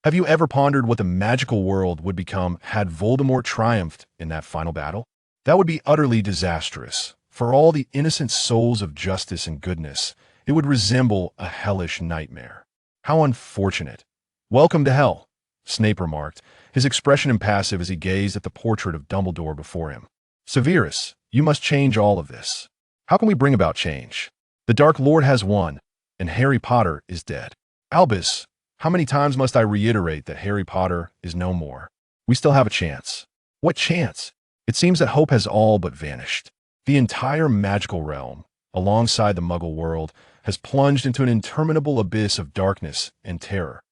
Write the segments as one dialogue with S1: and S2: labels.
S1: Have you ever pondered what the magical world would become had Voldemort triumphed in that final battle? That would be utterly disastrous. For all the innocent souls of justice and goodness, it would resemble a hellish nightmare. How unfortunate. Welcome to hell, Snape remarked, his expression impassive as he gazed at the portrait of Dumbledore before him. Severus, you must change all of this. How can we bring about change? The Dark Lord has won, and Harry Potter is dead. Albus, how many times must I reiterate that Harry Potter is no more? We still have a chance. What chance? It seems that hope has all but vanished. The entire magical realm, alongside the Muggle world, has plunged into an interminable abyss of darkness and terror.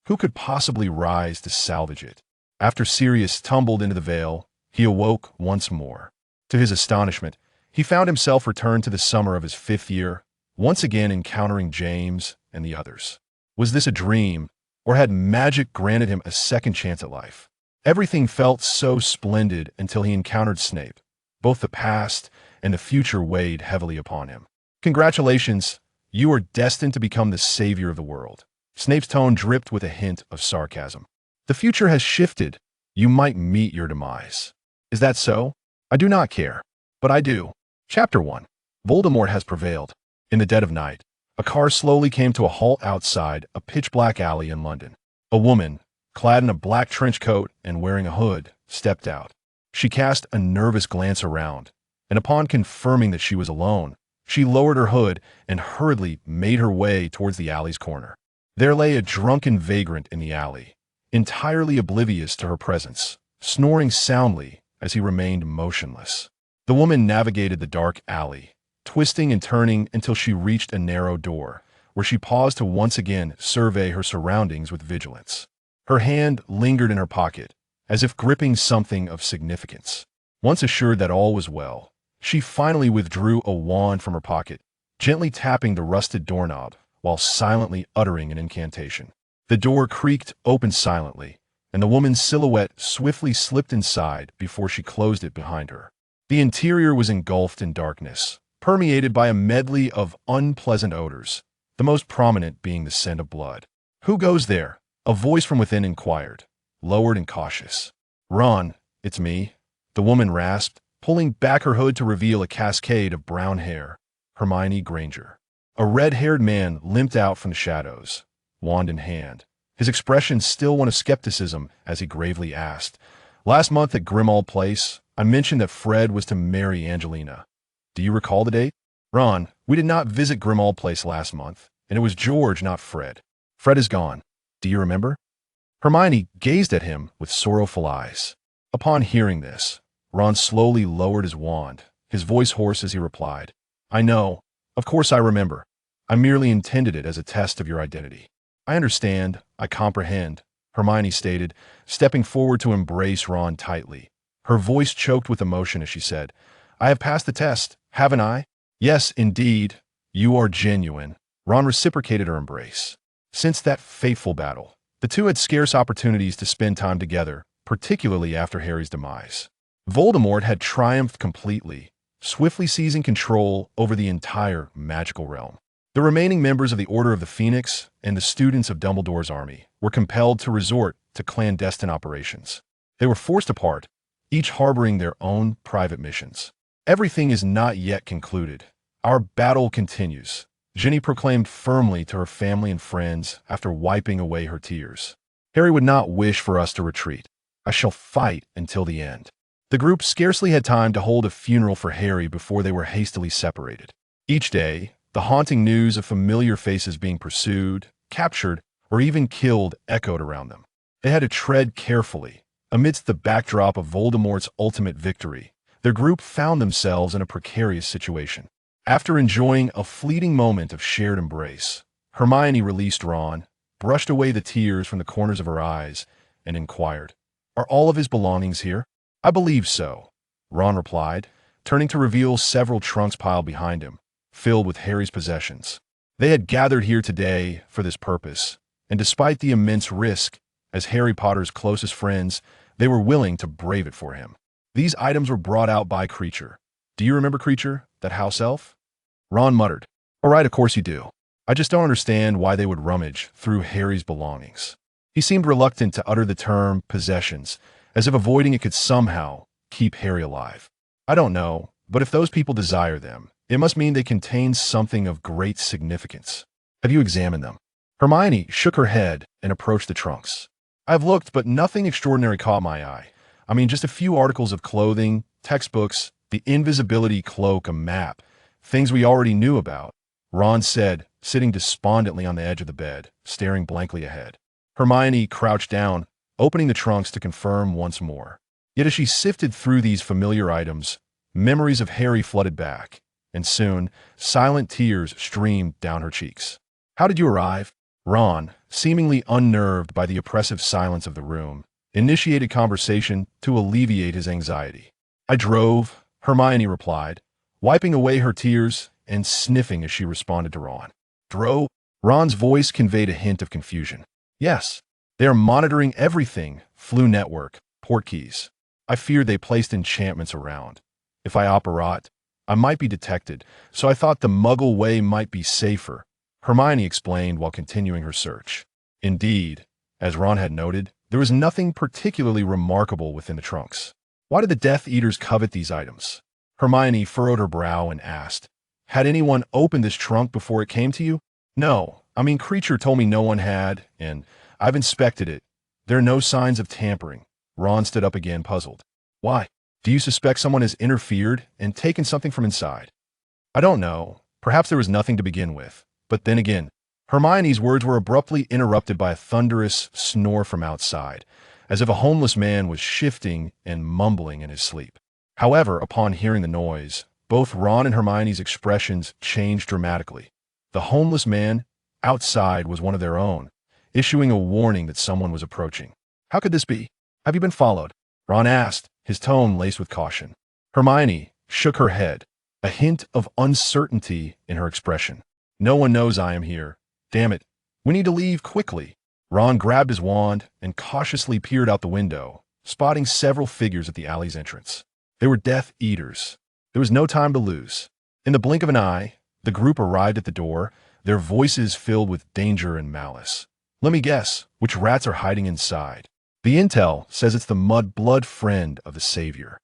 S1: Who could possibly rise to salvage it? After Sirius tumbled into the veil, he awoke once more. To his astonishment, he found himself returned to the summer of his 5th year, once again encountering James and the others. Was this a dream, or had magic granted him a second chance at life? Everything felt so splendid until he encountered Snape. Both the past and the future weighed heavily upon him. Congratulations, you are destined to become the savior of the world. Snape's tone dripped with a hint of sarcasm. The future has shifted. You might meet your demise. Is that so? I do not care. But I do. Chapter 1. Voldemort has prevailed. In the dead of night, a car slowly came to a halt outside a pitch-black alley in London. A woman, clad in a black trench coat and wearing a hood, stepped out. She cast a nervous glance around, and upon confirming that she was alone, she lowered her hood and hurriedly made her way towards the alley's corner. There lay a drunken vagrant in the alley, entirely oblivious to her presence, snoring soundly as he remained motionless. The woman navigated the dark alley, twisting and turning until she reached a narrow door, where she paused to once again survey her surroundings with vigilance. Her hand lingered in her pocket, as if gripping something of significance. Once assured that all was well, she finally withdrew a wand from her pocket, gently tapping the rusted doorknob while silently uttering an incantation. The door creaked open silently, and the woman's silhouette swiftly slipped inside before she closed it behind her. The interior was engulfed in darkness, permeated by a medley of unpleasant odors, the most prominent being the scent of blood. "Who goes there?" a voice from within inquired, lowered and cautious. "Ron, it's me," the woman rasped, pulling back her hood to reveal a cascade of brown hair. Hermione Granger. A red-haired man limped out from the shadows, wand in hand, his expression still one of skepticism as he gravely asked, "Last month at Grimmauld Place, I mentioned that Fred was to marry Angelina. Do you recall the date?" "Ron, we did not visit Grimmauld Place last month, and it was George, not Fred. Fred is gone. Do you remember?" Hermione gazed at him with sorrowful eyes. Upon hearing this, Ron slowly lowered his wand, his voice hoarse as he replied, "I know. Of course I remember. I merely intended it as a test of your identity." "I understand. I comprehend," Hermione stated, stepping forward to embrace Ron tightly. Her voice choked with emotion as she said, "I have passed the test, haven't I?" "Yes, indeed. You are genuine." Ron reciprocated her embrace. Since that fateful battle, the two had scarce opportunities to spend time together, particularly after Harry's demise. Voldemort had triumphed completely, swiftly seizing control over the entire magical realm. The remaining members of the Order of the Phoenix and the students of Dumbledore's army were compelled to resort to clandestine operations. They were forced apart, each harboring their own private missions. "Everything is not yet concluded. Our battle continues," Ginny proclaimed firmly to her family and friends after wiping away her tears. "Harry would not wish for us to retreat. I shall fight until the end." The group scarcely had time to hold a funeral for Harry before they were hastily separated. Each day, the haunting news of familiar faces being pursued, captured, or even killed echoed around them. They had to tread carefully. Amidst the backdrop of Voldemort's ultimate victory, their group found themselves in a precarious situation. After enjoying a fleeting moment of shared embrace, Hermione released Ron, brushed away the tears from the corners of her eyes, and inquired, "Are all of his belongings here?" "I believe so," Ron replied, turning to reveal several trunks piled behind him, filled with Harry's possessions. They had gathered here today for this purpose, and despite the immense risk, as Harry Potter's closest friends, they were willing to brave it for him. These items were brought out by Creature. "Do you remember Creature, that house elf?" Ron muttered, "All right, of course you do. I just don't understand why they would rummage through Harry's belongings." He seemed reluctant to utter the term possessions, as if avoiding it could somehow keep Harry alive. I don't know, but if those people desire them, it must mean they contain something of great significance. Have you examined them? Hermione shook her head and approached the trunks. I've looked, but nothing extraordinary caught my eye. I mean, just a few articles of clothing, textbooks, the invisibility cloak, a map, things we already knew about, Ron said, sitting despondently on the edge of the bed, staring blankly ahead. Hermione crouched down, opening the trunks to confirm once more. Yet as she sifted through these familiar items, memories of Harry flooded back, and soon, silent tears streamed down her cheeks. How did you arrive? Ron, seemingly unnerved by the oppressive silence of the room, initiated conversation to alleviate his anxiety. I drove, Hermione replied, wiping away her tears and sniffing as she responded to Ron. Drove? Ron's voice conveyed a hint of confusion. Yes, they are monitoring everything, flu network, port keys. I feared they placed enchantments around. If I operate, I might be detected, so I thought the Muggle way might be safer, Hermione explained while continuing her search. Indeed, as Ron had noted, there was nothing particularly remarkable within the trunks. Why did the Death Eaters covet these items? Hermione furrowed her brow and asked, had anyone opened this trunk before it came to you? No, I mean, Creature told me no one had, and I've inspected it. There are no signs of tampering. Ron stood up again, puzzled. Why? Do you suspect someone has interfered and taken something from inside? I don't know. Perhaps there was nothing to begin with. But then again, Hermione's words were abruptly interrupted by a thunderous snore from outside, as if a homeless man was shifting and mumbling in his sleep. However, upon hearing the noise, both Ron and Hermione's expressions changed dramatically. The homeless man outside was one of their own, issuing a warning that someone was approaching. How could this be? Have you been followed? Ron asked, his tone laced with caution. Hermione shook her head, a hint of uncertainty in her expression. No one knows I am here. Damn it. We need to leave quickly. Ron grabbed his wand and cautiously peered out the window, spotting several figures at the alley's entrance. They were Death Eaters. There was no time to lose. In the blink of an eye, the group arrived at the door, their voices filled with danger and malice. Let me guess, which rats are hiding inside? The intel says it's the mud-blood friend of the Savior.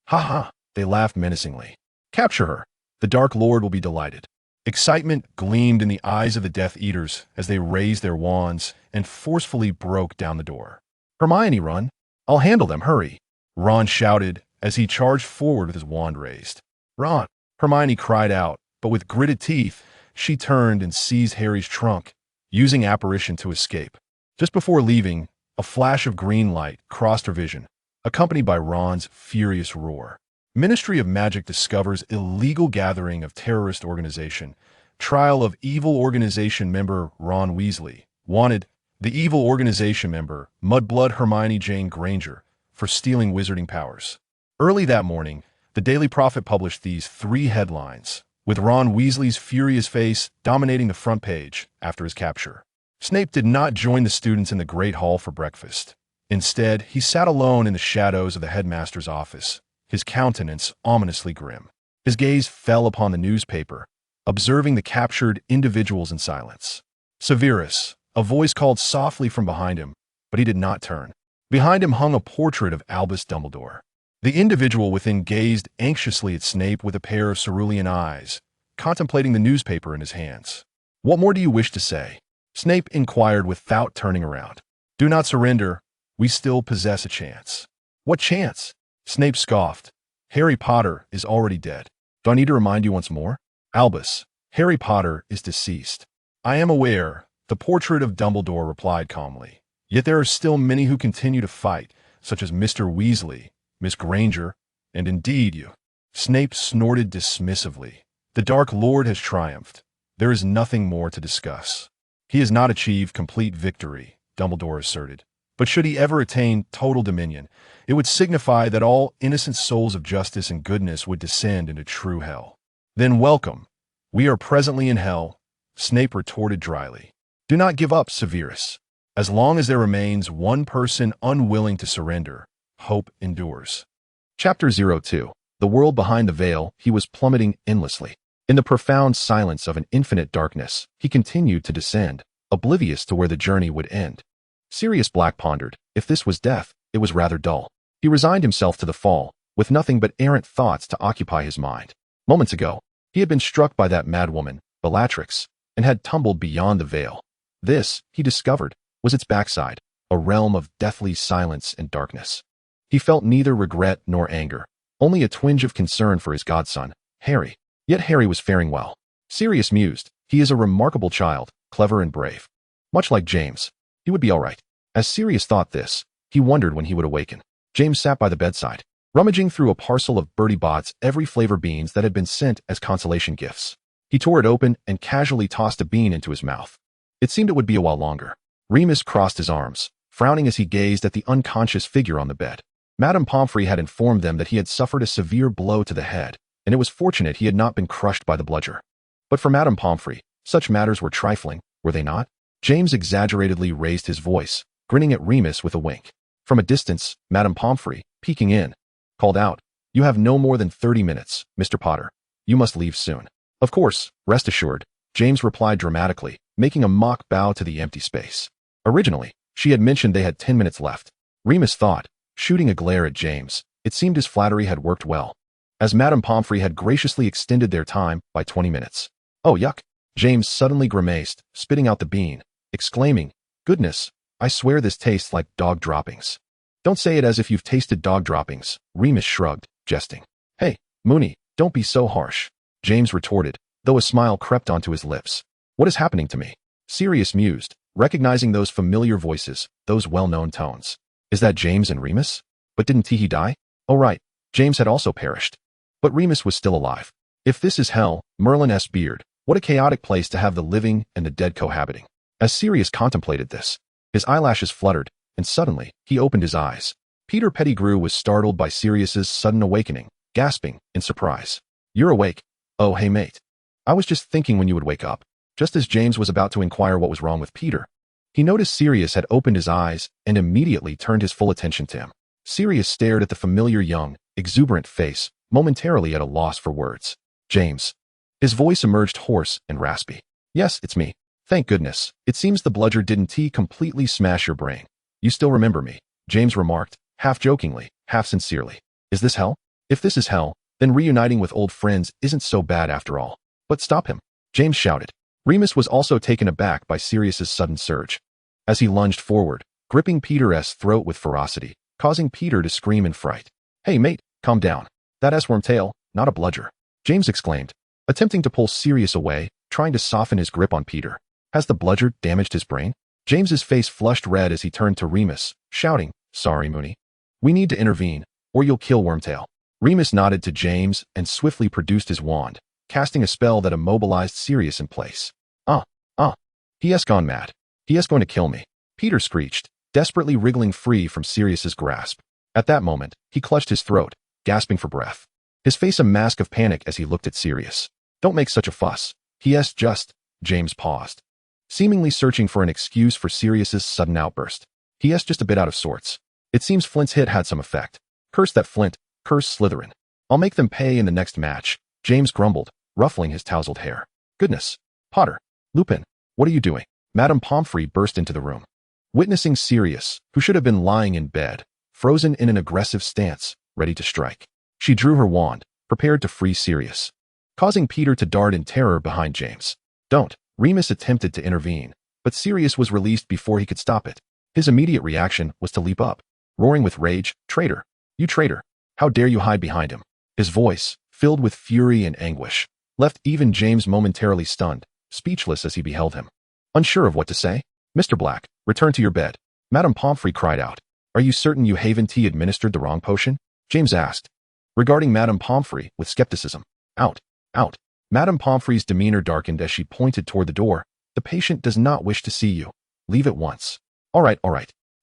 S1: Ha ha, they laughed menacingly. Capture her. The Dark Lord will be delighted. Excitement gleamed in the eyes of the Death Eaters as they raised their wands and forcefully broke down the door. Hermione, run. I'll handle them, hurry. Ron shouted as he charged forward with his wand raised. Ron, Hermione cried out, but with gritted teeth, she turned and seized Harry's trunk, using apparition to escape. Just before leaving, a flash of green light crossed her vision, accompanied by Ron's furious roar. Ministry of Magic discovers illegal gathering of terrorist organization. Trial of evil organization member Ron Weasley. Wanted, the evil organization member, Mudblood Hermione Jane Granger, for stealing wizarding powers. Early that morning, the Daily Prophet published these 3 headlines, with Ron Weasley's furious face dominating the front page after his capture. Snape did not join the students in the Great Hall for breakfast. Instead, he sat alone in the shadows of the headmaster's office, his countenance ominously grim. His gaze fell upon the newspaper, observing the captured individuals in silence. Sirius, a voice called softly from behind him, but he did not turn. Behind him hung a portrait of Albus Dumbledore. The individual within gazed anxiously at Snape with a pair of cerulean eyes, contemplating the newspaper in his hands. What more do you wish to say? Snape inquired without turning around. Do not surrender. We still possess a chance. What chance? Snape scoffed. Harry Potter is already dead. Do I need to remind you once more? Albus, Harry Potter is deceased. I am aware, the portrait of Dumbledore replied calmly. Yet there are still many who continue to fight, such as Mr. Weasley, Miss Granger, and indeed you. Snape snorted dismissively. The Dark Lord has triumphed. There is nothing more to discuss. He has not achieved complete victory, Dumbledore asserted. But should he ever attain total dominion, it would signify that all innocent souls of justice and goodness would descend into true hell. Then welcome. We are presently in hell, Snape retorted dryly. Do not give up, Sirius. As long as there remains one person unwilling to surrender, hope endures. Chapter 02. The world behind the veil, he was plummeting endlessly. In the profound silence of an infinite darkness, he continued to descend, oblivious to where the journey would end. Sirius Black pondered. If this was death, it was rather dull. He resigned himself to the fall, with nothing but errant thoughts to occupy his mind. Moments ago, he had been struck by that madwoman, Bellatrix, and had tumbled beyond the veil. This, he discovered, was its backside, a realm of deathly silence and darkness. He felt neither regret nor anger, only a twinge of concern for his godson, Harry. Yet Harry was faring well. Sirius mused, he is a remarkable child, clever and brave. Much like James. He would be all right. As Sirius thought this, he wondered when he would awaken. James sat by the bedside, rummaging through a parcel of Bertie Bott's every flavor beans that had been sent as consolation gifts. He tore it open and casually tossed a bean into his mouth. It seemed it would be a while longer. Remus crossed his arms, frowning as he gazed at the unconscious figure on the bed. Madame Pomfrey had informed them that he had suffered a severe blow to the head, and it was fortunate he had not been crushed by the bludger. But for Madame Pomfrey, such matters were trifling, were they not? James exaggeratedly raised his voice, grinning at Remus with a wink. From a distance, Madame Pomfrey, peeking in, called out, "You have no more than 30 minutes, Mr. Potter. You must leave soon." "Of course, rest assured," James replied dramatically, making a mock bow to the empty space. Originally, she had mentioned they had 10 minutes left. Remus thought, shooting a glare at James. It seemed his flattery had worked well, as Madame Pomfrey had graciously extended their time by 20 minutes. "Oh, yuck." James suddenly grimaced, spitting out the bean, exclaiming, "Goodness, I swear this tastes like dog droppings." "Don't say it as if you've tasted dog droppings," Remus shrugged, jesting. "Hey, Mooney, don't be so harsh," James retorted, though a smile crept onto his lips. "What is happening to me?" Sirius mused, recognizing those familiar voices, those well-known tones. Is that James and Remus? But didn't he die? Oh right, James had also perished. But Remus was still alive. If this is hell, Merlin's beard, what a chaotic place to have the living and the dead cohabiting. As Sirius contemplated this, his eyelashes fluttered, and suddenly, he opened his eyes. Peter Pettigrew was startled by Sirius's sudden awakening, gasping in surprise. "You're awake. Oh, hey mate. I was just thinking when you would wake up." Just as James was about to inquire what was wrong with Peter, he noticed Sirius had opened his eyes and immediately turned his full attention to him. Sirius stared at the familiar young, exuberant face, momentarily at a loss for words. "James." His voice emerged hoarse and raspy. "Yes, it's me. Thank goodness. It seems the bludger didn't completely smash your brain. You still remember me," James remarked, half jokingly, half sincerely. "Is this hell? If this is hell, then reuniting with old friends isn't so bad after all." "But stop him," James shouted. Remus was also taken aback by Sirius's sudden surge, as he lunged forward, gripping Peter's throat with ferocity, causing Peter to scream in fright. "Hey mate, calm down. That's Wormtail, not a bludger," James exclaimed, attempting to pull Sirius away, trying to soften his grip on Peter. "Has the bludger damaged his brain?" James's face flushed red as he turned to Remus, shouting, "Sorry, Mooney. We need to intervene, or you'll kill Wormtail." Remus nodded to James and swiftly produced his wand, casting a spell that immobilized Sirius in place. He has gone mad. He is going to kill me," Peter screeched, desperately wriggling free from Sirius's grasp. At that moment, he clutched his throat, gasping for breath, his face a mask of panic as he looked at Sirius. "Don't make such a fuss. James paused, seemingly searching for an excuse for Sirius's sudden outburst. "He is just a bit out of sorts. It seems Flint's hit had some effect. Curse that Flint, curse Slytherin. I'll make them pay in the next match," James grumbled, ruffling his tousled hair. "Goodness. Potter. Lupin. What are you doing?" Madame Pomfrey burst into the room. Witnessing Sirius, who should have been lying in bed, frozen in an aggressive stance, ready to strike, she drew her wand, prepared to free Sirius, causing Peter to dart in terror behind James. "Don't." Remus attempted to intervene, but Sirius was released before he could stop it. His immediate reaction was to leap up, roaring with rage, "Traitor! You traitor! How dare you hide behind him?" His voice, filled with fury and anguish, left even James momentarily stunned, speechless as he beheld him. Unsure of what to say, "Mr. Black, return to your bed," Madame Pomfrey cried out. "Are you certain you haven't administered the wrong potion?" James asked, regarding Madame Pomfrey with skepticism. Out. Madame Pomfrey's demeanor darkened as she pointed toward the door. "The patient does not wish to see you. Leave at once." All right.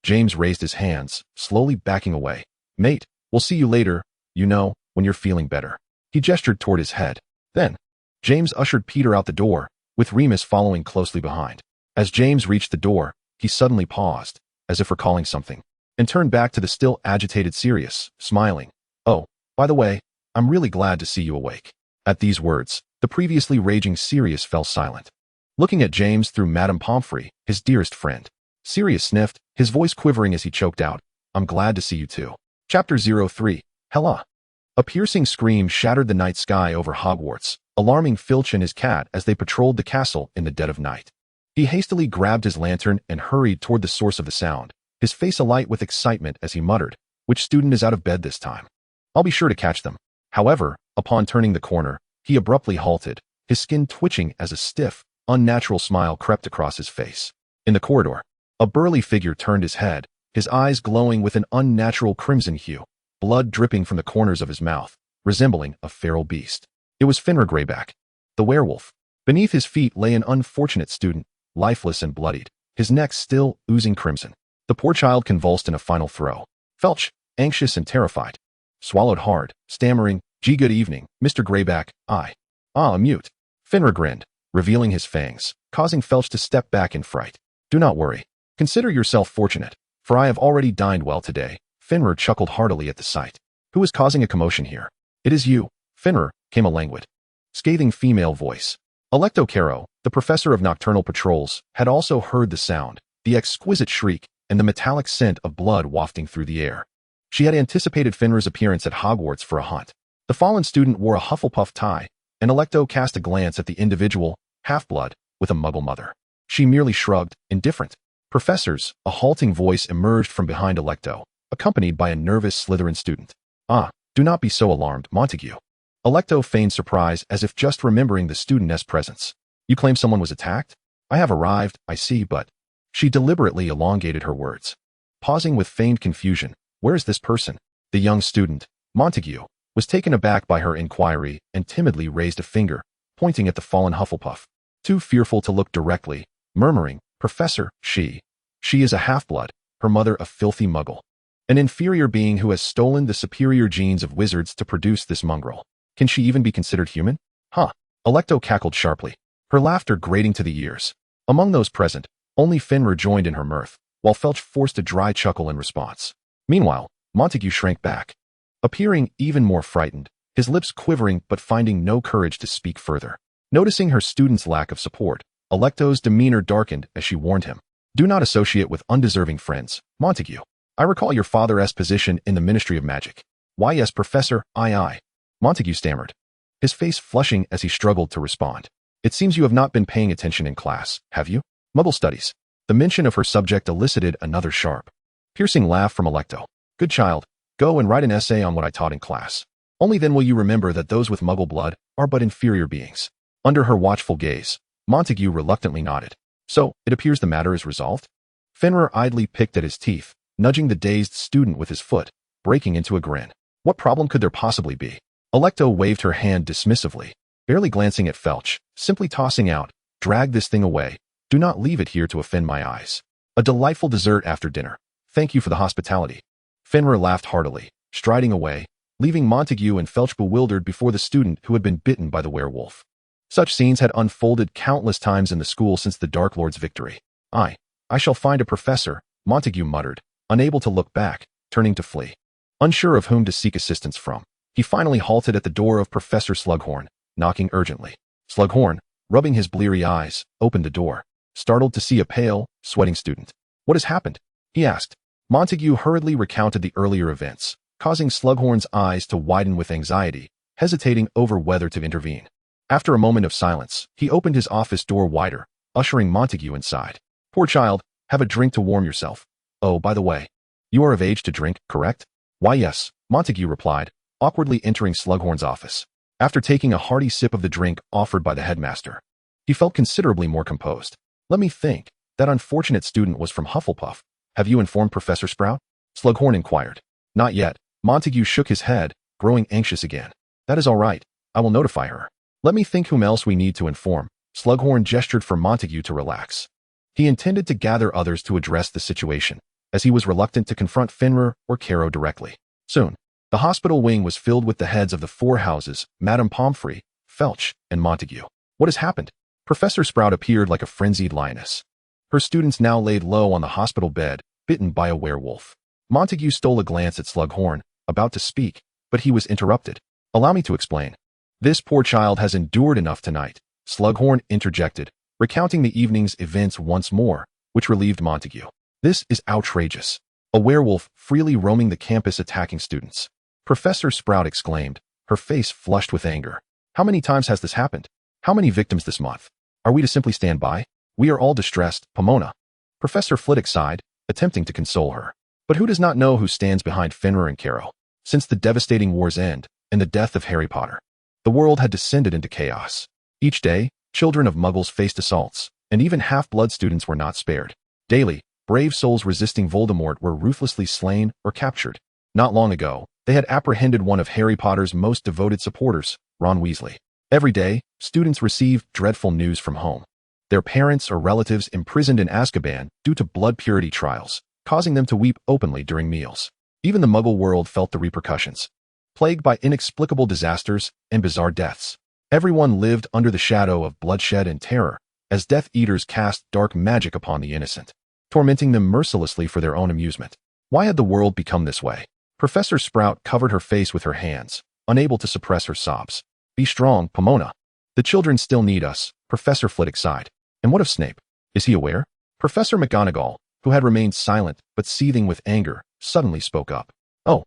S1: James raised his hands, slowly backing away. "Mate, we'll see you later, when you're feeling better." He gestured toward his head. Then, James ushered Peter out the door, with Remus following closely behind. As James reached the door, he suddenly paused, as if recalling something, and turned back to the still agitated Sirius, smiling. "Oh, by the way, I'm really glad to see you awake." At these words, the previously raging Sirius fell silent, looking at James through Madame Pomfrey, his dearest friend. Sirius sniffed, his voice quivering as he choked out, "I'm glad to see you too." Chapter 03. Hella. A piercing scream shattered the night sky over Hogwarts, alarming Filch and his cat as they patrolled the castle in the dead of night. He hastily grabbed his lantern and hurried toward the source of the sound, his face alight with excitement as he muttered, "Which student is out of bed this time? I'll be sure to catch them." However, upon turning the corner, he abruptly halted, his skin twitching as a stiff, unnatural smile crept across his face. In the corridor, a burly figure turned his head, his eyes glowing with an unnatural crimson hue, blood dripping from the corners of his mouth, resembling a feral beast. It was Fenrir Greyback, the werewolf. Beneath his feet lay an unfortunate student, lifeless and bloodied, his neck still oozing crimson. The poor child convulsed in a final throw. Filch, anxious and terrified, swallowed hard, stammering, "Gee, good evening, Mr. Greyback, mute." Fenrir grinned, revealing his fangs, causing Filch to step back in fright. "Do not worry. Consider yourself fortunate, for I have already dined well today." Fenrir chuckled heartily at the sight. "Who is causing a commotion here?" "It is you, Fenrir," came a languid, scathing female voice. Alecto Caro, the professor of nocturnal patrols, had also heard the sound, the exquisite shriek, and the metallic scent of blood wafting through the air. She had anticipated Fenrir's appearance at Hogwarts for a hunt. The fallen student wore a Hufflepuff tie, and Alecto cast a glance at the individual, half-blood, with a Muggle mother. She merely shrugged, indifferent. "Professors," a halting voice emerged from behind Alecto, accompanied by a nervous Slytherin student. Do not be so alarmed, Montague." Alecto feigned surprise as if just remembering the studentess' presence. "You claim someone was attacked? I have arrived, I see, but..." She deliberately elongated her words, pausing with feigned confusion. "Where is this person?" The young student, Montague, was taken aback by her inquiry and timidly raised a finger, pointing at the fallen Hufflepuff, too fearful to look directly, murmuring, "Professor, she is a half-blood, her mother a filthy Muggle. An inferior being who has stolen the superior genes of wizards to produce this mongrel. Can she even be considered human?" "Huh." Alecto cackled sharply, her laughter grating to the ears. Among those present, only Fenrir joined in her mirth, while Filch forced a dry chuckle in response. Meanwhile, Montague shrank back, appearing even more frightened, his lips quivering but finding no courage to speak further. Noticing her student's lack of support, Alecto's demeanor darkened as she warned him. "Do not associate with undeserving friends, Montague. I recall your father's position in the Ministry of Magic." "Why yes, Professor, I." Montague stammered, his face flushing as he struggled to respond. "It seems you have not been paying attention in class, have you? Muggle studies." The mention of her subject elicited another sharp, piercing laugh from Alecto. "Good child, go and write an essay on what I taught in class. Only then will you remember that those with Muggle blood are but inferior beings." Under her watchful gaze, Montague reluctantly nodded. "So, it appears the matter is resolved?" Fenrir idly picked at his teeth, nudging the dazed student with his foot, breaking into a grin. What problem could there possibly be? Alecto waved her hand dismissively, barely glancing at Filch, simply tossing out, "Drag this thing away. Do not leave it here to offend my eyes. A delightful dessert after dinner. Thank you for the hospitality." Fenrir laughed heartily, striding away, leaving Montague and Filch bewildered before the student who had been bitten by the werewolf. Such scenes had unfolded countless times in the school since the Dark Lord's victory. I shall find a professor," Montague muttered, unable to look back, turning to flee. Unsure of whom to seek assistance from, he finally halted at the door of Professor Slughorn, knocking urgently. Slughorn, rubbing his bleary eyes, opened the door, startled to see a pale, sweating student. "What has happened?" he asked. Montague hurriedly recounted the earlier events, causing Slughorn's eyes to widen with anxiety, hesitating over whether to intervene. After a moment of silence, he opened his office door wider, ushering Montague inside. "Poor child, have a drink to warm yourself. Oh, by the way, you are of age to drink, correct?" "Why yes," Montague replied, awkwardly entering Slughorn's office. After taking a hearty sip of the drink offered by the headmaster, he felt considerably more composed. "Let me think. That unfortunate student was from Hufflepuff. Have you informed Professor Sprout?" Slughorn inquired. "Not yet." Montague shook his head, growing anxious again. "That is all right. I will notify her. Let me think whom else we need to inform." Slughorn gestured for Montague to relax. He intended to gather others to address the situation, as he was reluctant to confront Fenrir or Caro directly. Soon, the hospital wing was filled with the heads of the four houses, Madame Pomfrey, Filch, and Montague. "What has happened?" Professor Sprout appeared like a frenzied lioness. Her students now laid low on the hospital bed, bitten by a werewolf. Montague stole a glance at Slughorn, about to speak, but he was interrupted. "Allow me to explain. This poor child has endured enough tonight," Slughorn interjected, recounting the evening's events once more, which relieved Montague. This is outrageous. A werewolf freely roaming the campus attacking students. Professor Sprout exclaimed, her face flushed with anger. How many times has this happened? How many victims this month? Are we to simply stand by? We are all distressed, Pomona. Professor Flitwick sighed, attempting to console her. But who does not know who stands behind Fenrir and Caro? Since the devastating war's end and the death of Harry Potter, the world had descended into chaos. Each day, children of Muggles faced assaults, and even half-blood students were not spared. Daily, brave souls resisting Voldemort were ruthlessly slain or captured. Not long ago, they had apprehended one of Harry Potter's most devoted supporters, Ron Weasley. Every day, students received dreadful news from home. Their parents or relatives imprisoned in Azkaban due to blood purity trials, causing them to weep openly during meals. Even the Muggle world felt the repercussions. Plagued by inexplicable disasters and bizarre deaths, everyone lived under the shadow of bloodshed and terror, as Death Eaters cast dark magic upon the innocent, tormenting them mercilessly for their own amusement. Why had the world become this way? Professor Sprout covered her face with her hands, unable to suppress her sobs. Be strong, Pomona. The children still need us, Professor Flitwick sighed. And what of Snape? Is he aware? Professor McGonagall, who had remained silent but seething with anger, suddenly spoke up. Oh,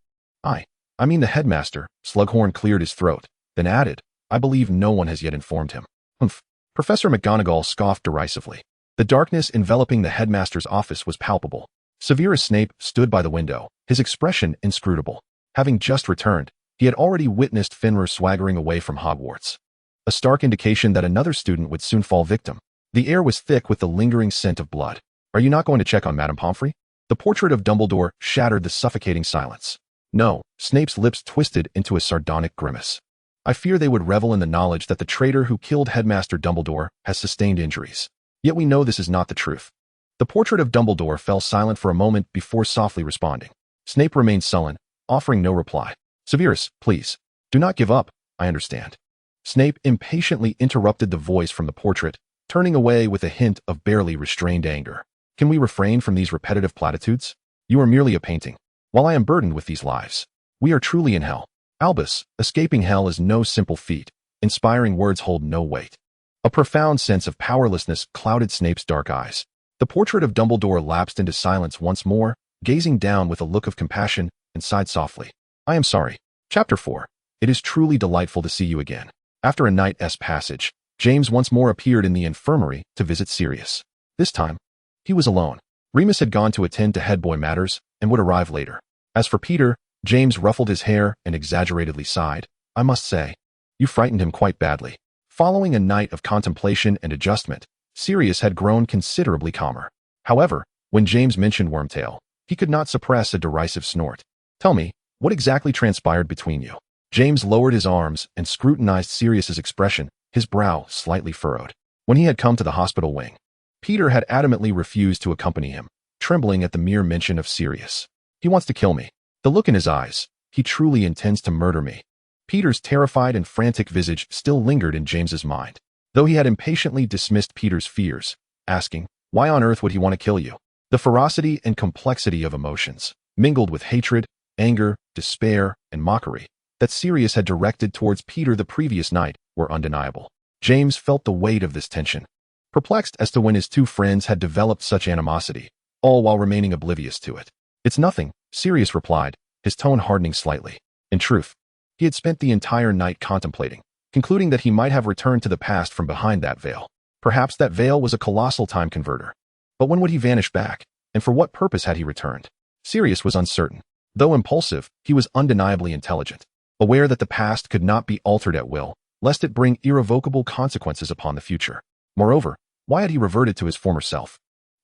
S1: I mean the headmaster. Slughorn cleared his throat, then added, I believe no one has yet informed him. Humph. Professor McGonagall scoffed derisively. The darkness enveloping the headmaster's office was palpable. Severus Snape stood by the window, his expression inscrutable. Having just returned, he had already witnessed Fenrir swaggering away from Hogwarts. A stark indication that another student would soon fall victim. The air was thick with the lingering scent of blood. Are you not going to check on Madame Pomfrey? The portrait of Dumbledore shattered the suffocating silence. No, Snape's lips twisted into a sardonic grimace. I fear they would revel in the knowledge that the traitor who killed Headmaster Dumbledore has sustained injuries. Yet we know this is not the truth. The portrait of Dumbledore fell silent for a moment before softly responding. Snape remained sullen, offering no reply. Severus, please, do not give up, I understand. Snape impatiently interrupted the voice from the portrait, turning away with a hint of barely restrained anger. Can we refrain from these repetitive platitudes? You are merely a painting. While I am burdened with these lives, we are truly in hell. Albus, escaping hell is no simple feat. Inspiring words hold no weight. A profound sense of powerlessness clouded Snape's dark eyes. The portrait of Dumbledore lapsed into silence once more, gazing down with a look of compassion, and sighed softly. I am sorry. Chapter 4. It is truly delightful to see you again. After a night's passage, James once more appeared in the infirmary to visit Sirius. This time, he was alone. Remus had gone to attend to headboy matters and would arrive later. As for Peter, James ruffled his hair and exaggeratedly sighed. I must say, you frightened him quite badly. Following a night of contemplation and adjustment, Sirius had grown considerably calmer. However, when James mentioned Wormtail, he could not suppress a derisive snort. Tell me, what exactly transpired between you? James lowered his arms and scrutinized Sirius's expression, his brow slightly furrowed. When he had come to the hospital wing, Peter had adamantly refused to accompany him, trembling at the mere mention of Sirius. He wants to kill me. The look in his eyes, he truly intends to murder me. Peter's terrified and frantic visage still lingered in James's mind, though he had impatiently dismissed Peter's fears, asking, why on earth would he want to kill you? The ferocity and complexity of emotions, mingled with hatred, anger, despair, and mockery, that Sirius had directed towards Peter the previous night were undeniable. James felt the weight of this tension, perplexed as to when his two friends had developed such animosity, all while remaining oblivious to it. It's nothing, Sirius replied, his tone hardening slightly. In truth, he had spent the entire night contemplating, concluding that he might have returned to the past from behind that veil. Perhaps that veil was a colossal time converter. But when would he vanish back, and for what purpose had he returned? Sirius was uncertain. Though impulsive, he was undeniably intelligent, aware that the past could not be altered at will, lest it bring irrevocable consequences upon the future. Moreover, why had he reverted to his former self?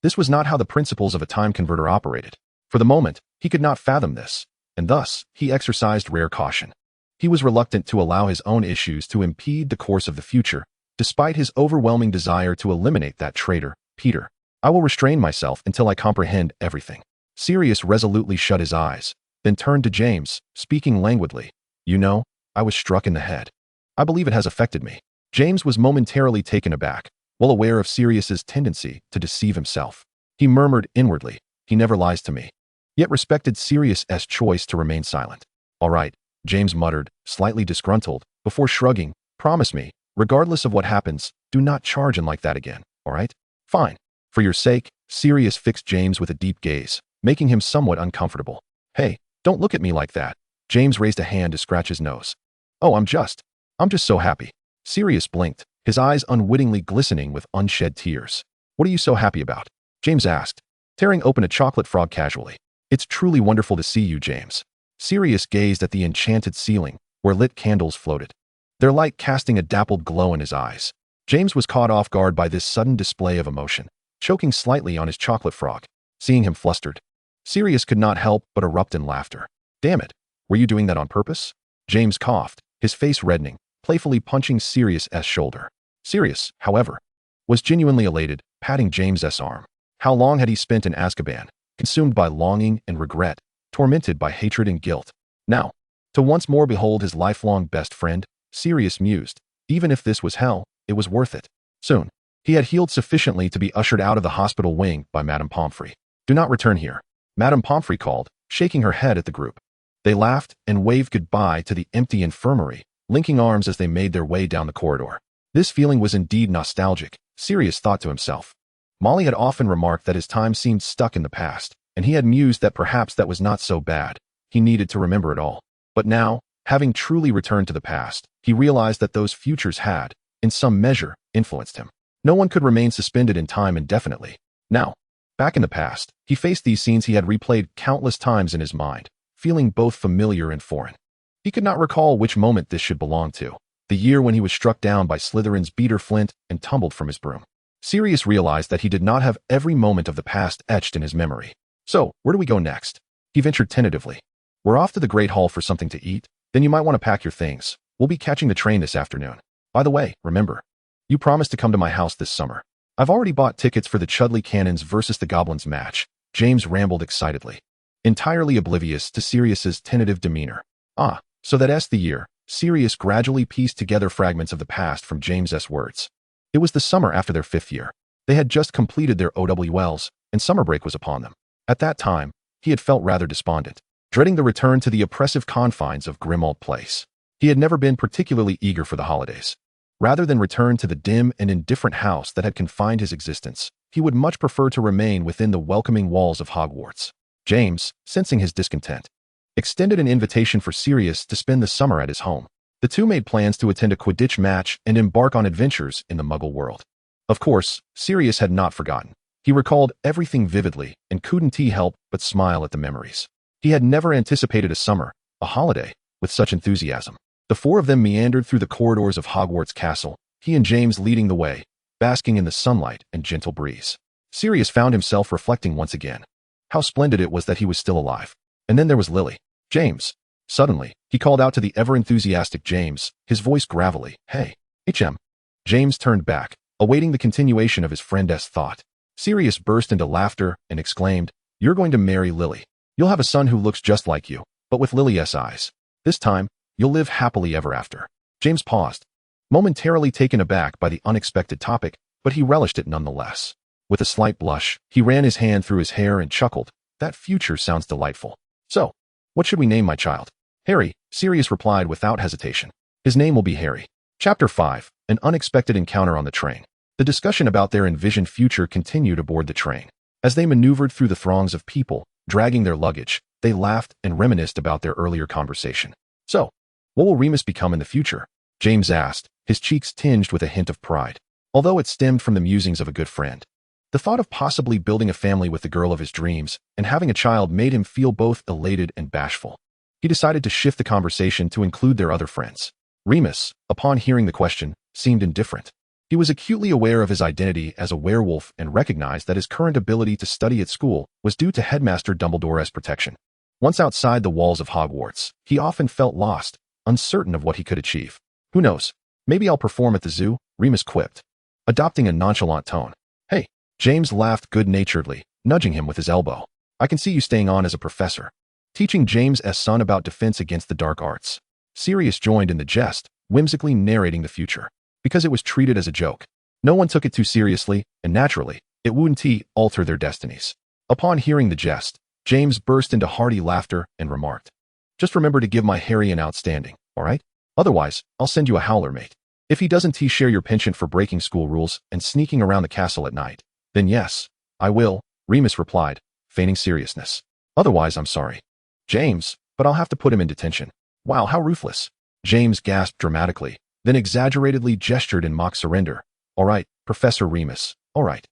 S1: This was not how the principles of a time converter operated. For the moment, he could not fathom this, and thus, he exercised rare caution. He was reluctant to allow his own issues to impede the course of the future, despite his overwhelming desire to eliminate that traitor, Peter. I will restrain myself until I comprehend everything. Sirius resolutely shut his eyes, then turned to James, speaking languidly. You know, I was struck in the head. I believe it has affected me. James was momentarily taken aback, well aware of Sirius's tendency to deceive himself. He murmured inwardly, he never lies to me, yet respected Sirius's choice to remain silent. All right, James muttered, slightly disgruntled, before shrugging, promise me, regardless of what happens, do not charge in like that again, all right? Fine. For your sake, Sirius fixed James with a deep gaze, making him somewhat uncomfortable. Hey, don't look at me like that. James raised a hand to scratch his nose. Oh, I'm just so happy. Sirius blinked, his eyes unwittingly glistening with unshed tears. What are you so happy about? James asked, tearing open a chocolate frog casually. It's truly wonderful to see you, James. Sirius gazed at the enchanted ceiling, where lit candles floated, their light casting a dappled glow in his eyes. James was caught off guard by this sudden display of emotion, choking slightly on his chocolate frog. Seeing him flustered, Sirius could not help but erupt in laughter. Damn it, were you doing that on purpose? James coughed, his face reddening, playfully punching Sirius's shoulder. Sirius, however, was genuinely elated, patting James's arm. How long had he spent in Azkaban, consumed by longing and regret, tormented by hatred and guilt? Now, to once more behold his lifelong best friend, Sirius mused. Even if this was hell, it was worth it. Soon, he had healed sufficiently to be ushered out of the hospital wing by Madame Pomfrey. Do not return here, Madame Pomfrey called, shaking her head at the group. They laughed and waved goodbye to the empty infirmary, linking arms as they made their way down the corridor. This feeling was indeed nostalgic, Sirius thought to himself. Molly had often remarked that his time seemed stuck in the past, and he had mused that perhaps that was not so bad. He needed to remember it all. But now, having truly returned to the past, he realized that those futures had, in some measure, influenced him. No one could remain suspended in time indefinitely. Now, back in the past, he faced these scenes he had replayed countless times in his mind, feeling both familiar and foreign. He could not recall which moment this should belong to. The year when he was struck down by Slytherin's beater Flint and tumbled from his broom. Sirius realized that he did not have every moment of the past etched in his memory. So, where do we go next? He ventured tentatively. We're off to the Great Hall for something to eat. Then you might want to pack your things. We'll be catching the train this afternoon. By the way, remember, you promised to come to my house this summer. I've already bought tickets for the Chudley Cannons versus the Goblins match, James rambled excitedly, entirely oblivious to Sirius's tentative demeanor. Ah, so that's the year. Sirius gradually pieced together fragments of the past from James's words. It was the summer after their 5th year. They had just completed their OWLs, and summer break was upon them. At that time, he had felt rather despondent, dreading the return to the oppressive confines of Grimmauld Place. He had never been particularly eager for the holidays. Rather than return to the dim and indifferent house that had confined his existence, he would much prefer to remain within the welcoming walls of Hogwarts. James, sensing his discontent, extended an invitation for Sirius to spend the summer at his home. The two made plans to attend a Quidditch match and embark on adventures in the Muggle world. Of course, Sirius had not forgotten. He recalled everything vividly and couldn't help but smile at the memories. He had never anticipated a summer, a holiday, with such enthusiasm. The four of them meandered through the corridors of Hogwarts Castle, he and James leading the way, basking in the sunlight and gentle breeze. Sirius found himself reflecting once again. How splendid it was that he was still alive. And then there was Lily. James. Suddenly, he called out to the ever-enthusiastic James, his voice gravelly. Hey, HM. James turned back, awaiting the continuation of his friend's thought. Sirius burst into laughter and exclaimed, You're going to marry Lily. You'll have a son who looks just like you, but with Lily's eyes. This time, you'll live happily ever after. James paused, momentarily taken aback by the unexpected topic, but he relished it nonetheless. With a slight blush, he ran his hand through his hair and chuckled. That future sounds delightful. So, what should we name my child? Harry, Sirius replied without hesitation. His name will be Harry. Chapter 5, An Unexpected Encounter on the Train. The discussion about their envisioned future continued aboard the train. As they maneuvered through the throngs of people, dragging their luggage, they laughed and reminisced about their earlier conversation. So, what will Remus become in the future? James asked, his cheeks tinged with a hint of pride, although it stemmed from the musings of a good friend. The thought of possibly building a family with the girl of his dreams and having a child made him feel both elated and bashful. He decided to shift the conversation to include their other friends. Remus, upon hearing the question, seemed indifferent. He was acutely aware of his identity as a werewolf and recognized that his current ability to study at school was due to Headmaster Dumbledore's protection. Once outside the walls of Hogwarts, he often felt lost, uncertain of what he could achieve. Who knows? Maybe I'll perform at the zoo, Remus quipped, adopting a nonchalant tone. Hey, James laughed good-naturedly, nudging him with his elbow. I can see you staying on as a professor, teaching James's son about defense against the dark arts. Sirius joined in the jest, whimsically narrating the future. Because it was treated as a joke, no one took it too seriously, and naturally, it wouldn't alter their destinies. Upon hearing the jest, James burst into hearty laughter and remarked, Just remember to give my Harry an outstanding, all right? Otherwise, I'll send you a howler, mate. If he doesn't share your penchant for breaking school rules and sneaking around the castle at night, then yes, I will, Remus replied, feigning seriousness. Otherwise, I'm sorry. James, but I'll have to put him in detention. Wow, how ruthless. James gasped dramatically, then exaggeratedly gestured in mock surrender. All right, Professor Remus, all right.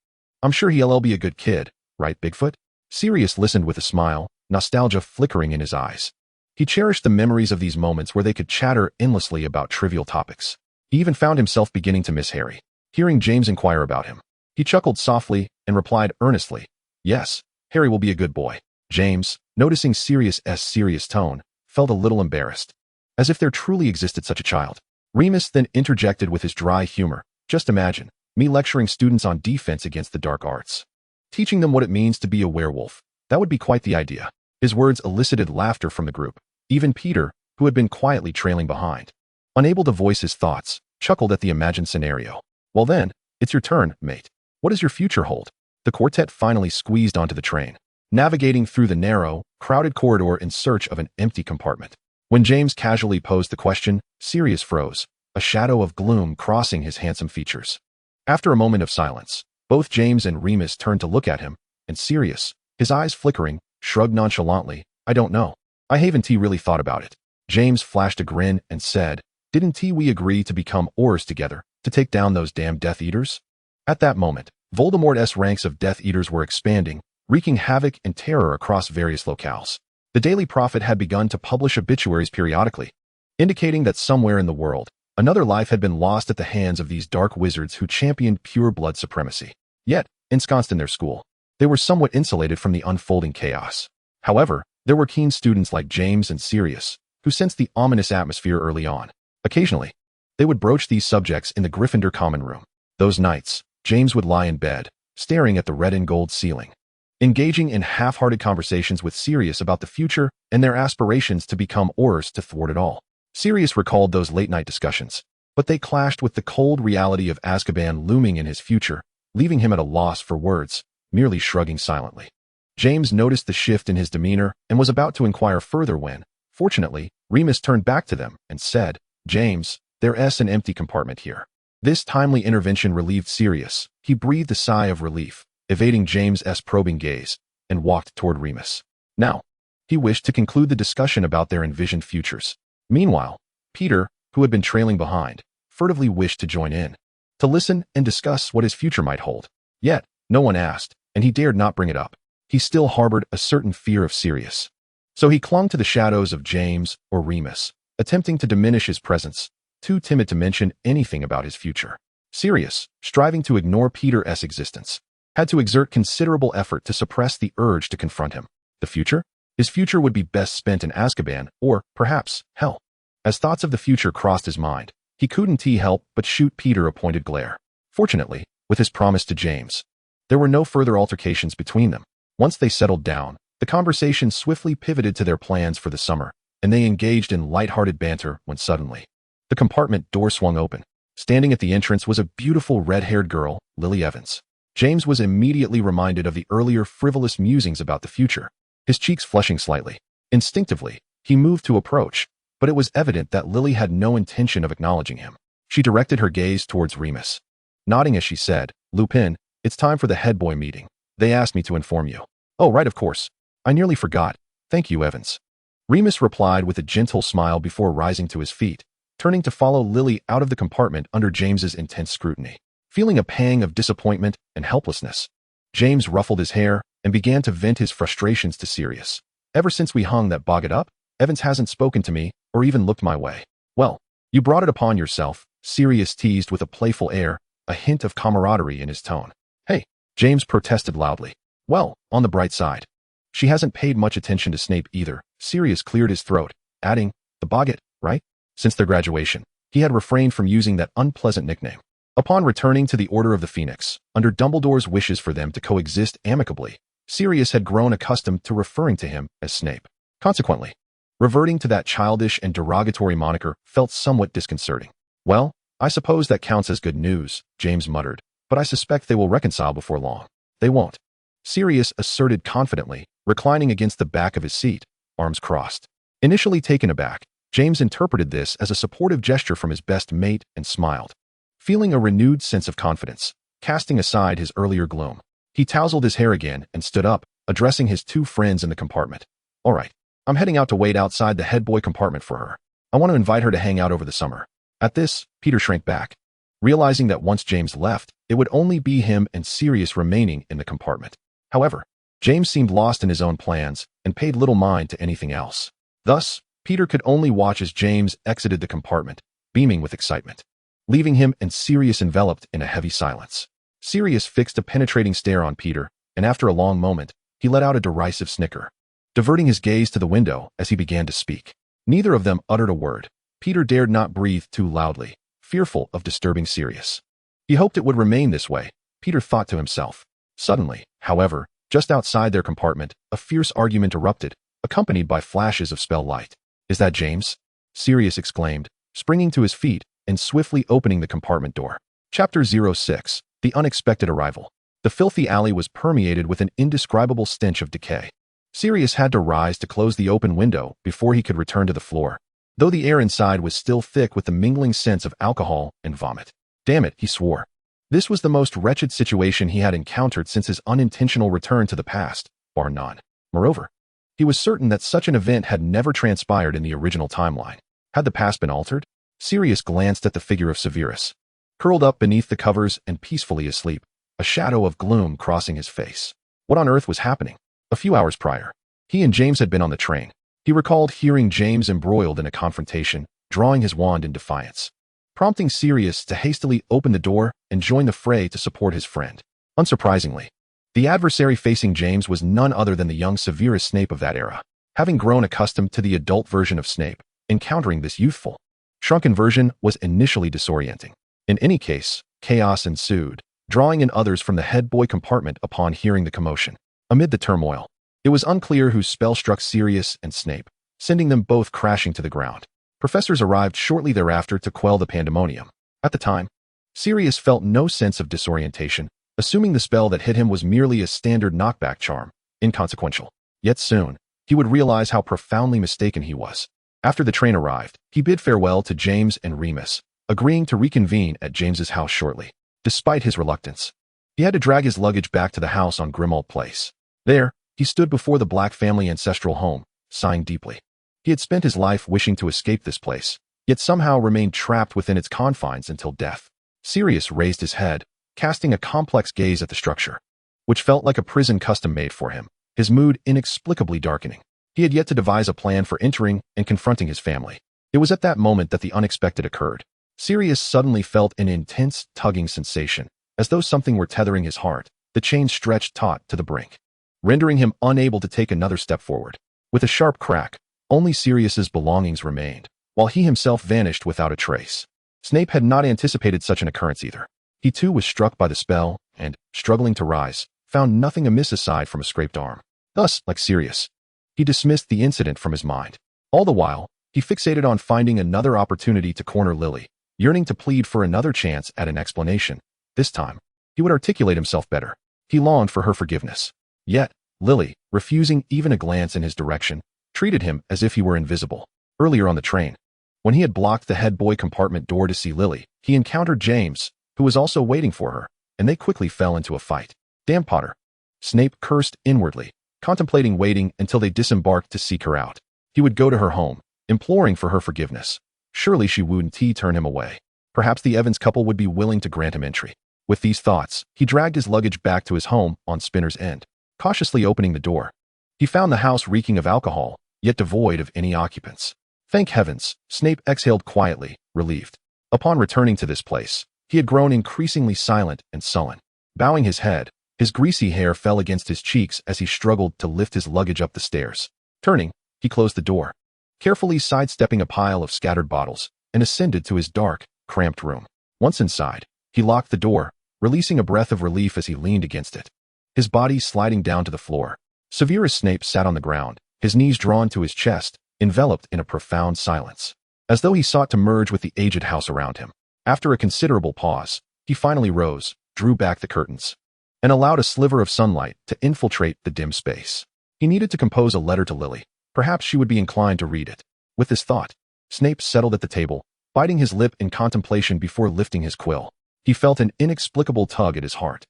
S1: I'm sure he'll be a good kid, right, Bigfoot? Sirius listened with a smile, nostalgia flickering in his eyes. He cherished the memories of these moments where they could chatter endlessly about trivial topics. He even found himself beginning to miss Harry. Hearing James inquire about him, he chuckled softly and replied earnestly, yes, Harry will be a good boy. James, noticing Sirius's serious tone, felt a little embarrassed. As if there truly existed such a child. Remus then interjected with his dry humor. Just imagine, me lecturing students on defense against the dark arts. Teaching them what it means to be a werewolf. That would be quite the idea. His words elicited laughter from the group. Even Peter, who had been quietly trailing behind, unable to voice his thoughts, chuckled at the imagined scenario. Well then, it's your turn, mate. What does your future hold? The quartet finally squeezed onto the train, navigating through the narrow, crowded corridor in search of an empty compartment. When James casually posed the question, Sirius froze, a shadow of gloom crossing his handsome features. After a moment of silence, both James and Remus turned to look at him, and Sirius, his eyes flickering, shrugged nonchalantly, I don't know. I haven't really thought about it. James flashed a grin and said, didn't we agree to become Aurors together, to take down those damn Death Eaters? At that moment, Voldemort's ranks of Death Eaters were expanding, wreaking havoc and terror across various locales. The Daily Prophet had begun to publish obituaries periodically, indicating that somewhere in the world, another life had been lost at the hands of these dark wizards who championed pure blood supremacy. Yet, ensconced in their school, they were somewhat insulated from the unfolding chaos. However, there were keen students like James and Sirius, who sensed the ominous atmosphere early on. Occasionally, they would broach these subjects in the Gryffindor common room. Those nights, James would lie in bed, staring at the red and gold ceiling, engaging in half-hearted conversations with Sirius about the future and their aspirations to become Aurors to thwart it all. Sirius recalled those late-night discussions, but they clashed with the cold reality of Azkaban looming in his future, leaving him at a loss for words, merely shrugging silently. James noticed the shift in his demeanor and was about to inquire further when, fortunately, Remus turned back to them and said, James, there's an empty compartment here. This timely intervention relieved Sirius. He breathed a sigh of relief, evading James's probing gaze, and walked toward Remus. Now, he wished to conclude the discussion about their envisioned futures. Meanwhile, Peter, who had been trailing behind, furtively wished to join in, to listen and discuss what his future might hold. Yet, no one asked, and he dared not bring it up. He still harbored a certain fear of Sirius. So he clung to the shadows of James or Remus, attempting to diminish his presence, too timid to mention anything about his future. Sirius, striving to ignore Peter's existence, had to exert considerable effort to suppress the urge to confront him. The future? His future would be best spent in Azkaban, or, perhaps, hell. As thoughts of the future crossed his mind, he couldn't help but shoot Peter a pointed glare. Fortunately, with his promise to James, there were no further altercations between them. Once they settled down, the conversation swiftly pivoted to their plans for the summer, and they engaged in light-hearted banter when suddenly, the compartment door swung open. Standing at the entrance was a beautiful red-haired girl, Lily Evans. James was immediately reminded of the earlier frivolous musings about the future, his cheeks flushing slightly. Instinctively, he moved to approach, but it was evident that Lily had no intention of acknowledging him. She directed her gaze towards Remus, nodding as she said, Lupin, it's time for the head boy meeting. They asked me to inform you. Oh, right, of course. I nearly forgot. Thank you, Evans. Remus replied with a gentle smile before rising to his feet, turning to follow Lily out of the compartment under James's intense scrutiny. Feeling a pang of disappointment and helplessness, James ruffled his hair and began to vent his frustrations to Sirius. Ever since we hung that bogged up, Evans hasn't spoken to me or even looked my way. Well, you brought it upon yourself, Sirius teased with a playful air, a hint of camaraderie in his tone. Hey, James protested loudly. Well, on the bright side, she hasn't paid much attention to Snape either. Sirius cleared his throat, adding, the boggart, right? Since their graduation, he had refrained from using that unpleasant nickname. Upon returning to the Order of the Phoenix, under Dumbledore's wishes for them to coexist amicably, Sirius had grown accustomed to referring to him as Snape. Consequently, reverting to that childish and derogatory moniker felt somewhat disconcerting. Well, I suppose that counts as good news, James muttered, but I suspect they will reconcile before long. They won't, Sirius asserted confidently, reclining against the back of his seat, arms crossed. Initially taken aback, James interpreted this as a supportive gesture from his best mate and smiled, feeling a renewed sense of confidence, casting aside his earlier gloom. He tousled his hair again and stood up, addressing his two friends in the compartment. All right, I'm heading out to wait outside the head boy compartment for her. I want to invite her to hang out over the summer. At this, Peter shrank back, realizing that once James left, it would only be him and Sirius remaining in the compartment. However, James seemed lost in his own plans and paid little mind to anything else. Thus, Peter could only watch as James exited the compartment, beaming with excitement, leaving him and Sirius enveloped in a heavy silence. Sirius fixed a penetrating stare on Peter, and after a long moment, he let out a derisive snicker, diverting his gaze to the window as he began to speak. Neither of them uttered a word. Peter dared not breathe too loudly, fearful of disturbing Sirius. He hoped it would remain this way, Peter thought to himself. Suddenly, however, just outside their compartment, a fierce argument erupted, accompanied by flashes of spell light. Is that James? Sirius exclaimed, springing to his feet and swiftly opening the compartment door. Chapter 06. The Unexpected Arrival. The filthy alley was permeated with an indescribable stench of decay. Sirius had to rise to close the open window before he could return to the floor, though the air inside was still thick with the mingling scents of alcohol and vomit. Damn it, he swore. This was the most wretched situation he had encountered since his unintentional return to the past, bar none. Moreover, he was certain that such an event had never transpired in the original timeline. Had the past been altered? Sirius glanced at the figure of Severus, curled up beneath the covers and peacefully asleep, a shadow of gloom crossing his face. What on earth was happening? A few hours prior, he and James had been on the train. He recalled hearing James embroiled in a confrontation, drawing his wand in defiance, prompting Sirius to hastily open the door and join the fray to support his friend. Unsurprisingly, the adversary facing James was none other than the young Severus Snape of that era. Having grown accustomed to the adult version of Snape, encountering this youthful, shrunken version was initially disorienting. In any case, chaos ensued, drawing in others from the head boy compartment upon hearing the commotion. Amid the turmoil, it was unclear whose spell struck Sirius and Snape, sending them both crashing to the ground. Professors arrived shortly thereafter to quell the pandemonium. At the time, Sirius felt no sense of disorientation, assuming the spell that hit him was merely a standard knockback charm, inconsequential. Yet soon, he would realize how profoundly mistaken he was. After the train arrived, he bid farewell to James and Remus, agreeing to reconvene at James's house shortly. Despite his reluctance, he had to drag his luggage back to the house on Grimmauld Place. There, he stood before the Black family ancestral home, sighing deeply. He had spent his life wishing to escape this place, yet somehow remained trapped within its confines until death. Sirius raised his head, casting a complex gaze at the structure, which felt like a prison custom-made for him, his mood inexplicably darkening. He had yet to devise a plan for entering and confronting his family. It was at that moment that the unexpected occurred. Sirius suddenly felt an intense, tugging sensation, as though something were tethering his heart. The chain stretched taut to the brink, rendering him unable to take another step forward. With a sharp crack, only Sirius's belongings remained, while he himself vanished without a trace. Snape had not anticipated such an occurrence either. He too was struck by the spell and, struggling to rise, found nothing amiss aside from a scraped arm. Thus, like Sirius, he dismissed the incident from his mind. All the while, he fixated on finding another opportunity to corner Lily, yearning to plead for another chance at an explanation. This time, he would articulate himself better. He longed for her forgiveness. Yet, Lily, refusing even a glance in his direction, treated him as if he were invisible. Earlier on the train, when he had blocked the head boy compartment door to see Lily, he encountered James, who was also waiting for her, and they quickly fell into a fight. Damn Potter. Snape cursed inwardly, contemplating waiting until they disembarked to seek her out. He would go to her home, imploring for her forgiveness. Surely she wouldn't turn him away. Perhaps the Evans couple would be willing to grant him entry. With these thoughts, he dragged his luggage back to his home on Spinner's End, cautiously opening the door. He found the house reeking of alcohol, yet devoid of any occupants. Thank heavens, Snape exhaled quietly, relieved. Upon returning to this place, he had grown increasingly silent and sullen. Bowing his head, his greasy hair fell against his cheeks as he struggled to lift his luggage up the stairs. Turning, he closed the door, carefully sidestepping a pile of scattered bottles, and ascended to his dark, cramped room. Once inside, he locked the door, releasing a breath of relief as he leaned against it, his body sliding down to the floor. Severus Snape sat on the ground, his knees drawn to his chest, enveloped in a profound silence, as though he sought to merge with the aged house around him. After a considerable pause, he finally rose, drew back the curtains, and allowed a sliver of sunlight to infiltrate the dim space. He needed to compose a letter to Lily. Perhaps she would be inclined to read it. With this thought, Snape settled at the table, biting his lip in contemplation before lifting his quill. He felt an inexplicable tug at his heart,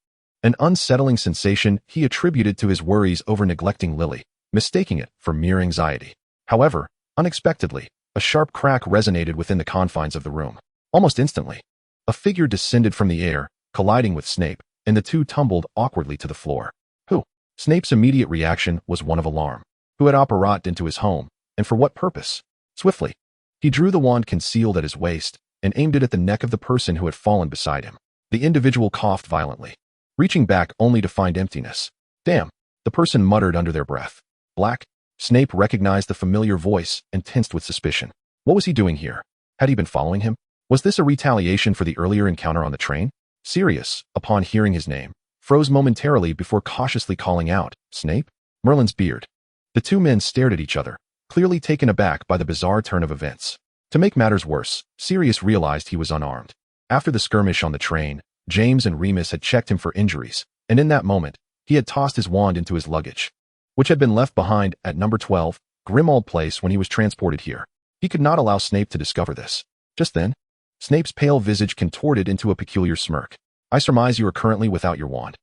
S1: an unsettling sensation he attributed to his worries over neglecting Lily, mistaking it for mere anxiety. However, unexpectedly, a sharp crack resonated within the confines of the room. Almost instantly, a figure descended from the air, colliding with Snape, and the two tumbled awkwardly to the floor. Who? Snape's immediate reaction was one of alarm. Who had operated into his home, and for what purpose? Swiftly, he drew the wand concealed at his waist and aimed it at the neck of the person who had fallen beside him. The individual coughed violently, reaching back only to find emptiness. Damn, the person muttered under their breath. Black? Snape recognized the familiar voice and tensed with suspicion. What was he doing here? Had he been following him? Was this a retaliation for the earlier encounter on the train? Sirius, upon hearing his name, froze momentarily before cautiously calling out, Snape? Merlin's beard. The two men stared at each other, clearly taken aback by the bizarre turn of events. To make matters worse, Sirius realized he was unarmed. After the skirmish on the train, James and Remus had checked him for injuries, and in that moment, he had tossed his wand into his luggage, which had been left behind at number 12, Grimmauld Place when he was transported here. He could not allow Snape to discover this. Just then, Snape's pale visage contorted into a peculiar smirk. I surmise you are currently without your wand.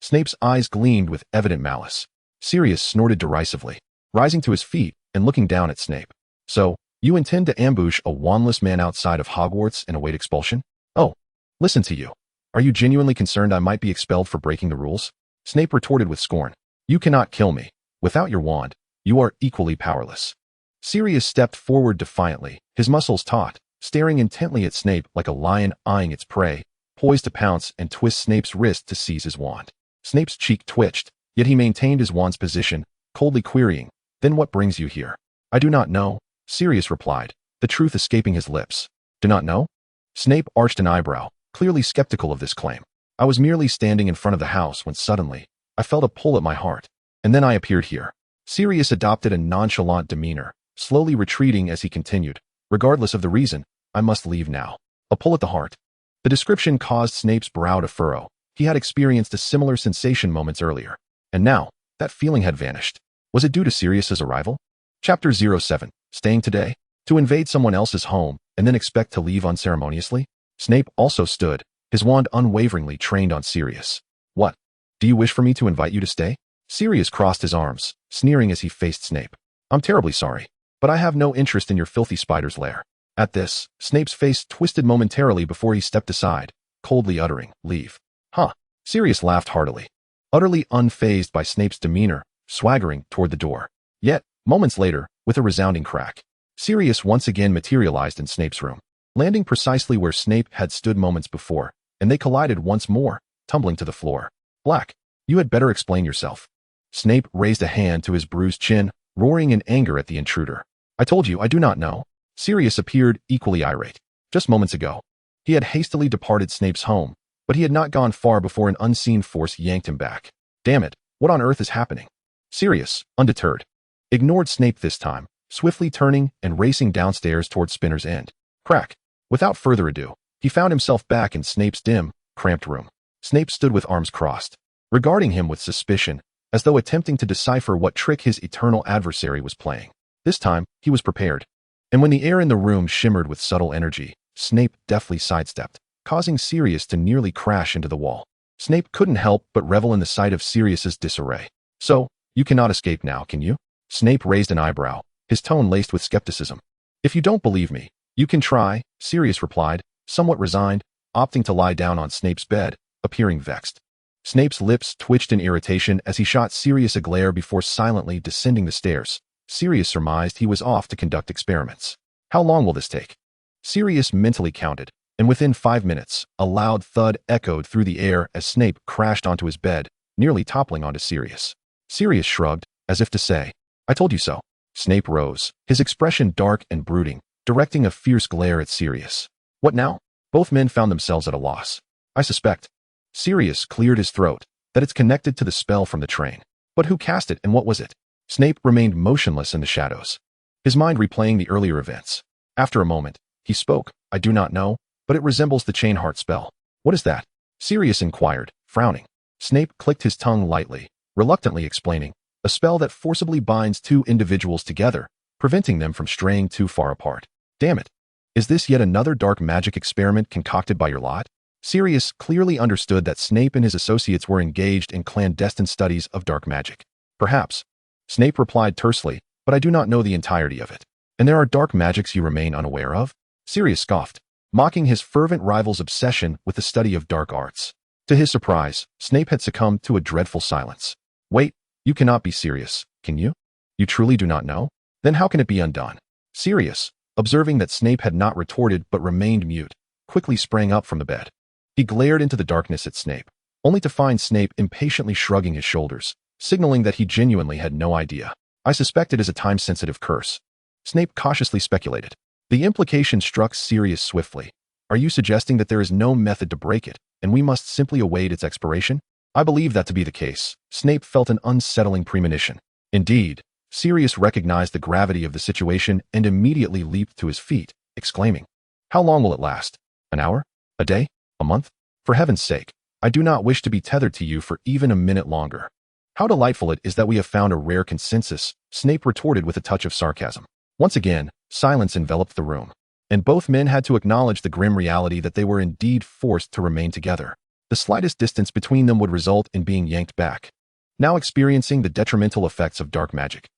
S1: Snape's eyes gleamed with evident malice. Sirius snorted derisively, rising to his feet and looking down at Snape. So, you intend to ambush a wandless man outside of Hogwarts and await expulsion? Oh, listen to you. Are you genuinely concerned I might be expelled for breaking the rules? Snape retorted with scorn. You cannot kill me. Without your wand, you are equally powerless. Sirius stepped forward defiantly, his muscles taut, staring intently at Snape like a lion eyeing its prey, poised to pounce and twist Snape's wrist to seize his wand. Snape's cheek twitched, yet he maintained his wand's position, coldly querying, Then what brings you here? I do not know, Sirius replied, the truth escaping his lips. Do not know? Snape arched an eyebrow, clearly skeptical of this claim. I was merely standing in front of the house when suddenly, I felt a pull at my heart, and then I appeared here. Sirius adopted a nonchalant demeanor, slowly retreating as he continued. Regardless of the reason, I must leave now. A pull at the heart. The description caused Snape's brow to furrow. He had experienced a similar sensation moments earlier, and now, that feeling had vanished. Was it due to Sirius's arrival? Chapter 07, Staying Today? To invade someone else's home, and then expect to leave unceremoniously? Snape also stood, his wand unwaveringly trained on Sirius. What? Do you wish for me to invite you to stay? Sirius crossed his arms, sneering as he faced Snape. I'm terribly sorry, but I have no interest in your filthy spider's lair. At this, Snape's face twisted momentarily before he stepped aside, coldly uttering, Leave. Huh. Sirius laughed heartily, utterly unfazed by Snape's demeanor, swaggering toward the door. Yet, moments later, with a resounding crack, Sirius once again materialized in Snape's room, landing precisely where Snape had stood moments before, and they collided once more, tumbling to the floor. Black, you had better explain yourself. Snape raised a hand to his bruised chin, roaring in anger at the intruder. I told you I do not know. Sirius appeared equally irate. Just moments ago, he had hastily departed Snape's home, but he had not gone far before an unseen force yanked him back. Damn it, what on earth is happening? Sirius, undeterred, ignored Snape this time, swiftly turning and racing downstairs toward Spinner's End. Crack. Without further ado, he found himself back in Snape's dim, cramped room. Snape stood with arms crossed, regarding him with suspicion, as though attempting to decipher what trick his eternal adversary was playing. This time, he was prepared. And when the air in the room shimmered with subtle energy, Snape deftly sidestepped, causing Sirius to nearly crash into the wall. Snape couldn't help but revel in the sight of Sirius's disarray. So, you cannot escape now, can you? Snape raised an eyebrow, his tone laced with skepticism. If you don't believe me, you can try, Sirius replied, somewhat resigned, opting to lie down on Snape's bed, appearing vexed. Snape's lips twitched in irritation as he shot Sirius a glare before silently descending the stairs. Sirius surmised he was off to conduct experiments. How long will this take? Sirius mentally counted, and within 5 minutes, a loud thud echoed through the air as Snape crashed onto his bed, nearly toppling onto Sirius. Sirius shrugged, as if to say, I told you so. Snape rose, his expression dark and brooding, directing a fierce glare at Sirius. What now? Both men found themselves at a loss. I suspect. Sirius cleared his throat, that it's connected to the spell from the train. But who cast it and what was it? Snape remained motionless in the shadows, his mind replaying the earlier events. After a moment, he spoke. I do not know, but it resembles the chain heart spell. What is that? Sirius inquired, frowning. Snape clicked his tongue lightly, reluctantly explaining, a spell that forcibly binds two individuals together, preventing them from straying too far apart. Damn it. Is this yet another dark magic experiment concocted by your lot? Sirius clearly understood that Snape and his associates were engaged in clandestine studies of dark magic. Perhaps. Snape replied tersely, but I do not know the entirety of it. And there are dark magics you remain unaware of? Sirius scoffed, mocking his fervent rival's obsession with the study of dark arts. To his surprise, Snape had succumbed to a dreadful silence. Wait, you cannot be serious, can you? You truly do not know? Then how can it be undone? Sirius, observing that Snape had not retorted but remained mute, quickly sprang up from the bed. He glared into the darkness at Snape, only to find Snape impatiently shrugging his shoulders, signaling that he genuinely had no idea. I suspect it is a time-sensitive curse. Snape cautiously speculated. The implication struck Sirius swiftly. Are you suggesting that there is no method to break it, and we must simply await its expiration? I believe that to be the case. Snape felt an unsettling premonition. Indeed, Sirius recognized the gravity of the situation and immediately leaped to his feet, exclaiming, How long will it last? An hour? A day? A month? For heaven's sake, I do not wish to be tethered to you for even a minute longer. How delightful it is that we have found a rare consensus, Snape retorted with a touch of sarcasm. Once again, silence enveloped the room, and both men had to acknowledge the grim reality that they were indeed forced to remain together. The slightest distance between them would result in being yanked back. Now experiencing the detrimental effects of dark magic,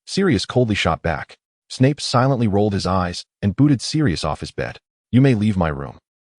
S1: Sirius coldly shot back. Snape silently rolled his eyes and booted Sirius off his bed. You may leave my room.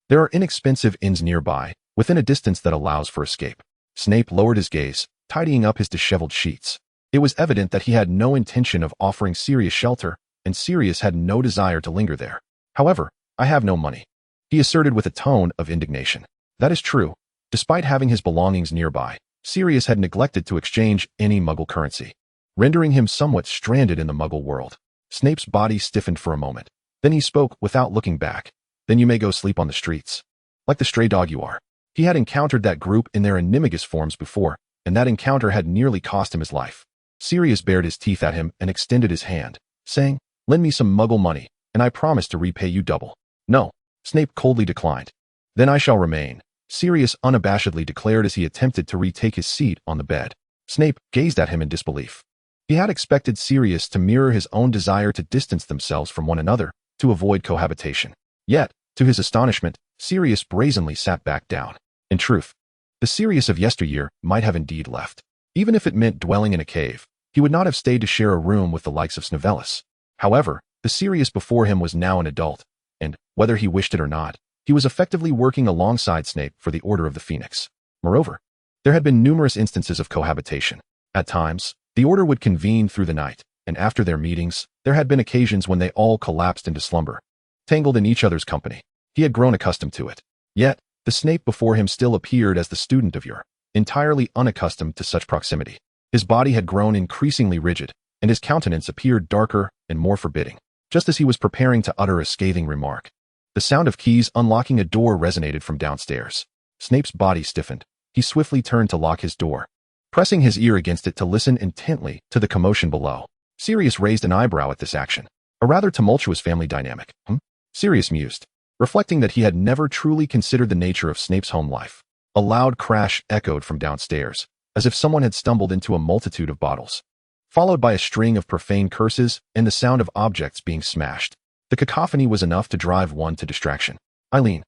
S1: There are inexpensive inns nearby, within a distance that allows for escape. Snape lowered his gaze, tidying up his disheveled sheets. It was evident that he had no intention of offering Sirius shelter, and Sirius had no desire to linger there. However, I have no money, he asserted with a tone of indignation. That is true. Despite having his belongings nearby, Sirius had neglected to exchange any Muggle currency, rendering him somewhat stranded in the Muggle world. Snape's body stiffened for a moment. Then he spoke without looking back. Then you may go sleep on the streets. Like the stray dog you are. He had encountered that group in their animagus forms before, and that encounter had nearly cost him his life. Sirius bared his teeth at him and extended his hand, saying, Lend me some Muggle money, and I promise to repay you double. No, Snape coldly declined. Then I shall remain, Sirius unabashedly declared as he attempted to retake his seat on the bed. Snape gazed at him in disbelief. He had expected Sirius to mirror his own desire to distance themselves from one another, to avoid cohabitation. Yet, to his astonishment, Sirius brazenly sat back down. In truth, the Sirius of yesteryear might have indeed left. Even if it meant dwelling in a cave, he would not have stayed to share a room with the likes of Snovellis. However, the Sirius before him was now an adult, and, whether he wished it or not, he was effectively working alongside Snape for the Order of the Phoenix. Moreover, there had been numerous instances of cohabitation. At times, the Order would convene through the night, and after their meetings, there had been occasions when they all collapsed into slumber, tangled in each other's company. He had grown accustomed to it. Yet, the Snape before him still appeared as the student of yore, entirely unaccustomed to such proximity. His body had grown increasingly rigid, and his countenance appeared darker and more forbidding, just as he was preparing to utter a scathing remark. The sound of keys unlocking a door resonated from downstairs. Snape's body stiffened. He swiftly turned to lock his door, pressing his ear against it to listen intently to the commotion below. Sirius raised an eyebrow at this action. A rather tumultuous family dynamic, Sirius mused, reflecting that he had never truly considered the nature of Snape's home life. A loud crash echoed from downstairs, as if someone had stumbled into a multitude of bottles, followed by a string of profane curses and the sound of objects being smashed. The cacophony was enough to drive one to distraction. Eileen,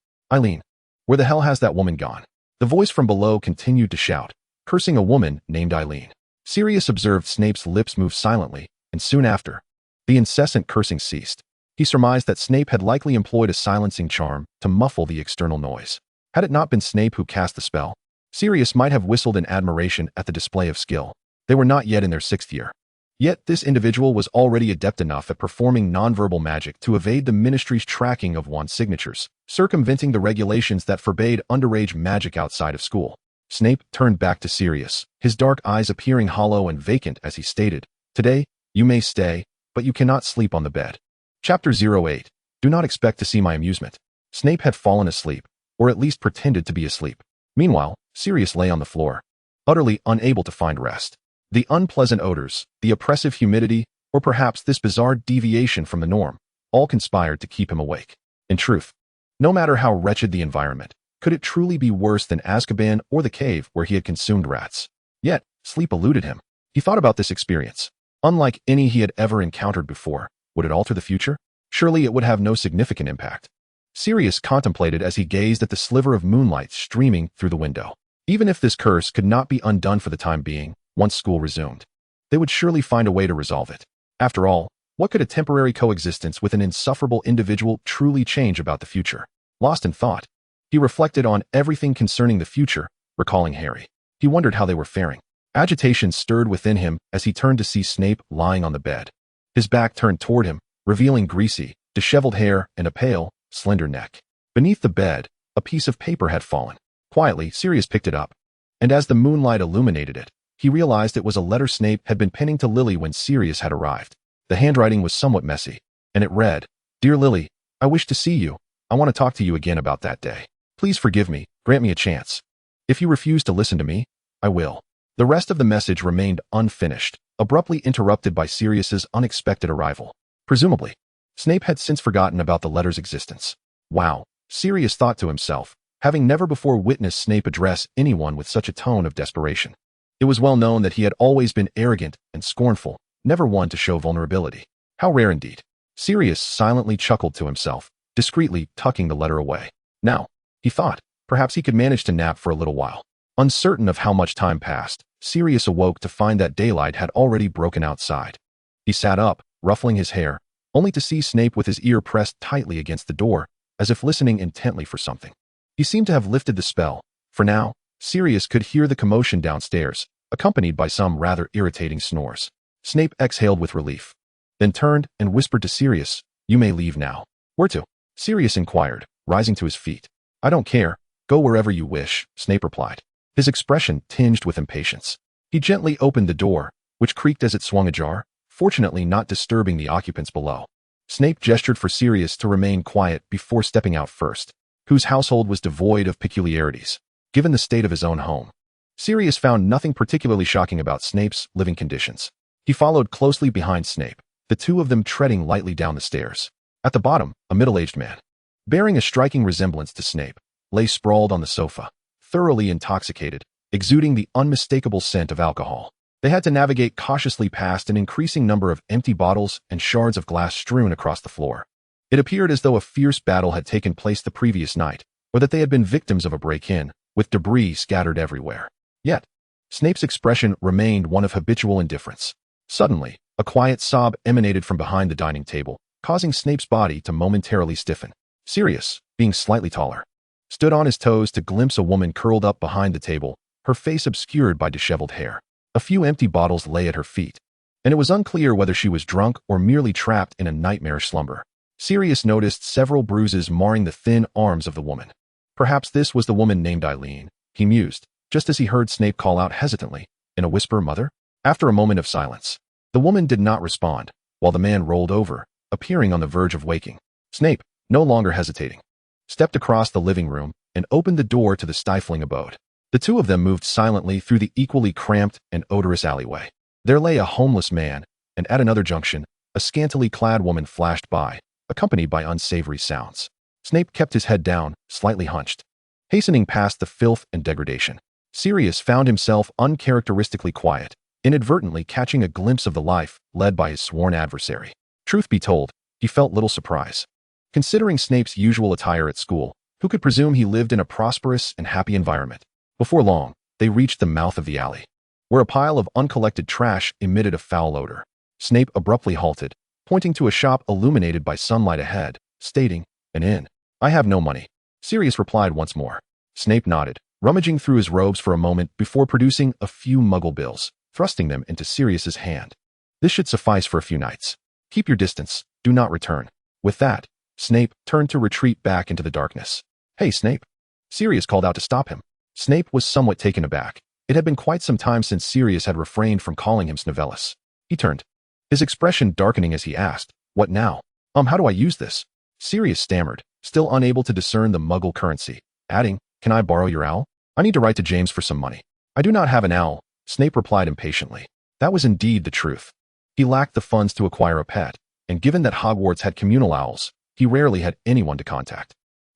S1: where the hell has that woman gone? The voice from below continued to shout, cursing a woman named Eileen. Sirius observed Snape's lips move silently, and soon after, the incessant cursing ceased. He surmised that Snape had likely employed a silencing charm to muffle the external noise. Had it not been Snape who cast the spell, Sirius might have whistled in admiration at the display of skill. They were not yet in their 6th year. Yet this individual was already adept enough at performing nonverbal magic to evade the ministry's tracking of one's signatures, circumventing the regulations that forbade underage magic outside of school. Snape turned back to Sirius, his dark eyes appearing hollow and vacant as he stated, Today, you may stay, but you cannot sleep on the bed. Chapter 08. Do not expect to see my amusement. Snape had fallen asleep, or at least pretended to be asleep. Meanwhile, Sirius lay on the floor, utterly unable to find rest. The unpleasant odors, the oppressive humidity, or perhaps this bizarre deviation from the norm, all conspired to keep him awake. In truth, no matter how wretched the environment, could it truly be worse than Azkaban or the cave where he had consumed rats? Yet, sleep eluded him. He thought about this experience. Unlike any he had ever encountered before, would it alter the future? Surely it would have no significant impact. Sirius contemplated as he gazed at the sliver of moonlight streaming through the window. Even if this curse could not be undone for the time being, once school resumed, they would surely find a way to resolve it. After all, what could a temporary coexistence with an insufferable individual truly change about the future? Lost in thought, he reflected on everything concerning the future, recalling Harry. He wondered how they were faring. Agitation stirred within him as he turned to see Snape lying on the bed. His back turned toward him, revealing greasy, disheveled hair and a pale, slender neck. Beneath the bed, a piece of paper had fallen. Quietly, Sirius picked it up, and as the moonlight illuminated it, he realized it was a letter Snape had been penning to Lily when Sirius had arrived. The handwriting was somewhat messy, and it read, "Dear Lily, I wish to see you. I want to talk to you again about that day. Please forgive me, grant me a chance. If you refuse to listen to me, I will." The rest of the message remained unfinished, abruptly interrupted by Sirius's unexpected arrival. Presumably, Snape had since forgotten about the letter's existence. Wow, Sirius thought to himself, having never before witnessed Snape address anyone with such a tone of desperation. It was well known that he had always been arrogant and scornful, never one to show vulnerability. How rare indeed. Sirius silently chuckled to himself, discreetly tucking the letter away. Now, he thought, perhaps he could manage to nap for a little while. Uncertain of how much time passed, Sirius awoke to find that daylight had already broken outside. He sat up, ruffling his hair, only to see Snape with his ear pressed tightly against the door, as if listening intently for something. He seemed to have lifted the spell, for now, Sirius could hear the commotion downstairs, accompanied by some rather irritating snores. Snape exhaled with relief, then turned and whispered to Sirius, "You may leave now." "Where to?" Sirius inquired, rising to his feet. "I don't care. Go wherever you wish," Snape replied, his expression tinged with impatience. He gently opened the door, which creaked as it swung ajar, fortunately not disturbing the occupants below. Snape gestured for Sirius to remain quiet before stepping out first, whose household was devoid of peculiarities, given the state of his own home. Sirius found nothing particularly shocking about Snape's living conditions. He followed closely behind Snape, the two of them treading lightly down the stairs. At the bottom, a middle-aged man, bearing a striking resemblance to Snape, lay sprawled on the sofa, thoroughly intoxicated, exuding the unmistakable scent of alcohol. They had to navigate cautiously past an increasing number of empty bottles and shards of glass strewn across the floor. It appeared as though a fierce battle had taken place the previous night, or that they had been victims of a break-in, with debris scattered everywhere. Yet, Snape's expression remained one of habitual indifference. Suddenly, a quiet sob emanated from behind the dining table, causing Snape's body to momentarily stiffen. Sirius, being slightly taller, stood on his toes to glimpse a woman curled up behind the table, her face obscured by disheveled hair. A few empty bottles lay at her feet, and it was unclear whether she was drunk or merely trapped in a nightmarish slumber. Sirius noticed several bruises marring the thin arms of the woman. Perhaps this was the woman named Eileen, he mused, just as he heard Snape call out hesitantly, in a whisper, "Mother?" After a moment of silence, the woman did not respond, while the man rolled over, appearing on the verge of waking. Snape, no longer hesitating, stepped across the living room and opened the door to the stifling abode. The two of them moved silently through the equally cramped and odorous alleyway. There lay a homeless man, and at another junction, a scantily clad woman flashed by, accompanied by unsavory sounds. Snape kept his head down, slightly hunched, hastening past the filth and degradation. Sirius found himself uncharacteristically quiet, inadvertently catching a glimpse of the life led by his sworn adversary. Truth be told, he felt little surprise. Considering Snape's usual attire at school, who could presume he lived in a prosperous and happy environment? Before long, they reached the mouth of the alley, where a pile of uncollected trash emitted a foul odor. Snape abruptly halted, pointing to a shop illuminated by sunlight ahead, stating, "An inn." "I have no money," Sirius replied once more. Snape nodded, rummaging through his robes for a moment before producing a few Muggle bills, thrusting them into Sirius's hand. "This should suffice for a few nights. Keep your distance, do not return." With that, Snape turned to retreat back into the darkness. "Hey, Snape!" Sirius called out to stop him. Snape was somewhat taken aback. It had been quite some time since Sirius had refrained from calling him Snavellis. He turned, his expression darkening as he asked, "What now?" How do I use this?" Sirius stammered, still unable to discern the Muggle currency, adding, "Can I borrow your owl? I need to write to James for some money." "I do not have an owl," Snape replied impatiently. That was indeed the truth. He lacked the funds to acquire a pet, and given that Hogwarts had communal owls, he rarely had anyone to contact.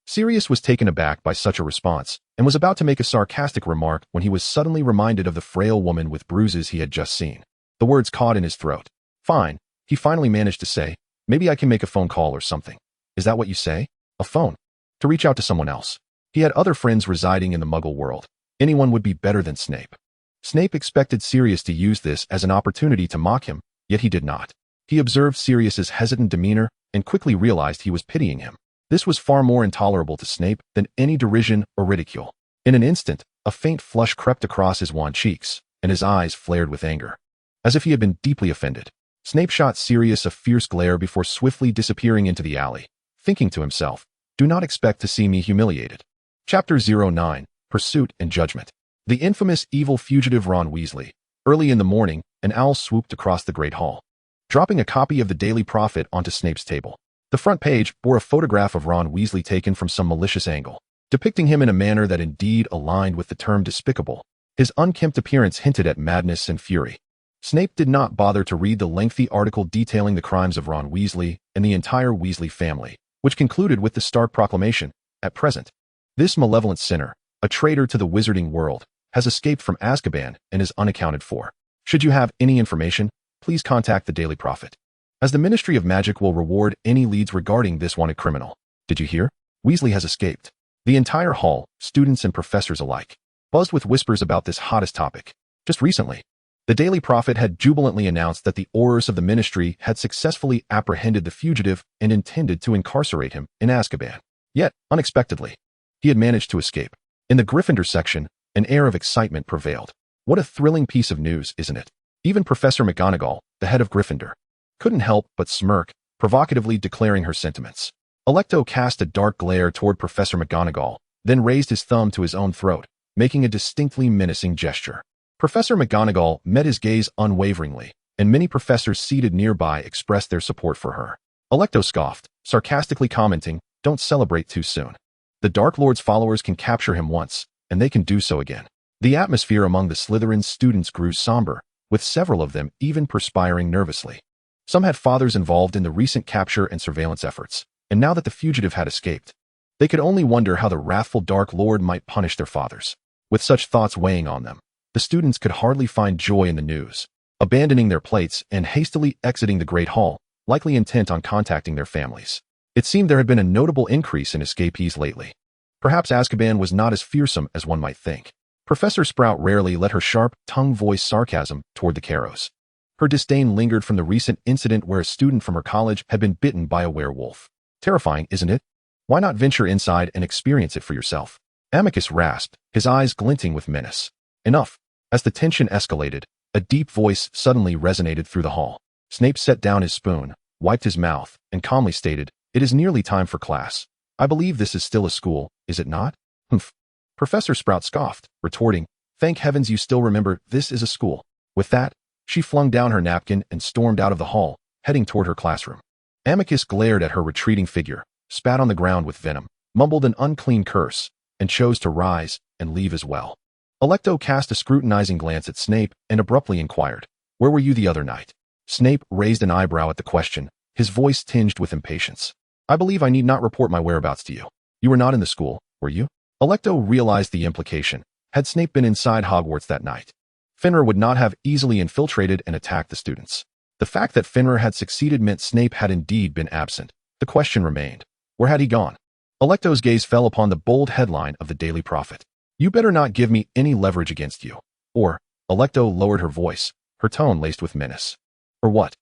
S1: Sirius was taken aback by such a response, and was about to make a sarcastic remark when he was suddenly reminded of the frail woman with bruises he had just seen. The words caught in his throat. "Fine," he finally managed to say, "maybe I can make a phone call or something." "Is that what you say? A phone?" to reach out to someone else. He had other friends residing in the Muggle world. Anyone would be better than Snape. Snape expected Sirius to use this as an opportunity to mock him, yet he did not. He observed Sirius's hesitant demeanor and quickly realized he was pitying him. This was far more intolerable to Snape than any derision or ridicule. In an instant, a faint flush crept across his wan cheeks, and his eyes flared with anger. As if he had been deeply offended, Snape shot Sirius a fierce glare before swiftly disappearing into the alley, thinking to himself, "Do not expect to see me humiliated." Chapter 09, Pursuit and Judgment. The infamous evil fugitive Ron Weasley. Early in the morning, an owl swooped across the Great Hall, dropping a copy of the Daily Prophet onto Snape's table. The front page bore a photograph of Ron Weasley taken from some malicious angle, depicting him in a manner that indeed aligned with the term despicable. His unkempt appearance hinted at madness and fury. Snape did not bother to read the lengthy article detailing the crimes of Ron Weasley and the entire Weasley family, which concluded with the stark proclamation, "At present, this malevolent sinner, a traitor to the wizarding world, has escaped from Azkaban and is unaccounted for. Should you have any information, please contact the Daily Prophet, as the Ministry of Magic will reward any leads regarding this wanted criminal. Did you hear? Weasley has escaped." The entire hall, students and professors alike, buzzed with whispers about this hottest topic. Just recently, the Daily Prophet had jubilantly announced that the Aurors of the Ministry had successfully apprehended the fugitive and intended to incarcerate him in Azkaban. Yet, unexpectedly, he had managed to escape. In the Gryffindor section, an air of excitement prevailed. What a thrilling piece of news, isn't it? Even Professor McGonagall, the head of Gryffindor, couldn't help but smirk, provocatively declaring her sentiments. Alecto cast a dark glare toward Professor McGonagall, then raised his thumb to his own throat, making a distinctly menacing gesture. Professor McGonagall met his gaze unwaveringly, and many professors seated nearby expressed their support for her. Alecto scoffed, sarcastically commenting, "Don't celebrate too soon. The Dark Lord's followers can capture him once, and they can do so again." The atmosphere among the Slytherin students grew somber, with several of them even perspiring nervously. Some had fathers involved in the recent capture and surveillance efforts, and now that the fugitive had escaped, they could only wonder how the wrathful Dark Lord might punish their fathers. With such thoughts weighing on them, the students could hardly find joy in the news, abandoning their plates and hastily exiting the Great Hall, likely intent on contacting their families. It seemed there had been a notable increase in escapees lately. Perhaps Azkaban was not as fearsome as one might think. Professor Sprout rarely let her sharp tongue voice sarcasm toward the Carrows. Her disdain lingered from the recent incident where a student from her college had been bitten by a werewolf. Terrifying, isn't it? Why not venture inside and experience it for yourself? Amicus rasped, his eyes glinting with menace. Enough. As the tension escalated, a deep voice suddenly resonated through the hall. Snape set down his spoon, wiped his mouth, and calmly stated, "It is nearly time for class. I believe this is still a school, is it not?" "Humph." Professor Sprout scoffed, retorting, "Thank heavens you still remember this is a school." With that, she flung down her napkin and stormed out of the hall, heading toward her classroom. Amicus glared at her retreating figure, spat on the ground with venom, mumbled an unclean curse, and chose to rise and leave as well. Alecto cast a scrutinizing glance at Snape and abruptly inquired, "Where were you the other night?" Snape raised an eyebrow at the question, his voice tinged with impatience. "I believe I need not report my whereabouts to you. You were not in the school, were you?" Alecto realized the implication. Had Snape been inside Hogwarts that night, Fenrir would not have easily infiltrated and attacked the students. The fact that Fenrir had succeeded meant Snape had indeed been absent. The question remained, where had he gone? Alecto's gaze fell upon the bold headline of the Daily Prophet. "You better not give me any leverage against you." Or, Alecto lowered her voice, her tone laced with menace. "Or what?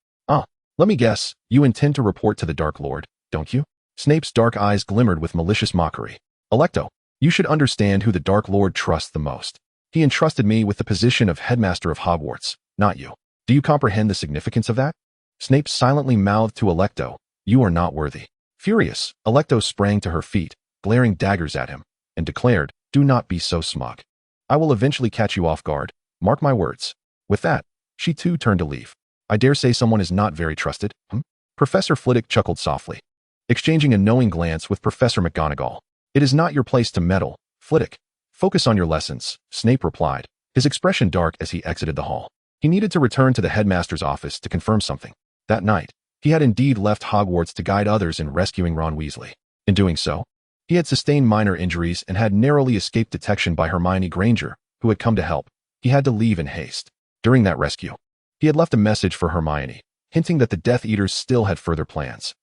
S1: Let me guess, you intend to report to the Dark Lord, don't you?" Snape's dark eyes glimmered with malicious mockery. "Alecto, you should understand who the Dark Lord trusts the most. He entrusted me with the position of headmaster of Hogwarts, not you. Do you comprehend the significance of that?" Snape silently mouthed to Alecto, "You are not worthy." Furious, Alecto sprang to her feet, glaring daggers at him, and declared, "Do not be so smug. I will eventually catch you off guard, mark my words." With that, she too turned to leave. "I dare say someone is not very trusted, Professor Flitwick chuckled softly, exchanging a knowing glance with Professor McGonagall. "It is not your place to meddle, Flitwick. Focus on your lessons," Snape replied, his expression dark as he exited the hall. He needed to return to the headmaster's office to confirm something. That night, he had indeed left Hogwarts to guide others in rescuing Ron Weasley. In doing so, he had sustained minor injuries and had narrowly escaped detection by Hermione Granger, who had come to help. He had to leave in haste. During that rescue, he had left a message for Hermione, hinting that the Death Eaters still had further plans.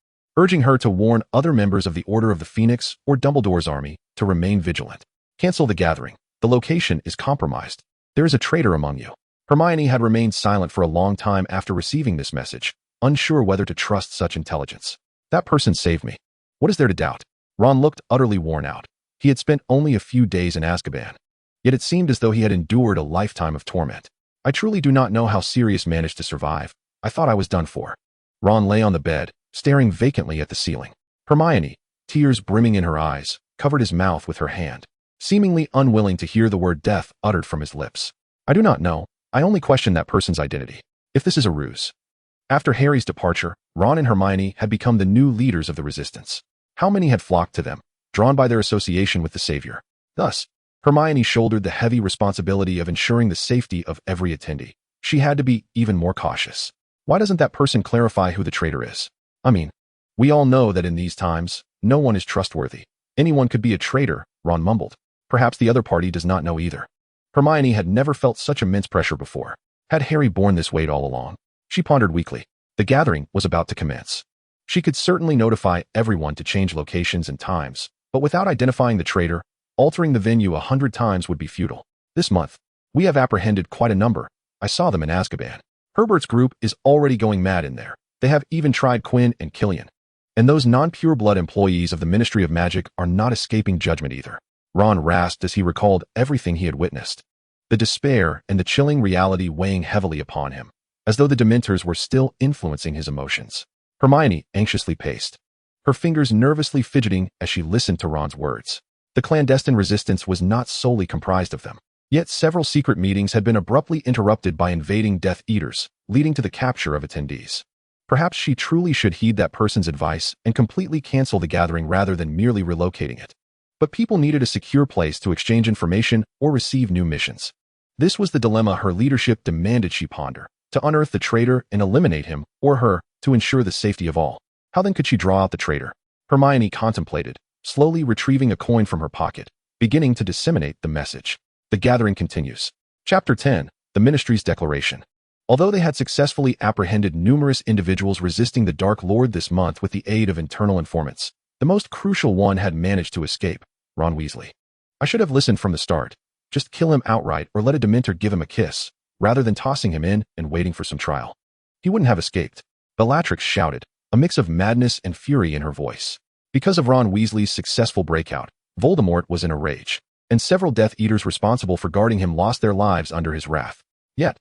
S1: urging her to warn other members of the Order of the Phoenix or Dumbledore's army to remain vigilant. Cancel the gathering. The location is compromised. There is a traitor among you. Hermione had remained silent for a long time after receiving this message, unsure whether to trust such intelligence. That person saved me. What is there to doubt? Ron looked utterly worn out. He had spent only a few days in Azkaban. Yet it seemed as though he had endured a lifetime of torment. I truly do not know how Sirius managed to survive. I thought I was done for. Ron lay on the bed, staring vacantly at the ceiling. Hermione, tears brimming in her eyes, covered his mouth with her hand, seemingly unwilling to hear the word death uttered from his lips. I do not know. I only question that person's identity. If this is a ruse. After Harry's departure, Ron and Hermione had become the new leaders of the resistance. How many had flocked to them, drawn by their association with the Savior? Thus, Hermione shouldered the heavy responsibility of ensuring the safety of every attendee. She had to be even more cautious. Why doesn't that person clarify who the traitor is? I mean, we all know that in these times, no one is trustworthy. Anyone could be a traitor, Ron mumbled. Perhaps the other party does not know either. Hermione had never felt such immense pressure before. Had Harry borne this weight all along? She pondered weakly. The gathering was about to commence. She could certainly notify everyone to change locations and times, but without identifying the traitor, altering the venue 100 times would be futile. This month, we have apprehended quite a number. I saw them in Azkaban. Herbert's group is already going mad in there. They have even tried Quinn and Killian. And those non-pure blood employees of the Ministry of Magic are not escaping judgment either. Ron rasped as he recalled everything he had witnessed. The despair and the chilling reality weighing heavily upon him, as though the Dementors were still influencing his emotions. Hermione anxiously paced, her fingers nervously fidgeting as she listened to Ron's words. The clandestine resistance was not solely comprised of them. Yet several secret meetings had been abruptly interrupted by invading Death Eaters, leading to the capture of attendees. Perhaps she truly should heed that person's advice and completely cancel the gathering rather than merely relocating it. But people needed a secure place to exchange information or receive new missions. This was the dilemma her leadership demanded she ponder, to unearth the traitor and eliminate him, or her, to ensure the safety of all. How then could she draw out the traitor? Hermione contemplated, slowly retrieving a coin from her pocket, beginning to disseminate the message. The gathering continues. Chapter 10, The Ministry's Declaration. Although they had successfully apprehended numerous individuals resisting the Dark Lord this month with the aid of internal informants, the most crucial one had managed to escape, Ron Weasley. I should have listened from the start. Just kill him outright or let a Dementor give him a kiss, rather than tossing him in and waiting for some trial. He wouldn't have escaped. Bellatrix shouted, a mix of madness and fury in her voice. Because of Ron Weasley's successful breakout, Voldemort was in a rage, and several Death Eaters responsible for guarding him lost their lives under his wrath. Yet,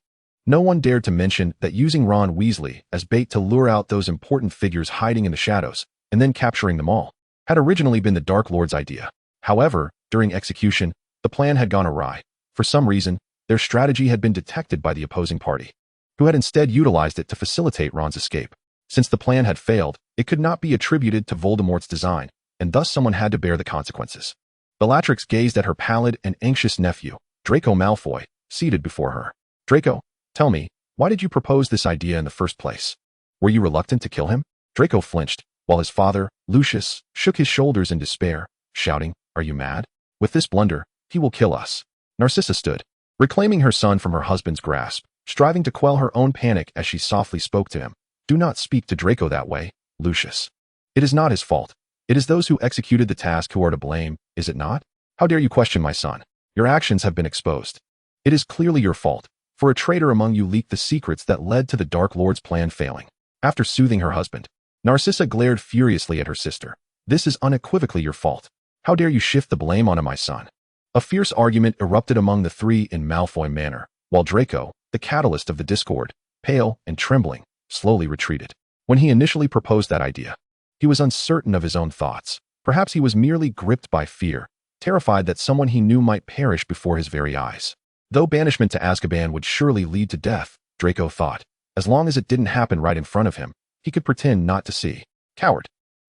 S1: no one dared to mention that using Ron Weasley as bait to lure out those important figures hiding in the shadows, and then capturing them all, had originally been the Dark Lord's idea. However, during execution, the plan had gone awry. For some reason, their strategy had been detected by the opposing party, who had instead utilized it to facilitate Ron's escape. Since the plan had failed, it could not be attributed to Voldemort's design, and thus someone had to bear the consequences. Bellatrix gazed at her pallid and anxious nephew, Draco Malfoy, seated before her. Draco, tell me, why did you propose this idea in the first place? Were you reluctant to kill him? Draco flinched, while his father, Lucius, shook his shoulders in despair, shouting, Are you mad? With this blunder, he will kill us. Narcissa stood, reclaiming her son from her husband's grasp, striving to quell her own panic as she softly spoke to him. Do not speak to Draco that way, Lucius. It is not his fault. It is those who executed the task who are to blame, is it not? How dare you question my son? Your actions have been exposed. It is clearly your fault, for a traitor among you leaked the secrets that led to the Dark Lord's plan failing. After soothing her husband, Narcissa glared furiously at her sister. This is unequivocally your fault. How dare you shift the blame onto my son? A fierce argument erupted among the three in Malfoy manner, while Draco, the catalyst of the discord, pale and trembling, slowly retreated. When he initially proposed that idea, he was uncertain of his own thoughts. Perhaps he was merely gripped by fear, terrified that someone he knew might perish before his very eyes. Though banishment to Azkaban would surely lead to death, Draco thought, as long as it didn't happen right in front of him, he could pretend not to see. Coward!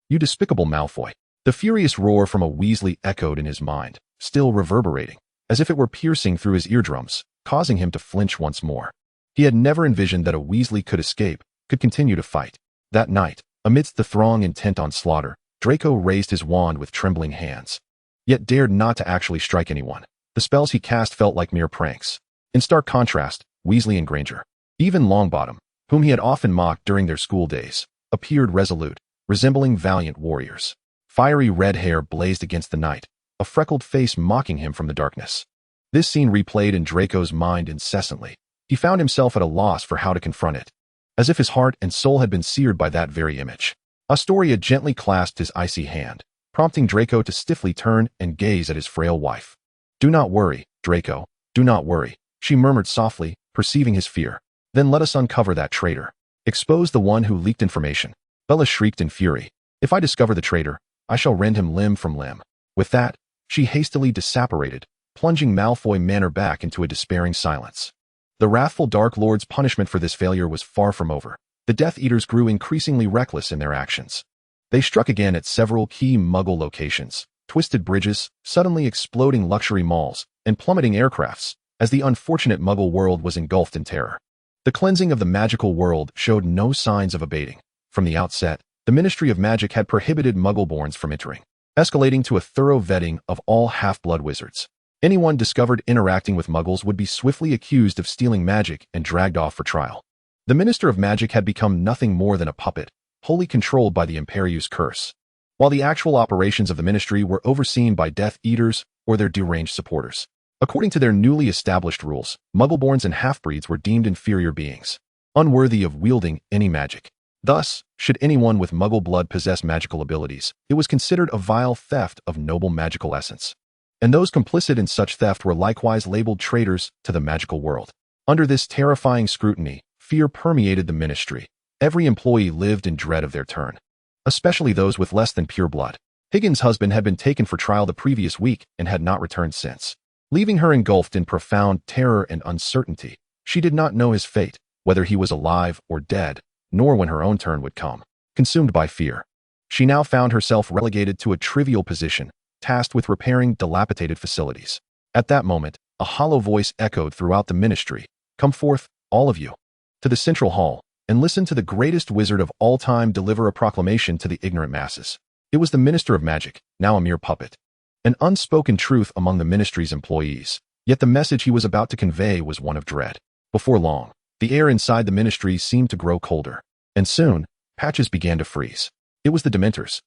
S1: You despicable Malfoy! The furious roar from a Weasley echoed in his mind, still reverberating, as if it were piercing through his eardrums, causing him to flinch once more. He had never envisioned that a Weasley could escape, could continue to fight. That night, amidst the throng intent on slaughter, Draco raised his wand with trembling hands, yet dared not to actually strike anyone. The spells he cast felt like mere pranks. In stark contrast, Weasley and Granger, even Longbottom, whom he had often mocked during their school days, appeared resolute, resembling valiant warriors. Fiery red hair blazed against the night, a freckled face mocking him from the darkness. This scene replayed in Draco's mind incessantly. He found himself at a loss for how to confront it, as if his heart and soul had been seared by that very image. Astoria gently clasped his icy hand, prompting Draco to stiffly turn and gaze at his frail wife. "Do not worry, Draco, do not worry," she murmured softly, perceiving his fear. "Then let us uncover that traitor. Expose the one who leaked information." Bella shrieked in fury. "If I discover the traitor, I shall rend him limb from limb." With that, she hastily disapparated, plunging Malfoy Manor back into a despairing silence. The wrathful Dark Lord's punishment for this failure was far from over. The Death Eaters grew increasingly reckless in their actions. They struck again at several key Muggle locations, twisted bridges, suddenly exploding luxury malls, and plummeting aircrafts, as the unfortunate Muggle world was engulfed in terror. The cleansing of the magical world showed no signs of abating. From the outset, the Ministry of Magic had prohibited Muggleborns from entering, escalating to a thorough vetting of all half-blood wizards. Anyone discovered interacting with Muggles would be swiftly accused of stealing magic and dragged off for trial. The Minister of Magic had become nothing more than a puppet, wholly controlled by the Imperius curse, while the actual operations of the ministry were overseen by Death Eaters or their deranged supporters. According to their newly established rules, Muggleborns and half-breeds were deemed inferior beings, unworthy of wielding any magic. Thus, should anyone with Muggle blood possess magical abilities, it was considered a vile theft of noble magical essence. And those complicit in such theft were likewise labeled traitors to the magical world. Under this terrifying scrutiny, fear permeated the ministry. Every employee lived in dread of their turn, especially those with less than pure blood. Higgins' husband had been taken for trial the previous week and had not returned since, leaving her engulfed in profound terror and uncertainty. She did not know his fate, whether he was alive or dead, nor when her own turn would come. Consumed by fear, she now found herself relegated to a trivial position, tasked with repairing dilapidated facilities. At that moment, a hollow voice echoed throughout the ministry. "Come forth, all of you, to the central hall, and listen to the greatest wizard of all time deliver a proclamation to the ignorant masses." It was the Minister of Magic, now a mere puppet. An unspoken truth among the ministry's employees, yet the message he was about to convey was one of dread. Before long, the air inside the ministry seemed to grow colder, and soon, patches began to freeze. It was the Dementors.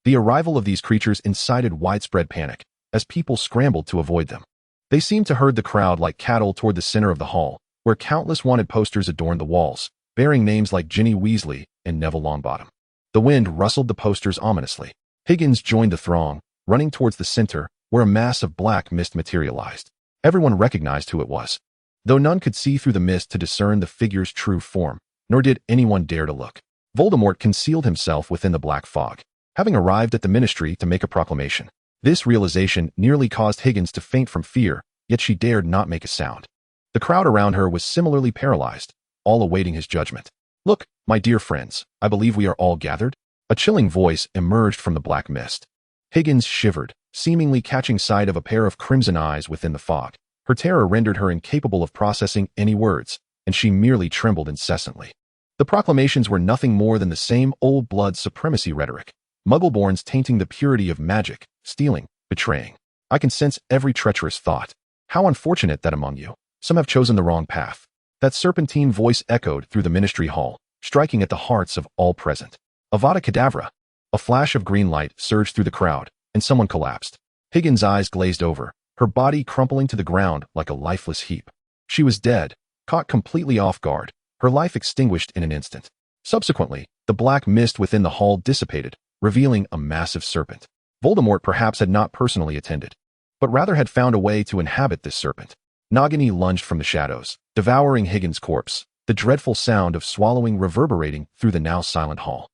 S1: The arrival of these creatures incited widespread panic, as people scrambled to avoid them. They seemed to herd the crowd like cattle toward the center of the hall, where countless wanted posters adorned the walls, bearing names like Ginny Weasley and Neville Longbottom. The wind rustled the posters ominously. Higgins joined the throng, running towards the center, where a mass of black mist materialized. Everyone recognized who it was, though none could see through the mist to discern the figure's true form, nor did anyone dare to look. Voldemort concealed himself within the black fog, having arrived at the ministry to make a proclamation. This realization nearly caused Higgins to faint from fear, yet she dared not make a sound. The crowd around her was similarly paralyzed, all awaiting his judgment. "Look, my dear friends, I believe we are all gathered." A chilling voice emerged from the black mist. Higgins shivered, seemingly catching sight of a pair of crimson eyes within the fog. Her terror rendered her incapable of processing any words, and she merely trembled incessantly. The proclamations were nothing more than the same old blood supremacy rhetoric. Muggleborns tainting the purity of magic, stealing, betraying. "I can sense every treacherous thought. How unfortunate that among you, some have chosen the wrong path." That serpentine voice echoed through the ministry hall, striking at the hearts of all present. Avada Kedavra! A flash of green light surged through the crowd, and someone collapsed. Higgins' eyes glazed over, her body crumpling to the ground like a lifeless heap. She was dead, caught completely off guard, her life extinguished in an instant. Subsequently, the black mist within the hall dissipated, revealing a massive serpent. Voldemort perhaps had not personally attended, but rather had found a way to inhabit this serpent. Nagini lunged from the shadows, devouring Higgins' corpse, the dreadful sound of swallowing reverberating through the now silent hall.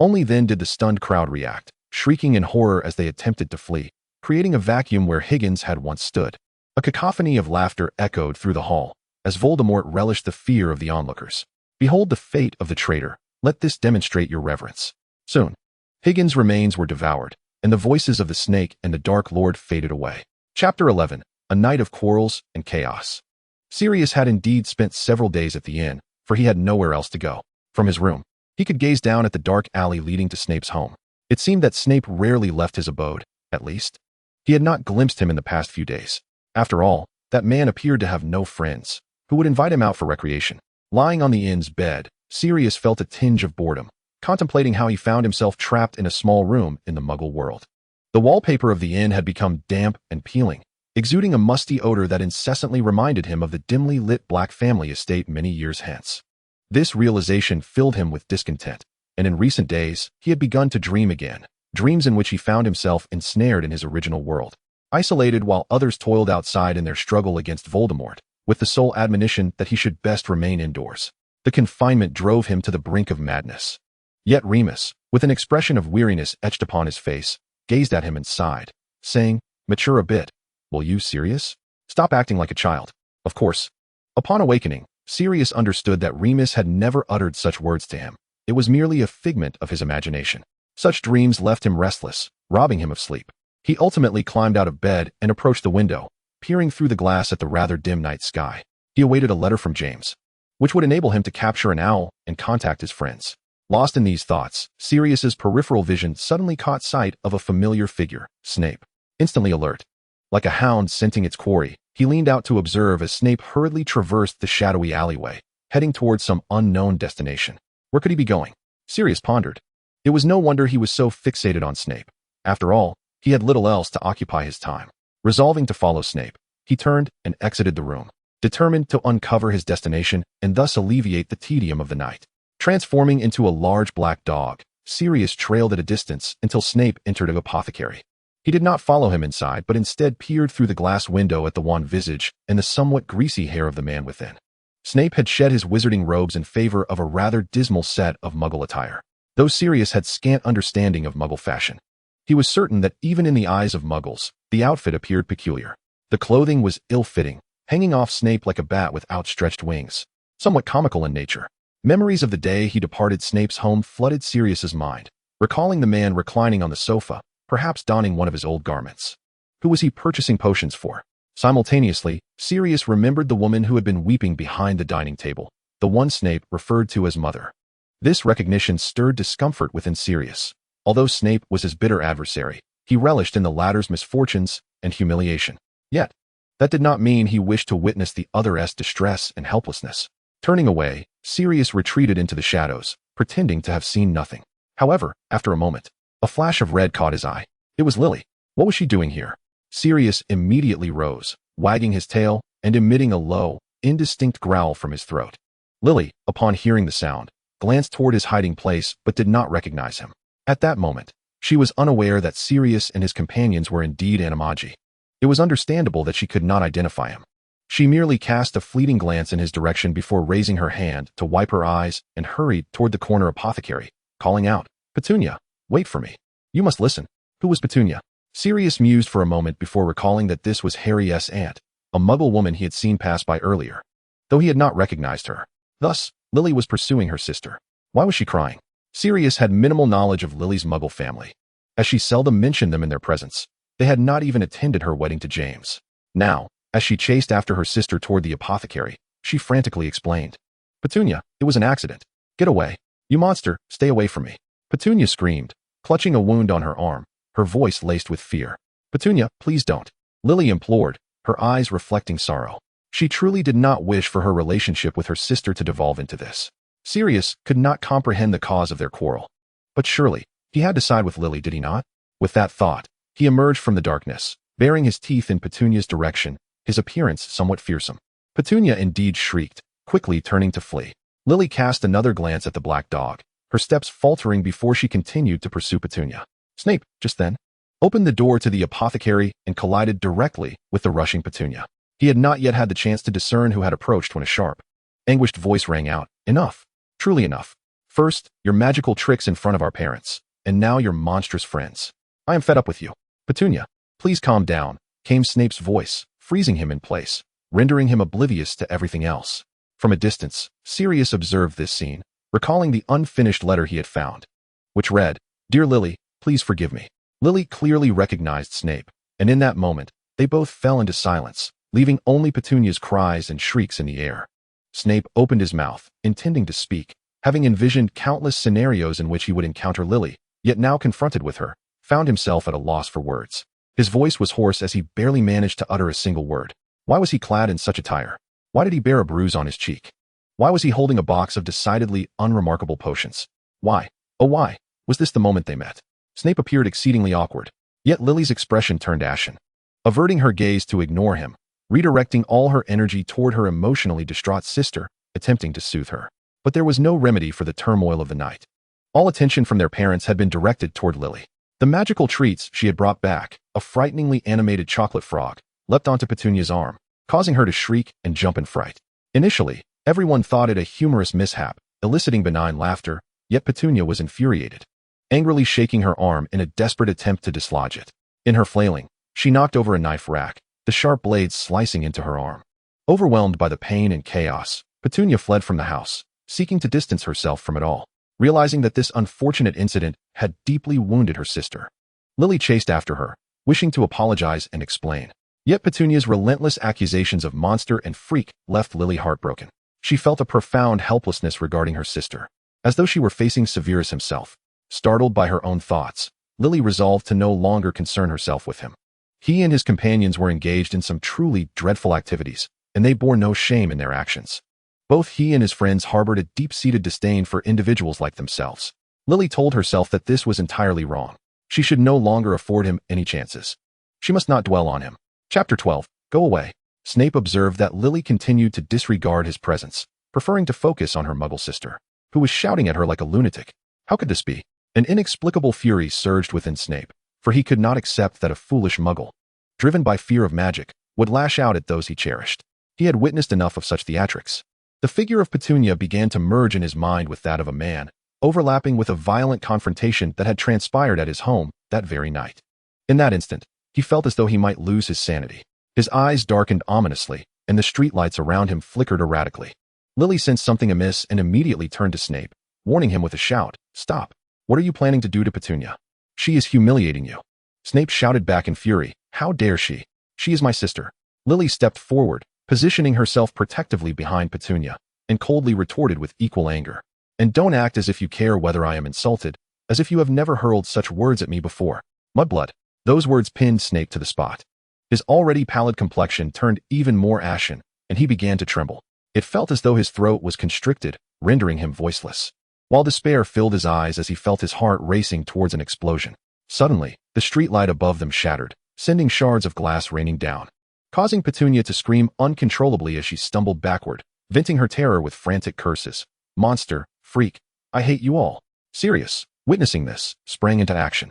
S1: Only then did the stunned crowd react, shrieking in horror as they attempted to flee, creating a vacuum where Higgins had once stood. A cacophony of laughter echoed through the hall, as Voldemort relished the fear of the onlookers. "Behold the fate of the traitor. Let this demonstrate your reverence." Soon, Higgins' remains were devoured, and the voices of the Snake and the Dark Lord faded away. Chapter 11. A Night of Quarrels and Chaos. Sirius had indeed spent several days at the inn, for he had nowhere else to go. From his room, he could gaze down at the dark alley leading to Snape's home. It seemed that Snape rarely left his abode, at least. He had not glimpsed him in the past few days. After all, that man appeared to have no friends who would invite him out for recreation. Lying on the inn's bed, Sirius felt a tinge of boredom, contemplating how he found himself trapped in a small room in the Muggle world. The wallpaper of the inn had become damp and peeling, exuding a musty odor that incessantly reminded him of the dimly lit Black family estate many years hence. This realization filled him with discontent, and in recent days, he had begun to dream again, dreams in which he found himself ensnared in his original world, isolated while others toiled outside in their struggle against Voldemort, with the sole admonition that he should best remain indoors. The confinement drove him to the brink of madness. Yet Remus, with an expression of weariness etched upon his face, gazed at him and sighed, saying, "Mature a bit. Will you, Sirius? Stop acting like a child." Of course. Upon awakening, Sirius understood that Remus had never uttered such words to him. It was merely a figment of his imagination. Such dreams left him restless, robbing him of sleep. He ultimately climbed out of bed and approached the window, peering through the glass at the rather dim night sky. He awaited a letter from James, which would enable him to capture an owl and contact his friends. Lost in these thoughts, Sirius's peripheral vision suddenly caught sight of a familiar figure, Snape. Instantly alert, like a hound scenting its quarry, he leaned out to observe as Snape hurriedly traversed the shadowy alleyway, heading towards some unknown destination. Where could he be going? Sirius pondered. It was no wonder he was so fixated on Snape. After all, he had little else to occupy his time. Resolving to follow Snape, he turned and exited the room, determined to uncover his destination and thus alleviate the tedium of the night. Transforming into a large black dog, Sirius trailed at a distance until Snape entered an apothecary. He did not follow him inside, but instead peered through the glass window at the wan visage and the somewhat greasy hair of the man within. Snape had shed his wizarding robes in favor of a rather dismal set of Muggle attire. Though Sirius had scant understanding of Muggle fashion, he was certain that even in the eyes of Muggles, the outfit appeared peculiar. The clothing was ill-fitting, hanging off Snape like a bat with outstretched wings, somewhat comical in nature. Memories of the day he departed Snape's home flooded Sirius's mind, recalling the man reclining on the sofa, perhaps donning one of his old garments. Who was he purchasing potions for? Simultaneously, Sirius remembered the woman who had been weeping behind the dining table, the one Snape referred to as Mother. This recognition stirred discomfort within Sirius. Although Snape was his bitter adversary, he relished in the latter's misfortunes and humiliation. Yet, that did not mean he wished to witness the other's distress and helplessness. Turning away, Sirius retreated into the shadows, pretending to have seen nothing. However, after a moment, a flash of red caught his eye. It was Lily. What was she doing here? Sirius immediately rose, wagging his tail and emitting a low, indistinct growl from his throat. Lily, upon hearing the sound, glanced toward his hiding place but did not recognize him. At that moment, she was unaware that Sirius and his companions were indeed animagi. It was understandable that she could not identify him. She merely cast a fleeting glance in his direction before raising her hand to wipe her eyes and hurried toward the corner apothecary, calling out, "Petunia, wait for me. You must listen." Who was Petunia? Sirius mused for a moment before recalling that this was Harry's aunt, a Muggle woman he had seen pass by earlier, though he had not recognized her. Thus, Lily was pursuing her sister. Why was she crying? Sirius had minimal knowledge of Lily's Muggle family, as she seldom mentioned them in their presence. They had not even attended her wedding to James. Now, as she chased after her sister toward the apothecary, she frantically explained, "Petunia, it was an accident. Get away. You monster, stay away from me." Petunia screamed, clutching a wound on her arm, her voice laced with fear. "Petunia, please don't," Lily implored, her eyes reflecting sorrow. She truly did not wish for her relationship with her sister to devolve into this. Sirius could not comprehend the cause of their quarrel. But surely, he had to side with Lily, did he not? With that thought, he emerged from the darkness, baring his teeth in Petunia's direction, his appearance somewhat fearsome. Petunia indeed shrieked, quickly turning to flee. Lily cast another glance at the black dog, her steps faltering before she continued to pursue Petunia. Snape, just then, opened the door to the apothecary and collided directly with the rushing Petunia. He had not yet had the chance to discern who had approached when a sharp, anguished voice rang out, "Enough. Truly enough. First, your magical tricks in front of our parents, and now your monstrous friends. I am fed up with you. Petunia, please calm down," came Snape's voice, freezing him in place, rendering him oblivious to everything else. From a distance, Sirius observed this scene, recalling the unfinished letter he had found, which read, "Dear Lily, please forgive me." Lily clearly recognized Snape, and in that moment, they both fell into silence, leaving only Petunia's cries and shrieks in the air. Snape opened his mouth, intending to speak, having envisioned countless scenarios in which he would encounter Lily, yet now confronted with her, found himself at a loss for words. His voice was hoarse as he barely managed to utter a single word. Why was he clad in such attire? Why did he bear a bruise on his cheek? Why was he holding a box of decidedly unremarkable potions? Why, Oh why, was this the moment they met? Snape appeared exceedingly awkward, yet Lily's expression turned ashen. Averting her gaze to ignore him, redirecting all her energy toward her emotionally distraught sister, attempting to soothe her. But there was no remedy for the turmoil of the night. All attention from their parents had been directed toward Lily. The magical treats she had brought back, a frighteningly animated chocolate frog, leapt onto Petunia's arm, causing her to shriek and jump in fright. Initially, everyone thought it a humorous mishap, eliciting benign laughter, yet Petunia was infuriated, angrily shaking her arm in a desperate attempt to dislodge it. In her flailing, she knocked over a knife rack, the sharp blades slicing into her arm. Overwhelmed by the pain and chaos, Petunia fled from the house, seeking to distance herself from it all, realizing that this unfortunate incident had deeply wounded her sister. Lily chased after her, wishing to apologize and explain. Yet Petunia's relentless accusations of monster and freak left Lily heartbroken. She felt a profound helplessness regarding her sister, as though she were facing Sirius himself. Startled by her own thoughts, Lily resolved to no longer concern herself with him. He and his companions were engaged in some truly dreadful activities, and they bore no shame in their actions. Both he and his friends harbored a deep-seated disdain for individuals like themselves. Lily told herself that this was entirely wrong. She should no longer afford him any chances. She must not dwell on him. Chapter 12. Go away. Snape observed that Lily continued to disregard his presence, preferring to focus on her Muggle sister, who was shouting at her like a lunatic. How could this be? An inexplicable fury surged within Snape, for he could not accept that a foolish Muggle, driven by fear of magic, would lash out at those he cherished. He had witnessed enough of such theatrics. The figure of Petunia began to merge in his mind with that of a man, overlapping with a violent confrontation that had transpired at his home that very night. In that instant, he felt as though he might lose his sanity. His eyes darkened ominously, and the streetlights around him flickered erratically. Lily sensed something amiss and immediately turned to Snape, warning him with a shout, "Stop! What are you planning to do to Petunia? She is humiliating you." Snape shouted back in fury, "How dare she? She is my sister." Lily stepped forward, positioning herself protectively behind Petunia, and coldly retorted with equal anger. "And don't act as if you care whether I am insulted, as if you have never hurled such words at me before. Mudblood." Those words pinned Snape to the spot. His already pallid complexion turned even more ashen, and he began to tremble. It felt as though his throat was constricted, rendering him voiceless, while despair filled his eyes as he felt his heart racing towards an explosion. Suddenly, the streetlight above them shattered, sending shards of glass raining down, causing Petunia to scream uncontrollably as she stumbled backward, venting her terror with frantic curses. "Monster, freak, I hate you all." Sirius, witnessing this, sprang into action.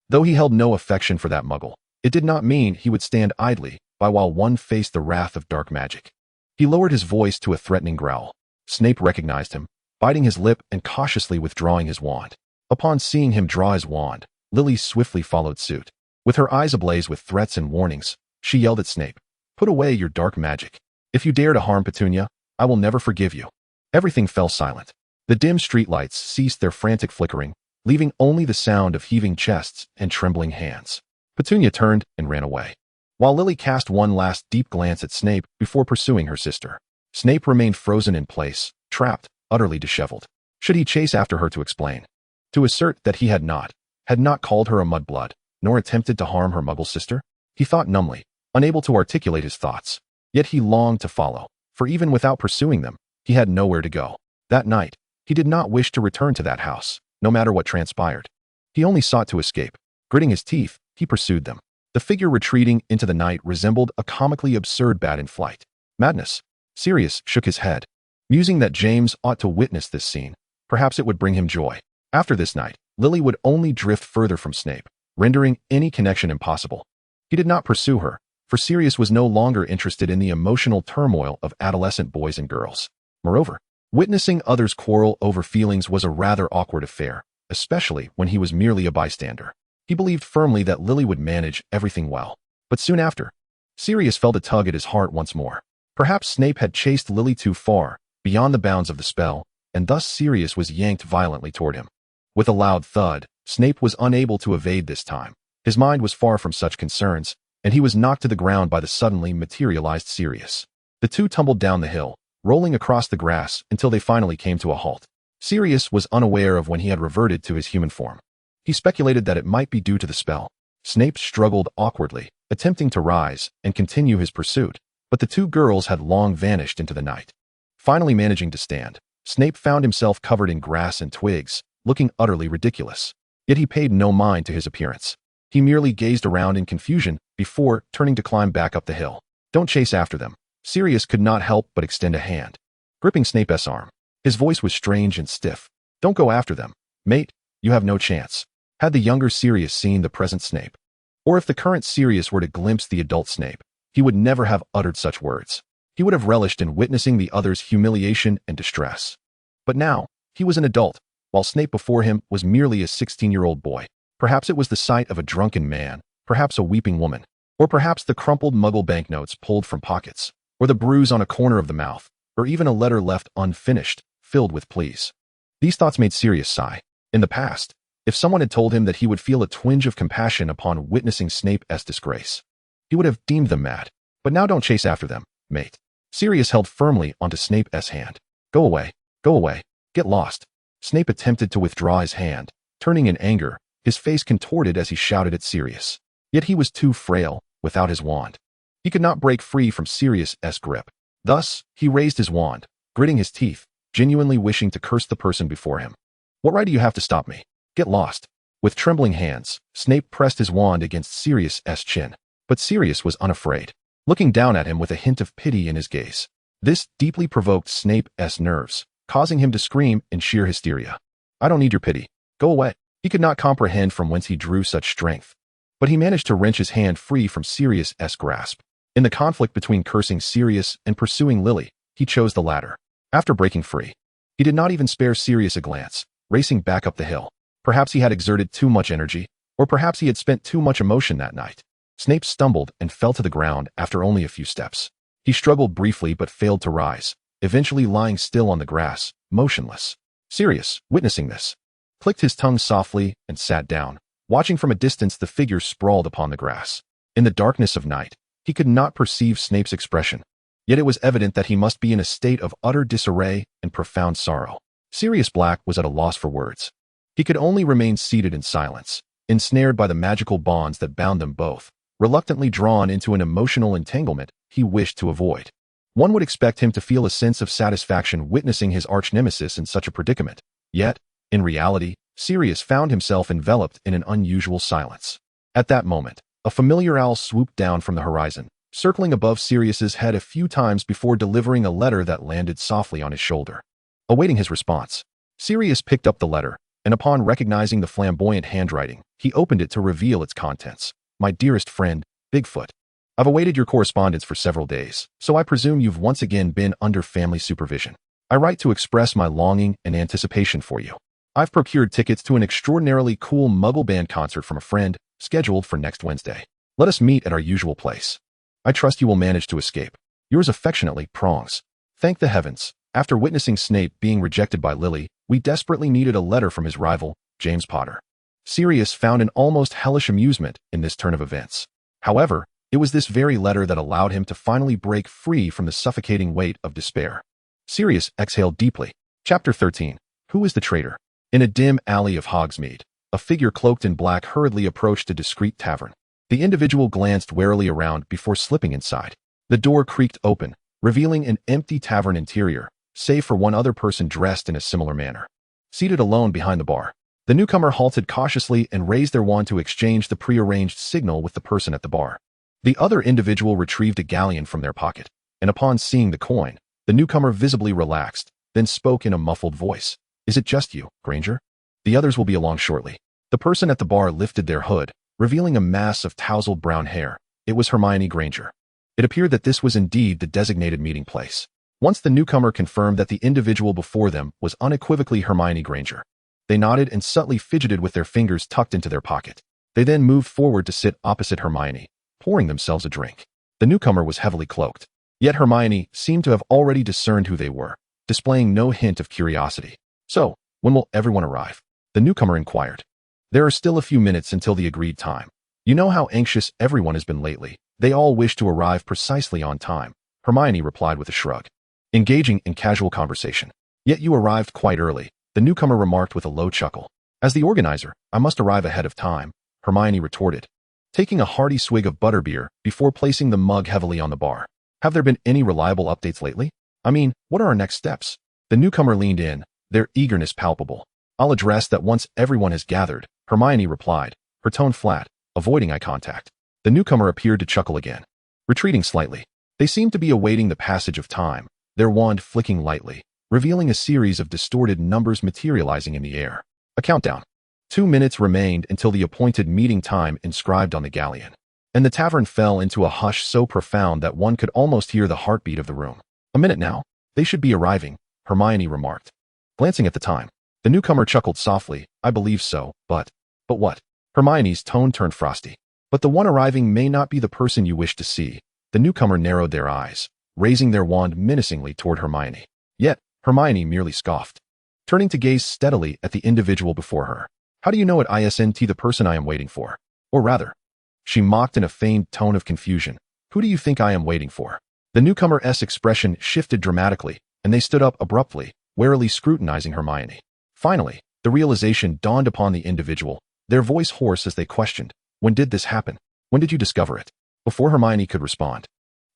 S1: Though he held no affection for that Muggle, it did not mean he would stand idly by while one faced the wrath of dark magic. He lowered his voice to a threatening growl. Snape recognized him, biting his lip and cautiously withdrawing his wand. Upon seeing him draw his wand, Lily swiftly followed suit. With her eyes ablaze with threats and warnings, she yelled at Snape, "Put away your dark magic. If you dare to harm Petunia, I will never forgive you." Everything fell silent. The dim streetlights ceased their frantic flickering, leaving only the sound of heaving chests and trembling hands. Petunia turned and ran away, while Lily cast one last deep glance at Snape before pursuing her sister. Snape remained frozen in place, trapped, utterly disheveled. Should he chase after her to explain? To assert that he had not called her a mudblood, nor attempted to harm her Muggle sister? He thought numbly, unable to articulate his thoughts. Yet he longed to follow, for even without pursuing them, he had nowhere to go. That night, he did not wish to return to that house, no matter what transpired. He only sought to escape. Gritting his teeth, he pursued them. The figure retreating into the night resembled a comically absurd bat in flight. Madness. Sirius shook his head, musing that James ought to witness this scene. Perhaps it would bring him joy. After this night, Lily would only drift further from Snape, rendering any connection impossible. He did not pursue her, for Sirius was no longer interested in the emotional turmoil of adolescent boys and girls. Moreover, witnessing others quarrel over feelings was a rather awkward affair, especially when he was merely a bystander. He believed firmly that Lily would manage everything well. But soon after, Sirius felt a tug at his heart once more. Perhaps Snape had chased Lily too far, beyond the bounds of the spell, and thus Sirius was yanked violently toward him. With a loud thud, Snape was unable to evade this time. His mind was far from such concerns, and he was knocked to the ground by the suddenly materialized Sirius. The two tumbled down the hill, rolling across the grass until they finally came to a halt. Sirius was unaware of when he had reverted to his human form. He speculated that it might be due to the spell. Snape struggled awkwardly, attempting to rise and continue his pursuit, but the two girls had long vanished into the night. Finally managing to stand, Snape found himself covered in grass and twigs, looking utterly ridiculous. Yet he paid no mind to his appearance. He merely gazed around in confusion before turning to climb back up the hill. Don't chase after them. Sirius could not help but extend a hand, gripping Snape's arm. His voice was strange and stiff. Don't go after them, mate. You have no chance. Had the younger Sirius seen the present Snape, or if the current Sirius were to glimpse the adult Snape, he would never have uttered such words. He would have relished in witnessing the other's humiliation and distress. But now, he was an adult, while Snape before him was merely a 16-year-old boy. Perhaps it was the sight of a drunken man, perhaps a weeping woman, or perhaps the crumpled Muggle banknotes pulled from pockets, or the bruise on a corner of the mouth, or even a letter left unfinished, filled with pleas. These thoughts made Sirius sigh. In the past, if someone had told him that he would feel a twinge of compassion upon witnessing Snape's disgrace, he would have deemed them mad. But now don't chase after them, mate. Sirius held firmly onto Snape's hand. Go away, get lost. Snape attempted to withdraw his hand, turning in anger, his face contorted as he shouted at Sirius. Yet he was too frail, without his wand. He could not break free from Sirius's grip. Thus, he raised his wand, gritting his teeth, genuinely wishing to curse the person before him. What right do you have to stop me? Get lost. With trembling hands, Snape pressed his wand against Sirius's chin. But Sirius was unafraid, looking down at him with a hint of pity in his gaze. This deeply provoked Snape's nerves, causing him to scream in sheer hysteria. I don't need your pity. Go away. He could not comprehend from whence he drew such strength, but he managed to wrench his hand free from Sirius's grasp. In the conflict between cursing Sirius and pursuing Lily, he chose the latter. After breaking free, he did not even spare Sirius a glance, racing back up the hill. Perhaps he had exerted too much energy, or perhaps he had spent too much emotion that night. Snape stumbled and fell to the ground after only a few steps. He struggled briefly but failed to rise, eventually lying still on the grass, motionless. Sirius, witnessing this, clicked his tongue softly and sat down, watching from a distance the figure sprawled upon the grass. In the darkness of night, he could not perceive Snape's expression, yet it was evident that he must be in a state of utter disarray and profound sorrow. Sirius Black was at a loss for words. He could only remain seated in silence, ensnared by the magical bonds that bound them both, reluctantly drawn into an emotional entanglement he wished to avoid. One would expect him to feel a sense of satisfaction witnessing his arch-nemesis in such a predicament. Yet, in reality, Sirius found himself enveloped in an unusual silence. At that moment, a familiar owl swooped down from the horizon, circling above Sirius's head a few times before delivering a letter that landed softly on his shoulder. Awaiting his response, Sirius picked up the letter, and upon recognizing the flamboyant handwriting, he opened it to reveal its contents. My dearest friend, Bigfoot. I've awaited your correspondence for several days, so I presume you've once again been under family supervision. I write to express my longing and anticipation for you. I've procured tickets to an extraordinarily cool Muggle band concert from a friend, scheduled for next Wednesday. Let us meet at our usual place. I trust you will manage to escape. Yours affectionately, Prongs. Thank the heavens. After witnessing Snape being rejected by Lily, we desperately needed a letter from his rival, James Potter. Sirius found an almost hellish amusement in this turn of events. However, it was this very letter that allowed him to finally break free from the suffocating weight of despair. Sirius exhaled deeply. Chapter 13. Who is the traitor? In a dim alley of Hogsmeade, a figure cloaked in black hurriedly approached a discreet tavern. The individual glanced warily around before slipping inside. The door creaked open, revealing an empty tavern interior, save for one other person dressed in a similar manner. Seated alone behind the bar, the newcomer halted cautiously and raised their wand to exchange the prearranged signal with the person at the bar. The other individual retrieved a galleon from their pocket, and upon seeing the coin, the newcomer visibly relaxed, then spoke in a muffled voice. Is it just you, Granger? The others will be along shortly. The person at the bar lifted their hood, revealing a mass of tousled brown hair. It was Hermione Granger. It appeared that this was indeed the designated meeting place. Once the newcomer confirmed that the individual before them was unequivocally Hermione Granger, they nodded and subtly fidgeted with their fingers tucked into their pocket. They then moved forward to sit opposite Hermione, pouring themselves a drink. The newcomer was heavily cloaked, yet Hermione seemed to have already discerned who they were, displaying no hint of curiosity. So, when will everyone arrive? The newcomer inquired. There are still a few minutes until the agreed time. You know how anxious everyone has been lately. They all wish to arrive precisely on time, Hermione replied with a shrug, engaging in casual conversation. Yet you arrived quite early, the newcomer remarked with a low chuckle. As the organizer, I must arrive ahead of time, Hermione retorted, taking a hearty swig of butterbeer before placing the mug heavily on the bar. Have there been any reliable updates lately? I mean, what are our next steps? The newcomer leaned in, their eagerness palpable. I'll address that once everyone has gathered, Hermione replied, her tone flat, avoiding eye contact. The newcomer appeared to chuckle again, retreating slightly. They seemed to be awaiting the passage of time, their wand flicking lightly, revealing a series of distorted numbers materializing in the air. A countdown. 2 minutes remained until the appointed meeting time inscribed on the galleon, and the tavern fell into a hush so profound that one could almost hear the heartbeat of the room. A minute now. They should be arriving, Hermione remarked. Glancing at the time, the newcomer chuckled softly. I believe so, but what? Hermione's tone turned frosty. But the one arriving may not be the person you wish to see. The newcomer narrowed their eyes, raising their wand menacingly toward Hermione. Yet, Hermione merely scoffed, turning to gaze steadily at the individual before her. How do you know it isn't the person I am waiting for? Or rather, she mocked in a feigned tone of confusion. Who do you think I am waiting for? The newcomer's expression shifted dramatically, and they stood up abruptly, warily scrutinizing Hermione. Finally, the realization dawned upon the individual, their voice hoarse as they questioned, when did this happen? When did you discover it? Before Hermione could respond,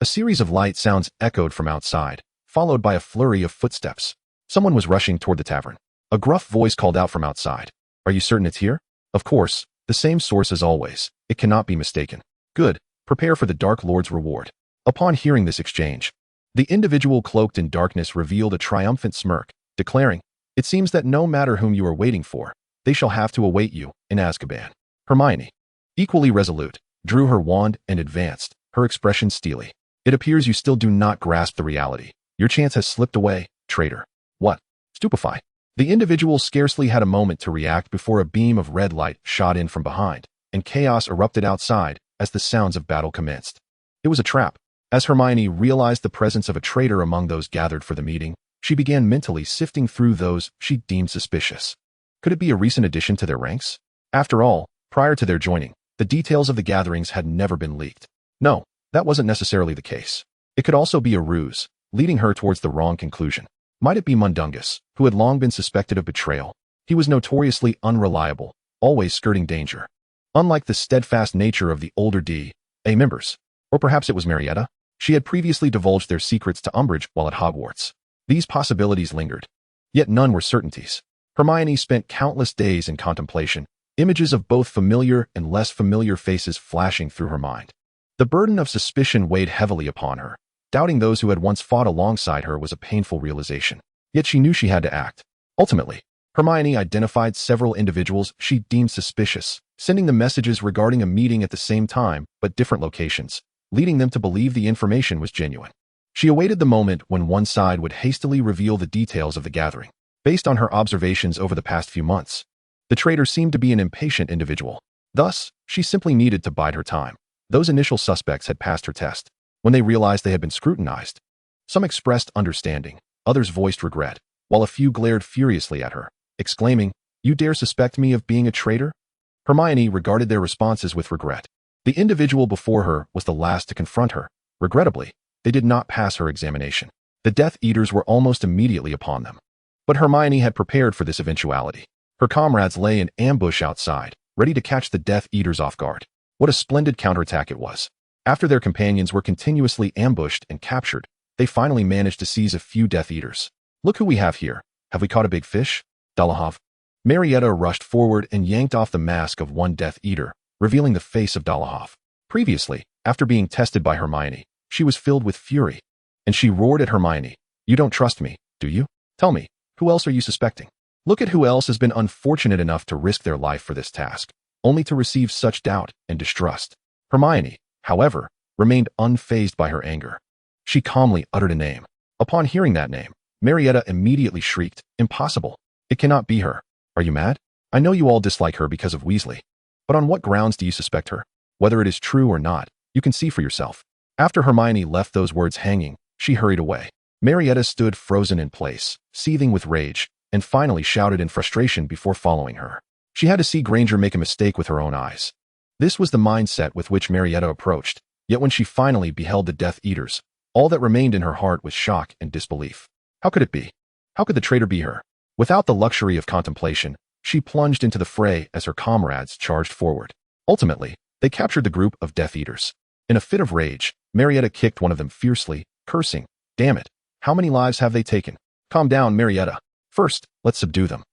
S1: a series of light sounds echoed from outside, followed by a flurry of footsteps. Someone was rushing toward the tavern. A gruff voice called out from outside. Are you certain it's here? Of course, the same source as always. It cannot be mistaken. Good. Prepare for the Dark Lord's reward. Upon hearing this exchange, the individual cloaked in darkness revealed a triumphant smirk, declaring, It seems that no matter whom you are waiting for, they shall have to await you in Azkaban. Hermione, equally resolute, drew her wand and advanced, her expression steely. It appears you still do not grasp the reality. Your chance has slipped away, traitor. What? Stupefy. The individual scarcely had a moment to react before a beam of red light shot in from behind, and chaos erupted outside as the sounds of battle commenced. It was a trap. As Hermione realized the presence of a traitor among those gathered for the meeting, she began mentally sifting through those she deemed suspicious. Could it be a recent addition to their ranks? After all, prior to their joining, the details of the gatherings had never been leaked. No, that wasn't necessarily the case. It could also be a ruse, leading her towards the wrong conclusion. Might it be Mundungus, who had long been suspected of betrayal? He was notoriously unreliable, always skirting danger. Unlike the steadfast nature of the older D.A. members. Or perhaps it was Marietta. She had previously divulged their secrets to Umbridge while at Hogwarts. These possibilities lingered. Yet none were certainties. Hermione spent countless days in contemplation, images of both familiar and less familiar faces flashing through her mind. The burden of suspicion weighed heavily upon her. Doubting those who had once fought alongside her was a painful realization. Yet she knew she had to act. Ultimately, Hermione identified several individuals she deemed suspicious, sending them messages regarding a meeting at the same time but different locations, leading them to believe the information was genuine. She awaited the moment when one side would hastily reveal the details of the gathering. Based on her observations over the past few months, the traitor seemed to be an impatient individual. Thus, she simply needed to bide her time. Those initial suspects had passed her test. When they realized they had been scrutinized, some expressed understanding, others voiced regret, while a few glared furiously at her, exclaiming, "You dare suspect me of being a traitor?" Hermione regarded their responses with regret. The individual before her was the last to confront her. Regrettably, they did not pass her examination. The Death Eaters were almost immediately upon them. But Hermione had prepared for this eventuality. Her comrades lay in ambush outside, ready to catch the Death Eaters off guard. What a splendid counterattack it was. After their companions were continuously ambushed and captured, they finally managed to seize a few Death Eaters. "Look who we have here. Have we caught a big fish?" Dolohov. Marietta rushed forward and yanked off the mask of one Death Eater, revealing the face of Dolohov. Previously, after being tested by Hermione, she was filled with fury, and she roared at Hermione, "You don't trust me, do you? Tell me, who else are you suspecting? Look at who else has been unfortunate enough to risk their life for this task, only to receive such doubt and distrust." Hermione, however, remained unfazed by her anger. She calmly uttered a name. Upon hearing that name, Marietta immediately shrieked, "Impossible! It cannot be her. Are you mad? I know you all dislike her because of Weasley. But on what grounds do you suspect her? Whether it is true or not, you can see for yourself." After Hermione left those words hanging, she hurried away. Marietta stood frozen in place, seething with rage, and finally shouted in frustration before following her. She had to see Granger make a mistake with her own eyes. This was the mindset with which Marietta approached, yet when she finally beheld the Death Eaters, all that remained in her heart was shock and disbelief. How could it be? How could the traitor be her? Without the luxury of contemplation, she plunged into the fray as her comrades charged forward. Ultimately, they captured the group of Death Eaters. In a fit of rage, Marietta kicked one of them fiercely, cursing, "Damn it! How many lives have they taken? Calm down, Marietta. First, let's subdue them."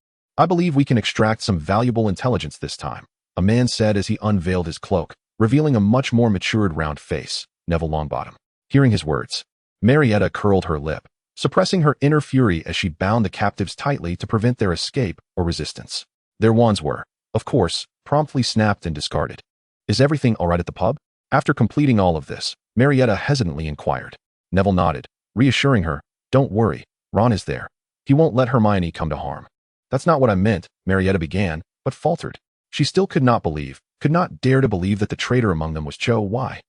S1: I believe we can extract some valuable intelligence this time, a man said as he unveiled his cloak, revealing a much more matured round face, Neville Longbottom. Hearing his words, Marietta curled her lip, suppressing her inner fury as she bound the captives tightly to prevent their escape or resistance. Their wands were, of course, promptly snapped and discarded. Is everything all right at the pub? After completing all of this, Marietta hesitantly inquired. Neville nodded, reassuring her, don't worry, Ron is there. He won't let Hermione come to harm. That's not what I meant, Marietta began, but faltered. She still could not dare to believe that the traitor among them was Cho. Why?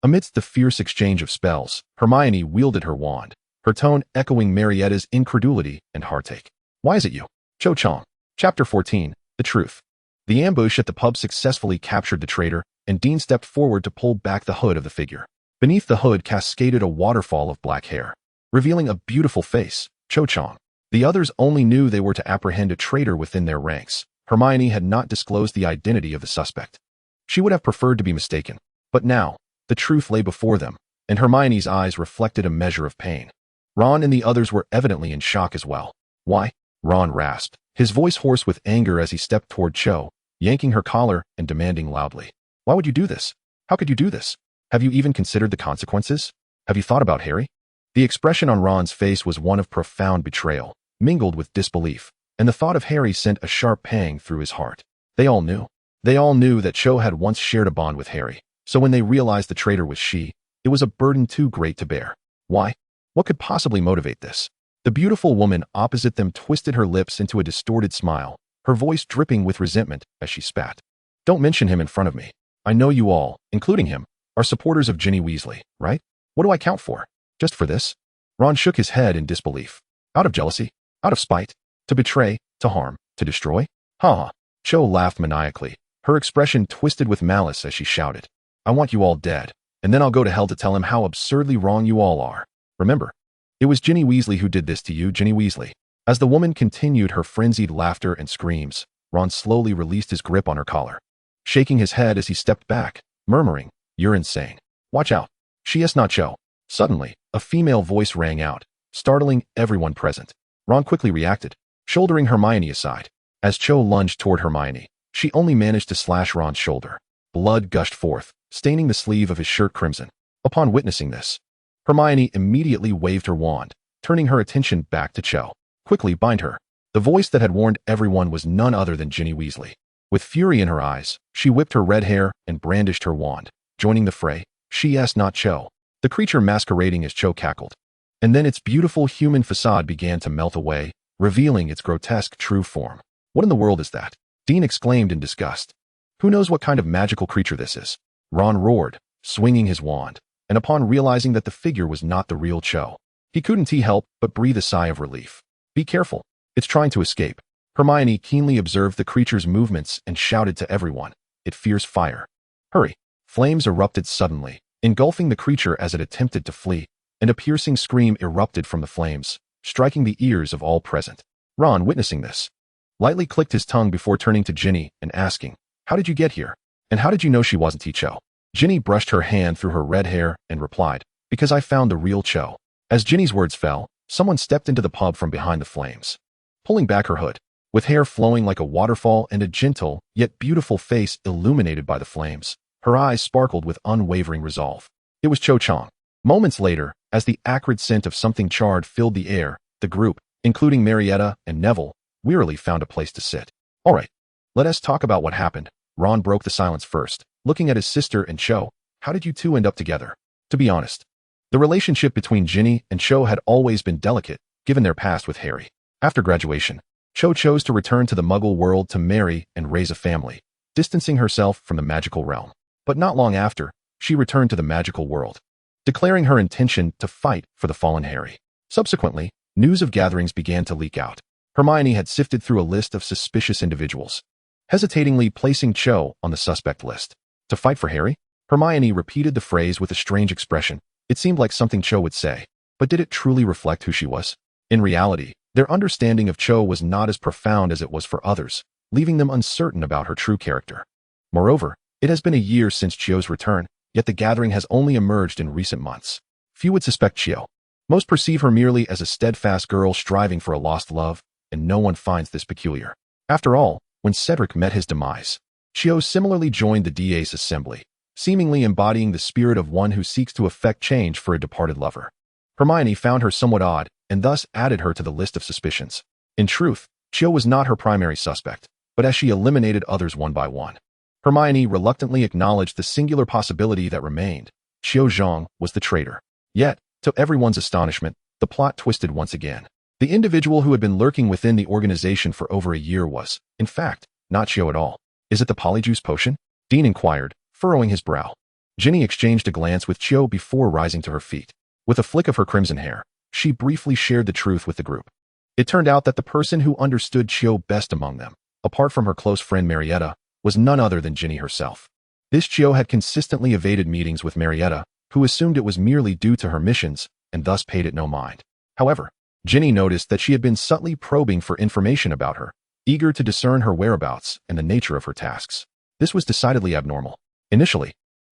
S1: Amidst the fierce exchange of spells, Hermione wielded her wand, her tone echoing Marietta's incredulity and heartache. Why is it you? Cho Chong. Chapter 14, The Truth. The ambush at the pub successfully captured the traitor, and Dean stepped forward to pull back the hood of the figure. Beneath the hood cascaded a waterfall of black hair, revealing a beautiful face, Cho Chong. The others only knew they were to apprehend a traitor within their ranks. Hermione had not disclosed the identity of the suspect. She would have preferred to be mistaken, but now, the truth lay before them, and Hermione's eyes reflected a measure of pain. Ron and the others were evidently in shock as well. Why? Ron rasped, his voice hoarse with anger as he stepped toward Cho, yanking her collar and demanding loudly. Why would you do this? How could you do this? Have you even considered the consequences? Have you thought about Harry? The expression on Ron's face was one of profound betrayal, mingled with disbelief, and the thought of Harry sent a sharp pang through his heart. They all knew that Cho had once shared a bond with Harry, so when they realized the traitor was she, it was a burden too great to bear. Why? What could possibly motivate this? The beautiful woman opposite them twisted her lips into a distorted smile, her voice dripping with resentment as she spat. Don't mention him in front of me. I know you all, including him, are supporters of Ginny Weasley, right? What do I count for? Just for this? Ron shook his head in disbelief. Out of jealousy? Out of spite? To betray? To harm? To destroy? Ha! Cho laughed maniacally, her expression twisted with malice as she shouted. I want you all dead, and then I'll go to hell to tell him how absurdly wrong you all are. Remember, it was Ginny Weasley who did this to you, Ginny Weasley. As the woman continued her frenzied laughter and screams, Ron slowly released his grip on her collar, shaking his head as he stepped back, murmuring, You're insane. Watch out. She is not Cho. Suddenly, a female voice rang out, startling everyone present. Ron quickly reacted, shouldering Hermione aside. As Cho lunged toward Hermione, she only managed to slash Ron's shoulder. Blood gushed forth, staining the sleeve of his shirt crimson. Upon witnessing this, Hermione immediately waved her wand, turning her attention back to Cho. Quickly bind her. The voice that had warned everyone was none other than Ginny Weasley. With fury in her eyes, she whipped her red hair and brandished her wand, joining the fray. She asked not Cho. The creature masquerading as Cho cackled. And then its beautiful human facade began to melt away, revealing its grotesque true form. What in the world is that? Dean exclaimed in disgust. Who knows what kind of magical creature this is? Ron roared, swinging his wand, and upon realizing that the figure was not the real Cho, he couldn't help but breathe a sigh of relief. Be careful. It's trying to escape. Hermione keenly observed the creature's movements and shouted to everyone. It fears fire. Hurry. Flames erupted suddenly, engulfing the creature as it attempted to flee, and a piercing scream erupted from the flames, striking the ears of all present. Ron, witnessing this, lightly clicked his tongue before turning to Ginny and asking, How did you get here? And how did you know she wasn't Cho? Ginny brushed her hand through her red hair and replied, Because I found the real Cho. As Ginny's words fell, someone stepped into the pub from behind the flames, pulling back her hood, with hair flowing like a waterfall and a gentle, yet beautiful face illuminated by the flames. Her eyes sparkled with unwavering resolve. It was Cho Chang. Moments later, as the acrid scent of something charred filled the air, the group, including Marietta and Neville, wearily found a place to sit. All right, let us talk about what happened. Ron broke the silence first, looking at his sister and Cho. How did you two end up together? To be honest, the relationship between Ginny and Cho had always been delicate, given their past with Harry. After graduation, Cho chose to return to the Muggle world to marry and raise a family, distancing herself from the magical realm. But not long after, she returned to the magical world, declaring her intention to fight for the fallen Harry. Subsequently, news of gatherings began to leak out. Hermione had sifted through a list of suspicious individuals, hesitatingly placing Cho on the suspect list. To fight for Harry? Hermione repeated the phrase with a strange expression. It seemed like something Cho would say, but did it truly reflect who she was? In reality, their understanding of Cho was not as profound as it was for others, leaving them uncertain about her true character. Moreover, it has been a year since Cho's return, yet the gathering has only emerged in recent months. Few would suspect Cho. Most perceive her merely as a steadfast girl striving for a lost love, and no one finds this peculiar. After all, when Cedric met his demise, Chio similarly joined the DA's assembly, seemingly embodying the spirit of one who seeks to effect change for a departed lover. Hermione found her somewhat odd and thus added her to the list of suspicions. In truth, Chio was not her primary suspect, but as she eliminated others one by one, Hermione reluctantly acknowledged the singular possibility that remained. Chio Zhang was the traitor. Yet, to everyone's astonishment, the plot twisted once again. The individual who had been lurking within the organization for over a year was, in fact, not Chio at all. Is it the polyjuice potion? Dean inquired, furrowing his brow. Ginny exchanged a glance with Chio before rising to her feet. With a flick of her crimson hair, she briefly shared the truth with the group. It turned out that the person who understood Chio best among them, apart from her close friend Marietta, was none other than Ginny herself. This Chio had consistently evaded meetings with Marietta, who assumed it was merely due to her missions, and thus paid it no mind. However, Ginny noticed that she had been subtly probing for information about her, eager to discern her whereabouts and the nature of her tasks. This was decidedly abnormal. Initially,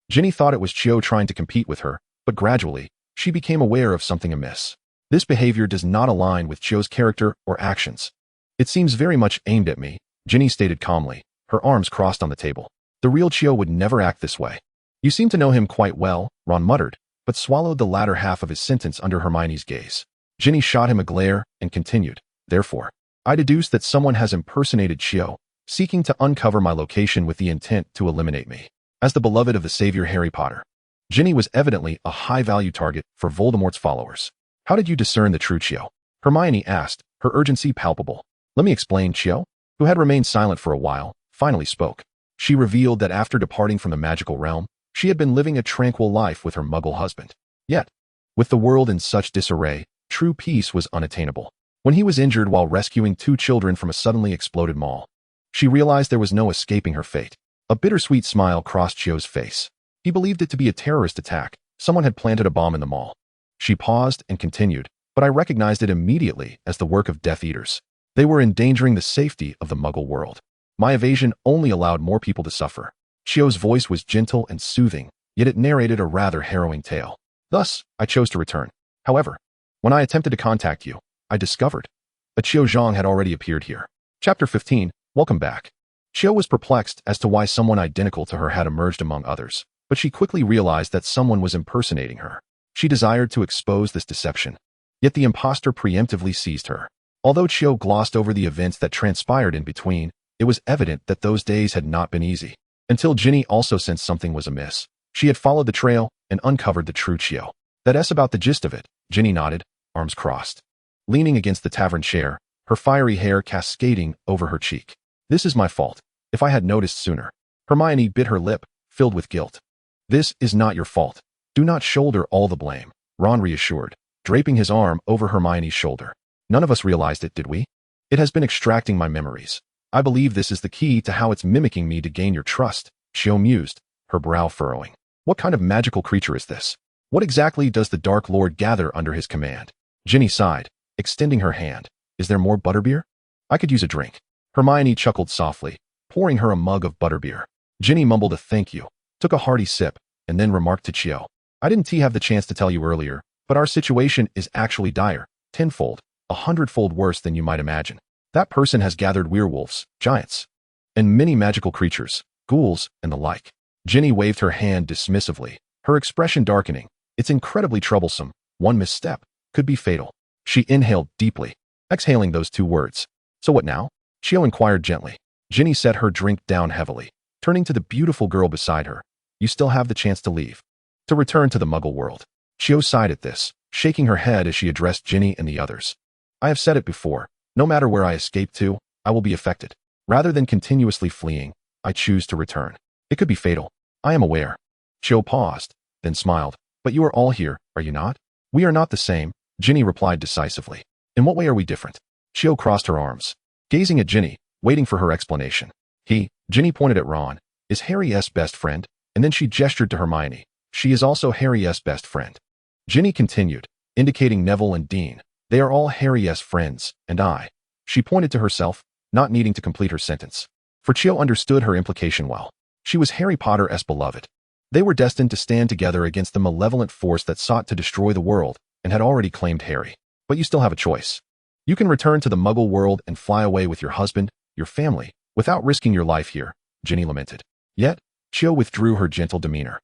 S1: Ginny thought it was Chio trying to compete with her, but gradually, she became aware of something amiss. This behavior does not align with Chio's character or actions. It seems very much aimed at me, Ginny stated calmly, her arms crossed on the table. The real Chio would never act this way. You seem to know him quite well, Ron muttered, but swallowed the latter half of his sentence under Hermione's gaze. Ginny shot him a glare and continued, therefore, I deduce that someone has impersonated Chio, seeking to uncover my location with the intent to eliminate me. As the beloved of the savior Harry Potter, Ginny was evidently a high-value target for Voldemort's followers. How did you discern the true Chio? Hermione asked, her urgency palpable. Let me explain. Chio, who had remained silent for a while, finally spoke. She revealed that after departing from the magical realm, she had been living a tranquil life with her Muggle husband. Yet, with the world in such disarray, true peace was unattainable. When he was injured while rescuing 2 children from a suddenly exploded mall, she realized there was no escaping her fate. A bittersweet smile crossed Chio's face. He believed it to be a terrorist attack. Someone had planted a bomb in the mall. She paused and continued, but I recognized it immediately as the work of Death Eaters. They were endangering the safety of the Muggle world. My evasion only allowed more people to suffer. Chio's voice was gentle and soothing, yet it narrated a rather harrowing tale. Thus, I chose to return. However, when I attempted to contact you, I discovered that Chio Zhang had already appeared here. Chapter 15, Welcome Back. Chio was perplexed as to why someone identical to her had emerged among others, but she quickly realized that someone was impersonating her. She desired to expose this deception, yet the imposter preemptively seized her. Although Chio glossed over the events that transpired in between, it was evident that those days had not been easy. Until Ginny also sensed something was amiss. She had followed the trail and uncovered the true Chio. That's about the gist of it, Ginny nodded, arms crossed. Leaning against the tavern chair, her fiery hair cascading over her cheek. This is my fault. If I had noticed sooner. Hermione bit her lip, filled with guilt. This is not your fault. Do not shoulder all the blame, Ron reassured, draping his arm over Hermione's shoulder. None of us realized it, did we? It has been extracting my memories. I believe this is the key to how it's mimicking me to gain your trust, Chio mused, her brow furrowing. What kind of magical creature is this? What exactly does the Dark Lord gather under his command? Ginny sighed, extending her hand. Is there more butterbeer? I could use a drink. Hermione chuckled softly, pouring her a mug of butterbeer. Ginny mumbled a thank you, took a hearty sip, and then remarked to Chio. I didn't have the chance to tell you earlier, but our situation is actually dire, 10-fold, 100-fold worse than you might imagine. That person has gathered werewolves, giants, and many magical creatures, ghouls, and the like. Ginny waved her hand dismissively, her expression darkening. It's incredibly troublesome. One misstep could be fatal. She inhaled deeply, exhaling those 2 words. So what now? Chio inquired gently. Ginny set her drink down heavily, turning to the beautiful girl beside her. You still have the chance to leave. To return to the Muggle world. Chio sighed at this, shaking her head as she addressed Ginny and the others. I have said it before, no matter where I escape to, I will be affected. Rather than continuously fleeing, I choose to return. It could be fatal. I am aware. Chio paused, then smiled. But you are all here, are you not? We are not the same, Ginny replied decisively. In what way are we different? Chio crossed her arms, gazing at Ginny, waiting for her explanation. Ginny pointed at Ron, is Harry's best friend, and then she gestured to Hermione. She is also Harry's best friend. Ginny continued, indicating Neville and Dean. They are all Harry's friends, and I. She pointed to herself, not needing to complete her sentence. For Chio understood her implication well. She was Harry Potter's beloved. They were destined to stand together against the malevolent force that sought to destroy the world and had already claimed Harry. But you still have a choice. You can return to the Muggle world and fly away with your husband, your family, without risking your life here," Ginny lamented. Yet, Chio withdrew her gentle demeanor.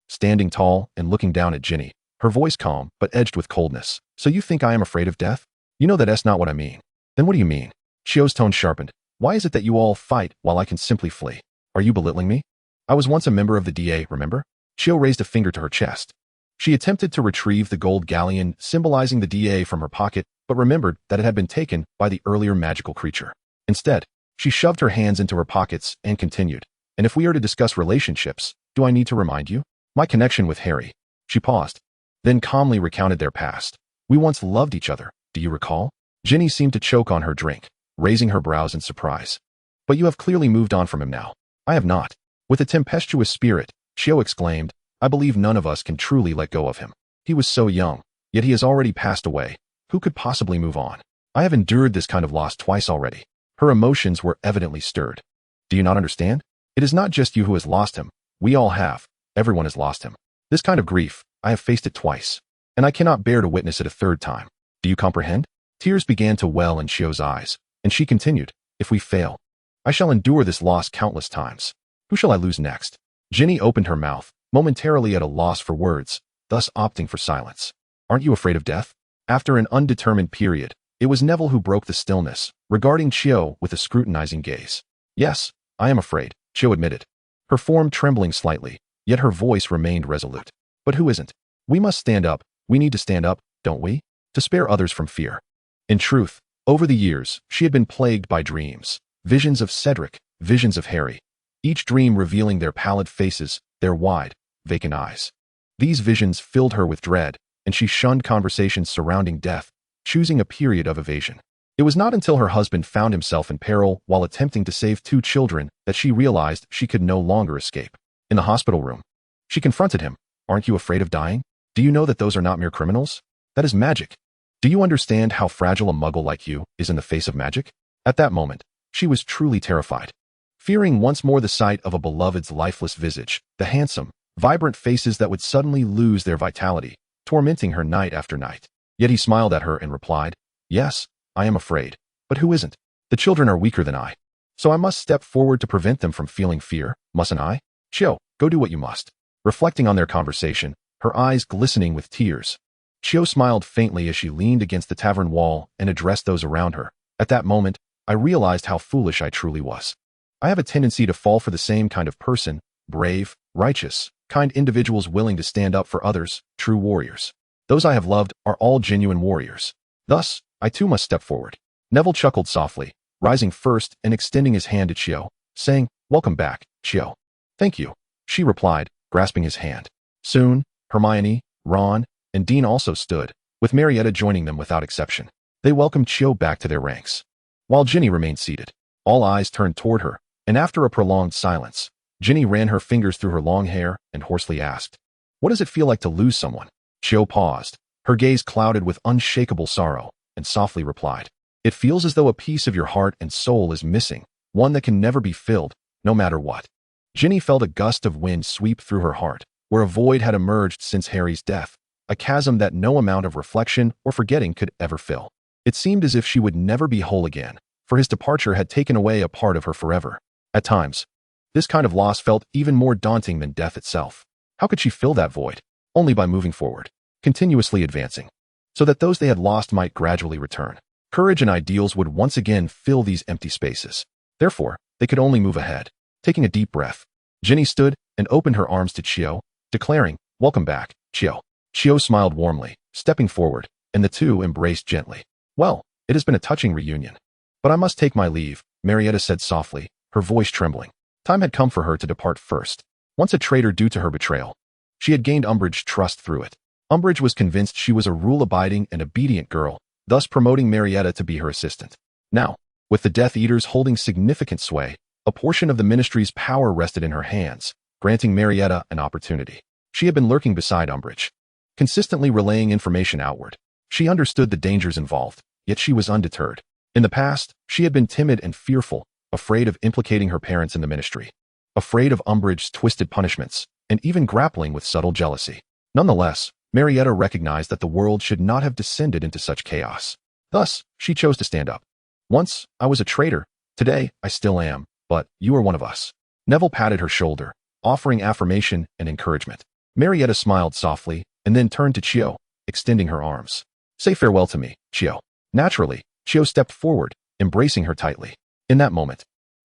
S1: Standing tall and looking down at Ginny, her voice calm but edged with coldness. "So you think I am afraid of death? You know that's not what I mean." "Then what do you mean?" Chio's tone sharpened. "Why is it that you all fight while I can simply flee? Are you belittling me? I was once a member of the DA, remember?" Chio raised a finger to her chest. She attempted to retrieve the gold galleon symbolizing the DA from her pocket, but remembered that it had been taken by the earlier magical creature. Instead, she shoved her hands into her pockets and continued. "And if we are to discuss relationships, do I need to remind you? My connection with Harry." She paused, then calmly recounted their past. "We once loved each other, do you recall?" Ginny seemed to choke on her drink, raising her brows in surprise. "But you have clearly moved on from him now." "I have not." With a tempestuous spirit, Chio exclaimed, "I believe none of us can truly let go of him. He was so young, yet he has already passed away. Who could possibly move on? I have endured this kind of loss twice already." Her emotions were evidently stirred. "Do you not understand? It is not just you who has lost him. We all have. Everyone has lost him. This kind of grief, I have faced it twice, and I cannot bear to witness it a third time. Do you comprehend?" Tears began to well in Chio's eyes, and she continued, "If we fail, I shall endure this loss countless times. Who shall I lose next?" Ginny opened her mouth, momentarily at a loss for words, thus opting for silence. "Aren't you afraid of death?" After an undetermined period, it was Neville who broke the stillness, regarding Chio with a scrutinizing gaze. "Yes, I am afraid," Chio admitted, her form trembling slightly, yet her voice remained resolute. "But who isn't? We must stand up. We need to stand up, don't we? To spare others from fear." In truth, over the years, she had been plagued by dreams. Visions of Cedric, visions of Harry. Each dream revealing their pallid faces, their wide, vacant eyes. These visions filled her with dread, and she shunned conversations surrounding death, choosing a period of evasion. It was not until her husband found himself in peril while attempting to save 2 children that she realized she could no longer escape. In the hospital room, she confronted him. "Aren't you afraid of dying? Do you know that those are not mere criminals? That is magic. Do you understand how fragile a Muggle like you is in the face of magic?" At that moment, she was truly terrified. Fearing once more the sight of a beloved's lifeless visage, the handsome, vibrant faces that would suddenly lose their vitality, tormenting her night after night. Yet he smiled at her and replied, "Yes, I am afraid. But who isn't? The children are weaker than I. So I must step forward to prevent them from feeling fear, mustn't I? Chio, go do what you must." Reflecting on their conversation, her eyes glistening with tears, Chio smiled faintly as she leaned against the tavern wall and addressed those around her. "At that moment, I realized how foolish I truly was. I have a tendency to fall for the same kind of person, brave, righteous, kind individuals willing to stand up for others, true warriors. Those I have loved are all genuine warriors. Thus, I too must step forward." Neville chuckled softly, rising first and extending his hand to Chio, saying, "Welcome back, Chio." "Thank you," she replied, grasping his hand. Soon, Hermione, Ron, and Dean also stood, with Marietta joining them without exception. They welcomed Chio back to their ranks. While Ginny remained seated, all eyes turned toward her, and after a prolonged silence, Ginny ran her fingers through her long hair and hoarsely asked, "What does it feel like to lose someone?" Chio paused, her gaze clouded with unshakable sorrow, and softly replied, "It feels as though a piece of your heart and soul is missing, one that can never be filled, no matter what." Ginny felt a gust of wind sweep through her heart, where a void had emerged since Harry's death, a chasm that no amount of reflection or forgetting could ever fill. It seemed as if she would never be whole again, for his departure had taken away a part of her forever. At times, this kind of loss felt even more daunting than death itself. How could she fill that void? Only by moving forward, continuously advancing, so that those they had lost might gradually return. Courage and ideals would once again fill these empty spaces. Therefore, they could only move ahead. Taking a deep breath, Ginny stood and opened her arms to Chio, declaring, "Welcome back, Chio." Chio smiled warmly, stepping forward, and the two embraced gently. "Well, it has been a touching reunion. But I must take my leave," Marietta said softly, her voice trembling. Time had come for her to depart first. Once a traitor due to her betrayal, she had gained Umbridge's trust through it. Umbridge was convinced she was a rule-abiding and obedient girl, thus promoting Marietta to be her assistant. Now, with the Death Eaters holding significant sway, a portion of the Ministry's power rested in her hands, granting Marietta an opportunity. She had been lurking beside Umbridge, consistently relaying information outward. She understood the dangers involved, yet she was undeterred. In the past, she had been timid and fearful, afraid of implicating her parents in the Ministry, afraid of Umbridge's twisted punishments, and even grappling with subtle jealousy. Nonetheless, Marietta recognized that the world should not have descended into such chaos. Thus, she chose to stand up. "Once, I was a traitor," Today, I still am, but you are one of us. Neville patted her shoulder, offering affirmation and encouragement. Marietta smiled softly and then turned to Chio, extending her arms. Say farewell to me, Chio. Naturally, Chio stepped forward, embracing her tightly. In that moment,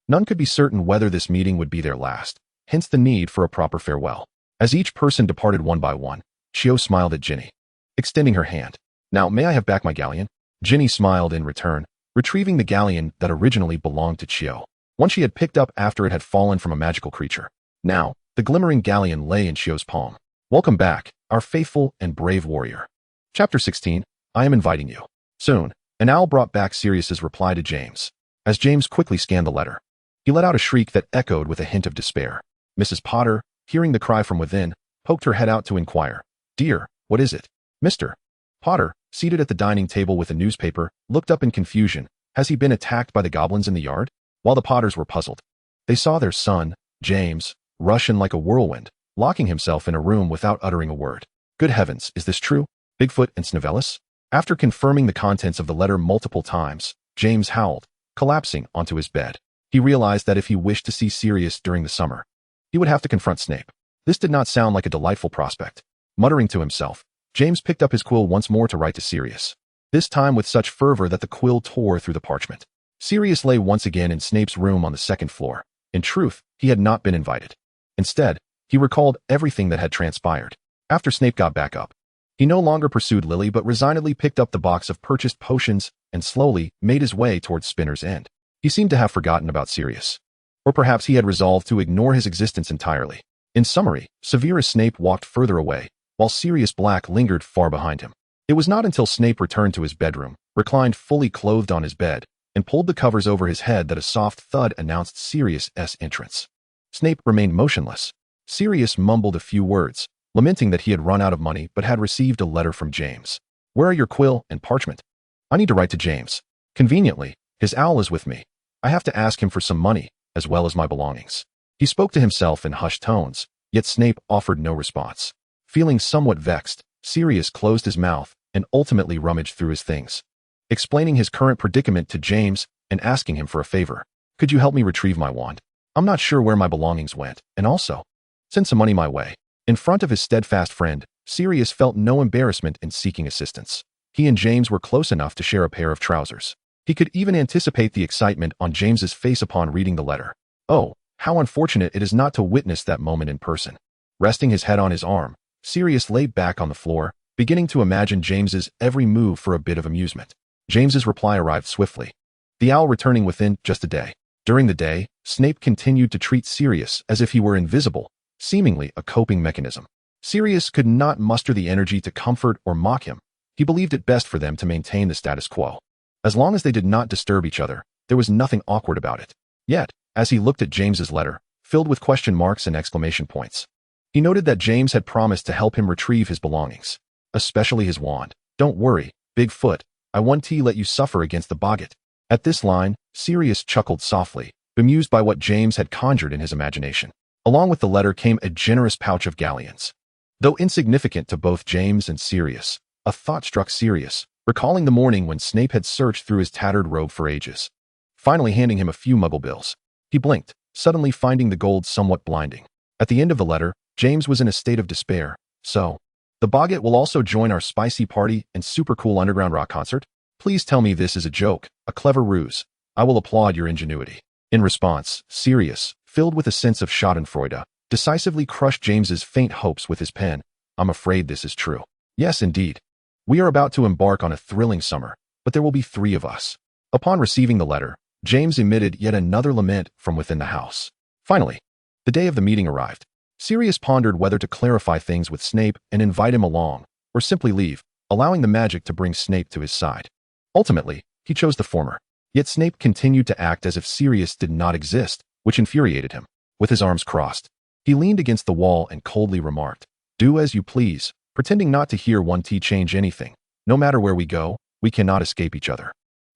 S1: none could be certain whether this meeting would be their last, hence the need for a proper farewell. As each person departed one by one, Chio smiled at Ginny, extending her hand. Now, may I have back my galleon? Ginny smiled in return, retrieving the galleon that originally belonged to Chio, one she had picked up after it had fallen from a magical creature. Now, the glimmering galleon lay in Chio's palm. Welcome back, our faithful and brave warrior. Chapter 16, I am inviting you. Soon, an owl brought back Sirius's reply to James. As James quickly scanned the letter, he let out a shriek that echoed with a hint of despair. Mrs. Potter, hearing the cry from within, poked her head out to inquire. Dear, what is it? Mr. Potter, seated at the dining table with a newspaper, looked up in confusion. Has he been attacked by the goblins in the yard? While the Potters were puzzled, they saw their son, James, rush in like a whirlwind, locking himself in a room without uttering a word. Good heavens, is this true? Bigfoot and Snevelis? After confirming the contents of the letter multiple times, James howled, collapsing onto his bed. He realized that if he wished to see Sirius during the summer, he would have to confront Snape. This did not sound like a delightful prospect. Muttering to himself, James picked up his quill once more to write to Sirius, this time with such fervor that the quill tore through the parchment. Sirius lay once again in Snape's room on the second floor. In truth, he had not been invited. Instead, he recalled everything that had transpired. After Snape got back up, he no longer pursued Lily but resignedly picked up the box of purchased potions and slowly made his way towards Spinner's End. He seemed to have forgotten about Sirius. Or perhaps he had resolved to ignore his existence entirely. In summary, Severus Snape walked further away, while Sirius Black lingered far behind him. It was not until Snape returned to his bedroom, reclined fully clothed on his bed, and pulled the covers over his head that a soft thud announced Sirius's entrance. Snape remained motionless. Sirius mumbled a few words, lamenting that he had run out of money but had received a letter from James. Where are your quill and parchment? I need to write to James. Conveniently, his owl is with me. I have to ask him for some money, as well as my belongings. He spoke to himself in hushed tones, yet Snape offered no response. Feeling somewhat vexed, Sirius closed his mouth and ultimately rummaged through his things, explaining his current predicament to James and asking him for a favor. Could you help me retrieve my wand? I'm not sure where my belongings went, and also, send some money my way. In front of his steadfast friend, Sirius felt no embarrassment in seeking assistance. He and James were close enough to share a pair of trousers. He could even anticipate the excitement on James's face upon reading the letter. Oh, how unfortunate it is not to witness that moment in person. Resting his head on his arm, Sirius lay back on the floor, beginning to imagine James's every move for a bit of amusement. James's reply arrived swiftly, the owl returning within just a day. During the day, Snape continued to treat Sirius as if he were invisible, seemingly a coping mechanism. Sirius could not muster the energy to comfort or mock him. He believed it best for them to maintain the status quo. As long as they did not disturb each other, there was nothing awkward about it. Yet, as he looked at James's letter, filled with question marks and exclamation points, he noted that James had promised to help him retrieve his belongings, especially his wand. Don't worry, Bigfoot, I won't let you suffer against the Boggart. At this line, Sirius chuckled softly, bemused by what James had conjured in his imagination. Along with the letter came a generous pouch of galleons. Though insignificant to both James and Sirius, a thought struck Sirius, recalling the morning when Snape had searched through his tattered robe for ages. Finally handing him a few Muggle bills, he blinked, suddenly finding the gold somewhat blinding. At the end of the letter, James was in a state of despair. So, the Boggart will also join our spicy party and super cool underground rock concert? Please tell me this is a joke, a clever ruse. I will applaud your ingenuity. In response, Sirius, filled with a sense of schadenfreude, decisively crushed James's faint hopes with his pen. I'm afraid this is true. Yes, indeed. We are about to embark on a thrilling summer, but there will be 3 of us. Upon receiving the letter, James emitted yet another lament from within the house. Finally, the day of the meeting arrived. Sirius pondered whether to clarify things with Snape and invite him along, or simply leave, allowing the magic to bring Snape to his side. Ultimately, he chose the former. Yet Snape continued to act as if Sirius did not exist, which infuriated him. With his arms crossed, he leaned against the wall and coldly remarked, "Do as you please," pretending not to hear one T change anything. No matter where we go, we cannot escape each other.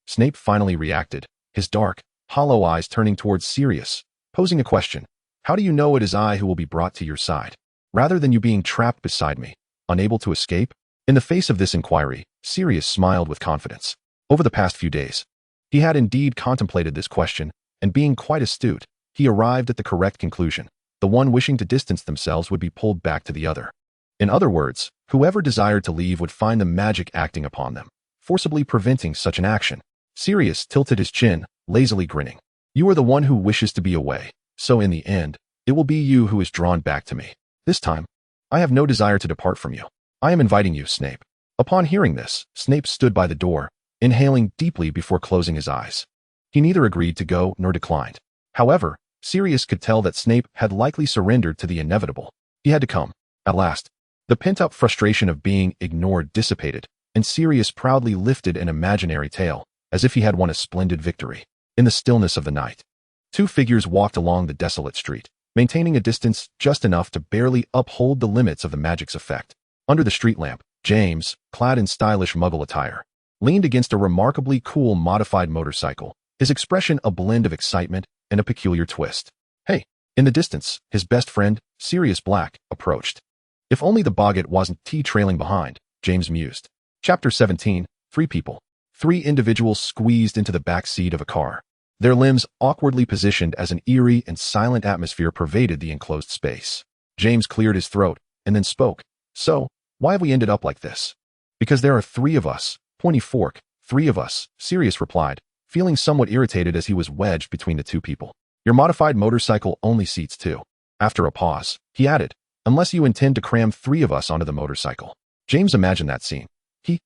S1: Snape finally reacted, his dark, hollow eyes turning towards Sirius, posing a question. How do you know it is I who will be brought to your side, rather than you being trapped beside me, unable to escape? In the face of this inquiry, Sirius smiled with confidence. Over the past few days, he had indeed contemplated this question and being quite astute, he arrived at the correct conclusion. The one wishing to distance themselves would be pulled back to the other. In other words, whoever desired to leave would find the magic acting upon them, forcibly preventing such an action. Sirius tilted his chin, lazily grinning. You are the one who wishes to be away, so in the end, it will be you who is drawn back to me. This time, I have no desire to depart from you. I am inviting you, Snape. Upon hearing this, Snape stood by the door, inhaling deeply before closing his eyes. He neither agreed to go nor declined. However, Sirius could tell that Snape had likely surrendered to the inevitable. He had to come. At last, the pent-up frustration of being ignored dissipated, and Sirius proudly lifted an imaginary tail, as if he had won a splendid victory. In the stillness of the night, two figures walked along the desolate street, maintaining a distance just enough to barely uphold the limits of the magic's effect. Under the street lamp, James, clad in stylish Muggle attire, leaned against a remarkably cool modified motorcycle, his expression a blend of excitement and a peculiar twist. Hey! In the distance, his best friend, Sirius Black, approached. If only the boggart wasn't trailing behind, James mused. Chapter 17, Three People. Three individuals squeezed into the back seat of a car, their limbs awkwardly positioned as an eerie and silent atmosphere pervaded the enclosed space. James cleared his throat and then spoke. So, why have we ended up like this? Because there are three of us, pointy fork, three of us, Sirius replied, feeling somewhat irritated as he was wedged between the two people. Your modified motorcycle only seats two. After a pause, he added, unless you intend to cram three of us onto the motorcycle. James imagined that scene.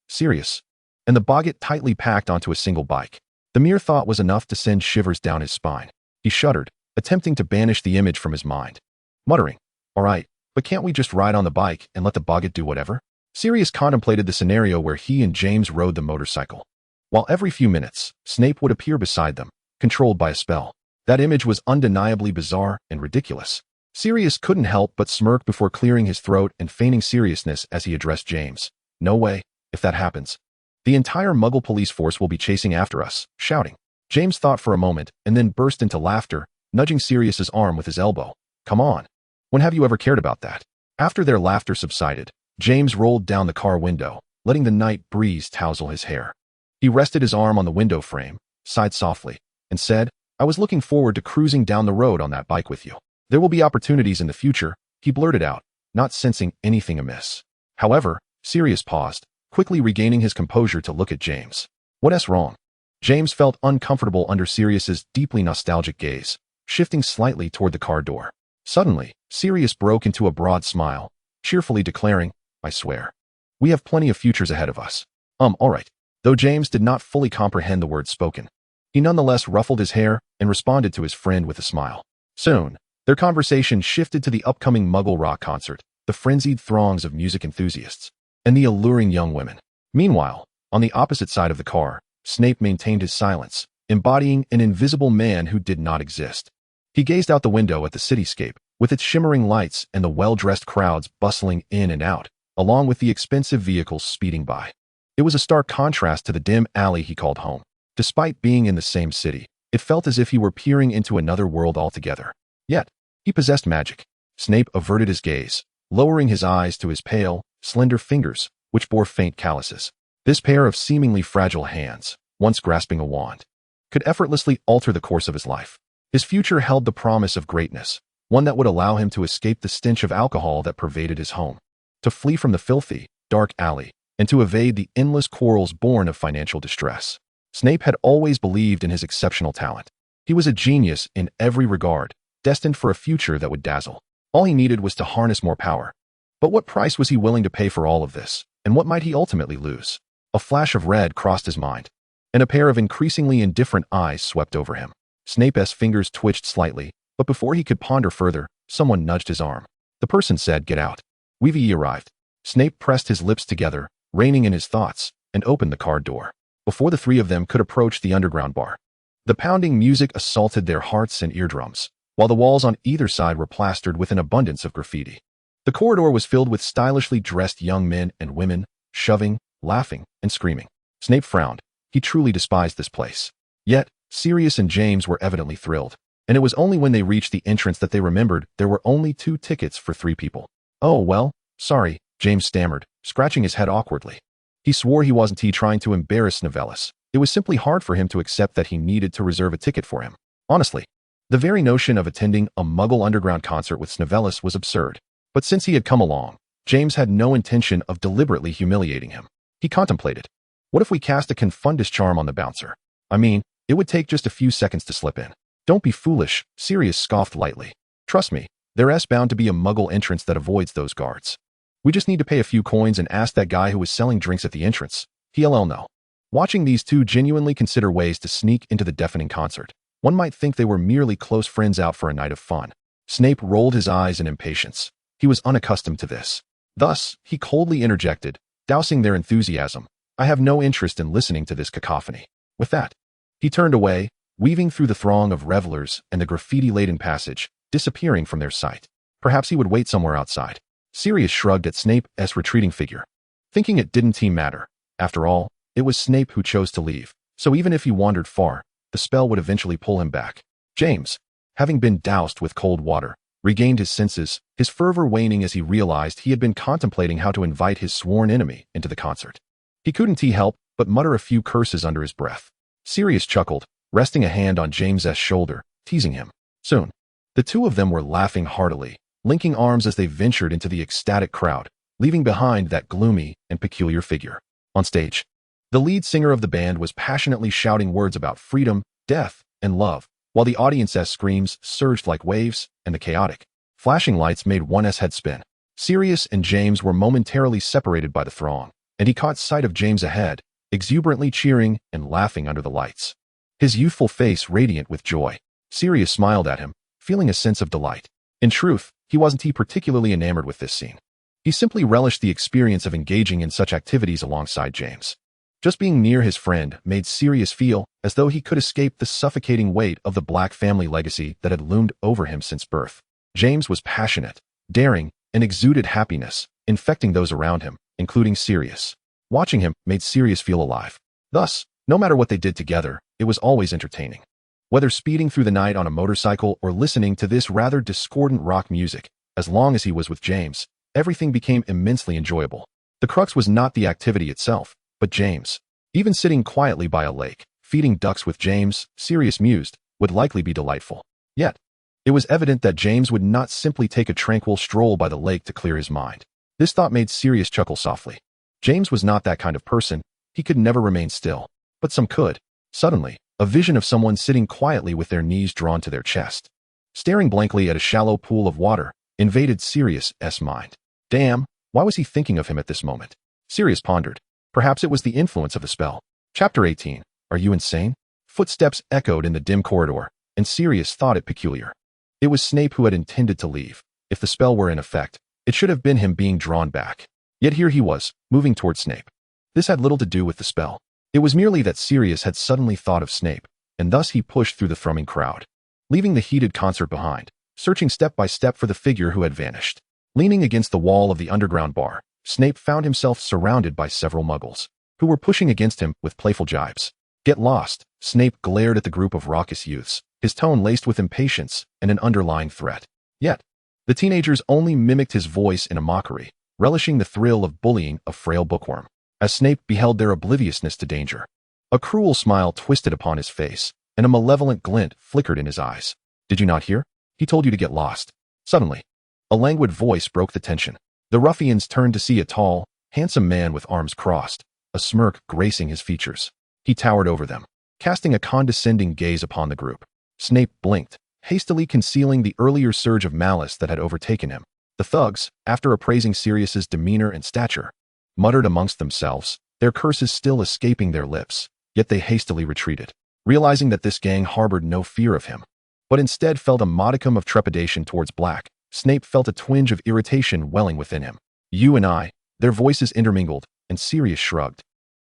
S1: Sirius, and the boggart tightly packed onto a single bike. The mere thought was enough to send shivers down his spine. He shuddered, attempting to banish the image from his mind. Muttering, all right, but can't we just ride on the bike and let the boggart do whatever? Sirius contemplated the scenario where he and James rode the motorcycle, while every few minutes, Snape would appear beside them, controlled by a spell. That image was undeniably bizarre and ridiculous. Sirius couldn't help but smirk before clearing his throat and feigning seriousness as he addressed James. No way, if that happens. The entire Muggle police force will be chasing after us, shouting. James thought for a moment and then burst into laughter, nudging Sirius's arm with his elbow. Come on. When have you ever cared about that? After their laughter subsided, James rolled down the car window, letting the night breeze tousle his hair. He rested his arm on the window frame, sighed softly, and said, I was looking forward to cruising down the road on that bike with you. There will be opportunities in the future, he blurted out, not sensing anything amiss. However, Sirius paused, quickly regaining his composure to look at James. What's wrong? James felt uncomfortable under Sirius's deeply nostalgic gaze, shifting slightly toward the car door. Suddenly, Sirius broke into a broad smile, cheerfully declaring, I swear. We have plenty of futures ahead of us. All right. Though James did not fully comprehend the words spoken, he nonetheless ruffled his hair and responded to his friend with a smile. Soon, their conversation shifted to the upcoming Muggle rock concert, the frenzied throngs of music enthusiasts, and the alluring young women. Meanwhile, on the opposite side of the car, Snape maintained his silence, embodying an invisible man who did not exist. He gazed out the window at the cityscape, with its shimmering lights and the well-dressed crowds bustling in and out, along with the expensive vehicles speeding by. It was a stark contrast to the dim alley he called home. Despite being in the same city, it felt as if he were peering into another world altogether. Yet, he possessed magic. Snape averted his gaze, lowering his eyes to his pale, slender fingers, which bore faint calluses. This pair of seemingly fragile hands, once grasping a wand, could effortlessly alter the course of his life. His future held the promise of greatness, one that would allow him to escape the stench of alcohol that pervaded his home, to flee from the filthy, dark alley, and to evade the endless quarrels born of financial distress. Snape had always believed in his exceptional talent. He was a genius in every regard, destined for a future that would dazzle. All he needed was to harness more power. But what price was he willing to pay for all of this, and what might he ultimately lose? A flash of red crossed his mind, and a pair of increasingly indifferent eyes swept over him. Snape's fingers twitched slightly, but before he could ponder further, someone nudged his arm. The person said, "Get out. We've arrived." Snape pressed his lips together, reining in his thoughts, and opened the car door. Before the three of them could approach the underground bar, the pounding music assaulted their hearts and eardrums, while the walls on either side were plastered with an abundance of graffiti. The corridor was filled with stylishly dressed young men and women, shoving, laughing, and screaming. Snape frowned. He truly despised this place. Yet, Sirius and James were evidently thrilled, and it was only when they reached the entrance that they remembered there were only 2 tickets for 3 people. Oh, well, sorry, James stammered, scratching his head awkwardly. He swore he wasn't trying to embarrass Novellis. It was simply hard for him to accept that he needed to reserve a ticket for him. Honestly, the very notion of attending a Muggle underground concert with Snavelis was absurd. But since he had come along, James had no intention of deliberately humiliating him. He contemplated, what if we cast a Confundus charm on the bouncer? I mean, it would take just a few seconds to slip in. Don't be foolish, Sirius scoffed lightly. Trust me, there's bound to be a Muggle entrance that avoids those guards. We just need to pay a few coins and ask that guy who was selling drinks at the entrance. He'll know. Watching these two genuinely consider ways to sneak into the deafening concert, one might think they were merely close friends out for a night of fun. Snape rolled his eyes in impatience. He was unaccustomed to this. Thus, he coldly interjected, dousing their enthusiasm. I have no interest in listening to this cacophony. With that, he turned away, weaving through the throng of revelers and the graffiti-laden passage, disappearing from their sight. Perhaps he would wait somewhere outside. Sirius shrugged at Snape's retreating figure, thinking it didn't matter. After all, it was Snape who chose to leave, so even if he wandered far, the spell would eventually pull him back. James, having been doused with cold water, regained his senses, his fervor waning as he realized he had been contemplating how to invite his sworn enemy into the concert. He couldn't help but mutter a few curses under his breath. Sirius chuckled, resting a hand on James's shoulder, teasing him. Soon, the two of them were laughing heartily, linking arms as they ventured into the ecstatic crowd, leaving behind that gloomy and peculiar figure. On stage, the lead singer of the band was passionately shouting words about freedom, death, and love, while the audience's screams surged like waves, and the chaotic, flashing lights made one's head spin. Sirius and James were momentarily separated by the throng, and he caught sight of James ahead, exuberantly cheering and laughing under the lights. His youthful face radiant with joy. Sirius smiled at him, feeling a sense of delight. In truth, he wasn't particularly enamored with this scene. He simply relished the experience of engaging in such activities alongside James. Just being near his friend made Sirius feel as though he could escape the suffocating weight of the Black family legacy that had loomed over him since birth. James was passionate, daring, and exuded happiness, infecting those around him, including Sirius. Watching him made Sirius feel alive. Thus, no matter what they did together, it was always entertaining. Whether speeding through the night on a motorcycle or listening to this rather discordant rock music, as long as he was with James, everything became immensely enjoyable. The crux was not the activity itself, but James. Even sitting quietly by a lake, feeding ducks with James, Sirius mused, would likely be delightful. Yet, it was evident that James would not simply take a tranquil stroll by the lake to clear his mind. This thought made Sirius chuckle softly. James was not that kind of person. He could never remain still. But some could. Suddenly, a vision of someone sitting quietly with their knees drawn to their chest, staring blankly at a shallow pool of water, invaded Sirius's mind. Damn, why was he thinking of him at this moment? Sirius pondered. Perhaps it was the influence of the spell. Chapter 18. Are you insane? Footsteps echoed in the dim corridor, and Sirius thought it peculiar. It was Snape who had intended to leave. If the spell were in effect, it should have been him being drawn back. Yet here he was, moving toward Snape. This had little to do with the spell. It was merely that Sirius had suddenly thought of Snape, and thus he pushed through the thrumming crowd, leaving the heated concert behind, searching step by step for the figure who had vanished. Leaning against the wall of the underground bar, Snape found himself surrounded by several Muggles, who were pushing against him with playful jibes. Get lost, Snape glared at the group of raucous youths, his tone laced with impatience and an underlying threat. Yet, the teenagers only mimicked his voice in a mockery, relishing the thrill of bullying a frail bookworm. As Snape beheld their obliviousness to danger, a cruel smile twisted upon his face, and a malevolent glint flickered in his eyes. Did you not hear? He told you to get lost. Suddenly, a languid voice broke the tension. The ruffians turned to see a tall, handsome man with arms crossed, a smirk gracing his features. He towered over them, casting a condescending gaze upon the group. Snape blinked, hastily concealing the earlier surge of malice that had overtaken him. The thugs, after appraising Sirius's demeanor and stature, muttered amongst themselves, their curses still escaping their lips, yet they hastily retreated, realizing that this gang harbored no fear of him, but instead felt a modicum of trepidation towards Black. Snape felt a twinge of irritation welling within him. You and I, their voices intermingled, and Sirius shrugged,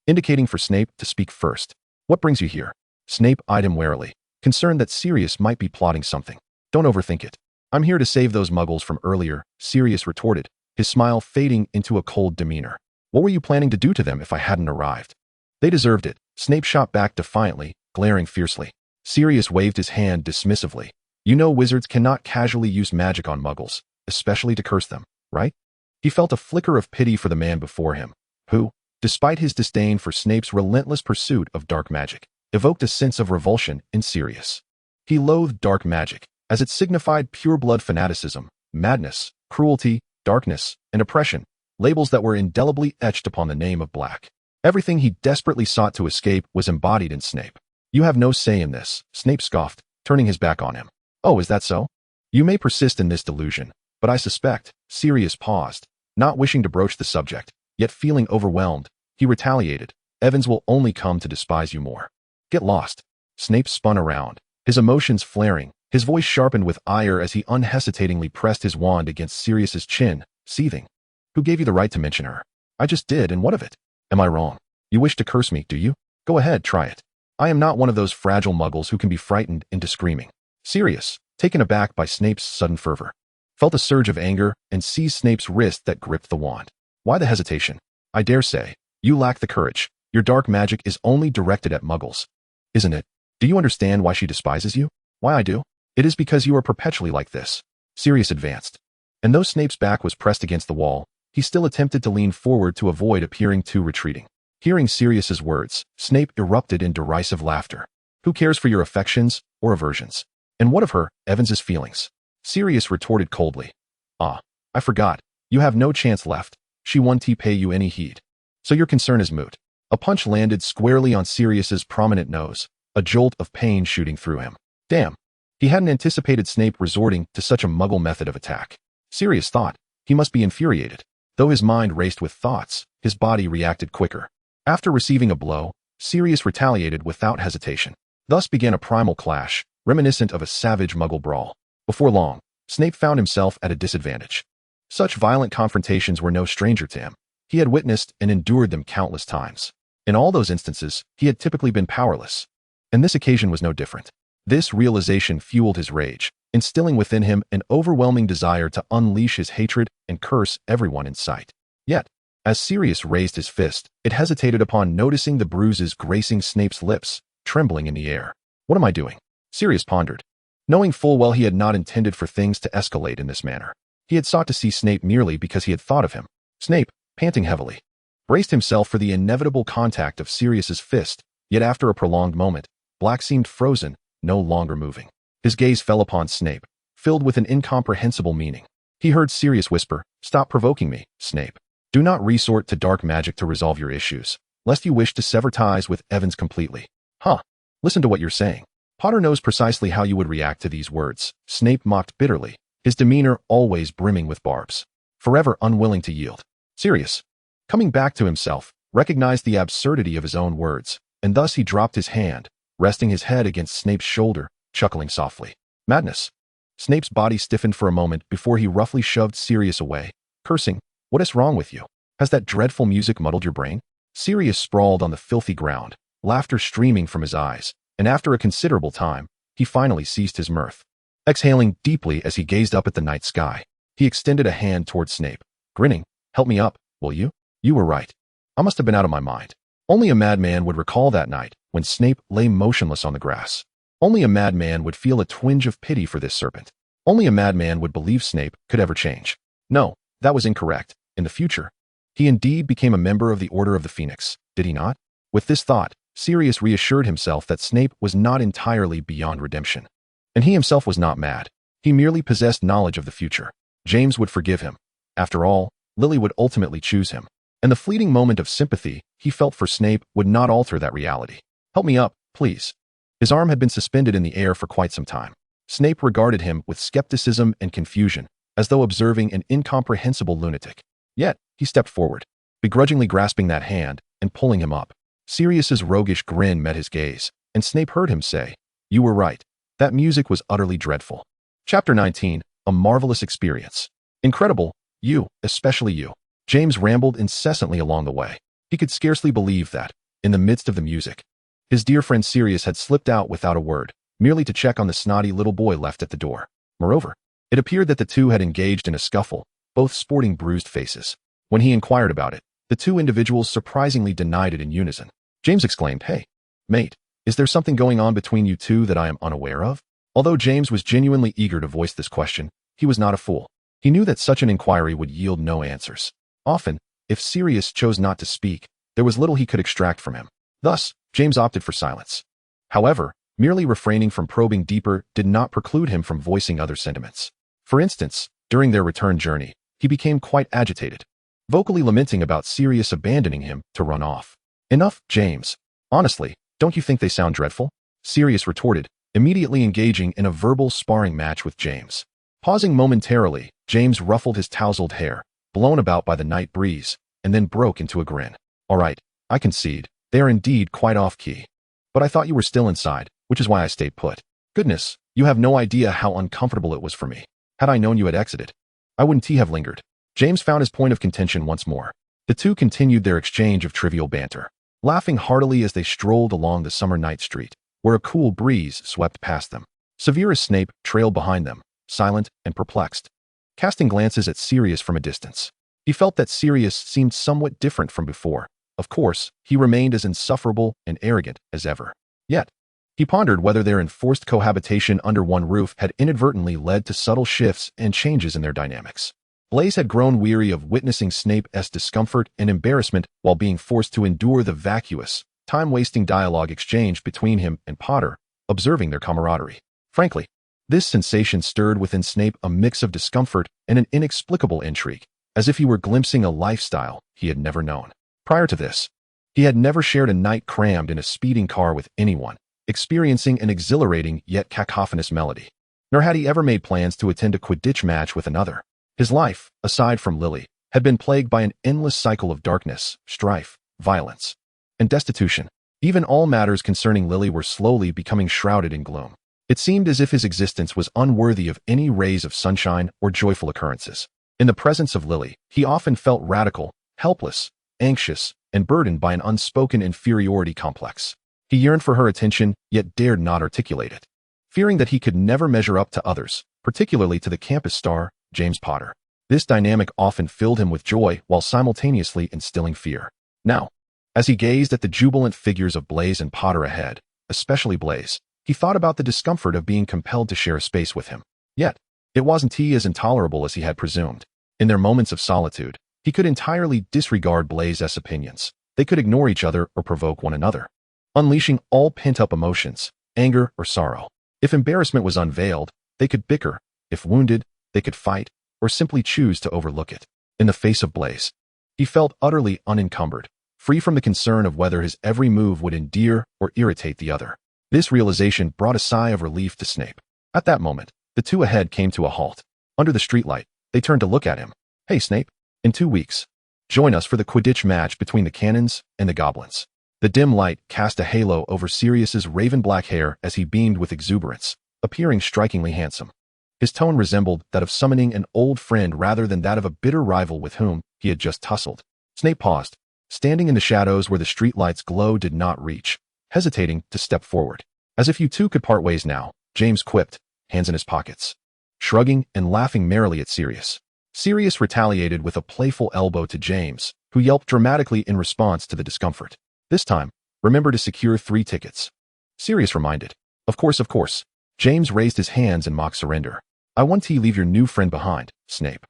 S1: indicating for Snape to speak first. What brings you here? Snape eyed him warily, concerned that Sirius might be plotting something. Don't overthink it. I'm here to save those Muggles from earlier, Sirius retorted, his smile fading into a cold demeanor. What were you planning to do to them if I hadn't arrived? They deserved it, Snape shot back defiantly, glaring fiercely. Sirius waved his hand dismissively. You know wizards cannot casually use magic on Muggles, especially to curse them, right? He felt a flicker of pity for the man before him, who, despite his disdain for Snape's relentless pursuit of dark magic, evoked a sense of revulsion in Sirius. He loathed dark magic, as it signified pure-blood fanaticism, madness, cruelty, darkness, and oppression, labels that were indelibly etched upon the name of Black. Everything he desperately sought to escape was embodied in Snape. "You have no say in this," Snape scoffed, turning his back on him. "Oh, is that so? You may persist in this delusion, but I suspect," Sirius paused, not wishing to broach the subject, yet feeling overwhelmed, he retaliated, "Evans will only come to despise you more. Get lost." Snape spun around, his emotions flaring, his voice sharpened with ire as he unhesitatingly pressed his wand against Sirius's chin, seething. "Who gave you the right to mention her?" "I just did, and what of it? Am I wrong? You wish to curse me, do you? Go ahead, try it. I am not one of those fragile muggles who can be frightened into screaming." Sirius, taken aback by Snape's sudden fervor, felt a surge of anger and seized Snape's wrist that gripped the wand. "Why the hesitation? I dare say, you lack the courage. Your dark magic is only directed at muggles, isn't it? Do you understand why she despises you? Why I do? It is because you are perpetually like this." Sirius advanced, and though Snape's back was pressed against the wall, he still attempted to lean forward to avoid appearing too retreating. Hearing Sirius's words, Snape erupted in derisive laughter. "Who cares for your affections or aversions? And what of her, Evans's feelings?" Sirius retorted coldly. "Ah, I forgot. You have no chance left. She won't pay you any heed. So your concern is moot." A punch landed squarely on Sirius's prominent nose, a jolt of pain shooting through him. Damn. He hadn't anticipated Snape resorting to such a muggle method of attack. Sirius thought he must be infuriated. Though his mind raced with thoughts, his body reacted quicker. After receiving a blow, Sirius retaliated without hesitation. Thus began a primal clash, reminiscent of a savage muggle brawl. Before long, Snape found himself at a disadvantage. Such violent confrontations were no stranger to him. He had witnessed and endured them countless times. In all those instances, he had typically been powerless. And this occasion was no different. This realization fueled his rage, instilling within him an overwhelming desire to unleash his hatred and curse everyone in sight. Yet, as Sirius raised his fist, it hesitated upon noticing the bruises gracing Snape's lips, trembling in the air. "What am I doing?" Sirius pondered, knowing full well he had not intended for things to escalate in this manner. He had sought to see Snape merely because he had thought of him. Snape, panting heavily, braced himself for the inevitable contact of Sirius's fist, yet after a prolonged moment, Black seemed frozen, no longer moving. His gaze fell upon Snape, filled with an incomprehensible meaning. He heard Sirius whisper, "Stop provoking me, Snape. Do not resort to dark magic to resolve your issues, lest you wish to sever ties with Evans completely." "Huh. Listen to what you're saying. Potter knows precisely how you would react to these words," Snape mocked bitterly, his demeanor always brimming with barbs, forever unwilling to yield. Sirius, coming back to himself, recognized the absurdity of his own words, and thus he dropped his hand, resting his head against Snape's shoulder, chuckling softly. "Madness." Snape's body stiffened for a moment before he roughly shoved Sirius away, cursing, "What is wrong with you? Has that dreadful music muddled your brain?" Sirius sprawled on the filthy ground, laughter streaming from his eyes, and after a considerable time, he finally ceased his mirth. Exhaling deeply as he gazed up at the night sky, he extended a hand toward Snape, grinning. "Help me up, will you? You were right. I must have been out of my mind." Only a madman would recall that night when Snape lay motionless on the grass. Only a madman would feel a twinge of pity for this serpent. Only a madman would believe Snape could ever change. No, that was incorrect. In the future, he indeed became a member of the Order of the Phoenix, did he not? With this thought, Sirius reassured himself that Snape was not entirely beyond redemption. And he himself was not mad. He merely possessed knowledge of the future. James would forgive him. After all, Lily would ultimately choose him. And the fleeting moment of sympathy he felt for Snape would not alter that reality. "Help me up, please." His arm had been suspended in the air for quite some time. Snape regarded him with skepticism and confusion, as though observing an incomprehensible lunatic. Yet, he stepped forward, begrudgingly grasping that hand and pulling him up. Sirius's roguish grin met his gaze, and Snape heard him say, "You were right. That music was utterly dreadful." Chapter 19, A Marvelous Experience. "Incredible, you, especially you." James rambled incessantly along the way. He could scarcely believe that, in the midst of the music, his dear friend Sirius had slipped out without a word, merely to check on the snotty little boy left at the door. Moreover, it appeared that the two had engaged in a scuffle, both sporting bruised faces. When he inquired about it, the two individuals surprisingly denied it in unison. James exclaimed, "Hey, mate, is there something going on between you two that I am unaware of?" Although James was genuinely eager to voice this question, he was not a fool. He knew that such an inquiry would yield no answers. Often, if Sirius chose not to speak, there was little he could extract from him. Thus, James opted for silence. However, Merely refraining from probing deeper did not preclude him from voicing other sentiments. For instance, during their return journey, he became quite agitated, vocally lamenting about Sirius abandoning him to run off. "Enough, James. Honestly, don't you think they sound dreadful?" Sirius retorted, immediately engaging in a verbal sparring match with James. Pausing momentarily, James ruffled his tousled hair, blown about by the night breeze, and then broke into a grin. "All right, I concede, they are indeed quite off-key. But I thought you were still inside, which is why I stayed put. Goodness, you have no idea how uncomfortable it was for me. Had I known you had exited, I wouldn't have lingered." James found his point of contention once more. The two continued their exchange of trivial banter, laughing heartily as they strolled along the summer night street, where a cool breeze swept past them. Severus Snape trailed behind them, silent and perplexed, casting glances at Sirius from a distance. He felt that Sirius seemed somewhat different from before. Of course, he remained as insufferable and arrogant as ever. Yet, he pondered whether their enforced cohabitation under one roof had inadvertently led to subtle shifts and changes in their dynamics. Blaise had grown weary of witnessing Snape's discomfort and embarrassment while being forced to endure the vacuous, time-wasting dialogue exchanged between him and Potter, observing their camaraderie. Frankly, this sensation stirred within Snape a mix of discomfort and an inexplicable intrigue, as if he were glimpsing a lifestyle he had never known. Prior to this, he had never shared a night crammed in a speeding car with anyone, experiencing an exhilarating yet cacophonous melody. Nor had he ever made plans to attend a Quidditch match with another. His life, aside from Lily, had been plagued by an endless cycle of darkness, strife, violence, and destitution. Even all matters concerning Lily were slowly becoming shrouded in gloom. It seemed as if his existence was unworthy of any rays of sunshine or joyful occurrences. In the presence of Lily, he often felt radical, helpless, anxious, and burdened by an unspoken inferiority complex. He yearned for her attention, yet dared not articulate it, fearing that he could never measure up to others, particularly to the campus star, James Potter. This dynamic often filled him with joy while simultaneously instilling fear. Now, as he gazed at the jubilant figures of Blaise and Potter ahead, especially Blaise, he thought about the discomfort of being compelled to share a space with him. Yet, it wasn't as intolerable as he had presumed. In their moments of solitude, he could entirely disregard Blaise's opinions. They could ignore each other or provoke one another, unleashing all pent-up emotions, anger or sorrow. If embarrassment was unveiled, they could bicker. If wounded, they could fight, or simply choose to overlook it. In the face of Blaise, he felt utterly unencumbered, free from the concern of whether his every move would endear or irritate the other. This realization brought a sigh of relief to Snape. At that moment, the two ahead came to a halt. Under the streetlight, they turned to look at him. "Hey, Snape, in 2 weeks, join us for the Quidditch match between the Cannons and the Goblins." The dim light cast a halo over Sirius's raven-black hair as he beamed with exuberance, appearing strikingly handsome. His tone resembled that of summoning an old friend rather than that of a bitter rival with whom he had just tussled. Snape paused, standing in the shadows where the streetlight's glow did not reach, hesitating to step forward. "As if you two could part ways now," James quipped, hands in his pockets, shrugging and laughing merrily at Sirius. Sirius retaliated with a playful elbow to James, who yelped dramatically in response to the discomfort. "This time, remember to secure 3 tickets." Sirius reminded. Of course. James raised his hands in mock surrender. "I want to leave your new friend behind, Snape.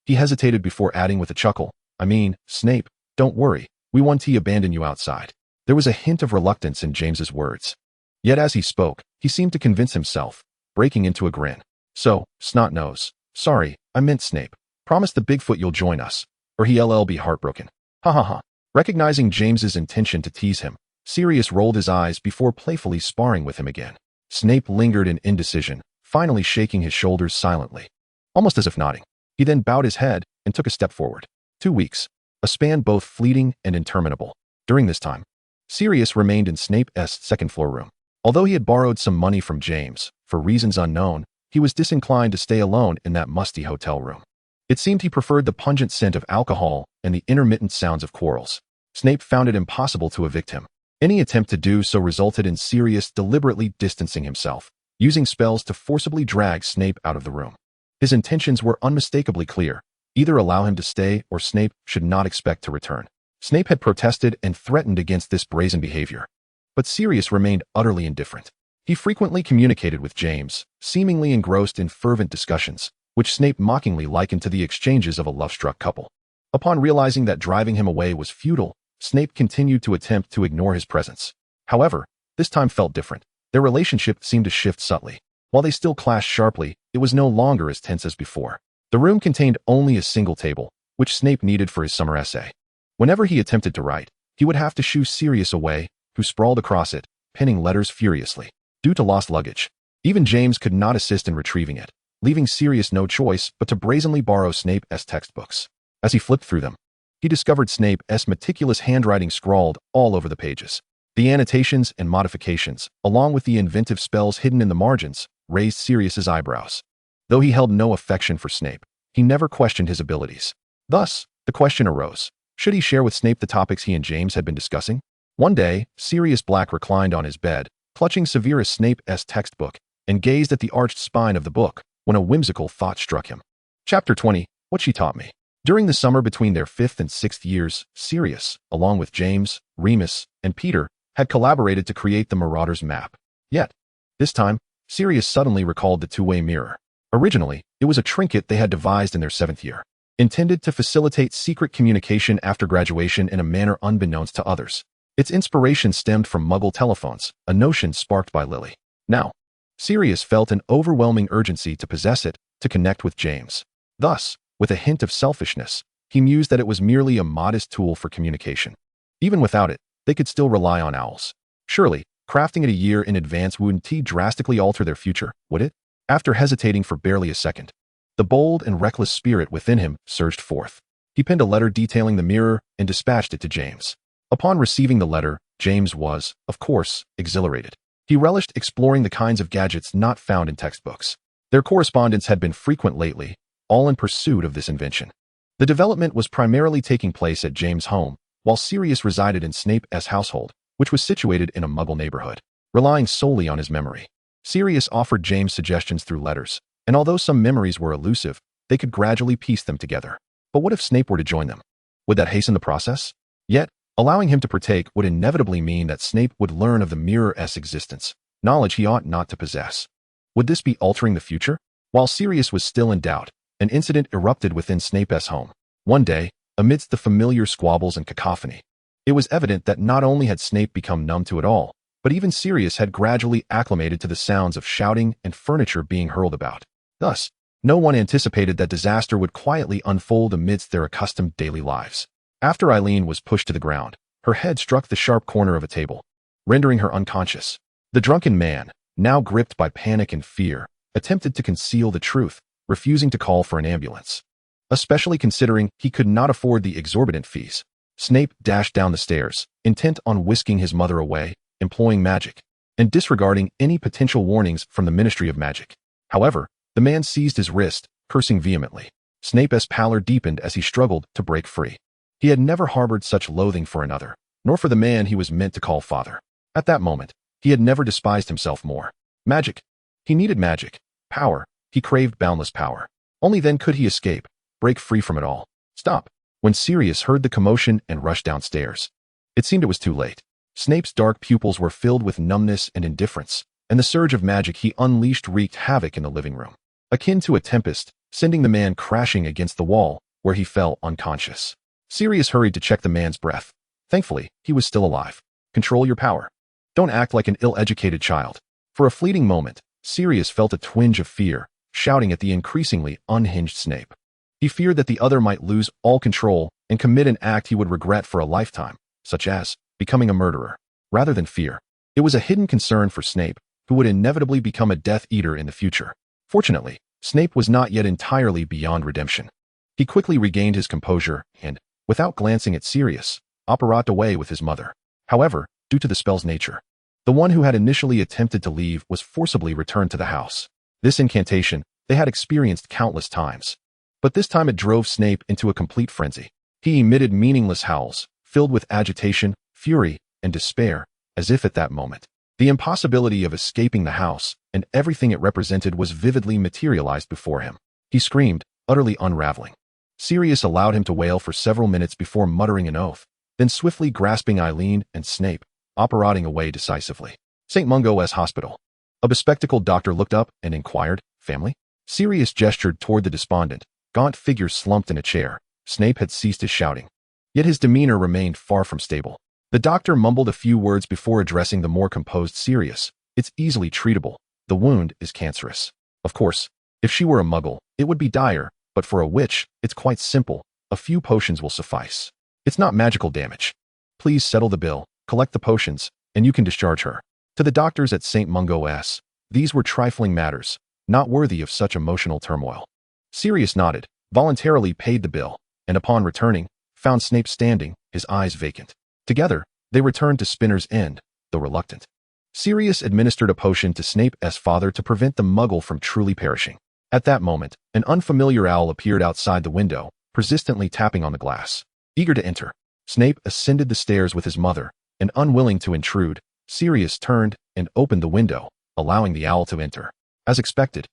S1: He hesitated before adding with a chuckle. Snape, don't worry, we want to abandon you outside." There was a hint of reluctance in James's words. Yet as he spoke, he seemed to convince himself, breaking into a grin. "So, snot-nose, sorry, I meant Snape. Promise the Bigfoot you'll join us, or he'll be heartbroken." Ha ha ha. Recognizing James's intention to tease him, Sirius rolled his eyes before playfully sparring with him again. Snape lingered in indecision, finally shaking his shoulders silently, almost as if nodding. He then bowed his head and took a step forward. 2 weeks, a span both fleeting and interminable. During this time, Sirius remained in Snape's second-floor room. Although he had borrowed some money from James, for reasons unknown, he was disinclined to stay alone in that musty hotel room. It seemed he preferred the pungent scent of alcohol and the intermittent sounds of quarrels. Snape found it impossible to evict him. Any attempt to do so resulted in Sirius deliberately distancing himself, using spells to forcibly drag Snape out of the room. His intentions were unmistakably clear. Either allow him to stay or Snape should not expect to return. Snape had protested and threatened against this brazen behavior, but Sirius remained utterly indifferent. He frequently communicated with James, seemingly engrossed in fervent discussions, which Snape mockingly likened to the exchanges of a love-struck couple. Upon realizing that driving him away was futile, Snape continued to attempt to ignore his presence. However, this time felt different. Their relationship seemed to shift subtly. While they still clashed sharply, it was no longer as tense as before. The room contained only a single table, which Snape needed for his summer essay. Whenever he attempted to write, he would have to shoo Sirius away, who sprawled across it, penning letters furiously. Due to lost luggage, even James could not assist in retrieving it, leaving Sirius no choice but to brazenly borrow Snape's textbooks. As he flipped through them, he discovered Snape's meticulous handwriting scrawled all over the pages. The annotations and modifications, along with the inventive spells hidden in the margins, raised Sirius's eyebrows. Though he held no affection for Snape, he never questioned his abilities. Thus, the question arose, should he share with Snape the topics he and James had been discussing? One day, Sirius Black reclined on his bed, clutching Severus Snape's textbook, and gazed at the arched spine of the book, when a whimsical thought struck him. Chapter 20, What She Taught Me. During the summer between their 5th and 6th years, Sirius, along with James, Remus, and Peter, had collaborated to create the Marauder's map. Yet, this time, Sirius suddenly recalled the two-way mirror. Originally, it was a trinket they had devised in their 7th year, intended to facilitate secret communication after graduation in a manner unbeknownst to others. Its inspiration stemmed from Muggle telephones, a notion sparked by Lily. Now, Sirius felt an overwhelming urgency to possess it, to connect with James. Thus, with a hint of selfishness, he mused that it was merely a modest tool for communication. Even without it, they could still rely on owls. Surely, crafting it a year in advance wouldn't drastically alter their future, would it? After hesitating for barely a second, the bold and reckless spirit within him surged forth. He penned a letter detailing the mirror and dispatched it to James. Upon receiving the letter, James was, of course, exhilarated. He relished exploring the kinds of gadgets not found in textbooks. Their correspondence had been frequent lately, all in pursuit of this invention. The development was primarily taking place at James' home, while Sirius resided in Snape's household, which was situated in a Muggle neighborhood. Relying solely on his memory, Sirius offered James suggestions through letters, and although some memories were elusive, they could gradually piece them together. But what if Snape were to join them? Would that hasten the process? Yet, allowing him to partake would inevitably mean that Snape would learn of the mirror's existence, knowledge he ought not to possess. Would this be altering the future? While Sirius was still in doubt, an incident erupted within Snape's home. One day, amidst the familiar squabbles and cacophony, it was evident that not only had Snape become numb to it all, but even Sirius had gradually acclimated to the sounds of shouting and furniture being hurled about. Thus, no one anticipated that disaster would quietly unfold amidst their accustomed daily lives. After Eileen was pushed to the ground, her head struck the sharp corner of a table, rendering her unconscious. The drunken man, now gripped by panic and fear, attempted to conceal the truth, refusing to call for an ambulance. Especially considering he could not afford the exorbitant fees, Snape dashed down the stairs, intent on whisking his mother away, employing magic, and disregarding any potential warnings from the Ministry of Magic. However, the man seized his wrist, cursing vehemently. Snape's pallor deepened as he struggled to break free. He had never harbored such loathing for another, nor for the man he was meant to call father. At that moment, he had never despised himself more. Magic. He needed magic. Power. He craved boundless power. Only then could he escape, break free from it all. Stop. When Sirius heard the commotion and rushed downstairs, it seemed it was too late. Snape's dark pupils were filled with numbness and indifference, and the surge of magic he unleashed wreaked havoc in the living room, akin to a tempest, sending the man crashing against the wall, where he fell unconscious. Sirius hurried to check the man's breath. Thankfully, he was still alive. Control your power. Don't act like an ill-educated child. For a fleeting moment, Sirius felt a twinge of fear, shouting at the increasingly unhinged Snape. He feared that the other might lose all control and commit an act he would regret for a lifetime, such as becoming a murderer. Rather than fear, it was a hidden concern for Snape, who would inevitably become a Death Eater in the future. Fortunately, Snape was not yet entirely beyond redemption. He quickly regained his composure and, without glancing at Sirius, operated away with his mother. However, due to the spell's nature, the one who had initially attempted to leave was forcibly returned to the house. This incantation they had experienced countless times, but this time it drove Snape into a complete frenzy. He emitted meaningless howls, filled with agitation, fury, and despair, as if at that moment, the impossibility of escaping the house and everything it represented was vividly materialized before him. He screamed, utterly unraveling. Sirius allowed him to wail for several minutes before muttering an oath, then swiftly grasping Eileen and Snape, operating away decisively. St. Mungo's Hospital. A bespectacled doctor looked up and inquired, "Family?" Sirius gestured toward the despondent, gaunt figure slumped in a chair. Snape had ceased his shouting, yet his demeanor remained far from stable. The doctor mumbled a few words before addressing the more composed Sirius. It's easily treatable. The wound is cancerous. Of course, if she were a Muggle, it would be dire, but for a witch, it's quite simple. A few potions will suffice. It's not magical damage. Please settle the bill, collect the potions, and you can discharge her. To the doctors at St. Mungo's, these were trifling matters, not worthy of such emotional turmoil. Sirius nodded, voluntarily paid the bill, and upon returning, found Snape standing, his eyes vacant. Together, they returned to Spinner's End, though reluctant. Sirius administered a potion to Snape's father to prevent the Muggle from truly perishing. At that moment, an unfamiliar owl appeared outside the window, persistently tapping on the glass. Eager to enter, Snape ascended the stairs with his mother, and unwilling to intrude, Sirius turned and opened the window, allowing the owl to enter. As expected,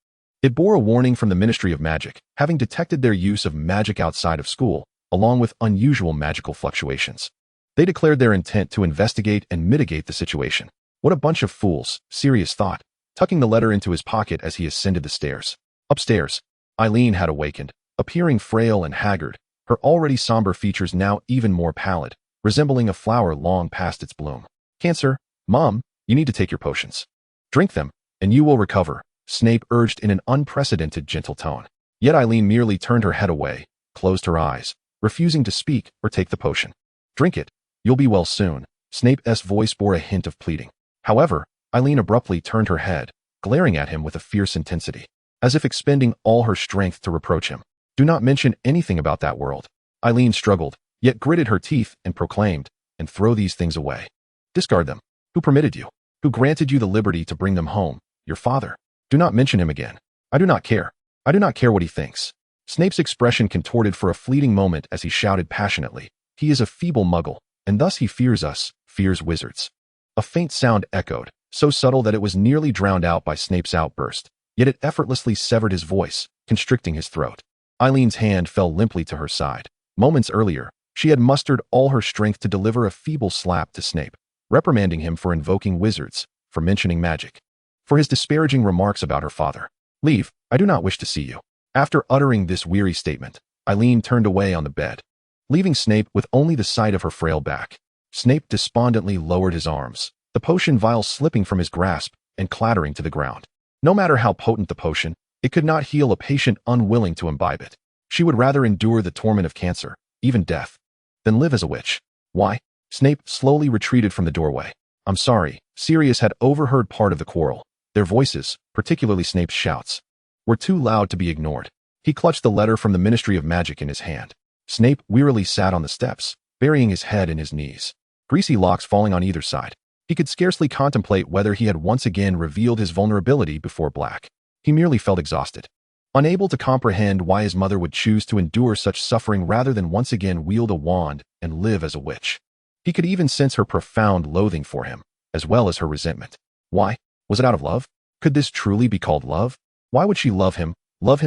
S1: it bore a warning from the Ministry of Magic, having detected their use of magic outside of school, along with unusual magical fluctuations. They declared their intent to investigate and mitigate the situation. What a bunch of fools, Sirius thought, tucking the letter into his pocket as he ascended the stairs. Upstairs, Eileen had awakened, appearing frail and haggard, her already somber features now even more pallid, resembling a flower long past its bloom. "Cancer, Mom, you need to take your potions. Drink them, and you will recover," Snape urged in an unprecedented gentle tone. Yet Eileen merely turned her head away, closed her eyes, refusing to speak or take the potion. "Drink it. You'll be well soon." Snape's voice bore a hint of pleading. However, Eileen abruptly turned her head, glaring at him with a fierce intensity, as if expending all her strength to reproach him. "Do not mention anything about that world." Eileen struggled, yet gritted her teeth and proclaimed, "And throw these things away. Discard them. Who permitted you? Who granted you the liberty to bring them home? Your father. Do not mention him again. I do not care. I do not care what he thinks." Snape's expression contorted for a fleeting moment as he shouted passionately, "He is a feeble Muggle, and thus he fears us, fears wizards." A faint sound echoed, so subtle that it was nearly drowned out by Snape's outburst, yet it effortlessly severed his voice, constricting his throat. Eileen's hand fell limply to her side. Moments earlier, she had mustered all her strength to deliver a feeble slap to Snape, reprimanding him for invoking wizards, for mentioning magic, for his disparaging remarks about her father. "Leave, I do not wish to see you." After uttering this weary statement, Eileen turned away on the bed, leaving Snape with only the sight of her frail back. Snape despondently lowered his arms, the potion vial slipping from his grasp and clattering to the ground. No matter how potent the potion, it could not heal a patient unwilling to imbibe it. She would rather endure the torment of cancer, even death, than live as a witch. Why? Snape slowly retreated from the doorway. "I'm sorry." Sirius had overheard part of the quarrel. Their voices, particularly Snape's shouts, were too loud to be ignored. He clutched the letter from the Ministry of Magic in his hand. Snape wearily sat on the steps, burying his head in his knees, greasy locks falling on either side. He could scarcely contemplate whether he had once again revealed his vulnerability before Black. He merely felt exhausted, unable to comprehend why his mother would choose to endure such suffering rather than once again wield a wand and live as a witch. He could even sense her profound loathing for him, as well as her resentment. Why? Was it out of love? Could this truly be called love? Why would she love him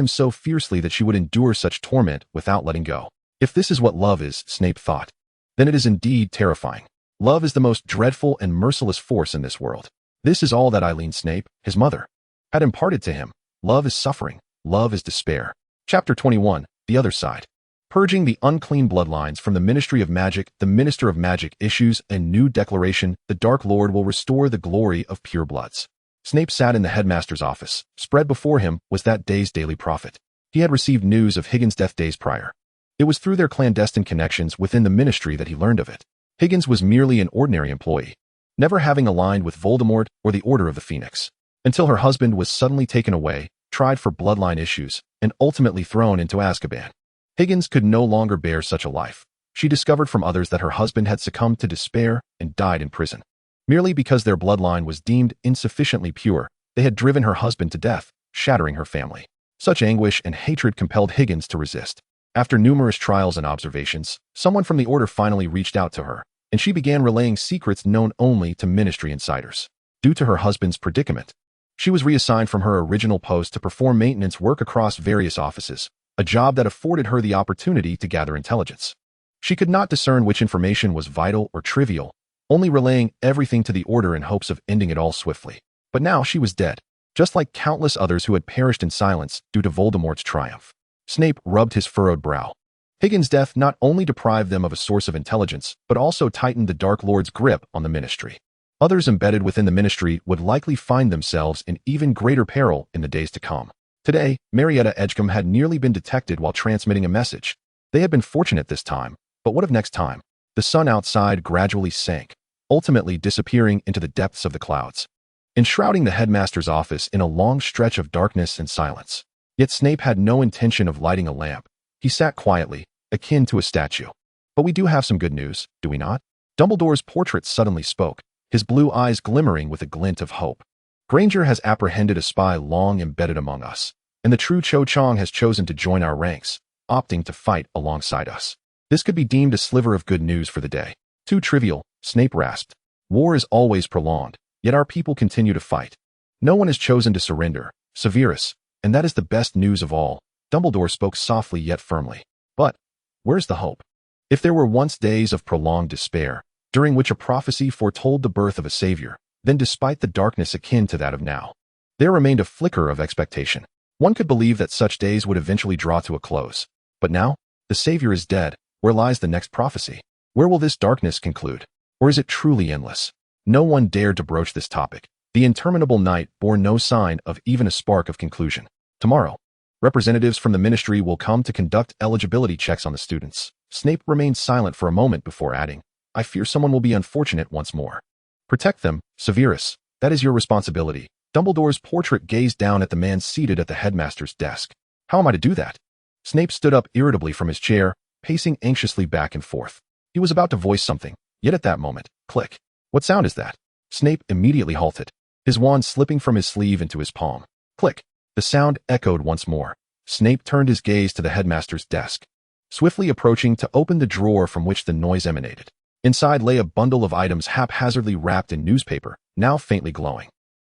S1: so fiercely that she would endure such torment without letting go? If this is what love is, Snape thought, then it is indeed terrifying. Love is the most dreadful and merciless force in this world. This is all that Eileen Snape, his mother, had imparted to him. Love is suffering. Love is despair. Chapter 21, The Other Side. Purging the unclean bloodlines from the Ministry of Magic, the Minister of Magic issues a new declaration: the Dark Lord will restore the glory of pure bloods. Snape sat in the headmaster's office. Spread before him was that day's daily prophet. He had received news of Higgins' death days prior. It was through their clandestine connections within the ministry that he learned of it. Higgins was merely an ordinary employee, never having aligned with Voldemort or the Order of the Phoenix, until her husband was suddenly taken away, tried for bloodline issues, and ultimately thrown into Azkaban. Higgins could no longer bear such a life. She discovered from others that her husband had succumbed to despair and died in prison. Merely because their bloodline was deemed insufficiently pure, they had driven her husband to death, shattering her family. Such anguish and hatred compelled Higgins to resist. After numerous trials and observations, someone from the Order finally reached out to her, and she began relaying secrets known only to ministry insiders. Due to her husband's predicament, she was reassigned from her original post to perform maintenance work across various offices, a job that afforded her the opportunity to gather intelligence. She could not discern which information was vital or trivial, only relaying everything to the Order in hopes of ending it all swiftly. But now she was dead, just like countless others who had perished in silence due to Voldemort's triumph. Snape rubbed his furrowed brow. Higgins' death not only deprived them of a source of intelligence, but also tightened the Dark Lord's grip on the ministry. Others embedded within the ministry would likely find themselves in even greater peril in the days to come. Today, Marietta Edgecombe had nearly been detected while transmitting a message. They had been fortunate this time, but what of next time? The sun outside gradually sank, ultimately disappearing into the depths of the clouds, enshrouding the headmaster's office in a long stretch of darkness and silence. Yet Snape had no intention of lighting a lamp. He sat quietly, akin to a statue. But we do have some good news, do we not? Dumbledore's portrait suddenly spoke, his blue eyes glimmering with a glint of hope. Granger has apprehended a spy long embedded among us, and the true Cho Chang has chosen to join our ranks, opting to fight alongside us. This could be deemed a sliver of good news for the day. Too trivial, Snape rasped. War is always prolonged, yet our people continue to fight. No one has chosen to surrender, Severus, and that is the best news of all. Dumbledore spoke softly yet firmly. But where's the hope? If there were once days of prolonged despair, during which a prophecy foretold the birth of a savior, then despite the darkness akin to that of now, there remained a flicker of expectation. One could believe that such days would eventually draw to a close. But now, the savior is dead. Where lies the next prophecy? Where will this darkness conclude? Or is it truly endless? No one dared to broach this topic. The interminable night bore no sign of even a spark of conclusion. Tomorrow, representatives from the ministry will come to conduct eligibility checks on the students. Snape remained silent for a moment before adding, I fear someone will be unfortunate once more. Protect them, Severus. That is your responsibility. Dumbledore's portrait gazed down at the man seated at the headmaster's desk. How am I to do that? Snape stood up irritably from his chair, pacing anxiously back and forth. He was about to voice something, yet at that moment, click. What sound is that? Snape immediately halted, his wand slipping from his sleeve into his palm. Click. The sound echoed once more. Snape turned his gaze to the headmaster's desk, swiftly approaching to open the drawer from which the noise emanated. Inside lay a bundle of items haphazardly wrapped in newspaper, now faintly glowing.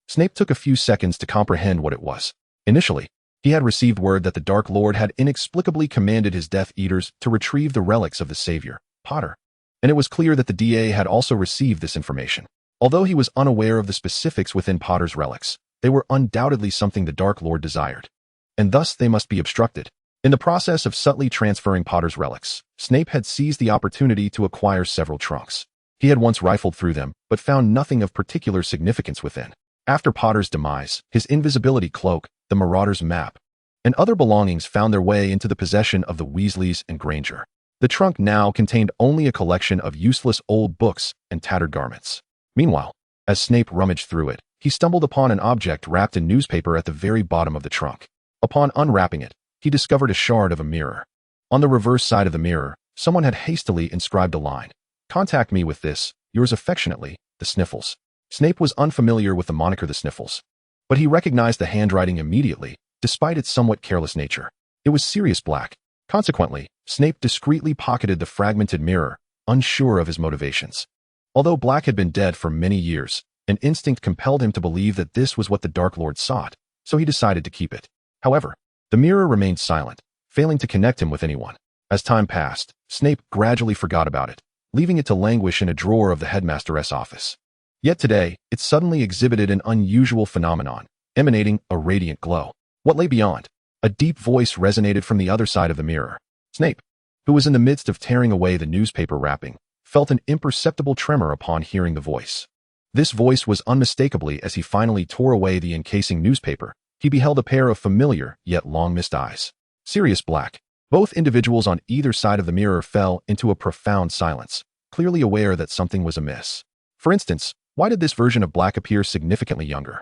S1: Snape took a few seconds to comprehend what it was. Initially, he had received word that the Dark Lord had inexplicably commanded his Death Eaters to retrieve the relics of the Savior, Potter. And it was clear that the DA had also received this information. Although he was unaware of the specifics within Potter's relics, they were undoubtedly something the Dark Lord desired. And thus they must be obstructed. In the process of subtly transferring Potter's relics, Snape had seized the opportunity to acquire several trunks. He had once rifled through them, but found nothing of particular significance within. After Potter's demise, his invisibility cloak, the Marauder's map, and other belongings found their way into the possession of the Weasleys and Granger. The trunk now contained only a collection of useless old books and tattered garments. Meanwhile, as Snape rummaged through it, he stumbled upon an object wrapped in newspaper at the very bottom of the trunk. Upon unwrapping it, he discovered a shard of a mirror. On the reverse side of the mirror, someone had hastily inscribed a line. Contact me with this, yours affectionately, the Sniffles. Snape was unfamiliar with the moniker the Sniffles, but he recognized the handwriting immediately, despite its somewhat careless nature. It was Sirius Black. Consequently, Snape discreetly pocketed the fragmented mirror, unsure of his motivations. Although Black had been dead for many years, an instinct compelled him to believe that this was what the Dark Lord sought, so he decided to keep it. However, the mirror remained silent, failing to connect him with anyone. As time passed, Snape gradually forgot about it, leaving it to languish in a drawer of the headmaster's office. Yet today, it suddenly exhibited an unusual phenomenon, emanating a radiant glow. What lay beyond? A deep voice resonated from the other side of the mirror. Snape, who was in the midst of tearing away the newspaper wrapping, felt an imperceptible tremor upon hearing the voice. This voice was unmistakably as he finally tore away the encasing newspaper. He beheld a pair of familiar, yet long-missed eyes. Sirius Black. Both individuals on either side of the mirror fell into a profound silence, clearly aware that something was amiss. For instance, why did this version of Black appear significantly younger?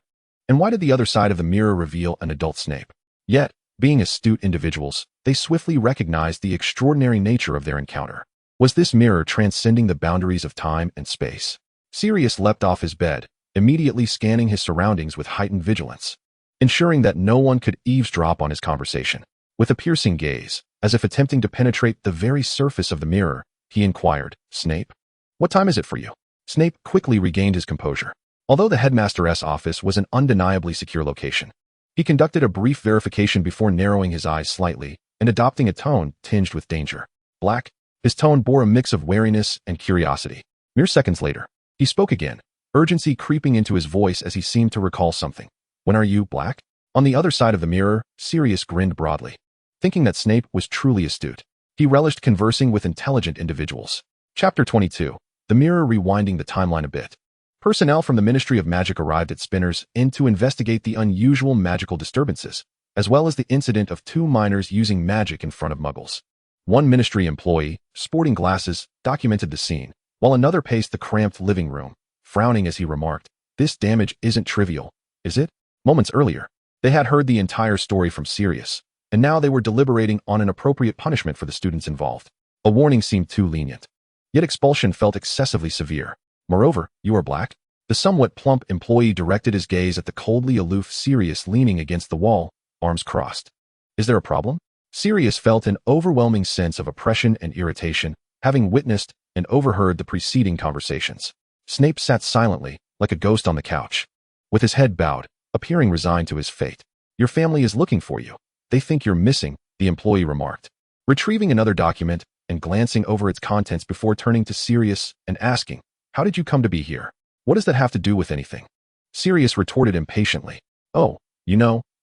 S1: And why did the other side of the mirror reveal an adult Snape? Yet, being astute individuals, they swiftly recognized the extraordinary nature of their encounter. Was this mirror transcending the boundaries of time and space? Sirius leapt off his bed, immediately scanning his surroundings with heightened vigilance, ensuring that no one could eavesdrop on his conversation. With a piercing gaze, as if attempting to penetrate the very surface of the mirror, he inquired, Snape? What time is it for you? Snape quickly regained his composure. Although the headmaster's office was an undeniably secure location, he conducted a brief verification before narrowing his eyes slightly and adopting a tone tinged with danger. Black? His tone bore a mix of wariness and curiosity. Mere seconds later, he spoke again, urgency creeping into his voice as he seemed to recall something. When are you, Black? On the other side of the mirror, Sirius grinned broadly. Thinking that Snape was truly astute, he relished conversing with intelligent individuals. Chapter 22. The Mirror rewinding the timeline a bit. Personnel from the Ministry of Magic arrived at Spinner's Inn to investigate the unusual magical disturbances, as well as the incident of 2 minors using magic in front of Muggles. One Ministry employee, sporting glasses, documented the scene, while another paced the cramped living room, frowning as he remarked, "This damage isn't trivial, is it?" Moments earlier, they had heard the entire story from Sirius, and now they were deliberating on an appropriate punishment for the students involved. A warning seemed too lenient. Yet expulsion felt excessively severe. "Moreover, you are black?" The somewhat plump employee directed his gaze at the coldly aloof Sirius leaning against the wall, arms crossed. "Is there a problem?" Sirius felt an overwhelming sense of oppression and irritation, having witnessed and overheard the preceding conversations. Snape sat silently, like a ghost on the couch, with his head bowed, appearing resigned to his fate. "Your family is looking for you. They think you're missing," the employee remarked, retrieving another document and glancing over its contents before turning to Sirius and asking, "How did you come to be here? What does that have to do with anything?" Sirius retorted impatiently, "Oh,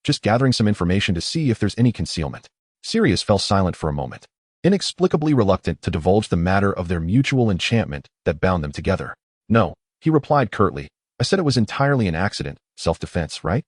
S1: just gathering some information to see if there's any concealment." Sirius fell silent for a moment, inexplicably reluctant to divulge the matter of their mutual enchantment that bound them together. "No," he replied curtly, "I said it was entirely an accident, self-defense, right?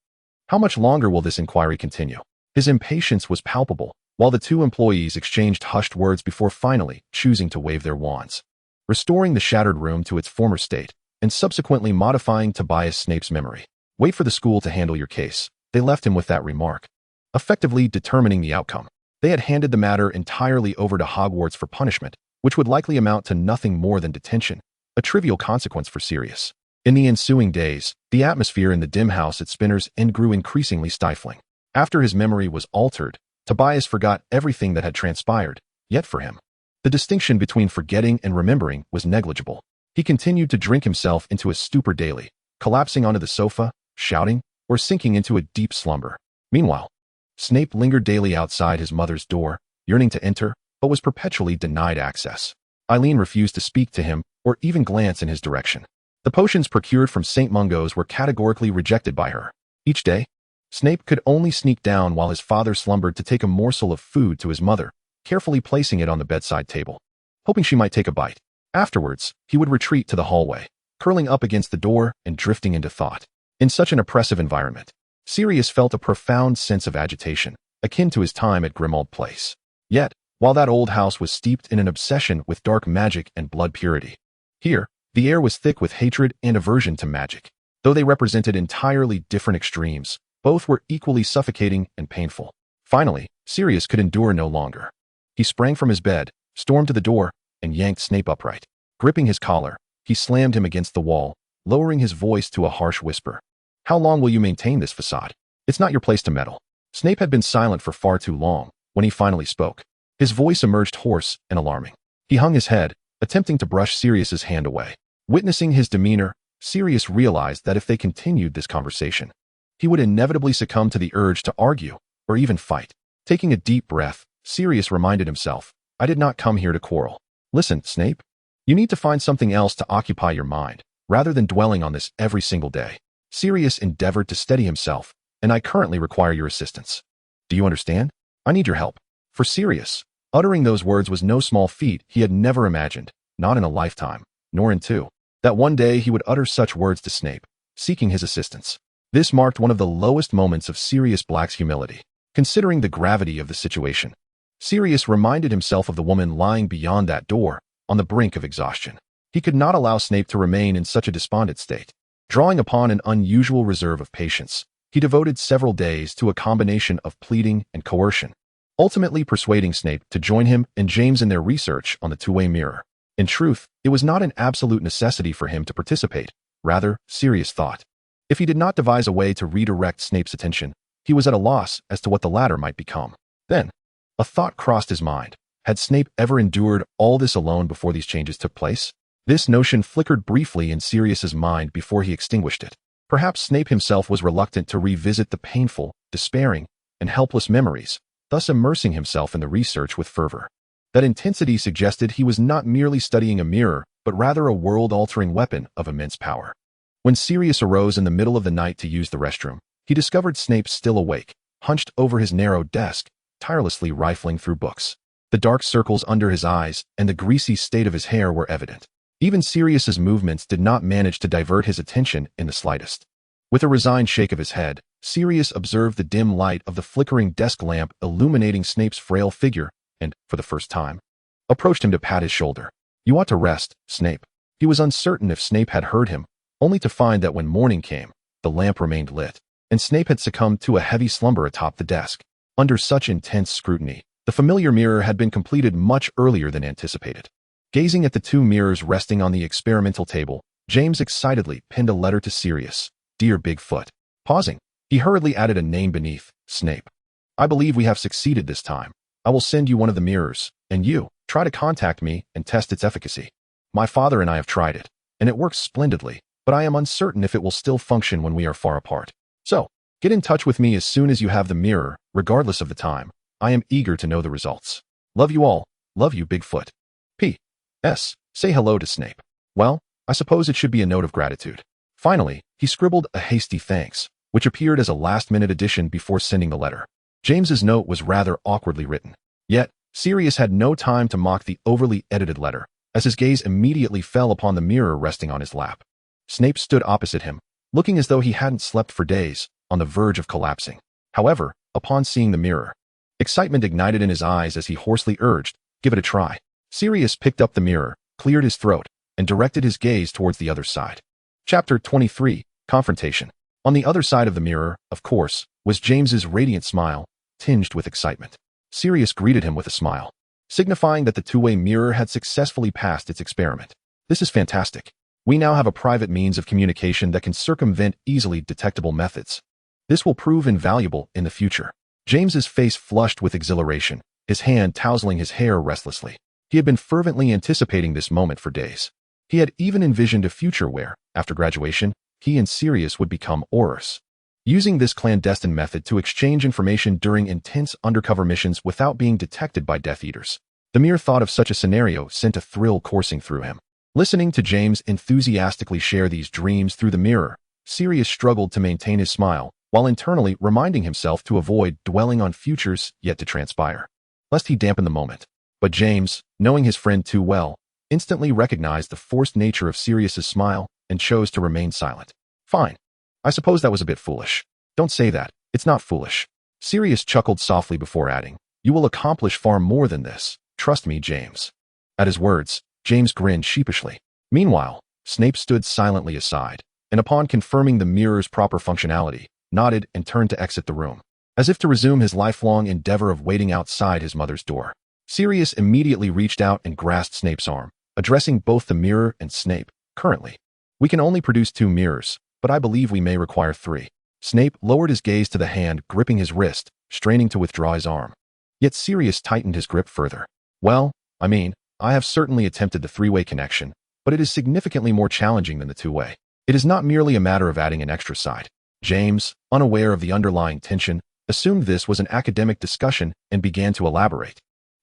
S1: How much longer will this inquiry continue?" His impatience was palpable, while the 2 employees exchanged hushed words before finally choosing to wave their wands, restoring the shattered room to its former state, and subsequently modifying Tobias Snape's memory. "Wait for the school to handle your case." They left him with that remark, effectively determining the outcome. They had handed the matter entirely over to Hogwarts for punishment, which would likely amount to nothing more than detention, a trivial consequence for Sirius. In the ensuing days, the atmosphere in the dim house at Spinner's Inn grew increasingly stifling. After his memory was altered, Tobias forgot everything that had transpired, yet for him, the distinction between forgetting and remembering was negligible. He continued to drink himself into a stupor daily, collapsing onto the sofa, shouting, or sinking into a deep slumber. Meanwhile, Snape lingered daily outside his mother's door, yearning to enter, but was perpetually denied access. Eileen refused to speak to him or even glance in his direction. The potions procured from St. Mungo's were categorically rejected by her. Each day, Snape could only sneak down while his father slumbered to take a morsel of food to his mother, carefully placing it on the bedside table, hoping she might take a bite. Afterwards, he would retreat to the hallway, curling up against the door and drifting into thought. In such an oppressive environment, Sirius felt a profound sense of agitation, akin to his time at Grimmauld Place. Yet, while that old house was steeped in an obsession with dark magic and blood purity, here, the air was thick with hatred and aversion to magic. Though they represented entirely different extremes, both were equally suffocating and painful. Finally, Sirius could endure no longer. He sprang from his bed, stormed to the door, and yanked Snape upright. Gripping his collar, he slammed him against the wall, lowering his voice to a harsh whisper. "How long will you maintain this facade? It's not your place to meddle." Snape had been silent for far too long. When he finally spoke, his voice emerged hoarse and alarming. He hung his head, attempting to brush Sirius's hand away. Witnessing his demeanor, Sirius realized that if they continued this conversation, he would inevitably succumb to the urge to argue or even fight. Taking a deep breath, Sirius reminded himself, "I did not come here to quarrel. Listen, Snape, you need to find something else to occupy your mind, rather than dwelling on this every single day." Sirius endeavored to steady himself, "And I currently require your assistance. Do you understand? I need your help." For Sirius, uttering those words was no small feat. He had never imagined, not in a lifetime, nor in two, that one day he would utter such words to Snape, seeking his assistance. This marked one of the lowest moments of Sirius Black's humility. Considering the gravity of the situation, Sirius reminded himself of the woman lying beyond that door, on the brink of exhaustion. He could not allow Snape to remain in such a despondent state. Drawing upon an unusual reserve of patience, he devoted several days to a combination of pleading and coercion, ultimately persuading Snape to join him and James in their research on the two-way mirror. In truth, it was not an absolute necessity for him to participate. Rather, Sirius thought, if he did not devise a way to redirect Snape's attention, he was at a loss as to what the latter might become. Then, a thought crossed his mind. Had Snape ever endured all this alone before these changes took place? This notion flickered briefly in Sirius's mind before he extinguished it. Perhaps Snape himself was reluctant to revisit the painful, despairing, and helpless memories, thus immersing himself in the research with fervor. That intensity suggested he was not merely studying a mirror, but rather a world-altering weapon of immense power. When Sirius arose in the middle of the night to use the restroom, he discovered Snape still awake, hunched over his narrow desk, tirelessly rifling through books. The dark circles under his eyes and the greasy state of his hair were evident. Even Sirius's movements did not manage to divert his attention in the slightest. With a resigned shake of his head, Sirius observed the dim light of the flickering desk lamp illuminating Snape's frail figure and, for the first time, approached him to pat his shoulder. "You ought to rest, Snape." He was uncertain if Snape had heard him, only to find that when morning came, the lamp remained lit, and Snape had succumbed to a heavy slumber atop the desk. Under such intense scrutiny, the familiar mirror had been completed much earlier than anticipated. Gazing at the two mirrors resting on the experimental table, James excitedly pinned a letter to Sirius. "Dear Bigfoot." Pausing, he hurriedly added a name beneath, "Snape. I believe we have succeeded this time. I will send you one of the mirrors, and you, try to contact me and test its efficacy. My father and I have tried it, and it works splendidly, but I am uncertain if it will still function when we are far apart. So, get in touch with me as soon as you have the mirror, regardless of the time. I am eager to know the results. Love you all. Love you, Bigfoot. P.S. Say hello to Snape." Well, I suppose it should be a note of gratitude. Finally, he scribbled a hasty thanks, which appeared as a last-minute addition before sending the letter. James's note was rather awkwardly written. Yet, Sirius had no time to mock the overly edited letter, as his gaze immediately fell upon the mirror resting on his lap. Snape stood opposite him, looking as though he hadn't slept for days, on the verge of collapsing. However, upon seeing the mirror, excitement ignited in his eyes as he hoarsely urged, "Give it a try." Sirius picked up the mirror, cleared his throat, and directed his gaze towards the other side. Chapter 23, Confrontation. On the other side of the mirror, of course, was James's radiant smile, tinged with excitement. Sirius greeted him with a smile, signifying that the two-way mirror had successfully passed its experiment. "This is fantastic. We now have a private means of communication that can circumvent easily detectable methods. This will prove invaluable in the future." James's face flushed with exhilaration, his hand tousling his hair restlessly. He had been fervently anticipating this moment for days. He had even envisioned a future where, after graduation, he and Sirius would become Aurors, using this clandestine method to exchange information during intense undercover missions without being detected by Death Eaters. The mere thought of such a scenario sent a thrill coursing through him. Listening to James enthusiastically share these dreams through the mirror, Sirius struggled to maintain his smile, while internally reminding himself to avoid dwelling on futures yet to transpire, lest he dampen the moment. But James, knowing his friend too well, instantly recognized the forced nature of Sirius's smile and chose to remain silent. "Fine. I suppose that was a bit foolish." "Don't say that. It's not foolish." Sirius chuckled softly before adding, "You will accomplish far more than this. Trust me, James." At his words, James grinned sheepishly. Meanwhile, Snape stood silently aside, and upon confirming the mirror's proper functionality, nodded and turned to exit the room, as if to resume his lifelong endeavor of waiting outside his mother's door. Sirius immediately reached out and grasped Snape's arm, addressing both the mirror and Snape. "Currently, we can only produce 2 mirrors, but I believe we may require 3. Snape lowered his gaze to the hand gripping his wrist, straining to withdraw his arm. Yet Sirius tightened his grip further. "Well, I have certainly attempted the 3-way connection, but it is significantly more challenging than the 2-way. It is not merely a matter of adding an extra side." James, unaware of the underlying tension, assumed this was an academic discussion and began to elaborate.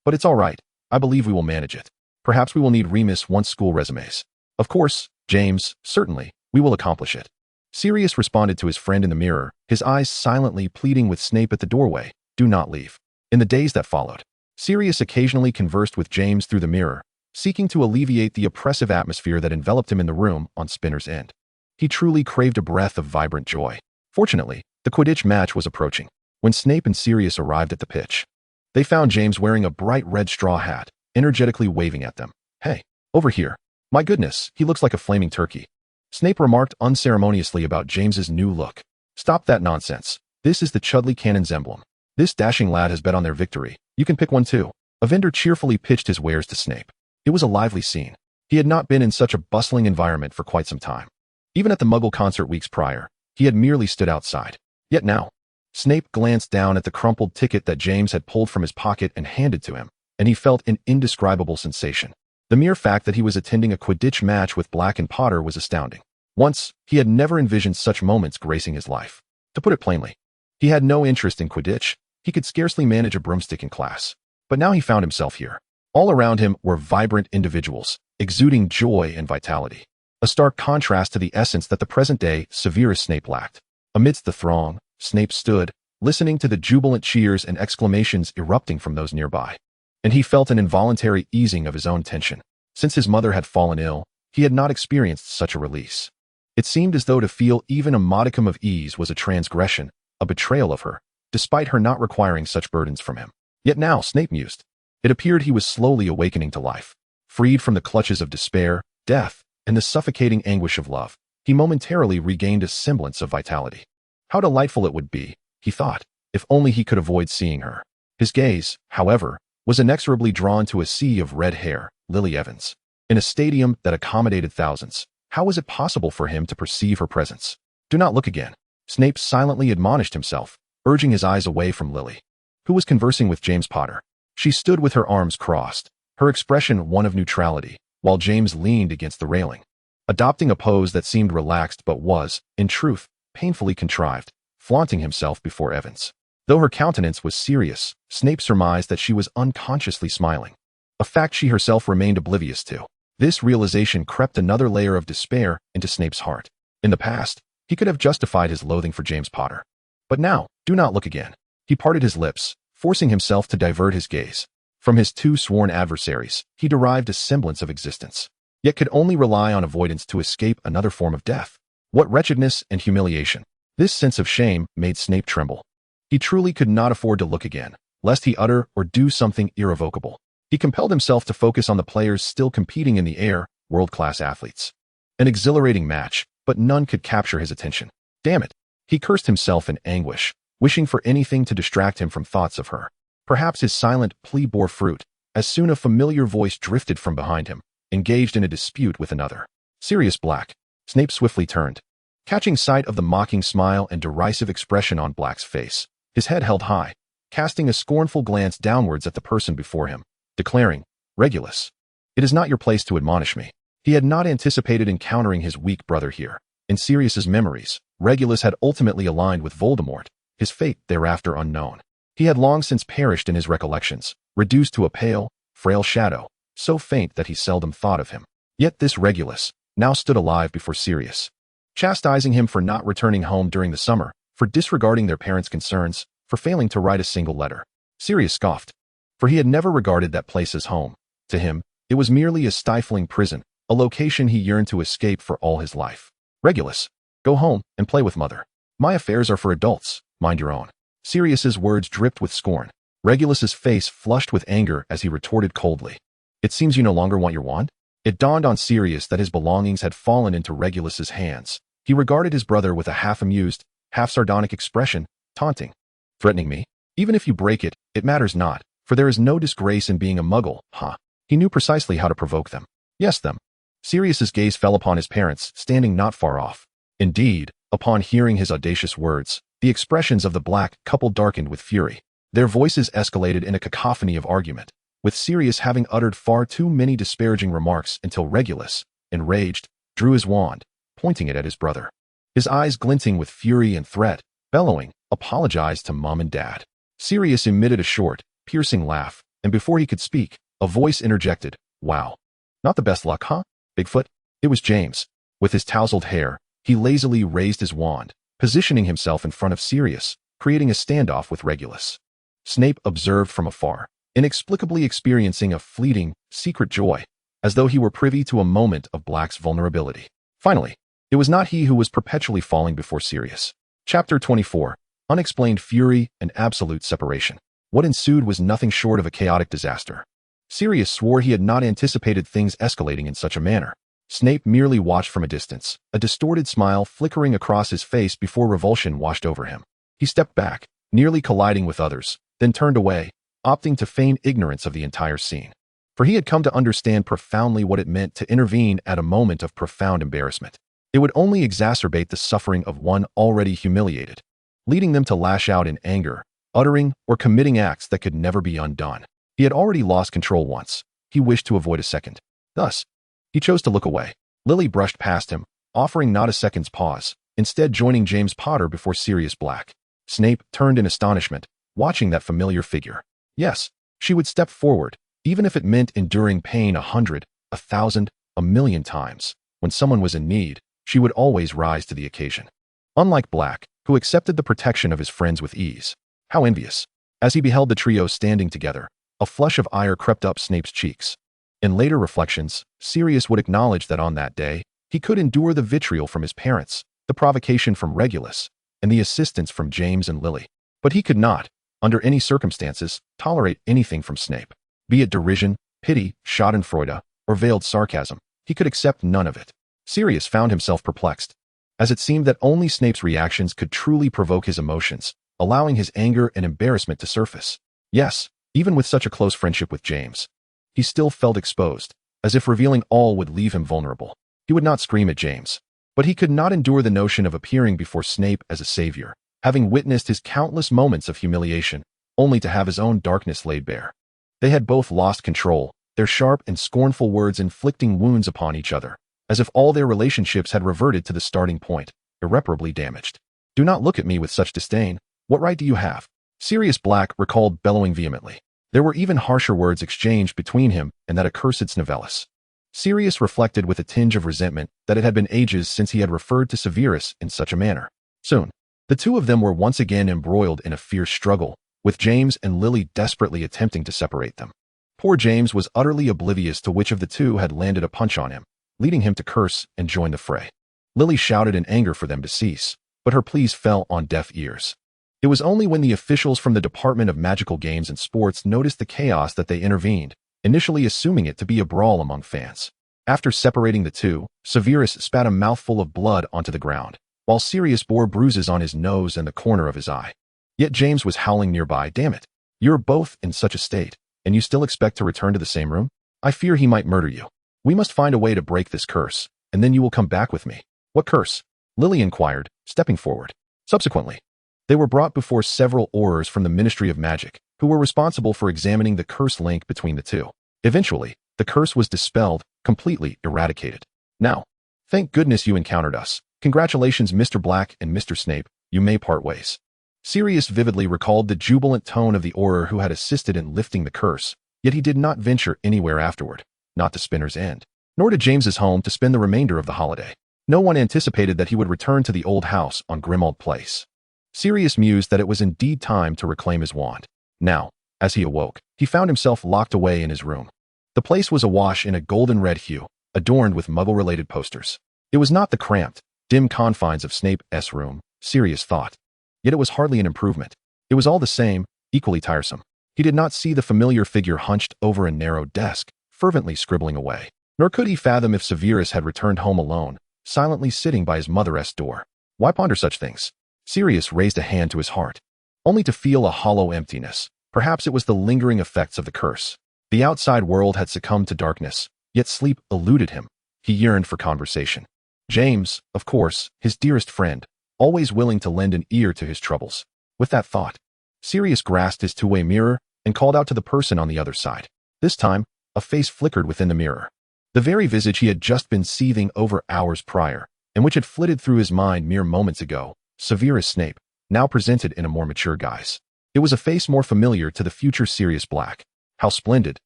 S1: "But it's all right. I believe we will manage it. Perhaps we will need Remus once school resumes." "Of course, James, certainly, we will accomplish it." Sirius responded to his friend in the mirror, his eyes silently pleading with Snape at the doorway, "Do not leave." In the days that followed, Sirius occasionally conversed with James through the mirror, seeking to alleviate the oppressive atmosphere that enveloped him in the room on Spinner's End. He truly craved a breath of vibrant joy. Fortunately, the Quidditch match was approaching. When Snape and Sirius arrived at the pitch, they found James wearing a bright red straw hat, energetically waving at them. "Hey, over here. My goodness, he looks like a flaming turkey." Snape remarked unceremoniously about James's new look. "Stop that nonsense. This is the Chudley Cannon's emblem. This dashing lad has bet on their victory. You can pick one too." A vendor cheerfully pitched his wares to Snape. It was a lively scene. He had not been in such a bustling environment for quite some time. Even at the Muggle concert weeks prior, he had merely stood outside. Yet now, Snape glanced down at the crumpled ticket that James had pulled from his pocket and handed to him, and he felt an indescribable sensation. The mere fact that he was attending a Quidditch match with Black and Potter was astounding. Once, he had never envisioned such moments gracing his life. To put it plainly, he had no interest in Quidditch. He could scarcely manage a broomstick in class. But now he found himself here. All around him were vibrant individuals, exuding joy and vitality. A stark contrast to the essence that the present-day Severus Snape lacked. Amidst the throng, Snape stood, listening to the jubilant cheers and exclamations erupting from those nearby. And he felt an involuntary easing of his own tension. Since his mother had fallen ill, He had not experienced such a release. It seemed as though to feel even a modicum of ease was a transgression, a betrayal of her, despite her not requiring such burdens from him. Yet now, Snape mused, it appeared he was slowly awakening to life. Freed from the clutches of despair, death, and the suffocating anguish of love, he momentarily regained a semblance of vitality. How delightful it would be, he thought, if only he could avoid seeing her. His gaze, however, was inexorably drawn to a sea of red hair, Lily Evans. In a stadium that accommodated thousands, how was it possible for him to perceive her presence? Do not look again. Snape silently admonished himself, urging his eyes away from Lily, who was conversing with James Potter. She stood with her arms crossed, her expression one of neutrality, while James leaned against the railing, adopting a pose that seemed relaxed but was, in truth, painfully contrived, flaunting himself before Evans. Though her countenance was serious, Snape surmised that she was unconsciously smiling, a fact she herself remained oblivious to. This realization crept another layer of despair into Snape's heart. In the past, he could have justified his loathing for James Potter. But now, do not look again. He parted his lips, forcing himself to divert his gaze. From his two sworn adversaries, he derived a semblance of existence, yet could only rely on avoidance to escape another form of death. What wretchedness and humiliation! This sense of shame made Snape tremble. He truly could not afford to look again, lest he utter or do something irrevocable. He compelled himself to focus on the players still competing in the air, world-class athletes. An exhilarating match, but none could capture his attention. Damn it! He cursed himself in anguish, wishing for anything to distract him from thoughts of her. Perhaps his silent plea bore fruit, as soon a familiar voice drifted from behind him, engaged in a dispute with another. Sirius Black. Snape swiftly turned, catching sight of the mocking smile and derisive expression on Black's face, his head held high, casting a scornful glance downwards at the person before him, declaring, Regulus, it is not your place to admonish me. He had not anticipated encountering his weak brother here. In Sirius's memories, Regulus had ultimately aligned with Voldemort, his fate thereafter unknown. He had long since perished in his recollections, reduced to a pale, frail shadow, so faint that he seldom thought of him. Yet this Regulus now stood alive before Sirius, chastising him for not returning home during the summer, for disregarding their parents' concerns, for failing to write a single letter. Sirius scoffed, for he had never regarded that place as home. To him, it was merely a stifling prison, a location he yearned to escape for all his life. Regulus, go home and play with mother. My affairs are for adults, mind your own. Sirius's words dripped with scorn. Regulus's face flushed with anger as he retorted coldly, it seems you no longer want your wand? It dawned on Sirius that his belongings had fallen into Regulus's hands. He regarded his brother with a half-amused, half-sardonic expression, taunting. Threatening me? Even if you break it, it matters not, for there is no disgrace in being a Muggle, huh? He knew precisely how to provoke them. Yes, them. Sirius's gaze fell upon his parents, standing not far off. Indeed, upon hearing his audacious words, the expressions of the Black couple darkened with fury. Their voices escalated in a cacophony of argument, with Sirius having uttered far too many disparaging remarks until Regulus, enraged, drew his wand, pointing it at his brother. His eyes glinting with fury and threat, bellowing, apologized to Mom and Dad. Sirius emitted a short, piercing laugh, and before he could speak, a voice interjected, Wow. Not the best luck, huh, Bigfoot? It was James. With his tousled hair, he lazily raised his wand, positioning himself in front of Sirius, creating a standoff with Regulus. Snape observed from afar, inexplicably experiencing a fleeting, secret joy, as though he were privy to a moment of Black's vulnerability. Finally, it was not he who was perpetually falling before Sirius. Chapter 24. Unexplained Fury and Absolute Separation. What ensued was nothing short of a chaotic disaster. Sirius swore he had not anticipated things escalating in such a manner. Snape merely watched from a distance, a distorted smile flickering across his face before revulsion washed over him. He stepped back, nearly colliding with others, then turned away, opting to feign ignorance of the entire scene. For he had come to understand profoundly what it meant to intervene at a moment of profound embarrassment. It would only exacerbate the suffering of one already humiliated, leading them to lash out in anger, uttering or committing acts that could never be undone. He had already lost control once. He wished to avoid a second. Thus, he chose to look away. Lily brushed past him, offering not a second's pause, instead joining James Potter before Sirius Black. Snape turned in astonishment, watching that familiar figure. Yes, she would step forward, even if it meant enduring pain 100, 1,000, 1,000,000 times. When someone was in need, she would always rise to the occasion. Unlike Black, who accepted the protection of his friends with ease. How envious. As he beheld the trio standing together, a flush of ire crept up Snape's cheeks. In later reflections, Sirius would acknowledge that on that day, he could endure the vitriol from his parents, the provocation from Regulus, and the assistance from James and Lily. But he could not, under any circumstances, tolerate anything from Snape. Be it derision, pity, schadenfreude, or veiled sarcasm, he could accept none of it. Sirius found himself perplexed, as it seemed that only Snape's reactions could truly provoke his emotions, allowing his anger and embarrassment to surface. Yes, even with such a close friendship with James, he still felt exposed, as if revealing all would leave him vulnerable. He would not scream at James, but he could not endure the notion of appearing before Snape as a savior, having witnessed his countless moments of humiliation, only to have his own darkness laid bare. They had both lost control, their sharp and scornful words inflicting wounds upon each other, as if all their relationships had reverted to the starting point, irreparably damaged. "Do not look at me with such disdain. What right do you have?" Sirius Black recalled, bellowing vehemently. There were even harsher words exchanged between him and that accursed Snavellis. Sirius reflected with a tinge of resentment that it had been ages since he had referred to Severus in such a manner. Soon, the two of them were once again embroiled in a fierce struggle, with James and Lily desperately attempting to separate them. Poor James was utterly oblivious to which of the two had landed a punch on him, leading him to curse and join the fray. Lily shouted in anger for them to cease, but her pleas fell on deaf ears. It was only when the officials from the Department of Magical Games and Sports noticed the chaos that they intervened, initially assuming it to be a brawl among fans. After separating the two, Severus spat a mouthful of blood onto the ground, while Sirius bore bruises on his nose and the corner of his eye. Yet James was howling nearby. "Damn it! You're both in such a state, and you still expect to return to the same room? I fear he might murder you. We must find a way to break this curse, and then you will come back with me." "What curse?" Lily inquired, stepping forward. Subsequently, they were brought before several aurors from the Ministry of Magic, who were responsible for examining the curse link between the two. Eventually, the curse was dispelled, completely eradicated. "Now, thank goodness you encountered us. Congratulations, Mr. Black and Mr. Snape, you may part ways." Sirius vividly recalled the jubilant tone of the auror who had assisted in lifting the curse, yet he did not venture anywhere afterward, not to Spinner's End, nor to James's home to spend the remainder of the holiday. No one anticipated that he would return to the old house on Grimmauld Place. Sirius mused that it was indeed time to reclaim his wand. Now, as he awoke, he found himself locked away in his room. The place was awash in a golden-red hue, adorned with Muggle-related posters. It was not the cramped, dim confines of Snape's room, Sirius thought. Yet it was hardly an improvement. It was all the same, equally tiresome. He did not see the familiar figure hunched over a narrow desk, fervently scribbling away. Nor could he fathom if Severus had returned home alone, silently sitting by his mother's door. Why ponder such things? Sirius raised a hand to his heart, only to feel a hollow emptiness. Perhaps it was the lingering effects of the curse. The outside world had succumbed to darkness, yet sleep eluded him. He yearned for conversation. James, of course, his dearest friend, always willing to lend an ear to his troubles. With that thought, Sirius grasped his two-way mirror and called out to the person on the other side. This time, a face flickered within the mirror. The very visage he had just been seething over hours prior, and which had flitted through his mind mere moments ago, Severus Snape, now presented in a more mature guise. It was a face more familiar to the future Sirius Black. How splendid,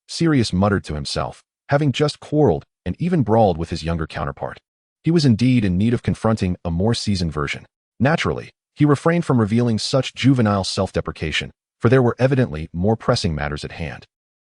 S1: Sirius muttered to himself, having just quarreled and even brawled with his younger counterpart. He was indeed in need of confronting a more seasoned version. Naturally, he refrained from revealing such juvenile self-deprecation, for there were evidently more pressing matters at hand.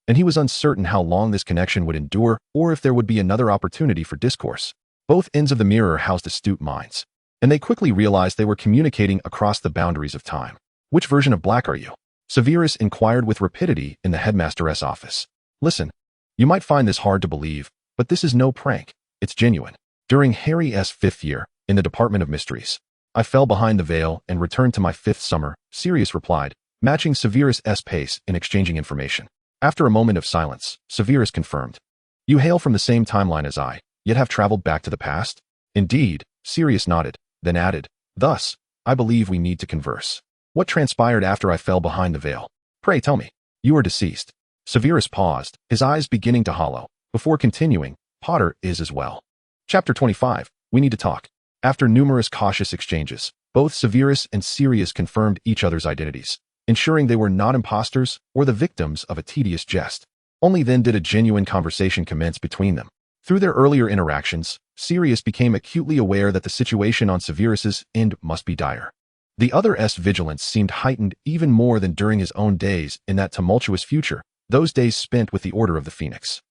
S1: And he was uncertain how long this connection would endure or if there would be another opportunity for discourse. Both ends of the mirror housed astute minds, and they quickly realized they were communicating across the boundaries of time. "Which version of Black are you?" Severus inquired with rapidity in the headmaster's office. "Listen, you might find this hard to believe, but this is no prank. It's genuine. During Harry's 5th year, in the Department of Mysteries, I fell behind the veil and returned to my 5th summer," Sirius replied, matching Severus' pace in exchanging information. After a moment of silence, Severus confirmed. "You hail from the same timeline as I, yet have traveled back to the past?" "Indeed," Sirius nodded, then added, "Thus, I believe we need to converse. What transpired after I fell behind the veil? Pray tell me." "You are deceased." Severus paused, his eyes beginning to hollow, before continuing, "Potter is as well." Chapter 25, We Need to Talk. After numerous cautious exchanges, both Severus and Sirius confirmed each other's identities, ensuring they were not imposters or the victims of a tedious jest. Only then did a genuine conversation commence between them. Through their earlier interactions, Sirius became acutely aware that the situation on Severus's end must be dire. The other's vigilance seemed heightened even more than during his own days in that tumultuous future, those days spent with the Order of the Phoenix.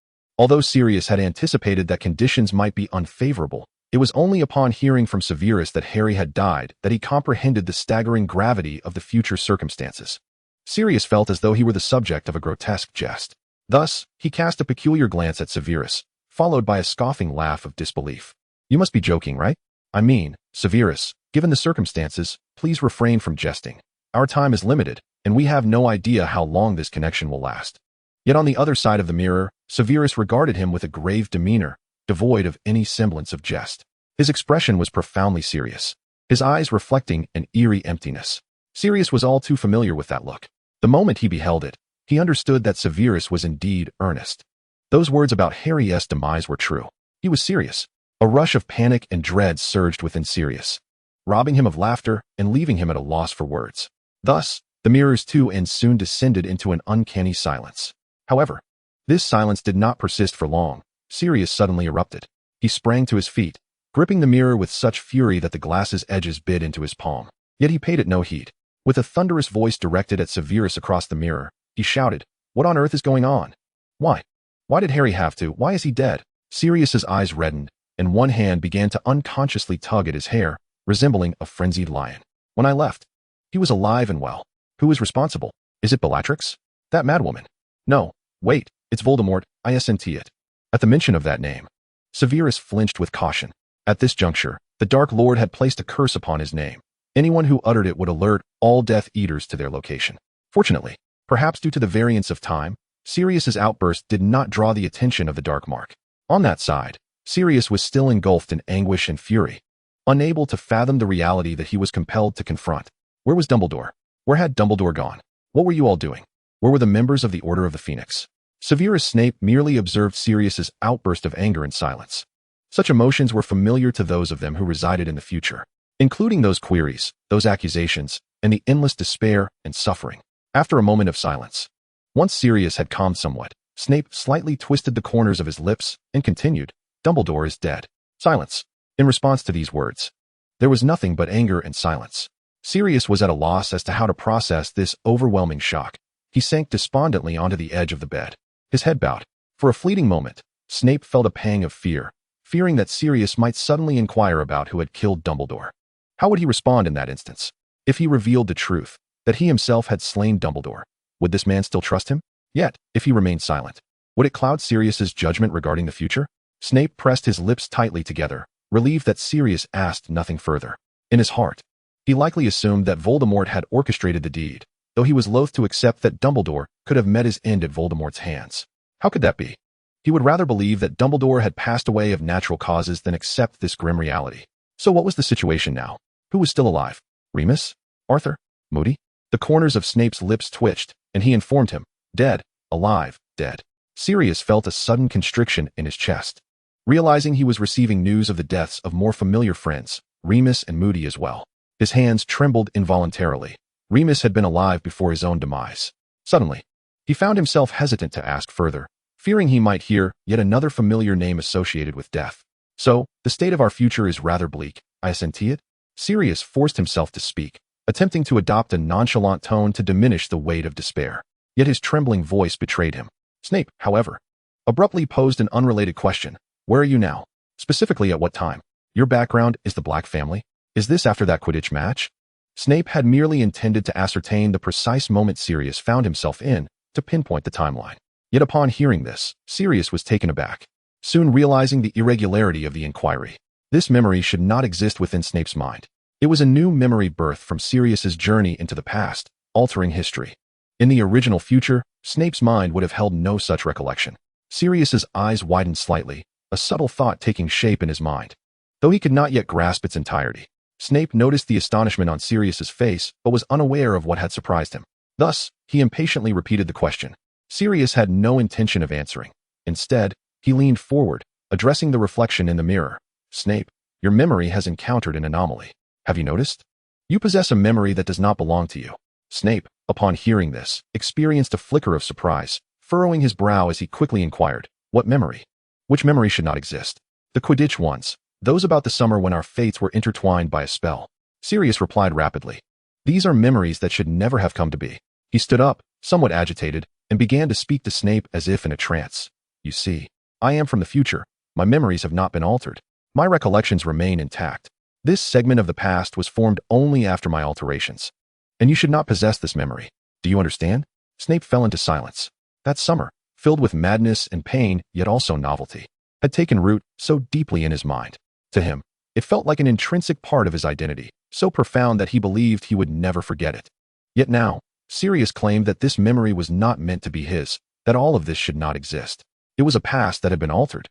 S1: Although Sirius had anticipated that conditions might be unfavorable, it was only upon hearing from Severus that Harry had died that he comprehended the staggering gravity of the future circumstances. Sirius felt as though he were the subject of a grotesque jest. Thus, he cast a peculiar glance at Severus, followed by a scoffing laugh of disbelief. "You must be joking, right? I mean, Severus, given the circumstances, please refrain from jesting. Our time is limited, and we have no idea how long this connection will last." Yet on the other side of the mirror, Severus regarded him with a grave demeanor, devoid of any semblance of jest. His expression was profoundly serious, his eyes reflecting an eerie emptiness. Sirius was all too familiar with that look. The moment he beheld it, he understood that Severus was indeed earnest. Those words about Harry's demise were true. He was serious. A rush of panic and dread surged within Sirius, robbing him of laughter and leaving him at a loss for words. Thus, the mirror's two ends soon descended into an uncanny silence. However, this silence did not persist for long. Sirius suddenly erupted. He sprang to his feet, gripping the mirror with such fury that the glass's edges bit into his palm. Yet he paid it no heed. With a thunderous voice directed at Severus across the mirror, he shouted, "What on earth is going on? Why? Why did Harry have to? Why is he dead?" Sirius's eyes reddened, and one hand began to unconsciously tug at his hair, resembling a frenzied lion. "When I left, he was alive and well. Who is responsible? Is it Bellatrix? That madwoman? No, wait, it's Voldemort, I assent it." At the mention of that name, Severus flinched with caution. At this juncture, the Dark Lord had placed a curse upon his name. Anyone who uttered it would alert all Death Eaters to their location. Fortunately, perhaps due to the variance of time, Sirius's outburst did not draw the attention of the Dark Mark. On that side, Sirius was still engulfed in anguish and fury, unable to fathom the reality that he was compelled to confront. Where was Dumbledore? Where had Dumbledore gone? What were you all doing? Where were the members of the Order of the Phoenix? Severus Snape merely observed Sirius's outburst of anger in silence. Such emotions were familiar to those of them who resided in the future, including those queries, those accusations, and the endless despair and suffering. After a moment of silence, once Sirius had calmed somewhat, Snape slightly twisted the corners of his lips and continued, "Dumbledore is dead." Silence. In response to these words, there was nothing but anger and silence. Sirius was at a loss as to how to process this overwhelming shock. He sank despondently onto the edge of the bed, his head bowed. For a fleeting moment, Snape felt a pang of fear, fearing that Sirius might suddenly inquire about who had killed Dumbledore. How would he respond in that instance? If he revealed the truth, that he himself had slain Dumbledore, would this man still trust him? Yet, if he remained silent, would it cloud Sirius's judgment regarding the future? Snape pressed his lips tightly together, relieved that Sirius asked nothing further. In his heart, he likely assumed that Voldemort had orchestrated the deed, though he was loath to accept that Dumbledore could have met his end at Voldemort's hands. How could that be? He would rather believe that Dumbledore had passed away of natural causes than accept this grim reality. So what was the situation now? Who was still alive? Remus? Arthur? Moody? The corners of Snape's lips twitched, and he informed him, "Dead, alive, dead." Sirius felt a sudden constriction in his chest, realizing he was receiving news of the deaths of more familiar friends, Remus and Moody as well. His hands trembled involuntarily. Remus had been alive before his own demise. Suddenly, he found himself hesitant to ask further, fearing he might hear yet another familiar name associated with death. "So, the state of our future is rather bleak, I assent it?" Sirius forced himself to speak, attempting to adopt a nonchalant tone to diminish the weight of despair. Yet his trembling voice betrayed him. Snape, however, abruptly posed an unrelated question. "Where are you now? Specifically at what time? Your background is the Black family? Is this after that Quidditch match?" Snape had merely intended to ascertain the precise moment Sirius found himself in, to pinpoint the timeline. Yet upon hearing this, Sirius was taken aback, soon realizing the irregularity of the inquiry. This memory should not exist within Snape's mind. It was a new memory birthed from Sirius's journey into the past, altering history. In the original future, Snape's mind would have held no such recollection. Sirius's eyes widened slightly, a subtle thought taking shape in his mind. Though he could not yet grasp its entirety, Snape noticed the astonishment on Sirius's face, but was unaware of what had surprised him. Thus, he impatiently repeated the question. Sirius had no intention of answering. Instead, he leaned forward, addressing the reflection in the mirror. "Snape, your memory has encountered an anomaly. Have you noticed? You possess a memory that does not belong to you." Snape, upon hearing this, experienced a flicker of surprise, furrowing his brow as he quickly inquired, "What memory? Which memory should not exist?" "The Quidditch ones, those about the summer when our fates were intertwined by a spell." Sirius replied rapidly. "These are memories that should never have come to be." He stood up, somewhat agitated, and began to speak to Snape as if in a trance. "You see, I am from the future. My memories have not been altered. My recollections remain intact. This segment of the past was formed only after my alterations. And you should not possess this memory. Do you understand? Snape fell into silence. That summer, filled with madness and pain, yet also novelty, had taken root so deeply in his mind. To him, it felt like an intrinsic part of his identity, so profound that he believed he would never forget it. Yet now, Sirius claimed that this memory was not meant to be his, that all of this should not exist. It was a past that had been altered.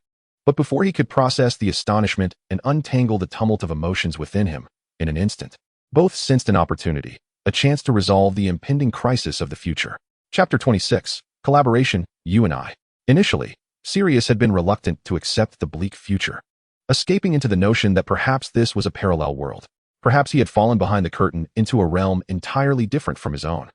S1: But before he could process the astonishment and untangle the tumult of emotions within him, in an instant, both sensed an opportunity, a chance to resolve the impending crisis of the future. Chapter 26. Collaboration, You and I. Initially, Sirius had been reluctant to accept the bleak future, escaping into the notion that perhaps this was a parallel world. Perhaps he had fallen behind the curtain into a realm entirely different from his own.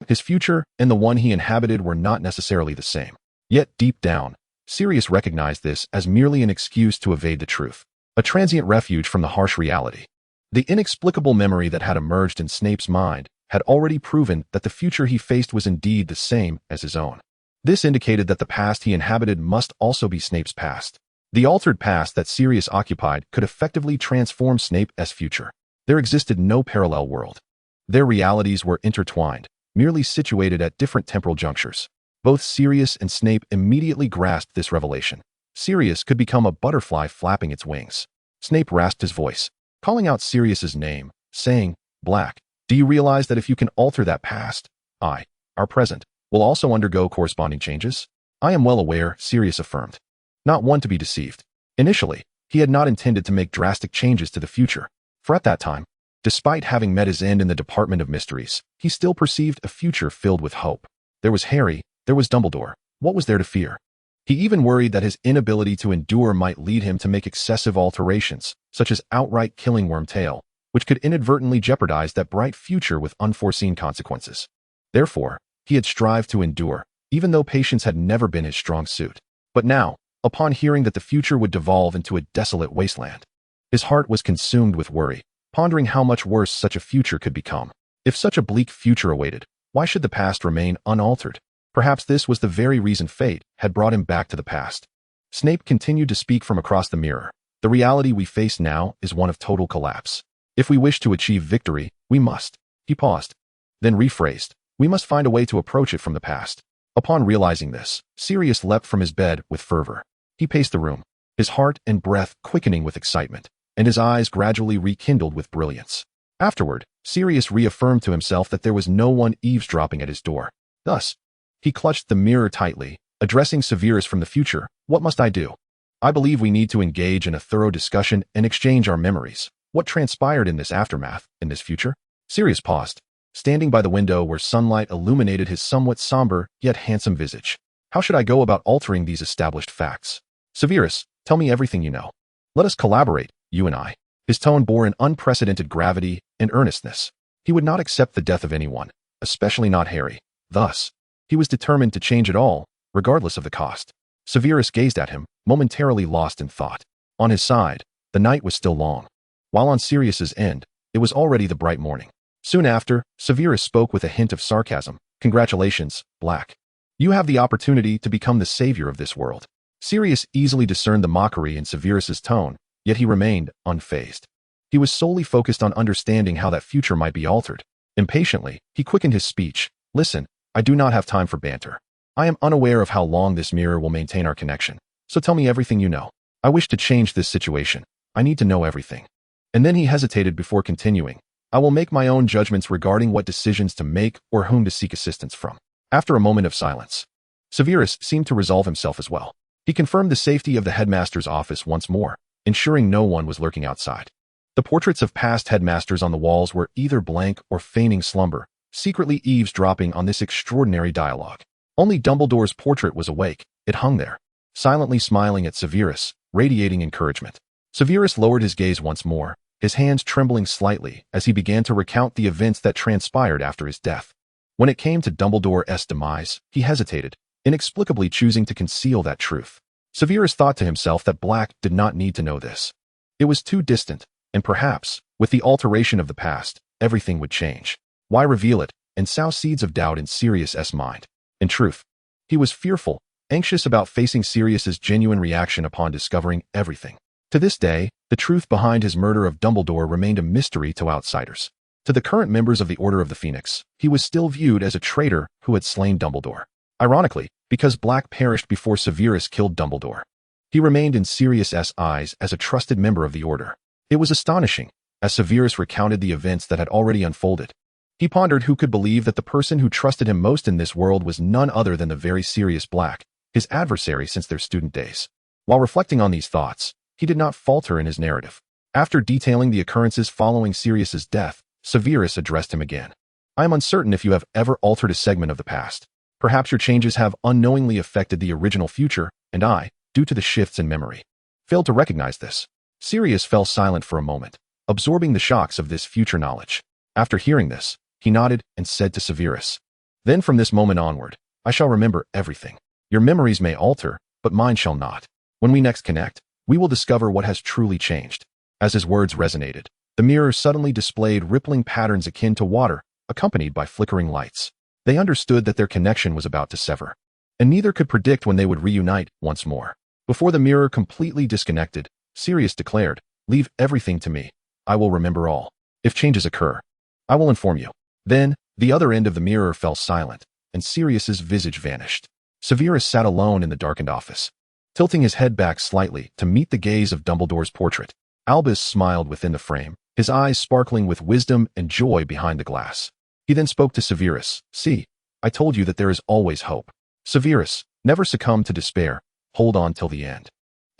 S1: His future and the one he inhabited were not necessarily the same. Yet deep down, Sirius recognized this as merely an excuse to evade the truth, a transient refuge from the harsh reality. The inexplicable memory that had emerged in Snape's mind had already proven that the future he faced was indeed the same as his own. This indicated that the past he inhabited must also be Snape's past. The altered past that Sirius occupied could effectively transform Snape's future. There existed no parallel world. Their realities were intertwined, merely situated at different temporal junctures. Both Sirius and Snape immediately grasped this revelation. Sirius could become a butterfly flapping its wings. Snape rasped his voice, calling out Sirius's name, saying, "Black, do you realize that if you can alter that past, our present, will also undergo corresponding changes?" "I am well aware," Sirius affirmed, not one to be deceived. Initially, he had not intended to make drastic changes to the future, for at that time, despite having met his end in the Department of Mysteries, he still perceived a future filled with hope. There was Harry, there was Dumbledore. What was there to fear? He even worried that his inability to endure might lead him to make excessive alterations, such as outright killing Wormtail, which could inadvertently jeopardize that bright future with unforeseen consequences. Therefore, he had strived to endure, even though patience had never been his strong suit. But now, upon hearing that the future would devolve into a desolate wasteland, his heart was consumed with worry, pondering how much worse such a future could become. If such a bleak future awaited, why should the past remain unaltered? Perhaps this was the very reason fate had brought him back to the past. Snape continued to speak from across the mirror. The reality we face now is one of total collapse. If we wish to achieve victory, we must. He paused, then rephrased. We must find a way to approach it from the past. Upon realizing this, Sirius leapt from his bed with fervor. He paced the room, his heart and breath quickening with excitement, and his eyes gradually rekindled with brilliance. Afterward, Sirius reaffirmed to himself that there was no one eavesdropping at his door. Thus, he clutched the mirror tightly, addressing Severus from the future. "What must I do? I believe we need to engage in a thorough discussion and exchange our memories. What transpired in this aftermath, in this future?" Sirius paused, standing by the window where sunlight illuminated his somewhat somber yet handsome visage. "How should I go about altering these established facts? Severus, tell me everything you know. Let us collaborate, you and I." His tone bore an unprecedented gravity and earnestness. He would not accept the death of anyone, especially not Harry. Thus, he was determined to change it all, regardless of the cost. Severus gazed at him, momentarily lost in thought. On his side, the night was still long, while on Sirius's end, it was already the bright morning. Soon after, Severus spoke with a hint of sarcasm. "Congratulations, Black. You have the opportunity to become the savior of this world." Sirius easily discerned the mockery in Severus's tone, yet he remained unfazed. He was solely focused on understanding how that future might be altered. Impatiently, he quickened his speech. "Listen, I do not have time for banter. I am unaware of how long this mirror will maintain our connection, so tell me everything you know. I wish to change this situation. I need to know everything." And then he hesitated before continuing. "I will make my own judgments regarding what decisions to make or whom to seek assistance from." After a moment of silence, Severus seemed to resolve himself as well. He confirmed the safety of the headmaster's office once more, ensuring no one was lurking outside. The portraits of past headmasters on the walls were either blank or feigning slumber, secretly eavesdropping on this extraordinary dialogue. Only Dumbledore's portrait was awake. It hung there, silently smiling at Severus, radiating encouragement. Severus lowered his gaze once more, his hands trembling slightly as he began to recount the events that transpired after his death. When it came to Dumbledore's demise, he hesitated, inexplicably choosing to conceal that truth. Severus thought to himself that Black did not need to know this. It was too distant, and perhaps, with the alteration of the past, everything would change. Why reveal it and sow seeds of doubt in Sirius's mind? In truth, he was fearful anxious about facing Sirius's genuine reaction upon discovering everything. To this day, the truth behind his murder of Dumbledore remained a mystery to outsiders. To the current members of the Order of the Phoenix, he was still viewed as a traitor who had slain Dumbledore. Ironically, because Black perished before Severus killed Dumbledore, he remained in Sirius's eyes as a trusted member of the Order. It was astonishing, as Severus recounted the events that had already unfolded. He pondered who could believe that the person who trusted him most in this world was none other than the very Sirius Black, his adversary since their student days. While reflecting on these thoughts, he did not falter in his narrative. After detailing the occurrences following Sirius's death, Severus addressed him again. I am uncertain if you have ever altered a segment of the past. Perhaps your changes have unknowingly affected the original future, and I, due to the shifts in memory, failed to recognize this. Sirius fell silent for a moment, absorbing the shocks of this future knowledge. After hearing this, he nodded and said to Severus, "Then from this moment onward, I shall remember everything. Your memories may alter, but mine shall not. When we next connect, we will discover what has truly changed." As his words resonated, the mirror suddenly displayed rippling patterns akin to water, accompanied by flickering lights. They understood that their connection was about to sever, and neither could predict when they would reunite once more. Before the mirror completely disconnected, Sirius declared, "Leave everything to me. I will remember all. If changes occur, I will inform you." Then, the other end of the mirror fell silent, and Sirius's visage vanished. Severus sat alone in the darkened office, tilting his head back slightly to meet the gaze of Dumbledore's portrait. Albus smiled within the frame, his eyes sparkling with wisdom and joy behind the glass. He then spoke to Severus. "See, I told you that there is always hope. Severus, never succumb to despair. Hold on till the end,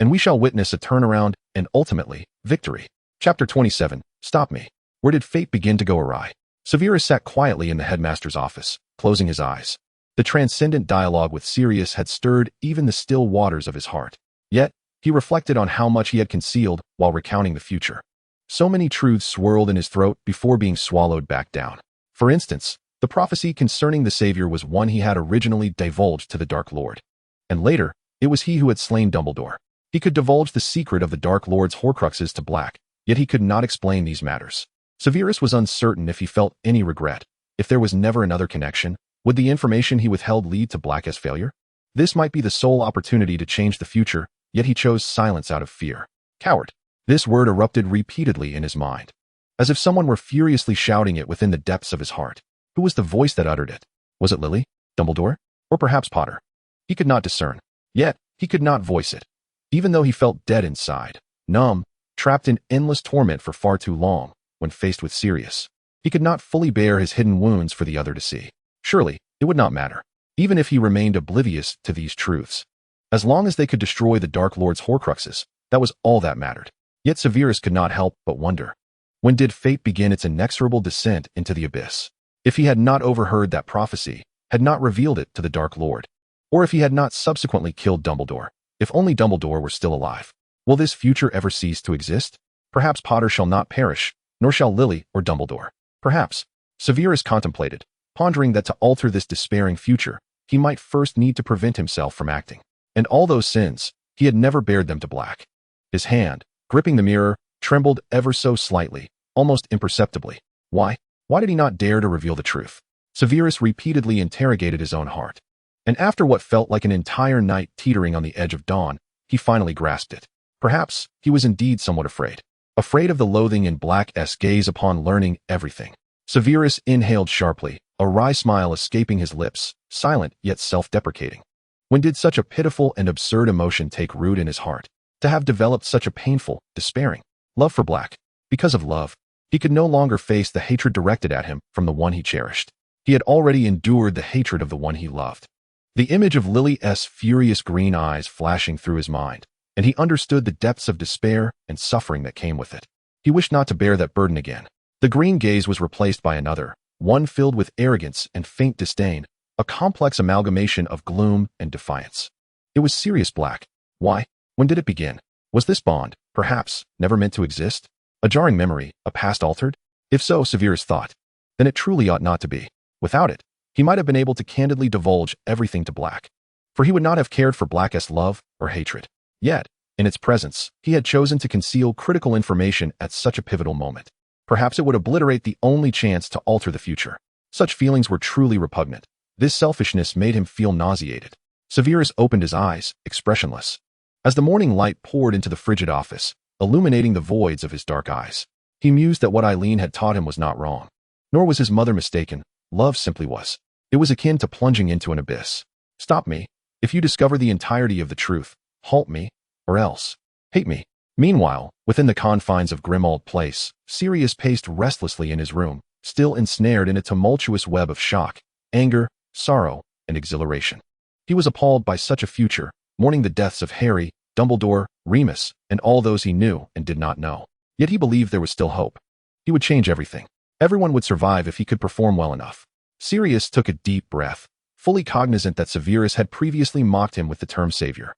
S1: and we shall witness a turnaround and ultimately, victory." Chapter 27. Stop me. Where did fate begin to go awry? Severus sat quietly in the headmaster's office, closing his eyes. The transcendent dialogue with Sirius had stirred even the still waters of his heart. Yet, he reflected on how much he had concealed while recounting the future. So many truths swirled in his throat before being swallowed back down. For instance, the prophecy concerning the Savior was one he had originally divulged to the Dark Lord. And later, it was he who had slain Dumbledore. He could divulge the secret of the Dark Lord's Horcruxes to Black, yet he could not explain these matters. Severus was uncertain if he felt any regret. If there was never another connection, would the information he withheld lead to Black's failure? This might be the sole opportunity to change the future, yet he chose silence out of fear. Coward. This word erupted repeatedly in his mind, as if someone were furiously shouting it within the depths of his heart. Who was the voice that uttered it? Was it Lily, Dumbledore, or perhaps Potter? He could not discern. Yet, he could not voice it. Even though he felt dead inside, numb, trapped in endless torment for far too long, when faced with Sirius, he could not fully bear his hidden wounds for the other to see. Surely, it would not matter, even if he remained oblivious to these truths. As long as they could destroy the Dark Lord's Horcruxes, that was all that mattered. Yet Severus could not help but wonder. When did fate begin its inexorable descent into the abyss? If he had not overheard that prophecy, had not revealed it to the Dark Lord, or if he had not subsequently killed Dumbledore, if only Dumbledore were still alive, will this future ever cease to exist? Perhaps Potter shall not perish, nor shall Lily or Dumbledore. Perhaps. Severus contemplated, pondering that to alter this despairing future, he might first need to prevent himself from acting. And all those sins, he had never bared them to Black. His hand, gripping the mirror, trembled ever so slightly, almost imperceptibly. Why? Why did he not dare to reveal the truth? Severus repeatedly interrogated his own heart. And after what felt like an entire night teetering on the edge of dawn, he finally grasped it. Perhaps he was indeed somewhat afraid. Afraid of the loathing in Black's gaze upon learning everything. Severus inhaled sharply, a wry smile escaping his lips, silent yet self-deprecating. When did such a pitiful and absurd emotion take root in his heart? To have developed such a painful, despairing love for Black. Because of love, he could no longer face the hatred directed at him from the one he cherished. He had already endured the hatred of the one he loved. The image of Lily's furious green eyes flashing through his mind, and he understood the depths of despair and suffering that came with it. He wished not to bear that burden again. The green gaze was replaced by another, one filled with arrogance and faint disdain, a complex amalgamation of gloom and defiance. It was Sirius Black. Why? When did it begin? Was this bond, perhaps, never meant to exist? A jarring memory, a past altered? If so, Severus thought, then it truly ought not to be. Without it, he might have been able to candidly divulge everything to Black, for he would not have cared for Black's love or hatred. Yet, in its presence, he had chosen to conceal critical information at such a pivotal moment. Perhaps it would obliterate the only chance to alter the future. Such feelings were truly repugnant. This selfishness made him feel nauseated. Severus opened his eyes, expressionless, as the morning light poured into the frigid office, illuminating the voids of his dark eyes. He mused that what Eileen had taught him was not wrong. Nor was his mother mistaken. Love simply was. It was akin to plunging into an abyss. Stop me. If you discover the entirety of the truth, halt me, or else hate me. Meanwhile, within the confines of Grimmauld Place, Sirius paced restlessly in his room, still ensnared in a tumultuous web of shock, anger, sorrow, and exhilaration. He was appalled by such a future, mourning the deaths of Harry, Dumbledore, Remus, and all those he knew and did not know. Yet he believed there was still hope. He would change everything. Everyone would survive if he could perform well enough. Sirius took a deep breath, fully cognizant that Severus had previously mocked him with the term savior.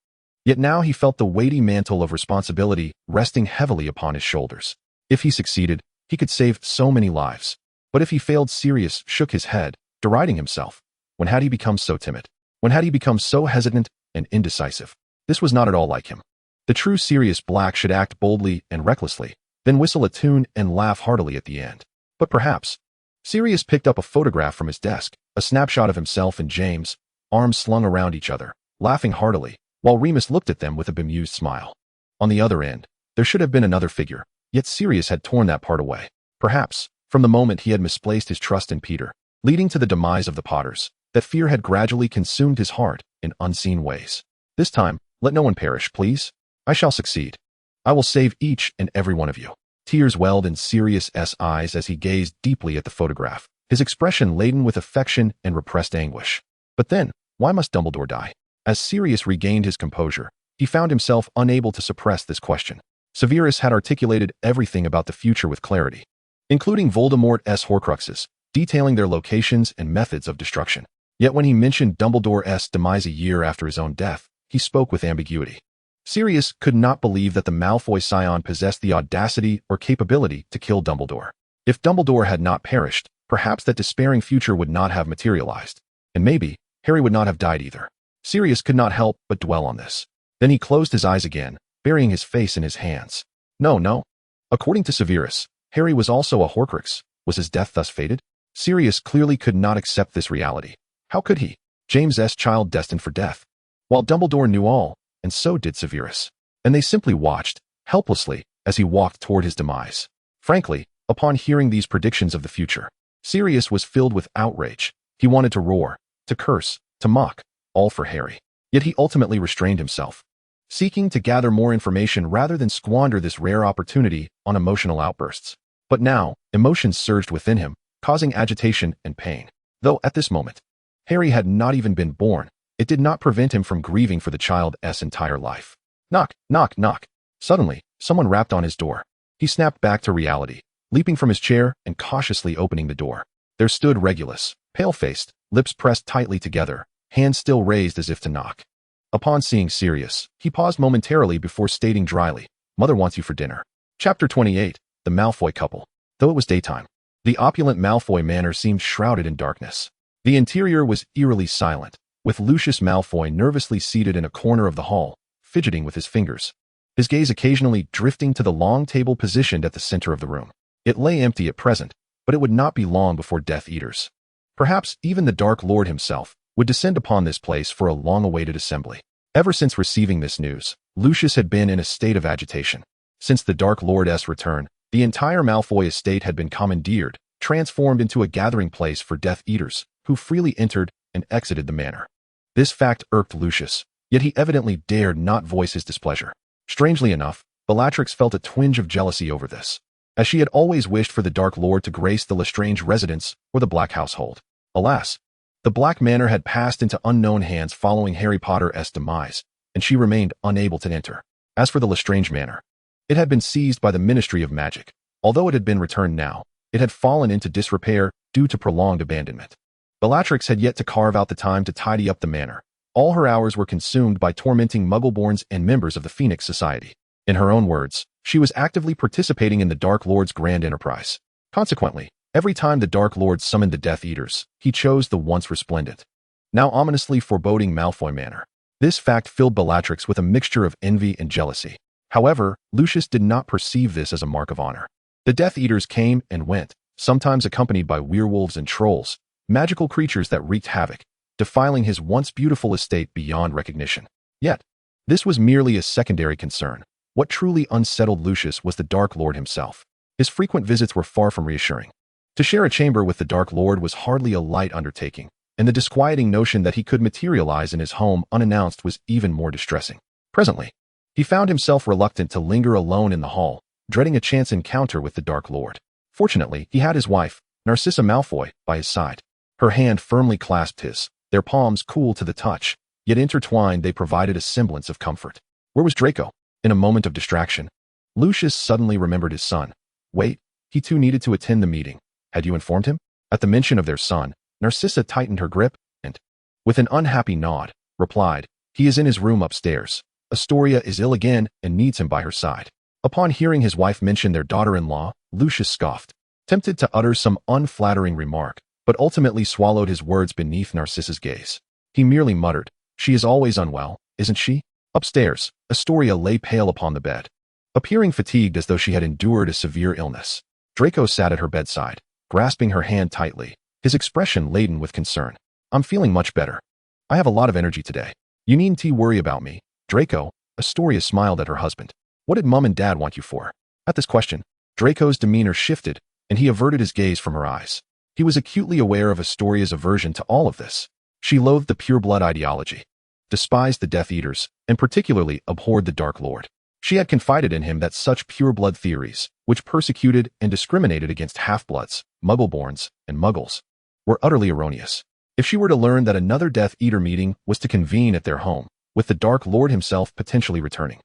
S1: Yet now he felt the weighty mantle of responsibility resting heavily upon his shoulders. If he succeeded, he could save so many lives. But if he failed, Sirius shook his head, deriding himself. When had he become so timid? When had he become so hesitant and indecisive? This was not at all like him. The true Sirius Black should act boldly and recklessly, then whistle a tune and laugh heartily at the end. But perhaps. Sirius picked up a photograph from his desk, a snapshot of himself and James, arms slung around each other, laughing heartily, while Remus looked at them with a bemused smile. On the other end, there should have been another figure, yet Sirius had torn that part away. Perhaps, from the moment he had misplaced his trust in Peter, leading to the demise of the Potters, that fear had gradually consumed his heart in unseen ways. This time, let no one perish, please. I shall succeed. I will save each and every one of you. Tears welled in Sirius's eyes as he gazed deeply at the photograph, his expression laden with affection and repressed anguish. But then, why must Dumbledore die? As Sirius regained his composure, he found himself unable to suppress this question. Severus had articulated everything about the future with clarity, including Voldemort's Horcruxes, detailing their locations and methods of destruction. Yet when he mentioned Dumbledore's demise a year after his own death, he spoke with ambiguity. Sirius could not believe that the Malfoy scion possessed the audacity or capability to kill Dumbledore. If Dumbledore had not perished, perhaps that despairing future would not have materialized. And maybe, Harry would not have died either. Sirius could not help but dwell on this. Then he closed his eyes again, burying his face in his hands. No. According to Severus, Harry was also a Horcrux. Was his death thus fated? Sirius clearly could not accept this reality. How could he? James's child destined for death. While Dumbledore knew all, and so did Severus. And they simply watched, helplessly, as he walked toward his demise. Frankly, upon hearing these predictions of the future, Sirius was filled with outrage. He wanted to roar, to curse, to mock, all for Harry. Yet he ultimately restrained himself, seeking to gather more information rather than squander this rare opportunity on emotional outbursts. But now, emotions surged within him, causing agitation and pain. Though at this moment, Harry had not even been born, it did not prevent him from grieving for the child's entire life. Knock, knock, knock. Suddenly, someone rapped on his door. He snapped back to reality, leaping from his chair and cautiously opening the door. There stood Regulus, pale-faced, lips pressed tightly together, hands still raised as if to knock. Upon seeing Sirius, he paused momentarily before stating dryly, "Mother wants you for dinner." Chapter 28, The Malfoy Couple. Though it was daytime, the opulent Malfoy manor seemed shrouded in darkness. The interior was eerily silent, with Lucius Malfoy nervously seated in a corner of the hall, fidgeting with his fingers, his gaze occasionally drifting to the long table positioned at the center of the room. It lay empty at present, but it would not be long before Death Eaters, perhaps even the Dark Lord himself, would descend upon this place for a long-awaited assembly. Ever since receiving this news, Lucius had been in a state of agitation. Since the Dark Lord's return, the entire Malfoy estate had been commandeered, transformed into a gathering place for Death Eaters, who freely entered and exited the manor. This fact irked Lucius, yet he evidently dared not voice his displeasure. Strangely enough, Bellatrix felt a twinge of jealousy over this, as she had always wished for the Dark Lord to grace the Lestrange residence or the Black household. Alas, the Black Manor had passed into unknown hands following Harry Potter's demise, and she remained unable to enter. As for the Lestrange Manor, it had been seized by the Ministry of Magic. Although it had been returned now, it had fallen into disrepair due to prolonged abandonment. Bellatrix had yet to carve out the time to tidy up the manor. All her hours were consumed by tormenting Muggleborns and members of the Phoenix Society. In her own words, she was actively participating in the Dark Lord's grand enterprise. Consequently, every time the Dark Lord summoned the Death Eaters, he chose the once resplendent, now ominously foreboding Malfoy Manor. This fact filled Bellatrix with a mixture of envy and jealousy. However, Lucius did not perceive this as a mark of honor. The Death Eaters came and went, sometimes accompanied by werewolves and trolls, magical creatures that wreaked havoc, defiling his once beautiful estate beyond recognition. Yet, this was merely a secondary concern. What truly unsettled Lucius was the Dark Lord himself. His frequent visits were far from reassuring. To share a chamber with the Dark Lord was hardly a light undertaking, and the disquieting notion that he could materialize in his home unannounced was even more distressing. Presently, he found himself reluctant to linger alone in the hall, dreading a chance encounter with the Dark Lord. Fortunately, he had his wife, Narcissa Malfoy, by his side. Her hand firmly clasped his, their palms cool to the touch, yet intertwined they provided a semblance of comfort. Where was Draco? In a moment of distraction, Lucius suddenly remembered his son. Wait, he too needed to attend the meeting. Had you informed him? At the mention of their son, Narcissa tightened her grip and, with an unhappy nod, replied, he is in his room upstairs. Astoria is ill again and needs him by her side. Upon hearing his wife mention their daughter-in-law, Lucius scoffed, tempted to utter some unflattering remark, but ultimately swallowed his words beneath Narcissa's gaze. He merely muttered, she is always unwell, isn't she? Upstairs, Astoria lay pale upon the bed, appearing fatigued as though she had endured a severe illness. Draco sat at her bedside, grasping her hand tightly, his expression laden with concern. I'm feeling much better. I have a lot of energy today. You needn't worry about me, Draco. Astoria smiled at her husband. What did Mum and Dad want you for? At this question, Draco's demeanor shifted, and he averted his gaze from her eyes. He was acutely aware of Astoria's aversion to all of this. She loathed the pure-blood ideology, despised the Death Eaters, and particularly abhorred the Dark Lord. She had confided in him that such pure-blood theories, which persecuted and discriminated against half-bloods, Muggle-borns, and Muggles, were utterly erroneous. If she were to learn that another Death Eater meeting was to convene at their home, with the Dark Lord himself potentially returning,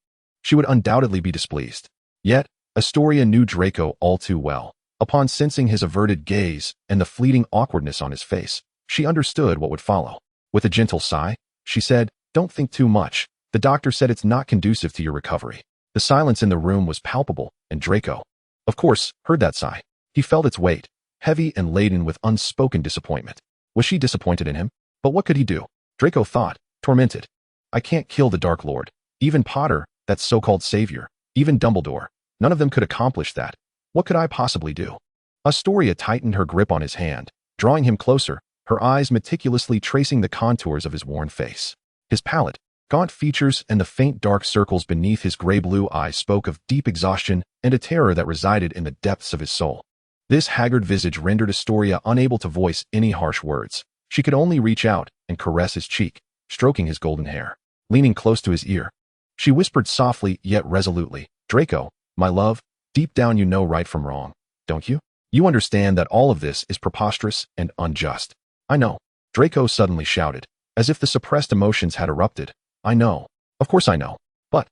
S1: she would undoubtedly be displeased. Yet, Astoria knew Draco all too well. Upon sensing his averted gaze and the fleeting awkwardness on his face, she understood what would follow. With a gentle sigh, she said, don't think too much. The doctor said it's not conducive to your recovery. The silence in the room was palpable, and Draco, of course, heard that sigh. He felt its weight, heavy and laden with unspoken disappointment. Was she disappointed in him? But what could he do? Draco thought, tormented. I can't kill the Dark Lord. Even Potter, that so-called savior, even Dumbledore, none of them could accomplish that. What could I possibly do? Astoria tightened her grip on his hand, drawing him closer, her eyes meticulously tracing the contours of his worn face. His pallid, gaunt features and the faint dark circles beneath his gray-blue eyes spoke of deep exhaustion and a terror that resided in the depths of his soul. This haggard visage rendered Astoria unable to voice any harsh words. She could only reach out and caress his cheek, stroking his golden hair. Leaning close to his ear, she whispered softly yet resolutely, Draco, my love, deep down you know right from wrong, don't you? You understand that all of this is preposterous and unjust. I know, Draco suddenly shouted, as if the suppressed emotions had erupted. I know. Of course I know. But.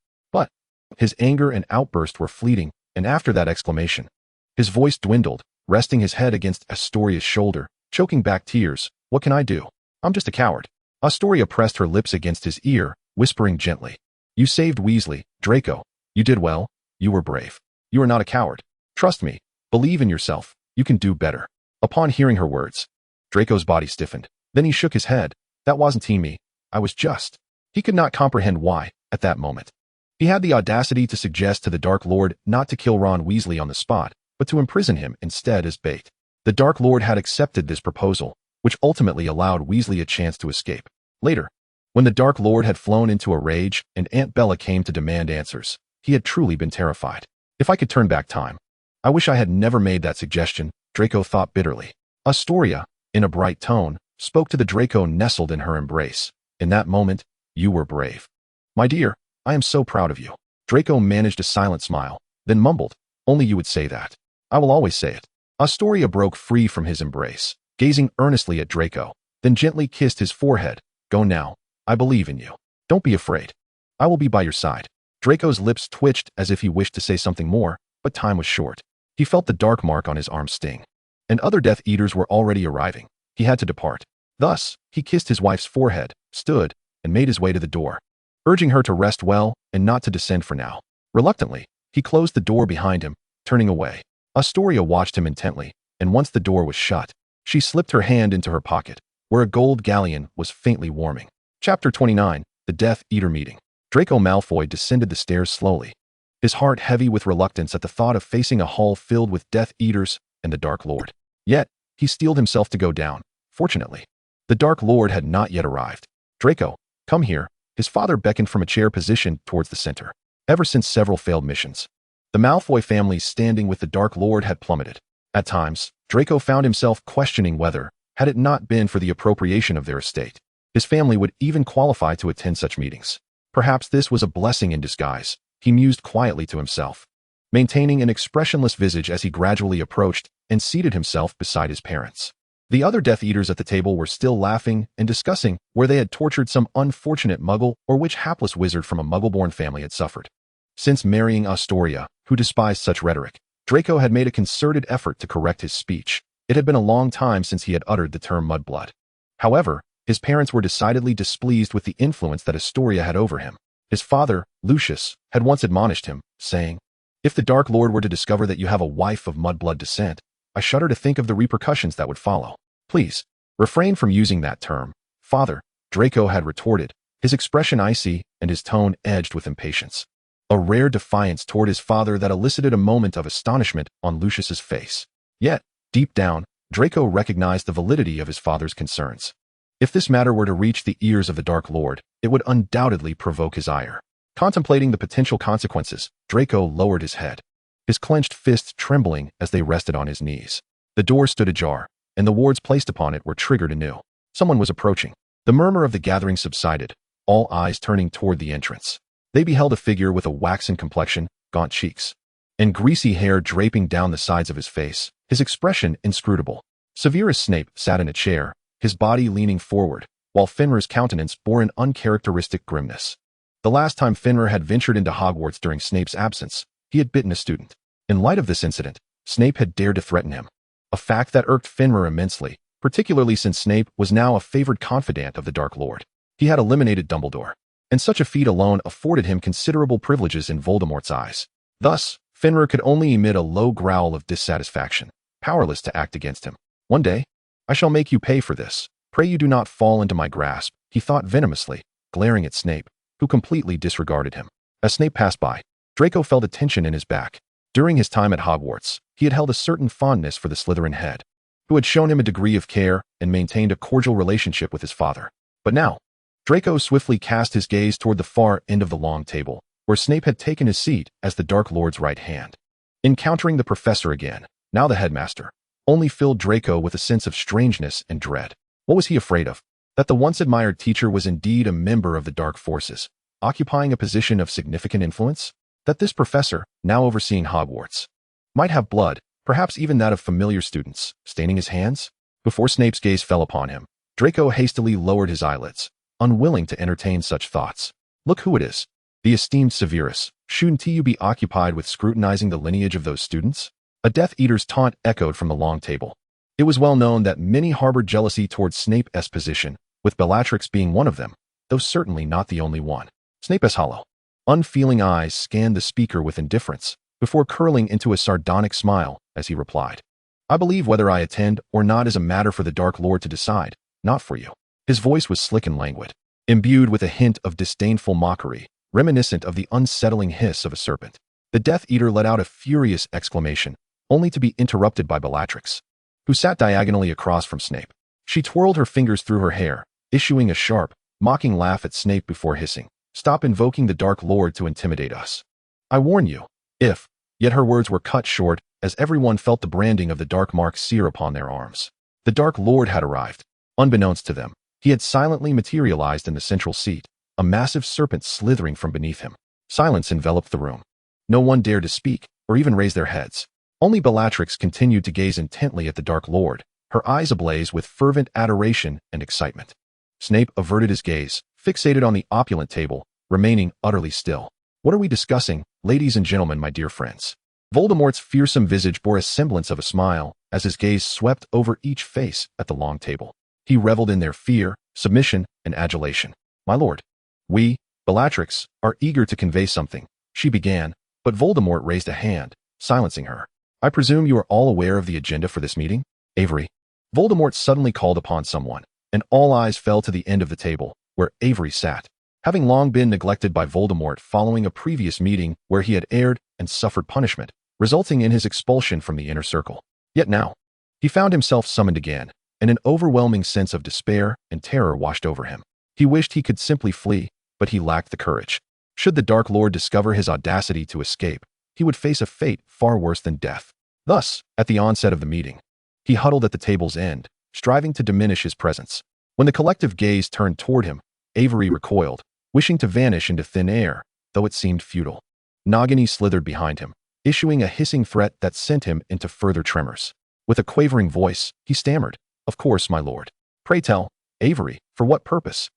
S1: His anger and outburst were fleeting, and after that exclamation, his voice dwindled, resting his head against Astoria's shoulder, choking back tears. What can I do? I'm just a coward. Astoria pressed her lips against his ear, whispering gently, you saved Weasley, Draco. You did well. You were brave. You are not a coward. Trust me. Believe in yourself. You can do better. Upon hearing her words, Draco's body stiffened. Then he shook his head. That wasn't me. I was just. He could not comprehend why, at that moment. He had the audacity to suggest to the Dark Lord not to kill Ron Weasley on the spot, but to imprison him instead as bait. The Dark Lord had accepted this proposal, which ultimately allowed Weasley a chance to escape. Later, when the Dark Lord had flown into a rage and Aunt Bella came to demand answers, he had truly been terrified. If I could turn back time, I wish I had never made that suggestion, Draco thought bitterly. Astoria, in a bright tone, spoke to the Draco nestled in her embrace. In that moment, you were brave. My dear, I am so proud of you. Draco managed a silent smile, then mumbled, only you would say that. I will always say it. Astoria broke free from his embrace, gazing earnestly at Draco, then gently kissed his forehead. Go now. I believe in you. Don't be afraid. I will be by your side. Draco's lips twitched as if he wished to say something more, but time was short. He felt the dark mark on his arm sting, and other Death Eaters were already arriving. He had to depart. Thus, he kissed his wife's forehead, stood, and made his way to the door, urging her to rest well and not to descend for now. Reluctantly, he closed the door behind him, turning away. Astoria watched him intently, and once the door was shut, she slipped her hand into her pocket, where a gold galleon was faintly warming. Chapter 29, The Death Eater Meeting. Draco Malfoy descended the stairs slowly, his heart heavy with reluctance at the thought of facing a hall filled with Death Eaters and the Dark Lord. Yet, he steeled himself to go down. Fortunately, The Dark Lord had not yet arrived. "Draco, come here." His father beckoned from a chair positioned towards the center. Ever since several failed missions, the Malfoy family's standing with the Dark Lord had plummeted. At times, Draco found himself questioning whether, had it not been for the appropriation of their estate, his family would even qualify to attend such meetings. Perhaps this was a blessing in disguise, he mused quietly to himself, maintaining an expressionless visage as he gradually approached and seated himself beside his parents. The other Death Eaters at the table were still laughing and discussing where they had tortured some unfortunate Muggle or which hapless wizard from a Muggle-born family had suffered. Since marrying Astoria, who despised such rhetoric, Draco had made a concerted effort to correct his speech. It had been a long time since he had uttered the term mudblood. However, his parents were decidedly displeased with the influence that Astoria had over him. His father, Lucius, had once admonished him, saying, "If the Dark Lord were to discover that you have a wife of mudblood descent, I shudder to think of the repercussions that would follow. Please, refrain from using that term, Father," Draco had retorted, his expression icy and his tone edged with impatience. A rare defiance toward his father that elicited a moment of astonishment on Lucius's face. Yet, deep down, Draco recognized the validity of his father's concerns. If this matter were to reach the ears of the Dark Lord, it would undoubtedly provoke his ire. Contemplating the potential consequences, Draco lowered his head, his clenched fists trembling as they rested on his knees. The door stood ajar, and the wards placed upon it were triggered anew. Someone was approaching. The murmur of the gathering subsided, all eyes turning toward the entrance. They beheld a figure with a waxen complexion, gaunt cheeks, and greasy hair draping down the sides of his face, his expression inscrutable. Severus Snape sat in a chair, his body leaning forward, while Fenrir's countenance bore an uncharacteristic grimness. The last time Fenrir had ventured into Hogwarts during Snape's absence, he had bitten a student. In light of this incident, Snape had dared to threaten him, a fact that irked Fenrir immensely, particularly since Snape was now a favored confidant of the Dark Lord. He had eliminated Dumbledore, and such a feat alone afforded him considerable privileges in Voldemort's eyes. Thus, Fenrir could only emit a low growl of dissatisfaction, powerless to act against him. "One day, I shall make you pay for this. Pray you do not fall into my grasp," he thought venomously, glaring at Snape, who completely disregarded him. As Snape passed by, Draco felt a tension in his back. During his time at Hogwarts, he had held a certain fondness for the Slytherin head, who had shown him a degree of care and maintained a cordial relationship with his father. But now, Draco swiftly cast his gaze toward the far end of the long table, where Snape had taken his seat as the Dark Lord's right hand. Encountering the professor again, now the headmaster, only filled Draco with a sense of strangeness and dread. What was he afraid of? That the once admired teacher was indeed a member of the dark forces, occupying a position of significant influence? That this professor, now overseeing Hogwarts, might have blood, perhaps even that of familiar students, staining his hands? Before Snape's gaze fell upon him, Draco hastily lowered his eyelids, unwilling to entertain such thoughts. "Look who it is. The esteemed Severus. Shouldn't you be occupied with scrutinizing the lineage of those students?" A Death Eater's taunt echoed from the long table. It was well known that many harbored jealousy towards Snape's position, with Bellatrix being one of them, though certainly not the only one. Snape's hollow, unfeeling eyes scanned the speaker with indifference, before curling into a sardonic smile as he replied, "I believe whether I attend or not is a matter for the Dark Lord to decide, not for you." His voice was slick and languid, imbued with a hint of disdainful mockery, reminiscent of the unsettling hiss of a serpent. The Death Eater let out a furious exclamation, only to be interrupted by Bellatrix, who sat diagonally across from Snape. She twirled her fingers through her hair, issuing a sharp, mocking laugh at Snape before hissing, "Stop invoking the Dark Lord to intimidate us. I warn you, if—" Yet her words were cut short, as everyone felt the branding of the dark mark sear upon their arms. The Dark Lord had arrived. Unbeknownst to them, he had silently materialized in the central seat, a massive serpent slithering from beneath him. Silence enveloped the room. No one dared to speak, or even raise their heads. Only Bellatrix continued to gaze intently at the Dark Lord, her eyes ablaze with fervent adoration and excitement. Snape averted his gaze, fixated on the opulent table, remaining utterly still. "What are we discussing, ladies and gentlemen, my dear friends?" Voldemort's fearsome visage bore a semblance of a smile as his gaze swept over each face at the long table. He reveled in their fear, submission, and adulation. "My lord, we, Bellatrix, are eager to convey something," she began, but Voldemort raised a hand, silencing her. "I presume you are all aware of the agenda for this meeting?" "Avery." Voldemort suddenly called upon someone, and all eyes fell to the end of the table, where Avery sat. Having long been neglected by Voldemort following a previous meeting where he had erred and suffered punishment, resulting in his expulsion from the inner circle. Yet now, he found himself summoned again, and an overwhelming sense of despair and terror washed over him. He wished he could simply flee, but he lacked the courage. Should the Dark Lord discover his audacity to escape, he would face a fate far worse than death. Thus, at the onset of the meeting, he huddled at the table's end, striving to diminish his presence. When the collective gaze turned toward him, Avery recoiled, wishing to vanish into thin air, though it seemed futile. Nagini slithered behind him, issuing a hissing threat that sent him into further tremors. With a quavering voice, he stammered, "Of course, my lord." "Pray tell, Avery, for what purpose?"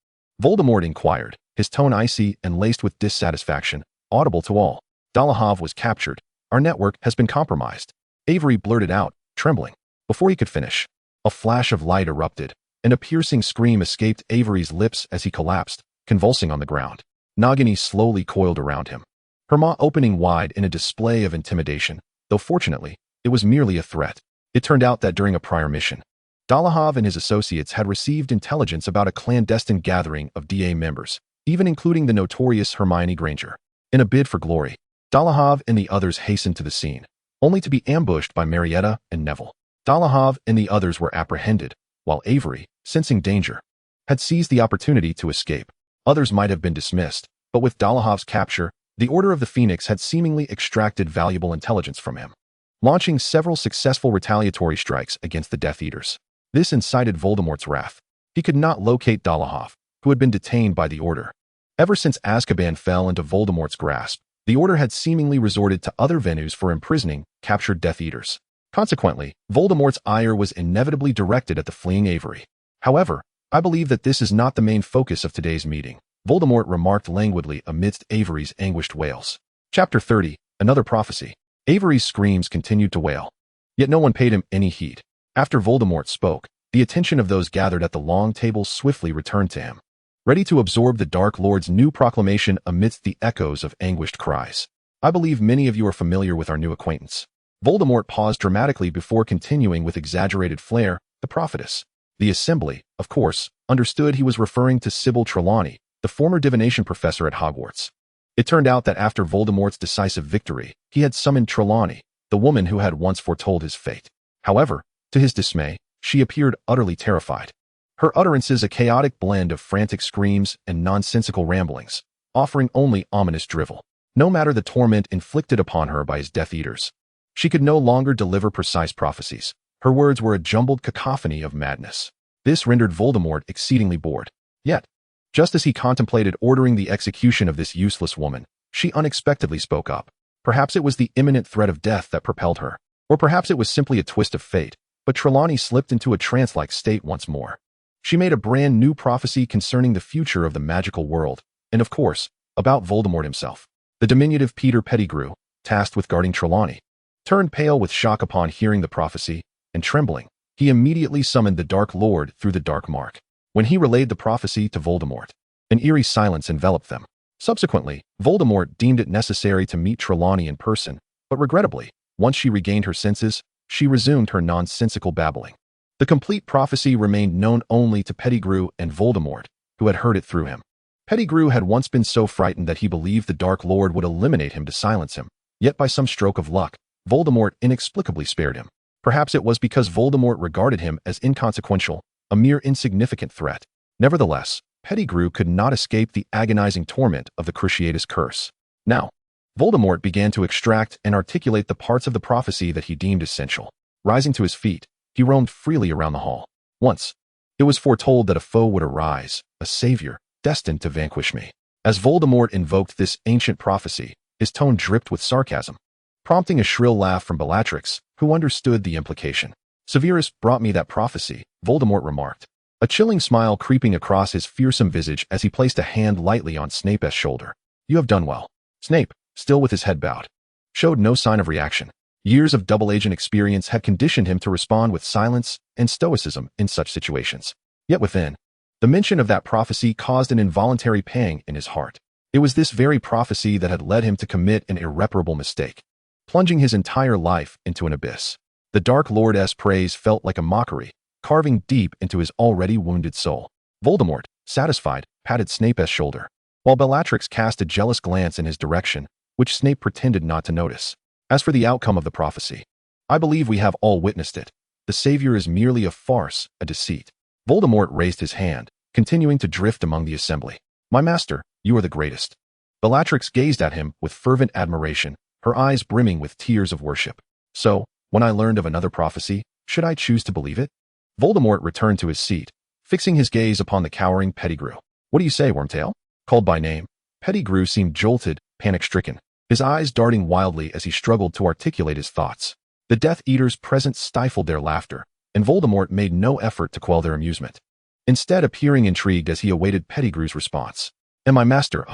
S1: Voldemort inquired, his tone icy and laced with dissatisfaction, audible to all. "Dolohov was captured. Our network has been compromised." Avery blurted out, trembling. Before he could finish, a flash of light erupted, and a piercing scream escaped Avery's lips as he collapsed, convulsing on the ground. Nagini slowly coiled around him, her maw opening wide in a display of intimidation, though fortunately, it was merely a threat. It turned out that during a prior mission, Dolohov and his associates had received intelligence about a clandestine gathering of DA members, even including the notorious Hermione Granger. In a bid for glory, Dolohov and the others hastened to the scene, only to be ambushed by Marietta and Neville. Dolohov and the others were apprehended, while Avery, sensing danger, had seized the opportunity to escape. Others might have been dismissed, but with Dolohov's capture, the Order of the Phoenix had seemingly extracted valuable intelligence from him, launching several successful retaliatory strikes against the Death Eaters. This incited Voldemort's wrath. He could not locate Dolohov, who had been detained by the Order. Ever since Azkaban fell into Voldemort's grasp, the Order had seemingly resorted to other venues for imprisoning captured Death Eaters. Consequently, Voldemort's ire was inevitably directed at the fleeing Avery. "However, I believe that this is not the main focus of today's meeting," Voldemort remarked languidly amidst Avery's anguished wails. Chapter 30, Another Prophecy. Avery's screams continued to wail, yet no one paid him any heed. After Voldemort spoke, the attention of those gathered at the long table swiftly returned to him, ready to absorb the Dark Lord's new proclamation amidst the echoes of anguished cries. "I believe many of you are familiar with our new acquaintance." Voldemort paused dramatically before continuing with exaggerated flair, "The prophetess." The assembly, of course, understood he was referring to Sybil Trelawney, the former divination professor at Hogwarts. It turned out that after Voldemort's decisive victory, he had summoned Trelawney, the woman who had once foretold his fate. However, to his dismay, she appeared utterly terrified. Her utterances a chaotic blend of frantic screams and nonsensical ramblings, offering only ominous drivel. No matter the torment inflicted upon her by his Death Eaters, she could no longer deliver precise prophecies. Her words were a jumbled cacophony of madness. This rendered Voldemort exceedingly bored. Yet, just as he contemplated ordering the execution of this useless woman, she unexpectedly spoke up. Perhaps it was the imminent threat of death that propelled her, or perhaps it was simply a twist of fate, but Trelawney slipped into a trance-like state once more. She made a brand new prophecy concerning the future of the magical world, and of course, about Voldemort himself. The diminutive Peter Pettigrew, tasked with guarding Trelawney, turned pale with shock upon hearing the prophecy, and trembling, he immediately summoned the Dark Lord through the Dark Mark. When he relayed the prophecy to Voldemort, an eerie silence enveloped them. Subsequently, Voldemort deemed it necessary to meet Trelawney in person, but regrettably, once she regained her senses, she resumed her nonsensical babbling. The complete prophecy remained known only to Pettigrew and Voldemort, who had heard it through him. Pettigrew had once been so frightened that he believed the Dark Lord would eliminate him to silence him, yet by some stroke of luck, Voldemort inexplicably spared him. Perhaps it was because Voldemort regarded him as inconsequential, a mere insignificant threat. Nevertheless, Pettigrew could not escape the agonizing torment of the Cruciatus curse. Now, Voldemort began to extract and articulate the parts of the prophecy that he deemed essential. Rising to his feet, he roamed freely around the hall. Once, it was foretold that a foe would arise, a savior, destined to vanquish me. As Voldemort invoked this ancient prophecy, his tone dripped with sarcasm, prompting a shrill laugh from Bellatrix, who understood the implication. "Severus brought me that prophecy," Voldemort remarked, a chilling smile creeping across his fearsome visage as he placed a hand lightly on Snape's shoulder. "You have done well." Snape, still with his head bowed, showed no sign of reaction. Years of double-agent experience had conditioned him to respond with silence and stoicism in such situations. Yet within, the mention of that prophecy caused an involuntary pang in his heart. It was this very prophecy that had led him to commit an irreparable mistake, plunging his entire life into an abyss. The Dark Lord's praise felt like a mockery, carving deep into his already wounded soul. Voldemort, satisfied, patted Snape's shoulder, while Bellatrix cast a jealous glance in his direction, which Snape pretended not to notice. "As for the outcome of the prophecy, I believe we have all witnessed it. The savior is merely a farce, a deceit. Voldemort raised his hand, continuing to drift among the assembly. My master, you are the greatest. Bellatrix gazed at him with fervent admiration, her eyes brimming with tears of worship. So, when I learned of another prophecy, should I choose to believe it? Voldemort returned to his seat, fixing his gaze upon the cowering Pettigrew. What do you say, Wormtail? Called by name, Pettigrew seemed jolted, panic-stricken, his eyes darting wildly as he struggled to articulate his thoughts. The Death Eaters present stifled their laughter, and Voldemort made no effort to quell their amusement, instead appearing intrigued as he awaited Pettigrew's response. And my master,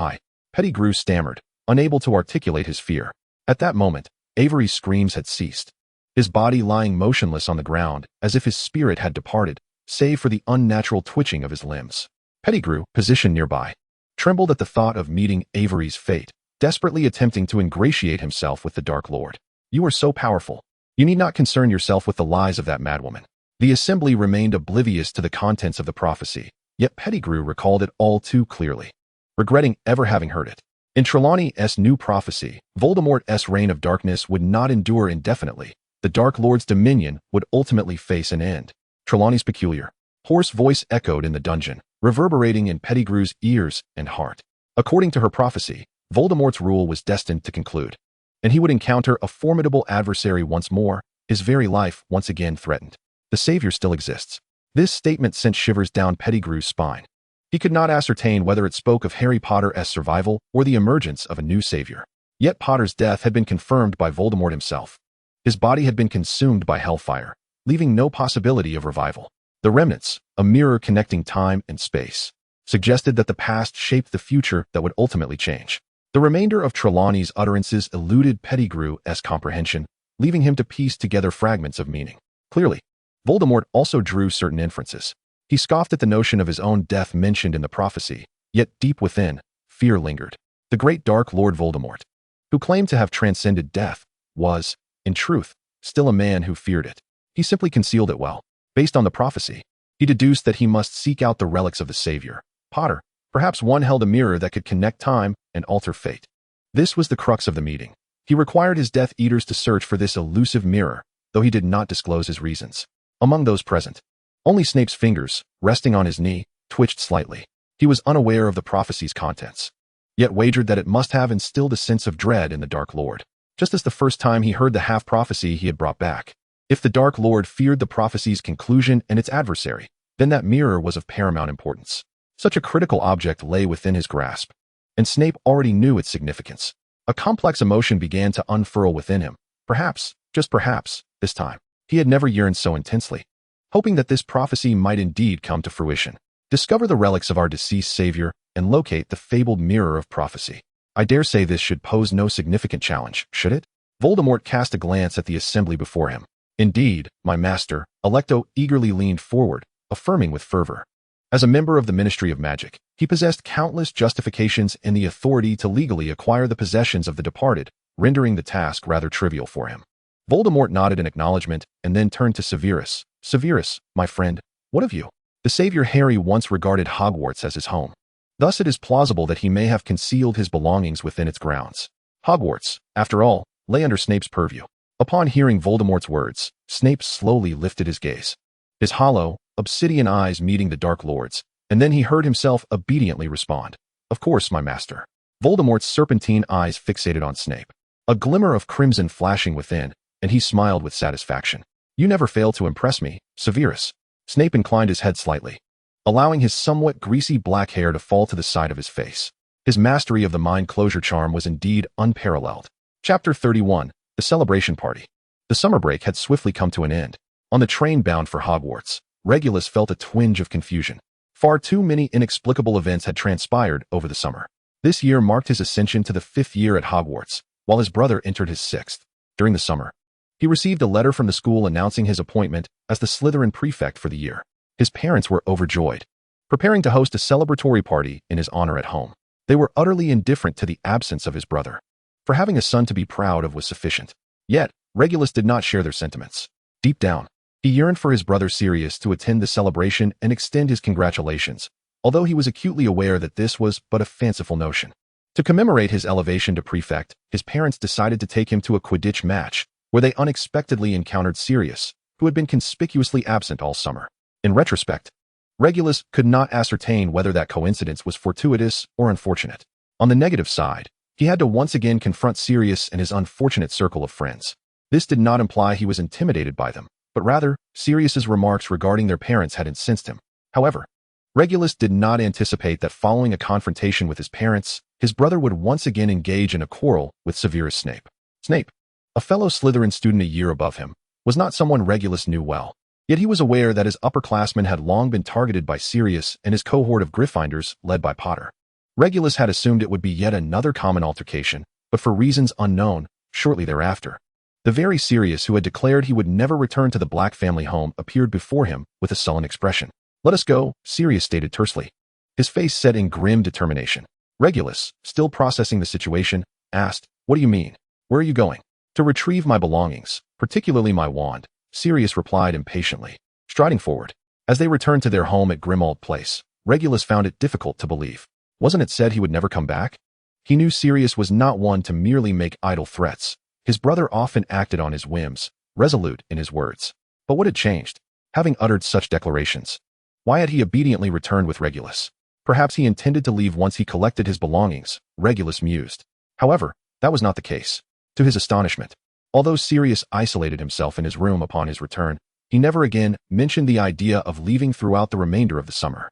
S1: Pettigrew stammered, unable to articulate his fear. At that moment, Avery's screams had ceased, his body lying motionless on the ground as if his spirit had departed, save for the unnatural twitching of his limbs. Pettigrew, positioned nearby, trembled at the thought of meeting Avery's fate, desperately attempting to ingratiate himself with the Dark Lord. You are so powerful. You need not concern yourself with the lies of that madwoman. The assembly remained oblivious to the contents of the prophecy, yet Pettigrew recalled it all too clearly, regretting ever having heard it. In Trelawney's new prophecy, Voldemort's reign of darkness would not endure indefinitely. The Dark Lord's dominion would ultimately face an end. Trelawney's peculiar, hoarse voice echoed in the dungeon, reverberating in Pettigrew's ears and heart. According to her prophecy, Voldemort's rule was destined to conclude, and he would encounter a formidable adversary once more, his very life once again threatened. The Savior still exists. This statement sent shivers down Pettigrew's spine. He could not ascertain whether it spoke of Harry Potter's survival or the emergence of a new savior. Yet Potter's death had been confirmed by Voldemort himself. His body had been consumed by hellfire, leaving no possibility of revival. The remnants, a mirror connecting time and space, suggested that the past shaped the future that would ultimately change. The remainder of Trelawney's utterances eluded Pettigrew's comprehension, leaving him to piece together fragments of meaning. Clearly, Voldemort also drew certain inferences. He scoffed at the notion of his own death mentioned in the prophecy, yet deep within, fear lingered. The great Dark Lord Voldemort, who claimed to have transcended death, was, in truth, still a man who feared it. He simply concealed it well. Based on the prophecy, he deduced that he must seek out the relics of the Savior. Potter, perhaps one held a mirror that could connect time and alter fate. This was the crux of the meeting. He required his Death Eaters to search for this elusive mirror, though he did not disclose his reasons. Among those present, only Snape's fingers, resting on his knee, twitched slightly. He was unaware of the prophecy's contents, yet wagered that it must have instilled a sense of dread in the Dark Lord, just as the first time he heard the half-prophecy he had brought back. If the Dark Lord feared the prophecy's conclusion and its adversary, then that mirror was of paramount importance. Such a critical object lay within his grasp, and Snape already knew its significance. A complex emotion began to unfurl within him. Perhaps, just perhaps, this time, he had never yearned so intensely, hoping that this prophecy might indeed come to fruition. Discover the relics of our deceased savior and locate the fabled mirror of prophecy. I dare say this should pose no significant challenge, should it? Voldemort cast a glance at the assembly before him. Indeed, my master, Alecto eagerly leaned forward, affirming with fervor. As a member of the Ministry of Magic, he possessed countless justifications and the authority to legally acquire the possessions of the departed, rendering the task rather trivial for him. Voldemort nodded in acknowledgement and then turned to Severus. Severus, my friend, what of you? The savior Harry once regarded Hogwarts as his home. Thus it is plausible that he may have concealed his belongings within its grounds. Hogwarts, after all, lay under Snape's purview. Upon hearing Voldemort's words, Snape slowly lifted his gaze, his hollow, obsidian eyes meeting the Dark Lord's, and then he heard himself obediently respond. Of course, my master. Voldemort's serpentine eyes fixated on Snape, a glimmer of crimson flashing within, and he smiled with satisfaction. You never fail to impress me, Severus. Snape inclined his head slightly, allowing his somewhat greasy black hair to fall to the side of his face. His mastery of the mind closure charm was indeed unparalleled. Chapter 31, The Celebration Party. The summer break had swiftly come to an end. On the train bound for Hogwarts, Regulus felt a twinge of confusion. Far too many inexplicable events had transpired over the summer. This year marked his ascension to the 5th year at Hogwarts, while his brother entered his 6th. During the summer, he received a letter from the school announcing his appointment as the Slytherin prefect for the year. His parents were overjoyed, preparing to host a celebratory party in his honor at home. They were utterly indifferent to the absence of his brother, for having a son to be proud of was sufficient. Yet, Regulus did not share their sentiments. Deep down, he yearned for his brother Sirius to attend the celebration and extend his congratulations, although he was acutely aware that this was but a fanciful notion. To commemorate his elevation to prefect, his parents decided to take him to a Quidditch match, where they unexpectedly encountered Sirius, who had been conspicuously absent all summer. In retrospect, Regulus could not ascertain whether that coincidence was fortuitous or unfortunate. On the negative side, he had to once again confront Sirius and his unfortunate circle of friends. This did not imply he was intimidated by them, but rather, Sirius's remarks regarding their parents had incensed him. However, Regulus did not anticipate that following a confrontation with his parents, his brother would once again engage in a quarrel with Severus Snape. Snape, a fellow Slytherin student a year above him, was not someone Regulus knew well. Yet he was aware that his upperclassmen had long been targeted by Sirius and his cohort of Gryffindors led by Potter. Regulus had assumed it would be yet another common altercation, but for reasons unknown, shortly thereafter, the very Sirius who had declared he would never return to the Black family home appeared before him with a sullen expression. "Let us go," Sirius stated tersely, his face set in grim determination. Regulus, still processing the situation, asked, "What do you mean? Where are you going?" "To retrieve my belongings, particularly my wand," Sirius replied impatiently, striding forward. As they returned to their home at Grimmauld Place, Regulus found it difficult to believe. Wasn't it said he would never come back? He knew Sirius was not one to merely make idle threats. His brother often acted on his whims, resolute in his words. But what had changed? Having uttered such declarations, why had he obediently returned with Regulus? Perhaps he intended to leave once he collected his belongings, Regulus mused. However, that was not the case. To his astonishment, although Sirius isolated himself in his room upon his return, he never again mentioned the idea of leaving throughout the remainder of the summer.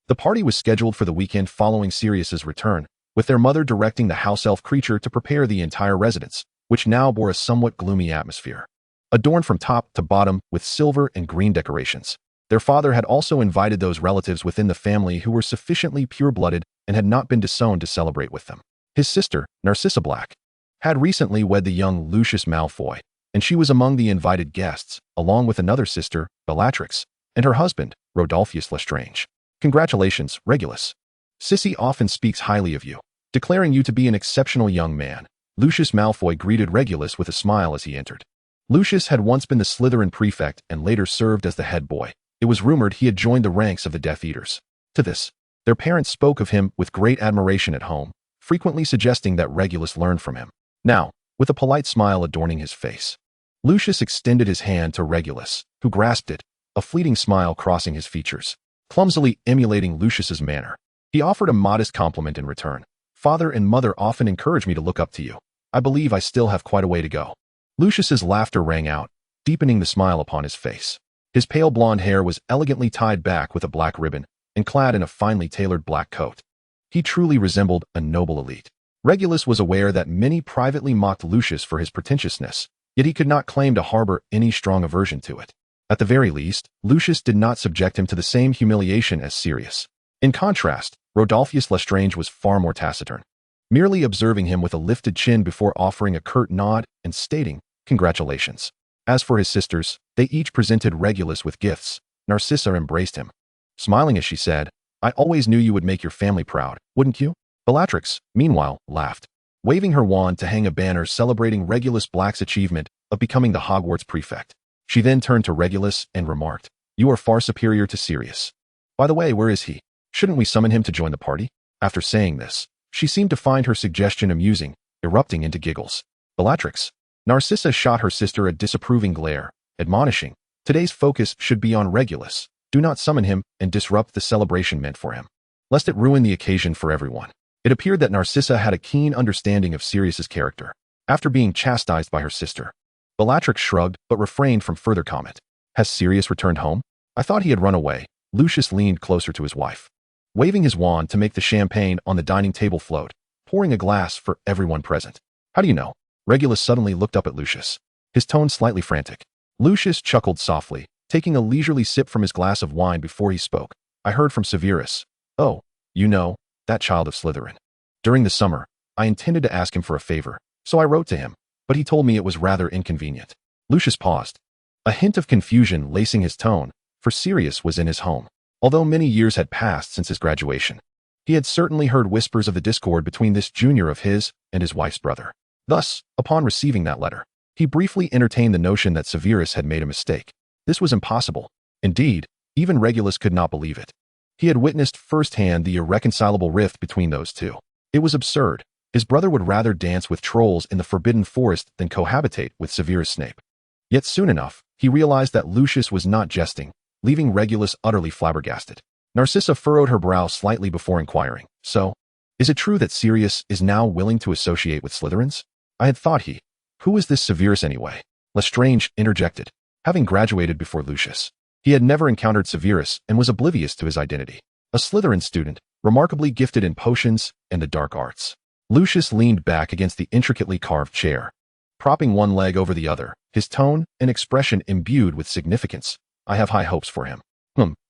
S1: The party was scheduled for the weekend following Sirius's return, with their mother directing the house elf creature to prepare the entire residence, which now bore a somewhat gloomy atmosphere. Adorned from top to bottom with silver and green decorations, their father had also invited those relatives within the family who were sufficiently pure-blooded and had not been disowned to celebrate with them. His sister, Narcissa Black, had recently wed the young Lucius Malfoy, and she was among the invited guests, along with another sister, Bellatrix, and her husband, Rodolphus Lestrange. "Congratulations, Regulus. Sissy often speaks highly of you, declaring you to be an exceptional young man." Lucius Malfoy greeted Regulus with a smile as he entered. Lucius had once been the Slytherin prefect and later served as the head boy. It was rumored he had joined the ranks of the Death Eaters. To this, their parents spoke of him with great admiration at home, frequently suggesting that Regulus learn from him. Now, with a polite smile adorning his face, Lucius extended his hand to Regulus, who grasped it, a fleeting smile crossing his features, clumsily emulating Lucius's manner. He offered a modest compliment in return. "Father and mother often encourage me to look up to you. I believe I still have quite a way to go." Lucius's laughter rang out, deepening the smile upon his face. His pale blonde hair was elegantly tied back with a black ribbon and clad in a finely tailored black coat. He truly resembled a noble elite. Regulus was aware that many privately mocked Lucius for his pretentiousness, yet he could not claim to harbor any strong aversion to it. At the very least, Lucius did not subject him to the same humiliation as Sirius. In contrast, Rodolphus Lestrange was far more taciturn, merely observing him with a lifted chin before offering a curt nod and stating, "Congratulations." As for his sisters, they each presented Regulus with gifts. Narcissa embraced him, smiling as she said, "I always knew you would make your family proud, wouldn't you?" Bellatrix, meanwhile, laughed, waving her wand to hang a banner celebrating Regulus Black's achievement of becoming the Hogwarts prefect. She then turned to Regulus and remarked, "You are far superior to Sirius. By the way, where is he? Shouldn't we summon him to join the party?" After saying this, she seemed to find her suggestion amusing, erupting into giggles. "Bellatrix." Narcissa shot her sister a disapproving glare, admonishing, "Today's focus should be on Regulus. Do not summon him and disrupt the celebration meant for him, lest it ruin the occasion for everyone." It appeared that Narcissa had a keen understanding of Sirius's character. After being chastised by her sister, Bellatrix shrugged but refrained from further comment. "Has Sirius returned home? I thought he had run away." Lucius leaned closer to his wife, waving his wand to make the champagne on the dining table float, pouring a glass for everyone present. "How do you know?" Regulus suddenly looked up at Lucius, his tone slightly frantic. Lucius chuckled softly, taking a leisurely sip from his glass of wine before he spoke. "I heard from Severus. Oh, you know, that child of Slytherin. During the summer, I intended to ask him for a favor, so I wrote to him, but he told me it was rather inconvenient." Lucius paused, a hint of confusion lacing his tone, for Sirius was in his home. Although many years had passed since his graduation, he had certainly heard whispers of the discord between this junior of his and his wife's brother. Thus, upon receiving that letter, he briefly entertained the notion that Severus had made a mistake. This was impossible. Indeed, even Regulus could not believe it. He had witnessed firsthand the irreconcilable rift between those two. It was absurd. His brother would rather dance with trolls in the Forbidden Forest than cohabitate with Severus Snape. Yet soon enough, he realized that Lucius was not jesting, leaving Regulus utterly flabbergasted. Narcissa furrowed her brow slightly before inquiring, "So, is it true that Sirius is now willing to associate with Slytherins? I had thought he... Who is this Severus anyway?" Lestrange interjected. Having graduated before Lucius, he had never encountered Severus and was oblivious to his identity. A Slytherin student, remarkably gifted in potions and the dark arts. Lucius leaned back against the intricately carved chair, propping one leg over the other, his tone and expression imbued with significance. "I have high hopes for him."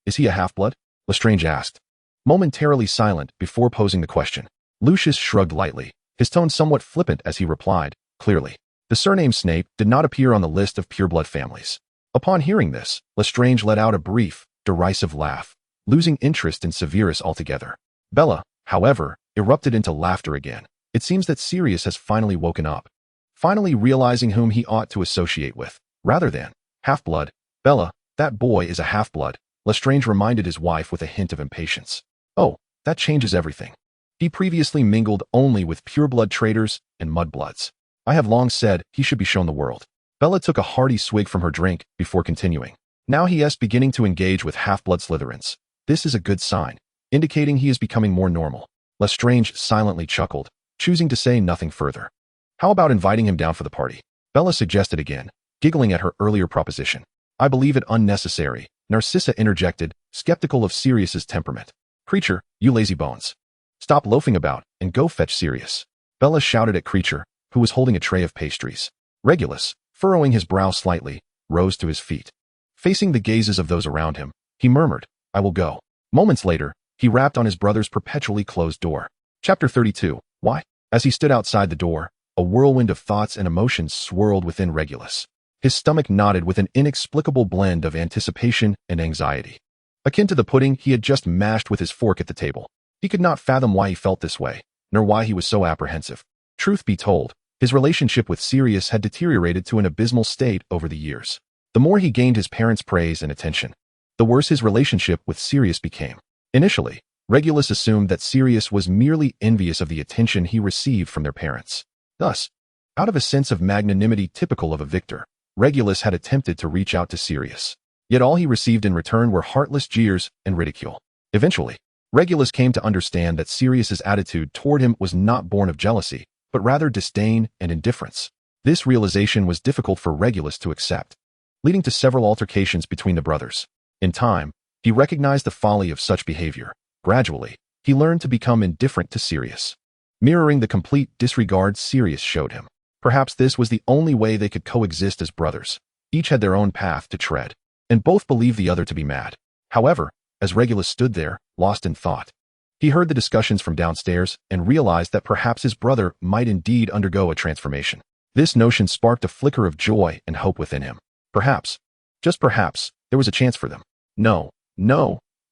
S1: Is he a half-blood?" Lestrange asked, momentarily silent before posing the question. Lucius shrugged lightly, his tone somewhat flippant as he replied, "Clearly. The surname Snape did not appear on the list of pureblood families." Upon hearing this, Lestrange let out a brief, derisive laugh, losing interest in Severus altogether. Bella, however, erupted into laughter again. It seems that Sirius has finally woken up, finally realizing whom he ought to associate with, rather than half-blood. "Bella, that boy is a half-blood," Lestrange reminded his wife with a hint of impatience. "Oh, that changes everything. He previously mingled only with pureblood traitors and mudbloods. I have long said he should be shown the world." Bella took a hearty swig from her drink before continuing. "Now he is beginning to engage with half-blood Slytherins. This is a good sign, indicating he is becoming more normal." Lestrange silently chuckled, choosing to say nothing further. "How about inviting him down for the party?" Bella suggested again, giggling at her earlier proposition. "I believe it unnecessary," Narcissa interjected, skeptical of Sirius's temperament. "Creature, you lazy bones. Stop loafing about and go fetch Sirius." Bella shouted at Creature, who was holding a tray of pastries. Regulus, furrowing his brow slightly, rose to his feet. Facing the gazes of those around him, he murmured, "I will go." Moments later, he rapped on his brother's perpetually closed door. Chapter 32. Why? As he stood outside the door, a whirlwind of thoughts and emotions swirled within Regulus. His stomach knotted with an inexplicable blend of anticipation and anxiety, akin to the pudding he had just mashed with his fork at the table. He could not fathom why he felt this way, nor why he was so apprehensive. Truth be told, his relationship with Sirius had deteriorated to an abysmal state over the years. The more he gained his parents' praise and attention, the worse his relationship with Sirius became. Initially, Regulus assumed that Sirius was merely envious of the attention he received from their parents. Thus, out of a sense of magnanimity typical of a victor, Regulus had attempted to reach out to Sirius. Yet all he received in return were heartless jeers and ridicule. Eventually, Regulus came to understand that Sirius's attitude toward him was not born of jealousy, but rather disdain and indifference. This realization was difficult for Regulus to accept, leading to several altercations between the brothers. In time, he recognized the folly of such behavior. Gradually, he learned to become indifferent to Sirius, mirroring the complete disregard Sirius showed him. Perhaps this was the only way they could coexist as brothers. Each had their own path to tread, and both believed the other to be mad. However, as Regulus stood there, lost in thought, he heard the discussions from downstairs and realized that perhaps his brother might indeed undergo a transformation. This notion sparked a flicker of joy and hope within him. Perhaps, just perhaps, there was a chance for them. No,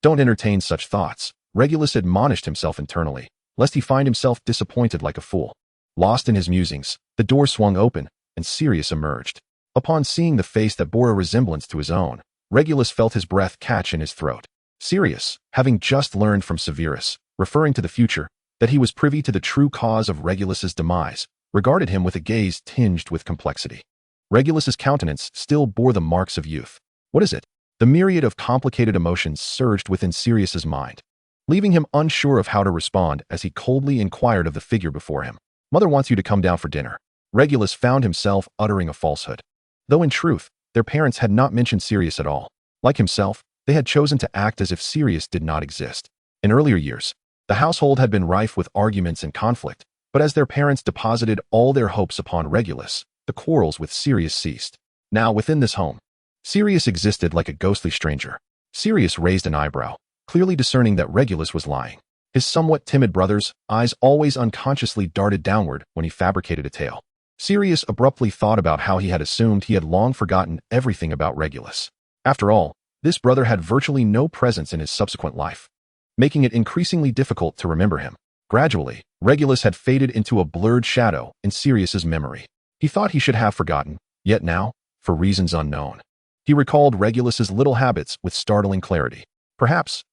S1: don't entertain such thoughts, Regulus admonished himself internally, lest he find himself disappointed like a fool. Lost in his musings, the door swung open, and Sirius emerged. Upon seeing the face that bore a resemblance to his own, Regulus felt his breath catch in his throat. Sirius, having just learned from Severus, referring to the future, that he was privy to the true cause of Regulus's demise, regarded him with a gaze tinged with complexity. Regulus's countenance still bore the marks of youth. What is it? The myriad of complicated emotions surged within Sirius's mind, leaving him unsure of how to respond as he coldly inquired of the figure before him. Mother wants you to come down for dinner. Regulus found himself uttering a falsehood, though in truth, their parents had not mentioned Sirius at all. Like himself, they had chosen to act as if Sirius did not exist. In earlier years, the household had been rife with arguments and conflict, but as their parents deposited all their hopes upon Regulus, the quarrels with Sirius ceased. Now, within this home, Sirius existed like a ghostly stranger. Sirius raised an eyebrow, clearly discerning that Regulus was lying. His somewhat timid brother's eyes always unconsciously darted downward when he fabricated a tale. Sirius abruptly thought about how he had assumed he had long forgotten everything about Regulus. After all, this brother had virtually no presence in his subsequent life, making it increasingly difficult to remember him. Gradually, Regulus had faded into a blurred shadow in Sirius's memory. He thought he should have forgotten, yet now, for reasons unknown, he recalled Regulus's little habits with startling clarity. Perhaps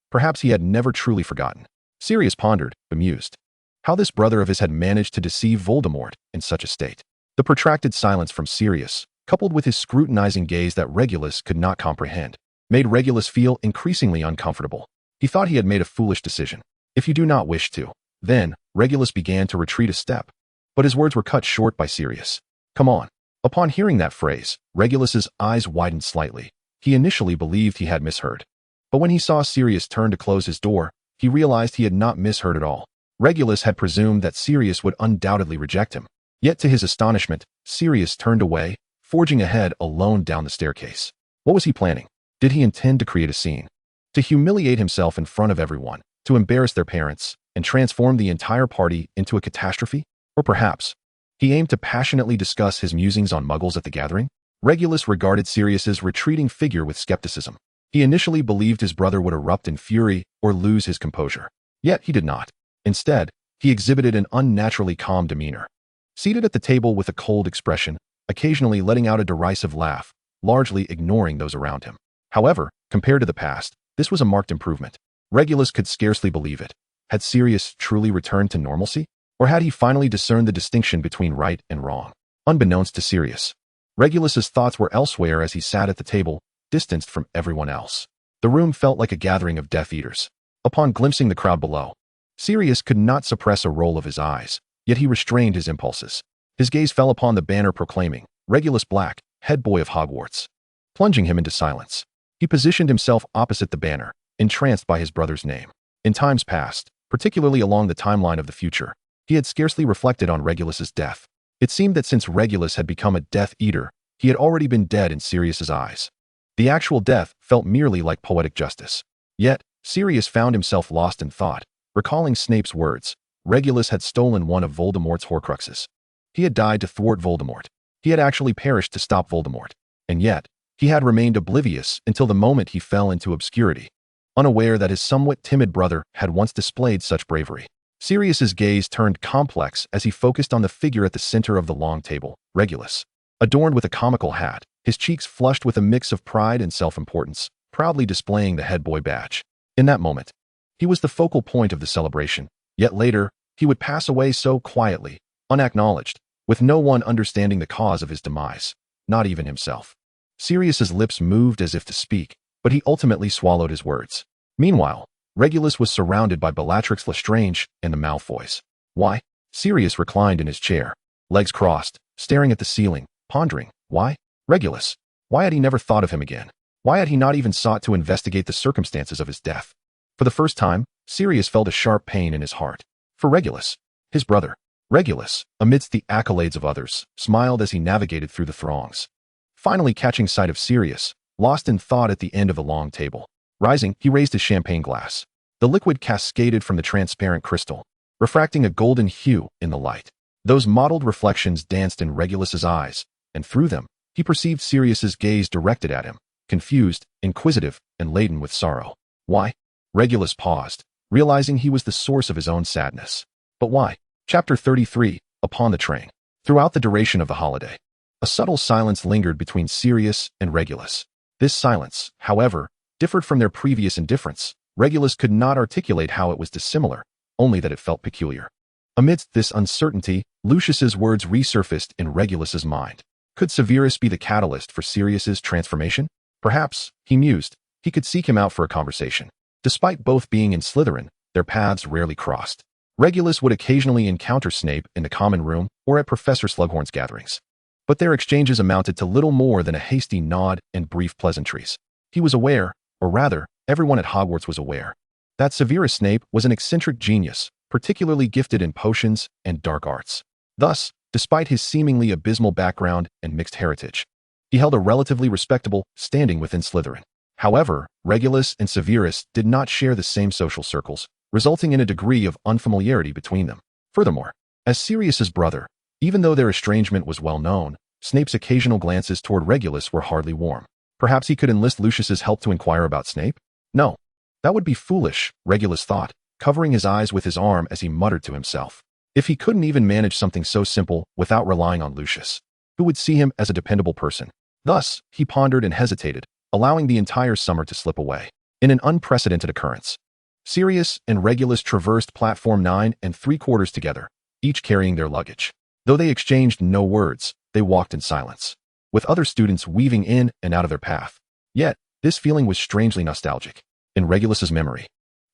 S1: he had never truly forgotten. Sirius pondered, bemused, how this brother of his had managed to deceive Voldemort in such a state. The protracted silence from Sirius, coupled with his scrutinizing gaze that Regulus could not comprehend, made Regulus feel increasingly uncomfortable. He thought he had made a foolish decision. If you do not wish to. Then, Regulus began to retreat a step. But his words were cut short by Sirius. Come on. Upon hearing that phrase, Regulus's eyes widened slightly. He initially believed he had misheard. But when he saw Sirius turn to close his door, he realized he had not misheard at all. Regulus had presumed that Sirius would undoubtedly reject him. Yet to his astonishment, Sirius turned away, forging ahead alone down the staircase. What was he planning? Did he intend to create a scene? To humiliate himself in front of everyone, to embarrass their parents, and transform the entire party into a catastrophe? Or perhaps, he aimed to passionately discuss his musings on Muggles at the gathering? Regulus regarded Sirius's retreating figure with skepticism. He initially believed his brother would erupt in fury or lose his composure. Yet he did not. Instead, he exhibited an unnaturally calm demeanor. Seated at the table with a cold expression, occasionally letting out a derisive laugh, largely ignoring those around him. However, compared to the past, this was a marked improvement. Regulus could scarcely believe it. Had Sirius truly returned to normalcy? Or had he finally discerned the distinction between right and wrong? Unbeknownst to Sirius, Regulus's thoughts were elsewhere as he sat at the table, distanced from everyone else. The room felt like a gathering of Death Eaters. Upon glimpsing the crowd below, Sirius could not suppress a roll of his eyes, yet he restrained his impulses. His gaze fell upon the banner proclaiming, Regulus Black, head boy of Hogwarts, plunging him into silence. He positioned himself opposite the banner, entranced by his brother's name. In times past, particularly along the timeline of the future, he had scarcely reflected on Regulus's death. It seemed that since Regulus had become a Death Eater, he had already been dead in Sirius's eyes. The actual death felt merely like poetic justice. Yet, Sirius found himself lost in thought, recalling Snape's words. Regulus had stolen one of Voldemort's Horcruxes. He had died to thwart Voldemort. He had actually perished to stop Voldemort. And yet, he had remained oblivious until the moment he fell into obscurity, unaware that his somewhat timid brother had once displayed such bravery. Sirius's gaze turned complex as he focused on the figure at the center of the long table, Regulus. Adorned with a comical hat, his cheeks flushed with a mix of pride and self-importance, proudly displaying the head boy badge. In that moment, he was the focal point of the celebration, yet later, he would pass away so quietly, unacknowledged, with no one understanding the cause of his demise, not even himself. Sirius's lips moved as if to speak, but he ultimately swallowed his words. Meanwhile, Regulus was surrounded by Bellatrix Lestrange and the Malfoys. Why? Sirius reclined in his chair, legs crossed, staring at the ceiling, pondering. Why? Regulus. Why had he never thought of him again? Why had he not even sought to investigate the circumstances of his death? For the first time, Sirius felt a sharp pain in his heart. For Regulus, his brother. Regulus, amidst the accolades of others, smiled as he navigated through the throngs. Finally catching sight of Sirius, lost in thought at the end of the long table. Rising, he raised his champagne glass. The liquid cascaded from the transparent crystal, refracting a golden hue in the light. Those mottled reflections danced in Regulus's eyes, and through them, he perceived Sirius's gaze directed at him, confused, inquisitive, and laden with sorrow. Why? Regulus paused, realizing he was the source of his own sadness. But why? Chapter 33, Upon the Train. Throughout the duration of the holiday, a subtle silence lingered between Sirius and Regulus. This silence, however, differed from their previous indifference. Regulus could not articulate how it was dissimilar, only that it felt peculiar. Amidst this uncertainty, Lucius's words resurfaced in Regulus's mind. Could Severus be the catalyst for Sirius's transformation? Perhaps, he mused, he could seek him out for a conversation. Despite both being in Slytherin, their paths rarely crossed. Regulus would occasionally encounter Snape in the common room or at Professor Slughorn's gatherings. But their exchanges amounted to little more than a hasty nod and brief pleasantries. He was aware, or rather, everyone at Hogwarts was aware, that Severus Snape was an eccentric genius, particularly gifted in potions and dark arts. Thus, despite his seemingly abysmal background and mixed heritage, he held a relatively respectable standing within Slytherin. However, Regulus and Severus did not share the same social circles, resulting in a degree of unfamiliarity between them. Furthermore, as Sirius's brother, even though their estrangement was well known, Snape's occasional glances toward Regulus were hardly warm. Perhaps he could enlist Lucius's help to inquire about Snape? No. That would be foolish, Regulus thought, covering his eyes with his arm as he muttered to himself. If he couldn't even manage something so simple without relying on Lucius, who would see him as a dependable person? Thus, he pondered and hesitated, allowing the entire summer to slip away. In an unprecedented occurrence, Sirius and Regulus traversed platform 9 3/4 together, each carrying their luggage. Though they exchanged no words, they walked in silence. with other students weaving in and out of their path. Yet, this feeling was strangely nostalgic. In Regulus's memory,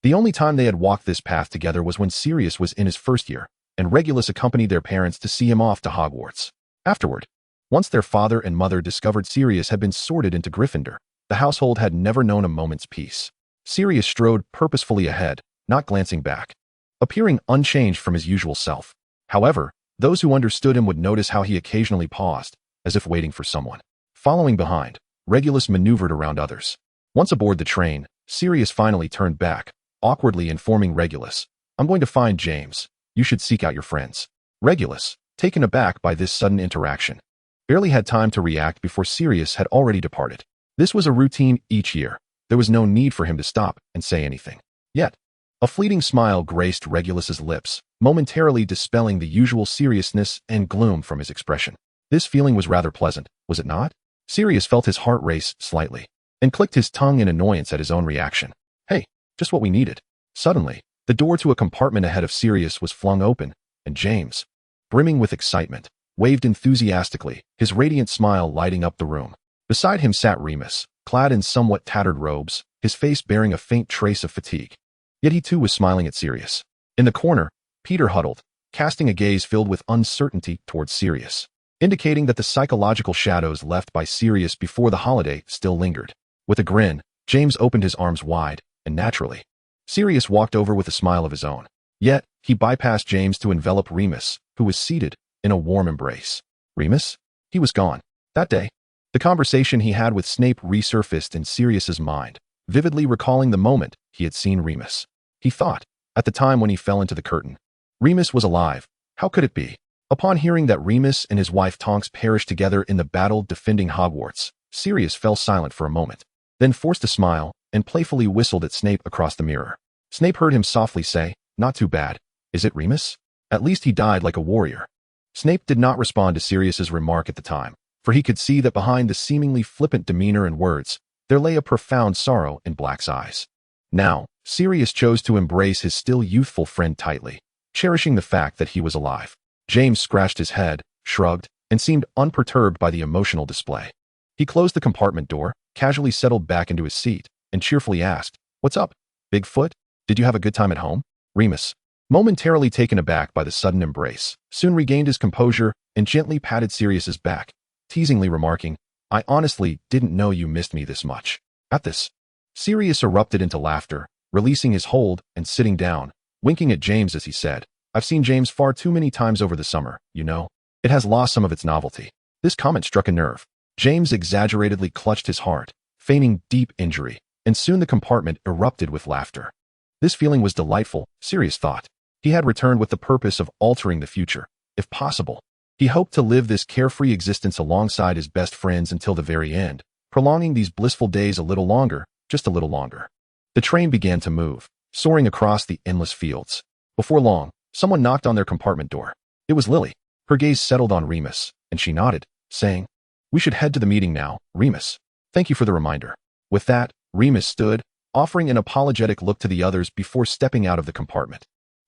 S1: the only time they had walked this path together was when Sirius was in his first year, and Regulus accompanied their parents to see him off to Hogwarts. Afterward, once their father and mother discovered Sirius had been sorted into Gryffindor, the household had never known a moment's peace. Sirius strode purposefully ahead, not glancing back, appearing unchanged from his usual self. However, those who understood him would notice how he occasionally paused, as if waiting for someone. Following behind, Regulus maneuvered around others. Once aboard the train, Sirius finally turned back, awkwardly informing Regulus, "I'm going to find James. You should seek out your friends." Regulus, taken aback by this sudden interaction, barely had time to react before Sirius had already departed. This was a routine each year. There was no need for him to stop and say anything. Yet, a fleeting smile graced Regulus's lips, momentarily dispelling the usual seriousness and gloom from his expression. This feeling was rather pleasant, was it not? Sirius felt his heart race slightly, and clicked his tongue in annoyance at his own reaction. Hey, just what we needed. Suddenly, the door to a compartment ahead of Sirius was flung open, and James, brimming with excitement, waved enthusiastically, his radiant smile lighting up the room. Beside him sat Remus, clad in somewhat tattered robes, his face bearing a faint trace of fatigue. Yet he too was smiling at Sirius. In the corner, Peter huddled, casting a gaze filled with uncertainty towards Sirius, indicating that the psychological shadows left by Sirius before the holiday still lingered. With a grin, James opened his arms wide, and naturally, Sirius walked over with a smile of his own. Yet, he bypassed James to envelop Remus, who was seated, in a warm embrace. Remus? He was gone. That day, the conversation he had with Snape resurfaced in Sirius's mind, vividly recalling the moment he had seen Remus. He thought, at the time when he fell into the curtain, Remus was alive. How could it be? Upon hearing that Remus and his wife Tonks perished together in the battle defending Hogwarts, Sirius fell silent for a moment, then forced a smile and playfully whistled at Snape across the mirror. Snape heard him softly say, "Not too bad. Is it, Remus? At least he died like a warrior." Snape did not respond to Sirius's remark at the time, for he could see that behind the seemingly flippant demeanor and words, there lay a profound sorrow in Black's eyes. Now, Sirius chose to embrace his still youthful friend tightly, cherishing the fact that he was alive. James scratched his head, shrugged, and seemed unperturbed by the emotional display. He closed the compartment door, casually settled back into his seat, and cheerfully asked, "What's up, Bigfoot? Did you have a good time at home?" Remus, momentarily taken aback by the sudden embrace, soon regained his composure and gently patted Sirius's back, teasingly remarking, "I honestly didn't know you missed me this much." At this, Sirius erupted into laughter, releasing his hold and sitting down, winking at James as he said, "I've seen James far too many times over the summer, you know. It has lost some of its novelty." This comment struck a nerve. James exaggeratedly clutched his heart, feigning deep injury, and soon the compartment erupted with laughter. This feeling was delightful, Sirius thought. He had returned with the purpose of altering the future, if possible. He hoped to live this carefree existence alongside his best friends until the very end, prolonging these blissful days a little longer, just a little longer. The train began to move, soaring across the endless fields. Before long, someone knocked on their compartment door. It was Lily. Her gaze settled on Remus, and she nodded, saying, "We should head to the meeting now, Remus. Thank you for the reminder." With that, Remus stood, offering an apologetic look to the others before stepping out of the compartment.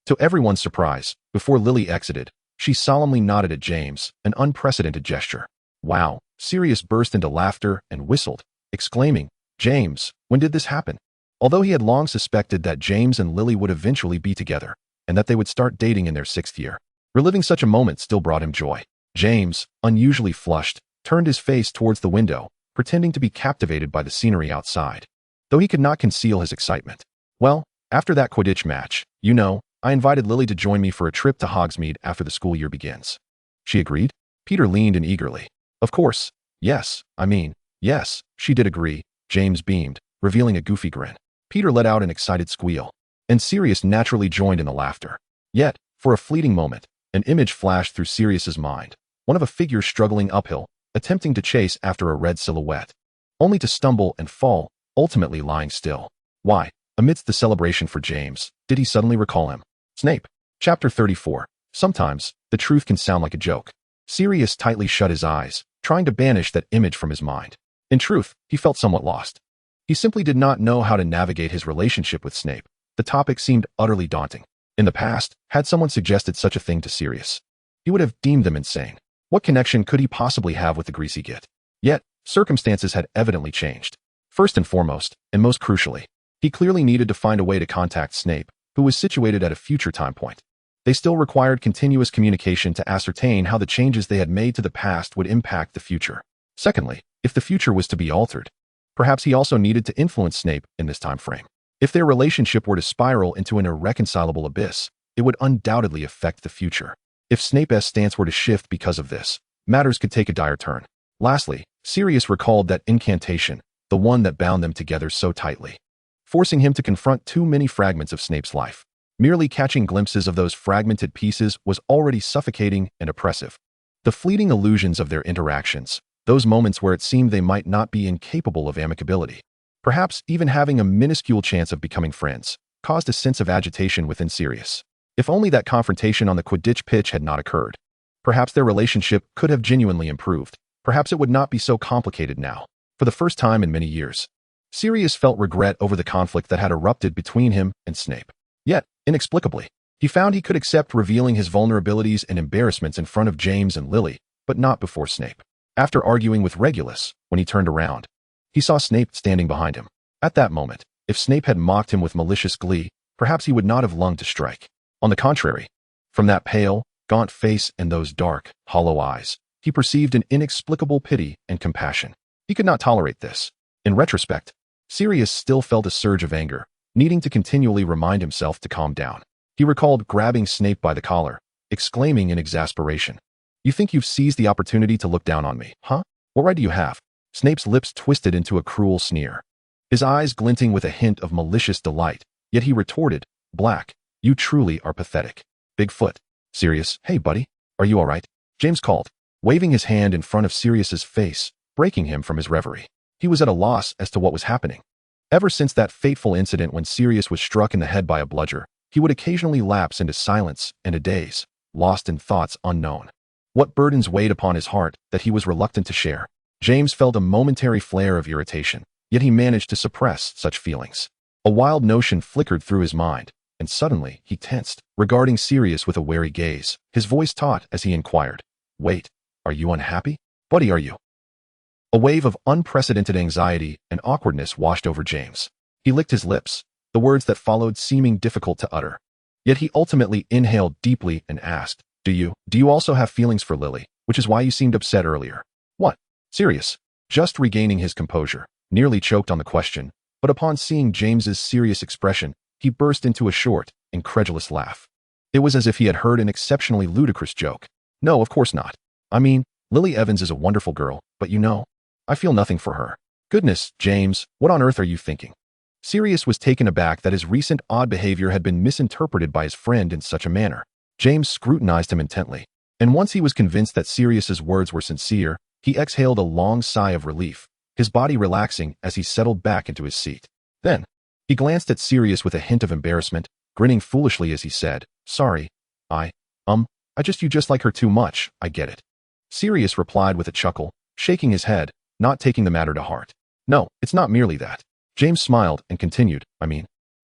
S1: To everyone's surprise, before Lily exited, she solemnly nodded at James, an unprecedented gesture. "Wow," Sirius burst into laughter and whistled, exclaiming, "James, when did this happen?" Although he had long suspected that James and Lily would eventually be together, and that they would start dating in their 6th year, reliving such a moment still brought him joy. James, unusually flushed, turned his face towards the window, pretending to be captivated by the scenery outside, though he could not conceal his excitement. "Well, after that Quidditch match, you know, I invited Lily to join me for a trip to Hogsmeade after the school year begins." She agreed. Peter leaned in eagerly. "Of course. Yes, yes, she did agree." James beamed, revealing a goofy grin. Peter let out an excited squeal, and Sirius naturally joined in the laughter. Yet, for a fleeting moment, an image flashed through Sirius's mind, one of a figure struggling uphill, attempting to chase after a red silhouette, only to stumble and fall, ultimately lying still. Why, amidst the celebration for James, did he suddenly recall him? Snape. Chapter 34. Sometimes, the truth can sound like a joke. Sirius tightly shut his eyes, trying to banish that image from his mind. In truth, he felt somewhat lost. He simply did not know how to navigate his relationship with Snape. The topic seemed utterly daunting. In the past, had someone suggested such a thing to Sirius, he would have deemed them insane. What connection could he possibly have with the greasy git? Yet, circumstances had evidently changed. First and foremost, and most crucially, he clearly needed to find a way to contact Snape, who was situated at a future time point. They still required continuous communication to ascertain how the changes they had made to the past would impact the future. Secondly, if the future was to be altered, perhaps he also needed to influence Snape in this time frame. If their relationship were to spiral into an irreconcilable abyss, it would undoubtedly affect the future. If Snape's stance were to shift because of this, matters could take a dire turn. Lastly, Sirius recalled that incantation, the one that bound them together so tightly, forcing him to confront too many fragments of Snape's life. Merely catching glimpses of those fragmented pieces was already suffocating and oppressive. The fleeting illusions of their interactions, those moments where it seemed they might not be incapable of amicability, perhaps even having a minuscule chance of becoming friends, caused a sense of agitation within Sirius. If only that confrontation on the Quidditch pitch had not occurred. Perhaps their relationship could have genuinely improved. Perhaps it would not be so complicated now. For the first time in many years, Sirius felt regret over the conflict that had erupted between him and Snape. Yet, inexplicably, he found he could accept revealing his vulnerabilities and embarrassments in front of James and Lily, but not before Snape. After arguing with Regulus, when he turned around, he saw Snape standing behind him. At that moment, if Snape had mocked him with malicious glee, perhaps he would not have lunged to strike. On the contrary, from that pale, gaunt face and those dark, hollow eyes, he perceived an inexplicable pity and compassion. He could not tolerate this. In retrospect, Sirius still felt a surge of anger, needing to continually remind himself to calm down. He recalled grabbing Snape by the collar, exclaiming in exasperation, "You think you've seized the opportunity to look down on me, huh? What right do you have?" Snape's lips twisted into a cruel sneer, his eyes glinting with a hint of malicious delight, yet he retorted, "Black, you truly are pathetic." "Bigfoot." "Sirius, hey buddy, are you all right?" James called, waving his hand in front of Sirius's face, breaking him from his reverie. He was at a loss as to what was happening. Ever since that fateful incident when Sirius was struck in the head by a bludger, he would occasionally lapse into silence and a daze, lost in thoughts unknown. What burdens weighed upon his heart that he was reluctant to share? James felt a momentary flare of irritation, yet he managed to suppress such feelings. A wild notion flickered through his mind, and suddenly he tensed, regarding Sirius with a wary gaze, his voice taut as he inquired, "Wait, are you unhappy? Buddy, are you?" A wave of unprecedented anxiety and awkwardness washed over James. He licked his lips, the words that followed seeming difficult to utter. Yet he ultimately inhaled deeply and asked, Do you also have feelings for Lily, which is why you seemed upset earlier?" "What?" Sirius, just regaining his composure, nearly choked on the question, but upon seeing James's serious expression, he burst into a short, incredulous laugh. It was as if he had heard an exceptionally ludicrous joke. "No, of course not. I mean, Lily Evans is a wonderful girl, but you know, I feel nothing for her." "Goodness, James, what on earth are you thinking?" Sirius was taken aback that his recent odd behavior had been misinterpreted by his friend in such a manner. James scrutinized him intently, and once he was convinced that Sirius's words were sincere, he exhaled a long sigh of relief, his body relaxing as he settled back into his seat. Then, he glanced at Sirius with a hint of embarrassment, grinning foolishly as he said, "Sorry, you just like her too much, I get it." Sirius replied with a chuckle, shaking his head, not taking the matter to heart. "No, it's not merely that." James smiled and continued,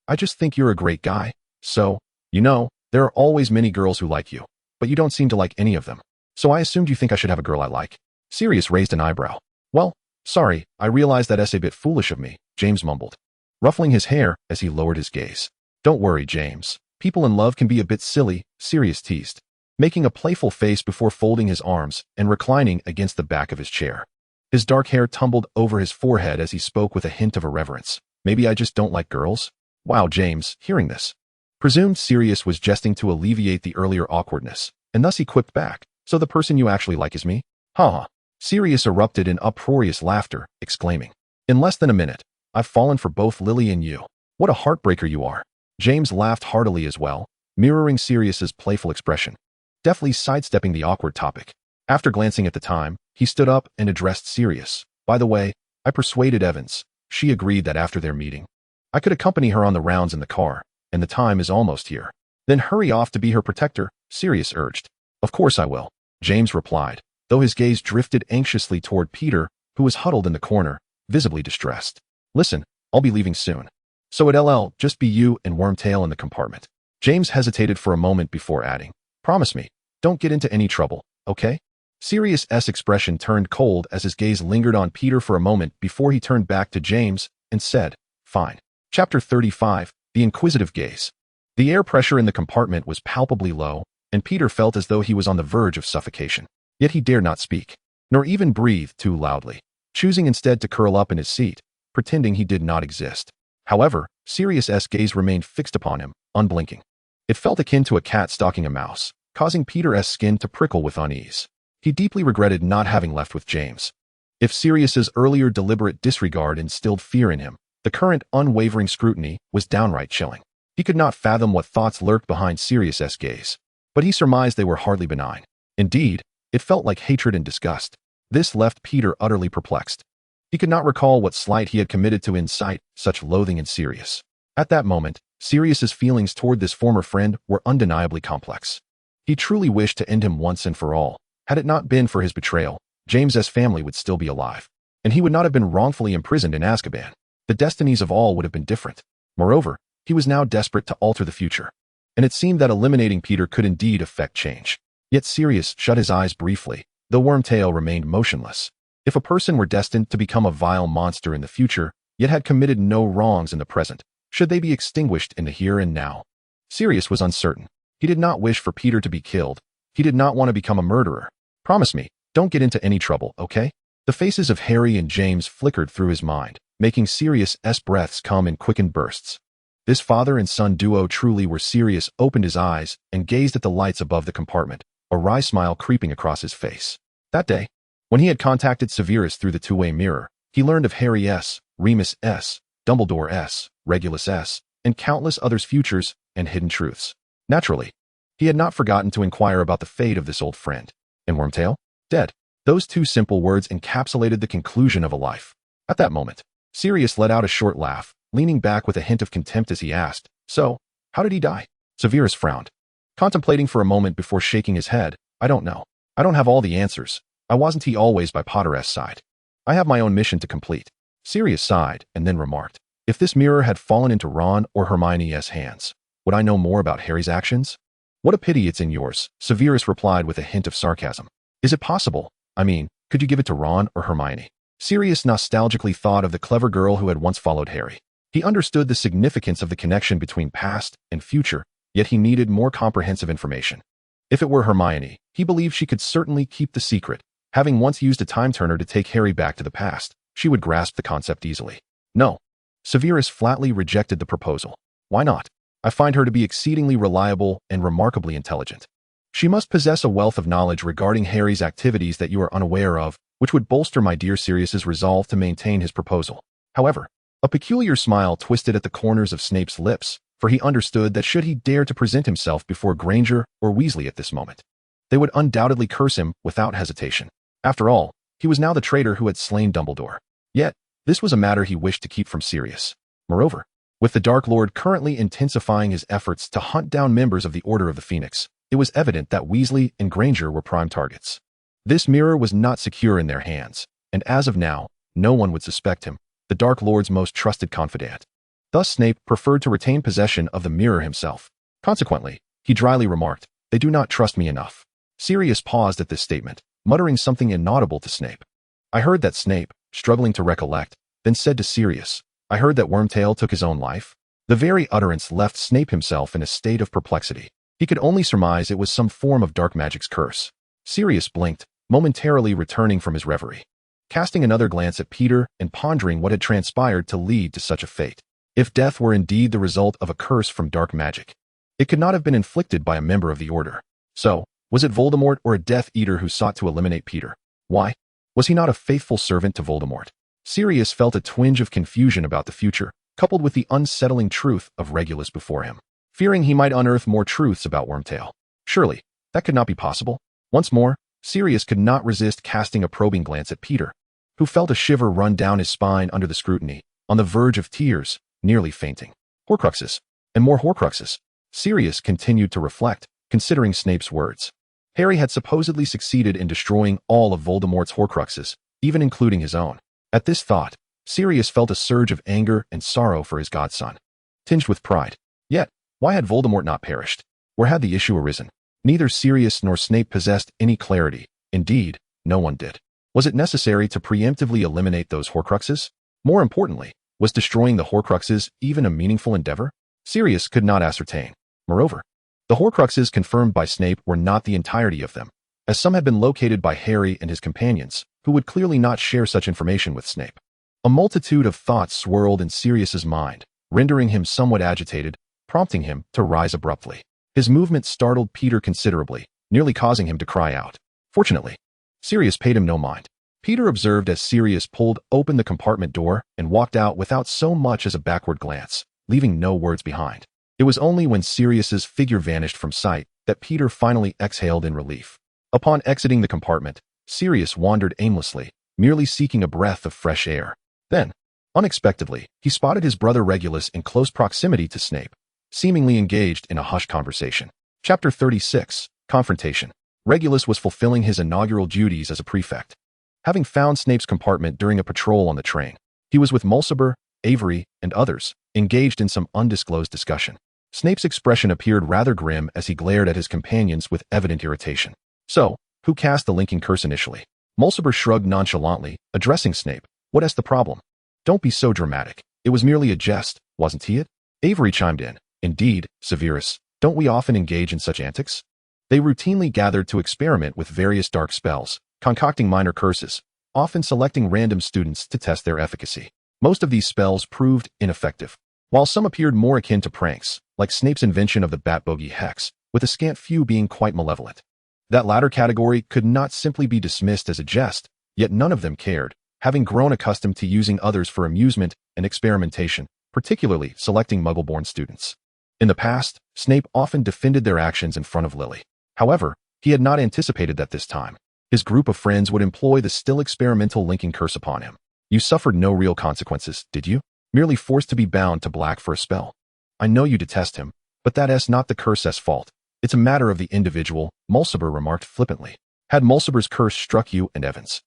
S1: I just think you're a great guy. So, there are always many girls who like you, but you don't seem to like any of them. So I assumed you think I should have a girl I like." Sirius raised an eyebrow. "Well, sorry, I realize that's a bit foolish of me," James mumbled, ruffling his hair as he lowered his gaze. "Don't worry, James. People in love can be a bit silly," Sirius teased, making a playful face before folding his arms and reclining against the back of his chair. His dark hair tumbled over his forehead as he spoke with a hint of irreverence. "Maybe I just don't like girls?" Wow, James, hearing this, presumed Sirius was jesting to alleviate the earlier awkwardness, and thus he quipped back, "So the person you actually like is me?" "Ha ha." Sirius erupted in uproarious laughter, exclaiming, "In less than a minute, I've fallen for both Lily and you. What a heartbreaker you are." James laughed heartily as well, mirroring Sirius's playful expression, deftly sidestepping the awkward topic. After glancing at the time, he stood up and addressed Sirius. "By the way, I persuaded Evans. She agreed that after their meeting, I could accompany her on the rounds in the car, and the time is almost here." "Then hurry off to be her protector," Sirius urged. "Of course I will," James replied, though his gaze drifted anxiously toward Peter, who was huddled in the corner, visibly distressed. "Listen, I'll be leaving soon. So it'll just be you and Wormtail in the compartment." James hesitated for a moment before adding, "Promise me, don't get into any trouble, okay?" Sirius's expression turned cold as his gaze lingered on Peter for a moment before he turned back to James and said, "Fine." Chapter 35, The Inquisitive Gaze. The air pressure in the compartment was palpably low, and Peter felt as though he was on the verge of suffocation. Yet he dared not speak, nor even breathe too loudly, choosing instead to curl up in his seat, pretending he did not exist. However, Sirius's gaze remained fixed upon him, unblinking. It felt akin to a cat stalking a mouse, causing Peter's skin to prickle with unease. He deeply regretted not having left with James. If Sirius's earlier deliberate disregard instilled fear in him, the current unwavering scrutiny was downright chilling. He could not fathom what thoughts lurked behind Sirius's gaze, but he surmised they were hardly benign. Indeed, it felt like hatred and disgust. This left Peter utterly perplexed. He could not recall what slight he had committed to incite such loathing in Sirius. At that moment, Sirius's feelings toward this former friend were undeniably complex. He truly wished to end him once and for all. Had it not been for his betrayal, James's family would still be alive, and he would not have been wrongfully imprisoned in Azkaban. The destinies of all would have been different. Moreover, he was now desperate to alter the future, and it seemed that eliminating Peter could indeed effect change. Yet Sirius shut his eyes briefly, though Wormtail remained motionless. If a person were destined to become a vile monster in the future, yet had committed no wrongs in the present, should they be extinguished in the here and now? Sirius was uncertain. He did not wish for Peter to be killed. He did not want to become a murderer. "Promise me, don't get into any trouble, okay?" The faces of Harry and James flickered through his mind, making Sirius's breaths come in quickened bursts. This father and son duo truly were. Sirius opened his eyes and gazed at the lights above the compartment, a wry smile creeping across his face. That day, when he had contacted Severus through the two-way mirror, he learned of Harry's, Remus's, Dumbledore's, Regulus's, and countless others' futures and hidden truths. Naturally, he had not forgotten to inquire about the fate of this old friend. And Wormtail? Dead. Those two simple words encapsulated the conclusion of a life. At that moment, Sirius let out a short laugh, leaning back with a hint of contempt as he asked, "So, how did he die?" Severus frowned, contemplating for a moment before shaking his head. "I don't know. I don't have all the answers. I wasn't he always by Potter's side. I have my own mission to complete." Sirius sighed and then remarked, "If this mirror had fallen into Ron or Hermione's hands, would I know more about Harry's actions?" "What a pity it's in yours," Severus replied with a hint of sarcasm. "Is it possible? I mean, could you give it to Ron or Hermione?" Sirius nostalgically thought of the clever girl who had once followed Harry. He understood the significance of the connection between past and future, yet he needed more comprehensive information. If it were Hermione, he believed she could certainly keep the secret. Having once used a time-turner to take Harry back to the past, she would grasp the concept easily. No. Severus flatly rejected the proposal. "Why not? I find her to be exceedingly reliable and remarkably intelligent. She must possess a wealth of knowledge regarding Harry's activities that you are unaware of, which would bolster my dear Sirius's resolve to maintain his proposal." However, a peculiar smile twisted at the corners of Snape's lips, for he understood that should he dare to present himself before Granger or Weasley at this moment, they would undoubtedly curse him without hesitation. After all, he was now the traitor who had slain Dumbledore. Yet, this was a matter he wished to keep from Sirius. Moreover, with the Dark Lord currently intensifying his efforts to hunt down members of the Order of the Phoenix, it was evident that Weasley and Granger were prime targets. This mirror was not secure in their hands, and as of now, no one would suspect him, the Dark Lord's most trusted confidant. Thus Snape preferred to retain possession of the mirror himself. Consequently, he dryly remarked, "They do not trust me enough." Sirius paused at this statement, muttering something inaudible to Snape. "I heard that." Snape, struggling to recollect, then said to Sirius, "I heard that Wormtail took his own life." The very utterance left Snape himself in a state of perplexity. He could only surmise it was some form of dark magic's curse. Sirius blinked, momentarily returning from his reverie, casting another glance at Peter and pondering what had transpired to lead to such a fate. If death were indeed the result of a curse from dark magic, it could not have been inflicted by a member of the Order. So, was it Voldemort or a Death Eater who sought to eliminate Peter? Why? Was he not a faithful servant to Voldemort? Sirius felt a twinge of confusion about the future, coupled with the unsettling truth of Regulus before him, fearing he might unearth more truths about Wormtail. Surely, that could not be possible. Once more, Sirius could not resist casting a probing glance at Peter, who felt a shiver run down his spine under the scrutiny, on the verge of tears, nearly fainting. Horcruxes, and more Horcruxes. Sirius continued to reflect, considering Snape's words. Harry had supposedly succeeded in destroying all of Voldemort's Horcruxes, even including his own. At this thought, Sirius felt a surge of anger and sorrow for his godson, tinged with pride. Yet, why had Voldemort not perished? Where had the issue arisen? Neither Sirius nor Snape possessed any clarity, Indeed, no one did. Was it necessary to preemptively eliminate those Horcruxes? More importantly, was destroying the Horcruxes even a meaningful endeavor? Sirius could not ascertain. Moreover, the Horcruxes confirmed by Snape were not the entirety of them, as some had been located by Harry and his companions, who would clearly not share such information with Snape. A multitude of thoughts swirled in Sirius's mind, rendering him somewhat agitated, prompting him to rise abruptly. His movement startled Peter considerably, nearly causing him to cry out. Fortunately, Sirius paid him no mind. Peter observed as Sirius pulled open the compartment door and walked out without so much as a backward glance, leaving no words behind. It was only when Sirius's figure vanished from sight that Peter finally exhaled in relief. Upon exiting the compartment, Sirius wandered aimlessly, merely seeking a breath of fresh air. Then, unexpectedly, he spotted his brother Regulus in close proximity to Snape, seemingly engaged in a hushed conversation. Chapter 36, Confrontation. Regulus was fulfilling his inaugural duties as a prefect. Having found Snape's compartment during a patrol on the train, he was with Mulciber, Avery, and others, engaged in some undisclosed discussion. Snape's expression appeared rather grim as he glared at his companions with evident irritation. So, who cast the linking curse initially? Mulciber shrugged nonchalantly, addressing Snape. What's the problem? Don't be so dramatic. It was merely a jest, wasn't it? Avery chimed in. Indeed, Severus, don't we often engage in such antics? They routinely gathered to experiment with various dark spells, concocting minor curses, often selecting random students to test their efficacy. Most of these spells proved ineffective, while some appeared more akin to pranks, like Snape's invention of the Bat-Bogey Hex, with a scant few being quite malevolent. That latter category could not simply be dismissed as a jest, yet none of them cared, having grown accustomed to using others for amusement and experimentation, particularly selecting Muggle-born students. In the past, Snape often defended their actions in front of Lily. However, he had not anticipated that this time his group of friends would employ the still experimental linking curse upon him. You suffered no real consequences, did you? Merely forced to be bound to black for a spell. I know you detest him, but that's not the curse's fault. It's a matter of the individual, Mulciber remarked flippantly. Had Mulciber's curse struck you and Evans,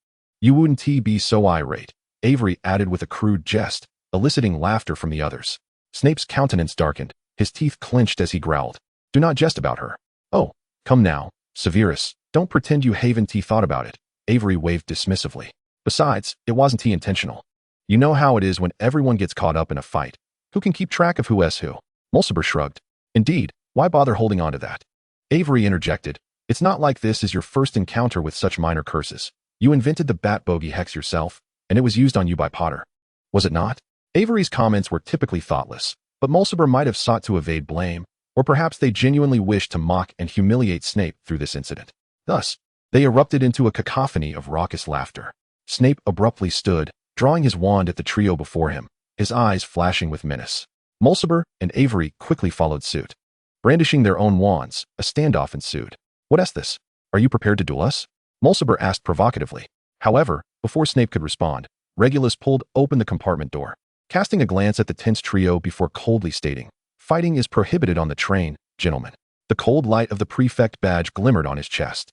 S1: you wouldn't be so irate, Avery added with a crude jest, eliciting laughter from the others. Snape's countenance darkened, his teeth clenched as he growled. Do not jest about her. Oh, come now, Severus, don't pretend you haven't thought about it, Avery waved dismissively. Besides, it wasn't intentional. You know how it is when everyone gets caught up in a fight. Who can keep track of who's who? Mulciber shrugged. Indeed, why bother holding on to that? Avery interjected. It's not like this is your first encounter with such minor curses. You invented the Bat-Bogey Hex yourself, and it was used on you by Potter. Was it not? Avery's comments were typically thoughtless, but Mulciber might have sought to evade blame, or perhaps they genuinely wished to mock and humiliate Snape through this incident. Thus, they erupted into a cacophony of raucous laughter. Snape abruptly stood, drawing his wand at the trio before him, his eyes flashing with menace. Mulciber and Avery quickly followed suit. Brandishing their own wands, a standoff ensued. What's this? Are you prepared to duel us? Mulciber asked provocatively. However, before Snape could respond, Regulus pulled open the compartment door, casting a glance at the tense trio before coldly stating, Fighting is prohibited on the train, gentlemen. The cold light of the prefect badge glimmered on his chest.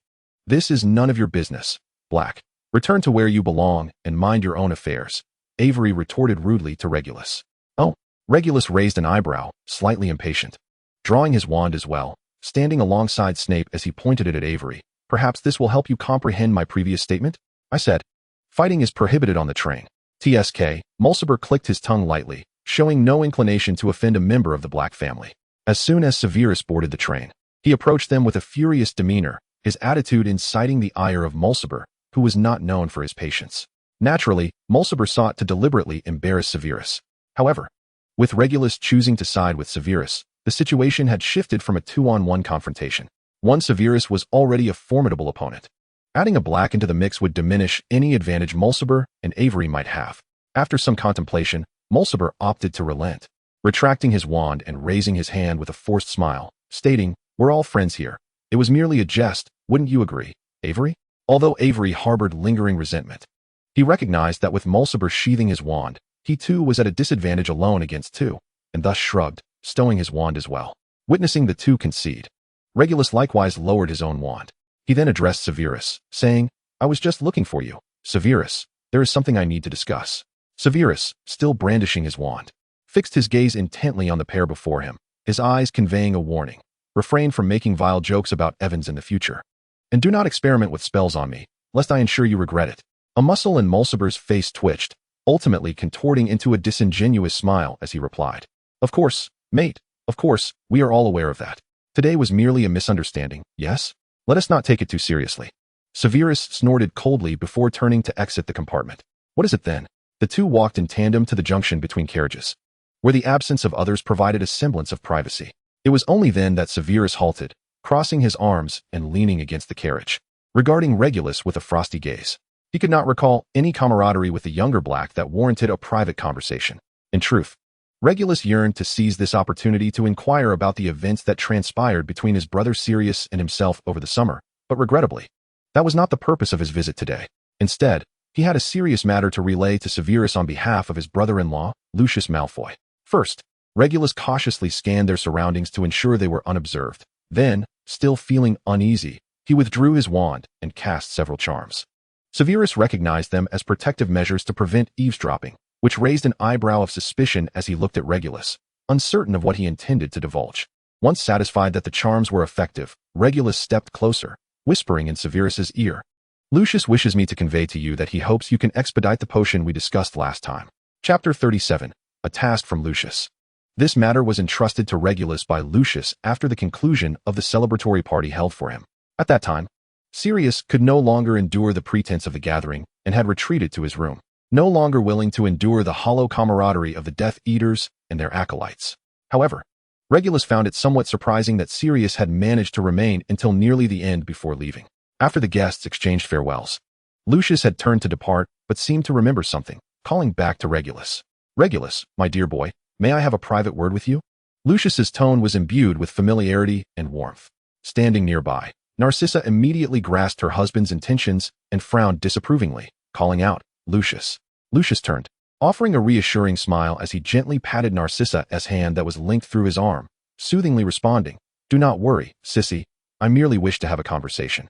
S1: This is none of your business, Black. Return to where you belong and mind your own affairs, Avery retorted rudely to Regulus. Oh, Regulus raised an eyebrow, slightly impatient. Drawing his wand as well, standing alongside Snape as he pointed it at Avery. Perhaps this will help you comprehend my previous statement? I said, fighting is prohibited on the train. TSK, Mulciber clicked his tongue lightly, showing no inclination to offend a member of the Black family. As soon as Severus boarded the train, he approached them with a furious demeanor, his attitude inciting the ire of Mulciber, who was not known for his patience. Naturally, Mulciber sought to deliberately embarrass Severus. However, with Regulus choosing to side with Severus, the situation had shifted from a 2-on-1 confrontation. One Severus was already a formidable opponent. Adding a Black into the mix would diminish any advantage Mulciber and Avery might have. After some contemplation, Mulciber opted to relent, retracting his wand and raising his hand with a forced smile, stating, We're all friends here. It was merely a jest, wouldn't you agree, Avery? Although Avery harbored lingering resentment, he recognized that with Mulciber sheathing his wand, he too was at a disadvantage alone against two, and thus shrugged, stowing his wand as well. Witnessing the two concede, Regulus likewise lowered his own wand. He then addressed Severus, saying, I was just looking for you, Severus. There is something I need to discuss. Severus, still brandishing his wand, fixed his gaze intently on the pair before him, his eyes conveying a warning. Refrain from making vile jokes about Evans in the future. And do not experiment with spells on me, lest I ensure you regret it. A muscle in Mulciber's face twitched, ultimately contorting into a disingenuous smile as he replied. Of course, mate, of course, we are all aware of that. Today was merely a misunderstanding, yes? Let us not take it too seriously. Sirius snorted coldly before turning to exit the compartment. What is it then? The two walked in tandem to the junction between carriages, where the absence of others provided a semblance of privacy. It was only then that Sirius halted, crossing his arms and leaning against the carriage, regarding Regulus with a frosty gaze. He could not recall any camaraderie with the younger black that warranted a private conversation. In truth, Regulus yearned to seize this opportunity to inquire about the events that transpired between his brother Sirius and himself over the summer, but regrettably, that was not the purpose of his visit today. Instead, he had a serious matter to relay to Sirius on behalf of his brother-in-law, Lucius Malfoy. First, Regulus cautiously scanned their surroundings to ensure they were unobserved. Then, still feeling uneasy, he withdrew his wand and cast several charms. Sirius recognized them as protective measures to prevent eavesdropping, which raised an eyebrow of suspicion as he looked at Regulus, uncertain of what he intended to divulge. Once satisfied that the charms were effective, Regulus stepped closer, whispering in Sirius's ear. Lucius wishes me to convey to you that he hopes you can expedite the potion we discussed last time. Chapter 37. A task from Lucius. This matter was entrusted to Regulus by Lucius after the conclusion of the celebratory party held for him. At that time, Sirius could no longer endure the pretense of the gathering and had retreated to his room, no longer willing to endure the hollow camaraderie of the Death Eaters and their acolytes. However, Regulus found it somewhat surprising that Sirius had managed to remain until nearly the end before leaving. After the guests exchanged farewells, Lucius had turned to depart but seemed to remember something, calling back to Regulus. Regulus, my dear boy, may I have a private word with you? Lucius's tone was imbued with familiarity and warmth. Standing nearby, Narcissa immediately grasped her husband's intentions and frowned disapprovingly, calling out, Lucius. Lucius turned, offering a reassuring smile as he gently patted Narcissa's hand that was linked through his arm, soothingly responding, Do not worry, sissy, I merely wish to have a conversation.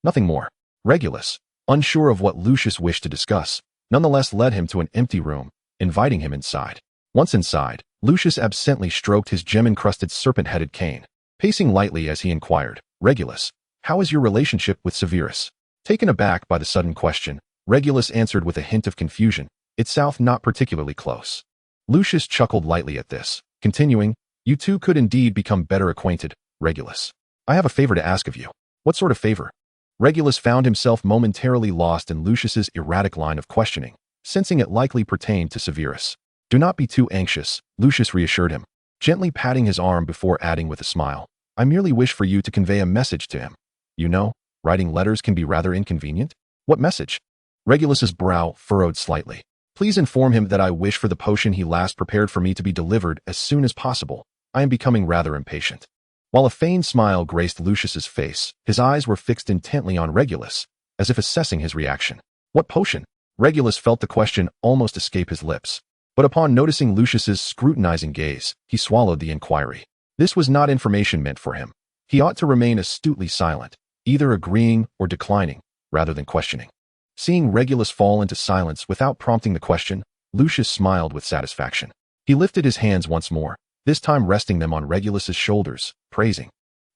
S1: Nothing more. Regulus, unsure of what Lucius wished to discuss, nonetheless led him to an empty room, inviting him inside. Once inside, Lucius absently stroked his gem-encrusted serpent-headed cane, pacing lightly as he inquired, Regulus, how is your relationship with Sirius? Taken aback by the sudden question, Regulus answered with a hint of confusion, It sounds not particularly close. Lucius chuckled lightly at this, continuing, You two could indeed become better acquainted, Regulus. I have a favor to ask of you. What sort of favor? Regulus found himself momentarily lost in Lucius's erratic line of questioning, sensing it likely pertained to Sirius. Do not be too anxious, Lucius reassured him, gently patting his arm before adding with a smile, I merely wish for you to convey a message to him. You know, writing letters can be rather inconvenient. What message? Regulus's brow furrowed slightly. Please inform him that I wish for the potion he last prepared for me to be delivered as soon as possible. I am becoming rather impatient. While a feigned smile graced Lucius's face, his eyes were fixed intently on Regulus, as if assessing his reaction. What potion? Regulus felt the question almost escape his lips, but upon noticing Lucius's scrutinizing gaze, he swallowed the inquiry. This was not information meant for him. He ought to remain astutely silent, either agreeing or declining, rather than questioning. Seeing Regulus fall into silence without prompting the question, Lucius smiled with satisfaction. He lifted his hands once more, this time resting them on Regulus's shoulders, praising.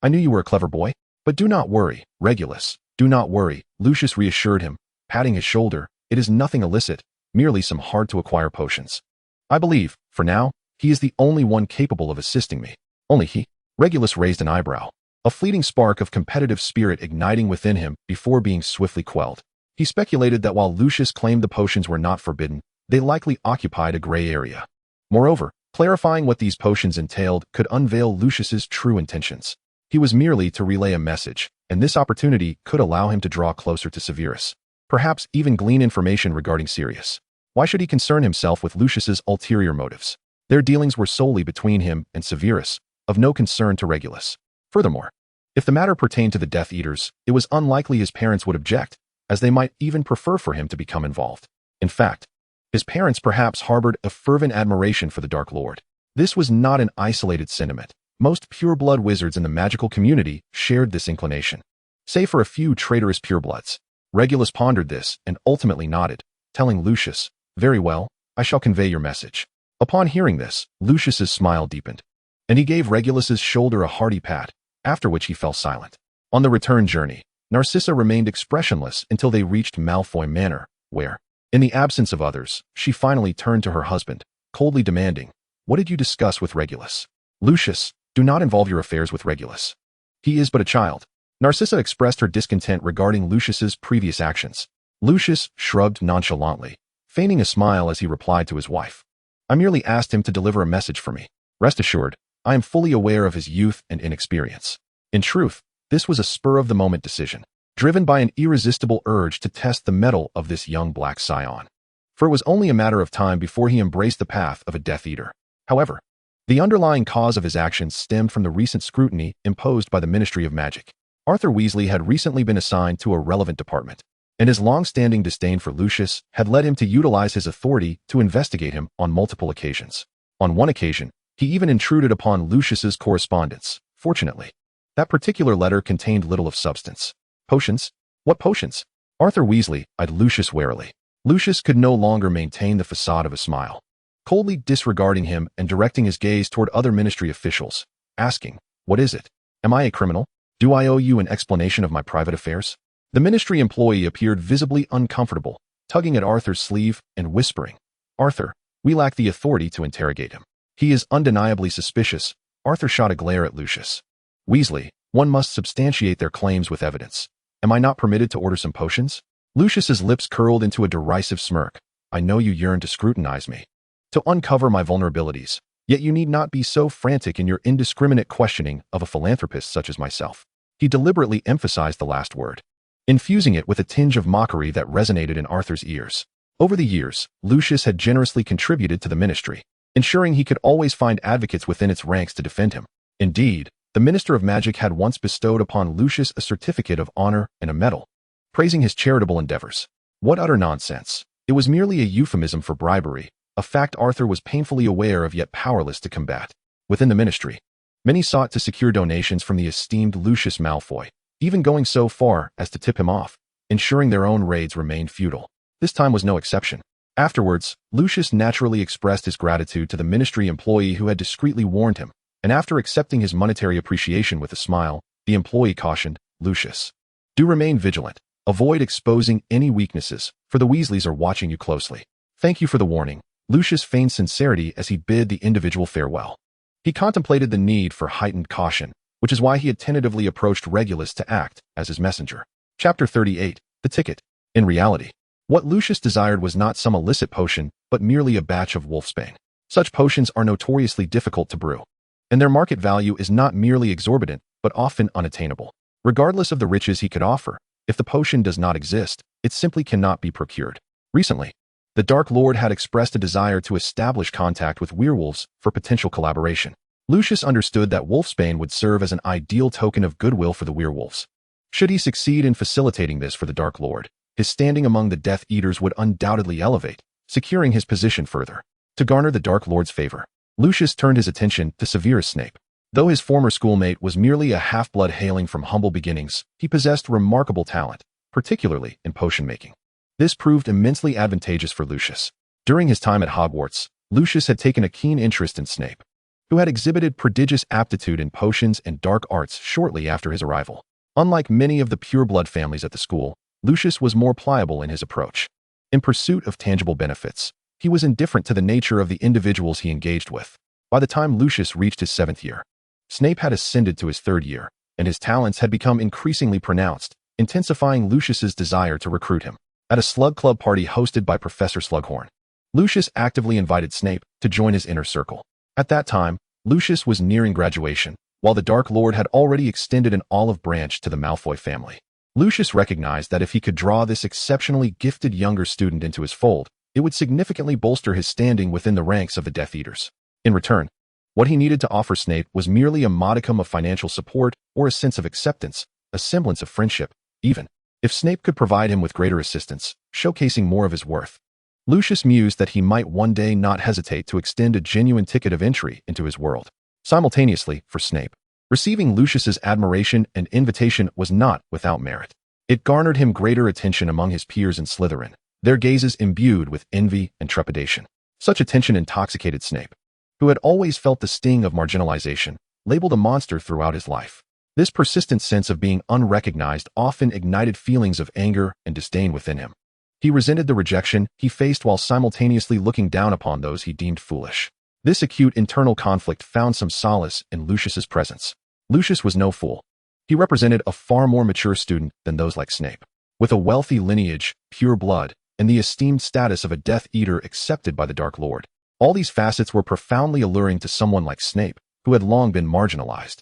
S1: I knew you were a clever boy, but do not worry, Regulus, do not worry, Lucius reassured him, patting his shoulder, it is nothing illicit, merely some hard-to-acquire potions. I believe, for now, he is the only one capable of assisting me. Only he. Regulus raised an eyebrow, a fleeting spark of competitive spirit igniting within him before being swiftly quelled. He speculated that while Lucius claimed the potions were not forbidden, they likely occupied a gray area. Moreover, clarifying what these potions entailed could unveil Lucius's true intentions. He was merely to relay a message, and this opportunity could allow him to draw closer to Sirius. Perhaps even glean information regarding Sirius. Why should he concern himself with Lucius's ulterior motives? Their dealings were solely between him and Sirius, of no concern to Regulus. Furthermore, if the matter pertained to the Death Eaters, it was unlikely his parents would object, as they might even prefer for him to become involved. In fact, his parents perhaps harbored a fervent admiration for the Dark Lord. This was not an isolated sentiment. Most pure-blood wizards in the magical community shared this inclination. Save for a few traitorous purebloods. Regulus pondered this and ultimately nodded, telling Lucius, Very well, I shall convey your message. Upon hearing this, Lucius's smile deepened, and he gave Regulus's shoulder a hearty pat, after which he fell silent. On the return journey, Narcissa remained expressionless until they reached Malfoy Manor, where, in the absence of others, she finally turned to her husband, coldly demanding, "What did you discuss with Regulus?" "Lucius, do not involve your affairs with Regulus. He is but a child." Narcissa expressed her discontent regarding Lucius's previous actions. Lucius shrugged nonchalantly, feigning a smile as he replied to his wife. "I merely asked him to deliver a message for me. Rest assured, I am fully aware of his youth and inexperience." In truth, this was a spur-of-the-moment decision, driven by an irresistible urge to test the mettle of this young black scion. For it was only a matter of time before he embraced the path of a Death Eater. However, the underlying cause of his actions stemmed from the recent scrutiny imposed by the Ministry of Magic. Arthur Weasley had recently been assigned to a relevant department, and his long-standing disdain for Lucius had led him to utilize his authority to investigate him on multiple occasions. On one occasion, he even intruded upon Lucius's correspondence. Fortunately, that particular letter contained little of substance. Potions? What potions? Arthur Weasley eyed Lucius warily. Lucius could no longer maintain the facade of a smile, coldly disregarding him and directing his gaze toward other ministry officials, asking, "What is it? Am I a criminal? Do I owe you an explanation of my private affairs?" The ministry employee appeared visibly uncomfortable, tugging at Arthur's sleeve and whispering, "Arthur, we lack the authority to interrogate him. He is undeniably suspicious." Arthur shot a glare at Lucius. "Weasley, one must substantiate their claims with evidence. Am I not permitted to order some potions?" Lucius's lips curled into a derisive smirk. "I know you yearn to scrutinize me, to uncover my vulnerabilities, yet you need not be so frantic in your indiscriminate questioning of a philanthropist such as myself." He deliberately emphasized the last word, infusing it with a tinge of mockery that resonated in Arthur's ears. Over the years, Lucius had generously contributed to the ministry, ensuring he could always find advocates within its ranks to defend him. Indeed, the Minister of Magic had once bestowed upon Lucius a certificate of honor and a medal, praising his charitable endeavors. What utter nonsense! It was merely a euphemism for bribery, a fact Arthur was painfully aware of yet powerless to combat. Within the ministry, many sought to secure donations from the esteemed Lucius Malfoy, even going so far as to tip him off, ensuring their own raids remained futile. This time was no exception. Afterwards, Lucius naturally expressed his gratitude to the ministry employee who had discreetly warned him, and after accepting his monetary appreciation with a smile, the employee cautioned, "Lucius, do remain vigilant. Avoid exposing any weaknesses, for the Weasleys are watching you closely." "Thank you for the warning." Lucius feigned sincerity as he bid the individual farewell. He contemplated the need for heightened caution, which is why he had tentatively approached Regulus to act as his messenger. Chapter 38, The Ticket. In reality, what Lucius desired was not some illicit potion, but merely a batch of wolfsbane. Such potions are notoriously difficult to brew, and their market value is not merely exorbitant, but often unattainable. Regardless of the riches he could offer, if the potion does not exist, it simply cannot be procured. Recently, the Dark Lord had expressed a desire to establish contact with werewolves for potential collaboration. Lucius understood that wolfsbane would serve as an ideal token of goodwill for the werewolves. Should he succeed in facilitating this for the Dark Lord, his standing among the Death Eaters would undoubtedly elevate, securing his position further. To garner the Dark Lord's favor, Lucius turned his attention to Severus Snape. Though his former schoolmate was merely a half-blood hailing from humble beginnings, he possessed remarkable talent, particularly in potion making. This proved immensely advantageous for Lucius. During his time at Hogwarts, Lucius had taken a keen interest in Snape, who had exhibited prodigious aptitude in potions and dark arts shortly after his arrival. Unlike many of the pure-blood families at the school, Lucius was more pliable in his approach. In pursuit of tangible benefits, he was indifferent to the nature of the individuals he engaged with. By the time Lucius reached his 7th year, Snape had ascended to his 3rd year, and his talents had become increasingly pronounced, intensifying Lucius's desire to recruit him. At a slug club party hosted by Professor Slughorn, Lucius actively invited Snape to join his inner circle. At that time, Lucius was nearing graduation, while the Dark Lord had already extended an olive branch to the Malfoy family. Lucius recognized that if he could draw this exceptionally gifted younger student into his fold, it would significantly bolster his standing within the ranks of the Death Eaters. In return, what he needed to offer Snape was merely a modicum of financial support or a sense of acceptance, a semblance of friendship, even. If Snape could provide him with greater assistance, showcasing more of his worth, Lucius mused that he might one day not hesitate to extend a genuine ticket of entry into his world. Simultaneously, for Snape, receiving Lucius's admiration and invitation was not without merit. It garnered him greater attention among his peers in Slytherin, their gazes imbued with envy and trepidation. Such attention intoxicated Snape, who had always felt the sting of marginalization, labeled a monster throughout his life. This persistent sense of being unrecognized often ignited feelings of anger and disdain within him. He resented the rejection he faced while simultaneously looking down upon those he deemed foolish. This acute internal conflict found some solace in Lucius's presence. Lucius was no fool. He represented a far more mature student than those like Snape. With a wealthy lineage, pure blood, and the esteemed status of a Death Eater accepted by the Dark Lord. All these facets were profoundly alluring to someone like Snape, who had long been marginalized.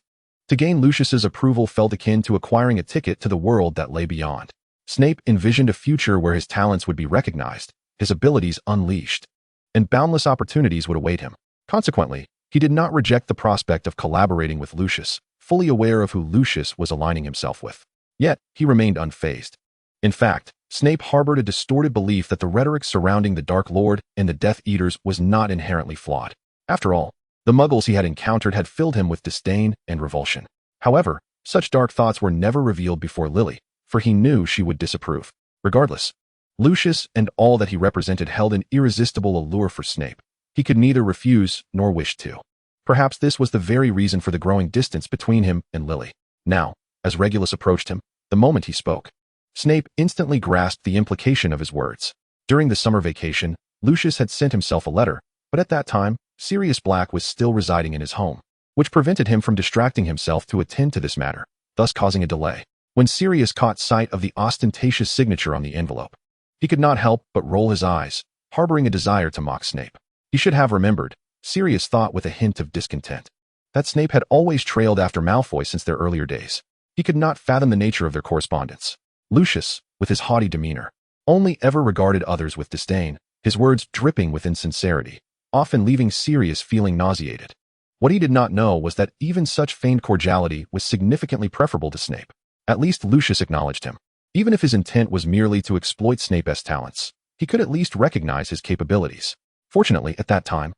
S1: To gain Lucius's approval felt akin to acquiring a ticket to the world that lay beyond. Snape envisioned a future where his talents would be recognized, his abilities unleashed, and boundless opportunities would await him. Consequently, he did not reject the prospect of collaborating with Lucius, fully aware of who Lucius was aligning himself with. Yet, he remained unfazed. In fact, Snape harbored a distorted belief that the rhetoric surrounding the Dark Lord and the Death Eaters was not inherently flawed. After all, the Muggles he had encountered had filled him with disdain and revulsion. However, such dark thoughts were never revealed before Lily, for he knew she would disapprove. Regardless, Lucius and all that he represented held an irresistible allure for Snape. He could neither refuse nor wish to. Perhaps this was the very reason for the growing distance between him and Lily. Now, as Regulus approached him, the moment he spoke, Snape instantly grasped the implication of his words. During the summer vacation, Lucius had sent himself a letter, but at that time, Sirius Black was still residing in his home, which prevented him from distracting himself to attend to this matter, thus causing a delay. When Sirius caught sight of the ostentatious signature on the envelope, he could not help but roll his eyes, harboring a desire to mock Snape. He should have remembered, Sirius thought with a hint of discontent, that Snape had always trailed after Malfoy since their earlier days. He could not fathom the nature of their correspondence. Lucius, with his haughty demeanor, only ever regarded others with disdain, his words dripping with insincerity, often leaving Sirius feeling nauseated. What he did not know was that even such feigned cordiality was significantly preferable to Snape. At least Lucius acknowledged him. Even if his intent was merely to exploit Snape's talents, he could at least recognize his capabilities. Fortunately, at that time,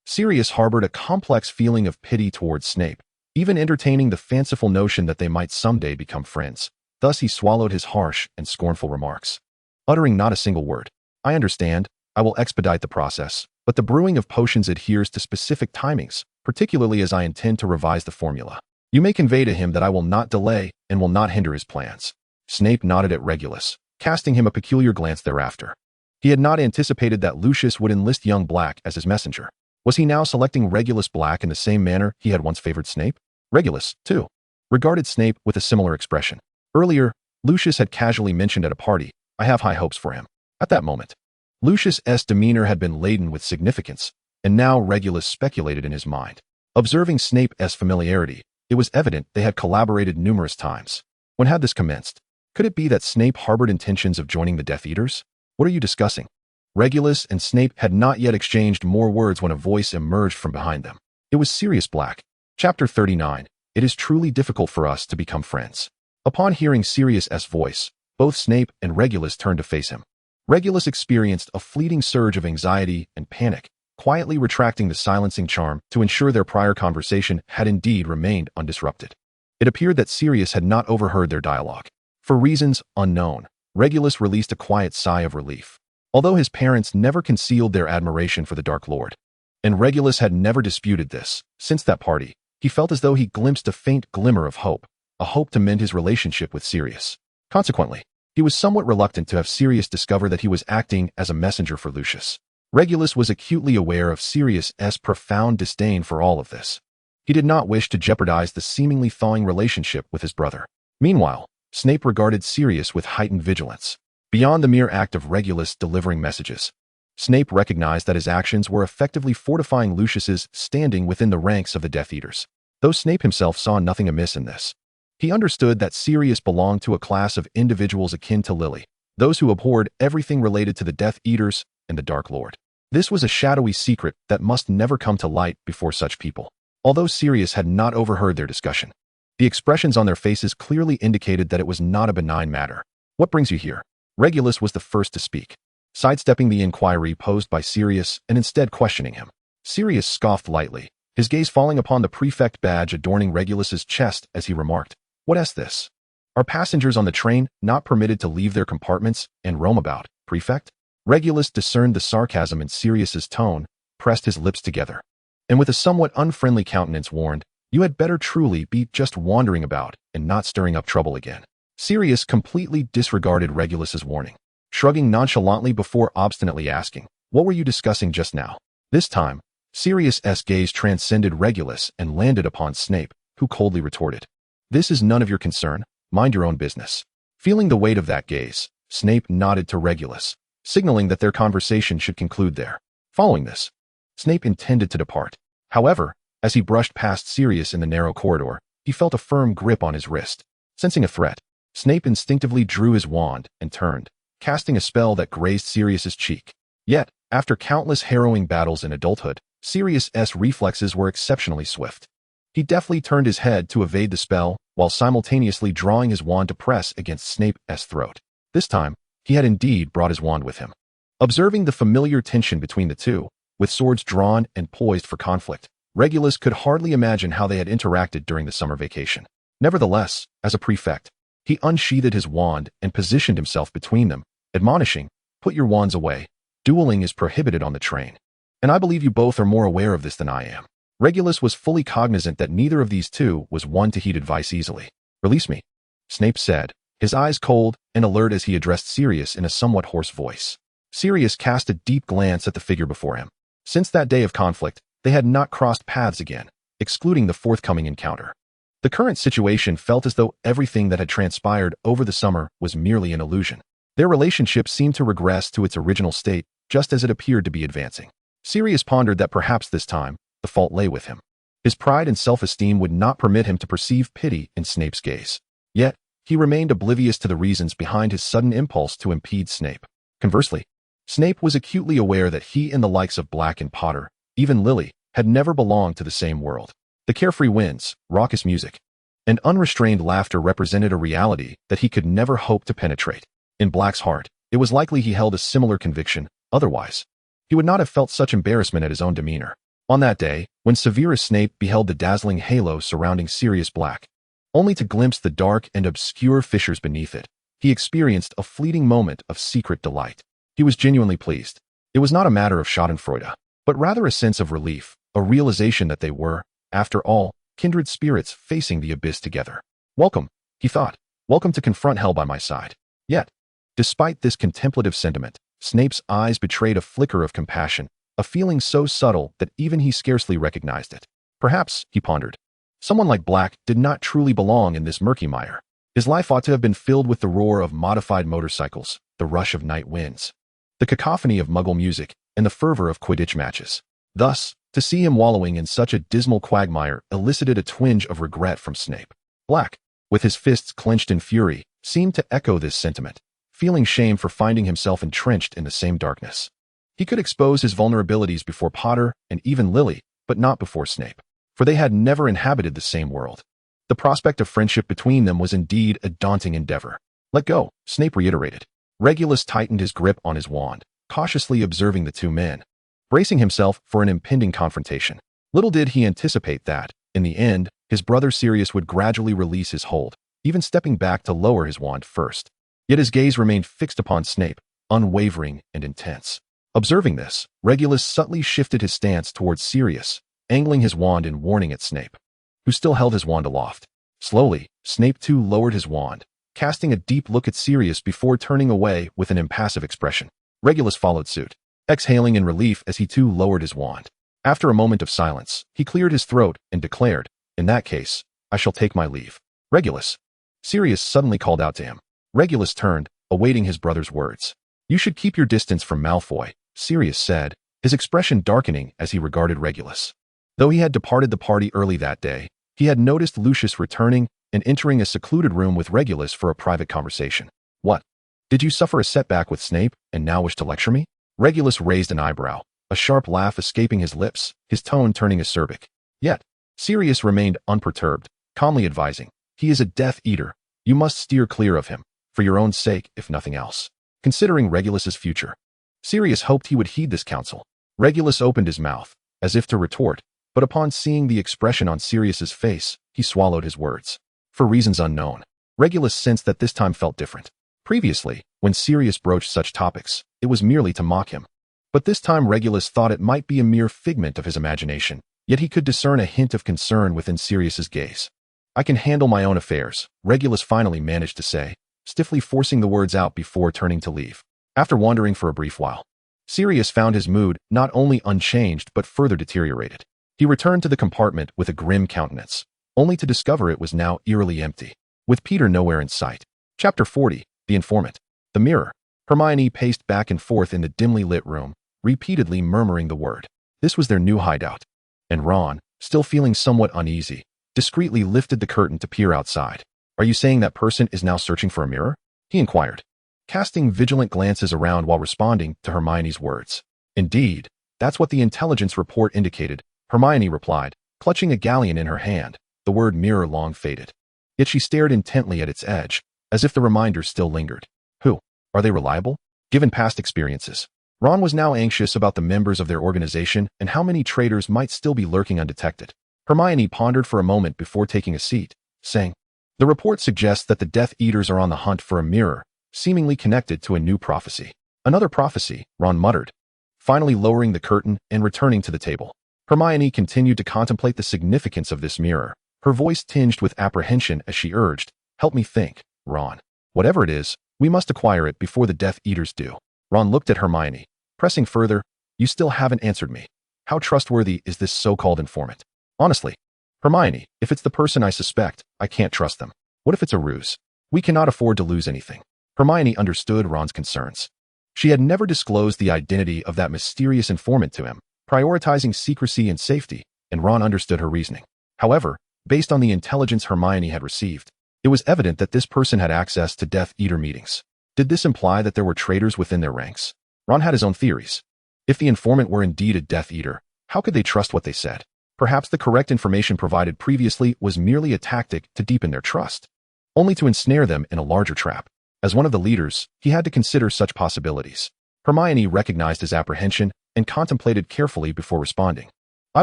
S1: Sirius harbored a complex feeling of pity towards Snape, even entertaining the fanciful notion that they might someday become friends. Thus he swallowed his harsh and scornful remarks, uttering not a single word. I understand, I will expedite the process, but the brewing of potions adheres to specific timings, particularly as I intend to revise the formula. You may convey to him that I will not delay and will not hinder his plans. Snape nodded at Regulus, casting him a peculiar glance thereafter. He had not anticipated that Lucius would enlist young Black as his messenger. Was he now selecting Regulus Black in the same manner he had once favored Snape? Regulus, too, regarded Snape with a similar expression. Earlier, Lucius had casually mentioned at a party, I have high hopes for him. At that moment, Lucius's demeanor had been laden with significance, and now Regulus speculated in his mind. Observing Snape's familiarity, it was evident they had collaborated numerous times. When had this commenced? Could it be that Snape harbored intentions of joining the Death Eaters? What are you discussing? Regulus and Snape had not yet exchanged more words when a voice emerged from behind them. It was Sirius Black. Chapter 39. It is truly difficult for us to become friends. Upon hearing Sirius's voice, both Snape and Regulus turned to face him. Regulus experienced a fleeting surge of anxiety and panic, quietly retracting the silencing charm to ensure their prior conversation had indeed remained undisrupted. It appeared that Sirius had not overheard their dialogue. For reasons unknown, Regulus released a quiet sigh of relief. Although his parents never concealed their admiration for the Dark Lord, and Regulus had never disputed this, since that party, he felt as though he glimpsed a faint glimmer of hope, a hope to mend his relationship with Sirius. Consequently, he was somewhat reluctant to have Sirius discover that he was acting as a messenger for Lucius. Regulus was acutely aware of Sirius's profound disdain for all of this. He did not wish to jeopardize the seemingly thawing relationship with his brother. Meanwhile, Snape regarded Sirius with heightened vigilance. Beyond the mere act of Regulus delivering messages, Snape recognized that his actions were effectively fortifying Lucius's standing within the ranks of the Death Eaters. Though Snape himself saw nothing amiss in this, he understood that Sirius belonged to a class of individuals akin to Lily, those who abhorred everything related to the Death Eaters and the Dark Lord. This was a shadowy secret that must never come to light before such people. Although Sirius had not overheard their discussion, the expressions on their faces clearly indicated that it was not a benign matter. What brings you here? Regulus was the first to speak, sidestepping the inquiry posed by Sirius and instead questioning him. Sirius scoffed lightly, his gaze falling upon the prefect badge adorning Regulus's chest as he remarked, "What's this? Are passengers on the train not permitted to leave their compartments and roam about, prefect?" Regulus discerned the sarcasm in Sirius's tone, pressed his lips together, and with a somewhat unfriendly countenance warned, You had better truly be just wandering about and not stirring up trouble again. Sirius completely disregarded Regulus's warning, shrugging nonchalantly before obstinately asking, "What were you discussing just now?" This time, Sirius's gaze transcended Regulus and landed upon Snape, who coldly retorted, "This is none of your concern. Mind your own business." Feeling the weight of that gaze, Snape nodded to Regulus, signaling that their conversation should conclude there. Following this, Snape intended to depart. However, as he brushed past Sirius in the narrow corridor, he felt a firm grip on his wrist. Sensing a threat, Snape instinctively drew his wand and turned, casting a spell that grazed Sirius's cheek. Yet, after countless harrowing battles in adulthood, Sirius's reflexes were exceptionally swift. He deftly turned his head to evade the spell, while simultaneously drawing his wand to press against Snape's throat. This time, he had indeed brought his wand with him. Observing the familiar tension between the two, with swords drawn and poised for conflict, Regulus could hardly imagine how they had interacted during the summer vacation. Nevertheless, as a prefect, he unsheathed his wand and positioned himself between them, admonishing, "Put your wands away. Dueling is prohibited on the train. And I believe you both are more aware of this than I am." Regulus was fully cognizant that neither of these two was one to heed advice easily. "Release me," Snape said, his eyes cold and alert as he addressed Sirius in a somewhat hoarse voice. Sirius cast a deep glance at the figure before him. Since that day of conflict, they had not crossed paths again, excluding the forthcoming encounter. The current situation felt as though everything that had transpired over the summer was merely an illusion. Their relationship seemed to regress to its original state, just as it appeared to be advancing. Sirius pondered that perhaps this time, the fault lay with him. His pride and self-esteem would not permit him to perceive pity in Snape's gaze. Yet, he remained oblivious to the reasons behind his sudden impulse to impede Snape. Conversely, Snape was acutely aware that he and the likes of Black and Potter, even Lily, had never belonged to the same world. The carefree winds, raucous music, and unrestrained laughter represented a reality that he could never hope to penetrate. In Black's heart, it was likely he held a similar conviction. Otherwise, he would not have felt such embarrassment at his own demeanor. On that day, when Severus Snape beheld the dazzling halo surrounding Sirius Black, only to glimpse the dark and obscure fissures beneath it, he experienced a fleeting moment of secret delight. He was genuinely pleased. It was not a matter of schadenfreude, but rather a sense of relief, a realization that they were, after all, kindred spirits facing the abyss together. "Welcome," he thought. "Welcome to confront hell by my side." Yet, despite this contemplative sentiment, Snape's eyes betrayed a flicker of compassion, a feeling so subtle that even he scarcely recognized it. Perhaps, he pondered, someone like Black did not truly belong in this murky mire. His life ought to have been filled with the roar of modified motorcycles, the rush of night winds, the cacophony of Muggle music, and the fervor of Quidditch matches. Thus, to see him wallowing in such a dismal quagmire elicited a twinge of regret from Snape. Black, with his fists clenched in fury, seemed to echo this sentiment, feeling shame for finding himself entrenched in the same darkness. He could expose his vulnerabilities before Potter and even Lily, but not before Snape, for they had never inhabited the same world. The prospect of friendship between them was indeed a daunting endeavor. "Let go," Snape reiterated. Regulus tightened his grip on his wand, cautiously observing the two men, bracing himself for an impending confrontation. Little did he anticipate that, in the end, his brother Sirius would gradually release his hold, even stepping back to lower his wand first. Yet his gaze remained fixed upon Snape, unwavering and intense. Observing this, Regulus subtly shifted his stance towards Sirius, angling his wand in warning at Snape, who still held his wand aloft. Slowly, Snape too lowered his wand, casting a deep look at Sirius before turning away with an impassive expression. Regulus followed suit, exhaling in relief as he too lowered his wand. After a moment of silence, he cleared his throat and declared, "In that case, I shall take my leave." "Regulus!" Sirius suddenly called out to him. Regulus turned, awaiting his brother's words. "You should keep your distance from Malfoy," Sirius said, his expression darkening as he regarded Regulus. Though he had departed the party early that day, he had noticed Lucius returning and entering a secluded room with Regulus for a private conversation. "What? Did you suffer a setback with Snape and now wish to lecture me?" Regulus raised an eyebrow, a sharp laugh escaping his lips, his tone turning acerbic. Yet, Sirius remained unperturbed, calmly advising, "He is a Death Eater. You must steer clear of him, for your own sake, if nothing else." Considering Regulus's future, Sirius hoped he would heed this counsel. Regulus opened his mouth, as if to retort, but upon seeing the expression on Sirius's face, he swallowed his words. For reasons unknown, Regulus sensed that this time felt different. Previously, when Sirius broached such topics, it was merely to mock him. But this time Regulus thought it might be a mere figment of his imagination, Yet he could discern a hint of concern within Sirius's gaze. "I can handle my own affairs," Regulus finally managed to say, stiffly forcing the words out before turning to leave. After wandering for a brief while, Sirius found his mood not only unchanged but further deteriorated. He returned to the compartment with a grim countenance, only to discover it was now eerily empty, with Peter nowhere in sight. Chapter 40, The Informant. The mirror. Hermione paced back and forth in the dimly lit room, repeatedly murmuring the word. This was their new hideout. And Ron, still feeling somewhat uneasy, discreetly lifted the curtain to peer outside. "Are you saying that person is now searching for a mirror?" he inquired, casting vigilant glances around while responding to Hermione's words. "Indeed, that's what the intelligence report indicated," Hermione replied, clutching a galleon in her hand, the word mirror long faded. Yet she stared intently at its edge, as if the reminder still lingered. Who? Are they reliable? Given past experiences, Ron was now anxious about the members of their organization and how many traitors might still be lurking undetected. Hermione pondered for a moment before taking a seat, saying, "The report suggests that the Death Eaters are on the hunt for a mirror, seemingly connected to a new prophecy." "Another prophecy," Ron muttered, finally lowering the curtain and returning to the table. Hermione continued to contemplate the significance of this mirror, her voice tinged with apprehension as she urged, "Help me think, Ron. Whatever it is, we must acquire it before the Death Eaters do." Ron looked at Hermione, pressing further, "You still haven't answered me. How trustworthy is this so-called informant?" "Honestly, Hermione, if it's the person I suspect, I can't trust them. What if it's a ruse? We cannot afford to lose anything." Hermione understood Ron's concerns. She had never disclosed the identity of that mysterious informant to him, prioritizing secrecy and safety, and Ron understood her reasoning. However, based on the intelligence Hermione had received, it was evident that this person had access to Death Eater meetings. Did this imply that there were traitors within their ranks? Ron had his own theories. If the informant were indeed a Death Eater, how could they trust what they said? Perhaps the correct information provided previously was merely a tactic to deepen their trust, only to ensnare them in a larger trap. As one of the leaders, he had to consider such possibilities. Hermione recognized his apprehension and contemplated carefully before responding. "I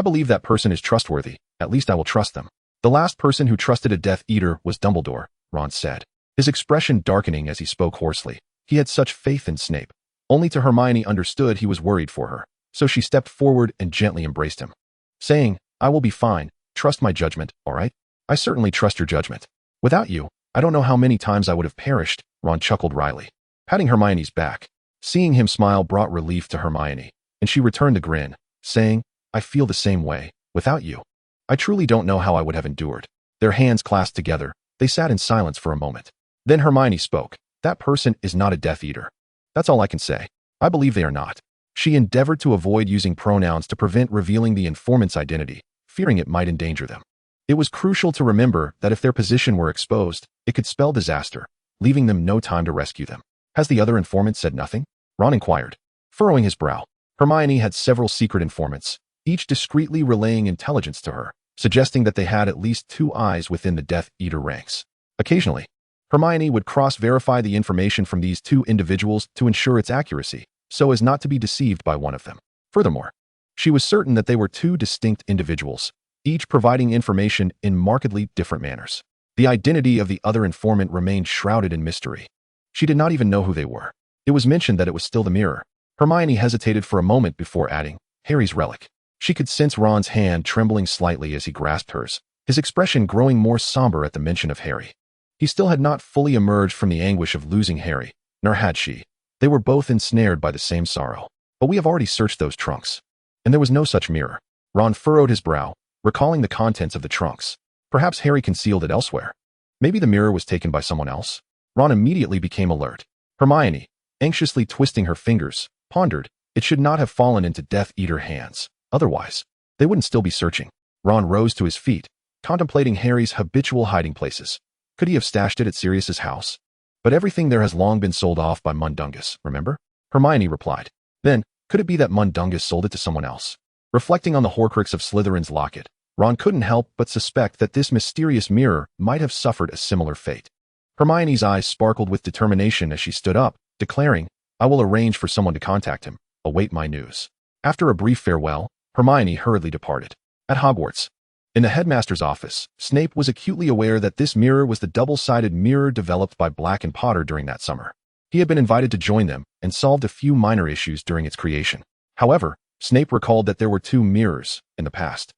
S1: believe that person is trustworthy. At least I will trust them." "The last person who trusted a Death Eater was Dumbledore," Ron said, his expression darkening as he spoke hoarsely. He had such faith in Snape. Only to Hermione understood he was worried for her, so she stepped forward and gently embraced him, saying, "I will be fine. Trust my judgment, all right?" "I certainly trust your judgment. Without you, I don't know how many times I would have perished," Ron chuckled wryly, patting Hermione's back. Seeing him smile brought relief to Hermione, and she returned the grin, saying, "I feel the same way. Without you, I truly don't know how I would have endured." Their hands clasped together, they sat in silence for a moment. Then Hermione spoke. "That person is not a Death Eater. That's all I can say. I believe they are not." She endeavored to avoid using pronouns to prevent revealing the informant's identity, fearing it might endanger them. It was crucial to remember that if their position were exposed, it could spell disaster, leaving them no time to rescue them. "Has the other informant said nothing?" Ron inquired, furrowing his brow. Hermione had several secret informants, each discreetly relaying intelligence to her, suggesting that they had at least 2 eyes within the Death Eater ranks. Occasionally, Hermione would cross-verify the information from these 2 individuals to ensure its accuracy, so as not to be deceived by one of them. Furthermore, she was certain that they were 2 distinct individuals, each providing information in markedly different manners. The identity of the other informant remained shrouded in mystery. She did not even know who they were. It was mentioned that it was still the mirror. Hermione hesitated for a moment before adding, "Harry's relic." She could sense Ron's hand trembling slightly as he grasped hers, his expression growing more somber at the mention of Harry. He still had not fully emerged from the anguish of losing Harry, nor had she. They were both ensnared by the same sorrow. "But we have already searched those trunks, and there was no such mirror." Ron furrowed his brow, recalling the contents of the trunks. Perhaps Harry concealed it elsewhere. Maybe the mirror was taken by someone else. Ron immediately became alert. Hermione, anxiously twisting her fingers, pondered, it should not have fallen into Death Eater hands. Otherwise, they wouldn't still be searching. Ron rose to his feet, contemplating Harry's habitual hiding places. Could he have stashed it at Sirius's house? But everything there has long been sold off by Mundungus, remember? Hermione replied. Then, could it be that Mundungus sold it to someone else? Reflecting on the Horcrux of Slytherin's locket, Ron couldn't help but suspect that this mysterious mirror might have suffered a similar fate. Hermione's eyes sparkled with determination as she stood up, declaring, "I will arrange for someone to contact him. Await my news." After a brief farewell, Hermione hurriedly departed. At Hogwarts, in the headmaster's office, Snape was acutely aware that this mirror was the double-sided mirror developed by Black and Potter during that summer. He had been invited to join them and solved a few minor issues during its creation. However, Snape recalled that there were 2 mirrors in the past.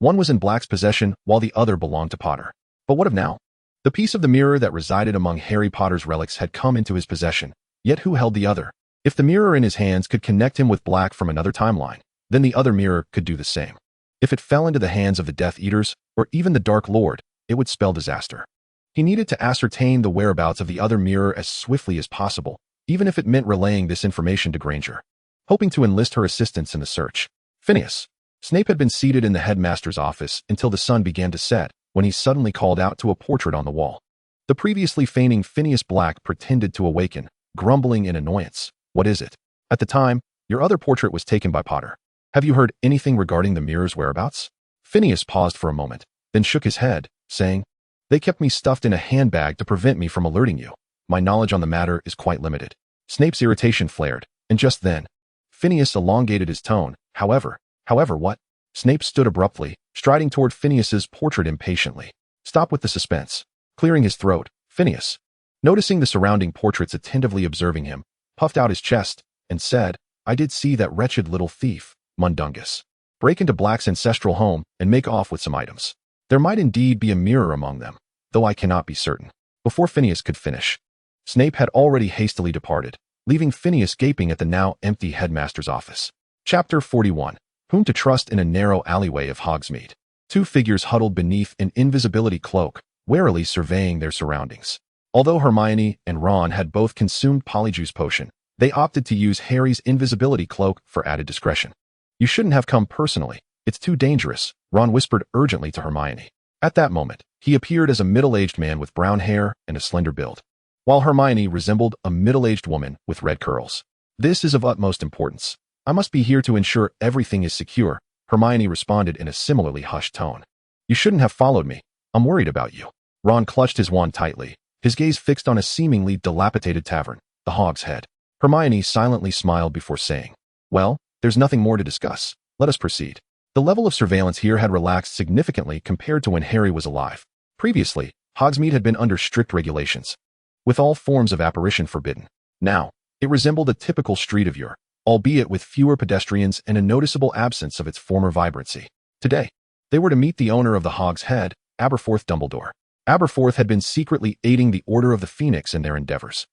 S1: One was in Black's possession, while the other belonged to Potter. But what of now? The piece of the mirror that resided among Harry Potter's relics had come into his possession, yet who held the other? If the mirror in his hands could connect him with Black from another timeline, then the other mirror could do the same. If it fell into the hands of the Death Eaters, or even the Dark Lord, it would spell disaster. He needed to ascertain the whereabouts of the other mirror as swiftly as possible, even if it meant relaying this information to Granger, hoping to enlist her assistance in the search. Phineas. Snape had been seated in the headmaster's office until the sun began to set, when he suddenly called out to a portrait on the wall. The previously feigning Phineas Black pretended to awaken, grumbling in annoyance. What is it? At the time, your other portrait was taken by Potter. Have you heard anything regarding the mirror's whereabouts? Phineas paused for a moment, then shook his head, saying, They kept me stuffed in a handbag to prevent me from alerting you. My knowledge on the matter is quite limited. Snape's irritation flared, and just then, Phineas elongated his tone. However what? Snape stood abruptly, striding toward Phineas's portrait impatiently. Stop with the suspense. Clearing his throat, Phineas, noticing the surrounding portraits attentively observing him, puffed out his chest, and said, I did see that wretched little thief, Mundungus, break into Black's ancestral home and make off with some items. There might indeed be a mirror among them, though I cannot be certain. Before Phineas could finish, Snape had already hastily departed, leaving Phineas gaping at the now empty headmaster's office. Chapter 41. Whom to trust in a narrow alleyway of Hogsmeade. Two figures huddled beneath an invisibility cloak, warily surveying their surroundings. Although Hermione and Ron had both consumed Polyjuice Potion, they opted to use Harry's invisibility cloak for added discretion. You shouldn't have come personally. It's too dangerous, Ron whispered urgently to Hermione. At that moment, he appeared as a middle-aged man with brown hair and a slender build, while Hermione resembled a middle-aged woman with red curls. This is of utmost importance. I must be here to ensure everything is secure, Hermione responded in a similarly hushed tone. You shouldn't have followed me. I'm worried about you. Ron clutched his wand tightly, his gaze fixed on a seemingly dilapidated tavern, the Hog's Head. Hermione silently smiled before saying, Well, there's nothing more to discuss. Let us proceed. The level of surveillance here had relaxed significantly compared to when Harry was alive. Previously, Hogsmeade had been under strict regulations, with all forms of apparition forbidden. Now, it resembled a typical street of yore, albeit with fewer pedestrians and a noticeable absence of its former vibrancy. Today, they were to meet the owner of the Hog's Head, Aberforth Dumbledore. Aberforth had been secretly aiding the Order of the Phoenix in their endeavors,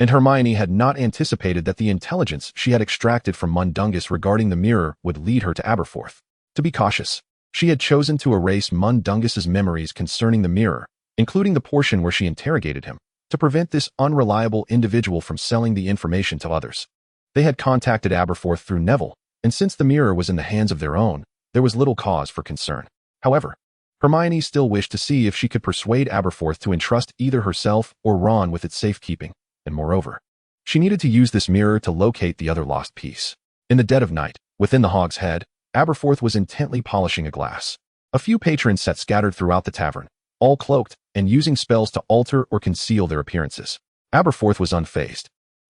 S1: and Hermione had not anticipated that the intelligence she had extracted from Mundungus regarding the mirror would lead her to Aberforth. To be cautious, she had chosen to erase Mundungus's memories concerning the mirror, including the portion where she interrogated him, to prevent this unreliable individual from selling the information to others. They had contacted Aberforth through Neville, and since the mirror was in the hands of their own, there was little cause for concern. However, Hermione still wished to see if she could persuade Aberforth to entrust either herself or Ron with its safekeeping, and moreover, she needed to use this mirror to locate the other lost piece. In the dead of night, within the Hog's Head, Aberforth was intently polishing a glass. A few patrons sat scattered throughout the tavern, all cloaked and using spells to alter or conceal their appearances. Aberforth was unfazed.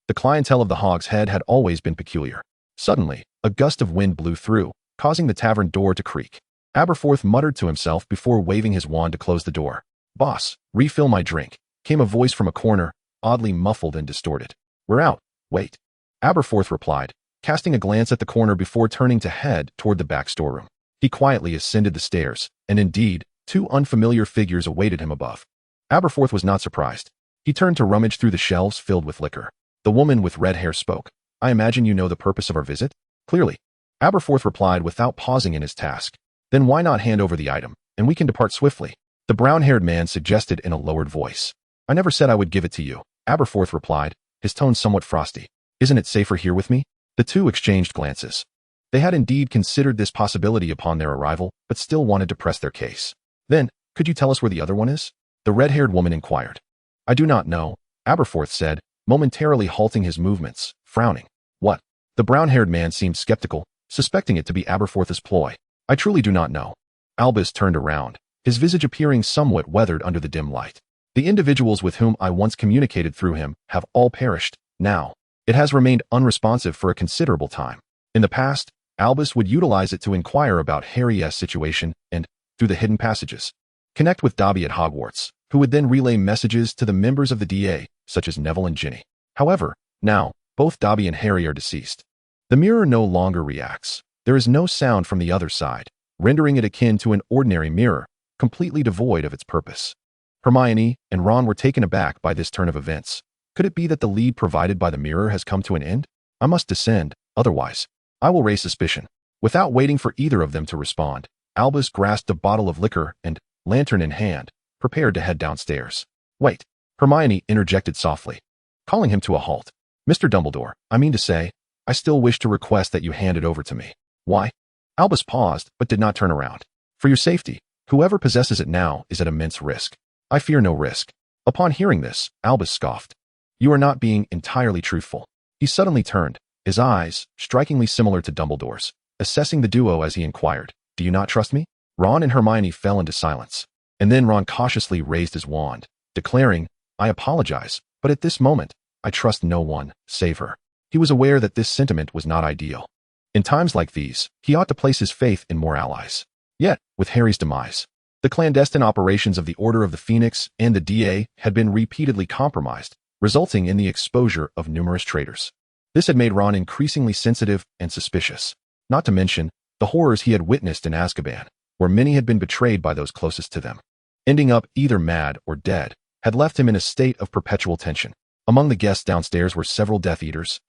S1: The clientele of the Hog's Head had always been peculiar. Suddenly, a gust of wind blew through, causing the tavern door to creak. Aberforth muttered to himself before waving his wand to close the door. Boss, refill my drink, came a voice from a corner, oddly muffled and distorted. We're out. Wait. Aberforth replied, casting a glance at the corner before turning to head toward the back storeroom. He quietly ascended the stairs, and indeed, two unfamiliar figures awaited him above. Aberforth was not surprised. He turned to rummage through the shelves filled with liquor. The woman with red hair spoke. I imagine you know the purpose of our visit? Clearly. Aberforth replied without pausing in his task. Then why not hand over the item, and we can depart swiftly? The brown-haired man suggested in a lowered voice. I never said I would give it to you, Aberforth replied, his tone somewhat frosty. Isn't it safer here with me? The two exchanged glances. They had indeed considered this possibility upon their arrival, but still wanted to press their case. Then, could you tell us where the other one is? The red-haired woman inquired. I do not know, Aberforth said, momentarily halting his movements, frowning. What? The brown-haired man seemed skeptical, suspecting it to be Aberforth's ploy. I truly do not know. Albus turned around, his visage appearing somewhat weathered under the dim light. The individuals with whom I once communicated through him have all perished. Now, it has remained unresponsive for a considerable time. In the past, Albus would utilize it to inquire about Harry's situation and, through the hidden passages, connect with Dobby at Hogwarts, who would then relay messages to the members of the DA, such as Neville and Ginny. However, now, both Dobby and Harry are deceased. The mirror no longer reacts. There is no sound from the other side, rendering it akin to an ordinary mirror, completely devoid of its purpose. Hermione and Ron were taken aback by this turn of events. Could it be that the lead provided by the mirror has come to an end? I must descend, otherwise I will raise suspicion. Without waiting for either of them to respond, Albus grasped a bottle of liquor and, lantern in hand, prepared to head downstairs. Wait, Hermione interjected softly, calling him to a halt. Mr. Dumbledore, I mean to say, I still wish to request that you hand it over to me. Why? Albus paused, but did not turn around. For your safety, whoever possesses it now is at immense risk. I fear no risk. Upon hearing this, Albus scoffed. You are not being entirely truthful. He suddenly turned, his eyes, strikingly similar to Dumbledore's, assessing the duo as he inquired, Do you not trust me? Ron and Hermione fell into silence, and then Ron cautiously raised his wand, declaring, I apologize, but at this moment, I trust no one, save her. He was aware that this sentiment was not ideal. In times like these, he ought to place his faith in more allies. Yet, with Harry's demise, the clandestine operations of the Order of the Phoenix and the DA had been repeatedly compromised, resulting in the exposure of numerous traitors. This had made Ron increasingly sensitive and suspicious, not to mention the horrors he had witnessed in Azkaban, where many had been betrayed by those closest to them. Ending up either mad or dead had left him in a state of perpetual tension. Among the guests downstairs were several Death Eaters.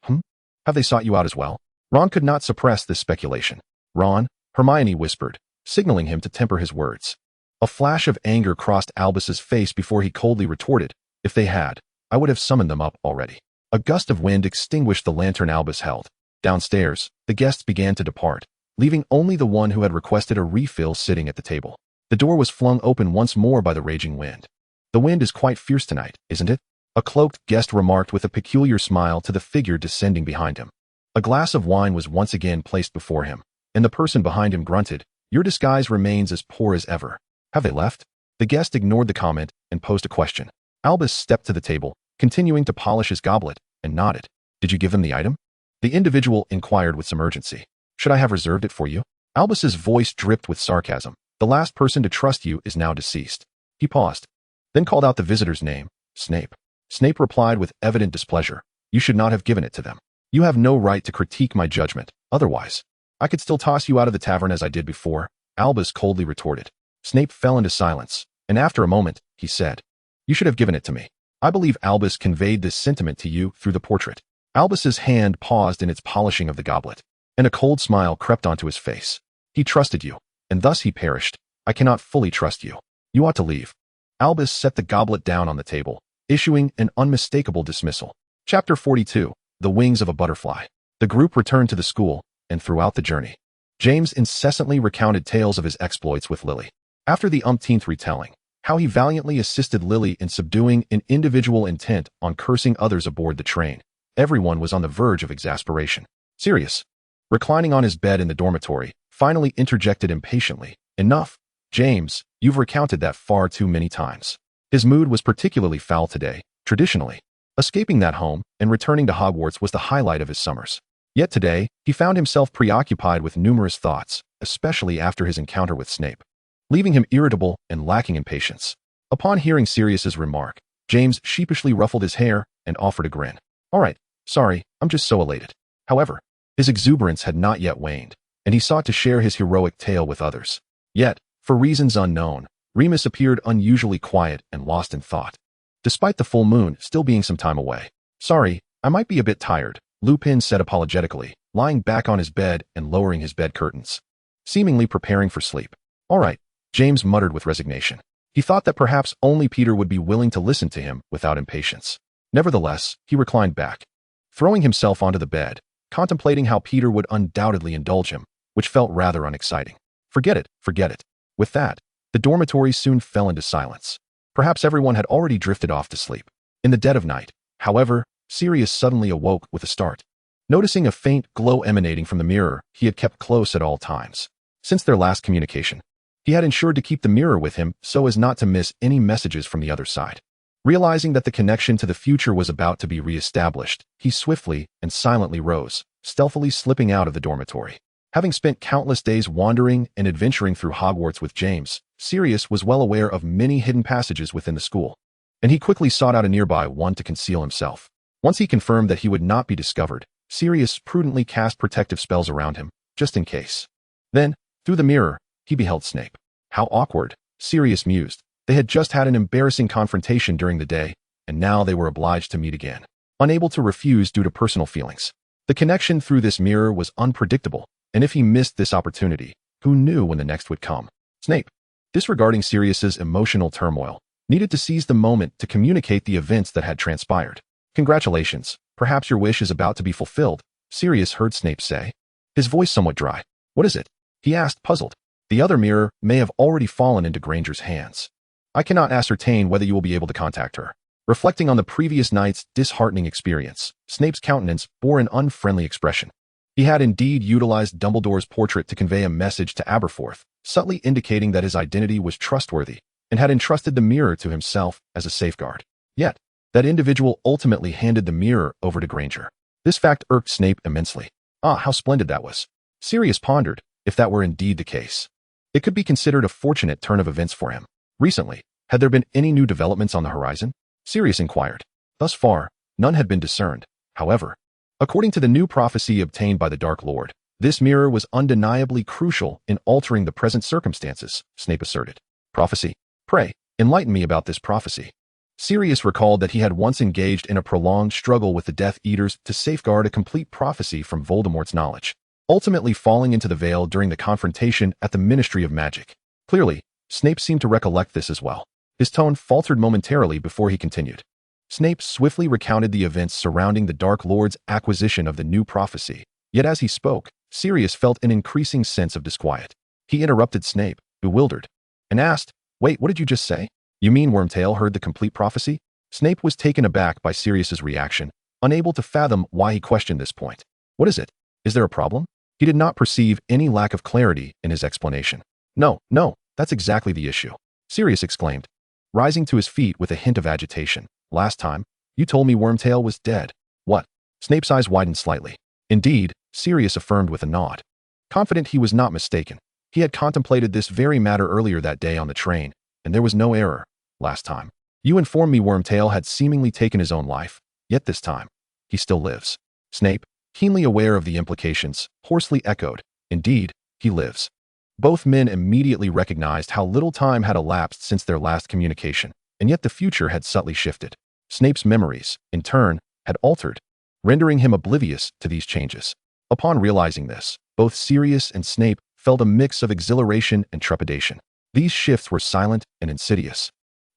S1: Have they sought you out as well? Ron could not suppress this speculation. Ron, Hermione whispered, signaling him to temper his words. A flash of anger crossed Albus's face before he coldly retorted, If they had, I would have summoned them up already. A gust of wind extinguished the lantern Albus held. Downstairs, the guests began to depart, leaving only the one who had requested a refill sitting at the table. The door was flung open once more by the raging wind. The wind is quite fierce tonight, isn't it? A cloaked guest remarked with a peculiar smile to the figure descending behind him. A glass of wine was once again placed before him, and the person behind him grunted, Your disguise remains as poor as ever. Have they left? The guest ignored the comment and posed a question. Albus stepped to the table, continuing to polish his goblet, and nodded. Did you give them the item? The individual inquired with some urgency. Should I have reserved it for you? Albus's voice dripped with sarcasm. The last person to trust you is now deceased. He paused, then called out the visitor's name, Snape. Snape replied with evident displeasure. You should not have given it to them. You have no right to critique my judgment. Otherwise, I could still toss you out of the tavern as I did before, Albus coldly retorted. Snape fell into silence, and after a moment, he said, You should have given it to me. I believe Albus conveyed this sentiment to you through the portrait. Albus's hand paused in its polishing of the goblet, and a cold smile crept onto his face. He trusted you, and thus he perished. I cannot fully trust you. You ought to leave. Albus set the goblet down on the table, issuing an unmistakable dismissal. Chapter 42, The Wings of a Butterfly. The group returned to the school, and throughout the journey, James incessantly recounted tales of his exploits with Lily. After the umpteenth retelling, how he valiantly assisted Lily in subduing an individual intent on cursing others aboard the train, everyone was on the verge of exasperation. Sirius, reclining on his bed in the dormitory, finally interjected impatiently, Enough, James, you've recounted that far too many times. His mood was particularly foul today. Traditionally, escaping that home and returning to Hogwarts was the highlight of his summers. Yet today, he found himself preoccupied with numerous thoughts, especially after his encounter with Snape, leaving him irritable and lacking in patience. Upon hearing Sirius's remark, James sheepishly ruffled his hair and offered a grin. All right, sorry, I'm just so elated. However, his exuberance had not yet waned, and he sought to share his heroic tale with others. Yet, for reasons unknown, Remus appeared unusually quiet and lost in thought, despite the full moon still being some time away. Sorry, I might be a bit tired, Lupin said apologetically, lying back on his bed and lowering his bed curtains, seemingly preparing for sleep. All right, James muttered with resignation. He thought that perhaps only Peter would be willing to listen to him without impatience. Nevertheless, he reclined back, throwing himself onto the bed, contemplating how Peter would undoubtedly indulge him, which felt rather unexciting. Forget it, forget it. With that, the dormitory soon fell into silence. Perhaps everyone had already drifted off to sleep. In the dead of night, however, Sirius suddenly awoke with a start, noticing a faint glow emanating from the mirror he had kept close at all times. Since their last communication, he had ensured to keep the mirror with him so as not to miss any messages from the other side. Realizing that the connection to the future was about to be re-established, he swiftly and silently rose, stealthily slipping out of the dormitory. Having spent countless days wandering and adventuring through Hogwarts with James, Sirius was well aware of many hidden passages within the school, and he quickly sought out a nearby one to conceal himself. Once he confirmed that he would not be discovered, Sirius prudently cast protective spells around him, just in case. Then, through the mirror, he beheld Snape. How awkward, Sirius mused. They had just had an embarrassing confrontation during the day, and now they were obliged to meet again, unable to refuse due to personal feelings. The connection through this mirror was unpredictable, and if he missed this opportunity, who knew when the next would come? Snape, disregarding Sirius's emotional turmoil, needed to seize the moment to communicate the events that had transpired. Congratulations, perhaps your wish is about to be fulfilled, Sirius heard Snape say, his voice somewhat dry. What is it? He asked, puzzled. The other mirror may have already fallen into Granger's hands. I cannot ascertain whether you will be able to contact her. Reflecting on the previous night's disheartening experience, Snape's countenance bore an unfriendly expression. He had indeed utilized Dumbledore's portrait to convey a message to Aberforth, subtly indicating that his identity was trustworthy, and had entrusted the mirror to himself as a safeguard. Yet, that individual ultimately handed the mirror over to Granger. This fact irked Snape immensely. Ah, how splendid that was. Sirius pondered, if that were indeed the case. It could be considered a fortunate turn of events for him. Recently, had there been any new developments on the horizon? Sirius inquired. Thus far, none had been discerned. However, according to the new prophecy obtained by the Dark Lord, this mirror was undeniably crucial in altering the present circumstances, Snape asserted. Prophecy? Pray, enlighten me about this prophecy. Sirius recalled that he had once engaged in a prolonged struggle with the Death Eaters to safeguard a complete prophecy from Voldemort's knowledge, ultimately falling into the veil during the confrontation at the Ministry of Magic. Clearly, Snape seemed to recollect this as well. His tone faltered momentarily before he continued. Snape swiftly recounted the events surrounding the Dark Lord's acquisition of the new prophecy, yet as he spoke, Sirius felt an increasing sense of disquiet. He interrupted Snape, bewildered, and asked, Wait, what did you just say? You mean Wormtail heard the complete prophecy? Snape was taken aback by Sirius's reaction, unable to fathom why he questioned this point. What is it? Is there a problem? He did not perceive any lack of clarity in his explanation. No, that's exactly the issue, Sirius exclaimed, rising to his feet with a hint of agitation. Last time, you told me Wormtail was dead. What? Snape's eyes widened slightly. Indeed, Sirius affirmed with a nod. Confident he was not mistaken, he had contemplated this very matter earlier that day on the train, and there was no error. Last time, you informed me Wormtail had seemingly taken his own life, yet this time, he still lives. Snape, keenly aware of the implications, hoarsely echoed, Indeed, he lives. Both men immediately recognized how little time had elapsed since their last communication, and yet the future had subtly shifted. Snape's memories, in turn, had altered, rendering him oblivious to these changes. Upon realizing this, both Sirius and Snape felt a mix of exhilaration and trepidation. These shifts were silent and insidious,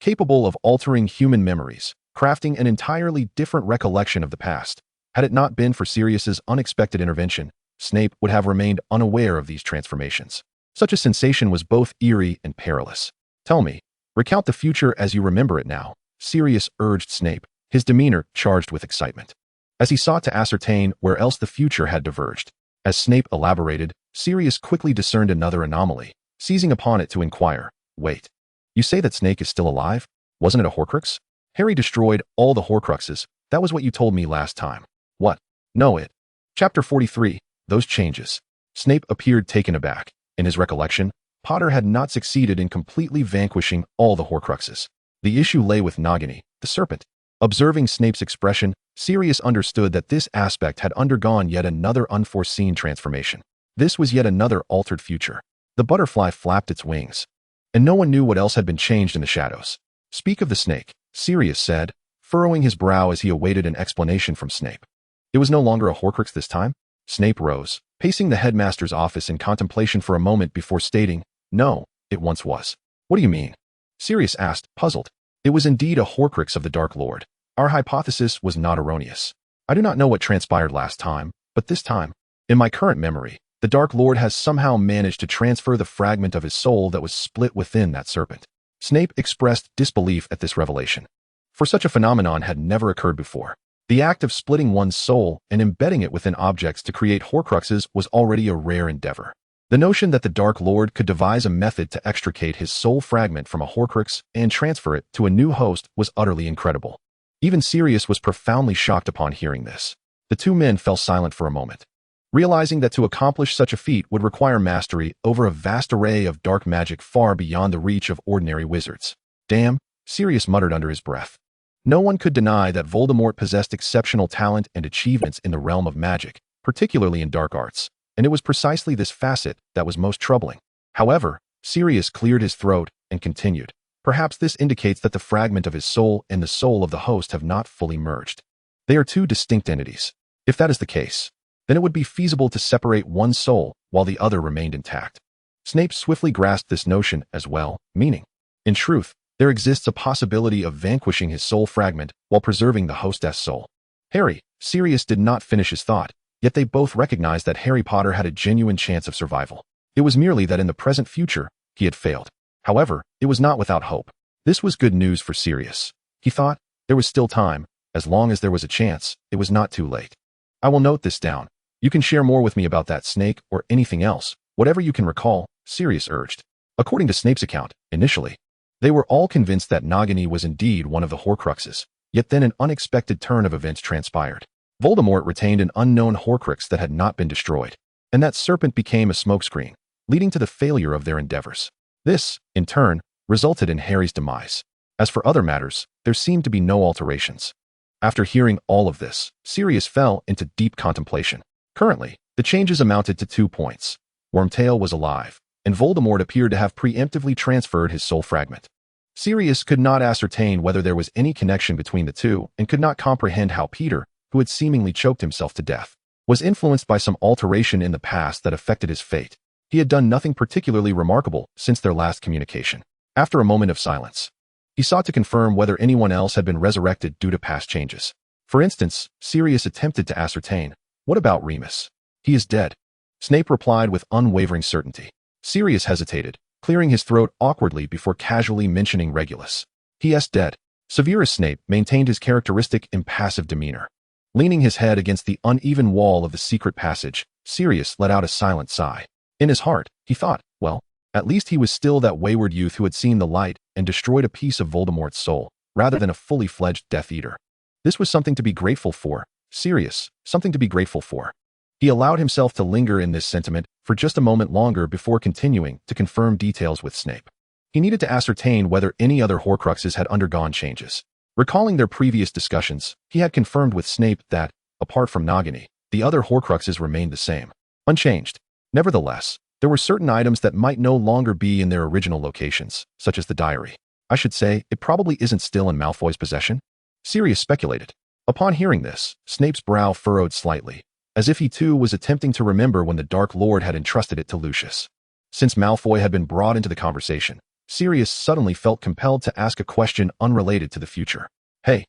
S1: capable of altering human memories, crafting an entirely different recollection of the past. Had it not been for Sirius's unexpected intervention, Snape would have remained unaware of these transformations. Such a sensation was both eerie and perilous. Tell me, recount the future as you remember it now, Sirius urged Snape, his demeanor charged with excitement, as he sought to ascertain where else the future had diverged. As Snape elaborated, Sirius quickly discerned another anomaly, seizing upon it to inquire, Wait, you say that Snape is still alive? Wasn't it a Horcrux? Harry destroyed all the Horcruxes. That was what you told me last time. What? No, it. Chapter 43, Those Changes. Snape appeared taken aback. In his recollection, Potter had not succeeded in completely vanquishing all the Horcruxes. The issue lay with Nagini, the serpent. Observing Snape's expression, Sirius understood that this aspect had undergone yet another unforeseen transformation. This was yet another altered future. The butterfly flapped its wings, and no one knew what else had been changed in the shadows. Speak of the snake, Sirius said, furrowing his brow as he awaited an explanation from Snape. It was no longer a Horcrux this time? Snape rose, pacing the headmaster's office in contemplation for a moment before stating, No, it once was. What do you mean? Sirius asked, puzzled. It was indeed a Horcrux of the Dark Lord. Our hypothesis was not erroneous. I do not know what transpired last time, but this time, in my current memory, the Dark Lord has somehow managed to transfer the fragment of his soul that was split within that serpent. Snape expressed disbelief at this revelation, for such a phenomenon had never occurred before. The act of splitting one's soul and embedding it within objects to create Horcruxes was already a rare endeavor. The notion that the Dark Lord could devise a method to extricate his soul fragment from a Horcrux and transfer it to a new host was utterly incredible. Even Sirius was profoundly shocked upon hearing this. The two men fell silent for a moment, realizing that to accomplish such a feat would require mastery over a vast array of dark magic far beyond the reach of ordinary wizards. Damn, Sirius muttered under his breath. No one could deny that Voldemort possessed exceptional talent and achievements in the realm of magic, particularly in dark arts, and it was precisely this facet that was most troubling. However, Sirius cleared his throat and continued. Perhaps this indicates that the fragment of his soul and the soul of the host have not fully merged. They are two distinct entities. If that is the case, then it would be feasible to separate one soul while the other remained intact. Snape swiftly grasped this notion as well, meaning, in truth, there exists a possibility of vanquishing his soul fragment while preserving the hostess soul. Harry, Sirius did not finish his thought, yet they both recognized that Harry Potter had a genuine chance of survival. It was merely that in the present future, he had failed. However, it was not without hope. This was good news for Sirius. He thought, there was still time. As long as there was a chance, it was not too late. I will note this down. You can share more with me about that snake or anything else, whatever you can recall, Sirius urged. According to Snape's account, initially, they were all convinced that Nagini was indeed one of the Horcruxes, yet then an unexpected turn of events transpired. Voldemort retained an unknown Horcrux that had not been destroyed, and that serpent became a smokescreen, leading to the failure of their endeavors. This, in turn, resulted in Harry's demise. As for other matters, there seemed to be no alterations. After hearing all of this, Sirius fell into deep contemplation. Currently, the changes amounted to 2 points. Wormtail was alive, and Voldemort appeared to have preemptively transferred his soul fragment. Sirius could not ascertain whether there was any connection between the two and could not comprehend how Peter, who had seemingly choked himself to death, was influenced by some alteration in the past that affected his fate. He had done nothing particularly remarkable since their last communication. After a moment of silence, he sought to confirm whether anyone else had been resurrected due to past changes. For instance, Sirius attempted to ascertain, what about Remus? He is dead. Snape replied with unwavering certainty. Sirius hesitated, clearing his throat awkwardly before casually mentioning Regulus. He is dead. Severus Snape maintained his characteristic impassive demeanor. Leaning his head against the uneven wall of the secret passage, Sirius let out a silent sigh. In his heart, he thought, well, at least he was still that wayward youth who had seen the light and destroyed a piece of Voldemort's soul, rather than a fully fledged Death Eater. This was something to be grateful for. Sirius, something to be grateful for. He allowed himself to linger in this sentiment for just a moment longer before continuing to confirm details with Snape. He needed to ascertain whether any other Horcruxes had undergone changes. Recalling their previous discussions, he had confirmed with Snape that, apart from Nagini, the other Horcruxes remained the same, unchanged. Nevertheless, there were certain items that might no longer be in their original locations, such as the diary. I should say, it probably isn't still in Malfoy's possession? Sirius speculated. Upon hearing this, Snape's brow furrowed slightly, as if he too was attempting to remember when the Dark Lord had entrusted it to Lucius. Since Malfoy had been brought into the conversation, Sirius suddenly felt compelled to ask a question unrelated to the future. Hey,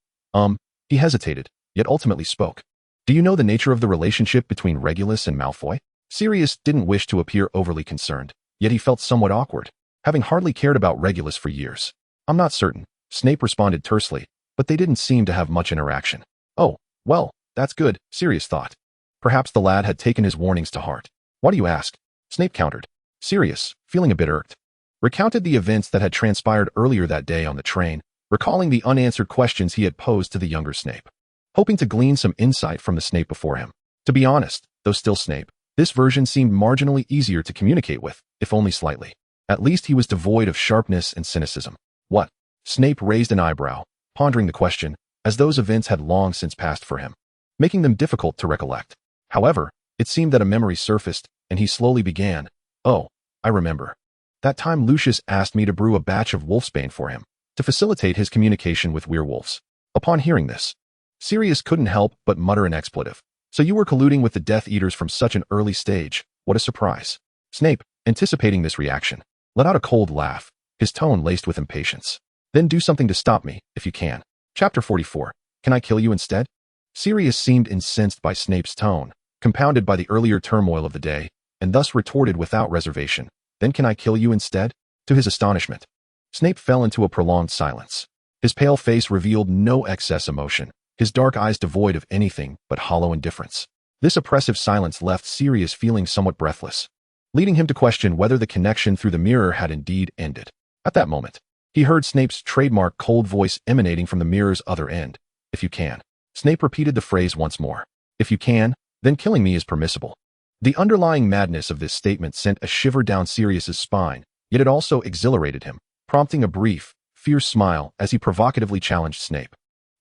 S1: he hesitated, yet ultimately spoke. Do you know the nature of the relationship between Regulus and Malfoy? Sirius didn't wish to appear overly concerned, yet he felt somewhat awkward, having hardly cared about Regulus for years. I'm not certain, Snape responded tersely, but they didn't seem to have much interaction. Oh, well, that's good, Sirius thought. Perhaps the lad had taken his warnings to heart. Why do you ask? Snape countered. Sirius, feeling a bit irked, recounted the events that had transpired earlier that day on the train, recalling the unanswered questions he had posed to the younger Snape, hoping to glean some insight from the Snape before him. To be honest, though still Snape, this version seemed marginally easier to communicate with, if only slightly. At least he was devoid of sharpness and cynicism. What? Snape raised an eyebrow, pondering the question, as those events had long since passed for him, making them difficult to recollect. However, it seemed that a memory surfaced, and he slowly began. Oh, I remember. That time Lucius asked me to brew a batch of wolfsbane for him, to facilitate his communication with werewolves. Upon hearing this, Sirius couldn't help but mutter an expletive. So you were colluding with the Death Eaters from such an early stage. What a surprise. Snape, anticipating this reaction, let out a cold laugh, his tone laced with impatience. Then do something to stop me, if you can. Chapter 44. Can I kill you instead? Sirius seemed incensed by Snape's tone, compounded by the earlier turmoil of the day, and thus retorted without reservation. Then can I kill you instead? To his astonishment, Snape fell into a prolonged silence. His pale face revealed no excess emotion, his dark eyes devoid of anything but hollow indifference. This oppressive silence left Sirius feeling somewhat breathless, leading him to question whether the connection through the mirror had indeed ended. At that moment, he heard Snape's trademark cold voice emanating from the mirror's other end. If you can. Snape repeated the phrase once more. If you can, then killing me is permissible. The underlying madness of this statement sent a shiver down Sirius's spine, yet it also exhilarated him, prompting a brief, fierce smile as he provocatively challenged Snape.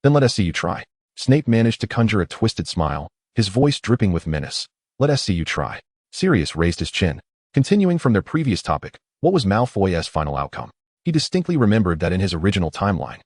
S1: Then let us see you try. Snape managed to conjure a twisted smile, his voice dripping with menace. Let us see you try. Sirius raised his chin. Continuing from their previous topic, what was Malfoy's final outcome? He distinctly remembered that in his original timeline,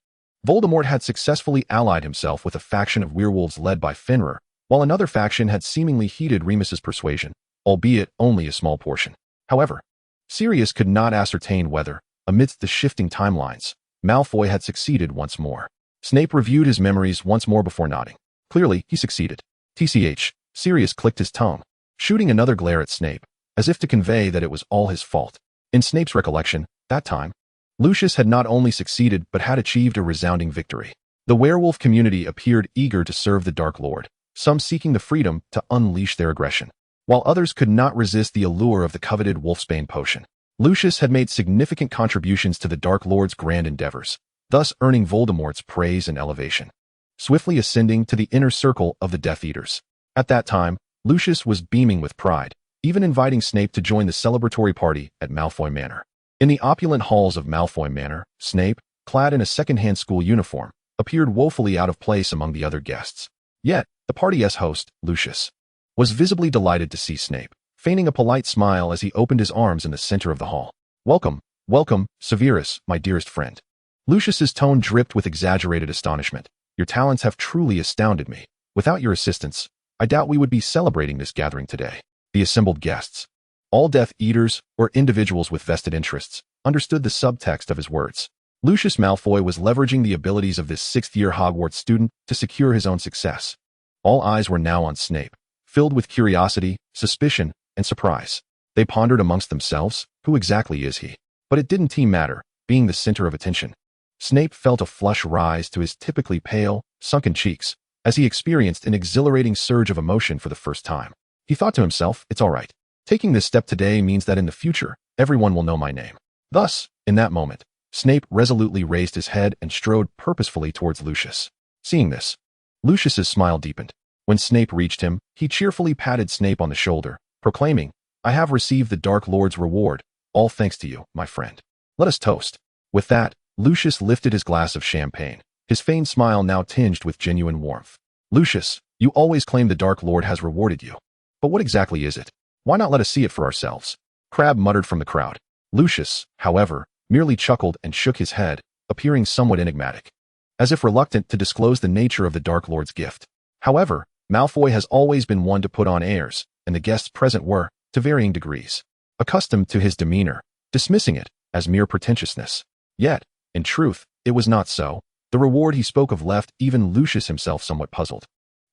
S1: Voldemort had successfully allied himself with a faction of werewolves led by Fenrir, while another faction had seemingly heeded Remus's persuasion, albeit only a small portion. However, Sirius could not ascertain whether, amidst the shifting timelines, Malfoy had succeeded once more. Snape reviewed his memories once more before nodding. Clearly, he succeeded. TCH, Sirius clicked his tongue, shooting another glare at Snape, as if to convey that it was all his fault. In Snape's recollection, that time, Lucius had not only succeeded but had achieved a resounding victory. The werewolf community appeared eager to serve the Dark Lord, some seeking the freedom to unleash their aggression, while others could not resist the allure of the coveted Wolfsbane potion. Lucius had made significant contributions to the Dark Lord's grand endeavors, thus earning Voldemort's praise and elevation, swiftly ascending to the inner circle of the Death Eaters. At that time, Lucius was beaming with pride, even inviting Snape to join the celebratory party at Malfoy Manor. In the opulent halls of Malfoy Manor, Snape, clad in a second-hand school uniform, appeared woefully out of place among the other guests. Yet, the party's host, Lucius, was visibly delighted to see Snape, feigning a polite smile as he opened his arms in the center of the hall. "Welcome, welcome, Severus, my dearest friend." Lucius's tone dripped with exaggerated astonishment. "Your talents have truly astounded me. Without your assistance, I doubt we would be celebrating this gathering today." The assembled guests, all Death Eaters or individuals with vested interests, understood the subtext of his words. Lucius Malfoy was leveraging the abilities of this sixth-year Hogwarts student to secure his own success. All eyes were now on Snape, filled with curiosity, suspicion, and surprise. They pondered amongst themselves, who exactly is he? But it didn't matter, being the center of attention. Snape felt a flush rise to his typically pale, sunken cheeks, as he experienced an exhilarating surge of emotion for the first time. He thought to himself, "It's all right. Taking this step today means that in the future, everyone will know my name." Thus, in that moment, Snape resolutely raised his head and strode purposefully towards Lucius. Seeing this, Lucius's smile deepened. When Snape reached him, he cheerfully patted Snape on the shoulder, proclaiming, "I have received the Dark Lord's reward, all thanks to you, my friend. Let us toast." With that, Lucius lifted his glass of champagne, his feigned smile now tinged with genuine warmth. "Lucius, you always claim the Dark Lord has rewarded you. But what exactly is it? Why not let us see it for ourselves?" Crabbe muttered from the crowd. Lucius, however, merely chuckled and shook his head, appearing somewhat enigmatic, as if reluctant to disclose the nature of the Dark Lord's gift. However, Malfoy has always been one to put on airs, and the guests present were, to varying degrees, accustomed to his demeanor, dismissing it as mere pretentiousness. Yet, in truth, it was not so. The reward he spoke of left even Lucius himself somewhat puzzled,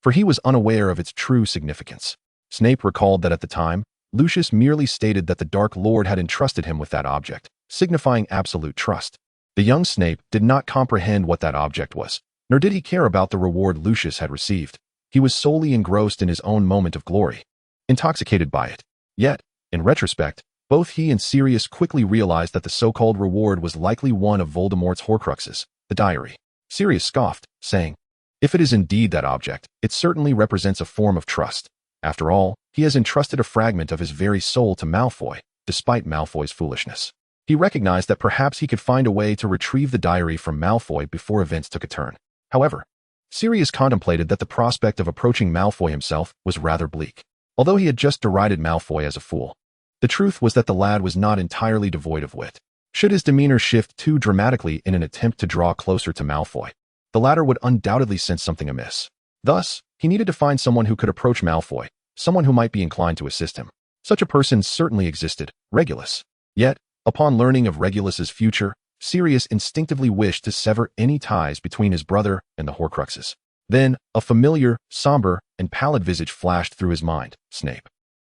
S1: for he was unaware of its true significance. Snape recalled that at the time, Lucius merely stated that the Dark Lord had entrusted him with that object, signifying absolute trust. The young Snape did not comprehend what that object was, nor did he care about the reward Lucius had received. He was solely engrossed in his own moment of glory, intoxicated by it. Yet, in retrospect, both he and Sirius quickly realized that the so-called reward was likely one of Voldemort's Horcruxes, the diary. Sirius scoffed, saying, "If it is indeed that object, it certainly represents a form of trust. After all, he has entrusted a fragment of his very soul to Malfoy, despite Malfoy's foolishness." He recognized that perhaps he could find a way to retrieve the diary from Malfoy before events took a turn. However, Sirius contemplated that the prospect of approaching Malfoy himself was rather bleak. Although he had just derided Malfoy as a fool, the truth was that the lad was not entirely devoid of wit. Should his demeanor shift too dramatically in an attempt to draw closer to Malfoy, the latter would undoubtedly sense something amiss. Thus, he needed to find someone who could approach Malfoy, someone who might be inclined to assist him. Such a person certainly existed, Regulus. Yet, upon learning of Regulus's future, Sirius instinctively wished to sever any ties between his brother and the Horcruxes. Then, a familiar, somber, and pallid visage flashed through his mind, Snape.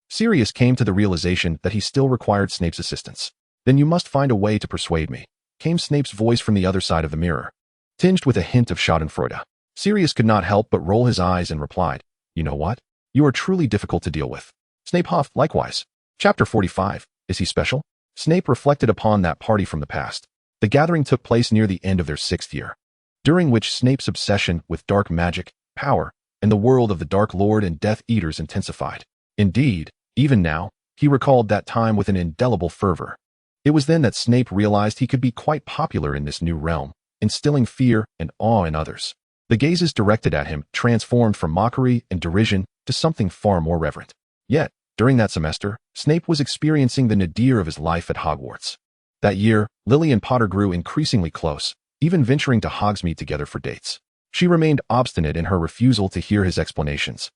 S1: Sirius came to the realization that he still required Snape's assistance. "Then you must find a way to persuade me," came Snape's voice from the other side of the mirror, tinged with a hint of schadenfreude. Sirius could not help but roll his eyes and replied, "You know what? You are truly difficult to deal with." Snape huffed likewise. Chapter 45, Is he special? Snape reflected upon that party from the past. The gathering took place near the end of their 6th year, during which Snape's obsession with dark magic, power, and the world of the Dark Lord and Death Eaters intensified. Indeed, even now, he recalled that time with an indelible fervor. It was then that Snape realized he could be quite popular in this new realm, instilling fear and awe in others. The gazes directed at him transformed from mockery and derision to something far more reverent. Yet, During that semester, Snape was experiencing the nadir of his life at Hogwarts. That year, Lily and Potter grew increasingly close, even venturing to Hogsmeade together for dates. She remained obstinate in her refusal to hear his explanations,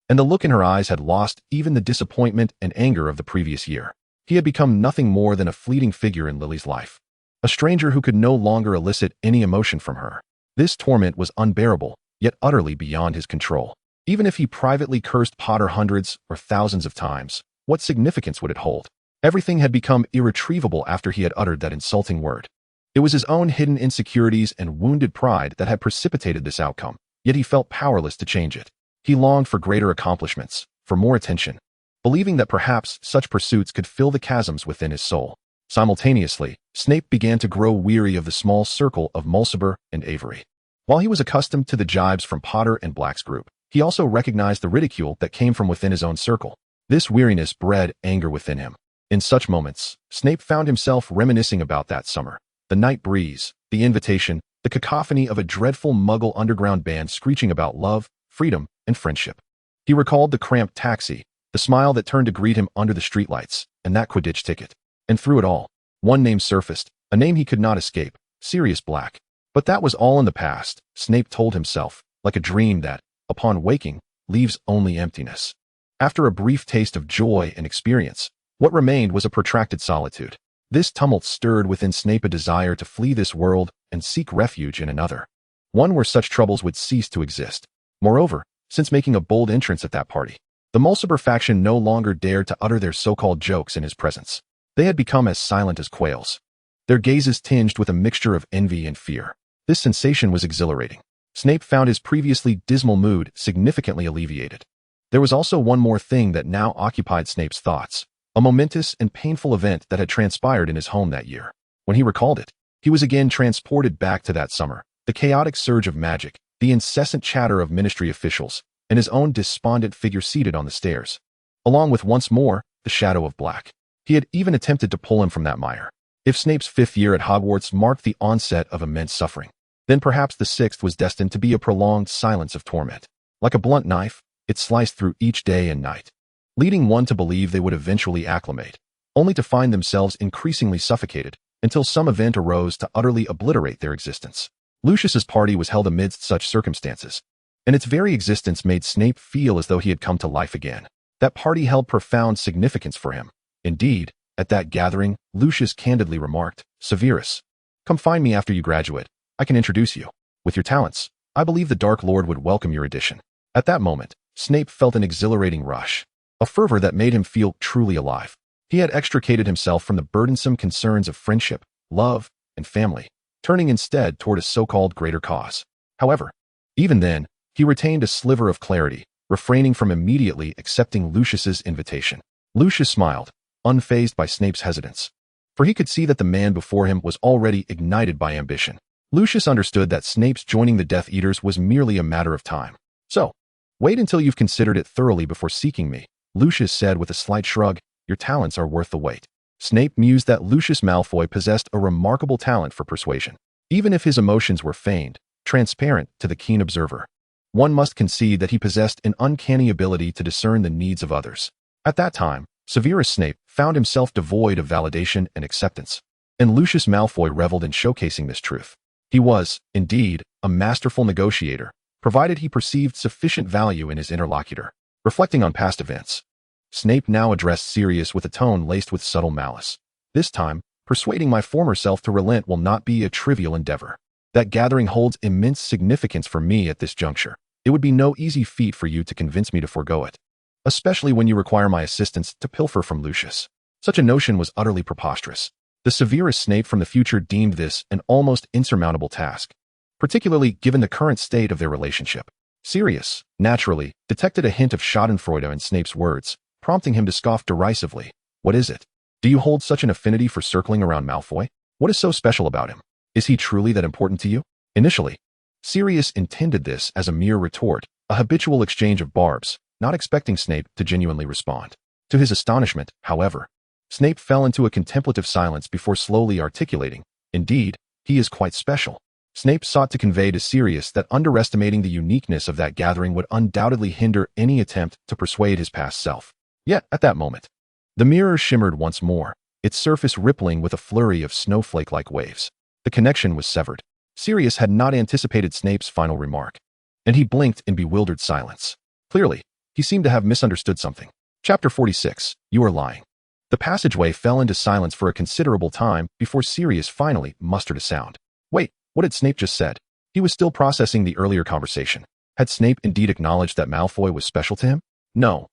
S1: and the look in her eyes had lost even the disappointment and anger of the previous year. He had become nothing more than a fleeting figure in Lily's life, a stranger who could no longer elicit any emotion from her. This torment was unbearable, yet utterly beyond his control. Even if he privately cursed Potter hundreds or thousands of times, what significance would it hold? Everything had become irretrievable after he had uttered that insulting word. It was his own hidden insecurities and wounded pride that had precipitated this outcome, yet he felt powerless to change it. He longed for greater accomplishments, for more attention, believing that perhaps such pursuits could fill the chasms within his soul. Simultaneously, Snape began to grow weary of the small circle of Mulciber and Avery. While he was accustomed to the jibes from Potter and Black's group, he also recognized the ridicule that came from within his own circle. This weariness bred anger within him. In such moments, Snape found himself reminiscing about that summer. The night breeze, the invitation, the cacophony of a dreadful Muggle underground band screeching about love, freedom, and friendship. He recalled the cramped taxi, the smile that turned to greet him under the streetlights, and that Quidditch ticket. And through it all, one name surfaced, a name he could not escape, Sirius Black. But that was all in the past, Snape told himself, like a dream that, upon waking, leaves only emptiness. After a brief taste of joy and experience, what remained was a protracted solitude. This tumult stirred within Snape a desire to flee this world and seek refuge in another, one where such troubles would cease to exist. Moreover, since making a bold entrance at that party, the Mulciber faction no longer dared to utter their so-called jokes in his presence. They had become as silent as quails, their gazes tinged with a mixture of envy and fear. This sensation was exhilarating. Snape found his previously dismal mood significantly alleviated. There was also one more thing that now occupied Snape's thoughts, a momentous and painful event that had transpired in his home that year. When he recalled it, he was again transported back to that summer, the chaotic surge of magic, the incessant chatter of ministry officials, and his own despondent figure seated on the stairs, along with once more the shadow of Black. He had even attempted to pull him from that mire. If Snape's 5th year at Hogwarts marked the onset of immense suffering, then perhaps the 6th was destined to be a prolonged silence of torment. Like a blunt knife, it sliced through each day and night, leading one to believe they would eventually acclimate, only to find themselves increasingly suffocated until some event arose to utterly obliterate their existence. Lucius's party was held amidst such circumstances, and its very existence made Snape feel as though he had come to life again. That party held profound significance for him. Indeed, at that gathering, Lucius candidly remarked, "Severus, come find me after you graduate. I can introduce you. With your talents, I believe the Dark Lord would welcome your addition." At that moment, Snape felt an exhilarating rush, a fervor that made him feel truly alive. He had extricated himself from the burdensome concerns of friendship, love, and family, turning instead toward a so-called greater cause. However, even then, he retained a sliver of clarity, refraining from immediately accepting Lucius's invitation. Lucius smiled, unfazed by Snape's hesitance, for he could see that the man before him was already ignited by ambition. Lucius understood that Snape's joining the Death Eaters was merely a matter of time. "So, wait until you've considered it thoroughly before seeking me," Lucius said with a slight shrug. "Your talents are worth the wait." Snape mused that Lucius Malfoy possessed a remarkable talent for persuasion. Even if his emotions were feigned, transparent to the keen observer, one must concede that he possessed an uncanny ability to discern the needs of others. At that time, Severus Snape found himself devoid of validation and acceptance, and Lucius Malfoy reveled in showcasing this truth. He was, indeed, a masterful negotiator, provided he perceived sufficient value in his interlocutor. Reflecting on past events, Snape now addressed Sirius with a tone laced with subtle malice. "This time, persuading my former self to relent will not be a trivial endeavor. That gathering holds immense significance for me at this juncture. It would be no easy feat for you to convince me to forego it, especially when you require my assistance to pilfer from Lucius." Such a notion was utterly preposterous. The Severus Snape from the future deemed this an almost insurmountable task, particularly given the current state of their relationship. Sirius, naturally, detected a hint of schadenfreude in Snape's words, prompting him to scoff derisively. "What is it? Do you hold such an affinity for circling around Malfoy? What is so special about him? Is he truly that important to you?" Initially, Sirius intended this as a mere retort, a habitual exchange of barbs, not expecting Snape to genuinely respond. To his astonishment, however, Snape fell into a contemplative silence before slowly articulating, "Indeed, he is quite special." Snape sought to convey to Sirius that underestimating the uniqueness of that gathering would undoubtedly hinder any attempt to persuade his past self. Yet, at that moment, the mirror shimmered once more, its surface rippling with a flurry of snowflake-like waves. The connection was severed. Sirius had not anticipated Snape's final remark, and he blinked in bewildered silence. Clearly, he seemed to have misunderstood something. Chapter 46. You are lying. The passageway fell into silence for a considerable time before Sirius finally mustered a sound. Wait, what had Snape just said? He was still processing the earlier conversation. Had Snape indeed acknowledged that Malfoy was special to him? No.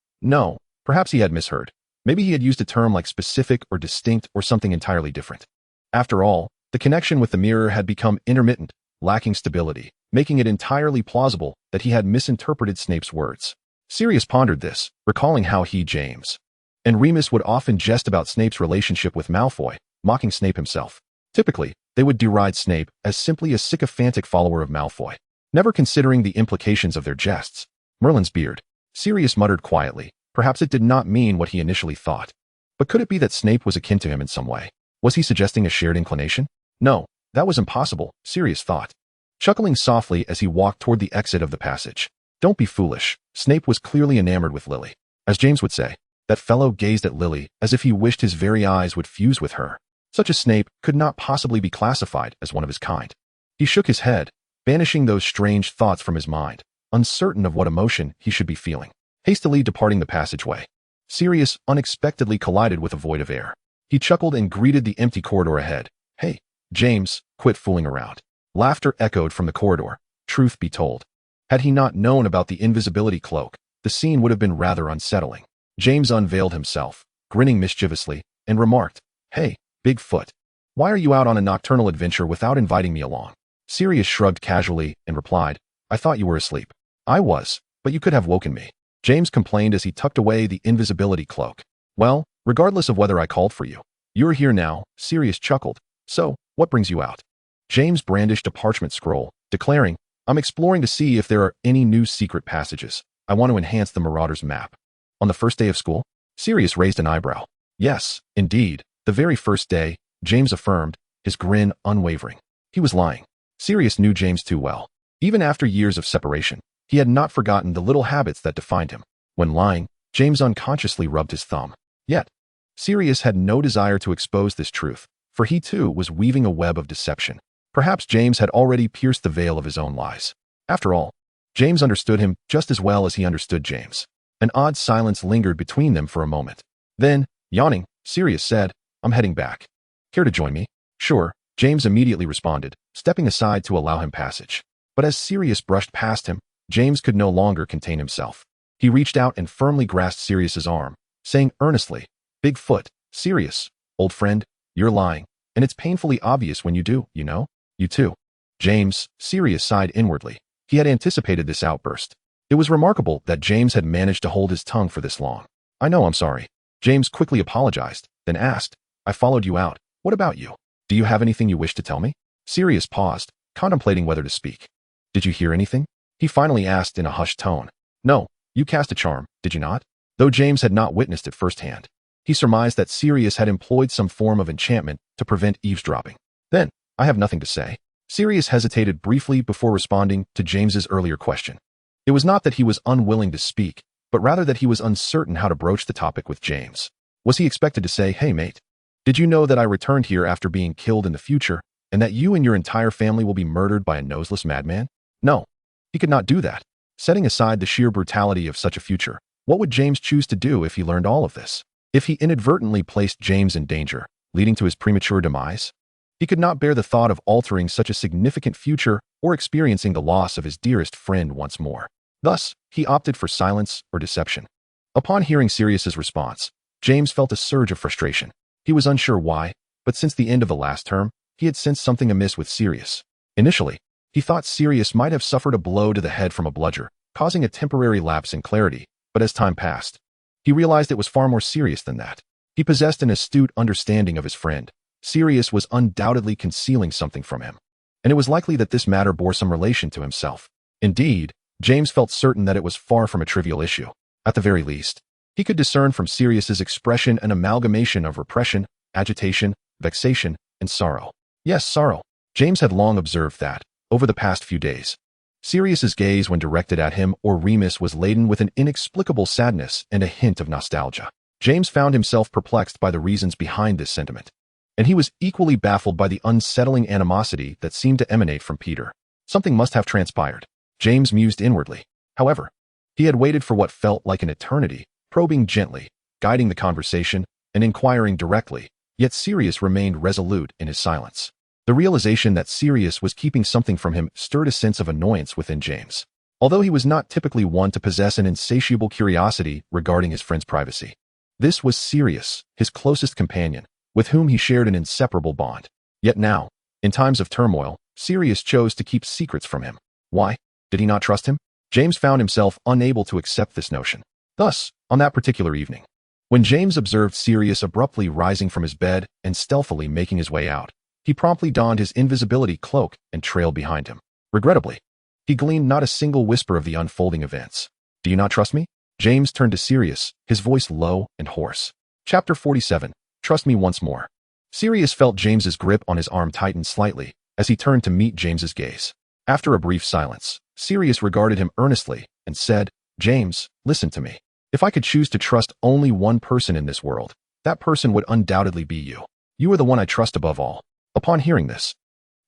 S1: Perhaps he had misheard. Maybe he had used a term like specific or distinct or something entirely different. After all, the connection with the mirror had become intermittent, lacking stability, making it entirely plausible that he had misinterpreted Snape's words. Sirius pondered this, recalling how he, James, and Remus would often jest about Snape's relationship with Malfoy, mocking Snape himself. Typically, they would deride Snape as simply a sycophantic follower of Malfoy, never considering the implications of their jests. Merlin's beard. Sirius muttered quietly. Perhaps it did not mean what he initially thought. But could it be that Snape was akin to him in some way? Was he suggesting a shared inclination? No, that was impossible, Sirius thought, chuckling softly as he walked toward the exit of the passage. Don't be foolish. Snape was clearly enamored with Lily. As James would say, that fellow gazed at Lily as if he wished his very eyes would fuse with her. Such a Snape could not possibly be classified as one of his kind. He shook his head, banishing those strange thoughts from his mind, uncertain of what emotion he should be feeling. Hastily departing the passageway, Sirius unexpectedly collided with a void of air. He chuckled and greeted the empty corridor ahead. Hey, James, quit fooling around. Laughter echoed from the corridor. Truth be told, had he not known about the invisibility cloak, the scene would have been rather unsettling. James unveiled himself, grinning mischievously, and remarked, Hey, Bigfoot, why are you out on a nocturnal adventure without inviting me along? Sirius shrugged casually and replied, I thought you were asleep. I was, but you could have woken me. James complained as he tucked away the invisibility cloak. Well, regardless of whether I called for you, you're here now, Sirius chuckled. So, what brings you out? James brandished a parchment scroll, declaring, I'm exploring to see if there are any new secret passages. I want to enhance the Marauder's map. On the first day of school? Sirius raised an eyebrow. Yes, indeed, the very first day, James affirmed, his grin unwavering. He was lying. Sirius knew James too well. Even after years of separation, he had not forgotten the little habits that defined him. When lying, James unconsciously rubbed his thumb. Yet, Sirius had no desire to expose this truth, for he too was weaving a web of deception. Perhaps James had already pierced the veil of his own lies. After all, James understood him just as well as he understood James. An odd silence lingered between them for a moment. Then, yawning, Sirius said, I'm heading back. Care to join me? Sure, James immediately responded, stepping aside to allow him passage. But as Sirius brushed past him, James could no longer contain himself. He reached out and firmly grasped Sirius's arm, saying earnestly, Bigfoot, Sirius, old friend, you're lying, and it's painfully obvious when you do, you know? You too. James, Sirius sighed inwardly. He had anticipated this outburst. It was remarkable that James had managed to hold his tongue for this long. I know, I'm sorry. James quickly apologized, then asked, I followed you out. What about you? Do you have anything you wish to tell me? Sirius paused, contemplating whether to speak. Did you hear anything? He finally asked in a hushed tone. No, you cast a charm, did you not? Though James had not witnessed it firsthand, he surmised that Sirius had employed some form of enchantment to prevent eavesdropping. Then, I have nothing to say. Sirius hesitated briefly before responding to James's earlier question. It was not that he was unwilling to speak, but rather that he was uncertain how to broach the topic with James. Was he expected to say, Hey mate, did you know that I returned here after being killed in the future, and that you and your entire family will be murdered by a noseless madman? No, he could not do that. Setting aside the sheer brutality of such a future, what would James choose to do if he learned all of this? If he inadvertently placed James in danger, leading to his premature demise? He could not bear the thought of altering such a significant future or experiencing the loss of his dearest friend once more. Thus, he opted for silence or deception. Upon hearing Sirius's response, James felt a surge of frustration. He was unsure why, but since the end of the last term, he had sensed something amiss with Sirius. Initially, he thought Sirius might have suffered a blow to the head from a bludger, causing a temporary lapse in clarity, but as time passed, he realized it was far more serious than that. He possessed an astute understanding of his friend. Sirius was undoubtedly concealing something from him, and it was likely that this matter bore some relation to himself. Indeed, James felt certain that it was far from a trivial issue. At the very least, he could discern from Sirius's expression an amalgamation of repression, agitation, vexation, and sorrow. Yes, sorrow. James had long observed that, over the past few days, Sirius's gaze when directed at him or Remus was laden with an inexplicable sadness and a hint of nostalgia. James found himself perplexed by the reasons behind this sentiment, and he was equally baffled by the unsettling animosity that seemed to emanate from Peter. Something must have transpired, James mused inwardly. However, he had waited for what felt like an eternity, probing gently, guiding the conversation, and inquiring directly, yet Sirius remained resolute in his silence. The realization that Sirius was keeping something from him stirred a sense of annoyance within James, although he was not typically one to possess an insatiable curiosity regarding his friend's privacy. This was Sirius, his closest companion, with whom he shared an inseparable bond. Yet now, in times of turmoil, Sirius chose to keep secrets from him. Why? Did he not trust him? James found himself unable to accept this notion. Thus, on that particular evening, when James observed Sirius abruptly rising from his bed and stealthily making his way out, he promptly donned his invisibility cloak and trailed behind him. Regrettably, he gleaned not a single whisper of the unfolding events. Do you not trust me? James turned to Sirius, his voice low and hoarse. Chapter 47. Trust me once more. Sirius felt James's grip on his arm tighten slightly as he turned to meet James's gaze. After a brief silence, Sirius regarded him earnestly and said, James, listen to me. If I could choose to trust only one person in this world, that person would undoubtedly be you. You are the one I trust above all. Upon hearing this,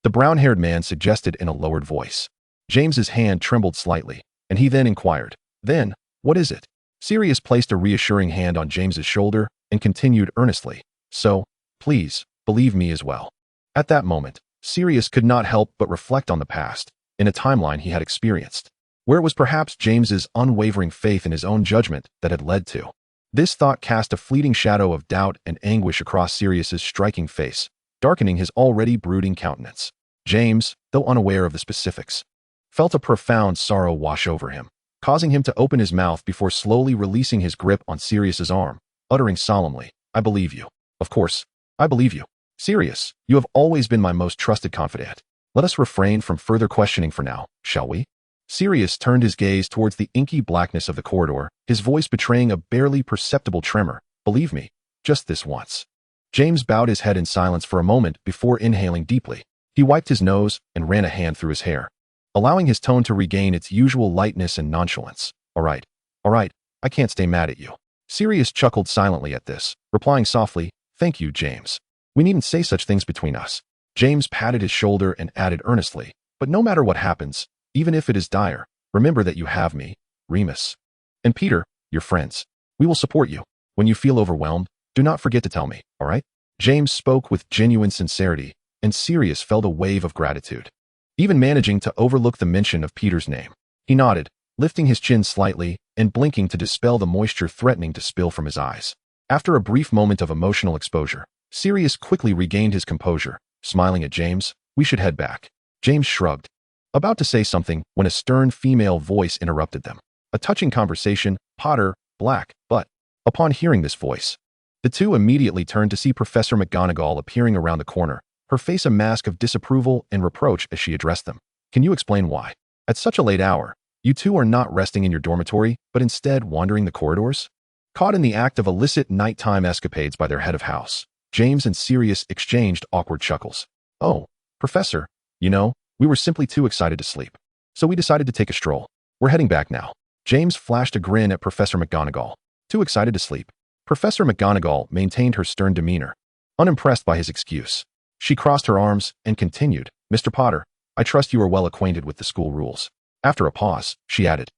S1: the brown-haired man suggested in a lowered voice. James's hand trembled slightly, and he then inquired, Then, what is it? Sirius placed a reassuring hand on James's shoulder and continued earnestly, So, please, believe me as well. At that moment, Sirius could not help but reflect on the past, in a timeline he had experienced, where it was perhaps James's unwavering faith in his own judgment that had led to. This thought cast a fleeting shadow of doubt and anguish across Sirius's striking face, darkening his already brooding countenance. James, though unaware of the specifics, felt a profound sorrow wash over him, causing him to open his mouth before slowly releasing his grip on Sirius's arm, uttering solemnly, I believe you. Of course, I believe you. Sirius, you have always been my most trusted confidant. Let us refrain from further questioning for now, shall we? Sirius turned his gaze towards the inky blackness of the corridor, his voice betraying a barely perceptible tremor. Believe me, just this once. James bowed his head in silence for a moment before inhaling deeply. He wiped his nose and ran a hand through his hair, allowing his tone to regain its usual lightness and nonchalance. All right, I can't stay mad at you. Sirius chuckled silently at this, replying softly, Thank you, James. We needn't say such things between us. James patted his shoulder and added earnestly, But no matter what happens, even if it is dire, remember that you have me, Remus, and Peter, your friends. We will support you. When you feel overwhelmed, do not forget to tell me, all right? James spoke with genuine sincerity, and Sirius felt a wave of gratitude, even managing to overlook the mention of Peter's name. He nodded, lifting his chin slightly and blinking to dispel the moisture threatening to spill from his eyes. After a brief moment of emotional exposure, Sirius quickly regained his composure, smiling at James. We should head back. James shrugged, about to say something when a stern female voice interrupted them. A touching conversation, Potter, Black, but upon hearing this voice, the two immediately turned to see Professor McGonagall appearing around the corner, her face a mask of disapproval and reproach as she addressed them. Can you explain why, at such a late hour, you two are not resting in your dormitory, but instead wandering the corridors? Caught in the act of illicit nighttime escapades by their head of house, James and Sirius exchanged awkward chuckles. Oh, Professor, we were simply too excited to sleep, so we decided to take a stroll. We're heading back now. James flashed a grin at Professor McGonagall. Too excited to sleep? Professor McGonagall maintained her stern demeanor, unimpressed by his excuse. She crossed her arms and continued, Mr. Potter, I trust you are well acquainted with the school rules. After a pause, she added,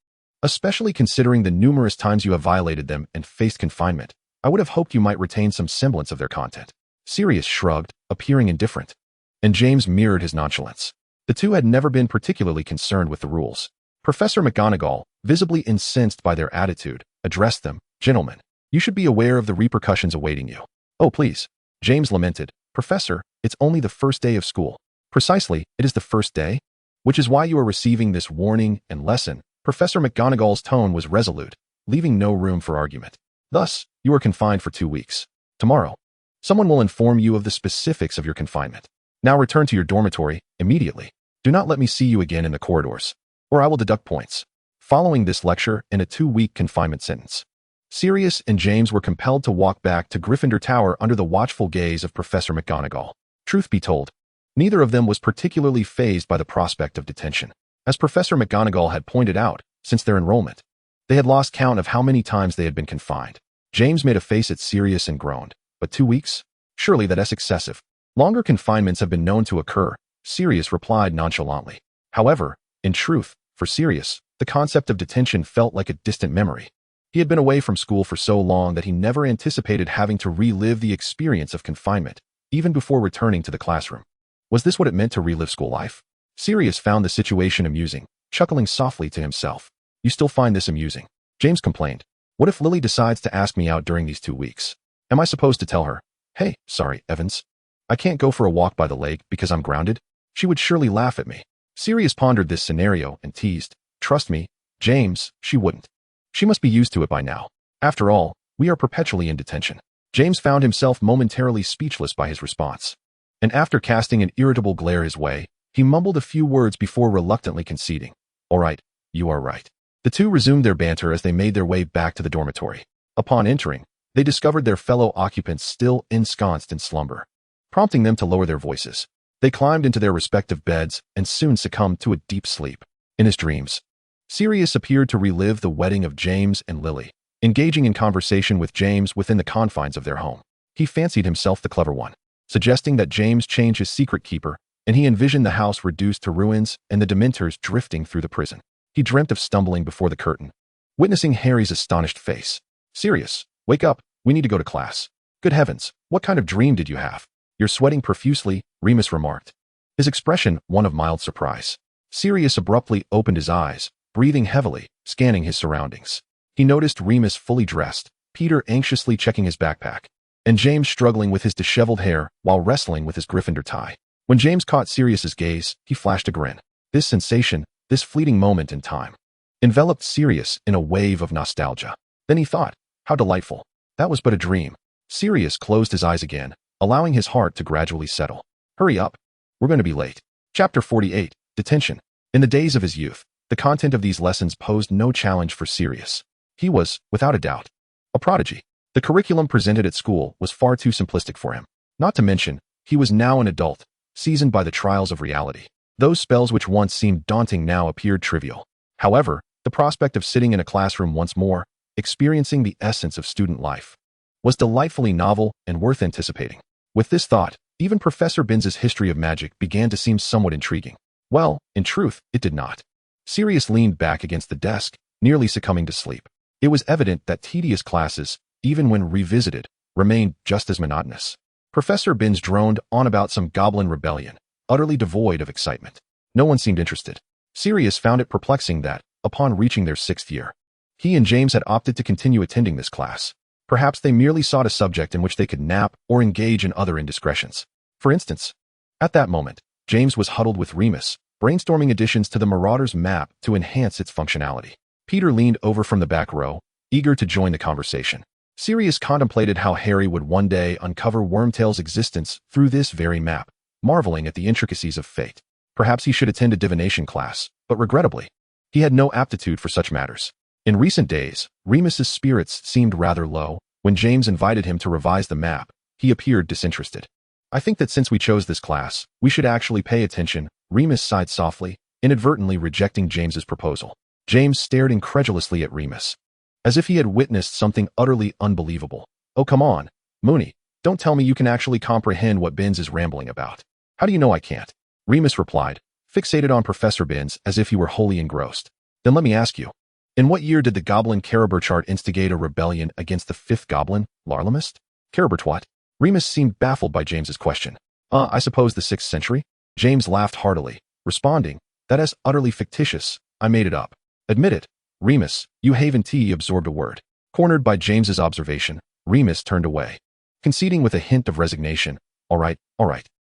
S1: especially considering the numerous times you have violated them and faced confinement, I would have hoped you might retain some semblance of their content. Sirius shrugged, appearing indifferent, and James mirrored his nonchalance. The two had never been particularly concerned with the rules. Professor McGonagall, visibly incensed by their attitude, addressed them, Gentlemen, you should be aware of the repercussions awaiting you. Oh, please. James lamented, Professor, it's only the first day of school. Precisely, it is the first day, which is why you are receiving this warning and lesson. Professor McGonagall's tone was resolute, leaving no room for argument. Thus, you are confined for 2 weeks. Tomorrow, someone will inform you of the specifics of your confinement. Now return to your dormitory immediately. Do not let me see you again in the corridors, or I will deduct points. Following this lecture and a 2-week confinement sentence, Sirius and James were compelled to walk back to Gryffindor Tower under the watchful gaze of Professor McGonagall. Truth be told, neither of them was particularly fazed by the prospect of detention. As Professor McGonagall had pointed out, since their enrollment, they had lost count of how many times they had been confined. James made a face at Sirius and groaned. But 2 weeks? Surely that's excessive. Longer confinements have been known to occur, Sirius replied nonchalantly. However, in truth, for Sirius, the concept of detention felt like a distant memory. He had been away from school for so long that he never anticipated having to relive the experience of confinement, even before returning to the classroom. Was this what it meant to relive school life? Sirius found the situation amusing, chuckling softly to himself. You still find this amusing? James complained. What if Lily decides to ask me out during these 2 weeks? Am I supposed to tell her, hey, sorry, Evans, I can't go for a walk by the lake because I'm grounded? She would surely laugh at me. Sirius pondered this scenario and teased. Trust me, James, she wouldn't. She must be used to it by now. After all, we are perpetually in detention. James found himself momentarily speechless by his response. And after casting an irritable glare his way, he mumbled a few words before reluctantly conceding. All right, you are right. The two resumed their banter as they made their way back to the dormitory. Upon entering, they discovered their fellow occupants still ensconced in slumber, prompting them to lower their voices. They climbed into their respective beds and soon succumbed to a deep sleep. In his dreams, Sirius appeared to relive the wedding of James and Lily, engaging in conversation with James within the confines of their home. He fancied himself the clever one, suggesting that James change his secret keeper, and he envisioned the house reduced to ruins and the Dementors drifting through the prison. He dreamt of stumbling before the curtain, witnessing Harry's astonished face. Sirius, wake up, we need to go to class. Good heavens, what kind of dream did you have? You're sweating profusely, Remus remarked, his expression one of mild surprise. Sirius abruptly opened his eyes, breathing heavily, scanning his surroundings. He noticed Remus fully dressed, Peter anxiously checking his backpack, and James struggling with his disheveled hair while wrestling with his Gryffindor tie. When James caught Sirius's gaze, he flashed a grin. This sensation, this fleeting moment in time, enveloped Sirius in a wave of nostalgia. Then he thought, how delightful. That was but a dream. Sirius closed his eyes again, allowing his heart to gradually settle. Hurry up. We're going to be late. Chapter 48, Detention. In the days of his youth, the content of these lessons posed no challenge for Sirius. He was, without a doubt, a prodigy. The curriculum presented at school was far too simplistic for him. Not to mention, he was now an adult, seasoned by the trials of reality. Those spells which once seemed daunting now appeared trivial. However, the prospect of sitting in a classroom once more, experiencing the essence of student life, was delightfully novel and worth anticipating. With this thought, even Professor Binns' history of magic began to seem somewhat intriguing. Well, in truth, it did not. Sirius leaned back against the desk, nearly succumbing to sleep. It was evident that tedious classes, even when revisited, remained just as monotonous. Professor Binns droned on about some goblin rebellion, utterly devoid of excitement. No one seemed interested. Sirius found it perplexing that, upon reaching their 6th year, he and James had opted to continue attending this class. Perhaps they merely sought a subject in which they could nap or engage in other indiscretions. For instance, at that moment, James was huddled with Remus, brainstorming additions to the Marauder's map to enhance its functionality. Peter leaned over from the back row, eager to join the conversation. Sirius contemplated how Harry would one day uncover Wormtail's existence through this very map, marveling at the intricacies of fate. Perhaps he should attend a divination class, but regrettably, he had no aptitude for such matters. In recent days, Remus's spirits seemed rather low. When James invited him to revise the map, he appeared disinterested. I think that since we chose this class, we should actually pay attention, Remus sighed softly, inadvertently rejecting James's proposal. James stared incredulously at Remus, as if he had witnessed something utterly unbelievable. Oh, come on, Mooney, don't tell me you can actually comprehend what Binns is rambling about. How do you know I can't? Remus replied, fixated on Professor Binns as if he were wholly engrossed. Then let me ask you, in what year did the Goblin Caraberchart instigate a rebellion against the 5th Goblin, Larlamist? Carabertwat? Remus seemed baffled by James's question. I suppose the 6th century? James laughed heartily, responding, that is utterly fictitious, I made it up. Admit it, Remus, you haven't absorbed a word. Cornered by James's observation, Remus turned away, conceding with a hint of resignation. All right.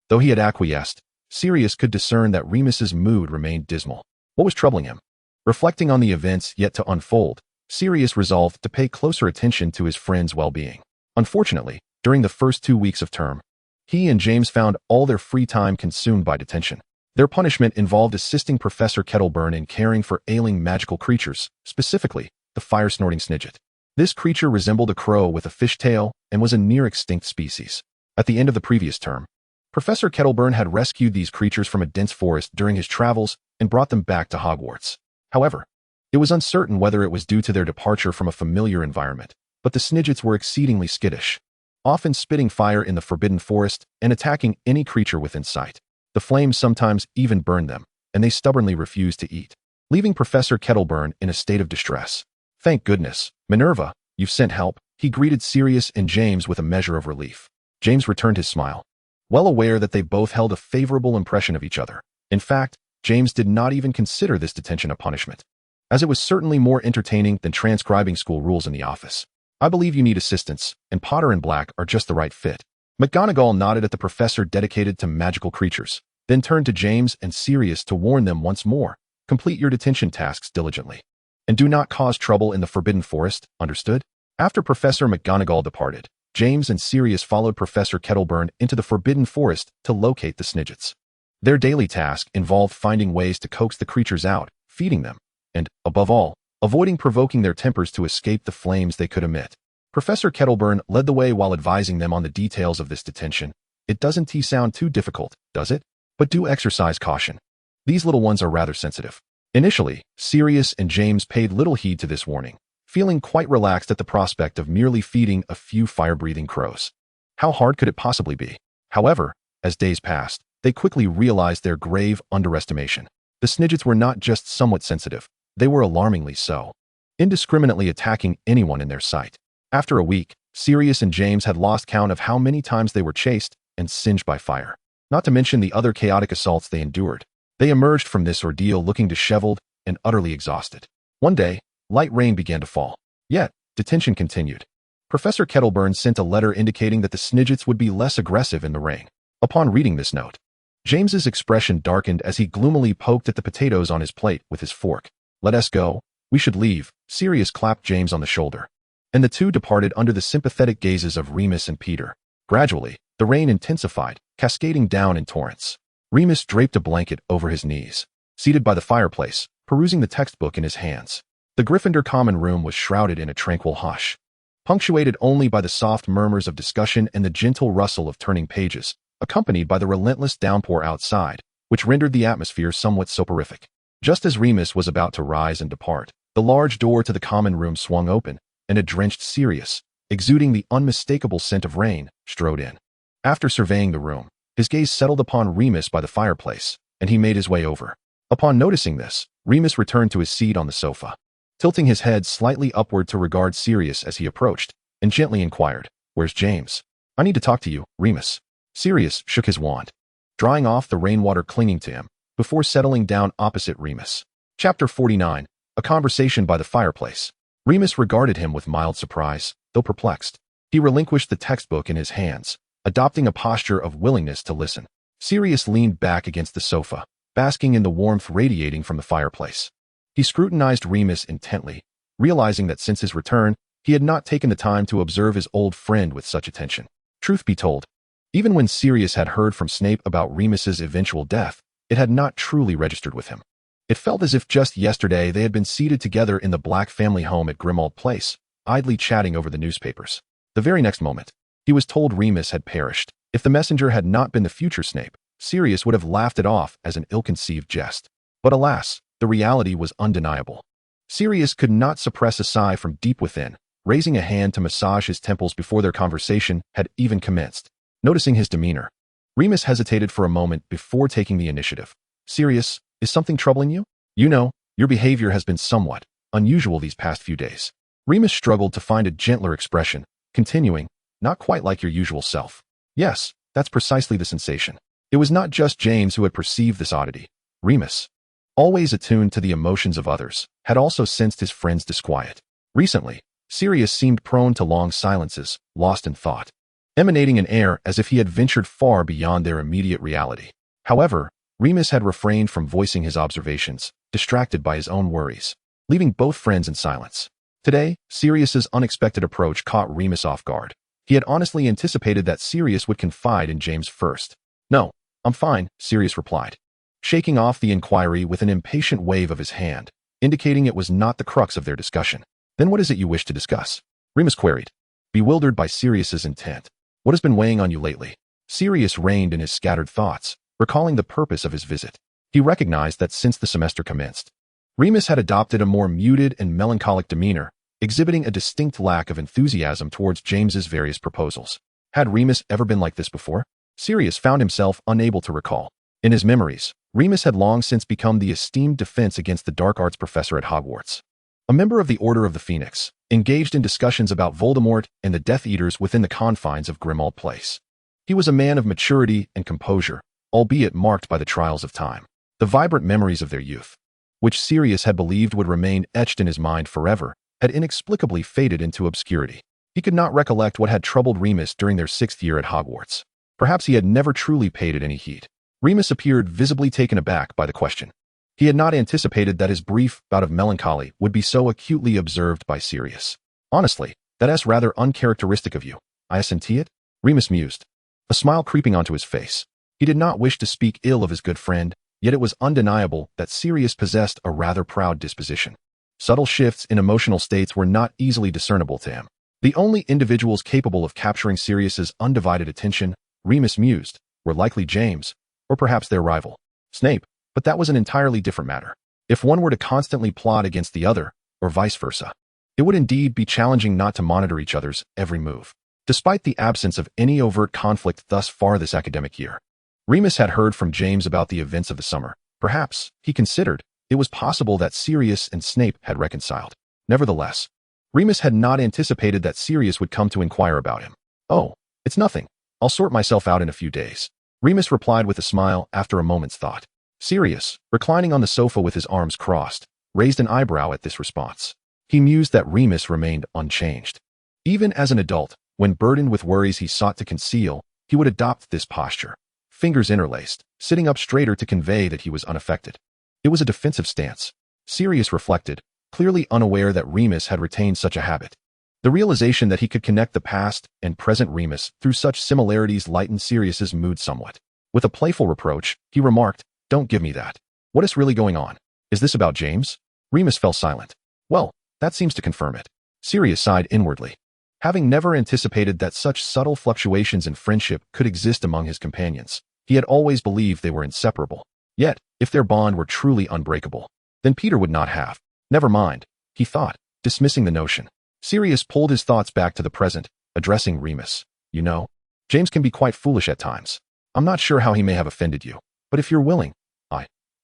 S1: Though he had acquiesced, Sirius could discern that Remus's mood remained dismal. What was troubling him? Reflecting on the events yet to unfold, Sirius resolved to pay closer attention to his friend's well-being. Unfortunately, during the first 2 weeks of term, he and James found all their free time consumed by detention. Their punishment involved assisting Professor Kettleburn in caring for ailing magical creatures, specifically the fire-snorting Snidget. This creature resembled a crow with a fish tail and was a near-extinct species. At the end of the previous term, Professor Kettleburn had rescued these creatures from a dense forest during his travels and brought them back to Hogwarts. However, it was uncertain whether it was due to their departure from a familiar environment, but the Snidgets were exceedingly skittish, often spitting fire in the Forbidden Forest and attacking any creature within sight. The flames sometimes even burned them, and they stubbornly refused to eat, leaving Professor Kettleburn in a state of distress. "Thank goodness, Minerva, you've sent help," he greeted Sirius and James with a measure of relief. James returned his smile, well aware that they both held a favorable impression of each other. In fact, James did not even consider this detention a punishment, as it was certainly more entertaining than transcribing school rules in the office. "I believe you need assistance, and Potter and Black are just the right fit." McGonagall nodded at the professor dedicated to magical creatures, then turned to James and Sirius to warn them once more. "Complete your detention tasks diligently, and do not cause trouble in the Forbidden Forest, understood?" After Professor McGonagall departed, James and Sirius followed Professor Kettleburn into the Forbidden Forest to locate the Snidgets. Their daily task involved finding ways to coax the creatures out, feeding them, and, above all, avoiding provoking their tempers to escape the flames they could emit. Professor Kettleburn led the way while advising them on the details of this detention. "It doesn't sound too difficult, does it? But do exercise caution. These little ones are rather sensitive." Initially, Sirius and James paid little heed to this warning, feeling quite relaxed at the prospect of merely feeding a few fire-breathing crows. How hard could it possibly be? However, as days passed, they quickly realized their grave underestimation. The Snidgets were not just somewhat sensitive, they were alarmingly so, indiscriminately attacking anyone in their sight. After a week, Sirius and James had lost count of how many times they were chased and singed by fire, not to mention the other chaotic assaults they endured. They emerged from this ordeal looking disheveled and utterly exhausted. One day, light rain began to fall. Yet, detention continued. Professor Kettleburn sent a letter indicating that the Snidgets would be less aggressive in the rain. Upon reading this note, James's expression darkened as he gloomily poked at the potatoes on his plate with his fork. "Let us go. We should leave." Sirius clapped James on the shoulder, and the two departed under the sympathetic gazes of Remus and Peter. Gradually, the rain intensified, cascading down in torrents. Remus draped a blanket over his knees, seated by the fireplace, perusing the textbook in his hands. The Gryffindor common room was shrouded in a tranquil hush, punctuated only by the soft murmurs of discussion and the gentle rustle of turning pages, accompanied by the relentless downpour outside, which rendered the atmosphere somewhat soporific. Just as Remus was about to rise and depart, the large door to the common room swung open, and a drenched Sirius, exuding the unmistakable scent of rain, strode in. After surveying the room, his gaze settled upon Remus by the fireplace, and he made his way over. Upon noticing this, Remus returned to his seat on the sofa, tilting his head slightly upward to regard Sirius as he approached, and gently inquired, "Where's James?" "I need to talk to you, Remus." Sirius shook his wand, drying off the rainwater clinging to him, before settling down opposite Remus. Chapter 49, A Conversation by the Fireplace. Remus regarded him with mild surprise, though perplexed. He relinquished the textbook in his hands, adopting a posture of willingness to listen. Sirius leaned back against the sofa, basking in the warmth radiating from the fireplace. He scrutinized Remus intently, realizing that since his return, he had not taken the time to observe his old friend with such attention. Truth be told, even when Sirius had heard from Snape about Remus's eventual death, it had not truly registered with him. It felt as if just yesterday they had been seated together in the Black family home at Grimmauld Place, idly chatting over the newspapers. The very next moment, he was told Remus had perished. If the messenger had not been the future Snape, Sirius would have laughed it off as an ill-conceived jest. But alas, the reality was undeniable. Sirius could not suppress a sigh from deep within, raising a hand to massage his temples before their conversation had even commenced. Noticing his demeanor, Remus hesitated for a moment before taking the initiative. "Sirius, is something troubling you? You know, your behavior has been somewhat unusual these past few days." Remus struggled to find a gentler expression, continuing, "Not quite like your usual self." Yes, that's precisely the sensation. It was not just James who had perceived this oddity. Remus, always attuned to the emotions of others, had also sensed his friend's disquiet. Recently, Sirius seemed prone to long silences, lost in thought, emanating an air as if he had ventured far beyond their immediate reality. However, Remus had refrained from voicing his observations, distracted by his own worries, leaving both friends in silence. Today, Sirius's unexpected approach caught Remus off guard. He had honestly anticipated that Sirius would confide in James first. "No, I'm fine," Sirius replied, shaking off the inquiry with an impatient wave of his hand, indicating it was not the crux of their discussion. "Then what is it you wish to discuss?" Remus queried, bewildered by Sirius's intent. "What has been weighing on you lately?" Sirius reined in his scattered thoughts, recalling the purpose of his visit. He recognized that since the semester commenced, Remus had adopted a more muted and melancholic demeanor, exhibiting a distinct lack of enthusiasm towards James's various proposals. Had Remus ever been like this before? Sirius found himself unable to recall. In his memories, Remus had long since become the esteemed defense against the dark arts professor at Hogwarts. A member of the Order of the Phoenix, engaged in discussions about Voldemort and the Death Eaters within the confines of Grimmauld Place. He was a man of maturity and composure, albeit marked by the trials of time. The vibrant memories of their youth, which Sirius had believed would remain etched in his mind forever, had inexplicably faded into obscurity. He could not recollect what had troubled Remus during their 6th year at Hogwarts. Perhaps he had never truly paid it any heed. Remus appeared visibly taken aback by the question. He had not anticipated that his brief bout of melancholy would be so acutely observed by Sirius. Honestly, that's rather uncharacteristic of you. I assent it? Remus mused, a smile creeping onto his face. He did not wish to speak ill of his good friend, yet it was undeniable that Sirius possessed a rather proud disposition. Subtle shifts in emotional states were not easily discernible to him. The only individuals capable of capturing Sirius's undivided attention, Remus mused, were likely James, or perhaps their rival, Snape, but that was an entirely different matter. If one were to constantly plot against the other, or vice versa, it would indeed be challenging not to monitor each other's every move. Despite the absence of any overt conflict thus far this academic year, Remus had heard from James about the events of the summer. Perhaps, he considered, it was possible that Sirius and Snape had reconciled. Nevertheless, Remus had not anticipated that Sirius would come to inquire about him. Oh, it's nothing. I'll sort myself out in a few days, Remus replied with a smile after a moment's thought. Sirius, reclining on the sofa with his arms crossed, raised an eyebrow at this response. He mused that Remus remained unchanged. Even as an adult, when burdened with worries he sought to conceal, he would adopt this posture, fingers interlaced, sitting up straighter to convey that he was unaffected. It was a defensive stance. Sirius reflected, clearly unaware that Remus had retained such a habit. The realization that he could connect the past and present Remus through such similarities lightened Sirius's mood somewhat. With a playful reproach, he remarked, "Don't give me that. What is really going on? Is this about James?" Remus fell silent. "Well, that seems to confirm it." Sirius sighed inwardly. Having never anticipated that such subtle fluctuations in friendship could exist among his companions, he had always believed they were inseparable. Yet, if their bond were truly unbreakable, then Peter would not have. Never mind, he thought, dismissing the notion. Sirius pulled his thoughts back to the present, addressing Remus. "You know, James can be quite foolish at times. I'm not sure how he may have offended you, but if you're willing,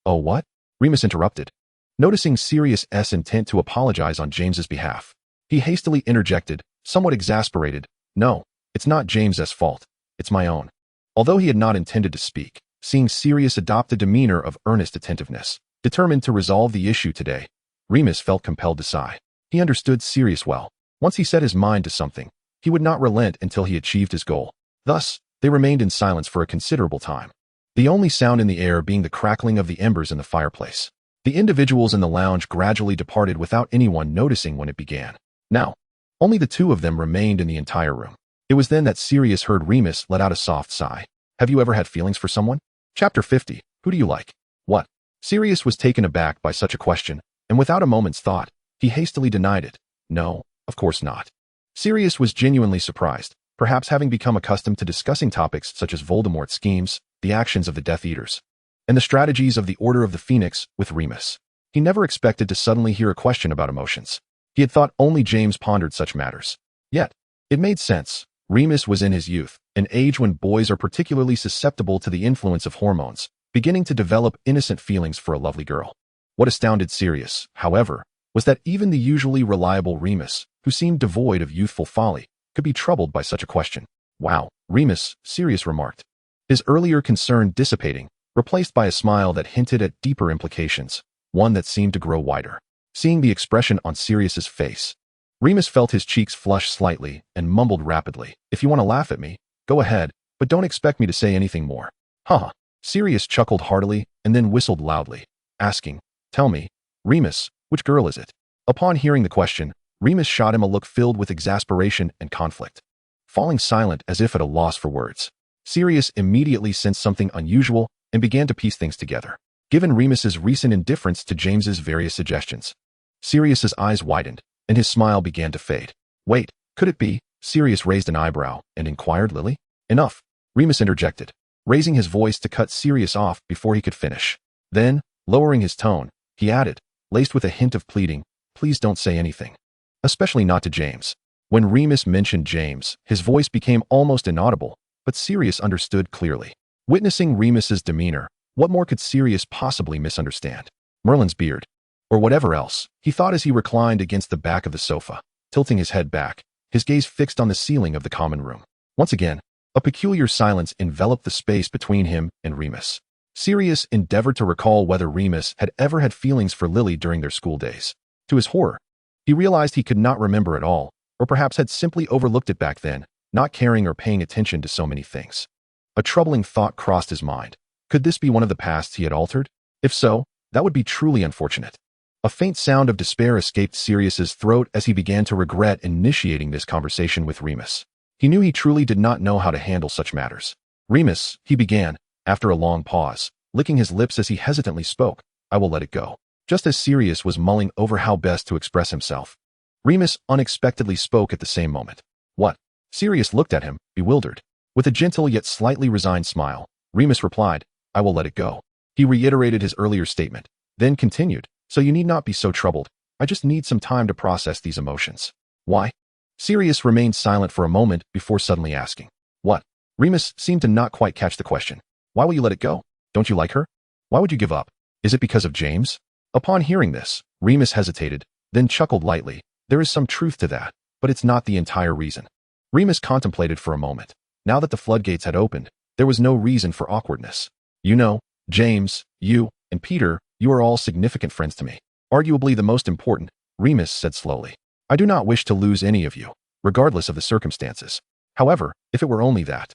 S1: Oh, what?" Remus interrupted. Noticing Sirius's intent to apologize on James's behalf, he hastily interjected, somewhat exasperated, "No, it's not James's fault. It's my own." Although he had not intended to speak, seeing Sirius adopt a demeanor of earnest attentiveness, determined to resolve the issue today, Remus felt compelled to sigh. He understood Sirius well. Once he set his mind to something, he would not relent until he achieved his goal. Thus, they remained in silence for a considerable time, the only sound in the air being the crackling of the embers in the fireplace. The individuals in the lounge gradually departed without anyone noticing when it began. Now, only the two of them remained in the entire room. It was then that Sirius heard Remus let out a soft sigh. "Have you ever had feelings for someone?" Chapter 50. Who do you like? What? Sirius was taken aback by such a question, and without a moment's thought, he hastily denied it. No, of course not. Sirius was genuinely surprised, perhaps having become accustomed to discussing topics such as Voldemort's schemes, the actions of the Death Eaters, and the strategies of the Order of the Phoenix with Remus. He never expected to suddenly hear a question about emotions. He had thought only James pondered such matters. Yet, it made sense. Remus was in his youth, an age when boys are particularly susceptible to the influence of hormones, beginning to develop innocent feelings for a lovely girl. What astounded Sirius, however, was that even the usually reliable Remus, who seemed devoid of youthful folly, could be troubled by such a question. "Wow, Remus," Sirius remarked, his earlier concern dissipating, replaced by a smile that hinted at deeper implications, one that seemed to grow wider. Seeing the expression on Sirius's face, Remus felt his cheeks flush slightly and mumbled rapidly, "If you want to laugh at me, go ahead, but don't expect me to say anything more." "Haha." Sirius chuckled heartily and then whistled loudly, asking, "Tell me, Remus, which girl is it?" Upon hearing the question, Remus shot him a look filled with exasperation and conflict. Falling silent as if at a loss for words, Sirius immediately sensed something unusual and began to piece things together. Given Remus's recent indifference to James's various suggestions, Sirius's eyes widened, and his smile began to fade. "Wait, could it be?" Sirius raised an eyebrow and inquired, "Lily?" "Enough," Remus interjected, raising his voice to cut Sirius off before he could finish. Then, lowering his tone, he added, laced with a hint of pleading, please don't say anything. Especially not to James. When Remus mentioned James, his voice became almost inaudible, but Sirius understood clearly. Witnessing Remus's demeanor, what more could Sirius possibly misunderstand? Merlin's beard. Or whatever else, he thought as he reclined against the back of the sofa, tilting his head back, his gaze fixed on the ceiling of the common room. Once again, a peculiar silence enveloped the space between him and Remus. Sirius endeavored to recall whether Remus had ever had feelings for Lily during their school days. To his horror, he realized he could not remember at all, or perhaps had simply overlooked it back then, not caring or paying attention to so many things. A troubling thought crossed his mind. Could this be one of the pasts he had altered? If so, that would be truly unfortunate. A faint sound of despair escaped Sirius's throat as he began to regret initiating this conversation with Remus. He knew he truly did not know how to handle such matters. Remus, he began, after a long pause, licking his lips as he hesitantly spoke, I will let it go. Just as Sirius was mulling over how best to express himself, Remus unexpectedly spoke at the same moment. What? Sirius looked at him, bewildered. With a gentle yet slightly resigned smile, Remus replied, I will let it go. He reiterated his earlier statement, then continued, so you need not be so troubled. I just need some time to process these emotions. Why? Sirius remained silent for a moment before suddenly asking, what? Remus seemed to not quite catch the question. Why will you let it go? Don't you like her? Why would you give up? Is it because of James? Upon hearing this, Remus hesitated, then chuckled lightly. There is some truth to that, but it's not the entire reason. Remus contemplated for a moment. Now that the floodgates had opened, there was no reason for awkwardness. You know, James, you, and Peter, you are all significant friends to me. Arguably the most important, Remus said slowly. I do not wish to lose any of you, regardless of the circumstances. However, if it were only that,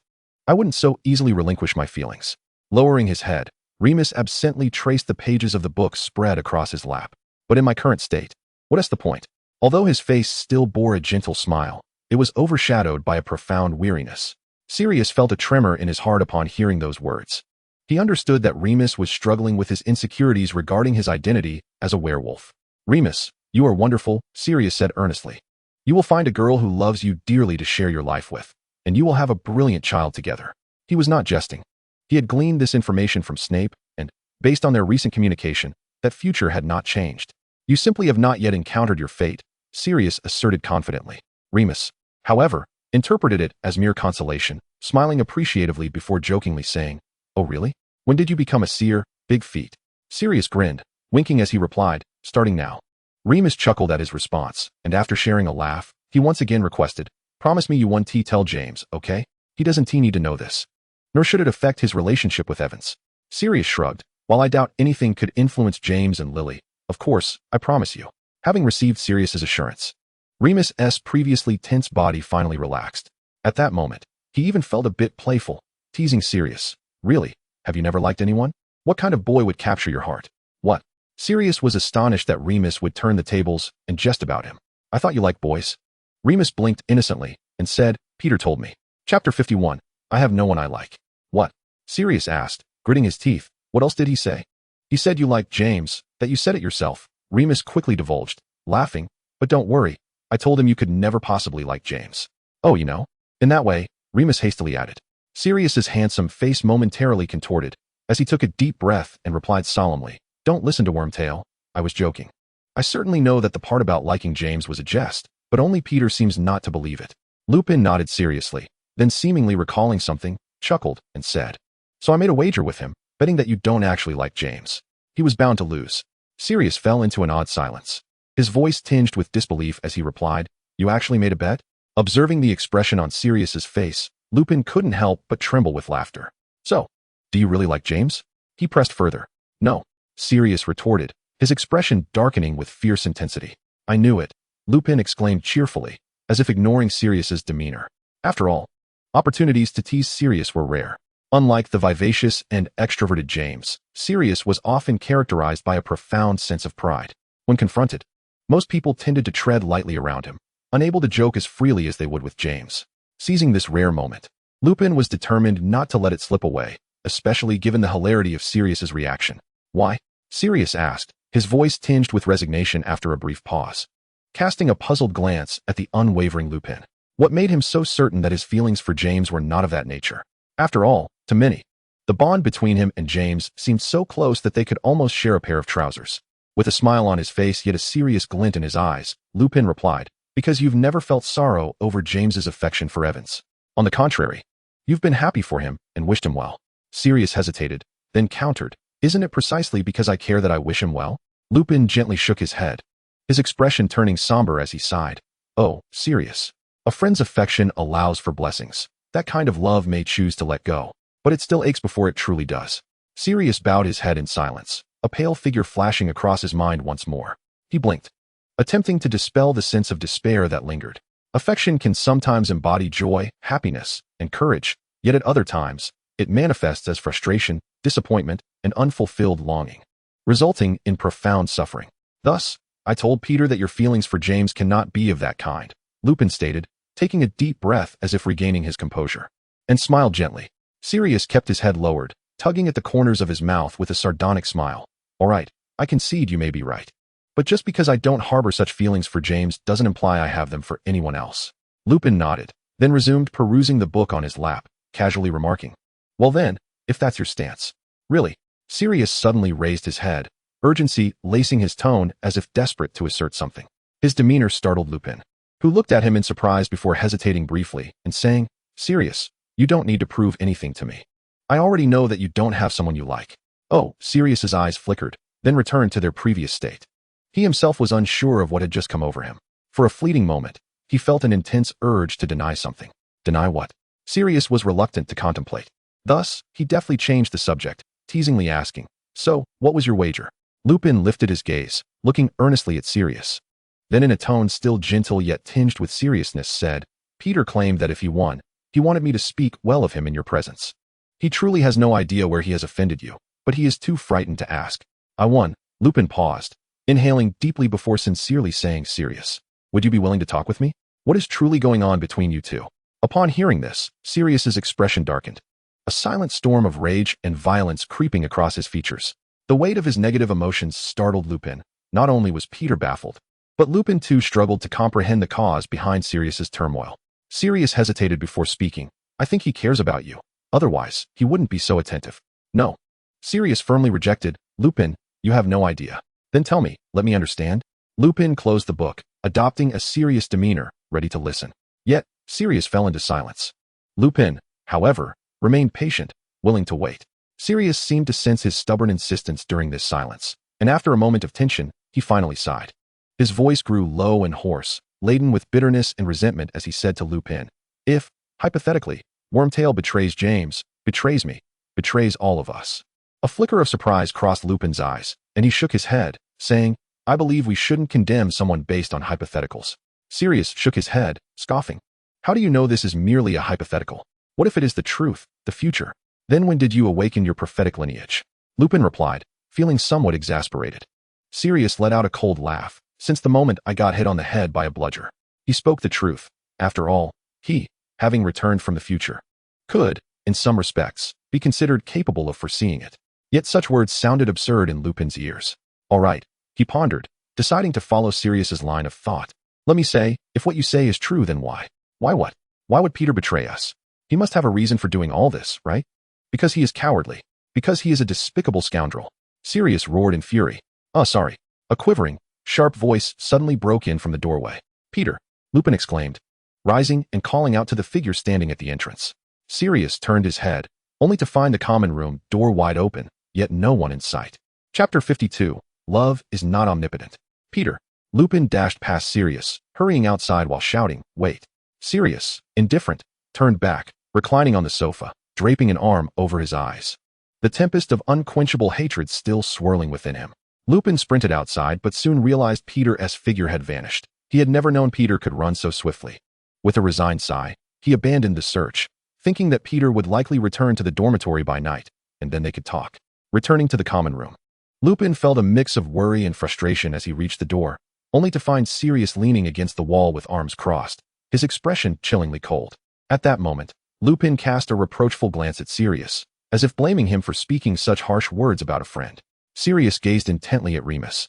S1: I wouldn't so easily relinquish my feelings. Lowering his head, Remus absently traced the pages of the book spread across his lap. But in my current state, what is the point? Although his face still bore a gentle smile, it was overshadowed by a profound weariness. Sirius felt a tremor in his heart upon hearing those words. He understood that Remus was struggling with his insecurities regarding his identity as a werewolf. Remus, you are wonderful, Sirius said earnestly. You will find a girl who loves you dearly to share your life with, and you will have a brilliant child together. He was not jesting. He had gleaned this information from Snape, and, based on their recent communication, that future had not changed. You simply have not yet encountered your fate, Sirius asserted confidently. Remus, however, interpreted it as mere consolation, smiling appreciatively before jokingly saying, oh really? When did you become a seer? Big feat. Sirius grinned, winking as he replied, starting now. Remus chuckled at his response, and after sharing a laugh, he once again requested, promise me you won't tell James, okay? He doesn't need to know this. Nor should it affect his relationship with Evans. Sirius shrugged, while I doubt anything could influence James and Lily. Of course, I promise you. Having received Sirius's assurance, Remus's previously tense body finally relaxed. At that moment, he even felt a bit playful, teasing Sirius. Really? Have you never liked anyone? What kind of boy would capture your heart? What? Sirius was astonished that Remus would turn the tables and jest about him. I thought you liked boys. Remus blinked innocently and said, Peter told me. Chapter 51. I have no one I like. What? Sirius asked, gritting his teeth. What else did he say? He said you liked James, that you said it yourself. Remus quickly divulged, laughing. But don't worry. I told him you could never possibly like James. Oh, you know? In that way, Remus hastily added. Sirius's handsome face momentarily contorted, as he took a deep breath and replied solemnly, don't listen to Wormtail. I was joking. I certainly know that the part about liking James was a jest, but only Peter seems not to believe it. Lupin nodded seriously, then seemingly recalling something, chuckled, and said, so I made a wager with him, betting that you don't actually like James. He was bound to lose. Sirius fell into an odd silence. His voice tinged with disbelief as he replied, you actually made a bet? Observing the expression on Sirius's face, Lupin couldn't help but tremble with laughter. So, do you really like James? He pressed further. No, Sirius retorted, his expression darkening with fierce intensity. I knew it, Lupin exclaimed cheerfully, as if ignoring Sirius's demeanor. After all, opportunities to tease Sirius were rare. Unlike the vivacious and extroverted James, Sirius was often characterized by a profound sense of pride. When confronted, most people tended to tread lightly around him, unable to joke as freely as they would with James. Seizing this rare moment, Lupin was determined not to let it slip away, especially given the hilarity of Sirius's reaction. Why? Sirius asked, his voice tinged with resignation after a brief pause. Casting a puzzled glance at the unwavering Lupin. What made him so certain that his feelings for James were not of that nature? After all, to many, The bond between him and James seemed so close that they could almost share a pair of trousers. With a smile on his face yet a serious glint in his eyes, Lupin replied, "Because you've never felt sorrow over James's affection for Evans. On the contrary, you've been happy for him and wished him well." Sirius hesitated, then countered, "Isn't it precisely because I care that I wish him well?" Lupin gently shook his head, his expression turning somber as he sighed. "Oh, Sirius. A friend's affection allows for blessings. That kind of love may choose to let go, but it still aches before it truly does." Sirius bowed his head in silence, a pale figure flashing across his mind once more. He blinked, attempting to dispel the sense of despair that lingered. Affection can sometimes embody joy, happiness, and courage, yet at other times, it manifests as frustration, disappointment, and unfulfilled longing, resulting in profound suffering. "Thus, I told Peter that your feelings for James cannot be of that kind," Lupin stated, taking a deep breath as if regaining his composure, and smiled gently. Sirius kept his head lowered, tugging at the corners of his mouth with a sardonic smile. "All right, I concede you may be right. But just because I don't harbor such feelings for James doesn't imply I have them for anyone else." Lupin nodded, then resumed perusing the book on his lap, casually remarking, "Well then, if that's your stance." "Really?" Sirius suddenly raised his head, urgency lacing his tone as if desperate to assert something. His demeanor startled Lupin, who looked at him in surprise before hesitating briefly and saying, "Sirius, you don't need to prove anything to me. I already know that you don't have someone you like." "Oh," Sirius's eyes flickered, then returned to their previous state. He himself was unsure of what had just come over him. For a fleeting moment, he felt an intense urge to deny something. Deny what? Sirius was reluctant to contemplate. Thus, he deftly changed the subject, teasingly asking, "So, what was your wager?" Lupin lifted his gaze, looking earnestly at Sirius. Then in a tone still gentle yet tinged with seriousness said, "Peter claimed that if he won, he wanted me to speak well of him in your presence. He truly has no idea where he has offended you, but he is too frightened to ask." "I won." Lupin paused, inhaling deeply before sincerely saying, "Sirius, would you be willing to talk with me? What is truly going on between you two?" Upon hearing this, Sirius's expression darkened, a silent storm of rage and violence creeping across his features. The weight of his negative emotions startled Lupin. Not only was Peter baffled, but Lupin too struggled to comprehend the cause behind Sirius's turmoil. Sirius hesitated before speaking. "I think he cares about you. Otherwise, he wouldn't be so attentive." "No." Sirius firmly rejected. "Lupin, you have no idea." "Then tell me, let me understand." Lupin closed the book, adopting a serious demeanor, ready to listen. Yet, Sirius fell into silence. Lupin, however, remained patient, willing to wait. Sirius seemed to sense his stubborn insistence during this silence, and after a moment of tension, he finally sighed. His voice grew low and hoarse, laden with bitterness and resentment as he said to Lupin, "If, hypothetically, Wormtail betrays James, betrays me, betrays all of us." A flicker of surprise crossed Lupin's eyes, and he shook his head, saying, "I believe we shouldn't condemn someone based on hypotheticals." Sirius shook his head, scoffing. "How do you know this is merely a hypothetical? What if it is the truth, the future? Then when did you awaken your prophetic lineage?" Lupin replied, feeling somewhat exasperated. Sirius let out a cold laugh. "Since the moment I got hit on the head by a bludger." He spoke the truth. After all, he, having returned from the future, could, in some respects, be considered capable of foreseeing it. Yet such words sounded absurd in Lupin's ears. "All right," he pondered, deciding to follow Sirius's line of thought. "Let me say, if what you say is true, then why? Why what? Why would Peter betray us? He must have a reason for doing all this, right? Because he is cowardly. Because he is a despicable scoundrel." Sirius roared in fury. "Oh, sorry." A quivering, sharp voice suddenly broke in from the doorway. "Peter!" Lupin exclaimed, rising and calling out to the figure standing at the entrance. Sirius turned his head, only to find the common room door wide open, yet no one in sight. Chapter 52. Love is not omnipotent. "Peter!" Lupin dashed past Sirius, hurrying outside while shouting, "Wait!" Sirius, indifferent, turned back, reclining on the sofa, draping an arm over his eyes, the tempest of unquenchable hatred still swirling within him. Lupin sprinted outside but soon realized Peter's figure had vanished. He had never known Peter could run so swiftly. With a resigned sigh, he abandoned the search, thinking that Peter would likely return to the dormitory by night, and then they could talk. Returning to the common room, Lupin felt a mix of worry and frustration as he reached the door, only to find Sirius leaning against the wall with arms crossed, his expression chillingly cold. At that moment, Lupin cast a reproachful glance at Sirius, as if blaming him for speaking such harsh words about a friend. Sirius gazed intently at Remus,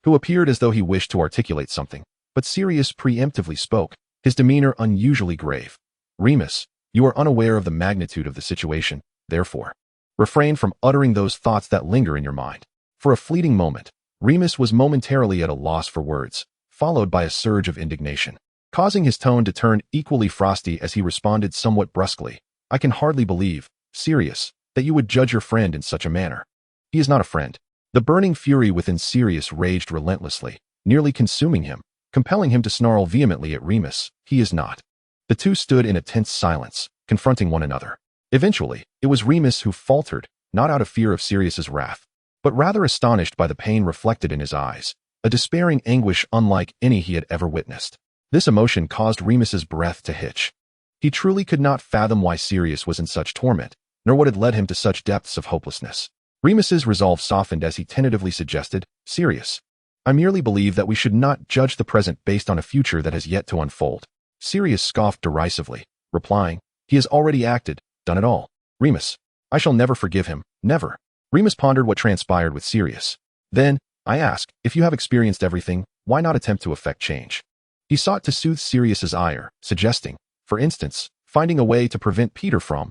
S1: who appeared as though he wished to articulate something, but Sirius preemptively spoke, his demeanor unusually grave. "Remus, you are unaware of the magnitude of the situation, therefore." Refrain from uttering those thoughts that linger in your mind. For a fleeting moment, Remus was momentarily at a loss for words, followed by a surge of indignation, causing his tone to turn equally frosty as he responded somewhat brusquely. I can hardly believe, Sirius, that you would judge your friend in such a manner. He is not a friend. The burning fury within Sirius raged relentlessly, nearly consuming him, compelling him to snarl vehemently at Remus. He is not. The two stood in a tense silence, confronting one another. Eventually, it was Remus who faltered, not out of fear of Sirius's wrath, but rather astonished by the pain reflected in his eyes, a despairing anguish unlike any he had ever witnessed. This emotion caused Remus's breath to hitch. He truly could not fathom why Sirius was in such torment, nor what had led him to such depths of hopelessness. Remus's resolve softened as he tentatively suggested, Sirius, I merely believe that we should not judge the present based on a future that has yet to unfold. Sirius scoffed derisively, replying, he has already acted, done it all. Remus, I shall never forgive him, never. Remus pondered what transpired with Sirius. Then, I ask, if you have experienced everything, why not attempt to effect change? He sought to soothe Sirius's ire, suggesting, for instance, finding a way to prevent Peter from,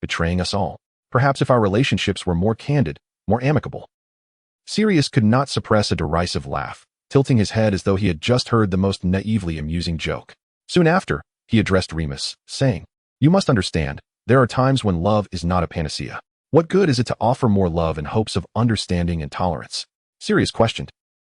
S1: betraying us all. Perhaps if our relationships were more candid, more amicable. Sirius could not suppress a derisive laugh, tilting his head as though he had just heard the most naively amusing joke. Soon after, he addressed Remus, saying, you must understand, there are times when love is not a panacea. What good is it to offer more love in hopes of understanding and tolerance? Sirius questioned,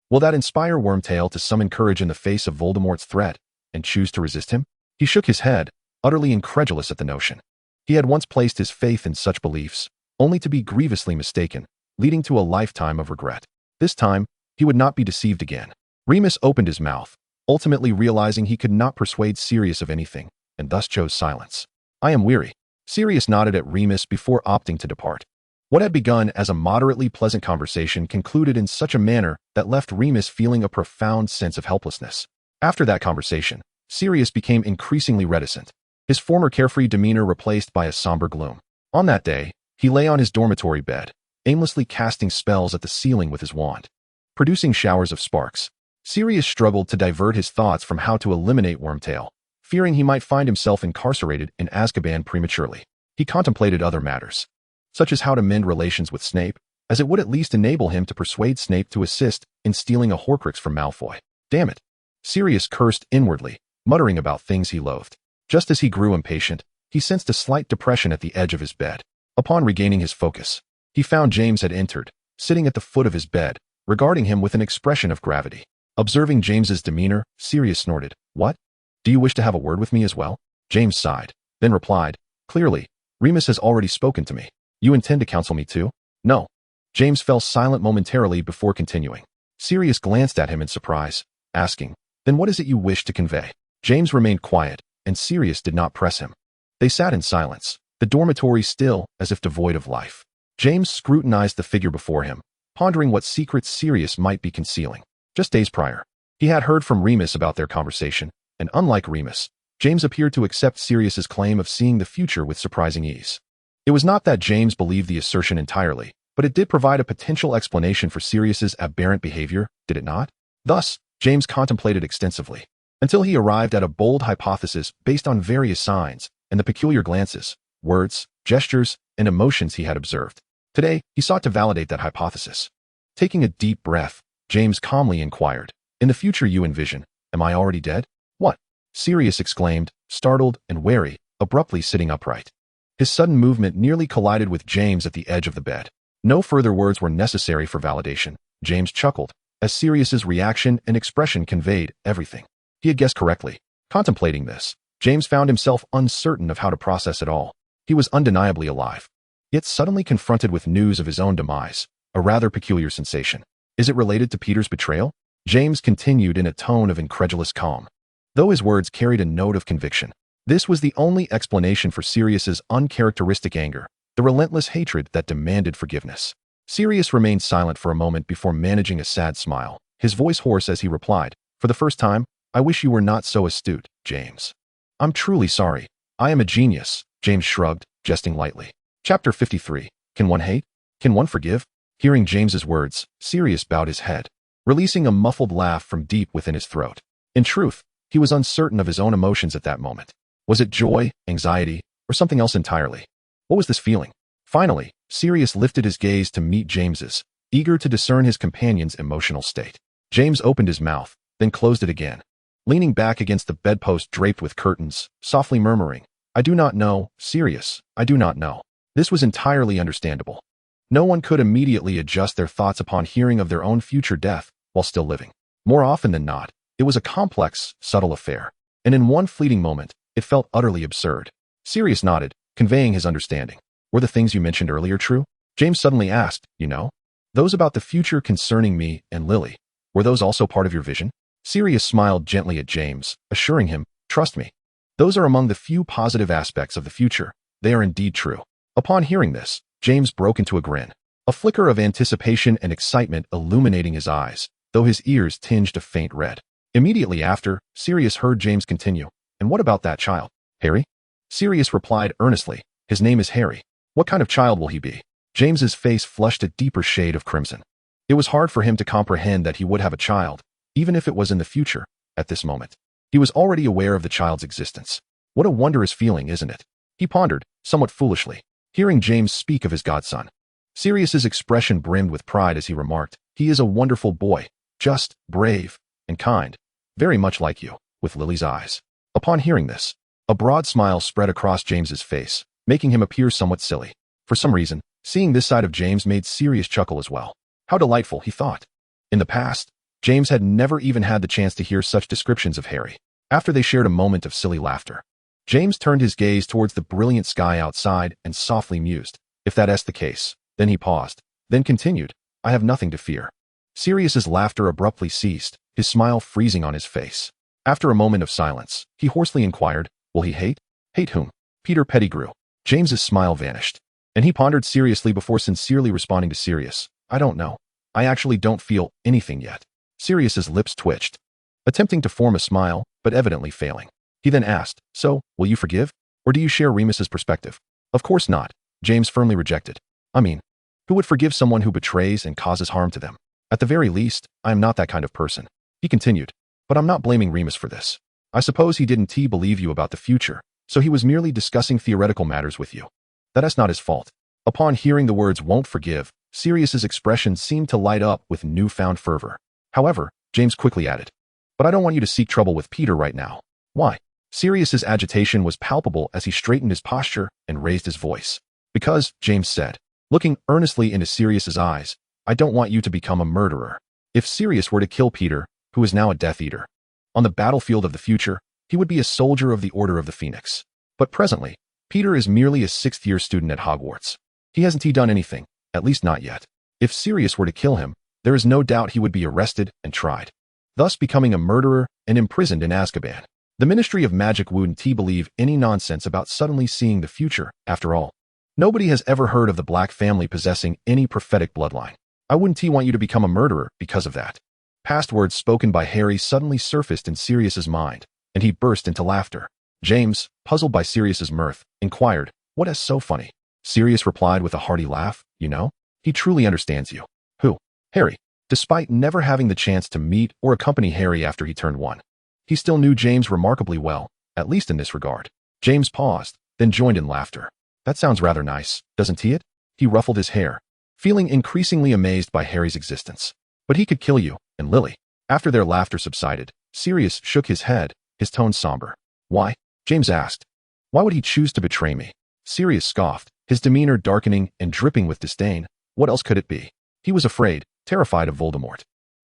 S1: will that inspire Wormtail to summon courage in the face of Voldemort's threat, and choose to resist him? He shook his head, utterly incredulous at the notion. He had once placed his faith in such beliefs, only to be grievously mistaken, leading to a lifetime of regret. This time, he would not be deceived again. Remus opened his mouth, ultimately realizing he could not persuade Sirius of anything, and thus chose silence. I am weary. Sirius nodded at Remus before opting to depart. What had begun as a moderately pleasant conversation concluded in such a manner that left Remus feeling a profound sense of helplessness. After that conversation, Sirius became increasingly reticent, his former carefree demeanor replaced by a somber gloom. On that day, he lay on his dormitory bed, aimlessly casting spells at the ceiling with his wand, producing showers of sparks. Sirius struggled to divert his thoughts from how to eliminate Wormtail, fearing he might find himself incarcerated in Azkaban prematurely. He contemplated other matters, such as how to mend relations with Snape, as it would at least enable him to persuade Snape to assist in stealing a Horcrux from Malfoy. Damn it. Sirius cursed inwardly, muttering about things he loathed. Just as he grew impatient, he sensed a slight depression at the edge of his bed. Upon regaining his focus, he found James had entered, sitting at the foot of his bed, regarding him with an expression of gravity. Observing James's demeanor, Sirius snorted, what? Do you wish to have a word with me as well? James sighed, then replied, clearly, Remus has already spoken to me. You intend to counsel me too? No. James fell silent momentarily before continuing. Sirius glanced at him in surprise, asking, then what is it you wish to convey? James remained quiet, and Sirius did not press him. They sat in silence, the dormitory still as if devoid of life. James scrutinized the figure before him, pondering what secrets Sirius might be concealing. Just days prior, he had heard from Remus about their conversation, and unlike Remus, James appeared to accept Sirius's claim of seeing the future with surprising ease. It was not that James believed the assertion entirely, but it did provide a potential explanation for Sirius's aberrant behavior, did it not? Thus, James contemplated extensively, until he arrived at a bold hypothesis based on various signs and the peculiar glances, words, gestures, and emotions he had observed. Today, he sought to validate that hypothesis. Taking a deep breath, James calmly inquired, in the future you envision, am I already dead? What? Sirius exclaimed, startled and wary, abruptly sitting upright. His sudden movement nearly collided with James at the edge of the bed. No further words were necessary for validation. James chuckled, as Sirius's reaction and expression conveyed everything. He had guessed correctly. Contemplating this, James found himself uncertain of how to process it all. He was undeniably alive, yet suddenly confronted with news of his own demise, a rather peculiar sensation. Is it related to Peter's betrayal? James continued in a tone of incredulous calm, though his words carried a note of conviction. This was the only explanation for Sirius's uncharacteristic anger, the relentless hatred that demanded forgiveness. Sirius remained silent for a moment before managing a sad smile, his voice hoarse as he replied, for the first time, I wish you were not so astute, James. I'm truly sorry. I am a genius, James shrugged, jesting lightly. Chapter 53. Can one hate? Can one forgive? Hearing James's words, Sirius bowed his head, releasing a muffled laugh from deep within his throat. In truth, he was uncertain of his own emotions at that moment. Was it joy, anxiety, or something else entirely? What was this feeling? Finally, Sirius lifted his gaze to meet James's, eager to discern his companion's emotional state. James opened his mouth, then closed it again, leaning back against the bedpost draped with curtains, softly murmuring, "I do not know, Sirius, I do not know." This was entirely understandable. No one could immediately adjust their thoughts upon hearing of their own future death while still living. More often than not, it was a complex, subtle affair, and in one fleeting moment, it felt utterly absurd. Sirius nodded, conveying his understanding. "Were the things you mentioned earlier true?" James suddenly asked, "You know? Those about the future concerning me and Lily, were those also part of your vision?" Sirius smiled gently at James, assuring him, "Trust me. Those are among the few positive aspects of the future. They are indeed true." Upon hearing this, James broke into a grin, a flicker of anticipation and excitement illuminating his eyes, though his ears tinged a faint red. Immediately after, Sirius heard James continue, "And what about that child? Harry?" Sirius replied earnestly, "His name is Harry. What kind of child will he be?" James's face flushed a deeper shade of crimson. It was hard for him to comprehend that he would have a child, even if it was in the future, at this moment. He was already aware of the child's existence. What a wondrous feeling, isn't it? He pondered, somewhat foolishly, hearing James speak of his godson. Sirius's expression brimmed with pride as he remarked, "He is a wonderful boy, just, brave, and kind, very much like you," with Lily's eyes. Upon hearing this, a broad smile spread across James's face, making him appear somewhat silly. For some reason, seeing this side of James made Sirius chuckle as well. How delightful, he thought. In the past, James had never even had the chance to hear such descriptions of Harry. After they shared a moment of silly laughter, James turned his gaze towards the brilliant sky outside and softly mused, "If that's the case." Then he paused, then continued, "I have nothing to fear." Sirius's laughter abruptly ceased, his smile freezing on his face. After a moment of silence, he hoarsely inquired, "Will he hate?" "Hate whom?" "Peter Pettigrew." James's smile vanished, and he pondered seriously before sincerely responding to Sirius, "I don't know. I actually don't feel anything yet." Sirius's lips twitched, attempting to form a smile, but evidently failing. He then asked, "So, will you forgive? Or do you share Remus's perspective?" "Of course not," James firmly rejected. "I mean, who would forgive someone who betrays and causes harm to them? At the very least, I am not that kind of person." He continued, "But I'm not blaming Remus for this. I suppose he didn't believe you about the future, so he was merely discussing theoretical matters with you. That's not his fault." Upon hearing the words "won't forgive," Sirius's expression seemed to light up with newfound fervor. However, James quickly added, "But I don't want you to seek trouble with Peter right now." "Why?" Sirius's agitation was palpable as he straightened his posture and raised his voice. "Because," James said, looking earnestly into Sirius's eyes, "I don't want you to become a murderer. If Sirius were to kill Peter, who is now a Death Eater, on the battlefield of the future, he would be a soldier of the Order of the Phoenix. But presently, Peter is merely a sixth-year student at Hogwarts. He hasn't done anything, at least not yet. If Sirius were to kill him, there is no doubt he would be arrested and tried, thus becoming a murderer and imprisoned in Azkaban. The Ministry of Magic wouldn't believe any nonsense about suddenly seeing the future, after all. Nobody has ever heard of the Black family possessing any prophetic bloodline. I wouldn't want you to become a murderer because of that." Past words spoken by Harry suddenly surfaced in Sirius's mind, and he burst into laughter. James, puzzled by Sirius's mirth, inquired, "What is so funny?" Sirius replied with a hearty laugh, "You know, he truly understands you." "Who?" "Harry." Despite never having the chance to meet or accompany Harry after he turned 1, he still knew James remarkably well, at least in this regard. James paused, then joined in laughter. "That sounds rather nice, doesn't it?" He ruffled his hair, feeling increasingly amazed by Harry's existence. "But he could kill you, and Lily." After their laughter subsided, Sirius shook his head, his tone somber. "Why?" James asked. "Why would he choose to betray me?" Sirius scoffed, his demeanor darkening and dripping with disdain. What else could it be? He was afraid, terrified of Voldemort.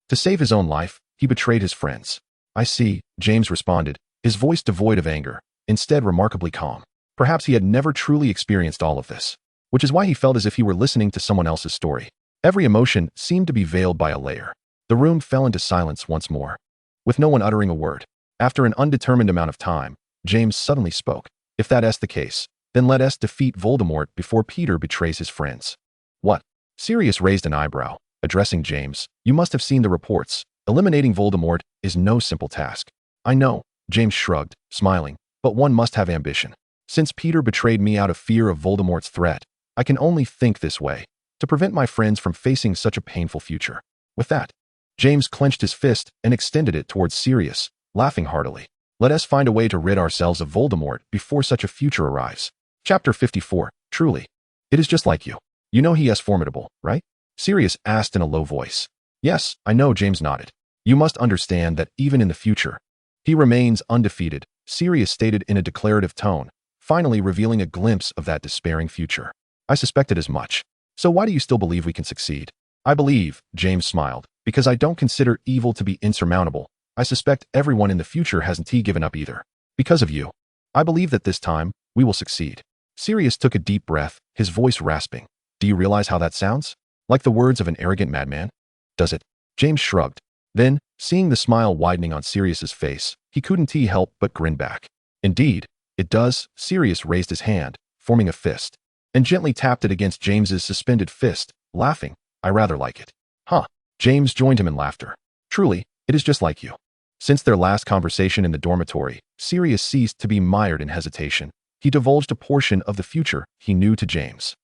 S1: To save his own life, he betrayed his friends. "I see," James responded, his voice devoid of anger, instead remarkably calm. Perhaps he had never truly experienced all of this, which is why he felt as if he were listening to someone else's story. Every emotion seemed to be veiled by a layer. The room fell into silence once more, with no one uttering a word. After an undetermined amount of time, James suddenly spoke. "If that's the case, then let us defeat Voldemort before Peter betrays his friends." "What?" Sirius raised an eyebrow, addressing James. "You must have seen the reports. Eliminating Voldemort is no simple task." "I know," James shrugged, smiling, "but one must have ambition. Since Peter betrayed me out of fear of Voldemort's threat, I can only think this way, to prevent my friends from facing such a painful future." With that, James clenched his fist and extended it towards Sirius, laughing heartily. "Let us find a way to rid ourselves of Voldemort before such a future arrives." Chapter 54. Truly. It is just like you. You know he is formidable, right? Sirius asked in a low voice. Yes, I know, James nodded. You must understand that even in the future, he remains undefeated, Sirius stated in a declarative tone, finally revealing a glimpse of that despairing future. I suspected as much. So why do you still believe we can succeed? I believe, James smiled, because I don't consider evil to be insurmountable. I suspect everyone in the future hasn't given up either. Because of you. I believe that this time, we will succeed. Sirius took a deep breath, his voice rasping. Do you realize how that sounds? Like the words of an arrogant madman? Does it? James shrugged. Then, seeing the smile widening on Sirius's face, he couldn't help but grin back. Indeed, it does. Sirius raised his hand, forming a fist, and gently tapped it against James's suspended fist, laughing. I rather like it. Huh. James joined him in laughter. Truly, it is just like you. Since their last conversation in the dormitory, Sirius ceased to be mired in hesitation. He divulged a portion of the future he knew to James.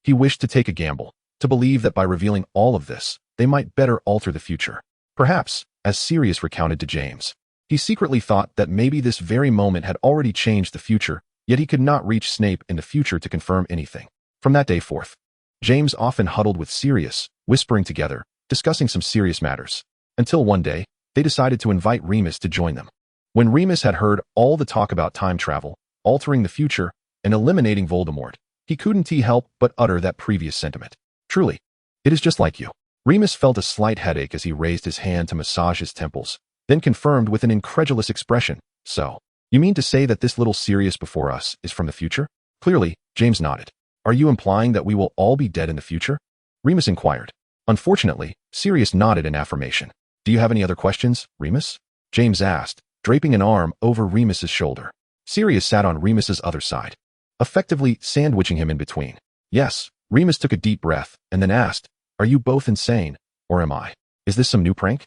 S1: He wished to take a gamble, to believe that by revealing all of this, they might better alter the future. Perhaps, as Sirius recounted to James, he secretly thought that maybe this very moment had already changed the future, yet he could not reach Snape in the future to confirm anything. From that day forth, James often huddled with Sirius, whispering together, discussing some serious matters. Until one day, they decided to invite Remus to join them. When Remus had heard all the talk about time travel, altering the future, and eliminating Voldemort, he couldn't help but utter that previous sentiment. Truly, it is just like you. Remus felt a slight headache as he raised his hand to massage his temples, then confirmed with an incredulous expression. So, you mean to say that this little Sirius before us is from the future? Clearly, James nodded. Are you implying that we will all be dead in the future? Remus inquired. Unfortunately, Sirius nodded in affirmation. Do you have any other questions, Remus? James asked, draping an arm over Remus's shoulder. Sirius sat on Remus's other side, effectively sandwiching him in between. Yes, Remus took a deep breath and then asked, are you both insane, or am I? Is this some new prank?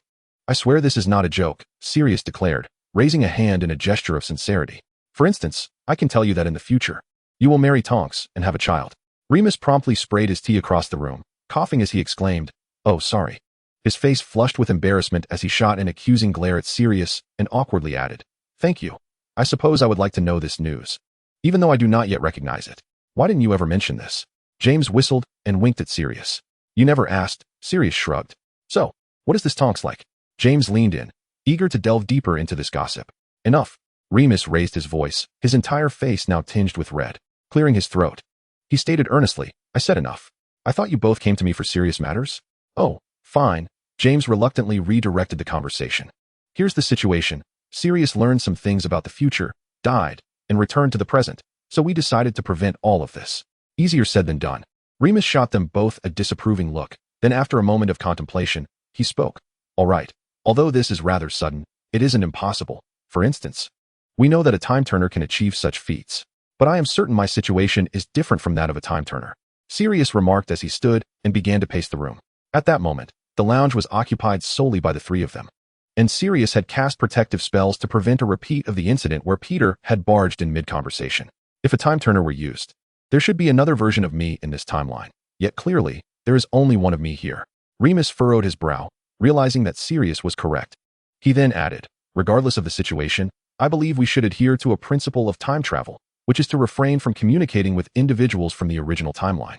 S1: I swear this is not a joke, Sirius declared, raising a hand in a gesture of sincerity. For instance, I can tell you that in the future, you will marry Tonks and have a child. Remus promptly sprayed his tea across the room, coughing as he exclaimed, oh, sorry. His face flushed with embarrassment as he shot an accusing glare at Sirius and awkwardly added, thank you. I suppose I would like to know this news, even though I do not yet recognize it. Why didn't you ever mention this? James whistled and winked at Sirius. You never asked, Sirius shrugged. So, what is this Tonks like? James leaned in, eager to delve deeper into this gossip. Enough. Remus raised his voice, his entire face now tinged with red, clearing his throat. He stated earnestly, I said enough. I thought you both came to me for serious matters? Oh, fine. James reluctantly redirected the conversation. Here's the situation. Sirius learned some things about the future, died, and returned to the present, so we decided to prevent all of this. Easier said than done. Remus shot them both a disapproving look, then after a moment of contemplation, he spoke. All right, although this is rather sudden, it isn't impossible. For instance, we know that a time-turner can achieve such feats, but I am certain my situation is different from that of a time-turner. Sirius remarked as he stood and began to pace the room. At that moment, the lounge was occupied solely by the three of them, and Sirius had cast protective spells to prevent a repeat of the incident where Peter had barged in mid-conversation. If a time-turner were used, there should be another version of me in this timeline, yet clearly, there is only one of me here. Remus furrowed his brow, realizing that Sirius was correct. He then added, regardless of the situation, I believe we should adhere to a principle of time travel, which is to refrain from communicating with individuals from the original timeline,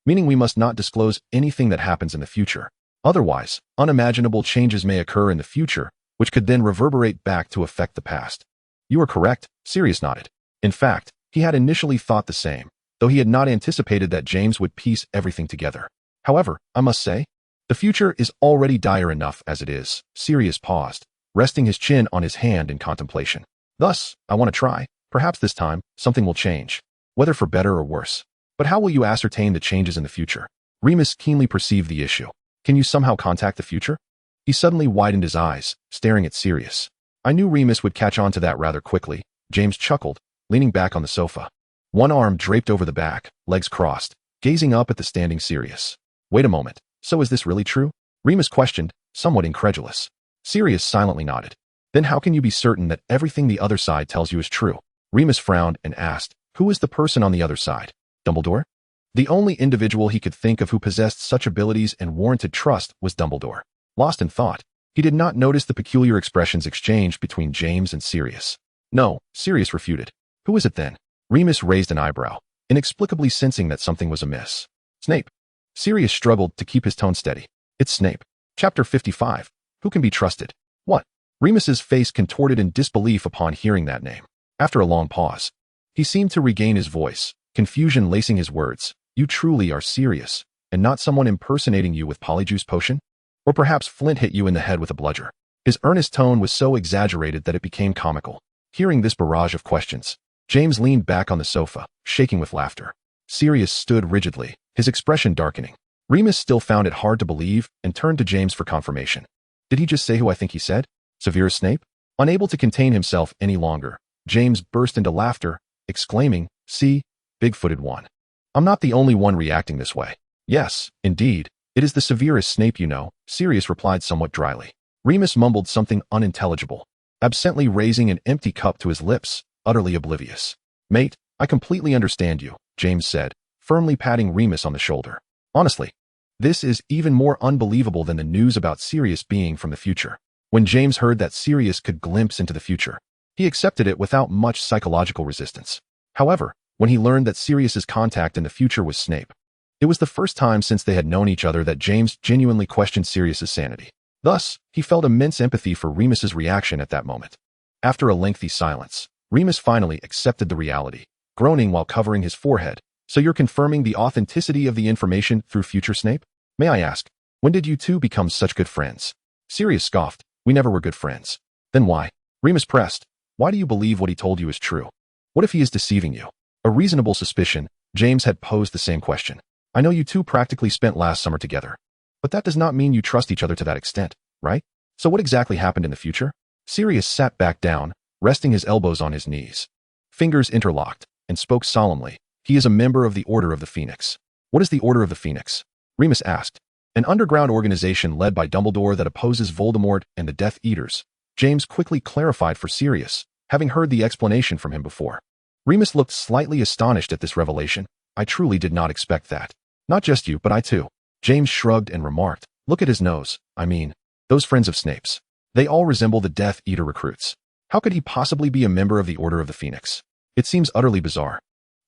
S1: meaning we must not disclose anything that happens in the future. Otherwise, unimaginable changes may occur in the future, which could then reverberate back to affect the past. You are correct, Sirius nodded. In fact, he had initially thought the same, though he had not anticipated that James would piece everything together. However, I must say, the future is already dire enough as it is. Sirius paused, resting his chin on his hand in contemplation. Thus, I want to try. Perhaps this time, something will change, whether for better or worse. But how will you ascertain the changes in the future? Remus keenly perceived the issue. Can you somehow contact the future? He suddenly widened his eyes, staring at Sirius. I knew Remus would catch on to that rather quickly. James chuckled, leaning back on the sofa, one arm draped over the back, legs crossed, gazing up at the standing Sirius. Wait a moment, so is this really true? Remus questioned, somewhat incredulous. Sirius silently nodded. Then how can you be certain that everything the other side tells you is true? Remus frowned and asked, who is the person on the other side? Dumbledore? The only individual he could think of who possessed such abilities and warranted trust was Dumbledore. Lost in thought, he did not notice the peculiar expressions exchanged between James and Sirius. No, Sirius refuted. Who is it then? Remus raised an eyebrow. inexplicably sensing that something was amiss. Snape. Sirius struggled to keep his tone steady. It's Snape. Chapter 55. Who can be trusted? What? Remus's face contorted in disbelief upon hearing that name. After a long pause, he seemed to regain his voice, confusion lacing his words. You truly are Sirius, and not someone impersonating you with polyjuice potion? Or perhaps Flint hit you in the head with a bludger. His earnest tone was so exaggerated that it became comical. Hearing this barrage of questions, James leaned back on the sofa, shaking with laughter. Sirius stood rigidly, his expression darkening. Remus still found it hard to believe and turned to James for confirmation. Did he just say who I think he said? Severus Snape? Unable to contain himself any longer, James burst into laughter, exclaiming, See, big-footed one. I'm not the only one reacting this way. Yes, indeed, it is the Severus Snape you know, Sirius replied somewhat dryly. Remus mumbled something unintelligible, absently raising an empty cup to his lips, utterly oblivious. Mate, I completely understand you, James said, firmly patting Remus on the shoulder. Honestly, this is even more unbelievable than the news about Sirius being from the future. When James heard that Sirius could glimpse into the future, he accepted it without much psychological resistance. However, when he learned that Sirius's contact in the future was Snape, it was the first time since they had known each other that James genuinely questioned Sirius's sanity. Thus, he felt immense empathy for Remus's reaction at that moment. After a lengthy silence, Remus finally accepted the reality, groaning while covering his forehead. So you're confirming the authenticity of the information through future Snape? May I ask, when did you two become such good friends? Sirius scoffed. We never were good friends. Then why? Remus pressed. Why do you believe what he told you is true? What if he is deceiving you? A reasonable suspicion, James had posed the same question. I know you two practically spent last summer together, but that does not mean you trust each other to that extent, right? So what exactly happened in the future? Sirius sat back down, resting his elbows on his knees. Fingers interlocked, and spoke solemnly. He is a member of the Order of the Phoenix. What is the Order of the Phoenix? Remus asked. An underground organization led by Dumbledore that opposes Voldemort and the Death Eaters. James quickly clarified for Sirius, having heard the explanation from him before. Remus looked slightly astonished at this revelation. I truly did not expect that. Not just you, but I too. James shrugged and remarked, look at his nose. I mean, those friends of Snape's. They all resemble the Death Eater recruits. How could he possibly be a member of the Order of the Phoenix? It seems utterly bizarre.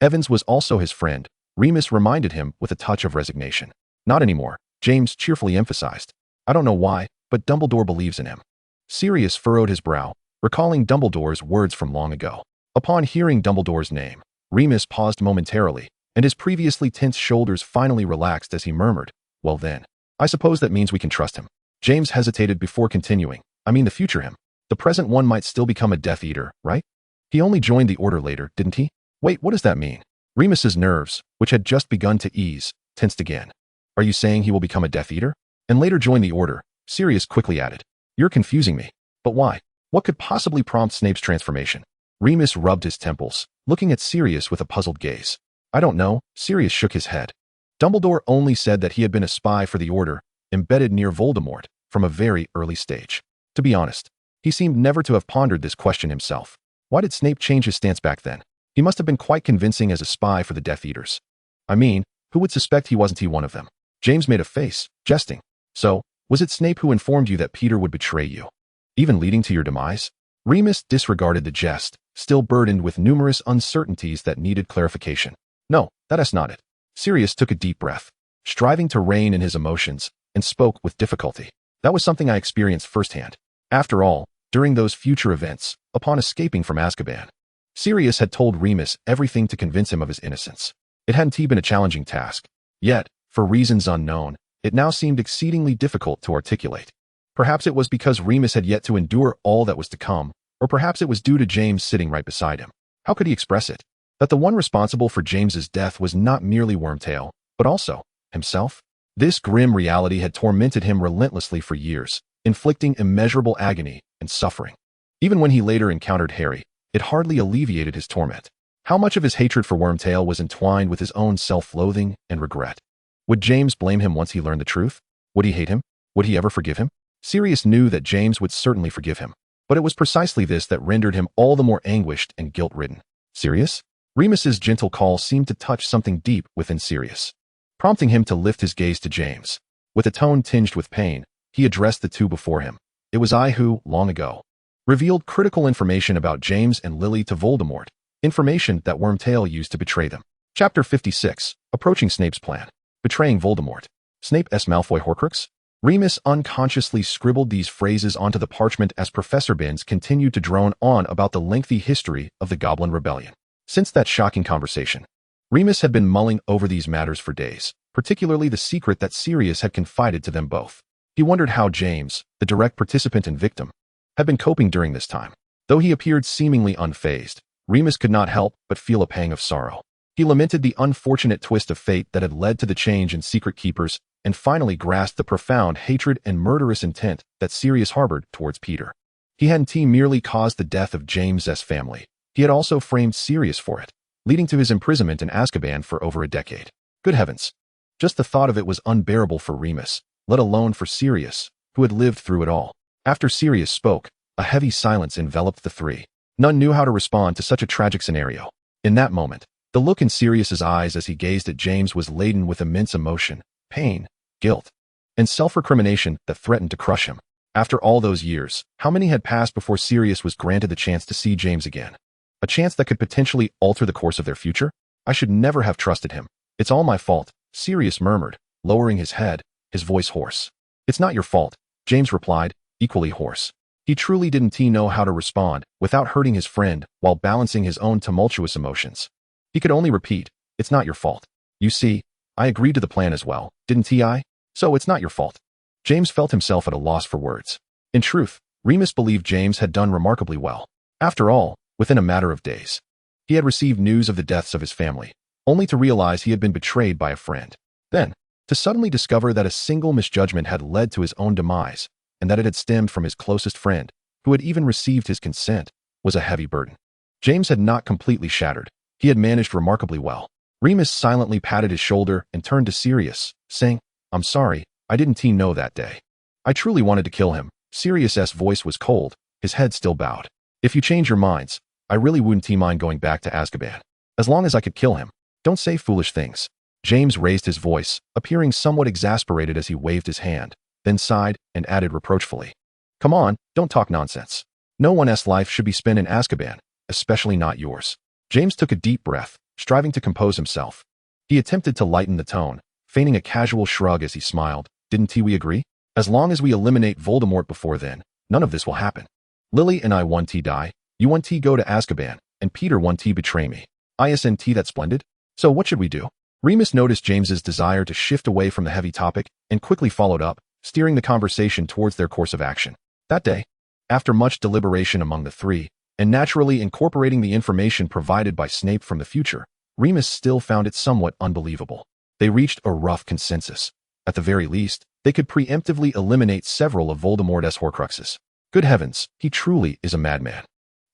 S1: Evans was also his friend, Remus reminded him with a touch of resignation. Not anymore, James cheerfully emphasized. I don't know why, but Dumbledore believes in him. Sirius furrowed his brow, recalling Dumbledore's words from long ago. Upon hearing Dumbledore's name, Remus paused momentarily, and his previously tense shoulders finally relaxed as he murmured, well then, I suppose that means we can trust him. James hesitated before continuing. I mean the future him. The present one might still become a Death Eater, right? He only joined the Order later, didn't he? Wait, what does that mean? Remus's nerves, which had just begun to ease, tensed again. Are you saying he will become a Death Eater? And later join the Order? Sirius quickly added. You're confusing me. But why? What could possibly prompt Snape's transformation? Remus rubbed his temples, looking at Sirius with a puzzled gaze. I don't know, Sirius shook his head. Dumbledore only said that he had been a spy for the Order, embedded near Voldemort, from a very early stage. To be honest, he seemed never to have pondered this question himself. Why did Snape change his stance back then? He must have been quite convincing as a spy for the Death Eaters. I mean, who would suspect he wasn't one of them? James made a face, jesting. So, was it Snape who informed you that Peter would betray you, even leading to your demise? Remus disregarded the jest, still burdened with numerous uncertainties that needed clarification. No, that is not it. Sirius took a deep breath, striving to rein in his emotions, and spoke with difficulty. That was something I experienced firsthand. After all, during those future events, upon escaping from Azkaban, Sirius had told Remus everything to convince him of his innocence. It hadn't been a challenging task. Yet, for reasons unknown, it now seemed exceedingly difficult to articulate. Perhaps it was because Remus had yet to endure all that was to come, or perhaps it was due to James sitting right beside him. How could he express it? That the one responsible for James's death was not merely Wormtail, but also himself? This grim reality had tormented him relentlessly for years, inflicting immeasurable agony and suffering. Even when he later encountered Harry, it hardly alleviated his torment. How much of his hatred for Wormtail was entwined with his own self-loathing and regret? Would James blame him once he learned the truth? Would he hate him? Would he ever forgive him? Sirius knew that James would certainly forgive him, but it was precisely this that rendered him all the more anguished and guilt-ridden. Sirius? Remus's gentle call seemed to touch something deep within Sirius, prompting him to lift his gaze to James. With a tone tinged with pain, he addressed the two before him. It was I who, long ago, revealed critical information about James and Lily to Voldemort, information that Wormtail used to betray them. Chapter 56. Approaching Snape's Plan. Betraying Voldemort. Snape S. Malfoy Horcrux? Remus unconsciously scribbled these phrases onto the parchment as Professor Binns continued to drone on about the lengthy history of the Goblin Rebellion. Since that shocking conversation, Remus had been mulling over these matters for days, particularly the secret that Sirius had confided to them both. He wondered how James, the direct participant and victim, had been coping during this time. Though he appeared seemingly unfazed, Remus could not help but feel a pang of sorrow. He lamented the unfortunate twist of fate that had led to the change in Secret Keepers, and finally grasped the profound hatred and murderous intent that Sirius harbored towards Peter. He hadn't merely caused the death of James's family, he had also framed Sirius for it, leading to his imprisonment in Azkaban for over a decade. Good heavens! Just the thought of it was unbearable for Remus, let alone for Sirius, who had lived through it all. After Sirius spoke, a heavy silence enveloped the three. None knew how to respond to such a tragic scenario. In that moment, the look in Sirius's eyes as he gazed at James was laden with immense emotion, pain, guilt, and self-recrimination that threatened to crush him. After all those years, how many had passed before Sirius was granted the chance to see James again? A chance that could potentially alter the course of their future? I should never have trusted him. It's all my fault, Sirius murmured, lowering his head, his voice hoarse. It's not your fault, James replied, equally hoarse. He truly didn't know how to respond without hurting his friend while balancing his own tumultuous emotions. He could only repeat, it's not your fault. You see, I agreed to the plan as well, didn't I? So it's not your fault. James felt himself at a loss for words. In truth, Remus believed James had done remarkably well. After all, within a matter of days, he had received news of the deaths of his family, only to realize he had been betrayed by a friend. Then, to suddenly discover that a single misjudgment had led to his own demise, and that it had stemmed from his closest friend, who had even received his consent, was a heavy burden. James had not completely shattered. He had managed remarkably well. Remus silently patted his shoulder and turned to Sirius, saying, I'm sorry, I didn't know that day. I truly wanted to kill him. Sirius's voice was cold, his head still bowed. If you change your minds, I really wouldn't mind going back to Azkaban. As long as I could kill him. Don't say foolish things. James raised his voice, appearing somewhat exasperated as he waved his hand, then sighed and added reproachfully. Come on, don't talk nonsense. No one's life should be spent in Azkaban, especially not yours. James took a deep breath, striving to compose himself. He attempted to lighten the tone, feigning a casual shrug as he smiled. Didn't we agree? As long as we eliminate Voldemort before then, none of this will happen. Lily and I want to die, you want to go to Azkaban, and Peter want to betray me. Isn't that splendid? So what should we do? Remus noticed James's desire to shift away from the heavy topic and quickly followed up, steering the conversation towards their course of action. That day, after much deliberation among the three, and naturally incorporating the information provided by Snape from the future, Remus still found it somewhat unbelievable. They reached a rough consensus. At the very least, they could preemptively eliminate several of Voldemort's Horcruxes. Good heavens, he truly is a madman.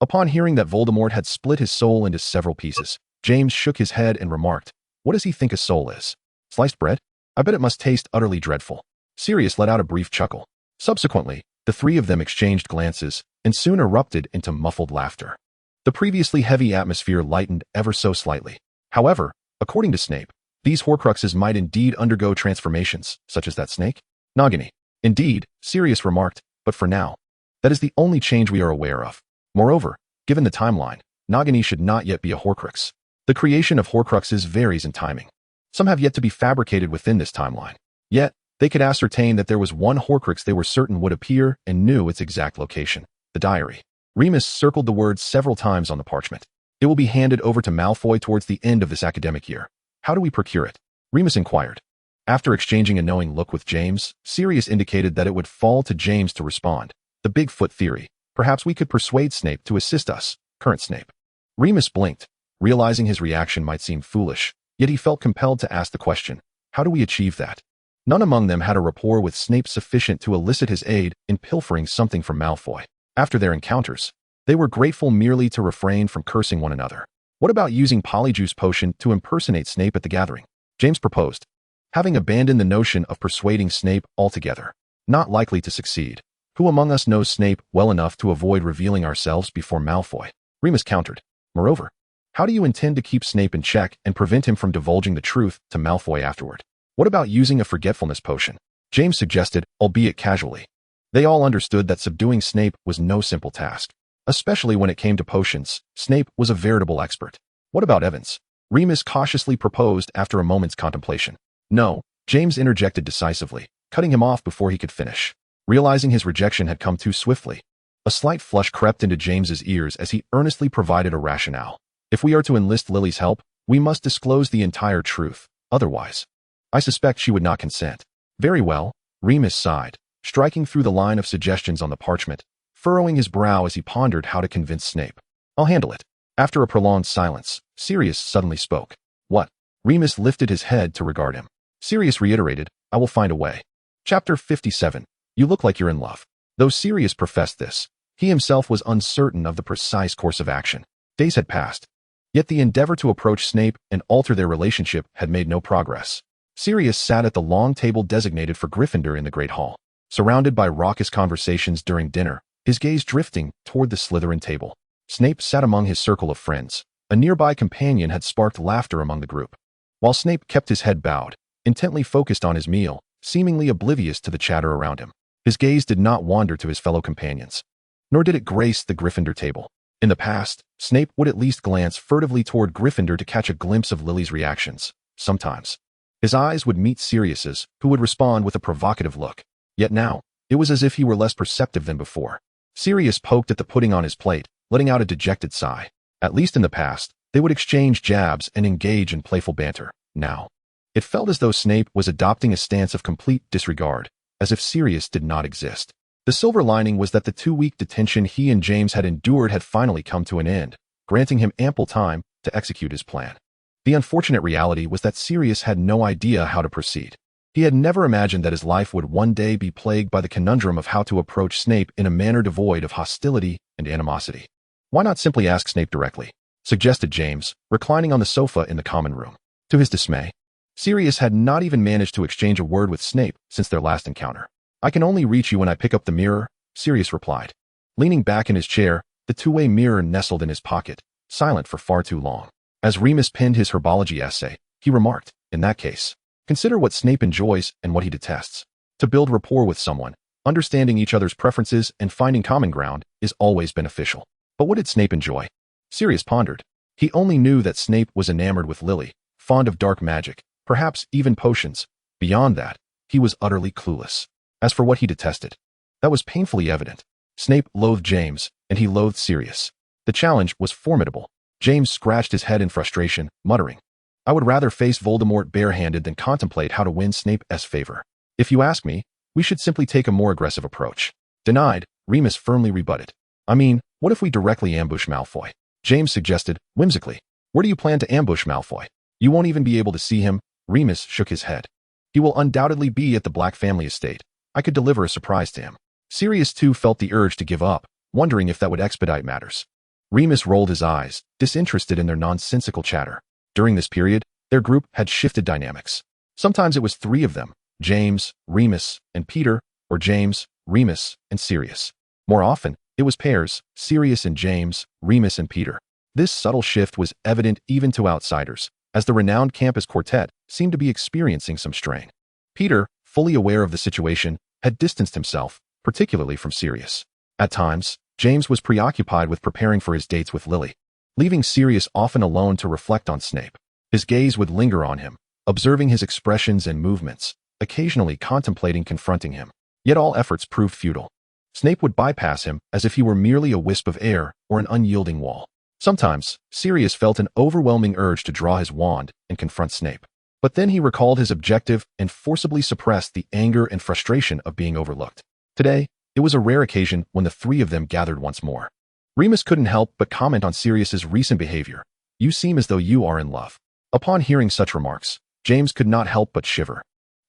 S1: Upon hearing that Voldemort had split his soul into several pieces, James shook his head and remarked, what does he think a soul is? Sliced bread? I bet it must taste utterly dreadful. Sirius let out a brief chuckle. Subsequently, the three of them exchanged glances, and soon erupted into muffled laughter. The previously heavy atmosphere lightened ever so slightly. However, according to Snape, these Horcruxes might indeed undergo transformations, such as that snake. Nagini. Indeed, Sirius remarked, but for now, that is the only change we are aware of. Moreover, given the timeline, Nagini should not yet be a Horcrux. The creation of Horcruxes varies in timing. Some have yet to be fabricated within this timeline. Yet, they could ascertain that there was one Horcrux they were certain would appear and knew its exact location. The diary. Remus circled the words several times on the parchment. It will be handed over to Malfoy towards the end of this academic year. How do we procure it? Remus inquired. After exchanging a knowing look with James, Sirius indicated that it would fall to James to respond. The Bigfoot theory. Perhaps we could persuade Snape to assist us, current Snape. Remus blinked, realizing his reaction might seem foolish, yet he felt compelled to ask the question, how do we achieve that? None among them had a rapport with Snape sufficient to elicit his aid in pilfering something from Malfoy. After their encounters, they were grateful merely to refrain from cursing one another. What about using Polyjuice Potion to impersonate Snape at the gathering? James proposed, having abandoned the notion of persuading Snape altogether. Not likely to succeed. Who among us knows Snape well enough to avoid revealing ourselves before Malfoy? Remus countered. Moreover, how do you intend to keep Snape in check and prevent him from divulging the truth to Malfoy afterward? What about using a forgetfulness potion? James suggested, albeit casually. They all understood that subduing Snape was no simple task. Especially when it came to potions, Snape was a veritable expert. What about Evans? Remus cautiously proposed after a moment's contemplation. No, James interjected decisively, cutting him off before he could finish. Realizing his rejection had come too swiftly, a slight flush crept into James's ears as he earnestly provided a rationale. If we are to enlist Lily's help, we must disclose the entire truth. Otherwise, I suspect she would not consent. Very well, Remus sighed, striking through the line of suggestions on the parchment, furrowing his brow as he pondered how to convince Snape. I'll handle it. After a prolonged silence, Sirius suddenly spoke. What? Remus lifted his head to regard him. Sirius reiterated, I will find a way. Chapter 57. You look like you're in love. Though Sirius professed this, he himself was uncertain of the precise course of action. Days had passed. Yet the endeavor to approach Snape and alter their relationship had made no progress. Sirius sat at the long table designated for Gryffindor in the Great Hall, surrounded by raucous conversations during dinner, his gaze drifting toward the Slytherin table. Snape sat among his circle of friends. A nearby companion had sparked laughter among the group. While Snape kept his head bowed, intently focused on his meal, seemingly oblivious to the chatter around him, his gaze did not wander to his fellow companions. Nor did it grace the Gryffindor table. In the past, Snape would at least glance furtively toward Gryffindor to catch a glimpse of Lily's reactions. Sometimes, his eyes would meet Sirius's, who would respond with a provocative look. Yet now, it was as if he were less perceptive than before. Sirius poked at the pudding on his plate, letting out a dejected sigh. At least in the past, they would exchange jabs and engage in playful banter. Now, it felt as though Snape was adopting a stance of complete disregard, as if Sirius did not exist. The silver lining was that the 2-week detention he and James had endured had finally come to an end, granting him ample time to execute his plan. The unfortunate reality was that Sirius had no idea how to proceed. He had never imagined that his life would one day be plagued by the conundrum of how to approach Snape in a manner devoid of hostility and animosity. Why not simply ask Snape directly? Suggested James, reclining on the sofa in the common room. To his dismay, Sirius had not even managed to exchange a word with Snape since their last encounter. I can only reach you when I pick up the mirror, Sirius replied. Leaning back in his chair, the two-way mirror nestled in his pocket, silent for far too long. As Remus penned his herbology essay, he remarked, in that case, consider what Snape enjoys and what he detests. To build rapport with someone, understanding each other's preferences and finding common ground is always beneficial. But what did Snape enjoy? Sirius pondered. He only knew that Snape was enamored with Lily, fond of dark magic, perhaps even potions. Beyond that, he was utterly clueless. As for what he detested, that was painfully evident. Snape loathed James, and he loathed Sirius. The challenge was formidable. James scratched his head in frustration, muttering, I would rather face Voldemort barehanded than contemplate how to win Snape's favor. If you ask me, we should simply take a more aggressive approach. Denied, Remus firmly rebutted. I mean, what if we directly ambush Malfoy? James suggested, whimsically. Where do you plan to ambush Malfoy? You won't even be able to see him. Remus shook his head. He will undoubtedly be at the Black family estate. I could deliver a surprise to him. Sirius too felt the urge to give up, wondering if that would expedite matters. Remus rolled his eyes, disinterested in their nonsensical chatter. During this period, their group had shifted dynamics. Sometimes it was 3 of them, James, Remus, and Peter, or James, Remus, and Sirius. More often, it was pairs, Sirius and James, Remus and Peter. This subtle shift was evident even to outsiders, as the renowned campus quartet seemed to be experiencing some strain. Peter, fully aware of the situation, had distanced himself, particularly from Sirius. At times, James was preoccupied with preparing for his dates with Lily, leaving Sirius often alone to reflect on Snape. His gaze would linger on him, observing his expressions and movements, occasionally contemplating confronting him. Yet all efforts proved futile. Snape would bypass him as if he were merely a wisp of air or an unyielding wall. Sometimes, Sirius felt an overwhelming urge to draw his wand and confront Snape. But then he recalled his objective and forcibly suppressed the anger and frustration of being overlooked. Today, it was a rare occasion when the 3 of them gathered once more. Remus couldn't help but comment on Sirius's recent behavior. You seem as though you are in love. Upon hearing such remarks, James could not help but shiver,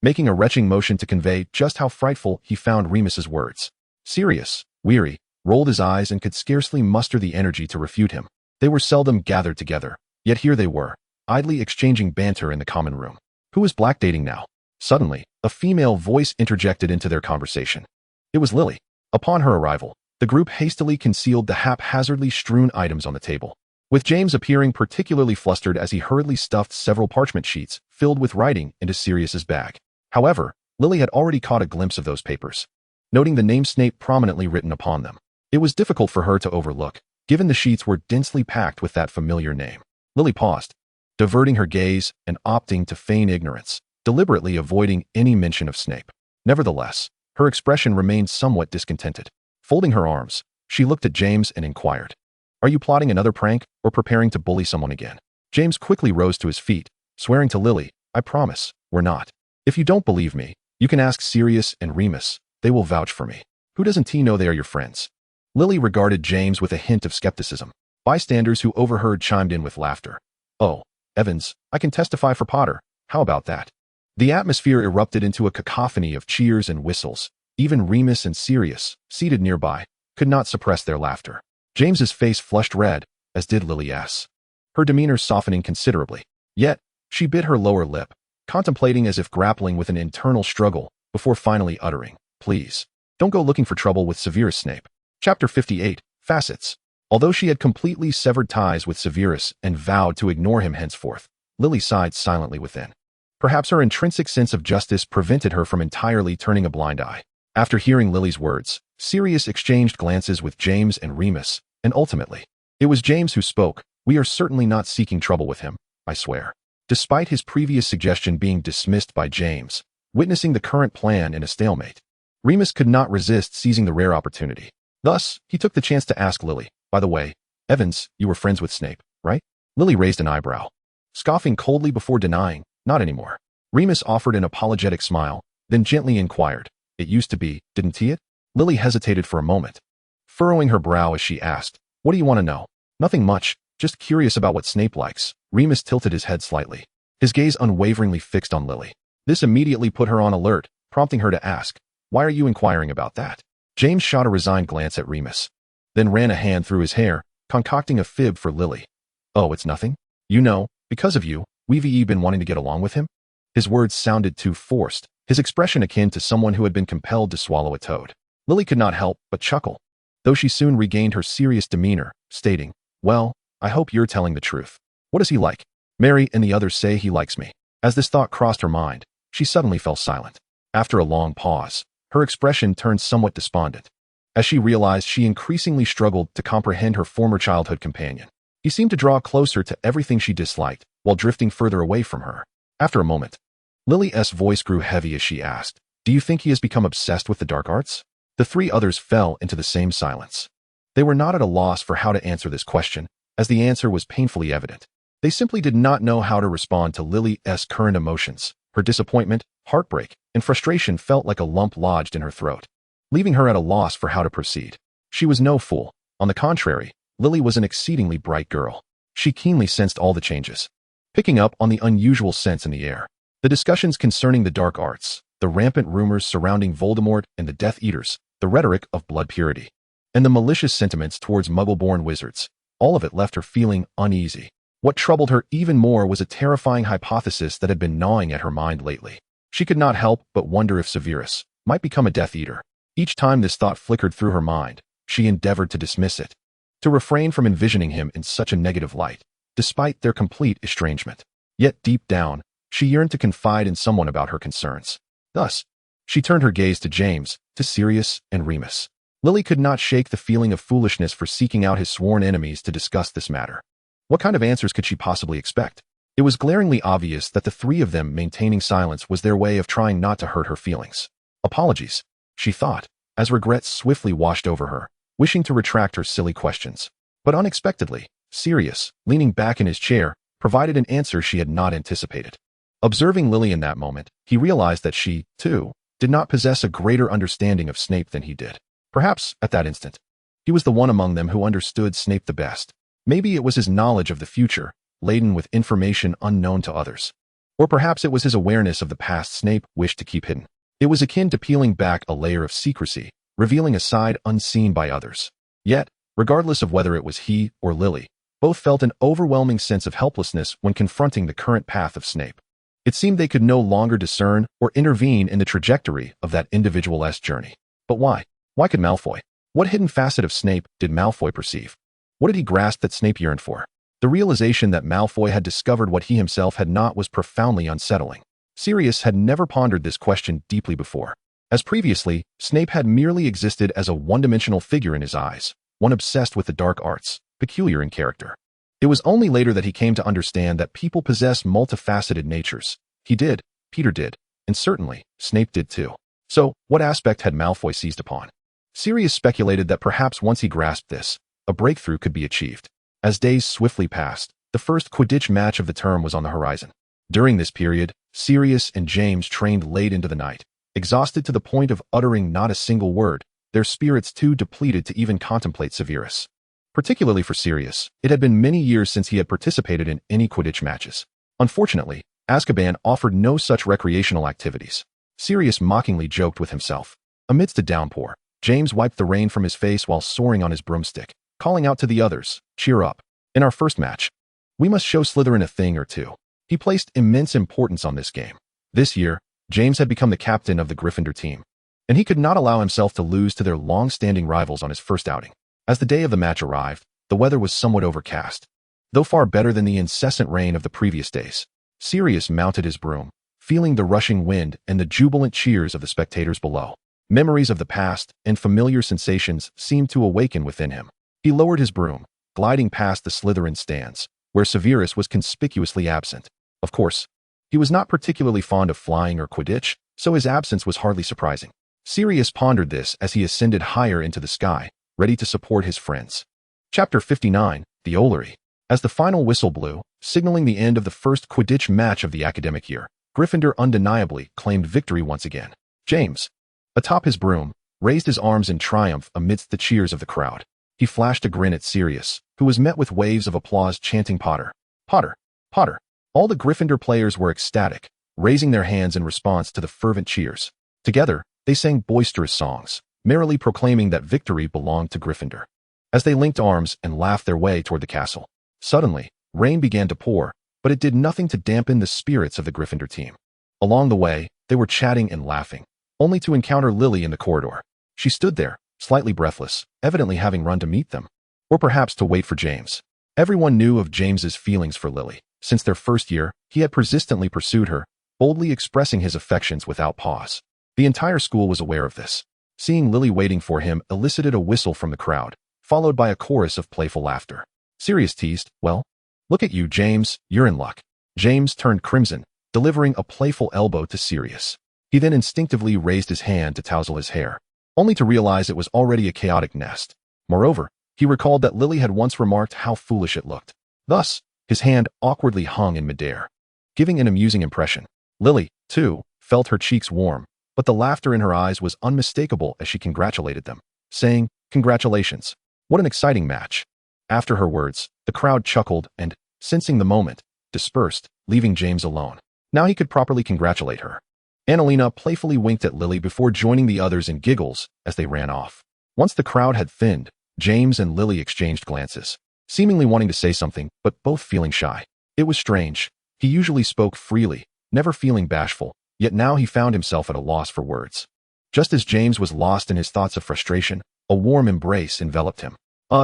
S1: making a retching motion to convey just how frightful he found Remus's words. Sirius, weary, rolled his eyes and could scarcely muster the energy to refute him. They were seldom gathered together, yet here they were, idly exchanging banter in the common room. Who was Black dating now? Suddenly, a female voice interjected into their conversation. It was Lily. Upon her arrival, the group hastily concealed the haphazardly strewn items on the table, with James appearing particularly flustered as he hurriedly stuffed several parchment sheets filled with writing into Sirius's bag. However, Lily had already caught a glimpse of those papers, noting the name Snape prominently written upon them. It was difficult for her to overlook, given the sheets were densely packed with that familiar name. Lily paused, diverting her gaze and opting to feign ignorance, deliberately avoiding any mention of Snape. Nevertheless, her expression remained somewhat discontented. Folding her arms, she looked at James and inquired, "Are you plotting another prank or preparing to bully someone again?" James quickly rose to his feet, swearing to Lily, "I promise, we're not. If you don't believe me, you can ask Sirius and Remus. They will vouch for me. Who doesn't he know they are your friends?" Lily regarded James with a hint of skepticism. Bystanders who overheard chimed in with laughter. "Oh, Evans, I can testify for Potter. How about that?" The atmosphere erupted into a cacophony of cheers and whistles. Even Remus and Sirius, seated nearby, could not suppress their laughter. James's face flushed red, as did Lily's. Her demeanor softening considerably. Yet, she bit her lower lip, contemplating as if grappling with an internal struggle, before finally uttering, "Please, don't go looking for trouble with Severus Snape." Chapter 58, Facets. Although she had completely severed ties with Severus and vowed to ignore him henceforth, Lily sighed silently within. Perhaps her intrinsic sense of justice prevented her from entirely turning a blind eye. After hearing Lily's words, Sirius exchanged glances with James and Remus, and ultimately, it was James who spoke. "We are certainly not seeking trouble with him, I swear." Despite his previous suggestion being dismissed by James, witnessing the current plan in a stalemate, Remus could not resist seizing the rare opportunity. Thus, he took the chance to ask Lily, "By the way, Evans, you were friends with Snape, right?" Lily raised an eyebrow, scoffing coldly before denying, "Not anymore." Remus offered an apologetic smile, then gently inquired, "It used to be, didn't he?" Lily hesitated for a moment, furrowing her brow as she asked, "What do you want to know?" "Nothing much, just curious about what Snape likes." Remus tilted his head slightly, his gaze unwaveringly fixed on Lily. This immediately put her on alert, prompting her to ask, "Why are you inquiring about that?" James shot a resigned glance at Remus, then ran a hand through his hair, concocting a fib for Lily. "Oh, it's nothing. You know, because of you, we've been wanting to get along with him." His words sounded too forced, his expression akin to someone who had been compelled to swallow a toad. Lily could not help but chuckle, though she soon regained her serious demeanor, stating, "Well, I hope you're telling the truth. What is he like?" "Mary and the others say he likes me." As this thought crossed her mind, she suddenly fell silent. After a long pause, her expression turned somewhat despondent, as she realized she increasingly struggled to comprehend her former childhood companion. He seemed to draw closer to everything she disliked, while drifting further away from her. After a moment, Lily's voice grew heavy as she asked, "Do you think he has become obsessed with the dark arts?" The three others fell into the same silence. They were not at a loss for how to answer this question, as the answer was painfully evident. They simply did not know how to respond to Lily's current emotions. Her disappointment, heartbreak, and frustration felt like a lump lodged in her throat, leaving her at a loss for how to proceed. She was no fool. On the contrary, Lily was an exceedingly bright girl. She keenly sensed all the changes, picking up on the unusual scents in the air. The discussions concerning the dark arts, the rampant rumors surrounding Voldemort and the Death Eaters, the rhetoric of blood purity, and the malicious sentiments towards Muggle-born wizards, all of it left her feeling uneasy. What troubled her even more was a terrifying hypothesis that had been gnawing at her mind lately. She could not help but wonder if Severus might become a Death Eater. Each time this thought flickered through her mind, she endeavored to dismiss it, to refrain from envisioning him in such a negative light, despite their complete estrangement. Yet deep down, she yearned to confide in someone about her concerns. Thus, she turned her gaze to James, to Sirius, and Remus. Lily could not shake the feeling of foolishness for seeking out his sworn enemies to discuss this matter. What kind of answers could she possibly expect? It was glaringly obvious that the three of them maintaining silence was their way of trying not to hurt her feelings. Apologies, she thought, as regret swiftly washed over her, wishing to retract her silly questions. But unexpectedly, Sirius, leaning back in his chair, provided an answer she had not anticipated. Observing Lily in that moment, he realized that she, too, did not possess a greater understanding of Snape than he did. Perhaps, at that instant, he was the one among them who understood Snape the best. Maybe it was his knowledge of the future, laden with information unknown to others. Or perhaps it was his awareness of the past Snape wished to keep hidden. It was akin to peeling back a layer of secrecy, revealing a side unseen by others. Yet, regardless of whether it was he or Lily, both felt an overwhelming sense of helplessness when confronting the current path of Snape. It seemed they could no longer discern or intervene in the trajectory of that individual's journey. But why? Why could Malfoy? What hidden facet of Snape did Malfoy perceive? What did he grasp that Snape yearned for? The realization that Malfoy had discovered what he himself had not was profoundly unsettling. Sirius had never pondered this question deeply before. As previously, Snape had merely existed as a one-dimensional figure in his eyes, one obsessed with the dark arts, peculiar in character. It was only later that he came to understand that people possess multifaceted natures. He did, Peter did, and certainly, Snape did too. So, what aspect had Malfoy seized upon? Sirius speculated that perhaps once he grasped this, a breakthrough could be achieved. As days swiftly passed, the first Quidditch match of the term was on the horizon. During this period, Sirius and James trained late into the night. Exhausted to the point of uttering not a single word, their spirits too depleted to even contemplate Severus. Particularly for Sirius, it had been many years since he had participated in any Quidditch matches. Unfortunately, Azkaban offered no such recreational activities. Sirius mockingly joked with himself. Amidst a downpour, James wiped the rain from his face while soaring on his broomstick, calling out to the others, "Cheer up. In our first match, we must show Slytherin a thing or two." He placed immense importance on this game. This year, James had become the captain of the Gryffindor team, and he could not allow himself to lose to their long-standing rivals on his first outing. As the day of the match arrived, the weather was somewhat overcast. Though far better than the incessant rain of the previous days, Sirius mounted his broom, feeling the rushing wind and the jubilant cheers of the spectators below. Memories of the past and familiar sensations seemed to awaken within him. He lowered his broom, gliding past the Slytherin stands, where Severus was conspicuously absent. Of course, he was not particularly fond of flying or Quidditch, so his absence was hardly surprising. Sirius pondered this as he ascended higher into the sky, ready to support his friends. Chapter 59, The Ollery. As the final whistle blew, signaling the end of the first Quidditch match of the academic year, Gryffindor undeniably claimed victory once again. James, atop his broom, raised his arms in triumph amidst the cheers of the crowd. He flashed a grin at Sirius, who was met with waves of applause chanting "Potter! Potter! Potter!" All the Gryffindor players were ecstatic, raising their hands in response to the fervent cheers. Together, they sang boisterous songs, merrily proclaiming that victory belonged to Gryffindor. As they linked arms and laughed their way toward the castle, suddenly, rain began to pour, but it did nothing to dampen the spirits of the Gryffindor team. Along the way, they were chatting and laughing, only to encounter Lily in the corridor. She stood there, slightly breathless, evidently having run to meet them. Or perhaps to wait for James. Everyone knew of James's feelings for Lily. Since their first year, he had persistently pursued her, boldly expressing his affections without pause. The entire school was aware of this. Seeing Lily waiting for him elicited a whistle from the crowd, followed by a chorus of playful laughter. Sirius teased, "Well, look at you, James, you're in luck." James turned crimson, delivering a playful elbow to Sirius. He then instinctively raised his hand to tousle his hair, only to realize it was already a chaotic nest. Moreover, he recalled that Lily had once remarked how foolish it looked. Thus, his hand awkwardly hung in midair, giving an amusing impression. Lily, too, felt her cheeks warm, but the laughter in her eyes was unmistakable as she congratulated them, saying, "Congratulations. What an exciting match." After her words, the crowd chuckled and, sensing the moment, dispersed, leaving James alone. Now he could properly congratulate her. Annalena playfully winked at Lily before joining the others in giggles as they ran off. Once the crowd had thinned, James and Lily exchanged glances, seemingly wanting to say something, but both feeling shy. It was strange. He usually spoke freely, never feeling bashful, yet now he found himself at a loss for words. Just as James was lost in his thoughts of frustration, a warm embrace enveloped him.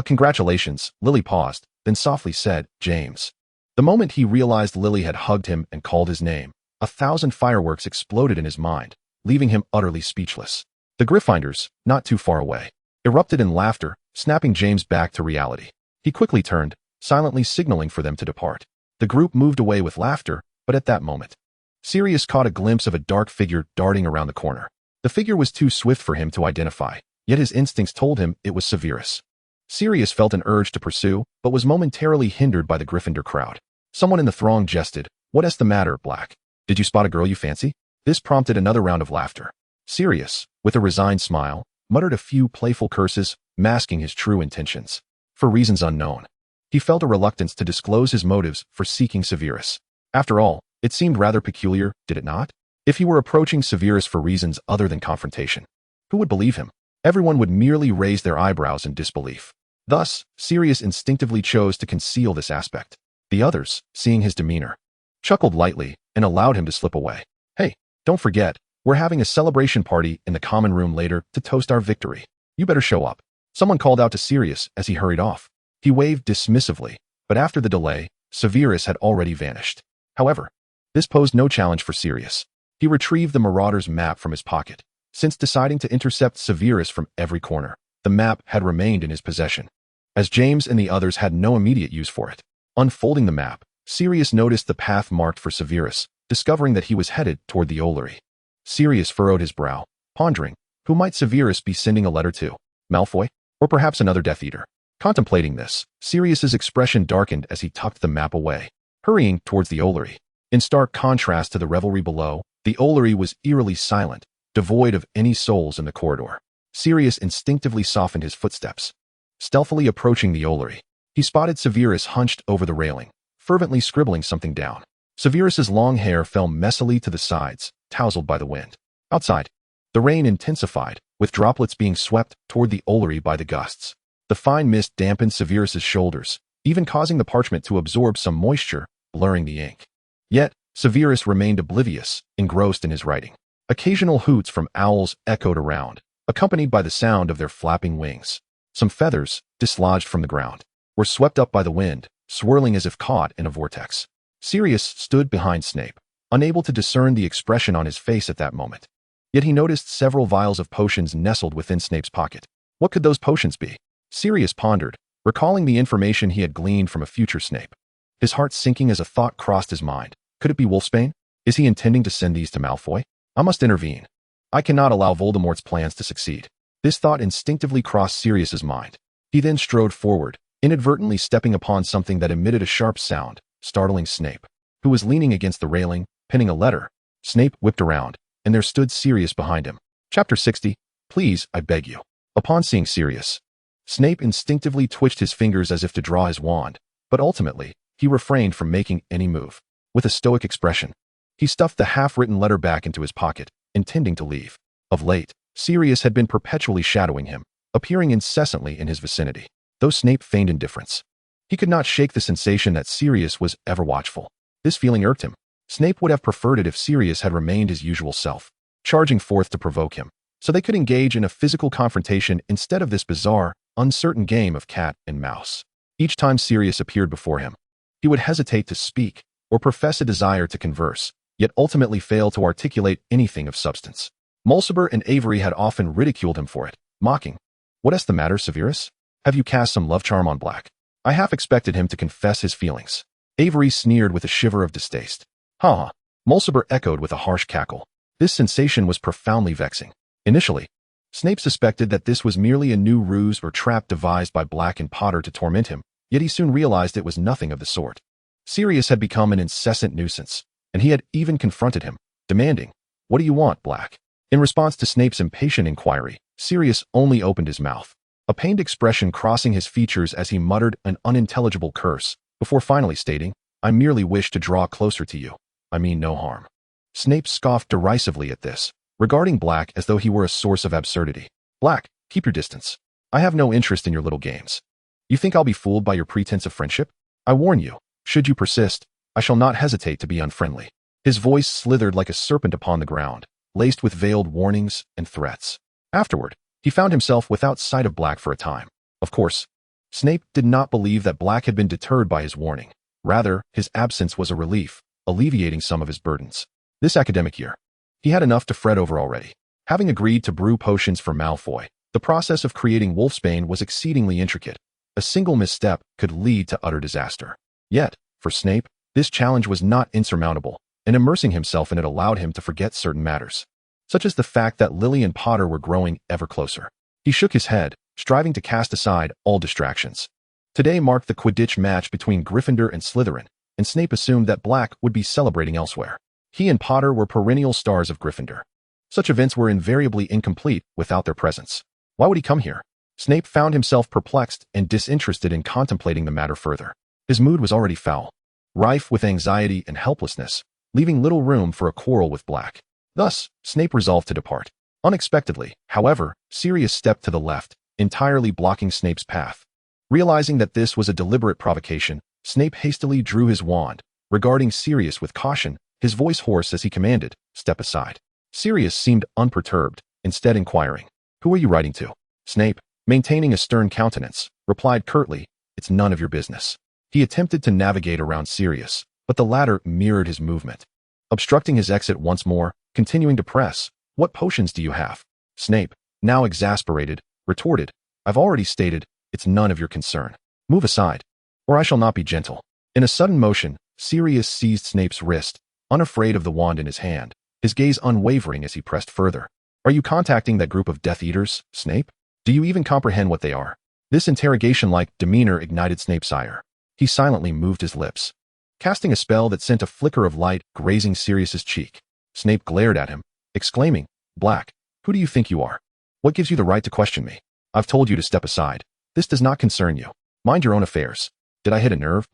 S1: Congratulations," Lily paused, then softly said, "James." The moment he realized Lily had hugged him and called his name, 1,000 fireworks exploded in his mind, leaving him utterly speechless. The Gryffindors, not too far away, erupted in laughter, snapping James back to reality. He quickly turned, silently signaling for them to depart. The group moved away with laughter, but at that moment, Sirius caught a glimpse of a dark figure darting around the corner. The figure was too swift for him to identify, yet his instincts told him it was Severus. Sirius felt an urge to pursue, but was momentarily hindered by the Gryffindor crowd. Someone in the throng jested, "What's the matter, Black? Did you spot a girl you fancy?" This prompted another round of laughter. Sirius, with a resigned smile, muttered a few playful curses, masking his true intentions. For reasons unknown, he felt a reluctance to disclose his motives for seeking Severus. After all, it seemed rather peculiar, did it not? If he were approaching Severus for reasons other than confrontation, who would believe him? Everyone would merely raise their eyebrows in disbelief. Thus, Sirius instinctively chose to conceal this aspect. The others, seeing his demeanor, chuckled lightly and allowed him to slip away. "Hey, don't forget, we're having a celebration party in the common room later to toast our victory. You better show up," someone called out to Sirius as he hurried off. He waved dismissively, but after the delay, Severus had already vanished. However, this posed no challenge for Sirius. He retrieved the Marauder's map from his pocket. Since deciding to intercept Severus from every corner, the map had remained in his possession, as James and the others had no immediate use for it. Unfolding the map, Sirius noticed the path marked for Severus, discovering that he was headed toward the Ollery. Sirius furrowed his brow, pondering, who might Severus be sending a letter to? Malfoy? Or perhaps another Death Eater? Contemplating this, Sirius's expression darkened as he tucked the map away, hurrying towards the Ollery. In stark contrast to the revelry below, the Ollery was eerily silent, devoid of any souls in the corridor. Sirius instinctively softened his footsteps. Stealthily approaching the Ollery, he spotted Severus hunched over the railing, fervently scribbling something down. Severus's long hair fell messily to the sides, tousled by the wind. Outside, the rain intensified, with droplets being swept toward the Ollery by the gusts. The fine mist dampened Severus's shoulders, even causing the parchment to absorb some moisture, blurring the ink. Yet, Severus remained oblivious, engrossed in his writing. Occasional hoots from owls echoed around, accompanied by the sound of their flapping wings. Some feathers, dislodged from the ground, were swept up by the wind, swirling as if caught in a vortex. Sirius stood behind Snape, unable to discern the expression on his face at that moment. Yet he noticed several vials of potions nestled within Snape's pocket. What could those potions be? Sirius pondered, recalling the information he had gleaned from a future Snape. His heart sinking as a thought crossed his mind. Could it be Wolfsbane? Is he intending to send these to Malfoy? I must intervene. I cannot allow Voldemort's plans to succeed. This thought instinctively crossed Sirius's mind. He then strode forward, inadvertently stepping upon something that emitted a sharp sound, startling Snape, who was leaning against the railing, pinning a letter. Snape whipped around, and there stood Sirius behind him. Chapter 60. Please, I beg you. Upon seeing Sirius, Snape instinctively twitched his fingers as if to draw his wand, but ultimately, he refrained from making any move. With a stoic expression, he stuffed the half-written letter back into his pocket, intending to leave. Of late, Sirius had been perpetually shadowing him, appearing incessantly in his vicinity. Though Snape feigned indifference, he could not shake the sensation that Sirius was ever watchful. This feeling irked him. Snape would have preferred it if Sirius had remained his usual self, charging forth to provoke him, so they could engage in a physical confrontation instead of this bizarre, uncertain game of cat and mouse. Each time Sirius appeared before him, he would hesitate to speak or profess a desire to converse, yet ultimately fail to articulate anything of substance. Mulciber and Avery had often ridiculed him for it, mocking, "What is the matter, Severus? Have you cast some love charm on Black?" I half expected him to confess his feelings. Avery sneered with a shiver of distaste. "Ha!" Mulciber echoed with a harsh cackle. This sensation was profoundly vexing. Initially, Snape suspected that this was merely a new ruse or trap devised by Black and Potter to torment him, yet he soon realized it was nothing of the sort. Sirius had become an incessant nuisance, and he had even confronted him, demanding, "What do you want, Black?" In response to Snape's impatient inquiry, Sirius only opened his mouth, a pained expression crossing his features as he muttered an unintelligible curse, before finally stating, "I merely wish to draw closer to you. I mean no harm." Snape scoffed derisively at this, regarding Black as though he were a source of absurdity. "Black, keep your distance. I have no interest in your little games. You think I'll be fooled by your pretense of friendship? I warn you, should you persist, I shall not hesitate to be unfriendly." His voice slithered like a serpent upon the ground, laced with veiled warnings and threats. Afterward, he found himself without sight of Black for a time. Of course, Snape did not believe that Black had been deterred by his warning. Rather, his absence was a relief, alleviating some of his burdens. This academic year, he had enough to fret over already. Having agreed to brew potions for Malfoy, the process of creating Wolfsbane was exceedingly intricate. A single misstep could lead to utter disaster. Yet, for Snape, this challenge was not insurmountable, and immersing himself in it allowed him to forget certain matters, such as the fact that Lily and Potter were growing ever closer. He shook his head, striving to cast aside all distractions. Today marked the Quidditch match between Gryffindor and Slytherin, and Snape assumed that Black would be celebrating elsewhere. He and Potter were perennial stars of Gryffindor. Such events were invariably incomplete without their presence. Why would he come here? Snape found himself perplexed and disinterested in contemplating the matter further. His mood was already foul, rife with anxiety and helplessness, leaving little room for a quarrel with Black. Thus, Snape resolved to depart. Unexpectedly, however, Sirius stepped to the left, entirely blocking Snape's path. Realizing that this was a deliberate provocation, Snape hastily drew his wand, regarding Sirius with caution, his voice hoarse as he commanded, "Step aside." Sirius seemed unperturbed, instead inquiring, "Who are you writing to?" Snape, maintaining a stern countenance, replied curtly, "It's none of your business." He attempted to navigate around Sirius, but the latter mirrored his movement. Obstructing his exit once more, continuing to press, "What potions do you have?" Snape, now exasperated, retorted, "I've already stated, it's none of your concern. Move aside, or I shall not be gentle." In a sudden motion, Sirius seized Snape's wrist, unafraid of the wand in his hand, his gaze unwavering as he pressed further. Are you contacting that group of Death Eaters, Snape? Do you even comprehend what they are? This interrogation-like demeanor ignited Snape's ire. He silently moved his lips, casting a spell that sent a flicker of light grazing Sirius's cheek. Snape glared at him, exclaiming, "Black, who do you think you are? What gives you the right to question me? I've told you to step aside. This does not concern you. Mind your own affairs." "Did I hit a nerve,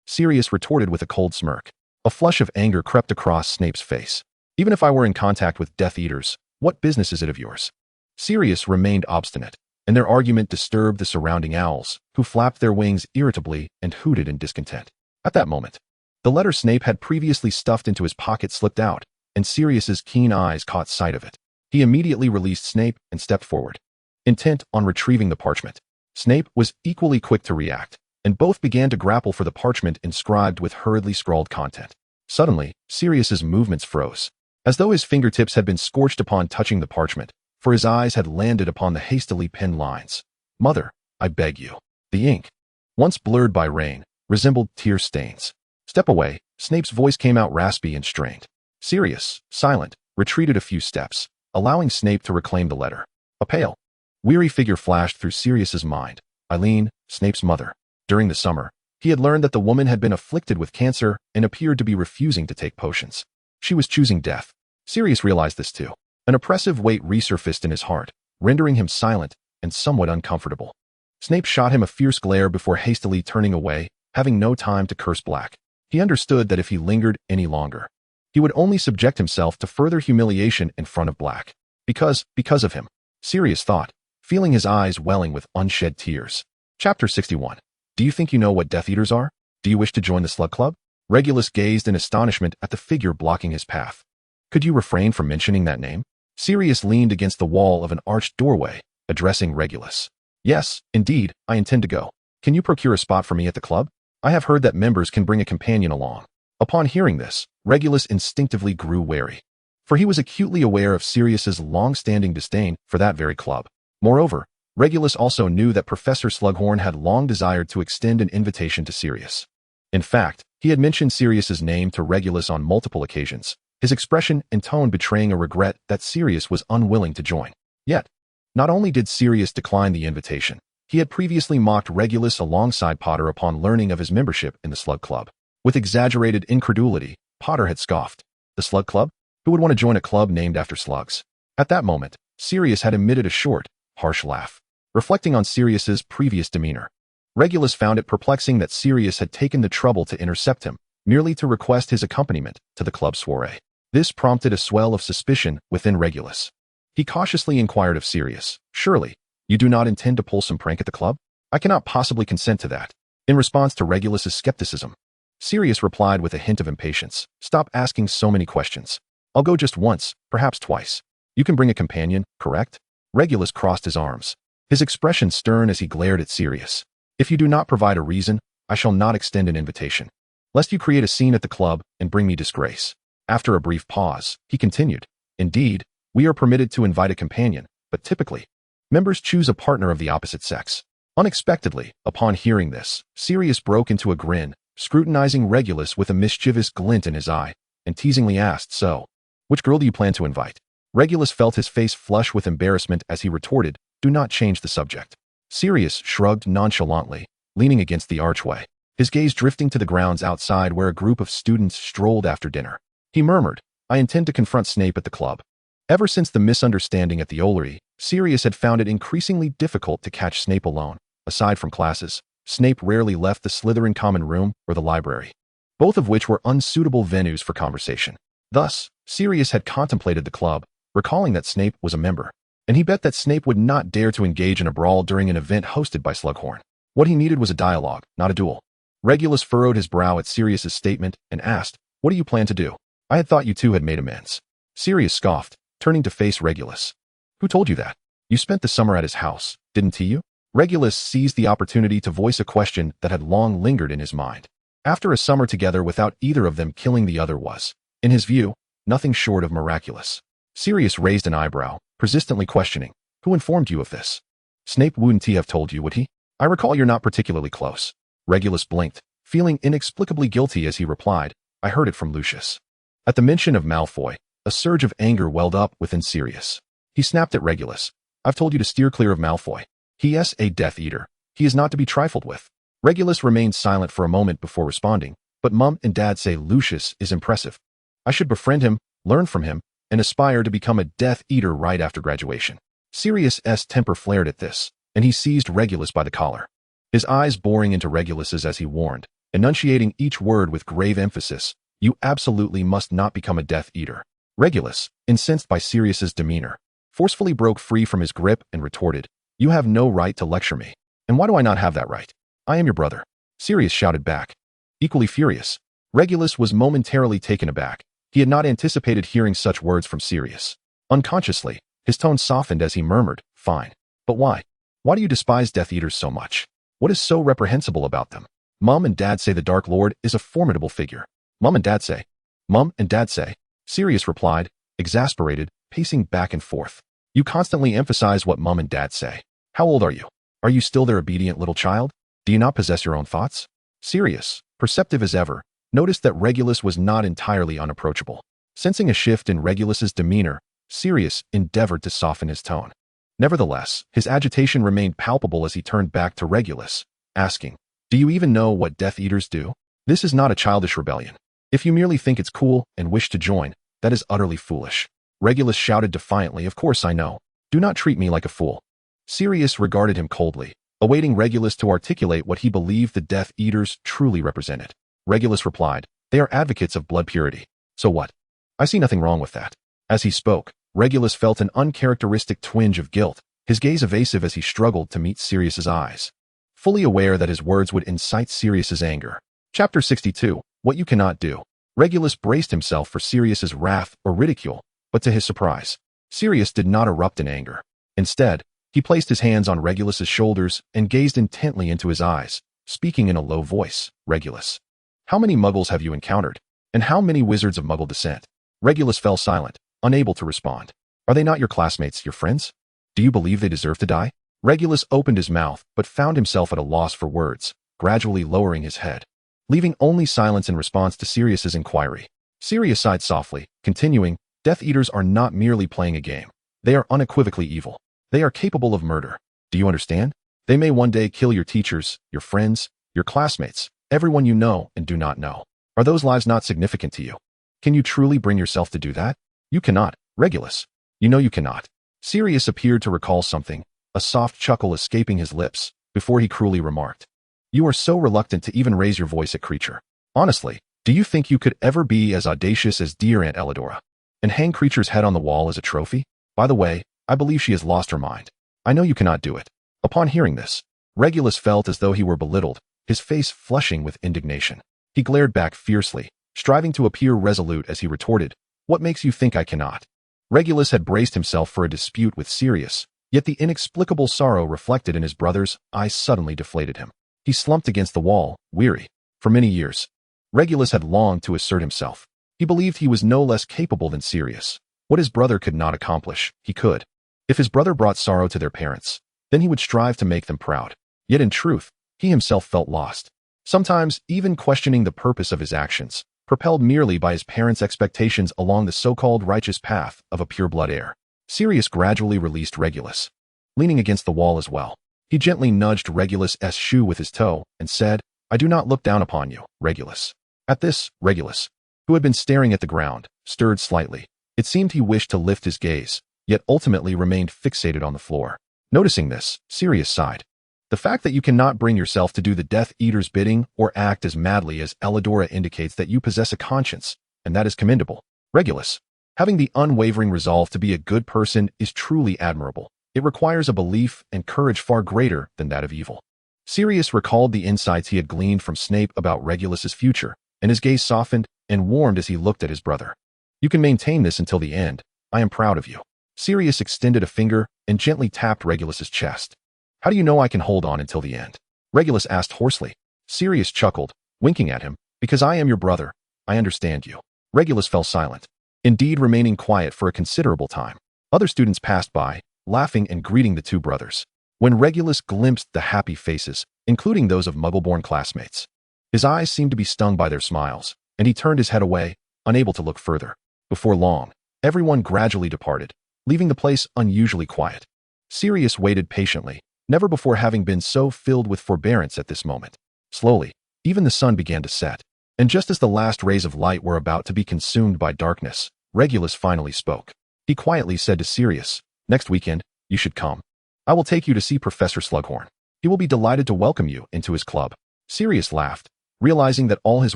S1: Sirius retorted with a cold smirk. A flush of anger crept across Snape's face. "Even if I were in contact with Death Eaters, what business is it of yours?" Sirius remained obstinate, and their argument disturbed the surrounding owls, who flapped their wings irritably and hooted in discontent. At that moment, the letter Snape had previously stuffed into his pocket slipped out, and Sirius's keen eyes caught sight of it. He immediately released Snape and stepped forward, intent on retrieving the parchment. Snape was equally quick to react, and both began to grapple for the parchment inscribed with hurriedly scrawled content. Suddenly, Sirius's movements froze, as though his fingertips had been scorched upon touching the parchment, for his eyes had landed upon the hastily penned lines. "Mother, I beg you." The ink, once blurred by rain, resembled tear stains. "Step away," Snape's voice came out raspy and strained. Sirius, silent, retreated a few steps, allowing Snape to reclaim the letter. A pale, weary figure flashed through Sirius's mind. Eileen, Snape's mother. During the summer, he had learned that the woman had been afflicted with cancer and appeared to be refusing to take potions. She was choosing death. Sirius realized this too. An oppressive weight resurfaced in his heart, rendering him silent and somewhat uncomfortable. Snape shot him a fierce glare before hastily turning away, having no time to curse Black. He understood that if he lingered any longer, he would only subject himself to further humiliation in front of Black. Because of him, Sirius thought, feeling his eyes welling with unshed tears. Chapter 61. Do you think you know what Death Eaters are? Do you wish to join the Slug Club? Regulus gazed in astonishment at the figure blocking his path. Could you refrain from mentioning that name? Sirius leaned against the wall of an arched doorway, addressing Regulus. Yes, indeed, I intend to go. Can you procure a spot for me at the club? I have heard that members can bring a companion along. Upon hearing this, Regulus instinctively grew wary, for he was acutely aware of Sirius's long-standing disdain for that very club. Moreover, Regulus also knew that Professor Slughorn had long desired to extend an invitation to Sirius. In fact, he had mentioned Sirius's name to Regulus on multiple occasions, his expression and tone betraying a regret that Sirius was unwilling to join. Yet, not only did Sirius decline the invitation, he had previously mocked Regulus alongside Potter upon learning of his membership in the Slug Club. With exaggerated incredulity, Potter had scoffed. The Slug Club? Who would want to join a club named after slugs? At that moment, Sirius had emitted a short, harsh laugh, reflecting on Sirius's previous demeanor. Regulus found it perplexing that Sirius had taken the trouble to intercept him, merely to request his accompaniment to the club soiree. This prompted a swell of suspicion within Regulus. He cautiously inquired of Sirius, "Surely, you do not intend to pull some prank at the club? I cannot possibly consent to that." In response to Regulus's skepticism, Sirius replied with a hint of impatience, "Stop asking so many questions. I'll go just once, perhaps twice. You can bring a companion, correct?" Regulus crossed his arms, his expression stern as he glared at Sirius. "If you do not provide a reason, I shall not extend an invitation, lest you create a scene at the club and bring me disgrace." After a brief pause, he continued, "Indeed, we are permitted to invite a companion, but typically, members choose a partner of the opposite sex." Unexpectedly, upon hearing this, Sirius broke into a grin, scrutinizing Regulus with a mischievous glint in his eye, and teasingly asked, "So, which girl do you plan to invite?" Regulus felt his face flush with embarrassment as he retorted, "Do not change the subject." Sirius shrugged nonchalantly, leaning against the archway, his gaze drifting to the grounds outside where a group of students strolled after dinner. He murmured, "I intend to confront Snape at the club." Ever since the misunderstanding at the Ollery, Sirius had found it increasingly difficult to catch Snape alone. Aside from classes, Snape rarely left the Slytherin common room or the library, both of which were unsuitable venues for conversation. Thus, Sirius had contemplated the club, recalling that Snape was a member, and he bet that Snape would not dare to engage in a brawl during an event hosted by Slughorn. What he needed was a dialogue, not a duel. Regulus furrowed his brow at Sirius's statement and asked, "What do you plan to do? I had thought you two had made amends." Sirius scoffed, turning to face Regulus. "Who told you that? You spent the summer at his house, didn't you?" Regulus seized the opportunity to voice a question that had long lingered in his mind. After a summer together without either of them killing the other was, in his view, nothing short of miraculous. Sirius raised an eyebrow, persistently questioning, "Who informed you of this?" "Snape wouldn't he have told you, would he? I recall you're not particularly close." Regulus blinked, feeling inexplicably guilty as he replied, I heard it from Lucius. At the mention of Malfoy, a surge of anger welled up within Sirius. He snapped at Regulus. I've told you to steer clear of Malfoy. He is a Death Eater. He is not to be trifled with. Regulus remained silent for a moment before responding, but Mum and Dad say Lucius is impressive. I should befriend him, learn from him, and aspire to become a Death Eater right after graduation. Sirius's temper flared at this, and he seized Regulus by the collar. His eyes boring into Regulus's as he warned, enunciating each word with grave emphasis, you absolutely must not become a Death Eater. Regulus, incensed by Sirius's demeanor, forcefully broke free from his grip and retorted, you have no right to lecture me. And why do I not have that right? I am your brother. Sirius shouted back. Equally furious, Regulus was momentarily taken aback. He had not anticipated hearing such words from Sirius. Unconsciously, his tone softened as he murmured, fine. But why? Why do you despise Death Eaters so much? What is so reprehensible about them? Mum and Dad say the Dark Lord is a formidable figure. Mum and Dad say. Mum and Dad say. Sirius replied, exasperated, pacing back and forth. You constantly emphasize what Mum and Dad say. How old are you? Are you still their obedient little child? Do you not possess your own thoughts? Sirius, perceptive as ever, noticed that Regulus was not entirely unapproachable. Sensing a shift in Regulus's demeanor, Sirius endeavored to soften his tone. Nevertheless, his agitation remained palpable as he turned back to Regulus, asking, do you even know what Death Eaters do? This is not a childish rebellion. If you merely think it's cool and wish to join, that is utterly foolish. Regulus shouted defiantly, of course I know. Do not treat me like a fool. Sirius regarded him coldly, awaiting Regulus to articulate what he believed the Death Eaters truly represented. Regulus replied, they are advocates of blood purity. So what? I see nothing wrong with that. As he spoke, Regulus felt an uncharacteristic twinge of guilt, his gaze evasive as he struggled to meet Sirius's eyes. Fully aware that his words would incite Sirius's anger. Chapter 62, What You Cannot Do. Regulus braced himself for Sirius's wrath or ridicule, but to his surprise, Sirius did not erupt in anger. Instead, he placed his hands on Regulus's shoulders and gazed intently into his eyes, speaking in a low voice, Regulus. How many Muggles have you encountered? And how many wizards of Muggle descent? Regulus fell silent, unable to respond. Are they not your classmates, your friends? Do you believe they deserve to die? Regulus opened his mouth, but found himself at a loss for words, gradually lowering his head, leaving only silence in response to Sirius's inquiry. Sirius sighed softly, continuing, Death Eaters are not merely playing a game. They are unequivocally evil. They are capable of murder. Do you understand? They may one day kill your teachers, your friends, your classmates, everyone you know and do not know. Are those lives not significant to you? Can you truly bring yourself to do that? You cannot, Regulus. You know you cannot. Sirius appeared to recall something, a soft chuckle escaping his lips, before he cruelly remarked. You are so reluctant to even raise your voice at Creature. Honestly, do you think you could ever be as audacious as dear Aunt Elidora? And hang Creature's head on the wall as a trophy? By the way, I believe she has lost her mind. I know you cannot do it. Upon hearing this, Regulus felt as though he were belittled, his face flushing with indignation. He glared back fiercely, striving to appear resolute as he retorted, What makes you think I cannot? Regulus had braced himself for a dispute with Sirius, yet the inexplicable sorrow reflected in his brother's eyes suddenly deflated him. He slumped against the wall, weary. For many years, Regulus had longed to assert himself. He believed he was no less capable than Sirius. What his brother could not accomplish, he could. If his brother brought sorrow to their parents, then he would strive to make them proud. Yet in truth, he himself felt lost. Sometimes, even questioning the purpose of his actions, propelled merely by his parents' expectations along the so-called righteous path of a pure-blood heir. Sirius gradually released Regulus, leaning against the wall as well. He gently nudged Regulus's shoe with his toe and said, I do not look down upon you, Regulus. At this, Regulus, who had been staring at the ground, stirred slightly. It seemed he wished to lift his gaze, yet ultimately remained fixated on the floor. Noticing this, Sirius sighed. The fact that you cannot bring yourself to do the Death Eater's bidding or act as madly as Elidora indicates that you possess a conscience, and that is commendable. Regulus, having the unwavering resolve to be a good person is truly admirable. It requires a belief and courage far greater than that of evil. Sirius recalled the insights he had gleaned from Snape about Regulus's future, and his gaze softened and warmed as he looked at his brother. You can maintain this until the end. I am proud of you. Sirius extended a finger and gently tapped Regulus's chest. How do you know I can hold on until the end? Regulus asked hoarsely. Sirius chuckled, winking at him. Because I am your brother. I understand you. Regulus fell silent, indeed remaining quiet for a considerable time. Other students passed by, laughing and greeting the two brothers. When Regulus glimpsed the happy faces, including those of Muggle-born classmates, His eyes seemed to be stung by their smiles, and he turned his head away, unable to look further. Before long, everyone gradually departed, leaving the place unusually quiet. Sirius waited patiently, never before having been so filled with forbearance at this moment. Slowly, even the sun began to set, and just as the last rays of light were about to be consumed by darkness, Regulus finally spoke. He quietly said to Sirius, "Next weekend, you should come. I will take you to see Professor Slughorn. He will be delighted to welcome you into his club." Sirius laughed, realizing that all his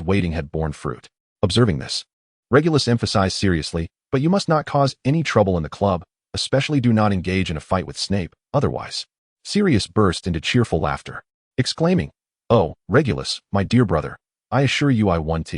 S1: waiting had borne fruit. Observing this, Regulus emphasized seriously, "But you must not cause any trouble in the club, especially do not engage in a fight with Snape, otherwise." Sirius burst into cheerful laughter, exclaiming, "Oh, Regulus, my dear brother, I assure you I won't."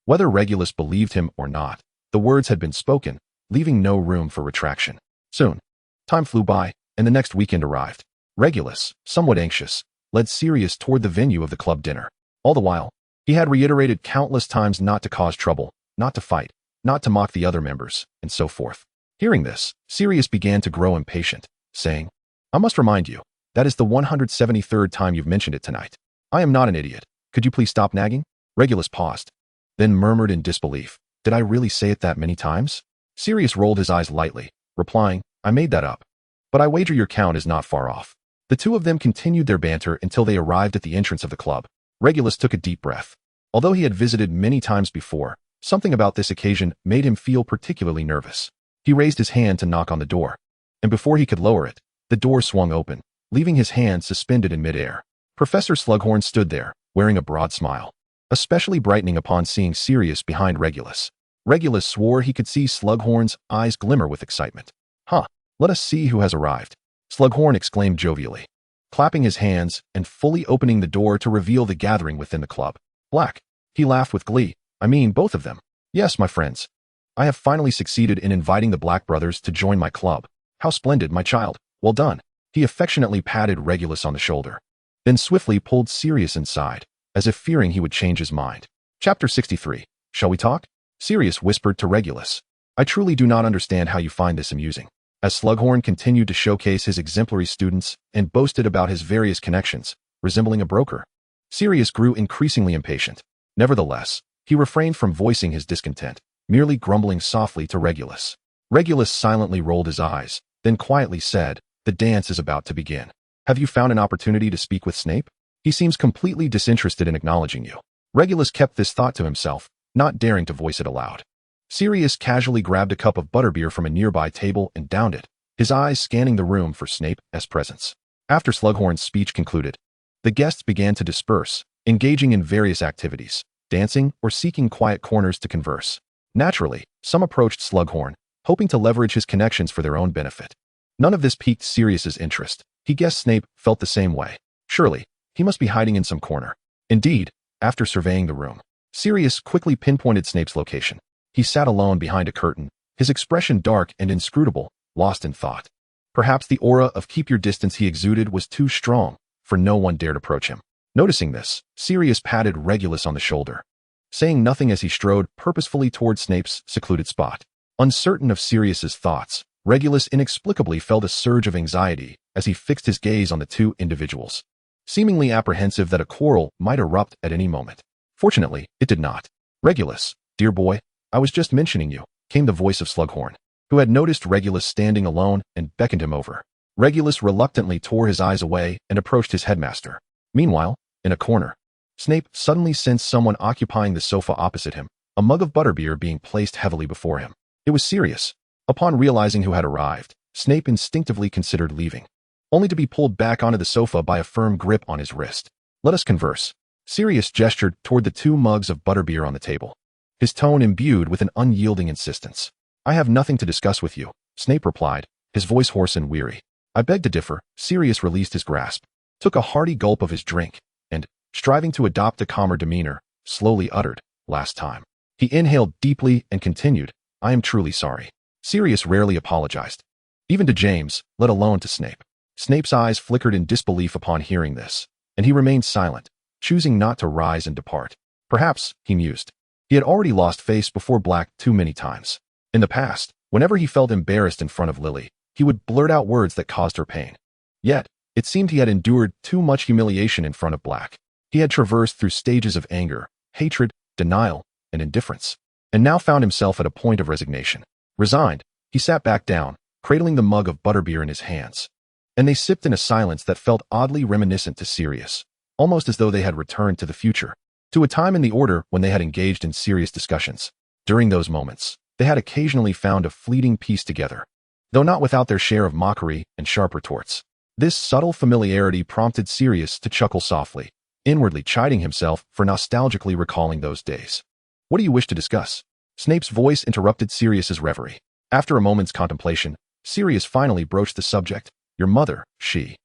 S1: Whether Regulus believed him or not, the words had been spoken, leaving no room for retraction. Soon, time flew by, and the next weekend arrived. Regulus, somewhat anxious, led Sirius toward the venue of the club dinner. All the while, he had reiterated countless times not to cause trouble, not to fight, not to mock the other members, and so forth. Hearing this, Sirius began to grow impatient, saying, "I must remind you, that is the 173rd time you've mentioned it tonight. I am not an idiot. Could you please stop nagging?" Regulus paused, then murmured in disbelief, "Did I really say it that many times?" Sirius rolled his eyes lightly, replying, "I made that up. But I wager your count is not far off." The two of them continued their banter until they arrived at the entrance of the club. Regulus took a deep breath. Although he had visited many times before, something about this occasion made him feel particularly nervous. He raised his hand to knock on the door, and before he could lower it, the door swung open, leaving his hand suspended in midair. Professor Slughorn stood there, wearing a broad smile, especially brightening upon seeing Sirius behind Regulus. Regulus swore he could see Slughorn's eyes glimmer with excitement. "Huh, let us see who has arrived," Slughorn exclaimed jovially, clapping his hands and fully opening the door to reveal the gathering within the club. "Black," he laughed with glee, "I mean both of them. Yes, my friends. I have finally succeeded in inviting the Black brothers to join my club. How splendid, my child. Well done." He affectionately patted Regulus on the shoulder, then swiftly pulled Sirius inside, as if fearing he would change his mind. Chapter 63. Shall we talk? Sirius whispered to Regulus, "I truly do not understand how you find this amusing." As Slughorn continued to showcase his exemplary students and boasted about his various connections, resembling a broker, Sirius grew increasingly impatient. Nevertheless, he refrained from voicing his discontent, merely grumbling softly to Regulus. Regulus silently rolled his eyes, then quietly said, "The dance is about to begin. Have you found an opportunity to speak with Snape? He seems completely disinterested in acknowledging you." Regulus kept this thought to himself, not daring to voice it aloud. Sirius casually grabbed a cup of butterbeer from a nearby table and downed it, his eyes scanning the room for Snape's presence. After Slughorn's speech concluded, the guests began to disperse, engaging in various activities, dancing or seeking quiet corners to converse. Naturally, some approached Slughorn, hoping to leverage his connections for their own benefit. None of this piqued Sirius's interest. He guessed Snape felt the same way. Surely, he must be hiding in some corner. Indeed, after surveying the room, Sirius quickly pinpointed Snape's location. He sat alone behind a curtain, his expression dark and inscrutable, lost in thought. Perhaps the aura of keep your distance he exuded was too strong, for no one dared approach him. Noticing this, Sirius patted Regulus on the shoulder, saying nothing as he strode purposefully toward Snape's secluded spot. Uncertain of Sirius's thoughts, Regulus inexplicably felt a surge of anxiety as he fixed his gaze on the two individuals, seemingly apprehensive that a quarrel might erupt at any moment. Fortunately, it did not. "Regulus, dear boy, I was just mentioning you," came the voice of Slughorn, who had noticed Regulus standing alone and beckoned him over. Regulus reluctantly tore his eyes away and approached his headmaster. Meanwhile, in a corner, Snape suddenly sensed someone occupying the sofa opposite him, a mug of butterbeer being placed heavily before him. It was Sirius. Upon realizing who had arrived, Snape instinctively considered leaving, only to be pulled back onto the sofa by a firm grip on his wrist. "Let us converse." Sirius gestured toward the two mugs of butterbeer on the table, his tone imbued with an unyielding insistence. "I have nothing to discuss with you," Snape replied, his voice hoarse and weary. "I beg to differ." Sirius released his grasp, took a hearty gulp of his drink, and, striving to adopt a calmer demeanor, slowly uttered, "Last time." He inhaled deeply and continued, "I am truly sorry." Sirius rarely apologized, even to James, let alone to Snape. Snape's eyes flickered in disbelief upon hearing this, and he remained silent, choosing not to rise and depart. Perhaps, he mused, he had already lost face before Black too many times. In the past, whenever he felt embarrassed in front of Lily, he would blurt out words that caused her pain. Yet, it seemed he had endured too much humiliation in front of Black. He had traversed through stages of anger, hatred, denial, and indifference, and now found himself at a point of resignation. Resigned, he sat back down, cradling the mug of butterbeer in his hands. And they sipped in a silence that felt oddly reminiscent to Sirius, almost as though they had returned to the future, to a time in the Order when they had engaged in serious discussions. During those moments, they had occasionally found a fleeting peace together, though not without their share of mockery and sharp retorts. This subtle familiarity prompted Sirius to chuckle softly, inwardly chiding himself for nostalgically recalling those days. "What do you wish to discuss?" Snape's voice interrupted Sirius's reverie. After a moment's contemplation, Sirius finally broached the subject. "Your mother, she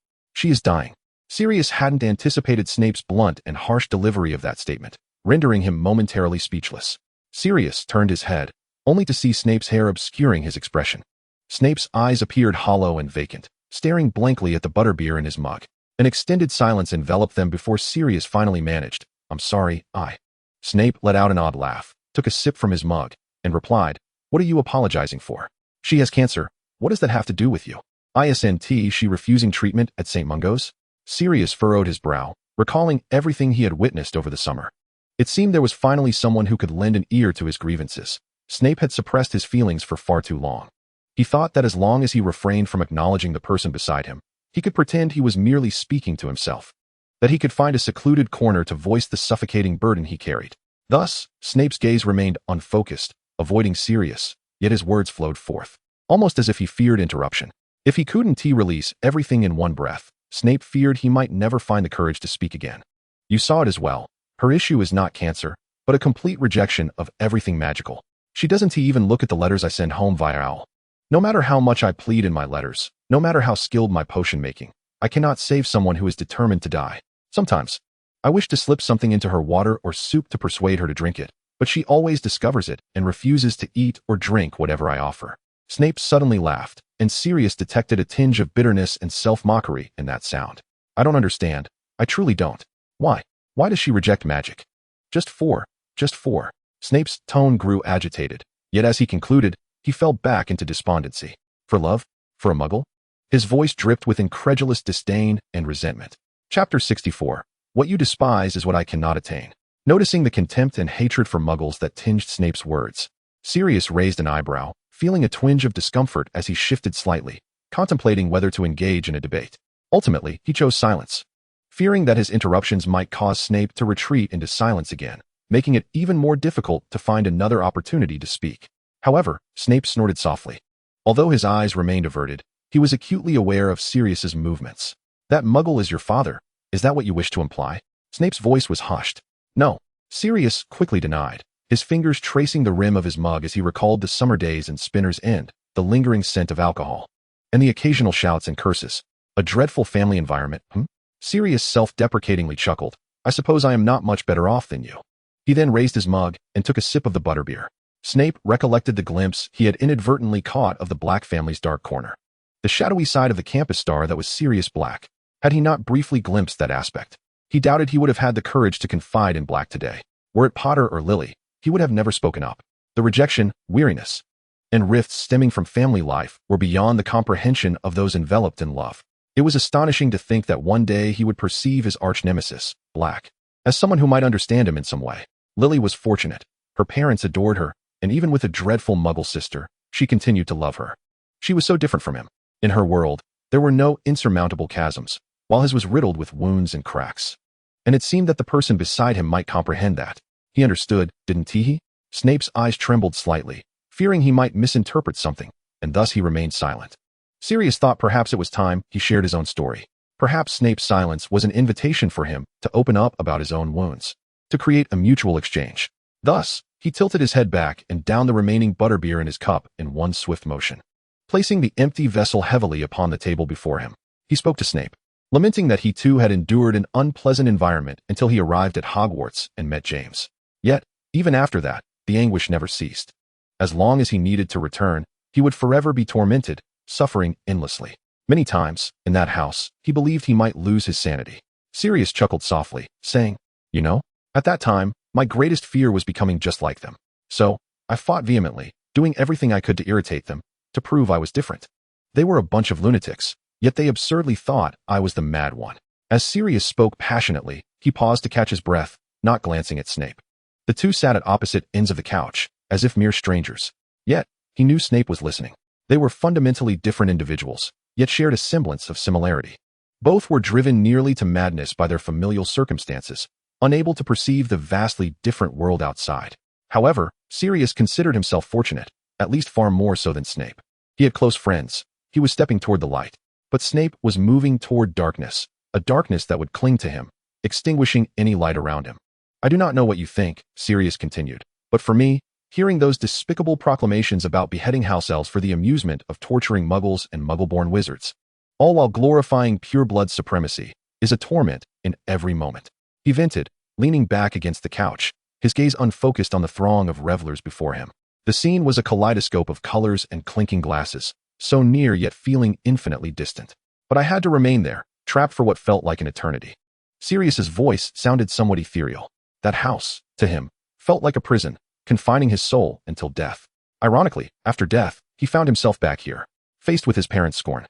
S1: is dying." Sirius hadn't anticipated Snape's blunt and harsh delivery of that statement, rendering him momentarily speechless. Sirius turned his head, only to see Snape's hair obscuring his expression. Snape's eyes appeared hollow and vacant, staring blankly at the butterbeer in his mug. An extended silence enveloped them before Sirius finally managed, "I'm sorry, Snape let out an odd laugh, took a sip from his mug, and replied, "What are you apologizing for? She has cancer. What does that have to do with you? Isn't she refusing treatment at St. Mungo's?" Sirius furrowed his brow, recalling everything he had witnessed over the summer. It seemed there was finally someone who could lend an ear to his grievances. Snape had suppressed his feelings for far too long. He thought that as long as he refrained from acknowledging the person beside him, he could pretend he was merely speaking to himself, that he could find a secluded corner to voice the suffocating burden he carried. Thus, Snape's gaze remained unfocused, avoiding Sirius, yet his words flowed forth, almost as if he feared interruption. If he couldn't release everything in one breath, Snape feared he might never find the courage to speak again. "You saw it as well. Her issue is not cancer, but a complete rejection of everything magical. She doesn't even look at the letters I send home via owl. No matter how much I plead in my letters, no matter how skilled my potion making, I cannot save someone who is determined to die. Sometimes, I wish to slip something into her water or soup to persuade her to drink it, but she always discovers it and refuses to eat or drink whatever I offer." Snape suddenly laughed, and Sirius detected a tinge of bitterness and self-mockery in that sound. "I don't understand. I truly don't. Why? Why does she reject magic? Just four. Snape's tone grew agitated, yet as he concluded, he fell back into despondency. "For love? For a Muggle?" His voice dripped with incredulous disdain and resentment. Chapter 64. What you despise is what I cannot attain. Noticing the contempt and hatred for Muggles that tinged Snape's words, Sirius raised an eyebrow, feeling a twinge of discomfort as he shifted slightly, contemplating whether to engage in a debate. Ultimately, he chose silence, fearing that his interruptions might cause Snape to retreat into silence again, making it even more difficult to find another opportunity to speak. However, Snape snorted softly. Although his eyes remained averted, he was acutely aware of Sirius's movements. "That Muggle is your father. Is that what you wish to imply?" Snape's voice was hushed. "No," Sirius quickly denied, his fingers tracing the rim of his mug as he recalled the summer days in Spinner's End, the lingering scent of alcohol, and the occasional shouts and curses. "A dreadful family environment, Sirius self-deprecatingly chuckled. "I suppose I am not much better off than you." He then raised his mug and took a sip of the butterbeer. Snape recollected the glimpse he had inadvertently caught of the Black family's dark corner, the shadowy side of the campus star that was Sirius Black. Had he not briefly glimpsed that aspect, he doubted he would have had the courage to confide in Black today. Were it Potter or Lily, he would have never spoken up. The rejection, weariness, and rifts stemming from family life were beyond the comprehension of those enveloped in love. It was astonishing to think that one day he would perceive his arch-nemesis, Black, as someone who might understand him in some way. Lily was fortunate. Her parents adored her, and even with a dreadful Muggle sister, she continued to love her. She was so different from him. In her world, there were no insurmountable chasms, while his was riddled with wounds and cracks. And it seemed that the person beside him might comprehend that. He understood, didn't he? Snape's eyes trembled slightly, fearing he might misinterpret something, and thus he remained silent. Sirius thought perhaps it was time he shared his own story. Perhaps Snape's silence was an invitation for him to open up about his own wounds, to create a mutual exchange. Thus, he tilted his head back and downed the remaining butterbeer in his cup in one swift motion. Placing the empty vessel heavily upon the table before him, he spoke to Snape, lamenting that he too had endured an unpleasant environment until he arrived at Hogwarts and met James. Yet, even after that, the anguish never ceased. As long as he needed to return, he would forever be tormented, suffering endlessly. Many times, in that house, he believed he might lose his sanity. Sirius chuckled softly, saying, "You know, at that time, my greatest fear was becoming just like them. So, I fought vehemently, doing everything I could to irritate them, to prove I was different. They were a bunch of lunatics, yet they absurdly thought I was the mad one. As Sirius spoke passionately, he paused to catch his breath, not glancing at Snape. The two sat at opposite ends of the couch, as if mere strangers. Yet, he knew Snape was listening. They were fundamentally different individuals, yet shared a semblance of similarity. Both were driven nearly to madness by their familial circumstances, unable to perceive the vastly different world outside. However, Sirius considered himself fortunate, at least far more so than Snape. He had close friends. He was stepping toward the light. But Snape was moving toward darkness, a darkness that would cling to him, extinguishing any light around him. I do not know what you think, Sirius continued, but for me, hearing those despicable proclamations about beheading house elves for the amusement of torturing muggles and muggle-born wizards, all while glorifying pure-blood supremacy, is a torment in every moment. He vented, leaning back against the couch, his gaze unfocused on the throng of revelers before him. The scene was a kaleidoscope of colors and clinking glasses, so near yet feeling infinitely distant. But I had to remain there, trapped for what felt like an eternity. Sirius's voice sounded somewhat ethereal. That house, to him, felt like a prison, confining his soul until death. Ironically, after death, he found himself back here, faced with his parents' scorn,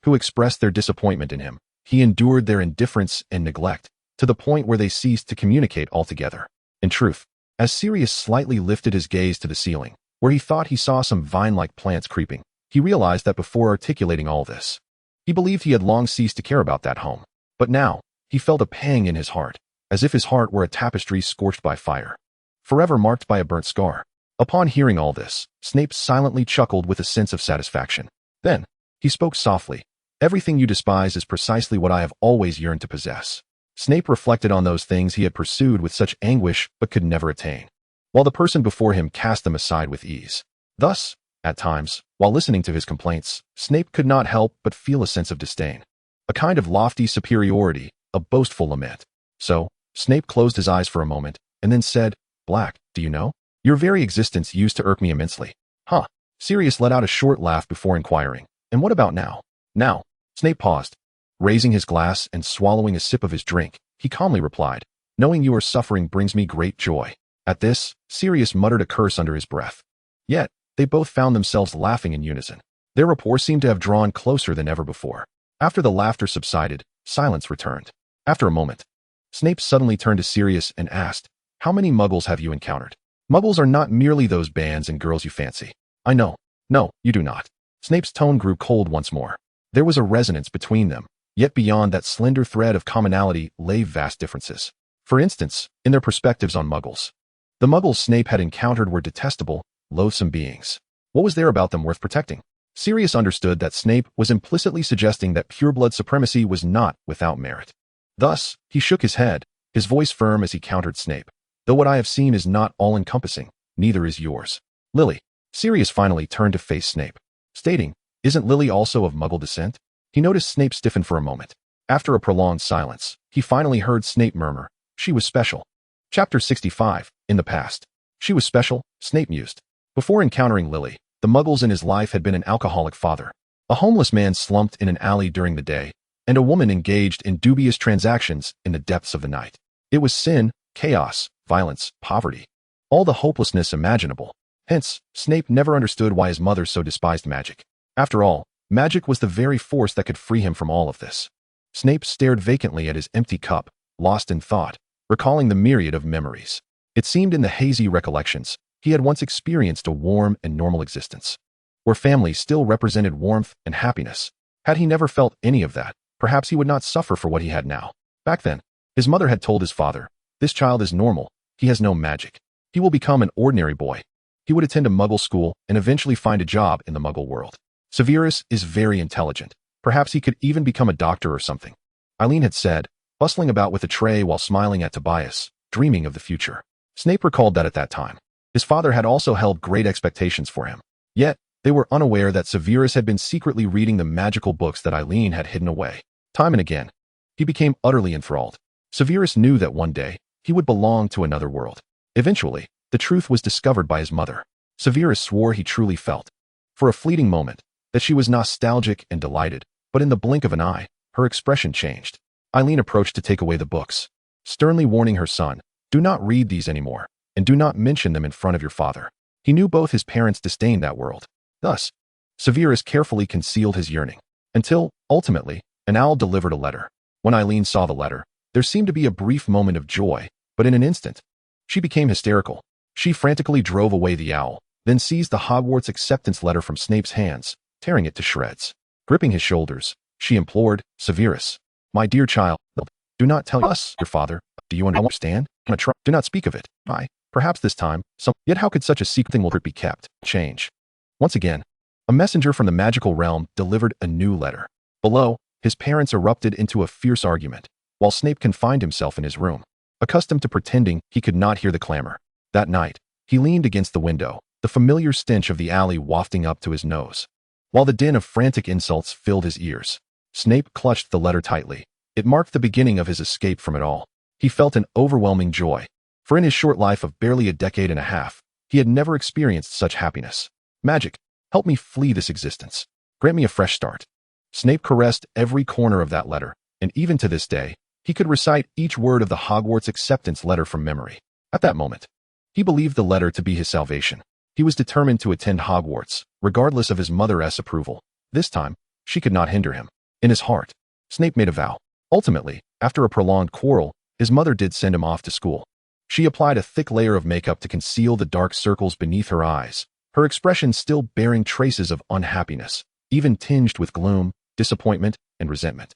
S1: who expressed their disappointment in him. He endured their indifference and neglect, to the point where they ceased to communicate altogether. In truth, as Sirius slightly lifted his gaze to the ceiling, where he thought he saw some vine-like plants creeping, he realized that before articulating all this, he believed he had long ceased to care about that home. But now, he felt a pang in his heart, as if his heart were a tapestry scorched by fire, forever marked by a burnt scar. Upon hearing all this, Snape silently chuckled with a sense of satisfaction. Then, he spoke softly. Everything you despise is precisely what I have always yearned to possess. Snape reflected on those things he had pursued with such anguish but could never attain, while the person before him cast them aside with ease. Thus, at times, while listening to his complaints, Snape could not help but feel a sense of disdain, a kind of lofty superiority, a boastful lament. So, Snape closed his eyes for a moment, and then said, "Black, do you know? Your very existence used to irk me immensely." Huh. Sirius let out a short laugh before inquiring, "And what about now?" "Now." Snape paused. Raising his glass and swallowing a sip of his drink, he calmly replied, "Knowing you are suffering brings me great joy." At this, Sirius muttered a curse under his breath. Yet, they both found themselves laughing in unison. Their rapport seemed to have drawn closer than ever before. After the laughter subsided, silence returned. After a moment, Snape suddenly turned to Sirius and asked, "How many muggles have you encountered?" "Muggles are not merely those bands and girls you fancy." "I know." "No, you do not." Snape's tone grew cold once more. There was a resonance between them, yet beyond that slender thread of commonality lay vast differences. For instance, in their perspectives on muggles. The muggles Snape had encountered were detestable, loathsome beings. What was there about them worth protecting? Sirius understood that Snape was implicitly suggesting that pure-blood supremacy was not without merit. Thus, he shook his head, his voice firm as he countered Snape. "Though what I have seen is not all-encompassing, neither is yours." "Lily." Sirius finally turned to face Snape, stating, "Isn't Lily also of Muggle descent?" He noticed Snape stiffen for a moment. After a prolonged silence, he finally heard Snape murmur, "She was special." Chapter 65, In the Past. She was special, Snape mused. Before encountering Lily, the Muggles in his life had been an alcoholic father, a homeless man slumped in an alley during the day, and a woman engaged in dubious transactions in the depths of the night. It was sin, chaos, violence, poverty, all the hopelessness imaginable. Hence, Snape never understood why his mother so despised magic. After all, magic was the very force that could free him from all of this. Snape stared vacantly at his empty cup, lost in thought, recalling the myriad of memories. It seemed in the hazy recollections, he had once experienced a warm and normal existence, where family still represented warmth and happiness. Had he never felt any of that, perhaps he would not suffer for what he had now. Back then, his mother had told his father, "This child is normal, he has no magic. He will become an ordinary boy. He would attend a Muggle school and eventually find a job in the Muggle world. Sirius is very intelligent. Perhaps he could even become a doctor or something." Eileen had said, bustling about with a tray while smiling at Tobias, dreaming of the future. Snape recalled that at that time, his father had also held great expectations for him. Yet, they were unaware that Sirius had been secretly reading the magical books that Eileen had hidden away. Time and again, he became utterly enthralled. Sirius knew that one day, he would belong to another world. Eventually, the truth was discovered by his mother. Sirius swore he truly felt, for a fleeting moment, that she was nostalgic and delighted, but in the blink of an eye, her expression changed. Eileen approached to take away the books, sternly warning her son, "Do not read these anymore, and do not mention them in front of your father." He knew both his parents disdained that world. Thus, Sirius carefully concealed his yearning, until, ultimately, an owl delivered a letter. When Eileen saw the letter, there seemed to be a brief moment of joy, but in an instant, she became hysterical. She frantically drove away the owl, then seized the Hogwarts acceptance letter from Snape's hands, tearing it to shreds. Gripping his shoulders, she implored, Severus, my dear child, do not tell us, your father. Do you understand? Do not speak of it. Perhaps this time, yet how could such a secret thing be kept? Change. Once again, a messenger from the magical realm delivered a new letter. Below, his parents erupted into a fierce argument, while Snape confined himself in his room, accustomed to pretending he could not hear the clamor. That night, he leaned against the window, the familiar stench of the alley wafting up to his nose. While the din of frantic insults filled his ears, Snape clutched the letter tightly. It marked the beginning of his escape from it all. He felt an overwhelming joy, for in his short life of barely a decade and a half, he had never experienced such happiness. Magic, help me flee this existence. Grant me a fresh start. Snape caressed every corner of that letter, and even to this day, he could recite each word of the Hogwarts acceptance letter from memory. At that moment, he believed the letter to be his salvation. He was determined to attend Hogwarts, regardless of his mother's approval. This time, she could not hinder him. In his heart, Snape made a vow. Ultimately, after a prolonged quarrel, his mother did send him off to school. She applied a thick layer of makeup to conceal the dark circles beneath her eyes, her expression still bearing traces of unhappiness, even tinged with gloom, disappointment, and resentment.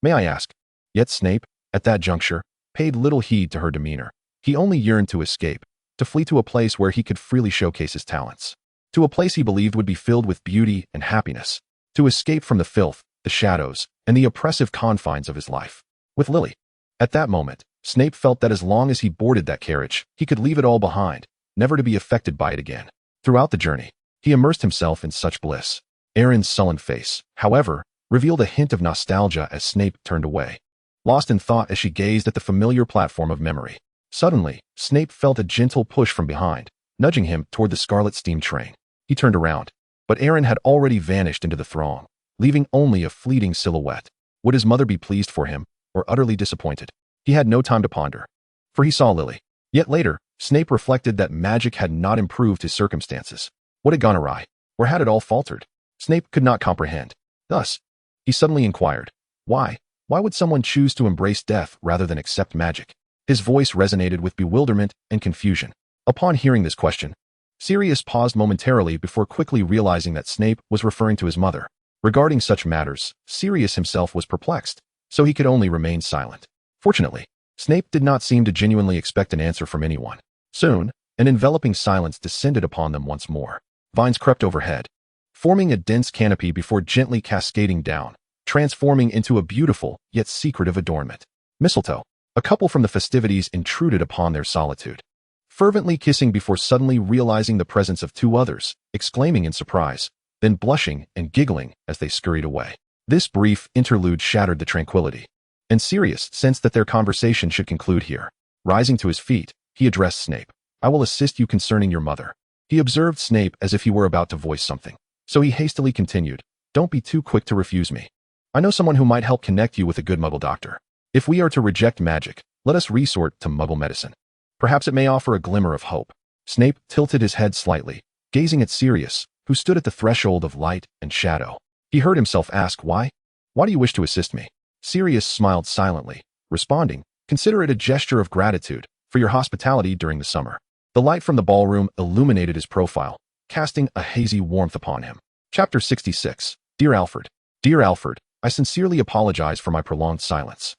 S1: May I ask? Yet Snape, at that juncture, paid little heed to her demeanor. He only yearned to escape, to flee to a place where he could freely showcase his talents, to a place he believed would be filled with beauty and happiness, to escape from the filth, the shadows, and the oppressive confines of his life. With Lily. At that moment, Snape felt that as long as he boarded that carriage, he could leave it all behind, never to be affected by it again. Throughout the journey, he immersed himself in such bliss. Erin's sullen face, however, revealed a hint of nostalgia as Snape turned away, lost in thought as she gazed at the familiar platform of memory. Suddenly, Snape felt a gentle push from behind, nudging him toward the scarlet steam train. He turned around, but Erin had already vanished into the throng, leaving only a fleeting silhouette. Would his mother be pleased for him, or utterly disappointed? He had no time to ponder, for he saw Lily. Yet later, Snape reflected that magic had not improved his circumstances. What had gone awry? Or had it all faltered? Snape could not comprehend. Thus, he suddenly inquired, why? Why would someone choose to embrace death rather than accept magic? His voice resonated with bewilderment and confusion. Upon hearing this question, Sirius paused momentarily before quickly realizing that Snape was referring to his mother. Regarding such matters, Sirius himself was perplexed, so he could only remain silent. Fortunately, Snape did not seem to genuinely expect an answer from anyone. Soon, an enveloping silence descended upon them once more. Vines crept overhead, forming a dense canopy before gently cascading down, transforming into a beautiful yet secretive adornment. Mistletoe, a couple from the festivities, intruded upon their solitude, fervently kissing before suddenly realizing the presence of two others, exclaiming in surprise, then blushing and giggling as they scurried away. This brief interlude shattered the tranquility, and Sirius sensed that their conversation should conclude here. Rising to his feet, he addressed Snape. I will assist you concerning your mother. He observed Snape as if he were about to voice something, so he hastily continued, don't be too quick to refuse me. I know someone who might help connect you with a good Muggle doctor. If we are to reject magic, let us resort to Muggle medicine. Perhaps it may offer a glimmer of hope. Snape tilted his head slightly, gazing at Sirius, who stood at the threshold of light and shadow. He heard himself ask, why? Why do you wish to assist me? Sirius smiled silently, responding, consider it a gesture of gratitude for your hospitality during the summer. The light from the ballroom illuminated his profile, casting a hazy warmth upon him. Chapter 66. Dear Alfred. Dear Alfred, I sincerely apologize for my prolonged silence.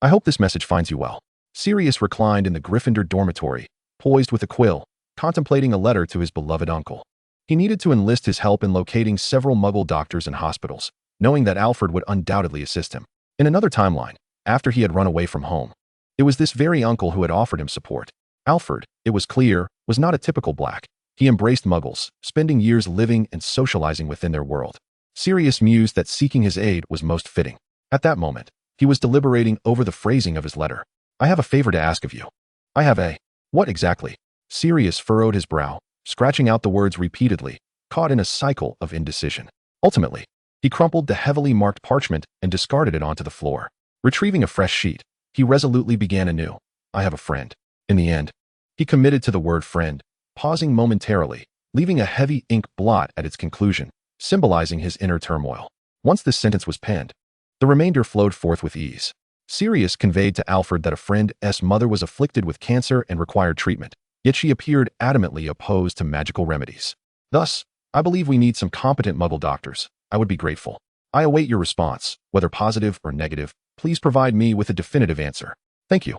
S1: I hope this message finds you well. Sirius reclined in the Gryffindor dormitory, poised with a quill, contemplating a letter to his beloved uncle. He needed to enlist his help in locating several Muggle doctors and hospitals, knowing that Alfred would undoubtedly assist him. In another timeline, after he had run away from home, it was this very uncle who had offered him support. Alfred, it was clear, was not a typical black. He embraced Muggles, spending years living and socializing within their world. Sirius mused that seeking his aid was most fitting. At that moment, he was deliberating over the phrasing of his letter. I have a favor to ask of you. I have a... What exactly? Sirius furrowed his brow, scratching out the words repeatedly, caught in a cycle of indecision. Ultimately, he crumpled the heavily marked parchment and discarded it onto the floor. Retrieving a fresh sheet, he resolutely began anew. I have a friend. In the end, he committed to the word friend, pausing momentarily, leaving a heavy ink blot at its conclusion, symbolizing his inner turmoil. Once this sentence was penned, the remainder flowed forth with ease. Sirius conveyed to Alfred that a friend's mother was afflicted with cancer and required treatment, yet she appeared adamantly opposed to magical remedies. Thus, I believe we need some competent Muggle doctors. I would be grateful. I await your response, whether positive or negative. Please provide me with a definitive answer. Thank you.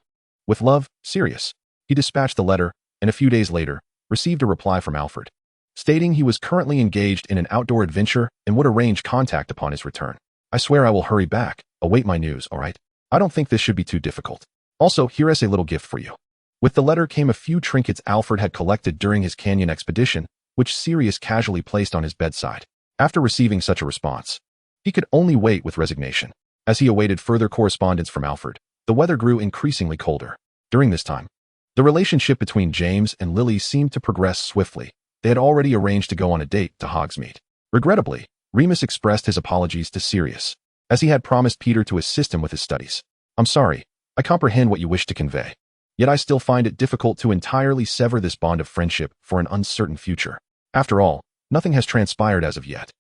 S1: With love, Sirius. He dispatched the letter, and a few days later, received a reply from Alfred, stating he was currently engaged in an outdoor adventure and would arrange contact upon his return. I swear I will hurry back. Await my news, all right? I don't think this should be too difficult. Also, here is a little gift for you. With the letter came a few trinkets Alfred had collected during his canyon expedition, which Sirius casually placed on his bedside. After receiving such a response, he could only wait with resignation. As he awaited further correspondence from Alfred, the weather grew increasingly colder. During this time, the relationship between James and Lily seemed to progress swiftly. They had already arranged to go on a date to Hogsmeade. Regrettably, Remus expressed his apologies to Sirius, as he had promised Peter to assist him with his studies. I'm sorry, I comprehend what you wish to convey. Yet I still find it difficult to entirely sever this bond of friendship for an uncertain future. After all, nothing has transpired as of yet.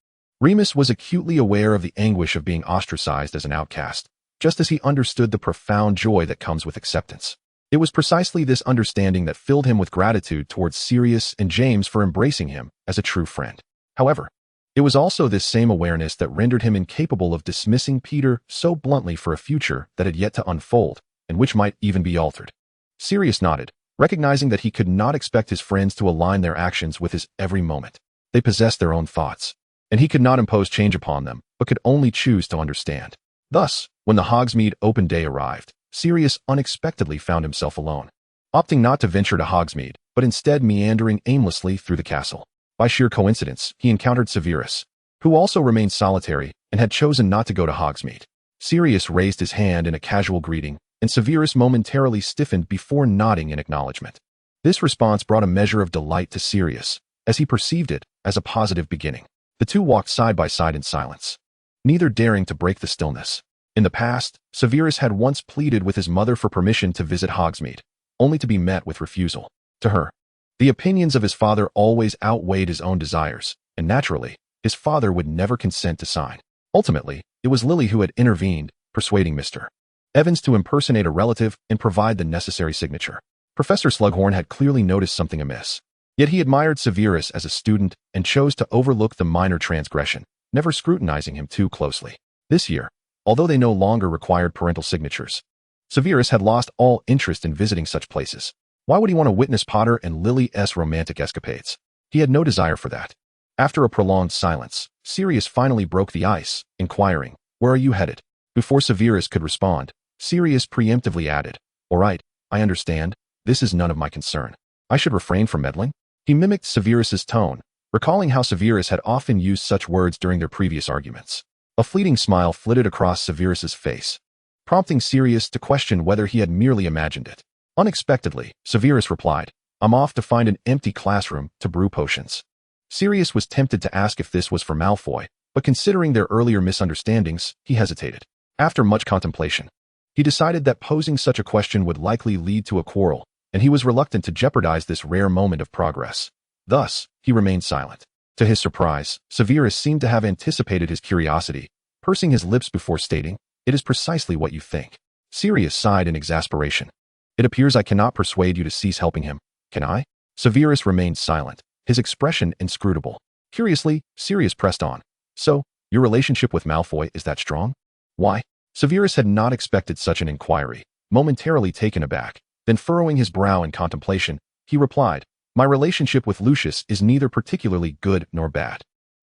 S1: Remus was acutely aware of the anguish of being ostracized as an outcast, just as he understood the profound joy that comes with acceptance. It was precisely this understanding that filled him with gratitude towards Sirius and James for embracing him as a true friend. However, it was also this same awareness that rendered him incapable of dismissing Peter so bluntly for a future that had yet to unfold, and which might even be altered. Sirius nodded, recognizing that he could not expect his friends to align their actions with his every moment. They possessed their own thoughts, and he could not impose change upon them, but could only choose to understand. Thus, when the Hogsmeade open day arrived, Sirius unexpectedly found himself alone, opting not to venture to Hogsmeade, but instead meandering aimlessly through the castle. By sheer coincidence, he encountered Severus, who also remained solitary and had chosen not to go to Hogsmeade. Sirius raised his hand in a casual greeting, and Severus momentarily stiffened before nodding in acknowledgement. This response brought a measure of delight to Sirius, as he perceived it as a positive beginning. The two walked side by side in silence, neither daring to break the stillness. In the past, Severus had once pleaded with his mother for permission to visit Hogsmeade, only to be met with refusal. To her, the opinions of his father always outweighed his own desires, and naturally, his father would never consent to sign. Ultimately, it was Lily who had intervened, persuading Mr. Evans to impersonate a relative and provide the necessary signature. Professor Slughorn had clearly noticed something amiss. Yet he admired Severus as a student and chose to overlook the minor transgression, never scrutinizing him too closely. This year, although they no longer required parental signatures, Severus had lost all interest in visiting such places. Why would he want to witness Potter and Lily's romantic escapades? He had no desire for that. After a prolonged silence, Sirius finally broke the ice, inquiring, "Where are you headed?" Before Severus could respond, Sirius preemptively added, "All right, I understand. This is none of my concern. I should refrain from meddling." He mimicked Severus's tone, recalling how Severus had often used such words during their previous arguments. A fleeting smile flitted across Severus's face, prompting Sirius to question whether he had merely imagined it. Unexpectedly, Severus replied, "I'm off to find an empty classroom to brew potions." Sirius was tempted to ask if this was for Malfoy, but considering their earlier misunderstandings, he hesitated. After much contemplation, he decided that posing such a question would likely lead to a quarrel, and he was reluctant to jeopardize this rare moment of progress. Thus, he remained silent. To his surprise, Severus seemed to have anticipated his curiosity, pursing his lips before stating, "It is precisely what you think." Sirius sighed in exasperation. "It appears I cannot persuade you to cease helping him, can I?" Severus remained silent, his expression inscrutable. Curiously, Sirius pressed on, "So, your relationship with Malfoy is that strong?" "Why?" Severus had not expected such an inquiry. Momentarily taken aback, then furrowing his brow in contemplation, he replied, "My relationship with Lucius is neither particularly good nor bad.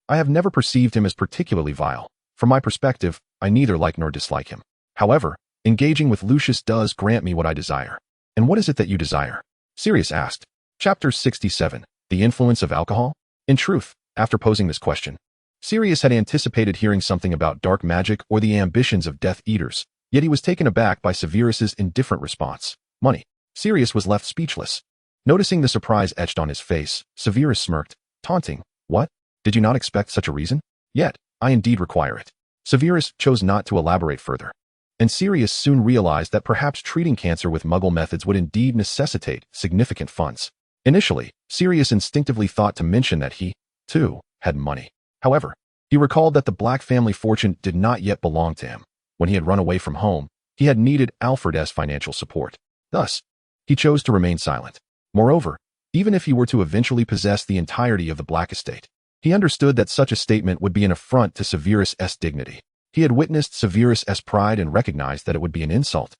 S1: I have never perceived him as particularly vile. From my perspective, I neither like nor dislike him. However, engaging with Lucius does grant me what I desire." "And what is it that you desire?" Sirius asked. Chapter 67. The Influence of Alcohol? In truth, after posing this question, Sirius had anticipated hearing something about dark magic or the ambitions of Death Eaters, yet he was taken aback by Severus's indifferent response. Money. Sirius was left speechless. Noticing the surprise etched on his face, Severus smirked, taunting, "What? Did you not expect such a reason? Yet, I indeed require it." Severus chose not to elaborate further, and Sirius soon realized that perhaps treating cancer with Muggle methods would indeed necessitate significant funds. Initially, Sirius instinctively thought to mention that he, too, had money. However, he recalled that the Black family fortune did not yet belong to him. When he had run away from home, He had needed Alfred's financial support. Thus, he chose to remain silent. Moreover, even if he were to eventually possess the entirety of the Black estate, he understood that such a statement would be an affront to Severus's dignity. He had witnessed Severus's pride and recognized that it would be an insult,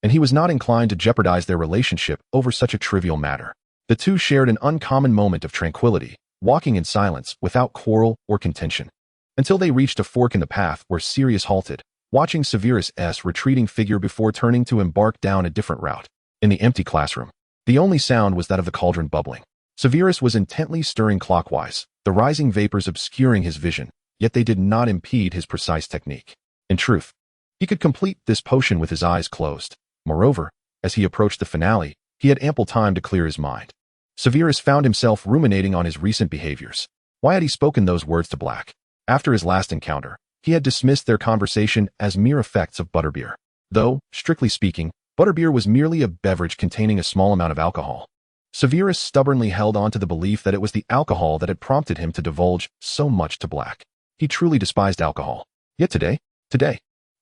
S1: and he was not inclined to jeopardize their relationship over such a trivial matter. The two shared an uncommon moment of tranquility, walking in silence without quarrel or contention, until they reached a fork in the path where Sirius halted, watching Severus's retreating figure before turning to embark down a different route. In the empty classroom, the only sound was that of the cauldron bubbling. Severus was intently stirring clockwise, the rising vapors obscuring his vision, yet they did not impede his precise technique. In truth, he could complete this potion with his eyes closed. Moreover, as he approached the finale, he had ample time to clear his mind. Severus found himself ruminating on his recent behaviors. Why had he spoken those words to Black? After his last encounter, he had dismissed their conversation as mere effects of butterbeer. Though, strictly speaking, butterbeer was merely a beverage containing a small amount of alcohol. Severus stubbornly held on to the belief that it was the alcohol that had prompted him to divulge so much to Black. He truly despised alcohol. Yet today,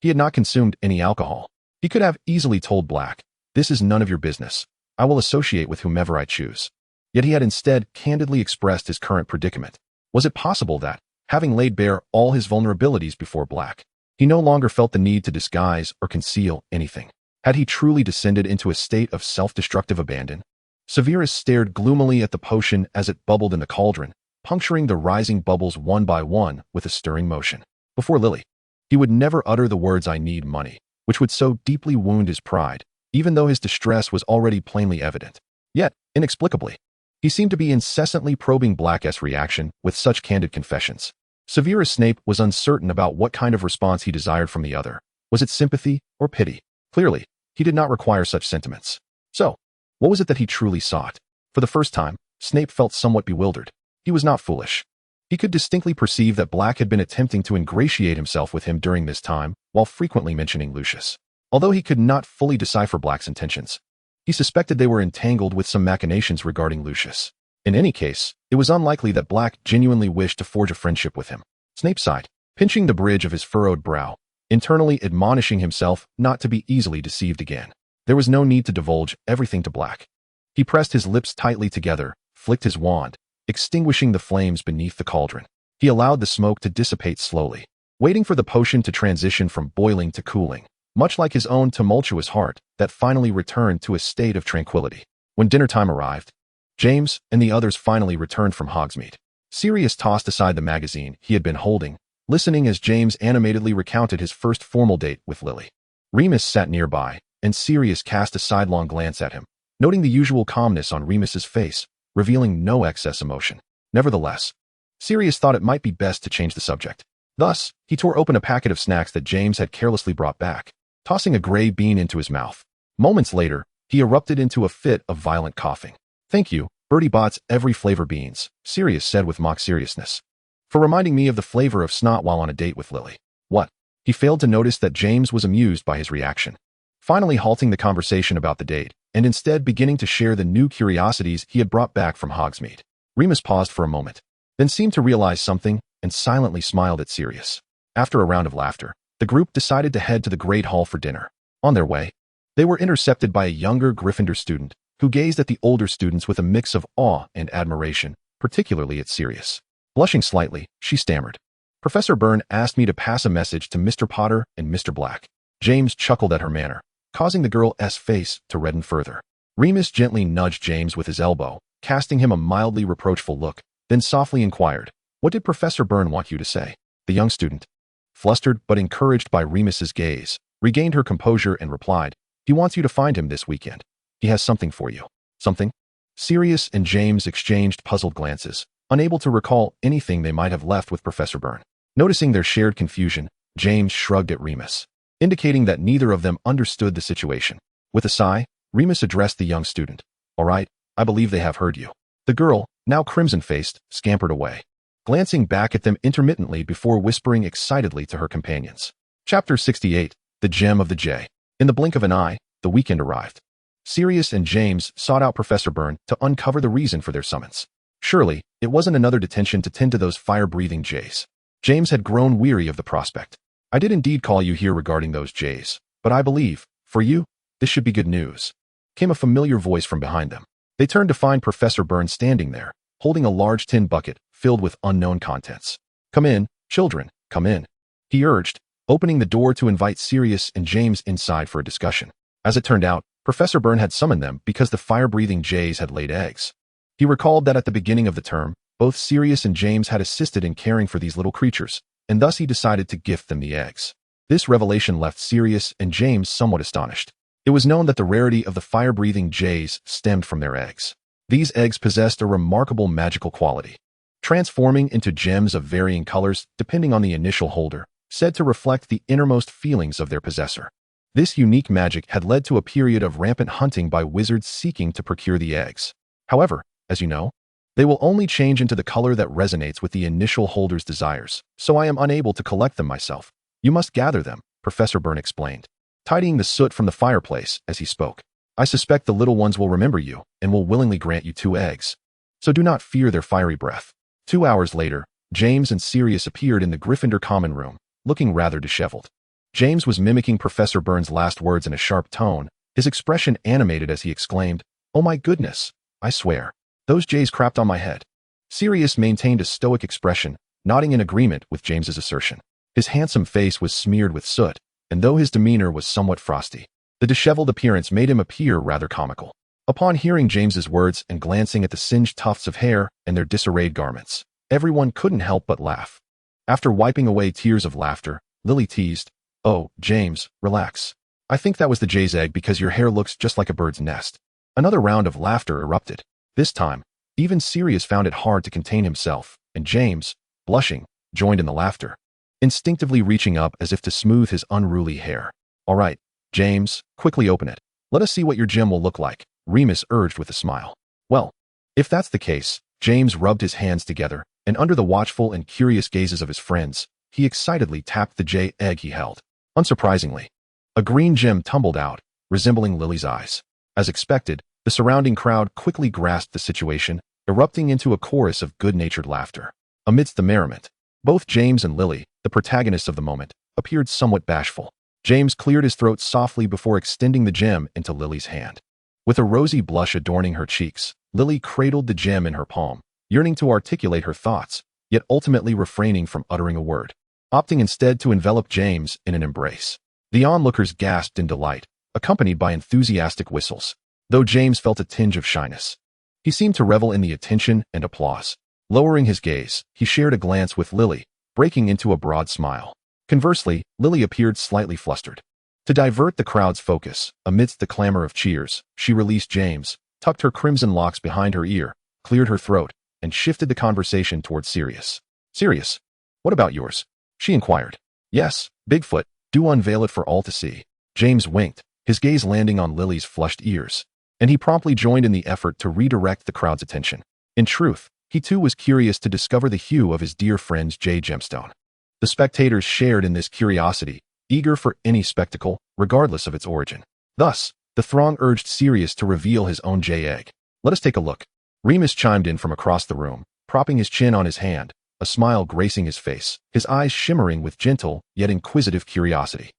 S1: he had not consumed any alcohol. He could have easily told Black, "This is none of your business. I will associate with whomever I choose." Yet he had instead candidly expressed his current predicament. Was it possible that, having laid bare all his vulnerabilities before Black, he no longer felt the need to disguise or conceal anything? Had he truly descended into a state of self-destructive abandon? Severus stared gloomily at the potion as it bubbled in the cauldron, puncturing the rising bubbles one by one with a stirring motion. Before Lily, he would never utter the words "I need money," which would so deeply wound his pride, even though his distress was already plainly evident. Yet, inexplicably, he seemed to be incessantly probing Black's reaction with such candid confessions. Severus Snape was uncertain about what kind of response he desired from the other. Was it sympathy or pity? Clearly, he did not require such sentiments. So, what was it that he truly sought? For the first time, Snape felt somewhat bewildered. He was not foolish. He could distinctly perceive that Black had been attempting to ingratiate himself with him during this time, while frequently mentioning Lucius. Although he could not fully decipher Black's intentions, he suspected they were entangled with some machinations regarding Lucius. In any case, it was unlikely that Black genuinely wished to forge a friendship with him. Snape sighed, pinching the bridge of his furrowed brow, internally admonishing himself not to be easily deceived again. There was no need to divulge everything to Black. He pressed his lips tightly together, flicked his wand, extinguishing the flames beneath the cauldron. He allowed the smoke to dissipate slowly, waiting for the potion to transition from boiling to cooling, much like his own tumultuous heart that finally returned to a state of tranquility. When dinner time arrived, James and the others finally returned from Hogsmeade. Sirius tossed aside the magazine he had been holding, listening as James animatedly recounted his first formal date with Lily. Remus sat nearby, and Sirius cast a sidelong glance at him, noting the usual calmness on Remus's face, revealing no excess emotion. Nevertheless, Sirius thought it might be best to change the subject. Thus, he tore open a packet of snacks that James had carelessly brought back, tossing a gray bean into his mouth. Moments later, he erupted into a fit of violent coughing. "Thank you, Bertie Bott's every flavor beans," Sirius said with mock seriousness, "for reminding me of the flavor of snot while on a date with Lily." What? He failed to notice that James was amused by his reaction, finally halting the conversation about the date, and instead beginning to share the new curiosities he had brought back from Hogsmeade. Remus paused for a moment, then seemed to realize something, and silently smiled at Sirius. After a round of laughter, the group decided to head to the Great Hall for dinner. On their way, they were intercepted by a younger Gryffindor student, who gazed at the older students with a mix of awe and admiration, particularly at Sirius. Blushing slightly, she stammered, "Professor Byrne asked me to pass a message to Mr. Potter and Mr. Black." James chuckled at her manner, causing the girl's face to redden further. Remus gently nudged James with his elbow, casting him a mildly reproachful look, then softly inquired, "What did Professor Byrne want you to say?" The young student, flustered but encouraged by Remus's gaze, regained her composure and replied, "He wants you to find him this weekend. He has something for you." "Something?" Sirius and James exchanged puzzled glances, unable to recall anything they might have left with Professor Byrne. Noticing their shared confusion, James shrugged at Remus, indicating that neither of them understood the situation. With a sigh, Remus addressed the young student. "All right, I believe they have heard you." The girl, now crimson-faced, scampered away, glancing back at them intermittently before whispering excitedly to her companions. Chapter 68, The Gem of the J. In the blink of an eye, the weekend arrived. Sirius and James sought out Professor Byrne to uncover the reason for their summons. Surely, it wasn't another detention to tend to those fire-breathing jays. James had grown weary of the prospect. "I did indeed call you here regarding those jays," But I believe, for you, this should be good news. Came a familiar voice from behind them. They turned to find Professor Burns standing there, holding a large tin bucket filled with unknown contents. Come in, children, come in, he urged, opening the door to invite Sirius and James inside for a discussion. As it turned out, Professor Burn had summoned them because the fire-breathing jays had laid eggs. He recalled that at the beginning of the term, both Sirius and James had assisted in caring for these little creatures, and thus he decided to gift them the eggs. This revelation left Sirius and James somewhat astonished. It was known that the rarity of the fire-breathing jays stemmed from their eggs. These eggs possessed a remarkable magical quality, transforming into gems of varying colors depending on the initial holder, said to reflect the innermost feelings of their possessor. This unique magic had led to a period of rampant hunting by wizards seeking to procure the eggs. However, as you know, they will only change into the color that resonates with the initial holder's desires, so I am unable to collect them myself. You must gather them, Professor Burn explained, tidying the soot from the fireplace as he spoke. I suspect the little ones will remember you and will willingly grant you 2 eggs. So do not fear their fiery breath. 2 hours later, James and Sirius appeared in the Gryffindor common room, looking rather disheveled. James was mimicking Professor Burns' last words in a sharp tone, his expression animated as he exclaimed, "Oh my goodness, I swear, those jays crapped on my head." Sirius maintained a stoic expression, nodding in agreement with James's assertion. His handsome face was smeared with soot, and though his demeanor was somewhat frosty, the disheveled appearance made him appear rather comical. Upon hearing James's words and glancing at the singed tufts of hair and their disarrayed garments, everyone couldn't help but laugh. After wiping away tears of laughter, Lily teased, "Oh, James, relax. I think that was the jay's egg because your hair looks just like a bird's nest." Another round of laughter erupted. This time, even Sirius found it hard to contain himself, and James, blushing, joined in the laughter, instinctively reaching up as if to smooth his unruly hair. "All right, James, quickly open it. Let us see what your gem will look like," Remus urged with a smile. Well, if that's the case, James rubbed his hands together, and under the watchful and curious gazes of his friends, he excitedly tapped the jay egg he held. Unsurprisingly, a green gem tumbled out, resembling Lily's eyes. As expected, the surrounding crowd quickly grasped the situation, erupting into a chorus of good-natured laughter. Amidst the merriment, both James and Lily, the protagonists of the moment, appeared somewhat bashful. James cleared his throat softly before extending the gem into Lily's hand. With a rosy blush adorning her cheeks, Lily cradled the gem in her palm, yearning to articulate her thoughts, yet ultimately refraining from uttering a word, opting instead to envelop James in an embrace. The onlookers gasped in delight, accompanied by enthusiastic whistles, though James felt a tinge of shyness. He seemed to revel in the attention and applause. Lowering his gaze, he shared a glance with Lily, breaking into a broad smile. Conversely, Lily appeared slightly flustered. To divert the crowd's focus, amidst the clamor of cheers, she released James, tucked her crimson locks behind her ear, cleared her throat, and shifted the conversation towards Sirius. "Sirius, what about yours?" she inquired. "Yes, Bigfoot, do unveil it for all to see." James winked, his gaze landing on Lily's flushed ears, and he promptly joined in the effort to redirect the crowd's attention. In truth, he too was curious to discover the hue of his dear friend's jade gemstone. The spectators shared in this curiosity, eager for any spectacle, regardless of its origin. Thus, the throng urged Sirius to reveal his own jay egg. "Let us take a look." Remus chimed in from across the room, propping his chin on his hand, a smile gracing his face, his eyes shimmering with gentle yet inquisitive curiosity.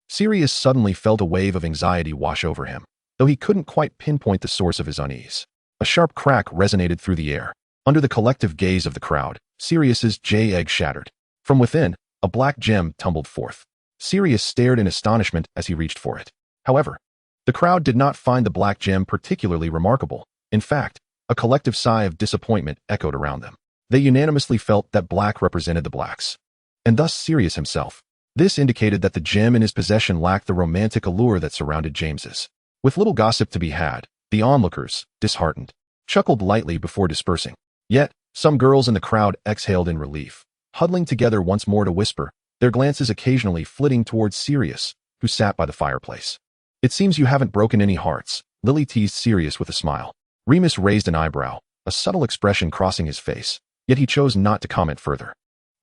S1: Sirius suddenly felt a wave of anxiety wash over him, though he couldn't quite pinpoint the source of his unease. A sharp crack resonated through the air. Under the collective gaze of the crowd, Sirius's jay egg shattered. From within, a black gem tumbled forth. Sirius stared in astonishment as he reached for it. However, the crowd did not find the black gem particularly remarkable. In fact, a collective sigh of disappointment echoed around them. They unanimously felt that black represented the blacks, and thus Sirius himself. This indicated that the gem in his possession lacked the romantic allure that surrounded James's. With little gossip to be had, the onlookers, disheartened, chuckled lightly before dispersing. Yet, some girls in the crowd exhaled in relief, huddling together once more to whisper, their glances occasionally flitting towards Sirius, who sat by the fireplace. "It seems you haven't broken any hearts," Lily teased Sirius with a smile. Remus raised an eyebrow, a subtle expression crossing his face, yet he chose not to comment further.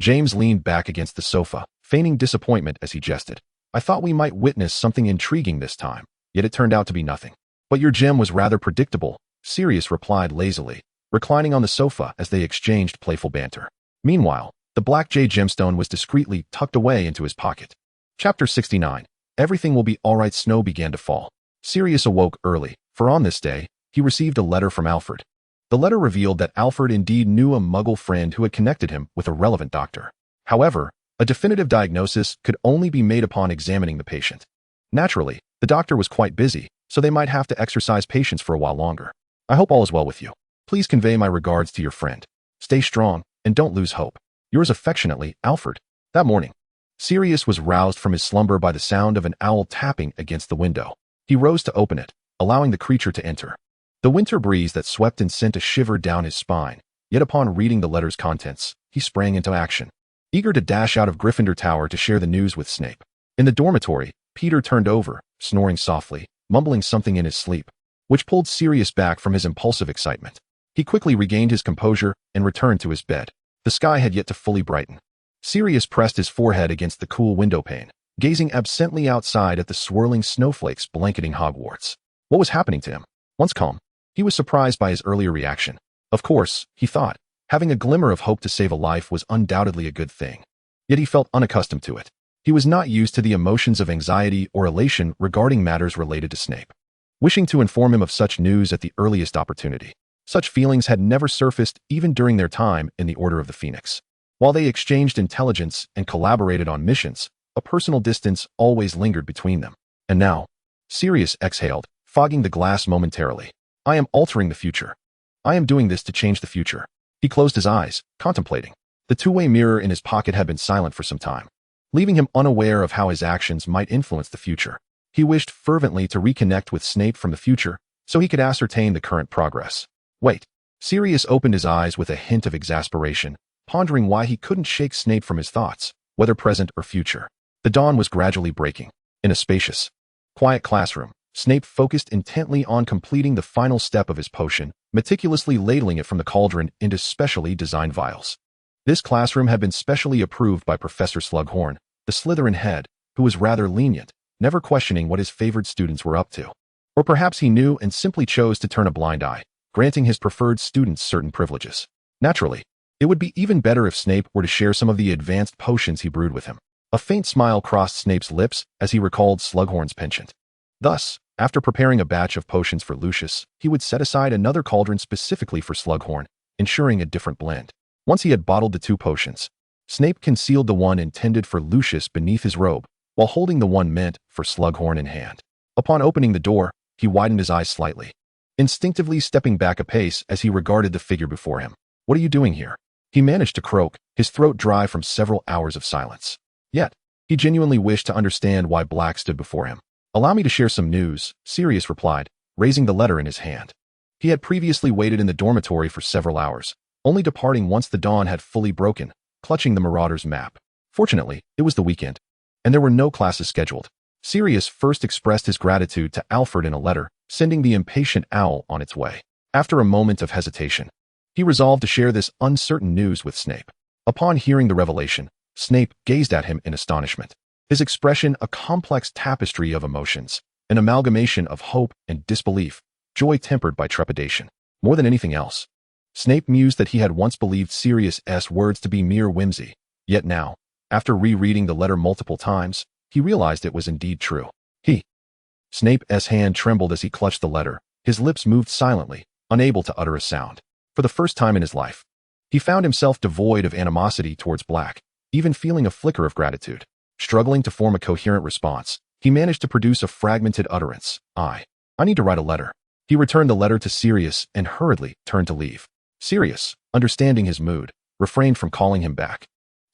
S1: James leaned back against the sofa, feigning disappointment as he jested. "I thought we might witness something intriguing this time, yet it turned out to be nothing." "But your gem was rather predictable," Sirius replied lazily, reclining on the sofa as they exchanged playful banter. Meanwhile, the black jade gemstone was discreetly tucked away into his pocket. Chapter 69. Everything will be all right. Snow began to fall. Sirius awoke early, for on this day, he received a letter from Alfred. The letter revealed that Alfred indeed knew a Muggle friend who had connected him with a relevant doctor. However, a definitive diagnosis could only be made upon examining the patient. Naturally, the doctor was quite busy, so they might have to exercise patience for a while longer. I hope all is well with you. Please convey my regards to your friend. Stay strong, and don't lose hope. Yours affectionately, Alfred. That morning, Sirius was roused from his slumber by the sound of an owl tapping against the window. He rose to open it, allowing the creature to enter. The winter breeze that swept in sent a shiver down his spine, yet upon reading the letter's contents, he sprang into action, eager to dash out of Gryffindor Tower to share the news with Snape. In the dormitory, Peter turned over, snoring softly, mumbling something in his sleep, which pulled Sirius back from his impulsive excitement. He quickly regained his composure and returned to his bed. The sky had yet to fully brighten. Sirius pressed his forehead against the cool window pane, gazing absently outside at the swirling snowflakes blanketing Hogwarts. What was happening to him? Once calm, he was surprised by his earlier reaction. Of course, he thought, having a glimmer of hope to save a life was undoubtedly a good thing. Yet he felt unaccustomed to it. He was not used to the emotions of anxiety or elation regarding matters related to Snape. Wishing to inform him of such news at the earliest opportunity, such feelings had never surfaced even during their time in the Order of the Phoenix. While they exchanged intelligence and collaborated on missions, a personal distance always lingered between them. And now, Sirius exhaled, fogging the glass momentarily. I am altering the future. I am doing this to change the future. He closed his eyes, contemplating. The two-way mirror in his pocket had been silent for some time, leaving him unaware of how his actions might influence the future. He wished fervently to reconnect with Snape from the future, so he could ascertain the current progress. Wait. Sirius opened his eyes with a hint of exasperation, pondering why he couldn't shake Snape from his thoughts, whether present or future. The dawn was gradually breaking. In a spacious, quiet classroom, Snape focused intently on completing the final step of his potion, meticulously ladling it from the cauldron into specially designed vials. This classroom had been specially approved by Professor Slughorn, the Slytherin head, who was rather lenient, never questioning what his favored students were up to. Or perhaps he knew and simply chose to turn a blind eye, granting his preferred students certain privileges. Naturally, it would be even better if Snape were to share some of the advanced potions he brewed with him. A faint smile crossed Snape's lips as he recalled Slughorn's penchant. Thus, after preparing a batch of potions for Lucius, he would set aside another cauldron specifically for Slughorn, ensuring a different blend. Once he had bottled the two potions, Snape concealed the one intended for Lucius beneath his robe, while holding the one meant for Slughorn in hand. Upon opening the door, he widened his eyes slightly, instinctively stepping back a pace as he regarded the figure before him. What are you doing here? He managed to croak, his throat dry from several hours of silence. Yet, he genuinely wished to understand why Black stood before him. Allow me to share some news, Sirius replied, raising the letter in his hand. He had previously waited in the dormitory for several hours, only departing once the dawn had fully broken, clutching the Marauder's map. Fortunately, it was the weekend, and there were no classes scheduled. Sirius first expressed his gratitude to Alfred in a letter, sending the impatient owl on its way. After a moment of hesitation, he resolved to share this uncertain news with Snape. Upon hearing the revelation, Snape gazed at him in astonishment, his expression a complex tapestry of emotions, an amalgamation of hope and disbelief, joy tempered by trepidation. More than anything else, Snape mused that he had once believed Sirius's words to be mere whimsy, yet now, after rereading the letter multiple times, he realized it was indeed true. Snape's hand trembled as he clutched the letter, his lips moved silently, unable to utter a sound. For the first time in his life, he found himself devoid of animosity towards Black, even feeling a flicker of gratitude. Struggling to form a coherent response, he managed to produce a fragmented utterance. I need to write a letter. He returned the letter to Sirius and hurriedly turned to leave. Sirius, understanding his mood, refrained from calling him back.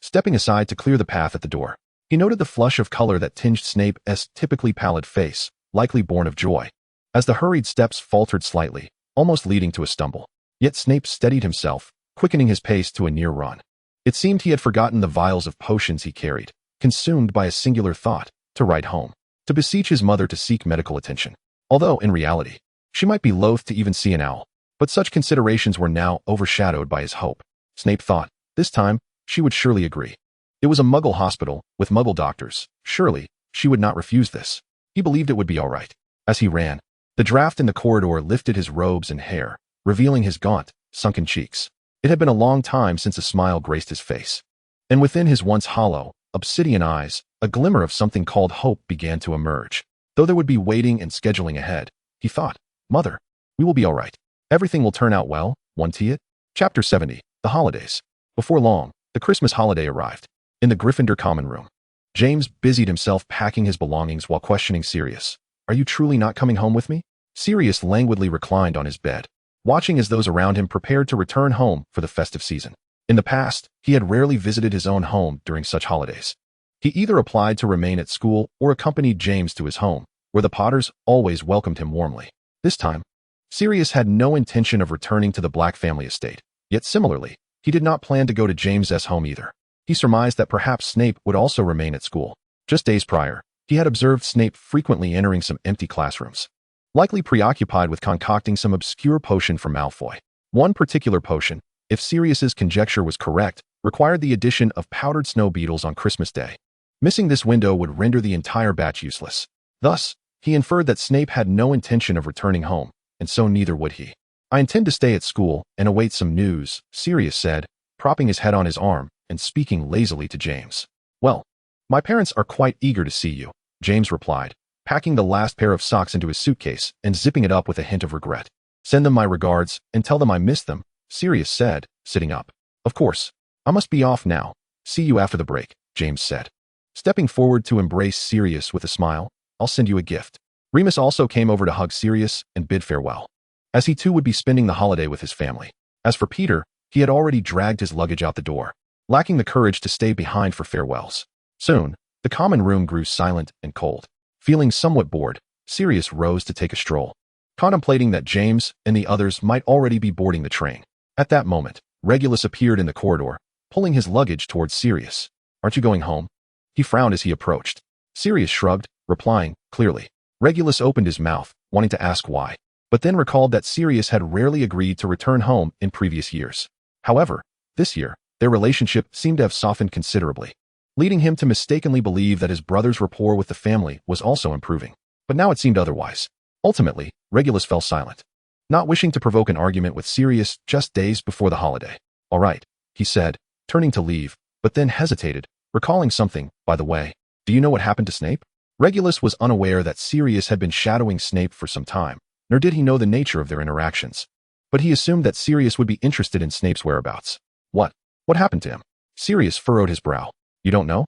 S1: Stepping aside to clear the path at the door, he noted the flush of color that tinged Snape's typically pallid face, likely born of joy, as the hurried steps faltered slightly, almost leading to a stumble. Yet Snape steadied himself, quickening his pace to a near run. It seemed he had forgotten the vials of potions he carried, consumed by a singular thought, to write home, to beseech his mother to seek medical attention. Although, in reality, she might be loath to even see an owl, but such considerations were now overshadowed by his hope. Snape thought, this time, she would surely agree. It was a Muggle hospital, with Muggle doctors. Surely, she would not refuse this. He believed it would be all right. As he ran, the draft in the corridor lifted his robes and hair, revealing his gaunt, sunken cheeks. It had been a long time since a smile graced his face, and within his once hollow, obsidian eyes, a glimmer of something called hope began to emerge. Though there would be waiting and scheduling ahead, he thought, "Mother, we will be all right. Everything will turn out well, won't it?" Chapter 70, The Holidays. Before long, the Christmas holiday arrived. In the Gryffindor common room, James busied himself packing his belongings while questioning Sirius. "Are you truly not coming home with me?" Sirius languidly reclined on his bed, watching as those around him prepared to return home for the festive season. In the past, he had rarely visited his own home during such holidays. He either applied to remain at school or accompanied James to his home, where the Potters always welcomed him warmly. This time, Sirius had no intention of returning to the Black family estate, yet similarly, he did not plan to go to James's home either. He surmised that perhaps Snape would also remain at school. Just days prior, he had observed Snape frequently entering some empty classrooms, likely preoccupied with concocting some obscure potion for Malfoy. One particular potion, if Sirius's conjecture was correct, required the addition of powdered snow beetles on Christmas Day. Missing this window would render the entire batch useless. Thus, he inferred that Snape had no intention of returning home, and so neither would he. "I intend to stay at school and await some news," Sirius said, propping his head on his arm and speaking lazily to James. "Well, my parents are quite eager to see you," James replied, packing the last pair of socks into his suitcase and zipping it up with a hint of regret. "Send them my regards and tell them I miss them," Sirius said, sitting up. "Of course. I must be off now. See you after the break," James said. Stepping forward to embrace Sirius with a smile, "I'll send you a gift." Remus also came over to hug Sirius and bid farewell, as he too would be spending the holiday with his family. As for Peter, he had already dragged his luggage out the door, lacking the courage to stay behind for farewells. Soon, the common room grew silent and cold. Feeling somewhat bored, Sirius rose to take a stroll, contemplating that James and the others might already be boarding the train. At that moment, Regulus appeared in the corridor, pulling his luggage towards Sirius. "Aren't you going home?" He frowned as he approached. Sirius shrugged, replying, clearly. Regulus opened his mouth, wanting to ask why, but then recalled that Sirius had rarely agreed to return home in previous years. However, this year, their relationship seemed to have softened considerably, leading him to mistakenly believe that his brother's rapport with the family was also improving. But now it seemed otherwise. Ultimately, Regulus fell silent, not wishing to provoke an argument with Sirius just days before the holiday. "All right," he said, turning to leave, but then hesitated, recalling something. "By the way, do you know what happened to Snape?" Regulus was unaware that Sirius had been shadowing Snape for some time, nor did he know the nature of their interactions. But he assumed that Sirius would be interested in Snape's whereabouts. What happened to him?" Sirius furrowed his brow. "You don't know?"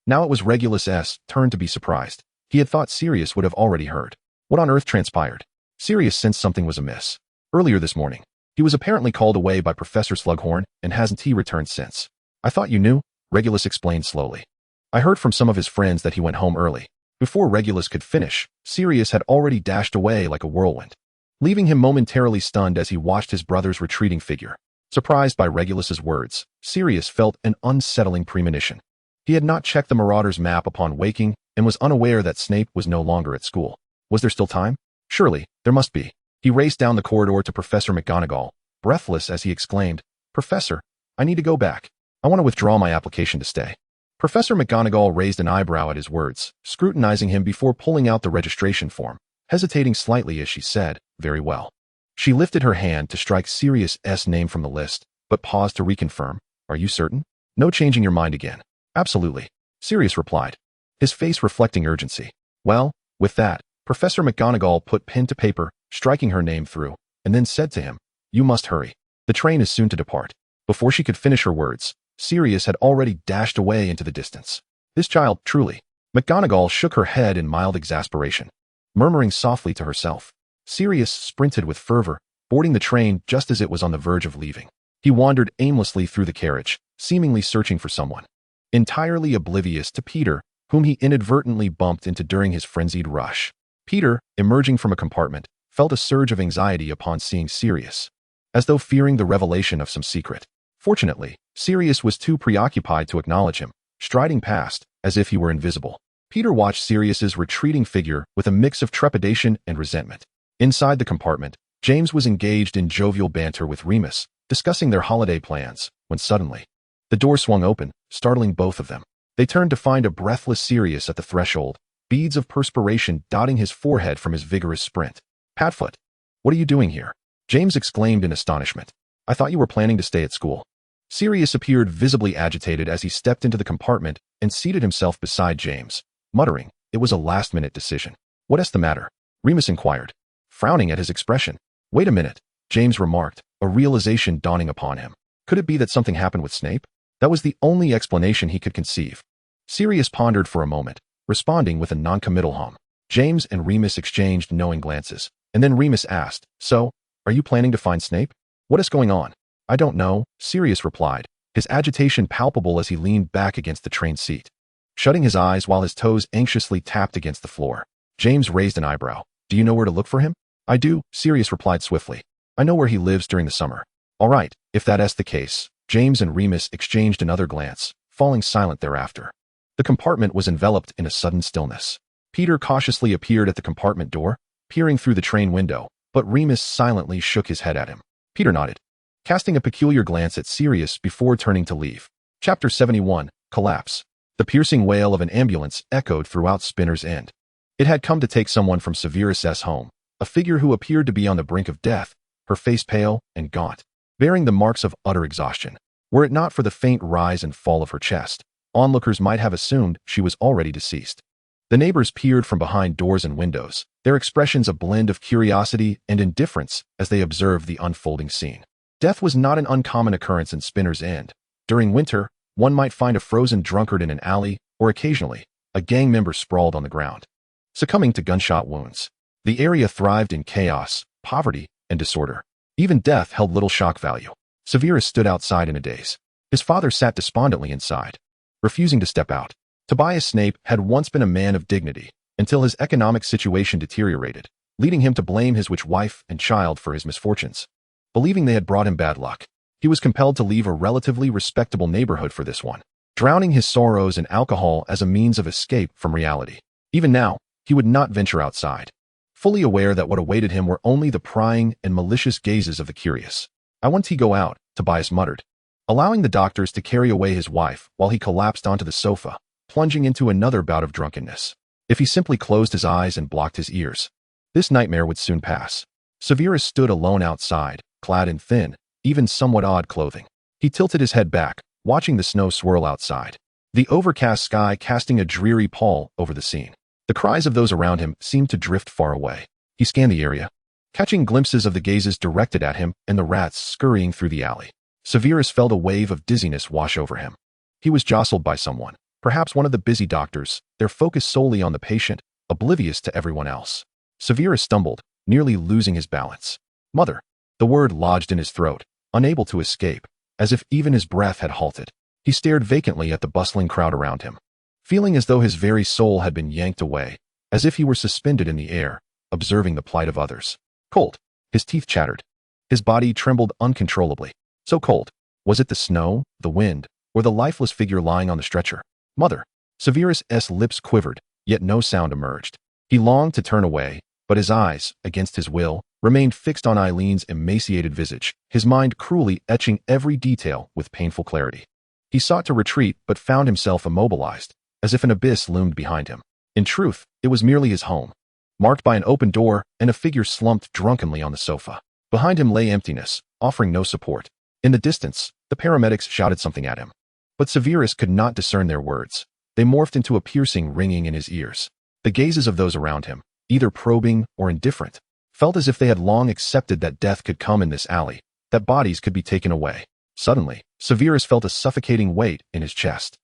S1: Now it was Regulus's turn to be surprised. He had thought Sirius would have already heard. What on earth transpired? Sirius sensed something was amiss. Earlier this morning, he was apparently called away by Professor Slughorn, and hasn't he returned since? "I thought you knew," Regulus explained slowly. "I heard from some of his friends that he went home early." Before Regulus could finish, Sirius had already dashed away like a whirlwind, leaving him momentarily stunned as he watched his brother's retreating figure. Surprised by Regulus's words, Sirius felt an unsettling premonition. He had not checked the Marauder's map upon waking and was unaware that Snape was no longer at school. Was there still time? Surely, there must be. He raced down the corridor to Professor McGonagall, breathless as he exclaimed, "Professor, I need to go back. I want to withdraw my application to stay." Professor McGonagall raised an eyebrow at his words, scrutinizing him before pulling out the registration form, hesitating slightly as she said, "Very well." She lifted her hand to strike Sirius's name from the list, but paused to reconfirm. "Are you certain? No changing your mind again?" "Absolutely," Sirius replied, his face reflecting urgency. "Well, with that," Professor McGonagall put pen to paper, striking her name through, and then said to him, "You must hurry. The train is soon to depart." Before she could finish her words, Sirius had already dashed away into the distance. This child, truly. McGonagall shook her head in mild exasperation, murmuring softly to herself. Sirius sprinted with fervor, boarding the train just as it was on the verge of leaving. He wandered aimlessly through the carriage, seemingly searching for someone, entirely oblivious to Peter, whom he inadvertently bumped into during his frenzied rush. Peter, emerging from a compartment, felt a surge of anxiety upon seeing Sirius, as though fearing the revelation of some secret. Fortunately, Sirius was too preoccupied to acknowledge him, striding past, as if he were invisible. Peter watched Sirius's retreating figure with a mix of trepidation and resentment. Inside the compartment, James was engaged in jovial banter with Remus, discussing their holiday plans, when suddenly, the door swung open, startling both of them. They turned to find a breathless Sirius at the threshold, beads of perspiration dotting his forehead from his vigorous sprint. "Padfoot, what are you doing here?" James exclaimed in astonishment. "I thought you were planning to stay at school." Sirius appeared visibly agitated as he stepped into the compartment and seated himself beside James, muttering, "It was a last-minute decision." "What's the matter?" Remus inquired, frowning at his expression. "Wait a minute," James remarked, a realization dawning upon him. Could it be that something happened with Snape? That was the only explanation he could conceive. Sirius pondered for a moment, responding with a non-committal hum. James and Remus exchanged knowing glances, and then Remus asked, "So, are you planning to find Snape? What is going on?" "I don't know," Sirius replied, his agitation palpable as he leaned back against the train seat. Shutting his eyes while his toes anxiously tapped against the floor, James raised an eyebrow. "Do you know where to look for him?" "I do," Sirius replied swiftly. "I know where he lives during the summer." "All right, if that's the case." James and Remus exchanged another glance, falling silent thereafter. The compartment was enveloped in a sudden stillness. Peter cautiously appeared at the compartment door, peering through the train window, but Remus silently shook his head at him. Peter nodded, casting a peculiar glance at Sirius before turning to leave. Chapter 71, Collapse. The piercing wail of an ambulance echoed throughout Spinner's End. It had come to take someone from Severus's home, a figure who appeared to be on the brink of death, her face pale and gaunt, bearing the marks of utter exhaustion. Were it not for the faint rise and fall of her chest, onlookers might have assumed she was already deceased. The neighbors peered from behind doors and windows, their expressions a blend of curiosity and indifference as they observed the unfolding scene. Death was not an uncommon occurrence in Spinner's End. During winter, one might find a frozen drunkard in an alley, or occasionally, a gang member sprawled on the ground, succumbing to gunshot wounds. The area thrived in chaos, poverty, and disorder. Even death held little shock value. Severus stood outside in a daze. His father sat despondently inside, refusing to step out. Tobias Snape had once been a man of dignity, until his economic situation deteriorated, leading him to blame his wife and child for his misfortunes. Believing they had brought him bad luck, he was compelled to leave a relatively respectable neighborhood for this one, drowning his sorrows in alcohol as a means of escape from reality. Even now, he would not venture outside, fully aware that what awaited him were only the prying and malicious gazes of the curious. "I want to go out," Tobias muttered, allowing the doctors to carry away his wife while he collapsed onto the sofa, plunging into another bout of drunkenness. If he simply closed his eyes and blocked his ears, this nightmare would soon pass. Severus stood alone outside, clad in thin, even somewhat odd clothing. He tilted his head back, watching the snow swirl outside, the overcast sky casting a dreary pall over the scene. The cries of those around him seemed to drift far away. He scanned the area, catching glimpses of the gazes directed at him and the rats scurrying through the alley. Severus felt a wave of dizziness wash over him. He was jostled by someone, perhaps one of the busy doctors, their focus solely on the patient, oblivious to everyone else. Severus stumbled, nearly losing his balance. "Mother!" The word lodged in his throat, unable to escape, as if even his breath had halted. He stared vacantly at the bustling crowd around him, feeling as though his very soul had been yanked away, as if he were suspended in the air, observing the plight of others. Cold. His teeth chattered. His body trembled uncontrollably. So cold. Was it the snow, the wind, or the lifeless figure lying on the stretcher? "Mother!" Severus's lips quivered, yet no sound emerged. He longed to turn away, but his eyes, against his will, remained fixed on Eileen's emaciated visage, his mind cruelly etching every detail with painful clarity. He sought to retreat but found himself immobilized, as if an abyss loomed behind him. In truth, it was merely his home, marked by an open door and a figure slumped drunkenly on the sofa. Behind him lay emptiness, offering no support. In the distance, the paramedics shouted something at him, but Severus could not discern their words. They morphed into a piercing ringing in his ears. The gazes of those around him, either probing or indifferent, felt as if they had long accepted that death could come in this alley, that bodies could be taken away. Suddenly, Severus felt a suffocating weight in his chest.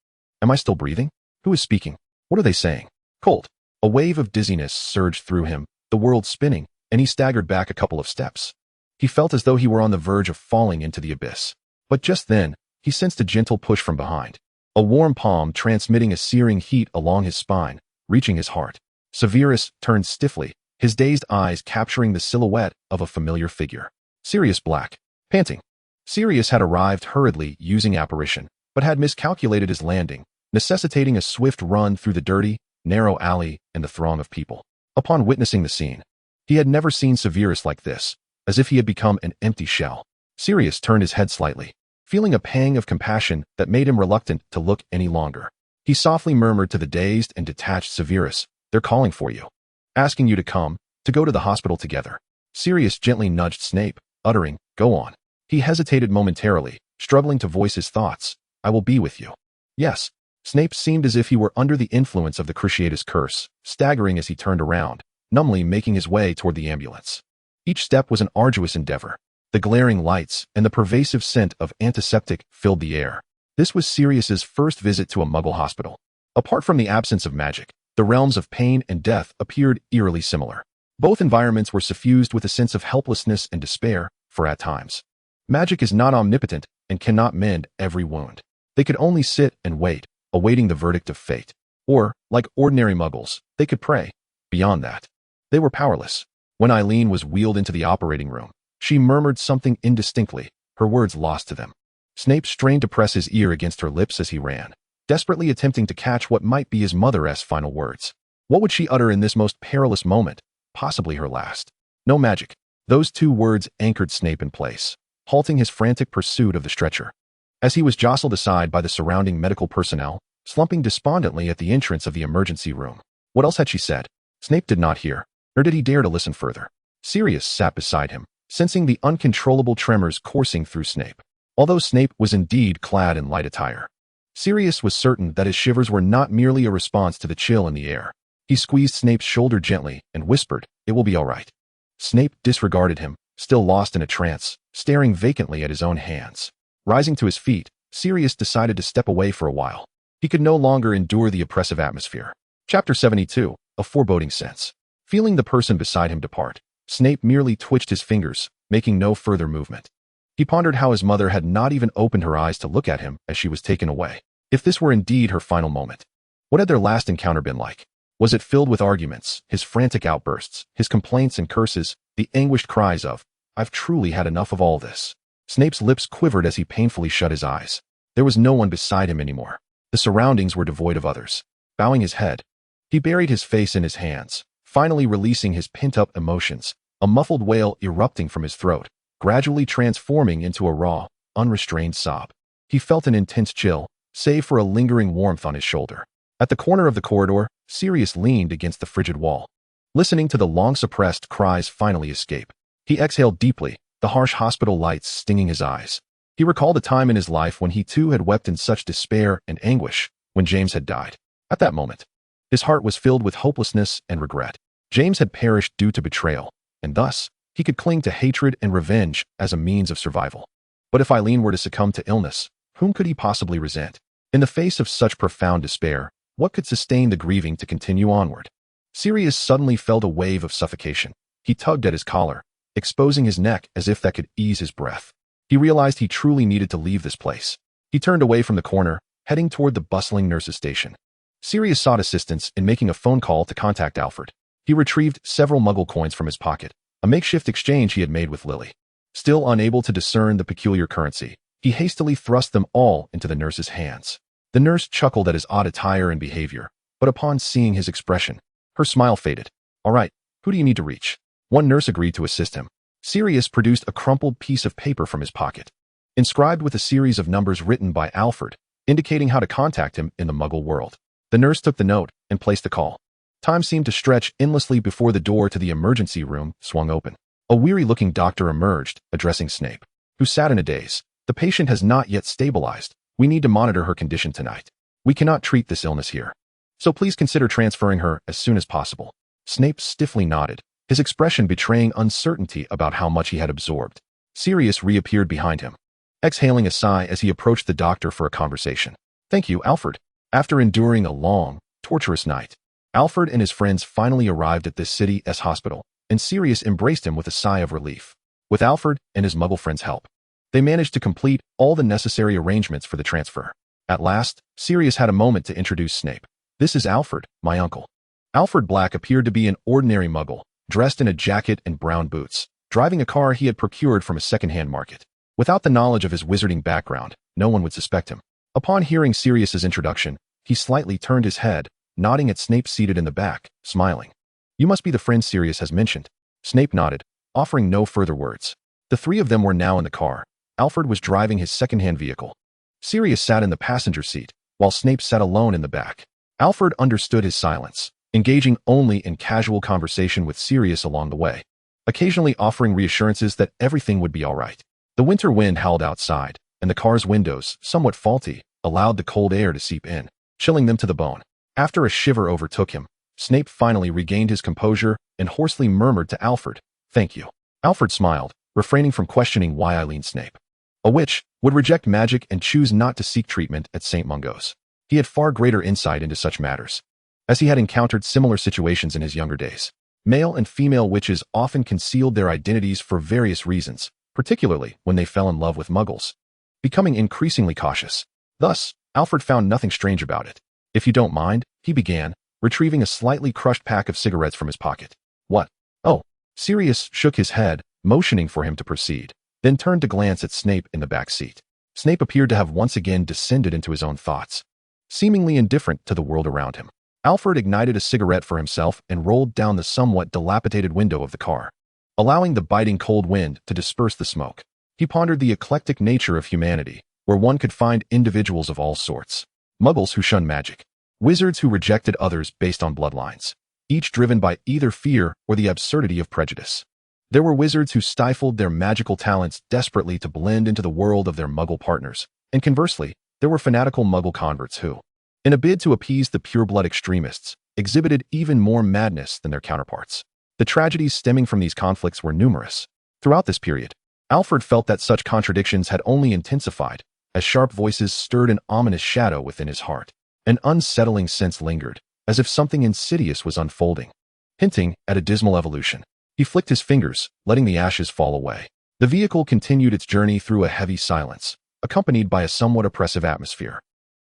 S1: Am I still breathing? Who is speaking? What are they saying? Cold. A wave of dizziness surged through him, the world spinning, and he staggered back a couple of steps. He felt as though he were on the verge of falling into the abyss. But just then, he sensed a gentle push from behind, a warm palm transmitting a searing heat along his spine, reaching his heart. Severus turned stiffly, his dazed eyes capturing the silhouette of a familiar figure. Sirius Black, panting. Sirius had arrived hurriedly using apparition, but had miscalculated his landing, necessitating a swift run through the dirty, narrow alley and the throng of people. Upon witnessing the scene, he had never seen Severus like this, as if he had become an empty shell. Sirius turned his head slightly, feeling a pang of compassion that made him reluctant to look any longer. He softly murmured to the dazed and detached Severus, "They're calling for you. Asking you to come, to go to the hospital together." Sirius gently nudged Snape, uttering, "Go on." He hesitated momentarily, struggling to voice his thoughts. I will be with you. Yes. Snape seemed as if he were under the influence of the Cruciatus curse, staggering as he turned around, numbly making his way toward the ambulance. Each step was an arduous endeavor. The glaring lights and the pervasive scent of antiseptic filled the air. This was Sirius's first visit to a Muggle hospital. Apart from the absence of magic, the realms of pain and death appeared eerily similar. Both environments were suffused with a sense of helplessness and despair, for at times, magic is not omnipotent and cannot mend every wound. They could only sit and wait, awaiting the verdict of fate. Or, like ordinary Muggles, they could pray. Beyond that, they were powerless. When Eileen was wheeled into the operating room, she murmured something indistinctly, her words lost to them. Snape strained to press his ear against her lips as he ran, desperately attempting to catch what might be his mother's final words. What would she utter in this most perilous moment, possibly her last? No magic. Those two words anchored Snape in place, halting his frantic pursuit of the stretcher. As he was jostled aside by the surrounding medical personnel, slumping despondently at the entrance of the emergency room. What else had she said? Snape did not hear, nor did he dare to listen further. Sirius sat beside him, sensing the uncontrollable tremors coursing through Snape. Although Snape was indeed clad in light attire, Sirius was certain that his shivers were not merely a response to the chill in the air. He squeezed Snape's shoulder gently and whispered, "It will be all right." Snape disregarded him, still lost in a trance, staring vacantly at his own hands. Rising to his feet, Sirius decided to step away for a while. He could no longer endure the oppressive atmosphere. Chapter 72, A Foreboding Sense. Feeling the person beside him depart, Snape merely twitched his fingers, making no further movement. He pondered how his mother had not even opened her eyes to look at him as she was taken away. If this were indeed her final moment, what had their last encounter been like? Was it filled with arguments, his frantic outbursts, his complaints and curses, the anguished cries of, "I've truly had enough of all this"? Snape's lips quivered as he painfully shut his eyes. There was no one beside him anymore. The surroundings were devoid of others. Bowing his head, he buried his face in his hands, finally releasing his pent-up emotions, a muffled wail erupting from his throat, gradually transforming into a raw, unrestrained sob. He felt an intense chill, save for a lingering warmth on his shoulder. At the corner of the corridor, Sirius leaned against the frigid wall. Listening to the long-suppressed cries finally escape, he exhaled deeply, the harsh hospital lights stinging his eyes. He recalled a time in his life when he too had wept in such despair and anguish, when James had died. At that moment, his heart was filled with hopelessness and regret. James had perished due to betrayal, and thus, he could cling to hatred and revenge as a means of survival. But if Eileen were to succumb to illness, whom could he possibly resent? In the face of such profound despair, what could sustain the grieving to continue onward? Sirius suddenly felt a wave of suffocation. He tugged at his collar, exposing his neck as if that could ease his breath. He realized he truly needed to leave this place. He turned away from the corner, heading toward the bustling nurse's station. Sirius sought assistance in making a phone call to contact Alfred. He retrieved several Muggle coins from his pocket, a makeshift exchange he had made with Lily. Still unable to discern the peculiar currency, he hastily thrust them all into the nurse's hands. The nurse chuckled at his odd attire and behavior, but upon seeing his expression, her smile faded. "All right, who do you need to reach?" One nurse agreed to assist him. Sirius produced a crumpled piece of paper from his pocket, inscribed with a series of numbers written by Alfred, indicating how to contact him in the Muggle world. The nurse took the note and placed the call. Time seemed to stretch endlessly before the door to the emergency room swung open. A weary-looking doctor emerged, addressing Snape, who sat in a daze. "The patient has not yet stabilized. We need to monitor her condition tonight. We cannot treat this illness here. So please consider transferring her as soon as possible." Snape stiffly nodded, his expression betraying uncertainty about how much he had absorbed. Sirius reappeared behind him, exhaling a sigh as he approached the doctor for a conversation. "Thank you, Alfred." After enduring a long, torturous night, Alfred and his friends finally arrived at this city's hospital, and Sirius embraced him with a sigh of relief. With Alfred and his Muggle friends' help, they managed to complete all the necessary arrangements for the transfer. At last, Sirius had a moment to introduce Snape. "This is Alfred, my uncle." Alfred Black appeared to be an ordinary Muggle, dressed in a jacket and brown boots, driving a car he had procured from a second-hand market. Without the knowledge of his wizarding background, no one would suspect him. Upon hearing Sirius's introduction, he slightly turned his head, nodding at Snape seated in the back, smiling. "You must be the friend Sirius has mentioned." Snape nodded, offering no further words. The three of them were now in the car. Alfred was driving his second-hand vehicle. Sirius sat in the passenger seat, while Snape sat alone in the back. Alfred understood his silence, engaging only in casual conversation with Sirius along the way, occasionally offering reassurances that everything would be all right. The winter wind howled outside, and the car's windows, somewhat faulty, allowed the cold air to seep in, chilling them to the bone. After a shiver overtook him, Snape finally regained his composure and hoarsely murmured to Alfred, "Thank you." Alfred smiled, refraining from questioning why Eileen Snape, a witch, would reject magic and choose not to seek treatment at St. Mungo's. He had far greater insight into such matters, as he had encountered similar situations in his younger days. Male and female witches often concealed their identities for various reasons, particularly when they fell in love with Muggles, becoming increasingly cautious. Thus, Alfred found nothing strange about it. "If you don't mind," he began, retrieving a slightly crushed pack of cigarettes from his pocket. "What? Oh." Sirius shook his head, motioning for him to proceed, then turned to glance at Snape in the back seat. Snape appeared to have once again descended into his own thoughts, seemingly indifferent to the world around him. Alfred ignited a cigarette for himself and rolled down the somewhat dilapidated window of the car, allowing the biting cold wind to disperse the smoke. He pondered the eclectic nature of humanity, where one could find individuals of all sorts. Muggles who shunned magic, wizards who rejected others based on bloodlines, each driven by either fear or the absurdity of prejudice. There were wizards who stifled their magical talents desperately to blend into the world of their Muggle partners, and conversely, there were fanatical Muggle converts who, in a bid to appease the pureblood extremists, exhibited even more madness than their counterparts. The tragedies stemming from these conflicts were numerous. Throughout this period, Alfred felt that such contradictions had only intensified, as sharp voices stirred an ominous shadow within his heart. An unsettling sense lingered, as if something insidious was unfolding, hinting at a dismal evolution. He flicked his fingers, letting the ashes fall away. The vehicle continued its journey through a heavy silence, accompanied by a somewhat oppressive atmosphere.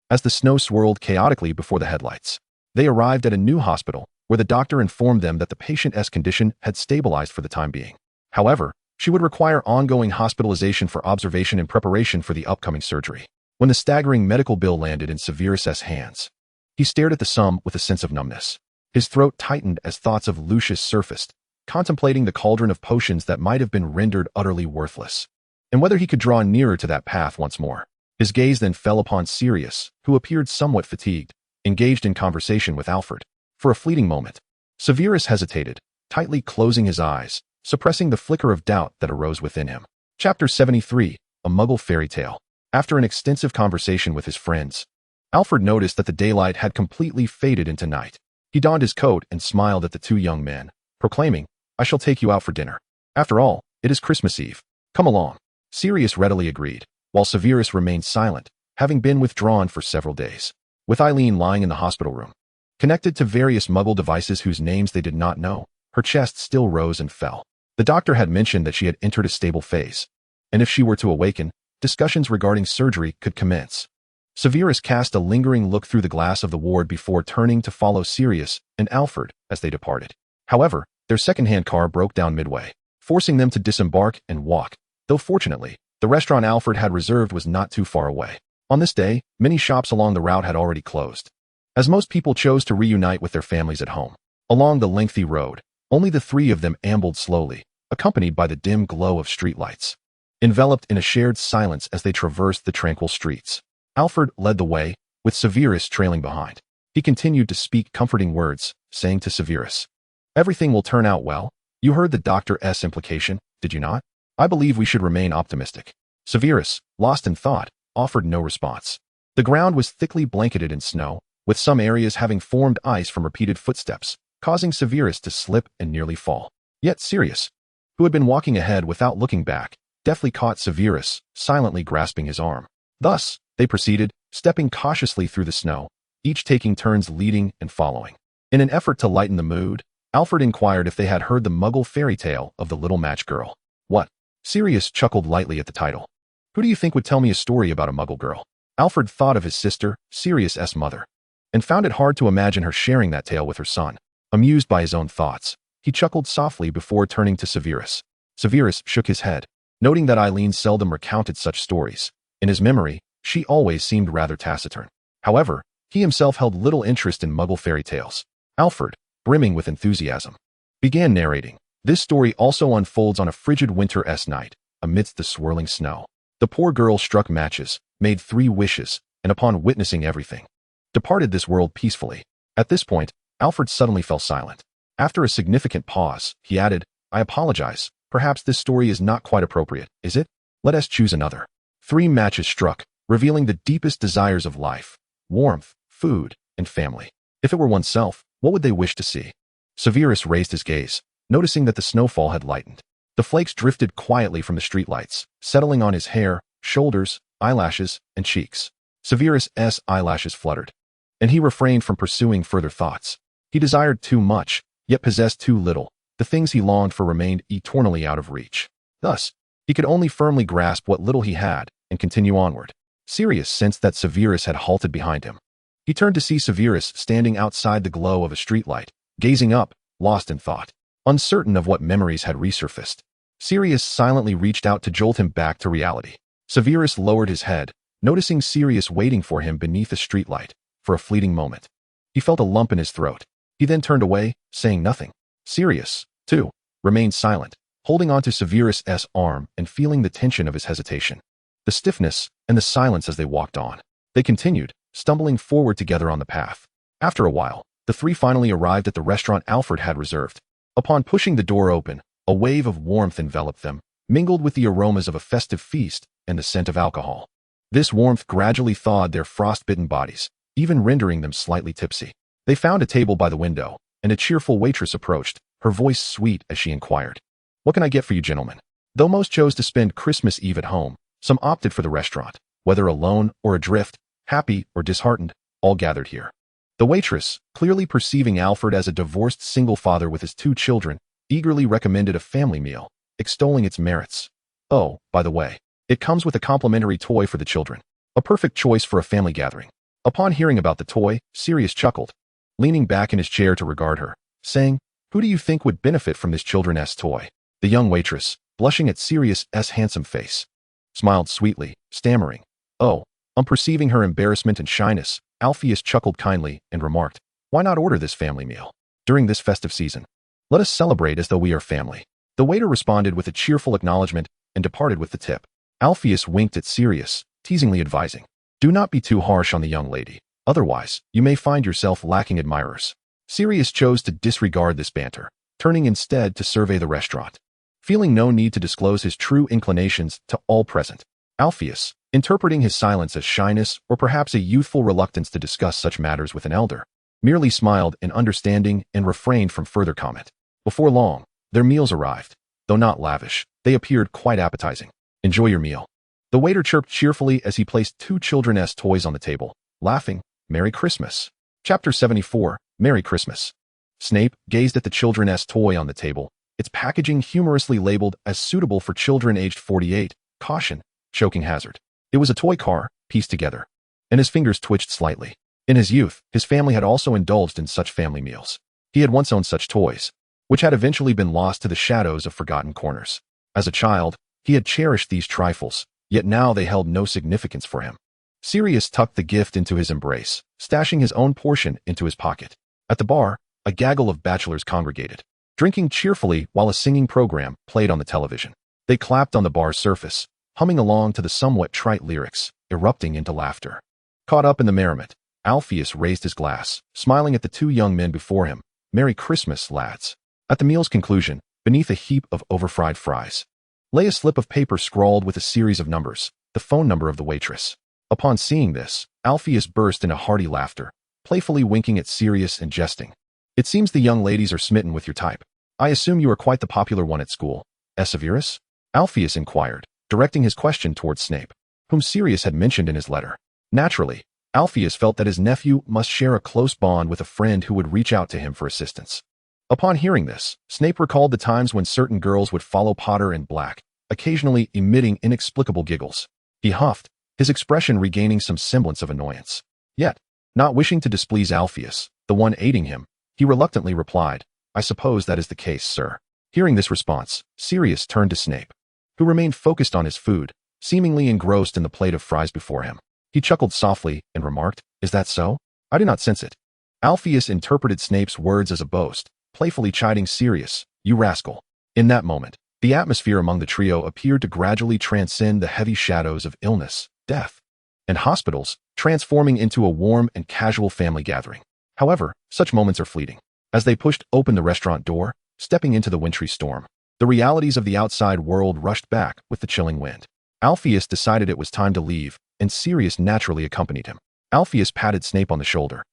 S1: As the snow swirled chaotically before the headlights, they arrived at a new hospital, where the doctor informed them that the patient's condition had stabilized for the time being. However, she would require ongoing hospitalization for observation in preparation for the upcoming surgery. When the staggering medical bill landed in Sirius's hands, he stared at the sum with a sense of numbness. His throat tightened as thoughts of Lucius surfaced, contemplating the cauldron of potions that might have been rendered utterly worthless, and whether he could draw nearer to that path once more. His gaze then fell upon Sirius, who appeared somewhat fatigued, engaged in conversation with Alfred. For a fleeting moment, Sirius hesitated, tightly closing his eyes, suppressing the flicker of doubt that arose within him. Chapter 73, A Muggle Fairy Tale. After an extensive conversation with his friends, Alfred noticed that the daylight had completely faded into night. He donned his coat and smiled at the two young men, proclaiming, "I shall take you out for dinner. After all, it is Christmas Eve. Come along." Sirius readily agreed, while Sirius remained silent, having been withdrawn for several days. With Eileen lying in the hospital room, connected to various Muggle devices whose names they did not know, her chest still rose and fell. The doctor had mentioned that she had entered a stable phase, and if she were to awaken, discussions regarding surgery could commence. Sirius cast a lingering look through the glass of the ward before turning to follow Sirius and Alfred as they departed. However, their second-hand car broke down midway, forcing them to disembark and walk, though fortunately, the restaurant Alfred had reserved was not too far away. On this day, many shops along the route had already closed, as most people chose to reunite with their families at home. Along the lengthy road, only the three of them ambled slowly, accompanied by the dim glow of streetlights, enveloped in a shared silence as they traversed the tranquil streets. Alfred led the way, with Sirius trailing behind. He continued to speak comforting words, saying to Sirius, "Everything will turn out well. You heard the doctor's implication, did you not? I believe we should remain optimistic." Sirius, lost in thought, offered no response. The ground was thickly blanketed in snow, with some areas having formed ice from repeated footsteps, causing Sirius to slip and nearly fall. Yet Sirius, who had been walking ahead without looking back, deftly caught Sirius, silently grasping his arm. Thus, they proceeded, stepping cautiously through the snow, each taking turns leading and following. In an effort to lighten the mood, Alfred inquired if they had heard the Muggle fairy tale of the Little Match Girl. "What?" Sirius chuckled lightly at the title. "Who do you think would tell me a story about a Muggle girl?" Alfred thought of his sister, Sirius's mother, and found it hard to imagine her sharing that tale with her son. Amused by his own thoughts, he chuckled softly before turning to Sirius. Sirius shook his head, noting that Eileen seldom recounted such stories. In his memory, she always seemed rather taciturn. However, he himself held little interest in Muggle fairy tales. Alfred, brimming with enthusiasm, began narrating. This story also unfolds on a frigid winter-esque night, amidst the swirling snow. The poor girl struck matches, made 3 wishes, and upon witnessing everything, departed this world peacefully. At this point, Alfred suddenly fell silent. After a significant pause, he added, "I apologize. Perhaps this story is not quite appropriate, is it? Let us choose another." 3 matches struck, revealing the deepest desires of life: warmth, food, and family. If it were oneself, what would they wish to see? Sirius raised his gaze, noticing that the snowfall had lightened. The flakes drifted quietly from the streetlights, settling on his hair, shoulders, eyelashes, and cheeks. Sirius's eyelashes fluttered, and he refrained from pursuing further thoughts. He desired too much, yet possessed too little. The things he longed for remained eternally out of reach. Thus, he could only firmly grasp what little he had and continue onward. Sirius sensed that Sirius had halted behind him. He turned to see Sirius standing outside the glow of a streetlight, gazing up, lost in thought, uncertain of what memories had resurfaced. Sirius silently reached out to jolt him back to reality. Sirius lowered his head, noticing Sirius waiting for him beneath the streetlight. For a fleeting moment, he felt a lump in his throat. He then turned away, saying nothing. Sirius, too, remained silent, holding onto Sirius's arm and feeling the tension of his hesitation, the stiffness, and the silence as they walked on. They continued, stumbling forward together on the path. After a while, the 3 finally arrived at the restaurant Alfred had reserved. Upon pushing the door open, a wave of warmth enveloped them, mingled with the aromas of a festive feast and the scent of alcohol. This warmth gradually thawed their frostbitten bodies, even rendering them slightly tipsy. They found a table by the window, and a cheerful waitress approached, her voice sweet as she inquired, "What can I get for you gentlemen?" Though most chose to spend Christmas Eve at home, some opted for the restaurant. Whether alone or adrift, happy or disheartened, all gathered here. The waitress, clearly perceiving Alfred as a divorced single father with his 2 children, eagerly recommended a family meal, extolling its merits. "Oh, by the way, it comes with a complimentary toy for the children. A perfect choice for a family gathering." Upon hearing about the toy, Sirius chuckled, leaning back in his chair to regard her, saying, "Who do you think would benefit from this children's toy?" The young waitress, blushing at Sirius's handsome face, smiled sweetly, stammering, "Oh." On perceiving her embarrassment and shyness, Alpheus chuckled kindly and remarked, "Why not order this family meal? During this festive season, let us celebrate as though we are family." The waiter responded with a cheerful acknowledgement and departed with the tip. Alpheus winked at Sirius, teasingly advising, "Do not be too harsh on the young lady, otherwise you may find yourself lacking admirers." Sirius chose to disregard this banter, turning instead to survey the restaurant. Feeling no need to disclose his true inclinations to all present, Alpheus, interpreting his silence as shyness or perhaps a youthful reluctance to discuss such matters with an elder, merely smiled in understanding and refrained from further comment. Before long, their meals arrived. Though not lavish, they appeared quite appetizing. "Enjoy your meal." The waiter chirped cheerfully as he placed 2 children's toys on the table, laughing, "Merry Christmas." Chapter 74, Merry Christmas. Snape gazed at the children's toy on the table, its packaging humorously labeled as suitable for children aged 48, caution, choking hazard. It was a toy car, pieced together, and his fingers twitched slightly. In his youth, his family had also indulged in such family meals. He had once owned such toys, which had eventually been lost to the shadows of forgotten corners. As a child, he had cherished these trifles, yet now they held no significance for him. Sirius tucked the gift into his embrace, stashing his own portion into his pocket. At the bar, a gaggle of bachelors congregated, drinking cheerfully while a singing program played on the television. They clapped on the bar's surface, humming along to the somewhat trite lyrics, erupting into laughter. Caught up in the merriment, Alpheus raised his glass, smiling at the 2 young men before him. "Merry Christmas, lads." At the meal's conclusion, beneath a heap of overfried fries, lay a slip of paper scrawled with a series of numbers, the phone number of the waitress. Upon seeing this, Alpheus burst into hearty laughter, playfully winking at Sirius and jesting. "It seems the young ladies are smitten with your type. I assume you are quite the popular one at school, Sirius?" Alpheus inquired, directing his question towards Snape, whom Sirius had mentioned in his letter. Naturally, Alpheus felt that his nephew must share a close bond with a friend who would reach out to him for assistance. Upon hearing this, Snape recalled the times when certain girls would follow Potter in black, occasionally emitting inexplicable giggles. He huffed, his expression regaining some semblance of annoyance. Yet, not wishing to displease Alpheus, the one aiding him, he reluctantly replied, "I suppose that is the case, sir." Hearing this response, Sirius turned to Snape, who remained focused on his food, seemingly engrossed in the plate of fries before him. He chuckled softly and remarked, "Is that so? I do not sense it." Alpheus interpreted Snape's words as a boast, playfully chiding Sirius, "You rascal." In that moment, the atmosphere among the trio appeared to gradually transcend the heavy shadows of illness, death, and hospitals, transforming into a warm and casual family gathering. However, such moments are fleeting. As they pushed open the restaurant door, stepping into the wintry storm, the realities of the outside world rushed back with the chilling wind. Alpheus decided it was time to leave, and Sirius naturally accompanied him. Alpheus patted Snape on the shoulder,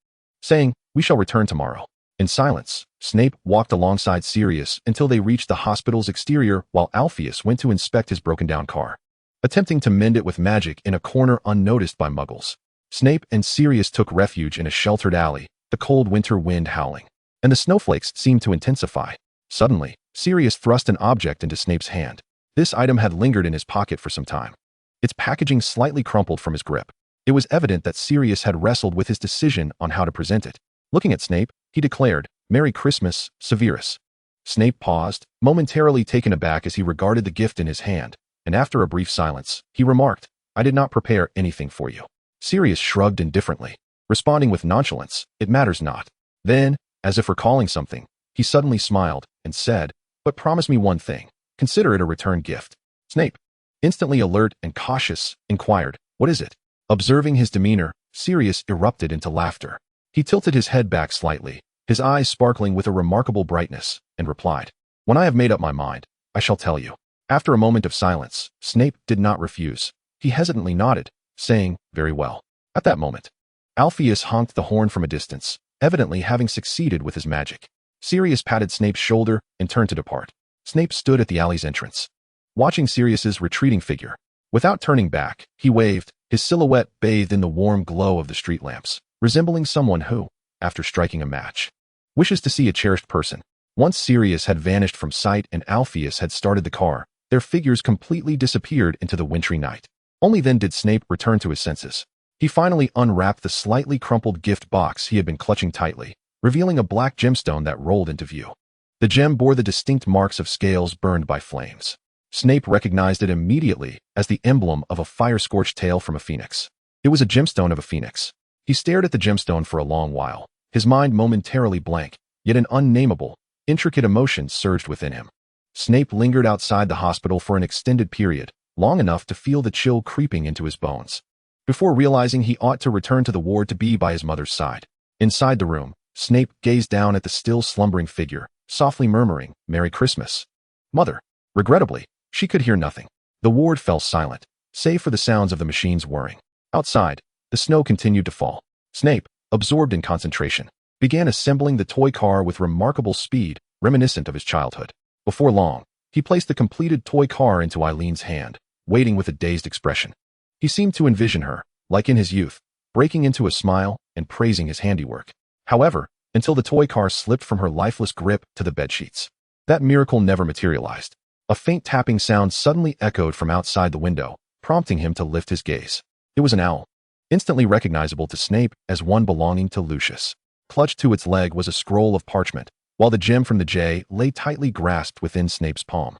S1: saying, "We shall return tomorrow." In silence, Snape walked alongside Sirius until they reached the hospital's exterior while Alpheus went to inspect his broken-down car, attempting to mend it with magic in a corner unnoticed by Muggles. Snape and Sirius took refuge in a sheltered alley, the cold winter wind howling, and the snowflakes seemed to intensify. Suddenly, Sirius thrust an object into Snape's hand. This item had lingered in his pocket for some time, its packaging slightly crumpled from his grip. It was evident that Sirius had wrestled with his decision on how to present it. Looking at Snape, he declared, "Merry Christmas, Severus." Snape paused, momentarily taken aback as he regarded the gift in his hand, and after a brief silence, he remarked, "I did not prepare anything for you." Sirius shrugged indifferently, responding with nonchalance, "It matters not." Then, as if recalling something, he suddenly smiled and said, "But promise me one thing. Consider it a return gift." Snape, instantly alert and cautious, inquired, "What is it?" Observing his demeanor, Sirius erupted into laughter. He tilted his head back slightly, his eyes sparkling with a remarkable brightness, and replied, "When I have made up my mind, I shall tell you." After a moment of silence, Snape did not refuse. He hesitantly nodded, saying, "Very well." At that moment, Alpheus honked the horn from a distance, evidently having succeeded with his magic. Sirius patted Snape's shoulder and turned to depart. Snape stood at the alley's entrance, watching Sirius's retreating figure. Without turning back, he waved, his silhouette bathed in the warm glow of the street lamps, resembling someone who, after striking a match, wishes to see a cherished person. Once Sirius had vanished from sight and Alpheus had started the car, their figures completely disappeared into the wintry night. Only then did Snape return to his senses. He finally unwrapped the slightly crumpled gift box he had been clutching tightly, revealing a black gemstone that rolled into view. The gem bore the distinct marks of scales burned by flames. Snape recognized it immediately as the emblem of a fire-scorched tail from a phoenix. It was a gemstone of a phoenix. He stared at the gemstone for a long while, his mind momentarily blank, yet an unnameable, intricate emotion surged within him. Snape lingered outside the hospital for an extended period, long enough to feel the chill creeping into his bones, before realizing he ought to return to the ward to be by his mother's side. Inside the room, Snape gazed down at the still slumbering figure, softly murmuring, "Merry Christmas, Mother." Regrettably, she could hear nothing. The ward fell silent, save for the sounds of the machines whirring. Outside, the snow continued to fall. Snape, absorbed in concentration, began assembling the toy car with remarkable speed, reminiscent of his childhood. Before long, he placed the completed toy car into Eileen's hand, waiting with a dazed expression. He seemed to envision her, like in his youth, breaking into a smile and praising his handiwork. However, until the toy car slipped from her lifeless grip to the bedsheets, that miracle never materialized. A faint tapping sound suddenly echoed from outside the window, prompting him to lift his gaze. It was an owl, instantly recognizable to Snape as one belonging to Lucius. Clutched to its leg was a scroll of parchment, while the gem from the jay lay tightly grasped within Snape's palm.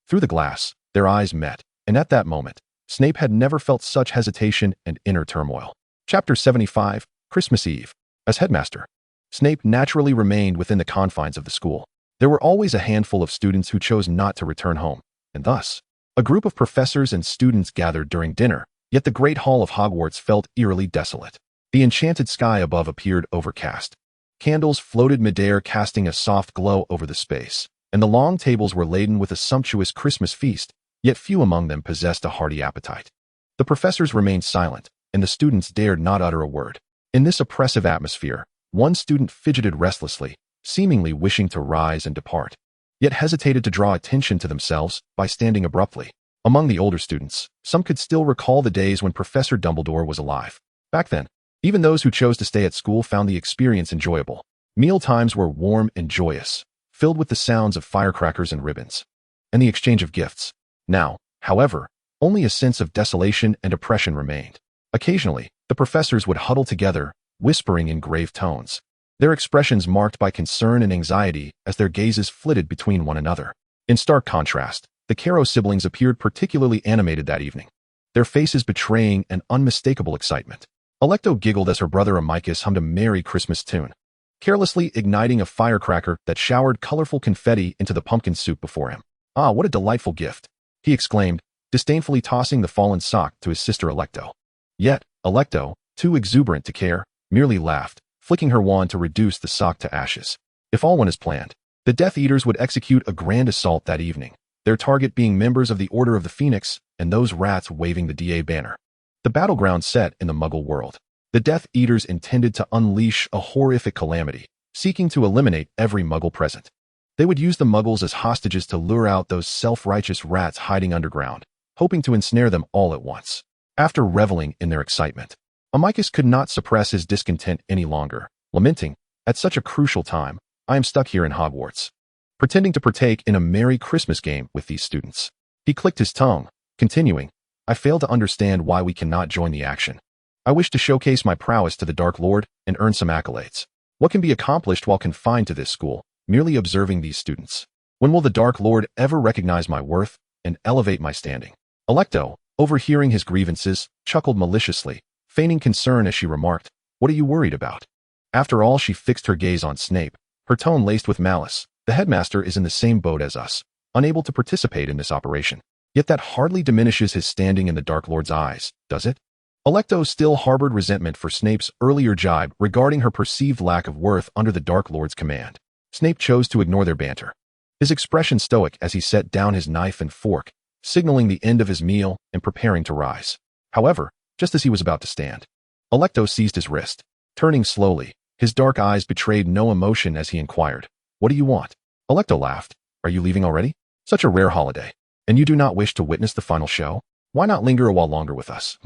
S1: Through the glass, their eyes met, and at that moment, Snape had never felt such hesitation and inner turmoil. Chapter 75, Christmas Eve. As headmaster, Snape naturally remained within the confines of the school. There were always a handful of students who chose not to return home, and thus, a group of professors and students gathered during dinner, yet the Great Hall of Hogwarts felt eerily desolate. The enchanted sky above appeared overcast. Candles floated midair, casting a soft glow over the space, and the long tables were laden with a sumptuous Christmas feast, yet few among them possessed a hearty appetite. The professors remained silent, and the students dared not utter a word. In this oppressive atmosphere, one student fidgeted restlessly, seemingly wishing to rise and depart, yet hesitated to draw attention to themselves by standing abruptly. Among the older students, some could still recall the days when Professor Dumbledore was alive. Back then, even those who chose to stay at school found the experience enjoyable. Meal times were warm and joyous, filled with the sounds of firecrackers and ribbons, and the exchange of gifts. Now, however, only a sense of desolation and oppression remained. Occasionally, the professors would huddle together, whispering in grave tones, their expressions marked by concern and anxiety as their gazes flitted between one another. In stark contrast, the Caro siblings appeared particularly animated that evening, their faces betraying an unmistakable excitement. Alecto giggled as her brother Amicus hummed a Merry Christmas tune, carelessly igniting a firecracker that showered colorful confetti into the pumpkin soup before him. "Ah, what a delightful gift," he exclaimed, disdainfully tossing the fallen sock to his sister Alecto. Yet, Alecto, too exuberant to care, merely laughed, flicking her wand to reduce the sock to ashes. If all went as planned, the Death Eaters would execute a grand assault that evening. their target being members of the Order of the Phoenix and those rats waving the DA banner. The battleground set in the Muggle world. The Death Eaters intended to unleash a horrific calamity, seeking to eliminate every Muggle present. They would use the Muggles as hostages to lure out those self-righteous rats hiding underground, hoping to ensnare them all at once. After reveling in their excitement, Amicus could not suppress his discontent any longer, lamenting, "At such a crucial time, I am stuck here in Hogwarts, pretending to partake in a Merry Christmas game with these students." He clicked his tongue, continuing, "I fail to understand why we cannot join the action. I wish to showcase my prowess to the Dark Lord and earn some accolades. What can be accomplished while confined to this school, merely observing these students? When will the Dark Lord ever recognize my worth and elevate my standing?" Alecto, overhearing his grievances, chuckled maliciously, feigning concern as she remarked, "What are you worried about?" After all, she fixed her gaze on Snape, her tone laced with malice. "The headmaster is in the same boat as us, unable to participate in this operation. Yet that hardly diminishes his standing in the Dark Lord's eyes, does it?" Alecto still harbored resentment for Snape's earlier jibe regarding her perceived lack of worth under the Dark Lord's command. Snape chose to ignore their banter, his expression stoic as he set down his knife and fork, signaling the end of his meal and preparing to rise. However, just as he was about to stand, Alecto seized his wrist. Turning slowly, his dark eyes betrayed no emotion as he inquired, "What do you want?" Alecto laughed. "Are you leaving already? Such a rare holiday. And you do not wish to witness the final show? Why not linger a while longer with us,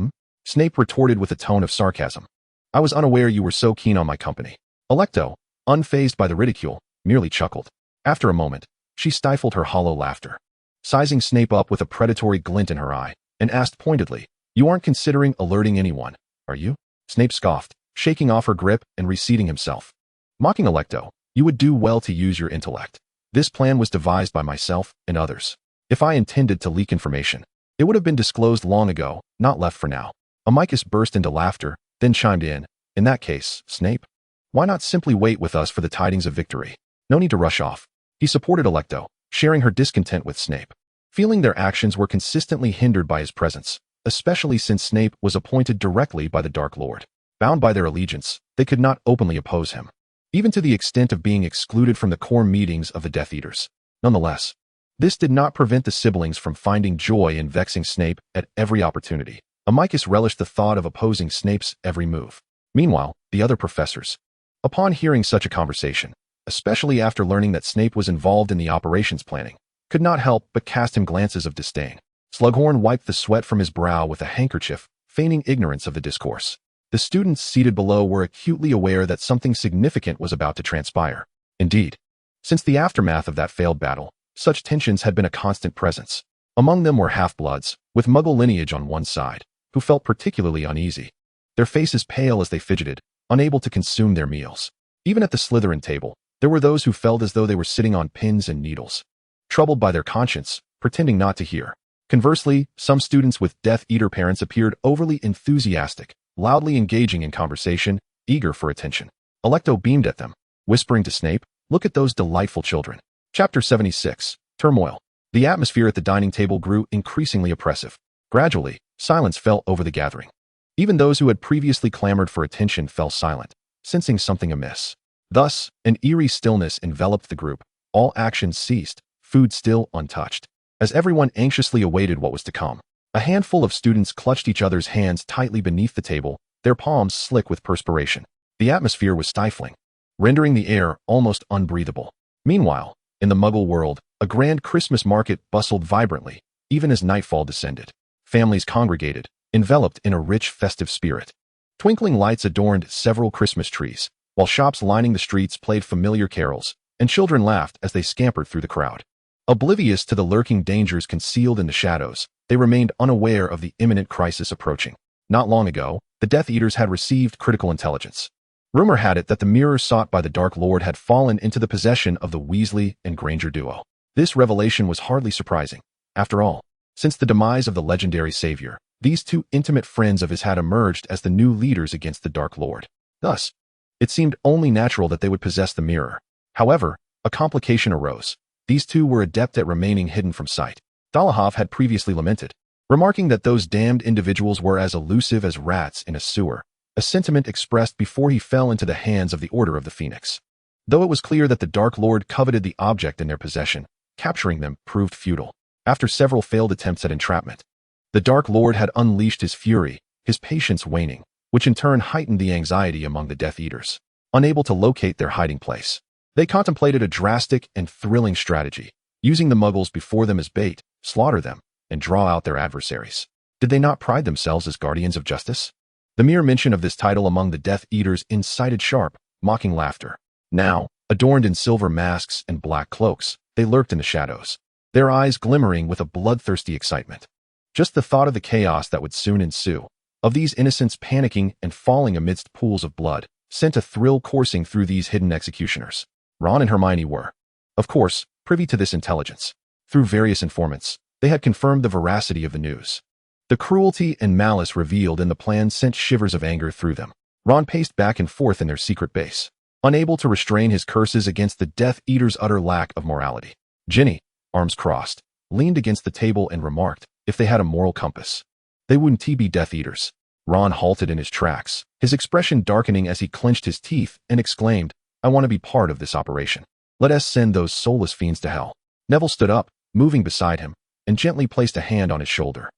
S1: Snape retorted with a tone of sarcasm. "I was unaware you were so keen on my company." Alecto, unfazed by the ridicule, merely chuckled. After a moment, she stifled her hollow laughter, sizing Snape up with a predatory glint in her eye, and asked pointedly, "You aren't considering alerting anyone, are you?" Snape scoffed, shaking off her grip and reseating himself. Mocking Alecto, "You would do well to use your intellect. This plan was devised by myself and others. If I intended to leak information, it would have been disclosed long ago, not left for now." Amicus burst into laughter, then chimed in, "In that case, Snape, why not simply wait with us for the tidings of victory? No need to rush off." He supported Alecto, sharing her discontent with Snape, feeling their actions were consistently hindered by his presence, especially since Snape was appointed directly by the Dark Lord. Bound by their allegiance, they could not openly oppose him, even to the extent of being excluded from the core meetings of the Death Eaters. Nonetheless, this did not prevent the siblings from finding joy in vexing Snape at every opportunity. Amicus relished the thought of opposing Snape's every move. Meanwhile, the other professors, upon hearing such a conversation, especially after learning that Snape was involved in the operations planning, could not help but cast him glances of disdain. Slughorn wiped the sweat from his brow with a handkerchief, feigning ignorance of the discourse. The students seated below were acutely aware that something significant was about to transpire. Indeed, since the aftermath of that failed battle, such tensions had been a constant presence. Among them were half-bloods, with Muggle lineage on one side, who felt particularly uneasy, their faces pale as they fidgeted, unable to consume their meals. Even at the Slytherin table, there were those who felt as though they were sitting on pins and needles, troubled by their conscience, pretending not to hear. Conversely, some students with Death Eater parents appeared overly enthusiastic, loudly engaging in conversation, eager for attention. Alecto beamed at them, whispering to Snape, "Look at those delightful children." Chapter 76, Turmoil. The atmosphere at the dining table grew increasingly oppressive. Gradually, silence fell over the gathering. Even those who had previously clamored for attention fell silent, sensing something amiss. Thus, an eerie stillness enveloped the group. All actions ceased, food still untouched, as everyone anxiously awaited what was to come. A handful of students clutched each other's hands tightly beneath the table, their palms slick with perspiration. The atmosphere was stifling, rendering the air almost unbreathable. Meanwhile, in the Muggle world, a grand Christmas market bustled vibrantly, even as nightfall descended. Families congregated, enveloped in a rich festive spirit. Twinkling lights adorned several Christmas trees, while shops lining the streets played familiar carols, and children laughed as they scampered through the crowd. Oblivious to the lurking dangers concealed in the shadows, they remained unaware of the imminent crisis approaching. Not long ago, the Death Eaters had received critical intelligence. Rumor had it that the mirror sought by the Dark Lord had fallen into the possession of the Weasley and Granger duo. This revelation was hardly surprising. After all, since the demise of the legendary savior, these two intimate friends of his had emerged as the new leaders against the Dark Lord. Thus, it seemed only natural that they would possess the mirror. However, a complication arose. These two were adept at remaining hidden from sight. Dolohov had previously lamented, remarking that those damned individuals were as elusive as rats in a sewer, a sentiment expressed before he fell into the hands of the Order of the Phoenix. Though it was clear that the Dark Lord coveted the object in their possession, capturing them proved futile. after several failed attempts at entrapment. The Dark Lord had unleashed his fury, his patience waning, which in turn heightened the anxiety among the Death Eaters. Unable to locate their hiding place, they contemplated a drastic and thrilling strategy, using the Muggles before them as bait, slaughter them, and draw out their adversaries. Did they not pride themselves as guardians of justice? The mere mention of this title among the Death Eaters incited sharp, mocking laughter. Now, adorned in silver masks and black cloaks, they lurked in the shadows, their eyes glimmering with a bloodthirsty excitement. Just the thought of the chaos that would soon ensue, of these innocents panicking and falling amidst pools of blood, sent a thrill coursing through these hidden executioners. Ron and Hermione were, of course, privy to this intelligence. Through various informants, they had confirmed the veracity of the news. The cruelty and malice revealed in the plan sent shivers of anger through them. Ron paced back and forth in their secret base, unable to restrain his curses against the Death Eaters' utter lack of morality. Ginny, arms crossed, leaned against the table and remarked, if they had a moral compass, they wouldn't be Death Eaters. Ron halted in his tracks, his expression darkening as he clenched his teeth and exclaimed, I want to be part of this operation. Let us send those soulless fiends to hell. Neville stood up, moving beside him, and gently placed a hand on his shoulder,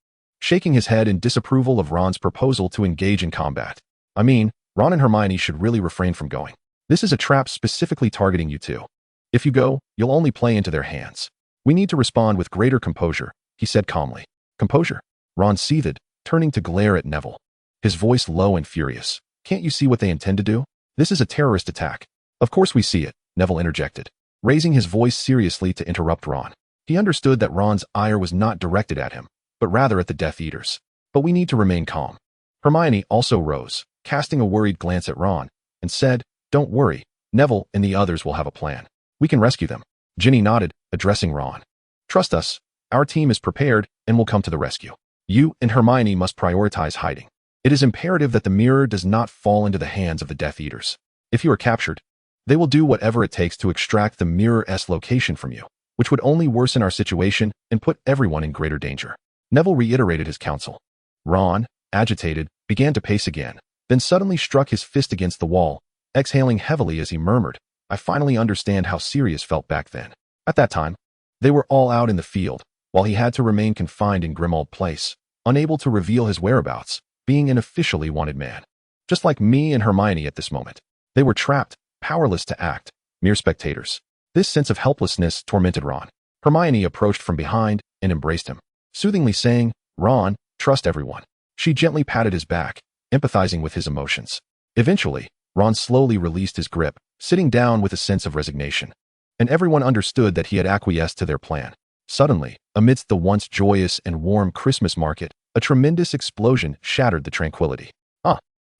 S1: shaking his head in disapproval of Ron's proposal to engage in combat. I mean, Ron and Hermione should really refrain from going. This is a trap specifically targeting you two. If you go, you'll only play into their hands. We need to respond with greater composure, he said calmly. Composure? Ron seethed, turning to glare at Neville, his voice low and furious. Can't you see what they intend to do? This is a terrorist attack. Of course we see it, Neville interjected, raising his voice seriously to interrupt Ron. He understood that Ron's ire was not directed at him, but rather at the Death Eaters. But we need to remain calm. Hermione also rose, casting a worried glance at Ron, and said, Don't worry, Neville and the others will have a plan. We can rescue them. Ginny nodded, addressing Ron. Trust us, our team is prepared and will come to the rescue. You and Hermione must prioritize hiding. It is imperative that the mirror does not fall into the hands of the Death Eaters. If you are captured, they will do whatever it takes to extract the mirror's location from you, which would only worsen our situation and put everyone in greater danger. Neville reiterated his counsel. Ron, agitated, began to pace again, then suddenly struck his fist against the wall, exhaling heavily as he murmured, I finally understand how Sirius felt back then. At that time, they were all out in the field, while he had to remain confined in Grimmauld Place, unable to reveal his whereabouts, being an officially wanted man. Just like me and Hermione at this moment. They were trapped, powerless to act, mere spectators. This sense of helplessness tormented Ron. Hermione approached from behind and embraced him, soothingly saying, Ron, trust everyone. She gently patted his back, empathizing with his emotions. Eventually, Ron slowly released his grip, sitting down with a sense of resignation. And everyone understood that he had acquiesced to their plan. Suddenly, amidst the once joyous and warm Christmas market, a tremendous explosion shattered the tranquility.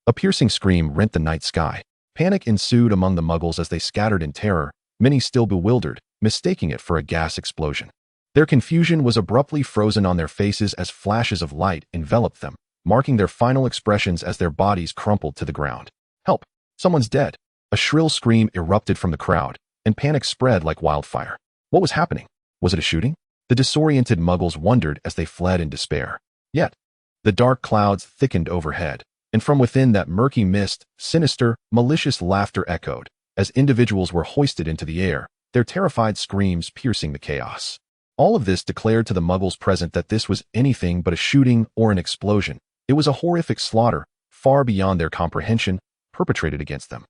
S1: A piercing scream rent the night sky. Panic ensued among the Muggles as they scattered in terror, many still bewildered, mistaking it for a gas explosion. Their confusion was abruptly frozen on their faces as flashes of light enveloped them, marking their final expressions as their bodies crumpled to the ground. Help! Someone's dead! A shrill scream erupted from the crowd, and panic spread like wildfire. What was happening? Was it a shooting? The disoriented Muggles wondered as they fled in despair. Yet, the dark clouds thickened overhead, and from within that murky mist, sinister, malicious laughter echoed, as individuals were hoisted into the air, their terrified screams piercing the chaos. All of this declared to the Muggles present that this was anything but a shooting or an explosion. It was a horrific slaughter, far beyond their comprehension, perpetrated against them.